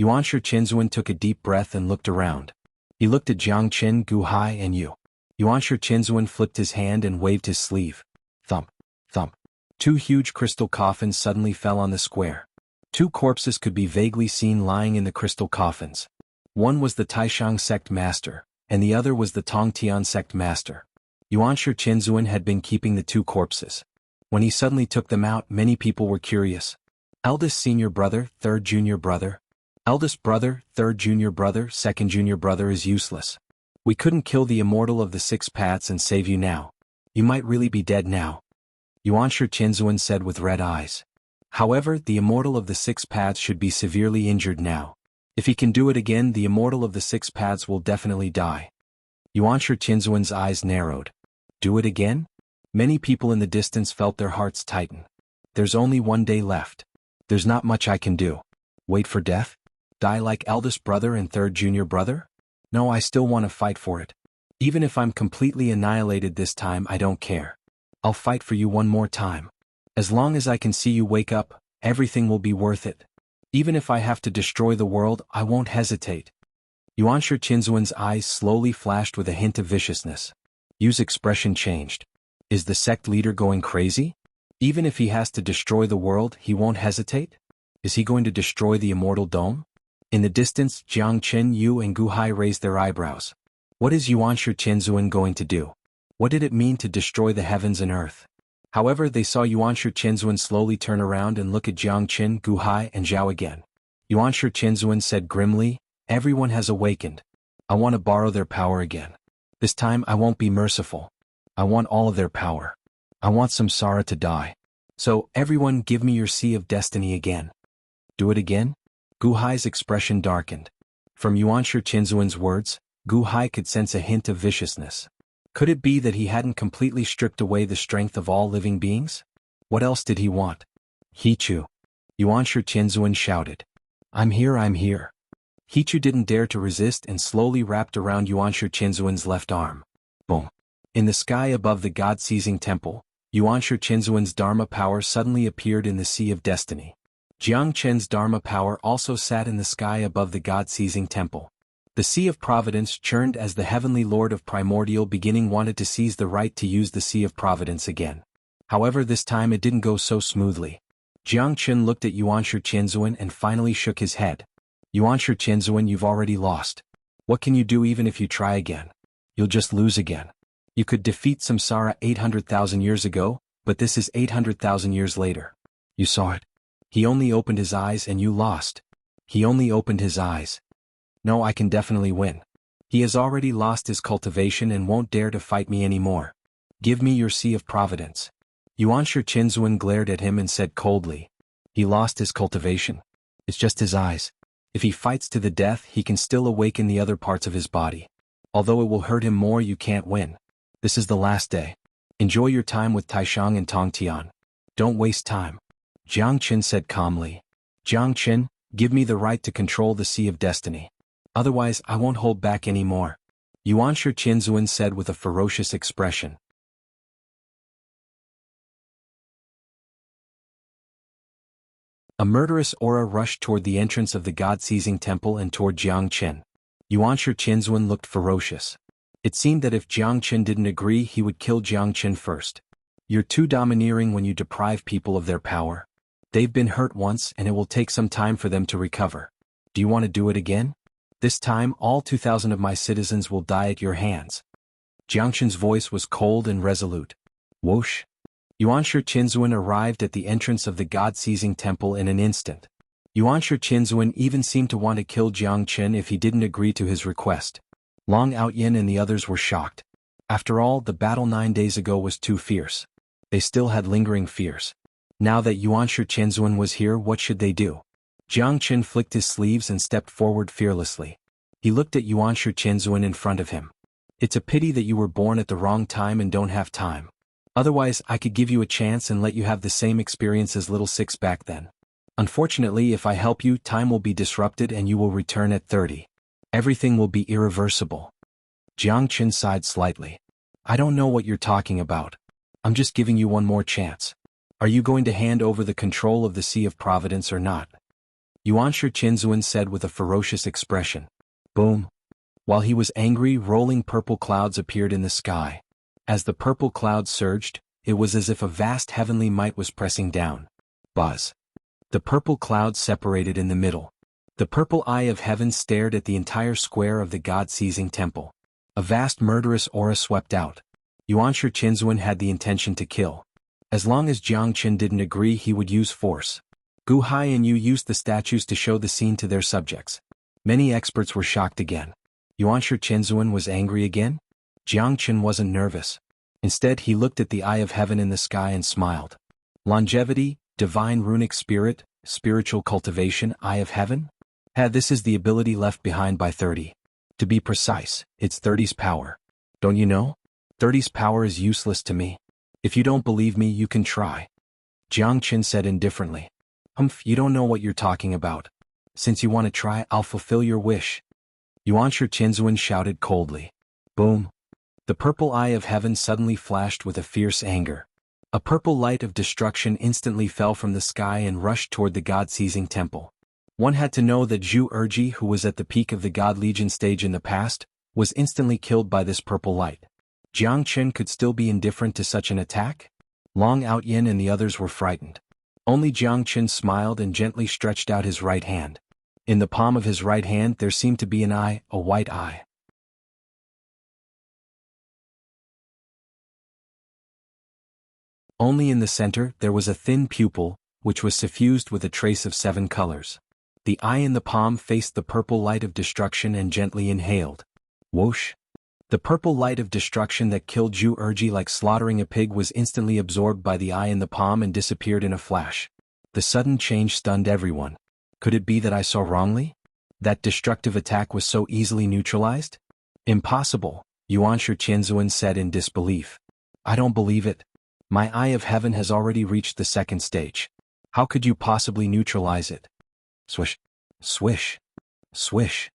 Yuanshu Qianzuan took a deep breath and looked around. He looked at Jiang Chen, Gu Hai and Yu. Yuanshu Qianzuan flipped his hand and waved his sleeve. Thump, thump. 2 huge crystal coffins suddenly fell on the square. 2 corpses could be vaguely seen lying in the crystal coffins. One was the Taishang sect master, and the other was the Tongtian sect master. Yuanshu Qianzuan had been keeping the 2 corpses. When he suddenly took them out, many people were curious. Eldest senior brother, third junior brother. Eldest brother, third junior brother, second junior brother is useless. We couldn't kill the immortal of the 6 paths and save you now. You might really be dead now. Yuanshu Qianzuan said with red eyes. However, the immortal of the 6 paths should be severely injured now. If he can do it again, the immortal of the 6 paths will definitely die. Yuanshu Qianzuan's eyes narrowed. Do it again? Many people in the distance felt their hearts tighten. There's only one day left. There's not much I can do. Wait for death? Die like eldest brother and third junior brother? No, I still want to fight for it. Even if I'm completely annihilated this time, I don't care. I'll fight for you one more time. As long as I can see you wake up, everything will be worth it. Even if I have to destroy the world, I won't hesitate. Yuanshi Qinzuan's eyes slowly flashed with a hint of viciousness. Yu's expression changed. Is the sect leader going crazy? Even if he has to destroy the world, he won't hesitate? Is he going to destroy the immortal dome? In the distance, Jiang Qin, Yu and Gu Hai raised their eyebrows. What is Yuanshi Qinzuan going to do? What did it mean to destroy the heavens and earth? However, they saw Yuanshi Qinzuan slowly turn around and look at Jiang Qin, Gu Hai and Zhao again. Yuanshi Qinzuan said grimly, everyone has awakened. I want to borrow their power again. This time I won't be merciful. I want all of their power. I want Samsara to die. So, everyone give me your Sea of Destiny again. Do it again? Gu Hai's expression darkened. From Yuanshi Qinzuan's words, Gu Hai could sense a hint of viciousness. Could it be that he hadn't completely stripped away the strength of all living beings? What else did he want? Hichu. Yuanshi Qinzuan shouted. I'm here, I'm here. Hichu didn't dare to resist and slowly wrapped around Yuanshi Qinzuan's left arm. Boom. In the sky above the God-seizing temple, Yuanshi Qinzuan's Dharma power suddenly appeared in the Sea of Destiny. Jiang Qin's Dharma power also sat in the sky above the God-seizing temple. The Sea of Providence churned as the Heavenly Lord of Primordial Beginning wanted to seize the right to use the Sea of Providence again. However, this time it didn't go so smoothly. Jiang Qin looked at Yuanshi Qinzuan and finally shook his head. Yuanshi Qinzuan, you've already lost. What can you do even if you try again? You'll just lose again. You could defeat Samsara 800,000 years ago, but this is 800,000 years later. You saw it. He only opened his eyes and you lost. He only opened his eyes. No, I can definitely win. He has already lost his cultivation and won't dare to fight me anymore. Give me your Sea of Providence. Yuanshi Qinzuan glared at him and said coldly. He lost his cultivation. It's just his eyes. If he fights to the death, he can still awaken the other parts of his body. Although it will hurt him more, you can't win. This is the last day. Enjoy your time with Taishang and Tongtian. Don't waste time. Jiang Qin said calmly. Jiang Qin, give me the right to control the Sea of Destiny. Otherwise, I won't hold back anymore. Yuanshi Qinzuan said with a ferocious expression. A murderous aura rushed toward the entrance of the God-seizing temple and toward Jiang Qin. Yuanshi Qinzuan looked ferocious. It seemed that if Jiang Qin didn't agree, he would kill Jiang Qin first. You're too domineering when you deprive people of their power. They've been hurt once and it will take some time for them to recover. Do you want to do it again? This time, all 2,000 of my citizens will die at your hands. Jiang Qin's voice was cold and resolute. Whoosh! Yuanshi Qinzuan arrived at the entrance of the God-seizing temple in an instant. Yuanshi Qinzuan even seemed to want to kill Jiang Qin if he didn't agree to his request. Long Outyin and the others were shocked. After all, the battle 9 days ago was too fierce. They still had lingering fears. Now that Yuanshi Qinzuan was here, what should they do? Jiang Qin flicked his sleeves and stepped forward fearlessly. He looked at Yuanshi Qinzuan in front of him. It's a pity that you were born at the wrong time and don't have time. Otherwise, I could give you a chance and let you have the same experience as Little Six back then. Unfortunately, if I help you, time will be disrupted and you will return at 30. Everything will be irreversible. Jiang Qin sighed slightly. I don't know what you're talking about. I'm just giving you one more chance. Are you going to hand over the control of the Sea of Providence or not? Yuanshi Qinzuan said with a ferocious expression. Boom. While he was angry, rolling purple clouds appeared in the sky. As the purple clouds surged, it was as if a vast heavenly might was pressing down. Buzz. The purple clouds separated in the middle. The purple eye of heaven stared at the entire square of the God-seizing temple. A vast murderous aura swept out. Yuanshi Qinzuan had the intention to kill. As long as Jiang Qin didn't agree, he would use force. Gu Hai and Yu used the statues to show the scene to their subjects. Many experts were shocked again. Yuanshi Qinzuan was angry again? Jiang Qin wasn't nervous. Instead, he looked at the eye of heaven in the sky and smiled. Longevity, divine runic spirit, spiritual cultivation, eye of heaven? This is the ability left behind by 30. To be precise, it's 30's power. Don't you know? 30's power is useless to me. If you don't believe me, you can try. Jiang Qin said indifferently. You don't know what you're talking about. Since you want to try, I'll fulfill your wish. Yuanshi Qinzuan shouted coldly. Boom. The purple eye of heaven suddenly flashed with a fierce anger. A purple light of destruction instantly fell from the sky and rushed toward the God-seizing temple. One had to know that Zhu Erji, who was at the peak of the God Legion stage in the past, was instantly killed by this purple light. Jiang Qin could still be indifferent to such an attack? Long Outyin and the others were frightened. Only Jiang Qin smiled and gently stretched out his right hand. In the palm of his right hand there seemed to be an eye, a white eye. Only in the center there was a thin pupil, which was suffused with a trace of 7 colors. The eye in the palm faced the purple light of destruction and gently inhaled. Whoosh! The purple light of destruction that killed Zhu Erji like slaughtering a pig was instantly absorbed by the eye in the palm and disappeared in a flash. The sudden change stunned everyone. Could it be that I saw wrongly? That destructive attack was so easily neutralized? Impossible, Yuanshi Qinzuan said in disbelief. I don't believe it. My eye of heaven has already reached the 2nd stage. How could you possibly neutralize it? Swish. Swish. Swish.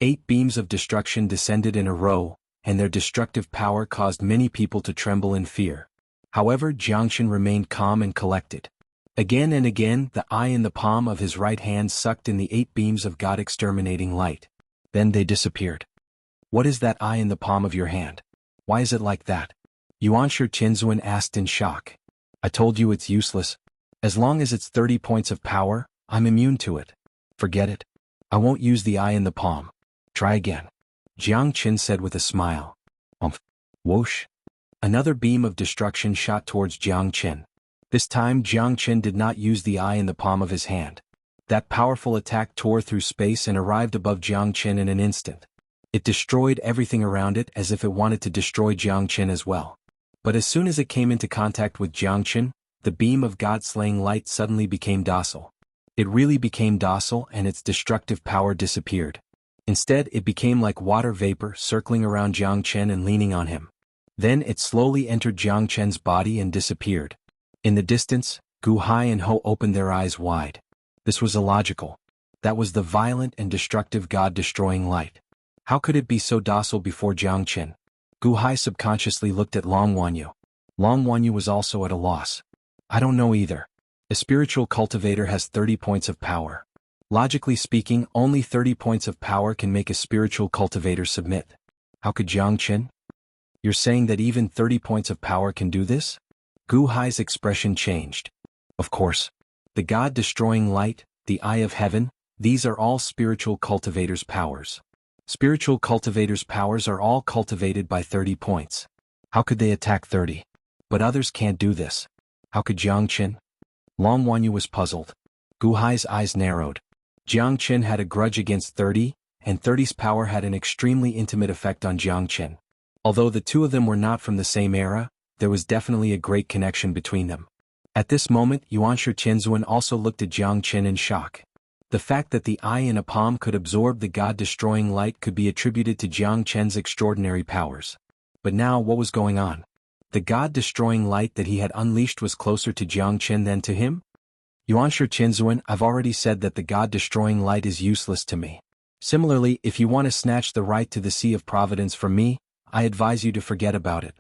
8 beams of destruction descended in a row, and their destructive power caused many people to tremble in fear. However, Jiangxin remained calm and collected. Again and again, the eye in the palm of his right hand sucked in the 8 beams of God-exterminating light. Then they disappeared. What is that eye in the palm of your hand? Why is it like that? Yuanshi Qinzuan asked in shock. I told you it's useless. As long as it's 30 points of power, I'm immune to it. Forget it. I won't use the eye in the palm. Try again. Jiang Qin said with a smile. Whoosh. Another beam of destruction shot towards Jiang Qin. This time Jiang Qin did not use the eye in the palm of his hand. That powerful attack tore through space and arrived above Jiang Qin in an instant. It destroyed everything around it as if it wanted to destroy Jiang Qin as well. But as soon as it came into contact with Jiang Qin, the beam of God-slaying light suddenly became docile. It really became docile and its destructive power disappeared. Instead, it became like water vapor circling around Jiang Qin and leaning on him. Then it slowly entered Jiang Qin's body and disappeared. In the distance, Gu Hai and Ho opened their eyes wide. This was illogical. That was the violent and destructive God-destroying light. How could it be so docile before Jiang Qin? Gu Hai subconsciously looked at Long Wanyu. Long Wanyu was also at a loss. I don't know either. A spiritual cultivator has 30 points of power. Logically speaking, only 30 points of power can make a spiritual cultivator submit. How could Jiang Qin? You're saying that even 30 points of power can do this? Gu Hai's expression changed. Of course. The God-destroying light, the eye of heaven, these are all spiritual cultivators' powers. Spiritual cultivators' powers are all cultivated by 30 points. How could they attack 30? But others can't do this. How could Jiang Qin? Long Wanyu was puzzled. Gu Hai's eyes narrowed. Jiang Qin had a grudge against 30, and 30's power had an extremely intimate effect on Jiang Qin. Although the two of them were not from the same era, there was definitely a great connection between them. At this moment, Yuanshi Qinzuan also looked at Jiang Qin in shock. The fact that the eye in a palm could absorb the God-destroying light could be attributed to Jiang Qin's extraordinary powers. But now what was going on? The God-destroying light that he had unleashed was closer to Jiang Qin than to him? Yuanshi Qinzuan, I've already said that the God-destroying light is useless to me. Similarly, if you want to snatch the right to the Sea of Providence from me, I advise you to forget about it.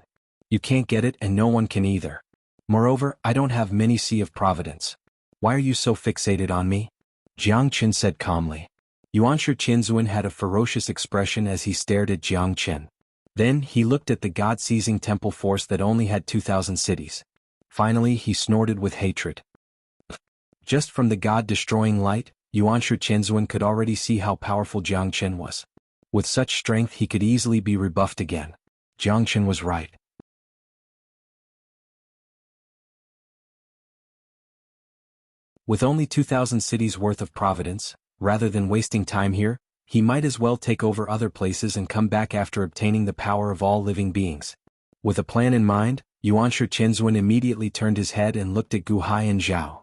You can't get it and no one can either. Moreover, I don't have many Sea of Providence. Why are you so fixated on me? Jiang Qin said calmly. Yuanshi Qinzuan had a ferocious expression as he stared at Jiang Qin. Then he looked at the God-seizing temple force that only had 2,000 cities. Finally, he snorted with hatred. Just from the God-destroying light, Yuanshi Qinzuan could already see how powerful Jiang Qin was. With such strength he could easily be rebuffed again. Jiang Qin was right. With only 2,000 cities worth of providence, rather than wasting time here, he might as well take over other places and come back after obtaining the power of all living beings. With a plan in mind, Yuanshi Qinzuan immediately turned his head and looked at Gu Hai and Zhao.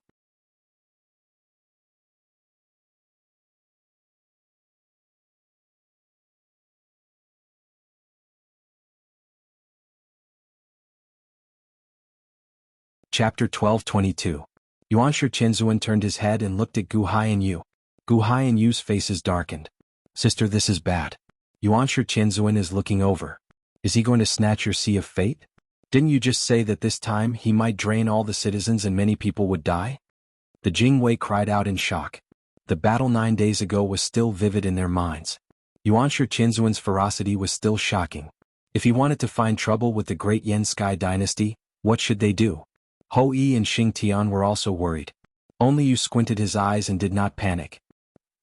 Chapter 12:22. Yuanshi Qianzuan turned his head and looked at Gu Hai and Yu. Gu Hai and Yu's faces darkened. Sister, this is bad. Yuanshi Qianzuan is looking over. Is he going to snatch your sea of fate? Didn't you just say that this time he might drain all the citizens and many people would die? The Jingwei cried out in shock. The battle 9 days ago was still vivid in their minds. Yuanshi Qianzuan's ferocity was still shocking. If he wanted to find trouble with the great Yan Sky dynasty, what should they do? Ho Yi and Xing Tian were also worried. Only Yu squinted his eyes and did not panic.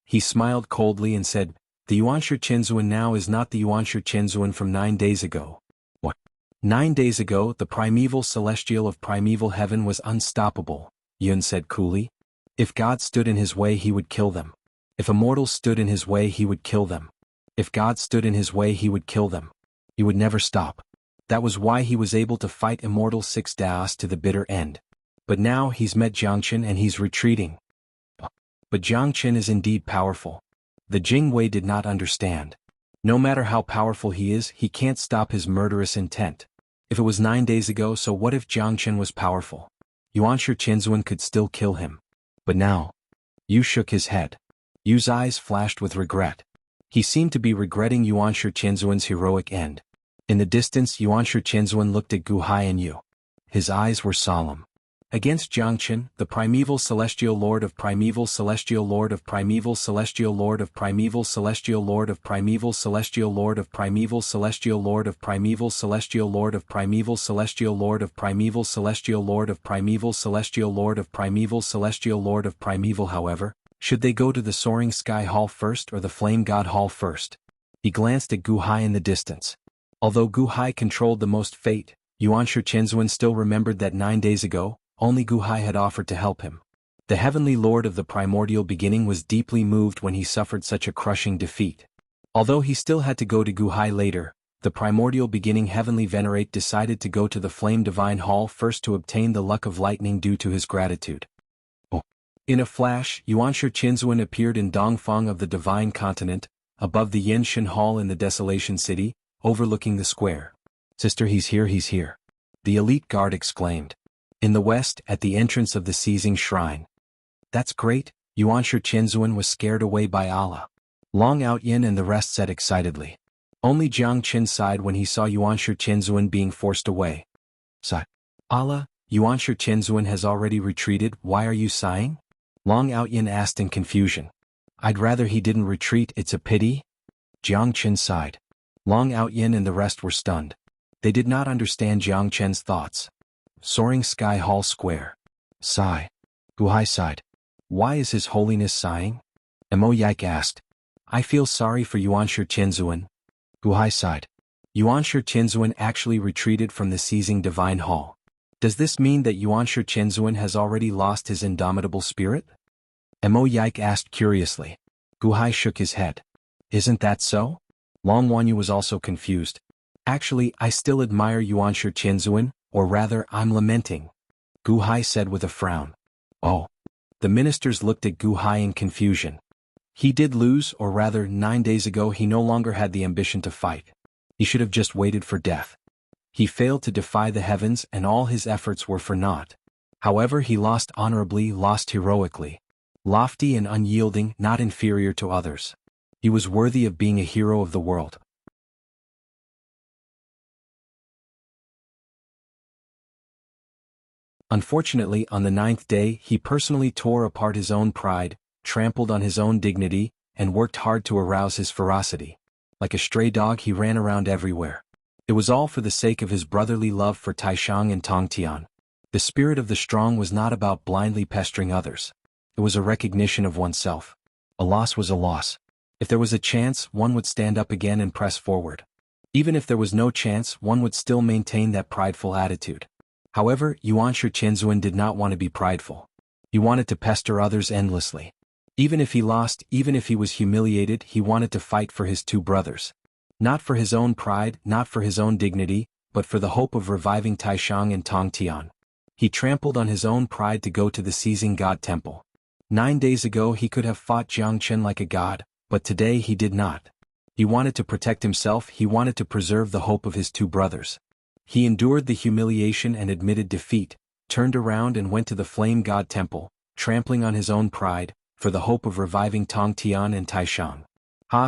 He smiled coldly and said, "The Yuanshi Qianzuan now is not the Yuanshi Qianzuan from 9 days ago." What? 9 days ago, the primeval celestial of primeval heaven was unstoppable, Yun said coolly. If God stood in his way, he would kill them. If immortals stood in his way, he would kill them. If God stood in his way, he would kill them. He would never stop. That was why he was able to fight Immortal 6 Daos to the bitter end. But now he's met Jiangchen and he's retreating. But Jiangchen is indeed powerful. The Jingwei did not understand. No matter how powerful he is, he can't stop his murderous intent. If it was 9 days ago, so what if Jiangchen was powerful? Yuanshi Qianzuan could still kill him. But now, Yu shook his head. Yu's eyes flashed with regret. He seemed to be regretting Yuanshi Qianzuan's heroic end. In the distance, Yuanshi Qianzuan looked at Gu Hai and Yu. His eyes were solemn. Against Jiangchen, the primeval celestial lord of primeval celestial lord of primeval celestial lord of primeval celestial lord of primeval celestial lord of primeval celestial lord of primeval celestial lord of primeval celestial lord of primeval celestial lord of primeval celestial lord of primeval celestial lord of primeval. However, should they go to the soaring sky hall first or the flame god hall first? He glanced at Gu Hai in the distance. Although Gu Hai controlled the most fate, Yuanshi Qianzuan still remembered that 9 days ago, only Gu Hai had offered to help him. The heavenly lord of the primordial beginning was deeply moved when he suffered such a crushing defeat. Although he still had to go to Gu Hai later, the primordial beginning heavenly venerate decided to go to the flame divine hall first to obtain the luck of lightning due to his gratitude. In a flash, Yuanshi Qianzuan appeared in Dongfang of the divine continent, above the Yenshin Hall in the Desolation City, overlooking the square. Sister, he's here, he's here. The elite guard exclaimed. In the west, at the entrance of the seizing shrine. That's great, Yuanshi Qianzuan was scared away by Allah. Long Outyin and the rest said excitedly. Only Jiangchen sighed when he saw Yuanshi Qianzuan being forced away. Sigh. Allah, Yuanshi Qianzuan has already retreated, why are you sighing? Long Outyin asked in confusion. I'd rather he didn't retreat, it's a pity. Jiangchen sighed. Long Outyin and the rest were stunned. They did not understand Jiangchen's thoughts. Soaring Sky Hall Square. Sigh. Gu Hai sighed. Why is His Holiness sighing? Mo Yak asked. I feel sorry for Yuanshi Qianzuan. Gu Hai sighed. Yuanshi Qianzuan actually retreated from the seizing divine hall. Does this mean that Yuanshi Qianzuan has already lost his indomitable spirit? Mo Yak asked curiously. Gu Hai shook his head. Isn't that so? Long Wanyu was also confused. Actually, I still admire Yuanshi Qianzuan, or rather, I'm lamenting. Gu Hai said with a frown. Oh. The ministers looked at Gu Hai in confusion. He did lose, or rather, 9 days ago he no longer had the ambition to fight. He should have just waited for death. He failed to defy the heavens and all his efforts were for naught. However, he lost honorably, lost heroically. Lofty and unyielding, not inferior to others. He was worthy of being a hero of the world. Unfortunately, on the 9th day, he personally tore apart his own pride, trampled on his own dignity, and worked hard to arouse his ferocity. Like a stray dog, he ran around everywhere. It was all for the sake of his brotherly love for Taishang and Tongtian. The spirit of the strong was not about blindly pestering others. It was a recognition of oneself. A loss was a loss. If there was a chance, one would stand up again and press forward. Even if there was no chance, one would still maintain that prideful attitude. However, Yuanshi Qianzuan did not want to be prideful. He wanted to pester others endlessly. Even if he lost, even if he was humiliated, he wanted to fight for his two brothers. Not for his own pride, not for his own dignity, but for the hope of reviving Taishang and Tongtian. He trampled on his own pride to go to the seizing god temple. 9 days ago he could have fought Jiangchen like a god, but today he did not. He wanted to protect himself, he wanted to preserve the hope of his two brothers. He endured the humiliation and admitted defeat, turned around and went to the Flame God Temple, trampling on his own pride, for the hope of reviving Tong Tian and Taishang.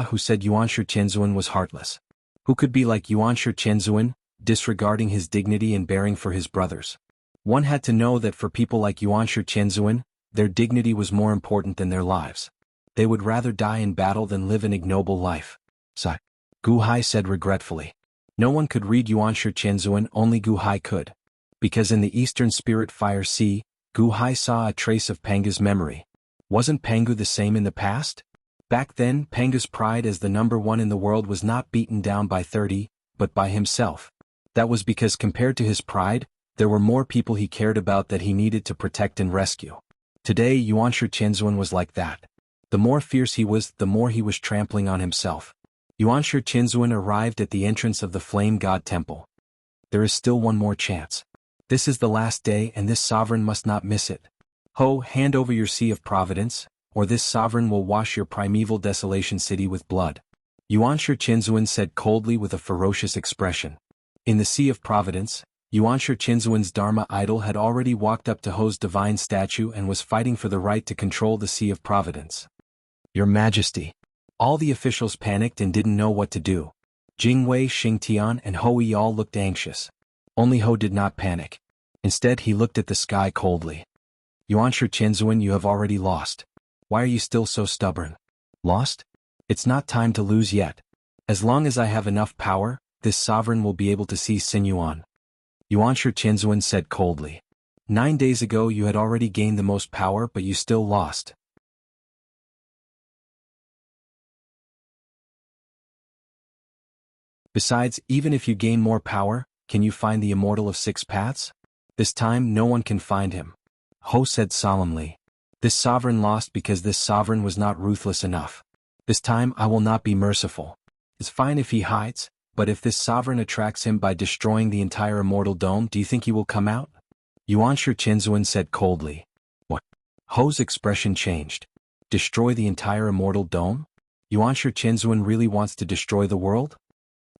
Who said Yuanshi Qianzuan was heartless? Who could be like Yuanshi Qianzuan, disregarding his dignity and bearing for his brothers? One had to know that for people like Yuanshi Qianzuan, their dignity was more important than their lives. They would rather die in battle than live an ignoble life. Sigh. Gu Hai said regretfully. No one could read Yuanshi Qianzuan, only Gu Hai could. Because in the Eastern Spirit Fire Sea, Gu Hai saw a trace of Panga's memory. Wasn't Pangu the same in the past? Back then, Panga's pride as the number one in the world was not beaten down by 30, but by himself. That was because compared to his pride, there were more people he cared about that he needed to protect and rescue. Today Yuanshi Qianzuan was like that. The more fierce he was, the more he was trampling on himself. Yuanshi Qianzuan arrived at the entrance of the Flame God Temple. There is still one more chance. This is the last day and this sovereign must not miss it. Ho, hand over your Sea of Providence, or this sovereign will wash your primeval desolation city with blood. Yuanshi Qianzuan said coldly with a ferocious expression. In the Sea of Providence, Yuanshi Qianzuan's Dharma idol had already walked up to Ho's divine statue and was fighting for the right to control the Sea of Providence. Your Majesty. All the officials panicked and didn't know what to do. Jingwei, Xingtian and Ho Yi all looked anxious. Only Ho did not panic. Instead he looked at the sky coldly. Yuanshi Qianzuan, you have already lost. Why are you still so stubborn? Lost? It's not time to lose yet. As long as I have enough power, this sovereign will be able to seize Sinyuan. Yuanshi Qianzuan said coldly. 9 days ago you had already gained the most power but you still lost. Besides, even if you gain more power, can you find the Immortal of 6 Paths? This time no one can find him. Ho said solemnly. This sovereign lost because this sovereign was not ruthless enough. This time I will not be merciful. It's fine if he hides, but if this sovereign attracts him by destroying the entire Immortal Dome, do you think he will come out? Yuanshi Qianzuan said coldly. What? Ho's expression changed. Destroy the entire Immortal Dome? Yuanshi Qianzuan really wants to destroy the world?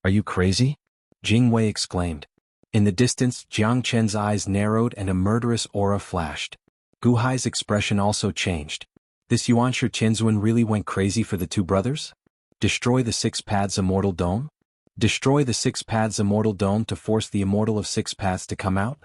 Are you crazy? Jingwei exclaimed. In the distance, Jiang Chen's eyes narrowed and a murderous aura flashed. Gu Hai's expression also changed. This Yuanshi Qianzuan really went crazy for the two brothers? Destroy the 6 Paths Immortal Dome? Destroy the 6 Paths Immortal Dome to force the Immortal of 6 Paths to come out?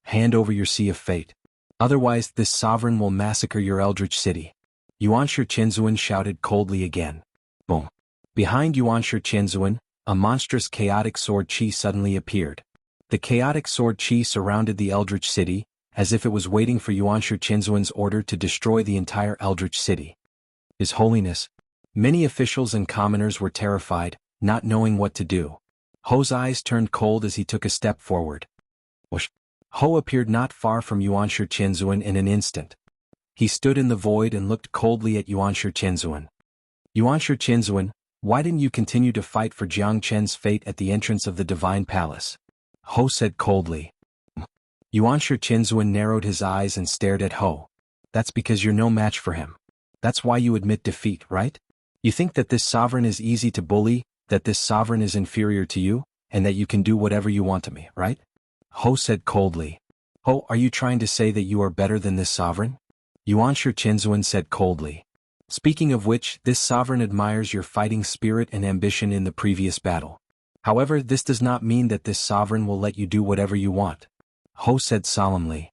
Hand over your Sea of Fate. Otherwise this sovereign will massacre your Eldritch City. Yuanshi Qianzuan shouted coldly again. Boom. Behind Yuanshi Qianzuan, a monstrous chaotic sword chi suddenly appeared. The chaotic sword chi surrounded the Eldritch City, as if it was waiting for Yuanshi Qianzuan's order to destroy the entire Eldritch City. His Holiness. Many officials and commoners were terrified, not knowing what to do. Ho's eyes turned cold as he took a step forward. Whoosh. Ho appeared not far from Yuanshi Qianzuan in an instant. He stood in the void and looked coldly at Yuanshi Qianzuan. Yuanshi Qianzuan, why didn't you continue to fight for Jiang Chen's fate at the entrance of the Divine Palace? Ho said coldly. Yuanshi Qianzuan narrowed his eyes and stared at Ho. That's because you're no match for him. That's why you admit defeat, right? You think that this sovereign is easy to bully, that this sovereign is inferior to you, and that you can do whatever you want to me, right? Ho said coldly. Ho, are you trying to say that you are better than this sovereign? Yuanshi Qianzuan said coldly. Speaking of which, this sovereign admires your fighting spirit and ambition in the previous battle. However, this does not mean that this sovereign will let you do whatever you want. Ho said solemnly.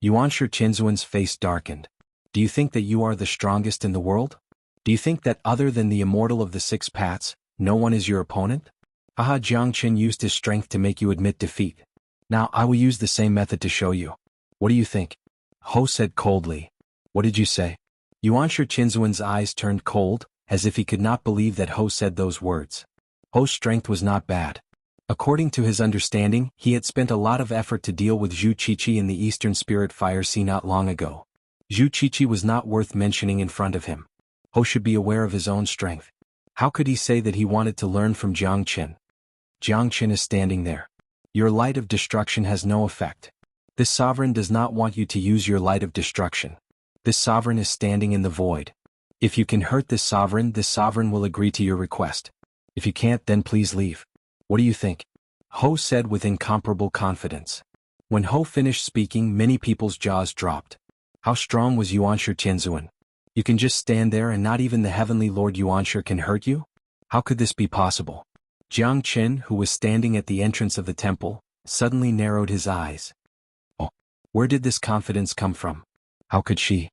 Yuanshi Qianzuan's face darkened. Do you think that you are the strongest in the world? Do you think that other than the Immortal of the 6 Paths, no one is your opponent? Haha, Jiang Chen used his strength to make you admit defeat. Now I will use the same method to show you. What do you think? Ho said coldly. What did you say? Yuanshi Qianzuan's eyes turned cold, as if he could not believe that Ho said those words. Ho's strength was not bad. According to his understanding, he had spent a lot of effort to deal with Zhu Qiqi in the Eastern Spirit Fire Sea not long ago. Zhu Qiqi was not worth mentioning in front of him. Ho should be aware of his own strength. How could he say that he wanted to learn from Jiang Chen? Jiang Chen is standing there. Your light of destruction has no effect. This sovereign does not want you to use your light of destruction. This sovereign is standing in the void. If you can hurt this sovereign will agree to your request. If you can't, then please leave. What do you think? Ho said with incomparable confidence. When Ho finished speaking, many people's jaws dropped. How strong was Yuanshi Qianzuan? You can just stand there and not even the heavenly Lord Yuanshi can hurt you? How could this be possible? Jiang Qin, who was standing at the entrance of the temple, suddenly narrowed his eyes. Oh, where did this confidence come from? How could she?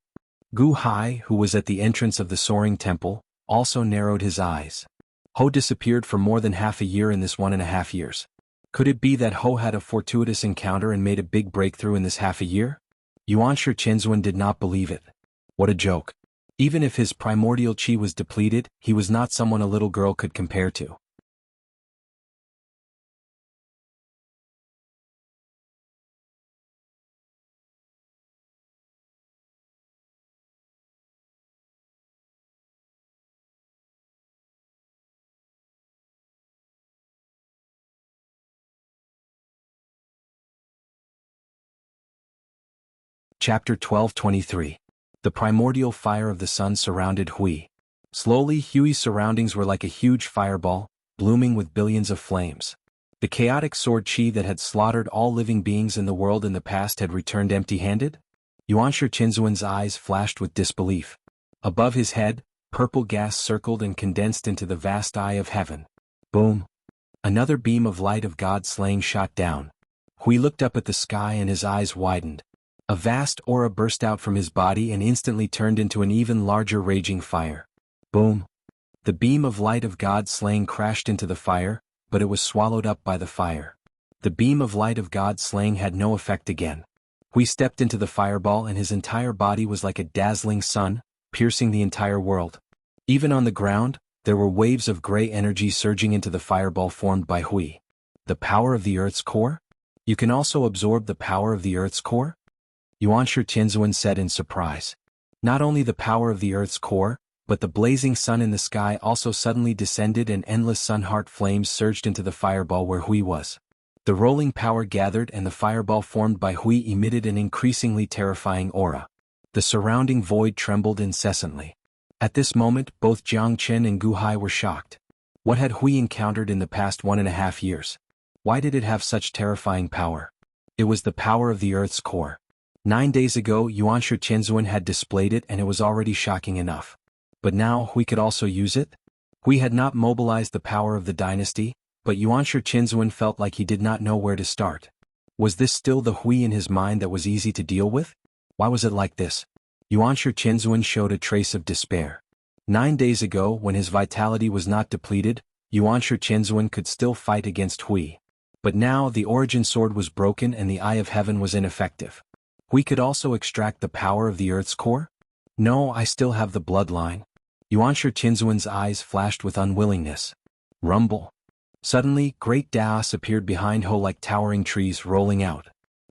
Gu Hai, who was at the entrance of the soaring temple, also narrowed his eyes. Ho disappeared for more than half a year in this 1.5 years. Could it be that Ho had a fortuitous encounter and made a big breakthrough in this half a year? Yuanshi Qianzuan did not believe it. What a joke. Even if his primordial qi was depleted, he was not someone a little girl could compare to. Chapter 12:23. The primordial fire of the sun surrounded Hui. Slowly, Hui's surroundings were like a huge fireball, blooming with billions of flames. The chaotic sword qi that had slaughtered all living beings in the world in the past had returned empty-handed? Yuanshi Qianzuan's eyes flashed with disbelief. Above his head, purple gas circled and condensed into the vast eye of heaven. Boom! Another beam of light of God slaying shot down. Hui looked up at the sky and his eyes widened. A vast aura burst out from his body and instantly turned into an even larger raging fire. Boom! The beam of light of God slaying crashed into the fire, but it was swallowed up by the fire. The beam of light of God slaying had no effect again. Hui stepped into the fireball and his entire body was like a dazzling sun, piercing the entire world. Even on the ground, there were waves of gray energy surging into the fireball formed by Hui. The power of the Earth's core? You can also absorb the power of the Earth's core? Yuanshi Qianzuan said in surprise. Not only the power of the Earth's core, but the blazing sun in the sky also suddenly descended and endless sun-heart flames surged into the fireball where Hui was. The rolling power gathered and the fireball formed by Hui emitted an increasingly terrifying aura. The surrounding void trembled incessantly. At this moment, both Jiang Qin and Gu Hai were shocked. What had Hui encountered in the past 1.5 years? Why did it have such terrifying power? It was the power of the Earth's core. 9 days ago, Yuanshi Qianzuan had displayed it and it was already shocking enough. But now, Hui could also use it? Hui had not mobilized the power of the dynasty, but Yuanshi Qianzuan felt like he did not know where to start. Was this still the Hui in his mind that was easy to deal with? Why was it like this? Yuanshi Qianzuan showed a trace of despair. 9 days ago, when his vitality was not depleted, Yuanshi Qianzuan could still fight against Hui. But now, the origin sword was broken and the Eye of Heaven was ineffective. Hui could also extract the power of the Earth's core? No, I still have the bloodline. Yuanshi Qianzuan's eyes flashed with unwillingness. Rumble. Suddenly, great Daos appeared behind Ho like towering trees rolling out.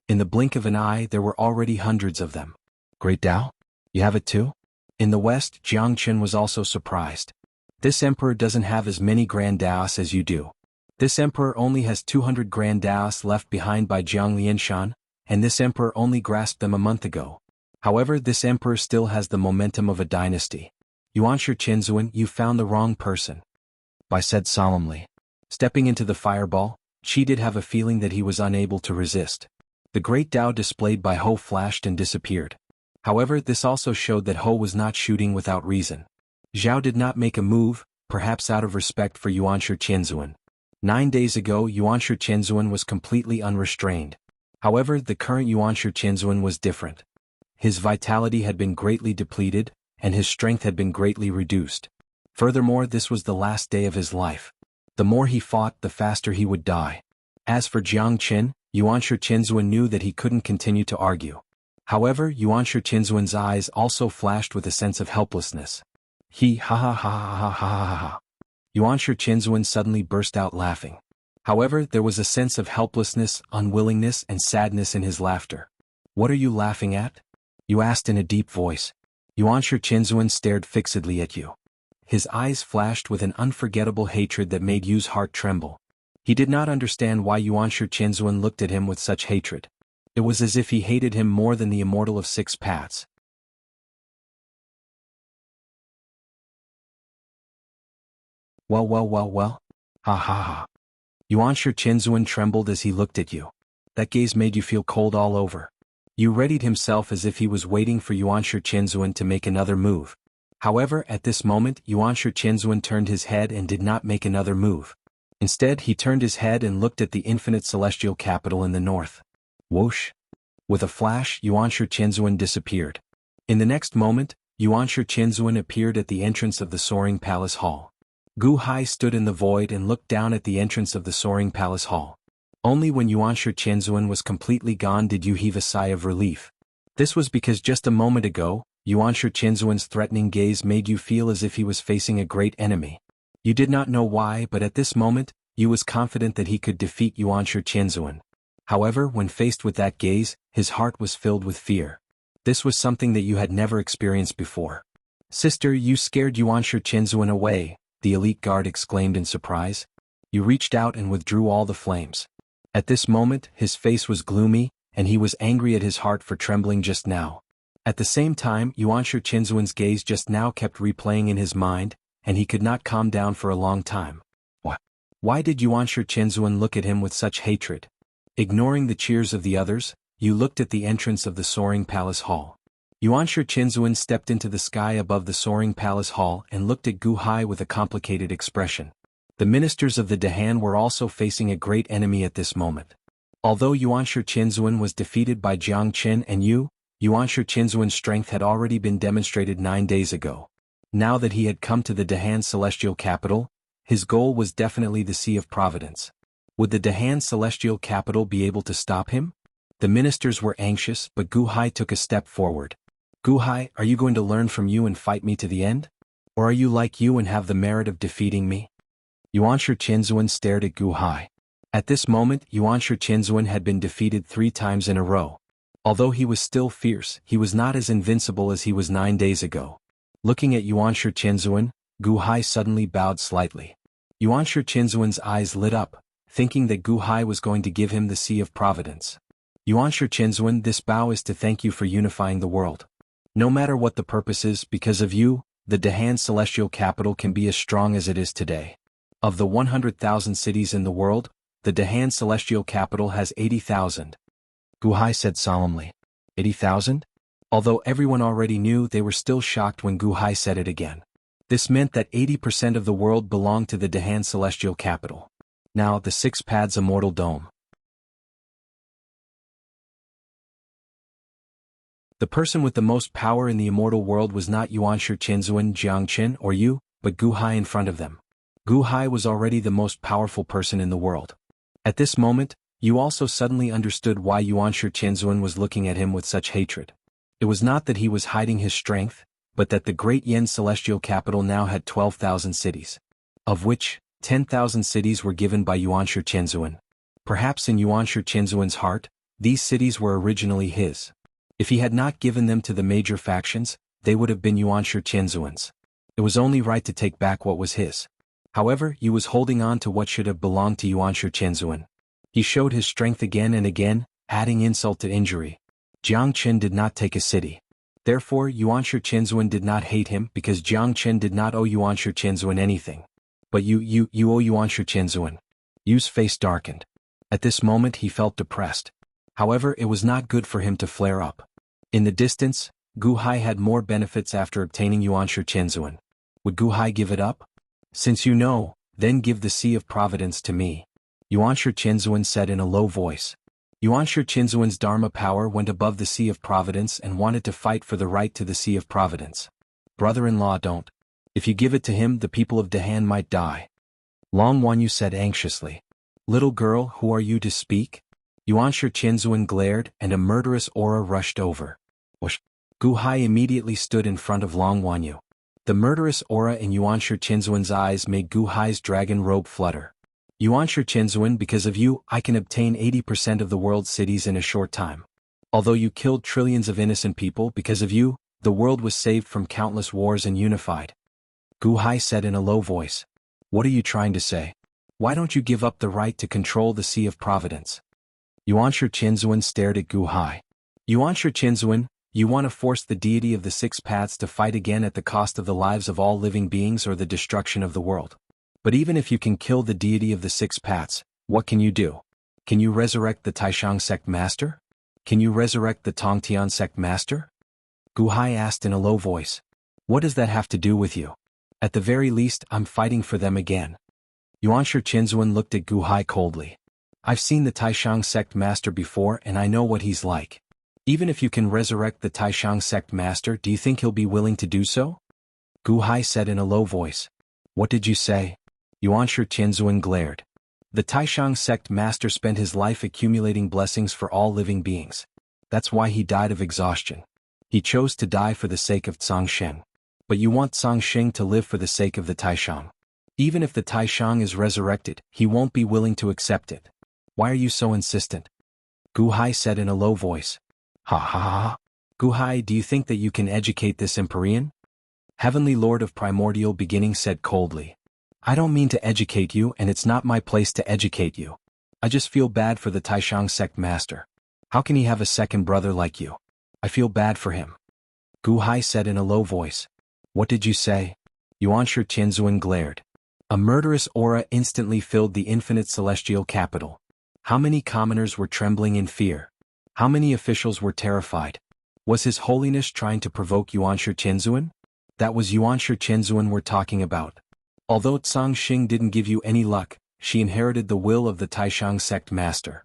In the blink of an eye, there were already hundreds of them. Great Dao? You have it too? In the west, Jiang Qin was also surprised. This emperor doesn't have as many Grand Daos as you do. This emperor only has 200 Grand Daos left behind by Jiang Lianshan, and this emperor only grasped them a month ago. However, this emperor still has the momentum of a dynasty. Yuanshi Qianzuan, you found the wrong person. Bai said solemnly. Stepping into the fireball, Qi did have a feeling that he was unable to resist. The great Dao displayed by Ho flashed and disappeared. However, this also showed that Ho was not shooting without reason. Zhao did not make a move, perhaps out of respect for Yuanshi Qianzuan. 9 days ago, Yuanshi Qianzuan was completely unrestrained. However, the current Yuanshi Qianzuan was different. His vitality had been greatly depleted, and his strength had been greatly reduced. Furthermore, this was the last day of his life. The more he fought, the faster he would die. As for Jiang Qin, Yuanshi Qianzuan knew that he couldn't continue to argue. However, Yuanshi Qianzuan's eyes also flashed with a sense of helplessness. He ha ha ha ha ha ha ha ha. Yuanshi Qianzuan suddenly burst out laughing. However, there was a sense of helplessness, unwillingness, and sadness in his laughter. What are you laughing at? You asked in a deep voice. Yuanshi Qianzuan stared fixedly at you. His eyes flashed with an unforgettable hatred that made Yu's heart tremble. He did not understand why Yuanshi Qianzuan looked at him with such hatred. It was as if he hated him more than the immortal of 6 paths. Well. Ha ha ha. Yuanshi Qianzuan trembled as he looked at you. That gaze made you feel cold all over. Yu readied himself as if he was waiting for Yuanshi Qianzuan to make another move. However, at this moment, Yuanshi Qianzuan turned his head and did not make another move. Instead, he turned his head and looked at the infinite celestial capital in the north. Whoosh! With a flash, Yuanshi Qianzuan disappeared. In the next moment, Yuanshi Qianzuan appeared at the entrance of the soaring palace hall. Gu Hai stood in the void and looked down at the entrance of the soaring palace hall. Only when Yuanshi Qianzuan was completely gone did Yu heave a sigh of relief. This was because just a moment ago, Yuanshi Qianzuan's threatening gaze made Yu feel as if he was facing a great enemy. Yu did not know why, but at this moment, Yu was confident that he could defeat Yuanshi Qianzuan. However, when faced with that gaze, his heart was filled with fear. This was something that Yu had never experienced before. "Sister, you scared Yuanshi Qianzuan away," the elite guard exclaimed in surprise. Yu reached out and withdrew all the flames. At this moment, his face was gloomy, and he was angry at his heart for trembling just now. At the same time, Yuanshi Qianzuan's gaze just now kept replaying in his mind, and he could not calm down for a long time. Why did Yuanshi Qianzuan look at him with such hatred? Ignoring the cheers of the others, Yu looked at the entrance of the soaring palace hall. Yuanshi Qianzuan stepped into the sky above the soaring palace hall and looked at Gu Hai with a complicated expression. The ministers of the Dahan were also facing a great enemy at this moment. Although Yuanshi Qianzuan was defeated by Jiang Qin and Yu, Yuanshi Qianzuan's strength had already been demonstrated 9 days ago. Now that he had come to the Dahan celestial capital, his goal was definitely the Sea of Providence. Would the Dahan celestial capital be able to stop him? The ministers were anxious, but Gu Hai took a step forward. "Gu Hai, are you going to learn from you and fight me to the end? Or are you like you and have the merit of defeating me?" Yuanshi Qianzuan stared at Gu Hai. At this moment, Yuanshi Qianzuan had been defeated 3 times in a row. Although he was still fierce, he was not as invincible as he was 9 days ago. Looking at Yuanshi Qianzuan, Gu Hai suddenly bowed slightly. Yuanshi Qianzuan's eyes lit up, thinking that Gu Hai was going to give him the Sea of Providence. "Yuanshi Qianzuan, this bow is to thank you for unifying the world. No matter what the purpose is, because of you, the Dahan celestial capital can be as strong as it is today. Of the 100,000 cities in the world, the Dahan celestial capital has 80,000. Gu Hai said solemnly. 80,000? Although everyone already knew, they were still shocked when Gu Hai said it again. This meant that 80% of the world belonged to the Dahan celestial capital. Now, the 6 pads immortal dome. The person with the most power in the immortal world was not Yuanshi Qianzuan, Jiang Qin, or Yu, but Gu Hai in front of them. Gu Hai was already the most powerful person in the world. At this moment, Yu also suddenly understood why Yuanshi Qianzuan was looking at him with such hatred. It was not that he was hiding his strength, but that the great Yen celestial capital now had 12,000 cities. Of which, 10,000 cities were given by Yuanshi Qianzuan. Perhaps in Yuanshi Qianzuan's heart, these cities were originally his. If he had not given them to the major factions, they would have been Yuanshi Qianzuan's. It was only right to take back what was his. However, Yu was holding on to what should have belonged to Yuanshi Qianzuan. He showed his strength again and again, adding insult to injury. Jiang Qin did not take a city. Therefore, Yuanshi Qianzuan did not hate him because Jiang Qin did not owe Yuanshi Qianzuan anything. But you owe Yuanshi Qianzuan. Yu's face darkened. At this moment he felt depressed. However, it was not good for him to flare up. In the distance, Gu Hai had more benefits after obtaining Yuanshi Qianzuan. Would Gu Hai give it up? "Since you know, then give the Sea of Providence to me," Yuanshi Qianzuan said in a low voice. Yuanshi Qianzuan's Dharma power went above the Sea of Providence and wanted to fight for the right to the Sea of Providence. "Brother-in-law, don't. If you give it to him, the people of Dahan might die." Long Wanyu said anxiously. "Little girl, who are you to speak?" Yuanshi Qianzuan glared, and a murderous aura rushed over. Whoosh! Gu Hai immediately stood in front of Long Wanyu. The murderous aura in Yuanshi Qianzuan's eyes made Gu Hai's dragon robe flutter. "Yuanshi Qianzuan, because of you, I can obtain 80% of the world's cities in a short time. Although you killed trillions of innocent people, because of you, the world was saved from countless wars and unified." Gu Hai said in a low voice. "What are you trying to say? Why don't you give up the right to control the Sea of Providence?" Yuanshi Qianzuan stared at Gu Hai. "Yuanshi Qianzuan, you want to force the deity of the 6 paths to fight again at the cost of the lives of all living beings or the destruction of the world. But even if you can kill the deity of the 6 paths, what can you do? Can you resurrect the Taishang sect master? Can you resurrect the Tongtian sect master? Gu Hai asked in a low voice. What does that have to do with you? At the very least, I'm fighting for them again. Yuanshi Qinzuan looked at Gu Hai coldly. I've seen the Taishang sect master before and I know what he's like. Even if you can resurrect the Taishang sect master, do you think he'll be willing to do so? Gu Hai said in a low voice. What did you say? Yuanshi Qinzuan glared. The Taishang sect master spent his life accumulating blessings for all living beings. That's why he died of exhaustion. He chose to die for the sake of Zhangsheng. But you want Zhangsheng to live for the sake of the Taishang. Even if the Taishang is resurrected, he won't be willing to accept it. Why are you so insistent? Gu Hai said in a low voice. Ha ha ha. Gu Hai, do you think that you can educate this Empyrean? Heavenly Lord of Primordial Beginning said coldly. I don't mean to educate you and it's not my place to educate you. I just feel bad for the Taishang sect master. How can he have a second brother like you? I feel bad for him. Gu Hai said in a low voice. What did you say? Yuanshi Qinzuan glared. A murderous aura instantly filled the infinite celestial capital. How many commoners were trembling in fear? How many officials were terrified? Was His Holiness trying to provoke Yuanshi Qinzuan? That was Yuanshi Qinzuan we're talking about. Although Zhangsheng didn't give you any luck, she inherited the will of the Taishang sect master.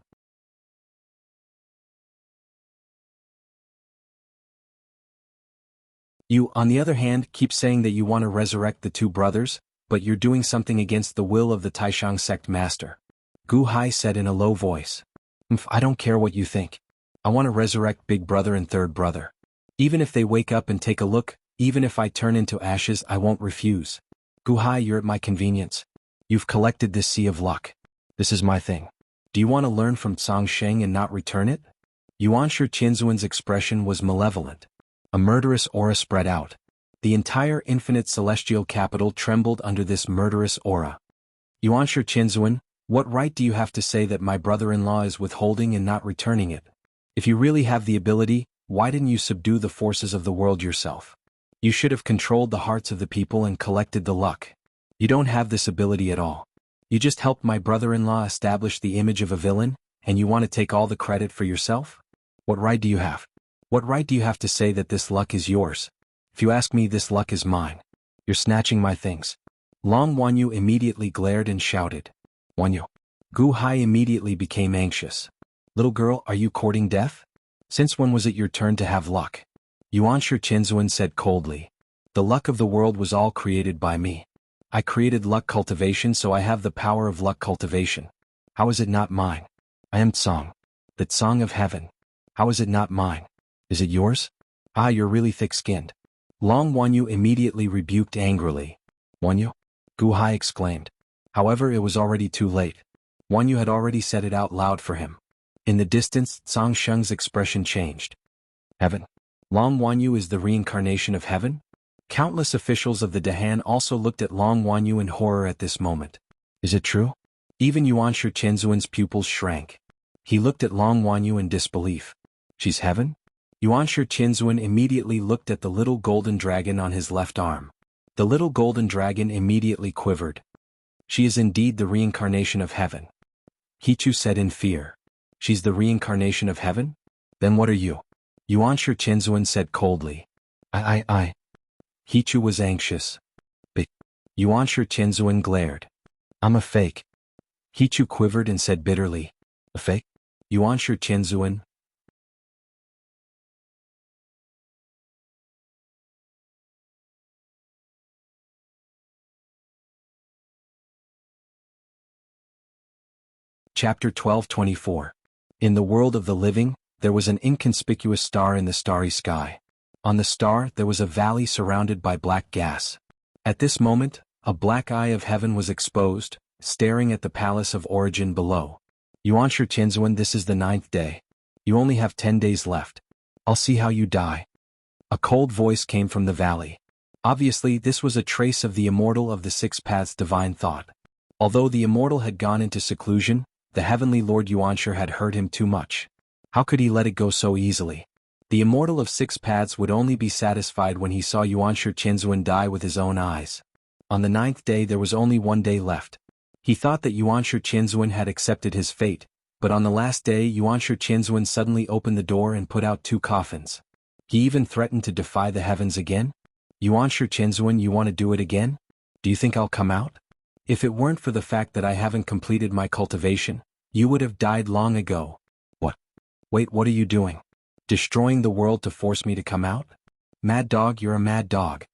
You, on the other hand, keep saying that you want to resurrect the two brothers, but you're doing something against the will of the Taishang sect master. Gu Hai said in a low voice. I don't care what you think. I want to resurrect big brother and third brother. Even if they wake up and take a look, even if I turn into ashes, I won't refuse. Gu Hai, you're at my convenience. You've collected this sea of luck. This is my thing. Do you want to learn from Zhangsheng and not return it? Yuanshi Qinzuan's expression was malevolent. A murderous aura spread out. The entire infinite celestial capital trembled under this murderous aura. Yuanshi Qinzuan, what right do you have to say that my brother-in-law is withholding and not returning it? If you really have the ability, why didn't you subdue the forces of the world yourself? You should have controlled the hearts of the people and collected the luck. You don't have this ability at all. You just helped my brother-in-law establish the image of a villain, and you want to take all the credit for yourself? What right do you have? What right do you have to say that this luck is yours? If you ask me, this luck is mine. You're snatching my things. Long Wanyu immediately glared and shouted. Wanyu. Gu Hai immediately became anxious. Little girl, are you courting death? Since when was it your turn to have luck? Yuanshi Qinzuan said coldly. The luck of the world was all created by me. I created luck cultivation, so I have the power of luck cultivation. How is it not mine? I am Tsang. The Tsang of heaven. How is it not mine? Is it yours? Ah, you're really thick-skinned. Long Wanyu immediately rebuked angrily. Wanyu? Gu Hai exclaimed. However, it was already too late. Wanyu had already said it out loud for him. In the distance, Zhangsheng's expression changed. Heaven. Long Wanyu is the reincarnation of heaven? Countless officials of the Dahan also looked at Long Wanyu in horror at this moment. Is it true? Even Yuanshi Qinzuan's pupils shrank. He looked at Long Wanyu in disbelief. She's heaven? Yuanshi Qinzuan immediately looked at the little golden dragon on his left arm. The little golden dragon immediately quivered. She is indeed the reincarnation of heaven. Hichu said in fear. She's the reincarnation of heaven? Then what are you? Yuanshi Qinzuan said coldly. I. Hichu was anxious. But Yuanshi Qinzuan glared. I'm a fake. Hichu quivered and said bitterly. A fake? Yuanshi Qinzuan. Chapter 12:24. In the world of the living, there was an inconspicuous star in the starry sky. On the star there was a valley surrounded by black gas. At this moment, a black eye of heaven was exposed, staring at the palace of origin below. Yuanshi Qinzuan, this is the 9th day. You only have 10 days left. I'll see how you die. A cold voice came from the valley. Obviously, this was a trace of the immortal of the Six Paths divine thought. Although the immortal had gone into seclusion, the heavenly Lord Yuanshi had hurt him too much. How could he let it go so easily? The immortal of Six Paths would only be satisfied when he saw Yuanshi Qinzuan die with his own eyes. On the 9th day there was only 1 day left. He thought that Yuanshi Qinzuan had accepted his fate, But on the last day Yuanshi Qianzuan suddenly opened the door and put out 2 coffins. He even threatened to defy the heavens again? Yuanshi Qianzuan, you want to do it again? Do you think I'll come out? If it weren't for the fact that I haven't completed my cultivation, you would have died long ago. What? Wait, what are you doing? Destroying the world to force me to come out? Mad dog, you're a mad dog.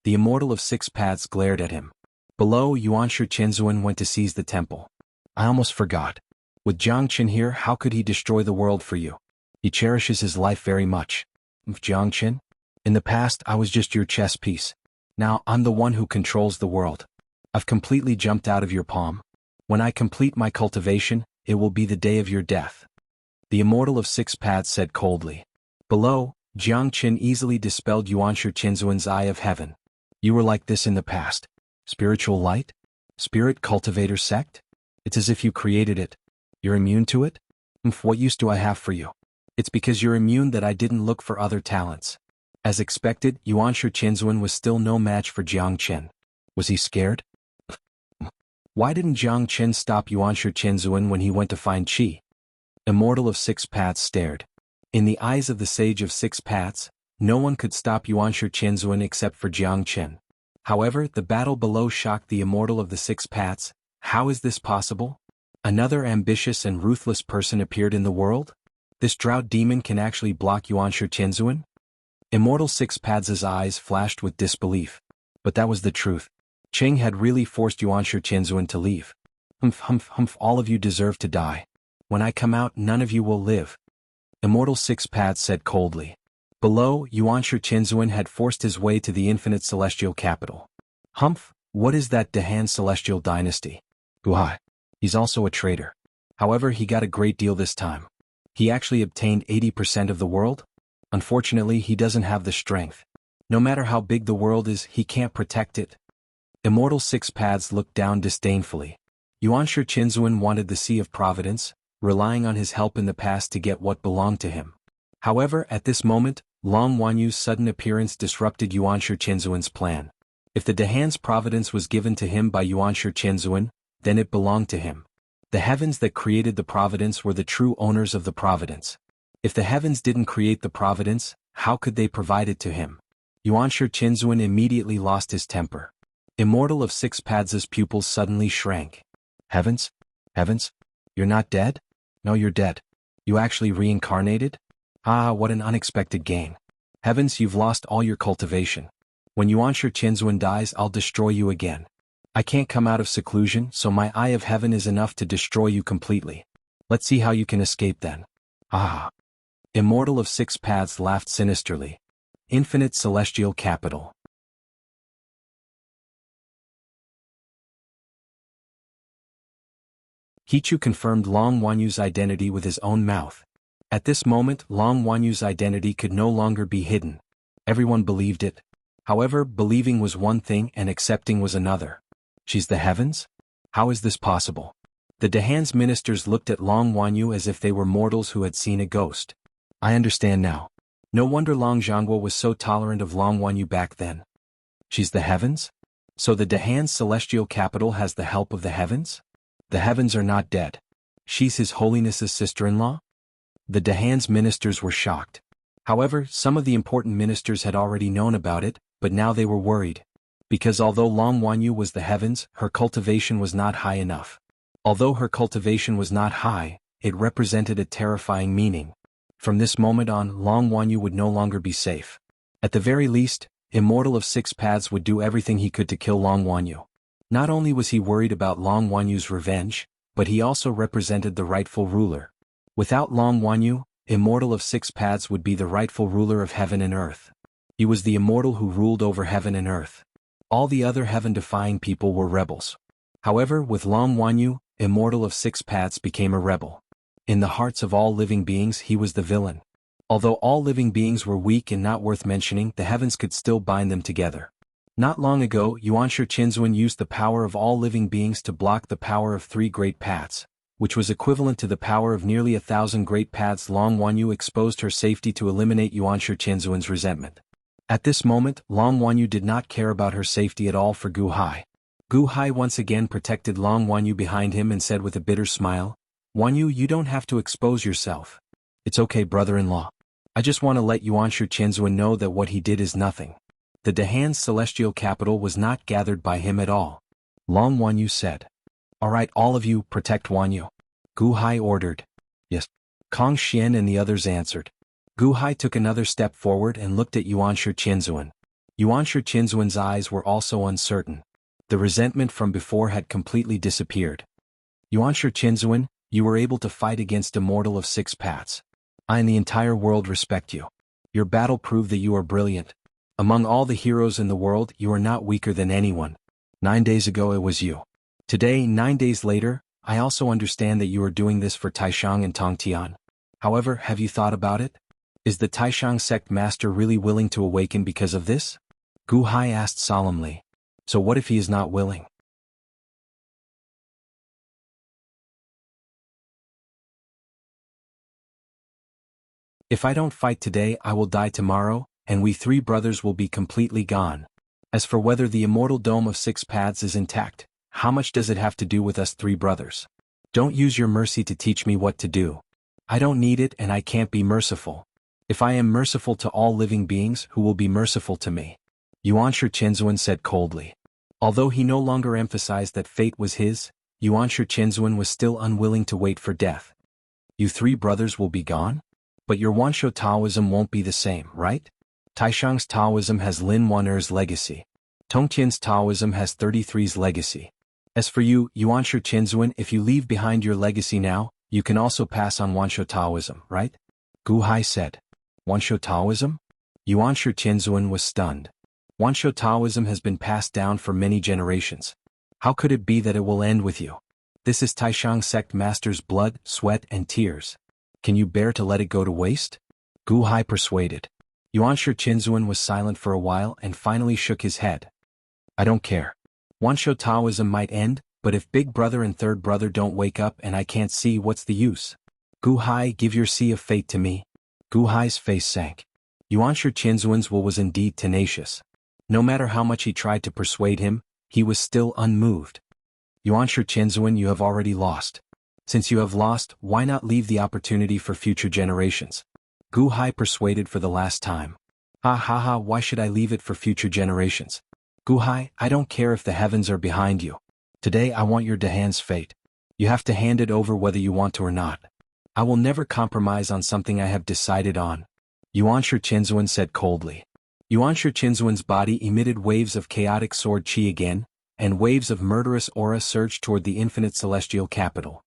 The Immortal of 6 Paths glared at him. Below, Yuanshi Qianzuan went to seize the temple. I almost forgot. With Jiang Qin here, how could he destroy the world for you? He cherishes his life very much. Jiang Qin? In the past, I was just your chess piece. Now, I'm the one who controls the world. I've completely jumped out of your palm. When I complete my cultivation, it will be the day of your death. The Immortal of 6 Paths said coldly. Below, Jiang Qin easily dispelled Yuanshi Qianzuan's eye of heaven. You were like this in the past. Spiritual light? Spirit cultivator sect? It's as if you created it. You're immune to it? What use do I have for you? It's because you're immune that I didn't look for other talents. As expected, Yuanshi Qianzuan was still no match for Jiang Qin. Was he scared? Why didn't Jiang Qin stop Yuanshi Qianzuan when he went to find Qi? Immortal of 6 Paths stared. In the eyes of the Sage of 6 Paths, no one could stop Yuanshi Qianzuan except for Jiang Qin. However, the battle below shocked the Immortal of the 6 Paths. How is this possible? Another ambitious and ruthless person appeared in the world? This drought demon can actually block Yuanshi Qianzuan? Immortal 6 Paths' eyes flashed with disbelief. But that was the truth. Cheng had really forced Yuanshi Qianzuan to leave. All of you deserve to die. When I come out, none of you will live. Immortal 6 Paths said coldly. Below, Yuanshi Qianzuan had forced his way to the infinite celestial capital. What is that Dehan celestial dynasty? Why? He's also a traitor. However, he got a great deal this time. He actually obtained 80% of the world? Unfortunately, he doesn't have the strength. No matter how big the world is, he can't protect it. Immortal 6 Paths looked down disdainfully. Yuanshi Qianzuan wanted the Sea of Providence, relying on his help in the past to get what belonged to him. However, at this moment, Long Wanyu's sudden appearance disrupted Yuanshi Qianzuan's plan. If the Dehan's providence was given to him by Yuanshi Qianzuan, then it belonged to him. The heavens that created the providence were the true owners of the providence. If the heavens didn't create the providence, how could they provide it to him? Yuanshi Qianzuan immediately lost his temper. Immortal of 6 Paths' pupils suddenly shrank. Heavens? Heavens? You're not dead? No, you're dead. You actually reincarnated? Ah, what an unexpected gain. Heavens, you've lost all your cultivation. When Yuanshi Qianzuan dies, I'll destroy you again. I can't come out of seclusion, so my eye of heaven is enough to destroy you completely. Let's see how you can escape then. Ah. Immortal of 6 Paths laughed sinisterly. Infinite celestial capital. Hichu confirmed Long Wanyu's identity with his own mouth. At this moment, Long Wanyu's identity could no longer be hidden. Everyone believed it. However, believing was one thing and accepting was another. She's the heavens? How is this possible? The Dehan's ministers looked at Long Wanyu as if they were mortals who had seen a ghost. I understand now. No wonder Long Jianghu was so tolerant of Long Wanyu back then. She's the heavens? So the Dehan's celestial capital has the help of the heavens? The heavens are not dead. She's His Holiness's sister-in-law? The Dehan's ministers were shocked. However, some of the important ministers had already known about it, but now they were worried. Because although Long Wanyu was the heavens, her cultivation was not high enough. Although her cultivation was not high, it represented a terrifying meaning. From this moment on, Long Wanyu would no longer be safe. At the very least, Immortal of 6 Paths would do everything he could to kill Long Wanyu. Not only was he worried about Long Wanyu's revenge, but he also represented the rightful ruler. Without Long Wanyu, Immortal of 6 Paths would be the rightful ruler of heaven and earth. He was the immortal who ruled over heaven and earth. All the other heaven-defying people were rebels. However, with Long Wanyu, Immortal of 6 Paths became a rebel. In the hearts of all living beings, he was the villain. Although all living beings were weak and not worth mentioning, the heavens could still bind them together. Not long ago, Yuanshi Qianzuan used the power of all living beings to block the power of 3 great paths, which was equivalent to the power of nearly 1,000 great paths. Long Wanyu exposed her safety to eliminate Yuanshi Qianzuan's resentment. At this moment, Long Wanyu did not care about her safety at all for Gu Hai. Gu Hai once again protected Long Wanyu behind him and said with a bitter smile, Wan Yu, you don't have to expose yourself. It's okay, brother-in-law. I just want to let Yuanshu Qianzuan know that what he did is nothing. The Dahan's celestial capital was not gathered by him at all. Long Wan Yu said. All right, all of you, protect Wan Yu. Gu Hai ordered. Yes. Kong Xian and the others answered. Gu Hai took another step forward and looked at Yuanshu Qianzuan. Yuanshu Qianzuan's eyes were also uncertain. The resentment from before had completely disappeared. Yuanshu Qianzuan, you were able to fight against Immortal of 6 paths. I and the entire world respect you. Your battle proved that you are brilliant. Among all the heroes in the world, you are not weaker than anyone. 9 days ago it was you. Today, 9 days later, I also understand that you are doing this for Taishang and Tongtian. However, have you thought about it? Is the Taishang sect master really willing to awaken because of this? Gu Hai asked solemnly. So what if he is not willing? If I don't fight today, I will die tomorrow, and we 3 brothers will be completely gone. As for whether the immortal dome of 6 paths is intact, how much does it have to do with us 3 brothers? Don't use your mercy to teach me what to do. I don't need it and I can't be merciful. If I am merciful to all living beings, who will be merciful to me? Yuanshu Qianzuan said coldly. Although he no longer emphasized that fate was his, Yuanshu Qianzuan was still unwilling to wait for death. You 3 brothers will be gone? But your Wansho Taoism won't be the same, right? Taishang's Taoism has Lin Waner's legacy. Tongtian's Taoism has 33's legacy. As for you, Yuanshu Qianzuan, if you leave behind your legacy now, you can also pass on Wansho Taoism, right? Gu Hai said. Wansho Taoism? Yuanshu Qianzuan was stunned. Wansho Taoism has been passed down for many generations. How could it be that it will end with you? This is Taishang sect master's blood, sweat and tears. Can you bear to let it go to waste? Gu Hai persuaded. Yuanshu Qianzuan was silent for a while and finally shook his head. I don't care. Wansho Taoism might end, but if big brother and third brother don't wake up and I can't see, what's the use? Gu Hai, give your sea of fate to me. Gu Hai's face sank. Yuanshu Qianzuan's will was indeed tenacious. No matter how much he tried to persuade him, he was still unmoved. Yuanshu Qianzuan, you have already lost. Since you have lost, why not leave the opportunity for future generations? Gu Hai persuaded for the last time. Ha ha ha, why should I leave it for future generations? Gu Hai, I don't care if the heavens are behind you. Today I want your Dahan's fate. You have to hand it over whether you want to or not. I will never compromise on something I have decided on. Yuanshu Qianzuan said coldly. Yuanshu Qianzuan's body emitted waves of chaotic sword qi again, and waves of murderous aura surged toward the infinite celestial capital.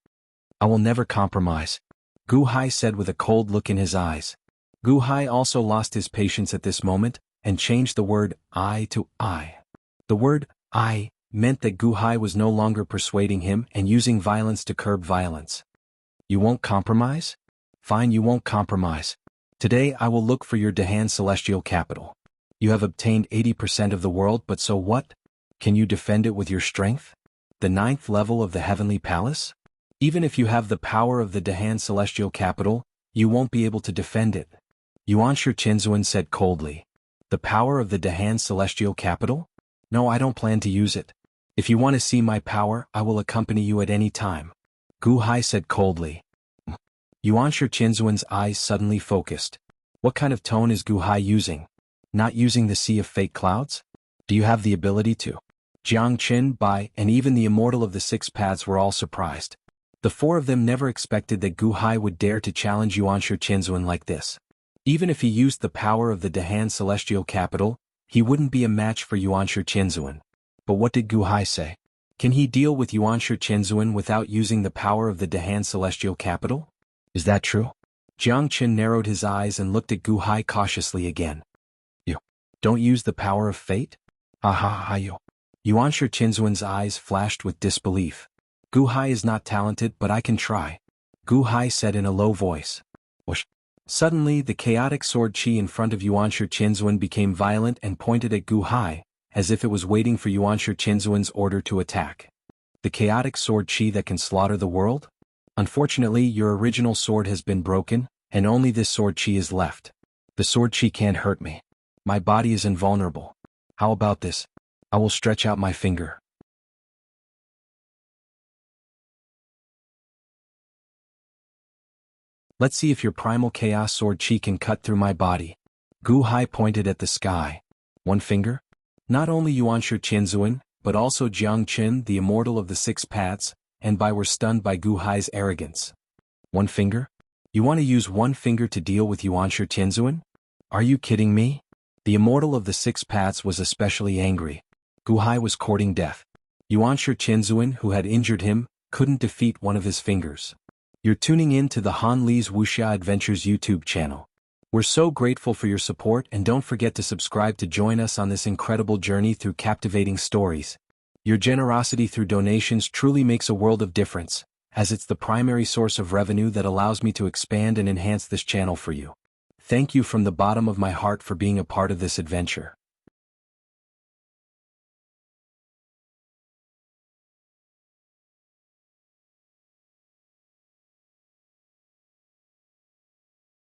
I will never compromise, Gu Hai said with a cold look in his eyes. Gu Hai also lost his patience at this moment, and changed the word I to I. The word I meant that Gu Hai was no longer persuading him and using violence to curb violence. You won't compromise? Fine, you won't compromise. Today I will look for your Dahan celestial capital. You have obtained 80% of the world, but so what? Can you defend it with your strength? The 9th level of the heavenly palace? Even if you have the power of the Dahan celestial capital, you won't be able to defend it. Yuanshu Qianzuan said coldly. The power of the Dahan celestial capital? No, I don't plan to use it. If you want to see my power, I will accompany you at any time. Gu Hai said coldly. Yuanshu Qianzuan's eyes suddenly focused. What kind of tone is Gu Hai using? Not using the sea of fake clouds? Do you have the ability to? Jiang Qin, Bai, and even the immortal of the 6 paths were all surprised. The 4 of them never expected that Gu Hai would dare to challenge Yuanshu Qianzuan like this. Even if he used the power of the Dahan celestial capital, he wouldn't be a match for Yuanshu Qianzuan. But what did Gu Hai say? Can he deal with Yuanshu Qianzuan without using the power of the Dahan celestial capital? Is that true? Jiang Qin narrowed his eyes and looked at Gu Hai cautiously again. You don't use the power of fate? Ha ha ha you. Yuanshu Qianzuan's eyes flashed with disbelief. Gu Hai is not talented, but I can try. Gu Hai said in a low voice. Whoosh. Suddenly, the chaotic sword qi in front of Yuanshu Qianzuan became violent and pointed at Gu Hai, as if it was waiting for Yuanshu Qianzuan's order to attack. The chaotic sword qi that can slaughter the world? Unfortunately, your original sword has been broken, and only this sword qi is left. The sword qi can't hurt me. My body is invulnerable. How about this? I will stretch out my finger. Let's see if your primal chaos sword chi can cut through my body. Gu Hai pointed at the sky. One finger? Not only Yuanshi Qianzuan, but also Jiang Qin, the immortal of the six paths, and Bai were stunned by Gu Hai's arrogance. One finger? You want to use one finger to deal with Yuanshi Qianzuan? Are you kidding me? The immortal of the six paths was especially angry. Gu Hai was courting death. Yuanshi Qianzuan, who had injured him, couldn't defeat one of his fingers. You're tuning in to the Han Li's Wuxia Adventures YouTube channel. We're so grateful for your support, and don't forget to subscribe to join us on this incredible journey through captivating stories. Your generosity through donations truly makes a world of difference, as it's the primary source of revenue that allows me to expand and enhance this channel for you. Thank you from the bottom of my heart for being a part of this adventure.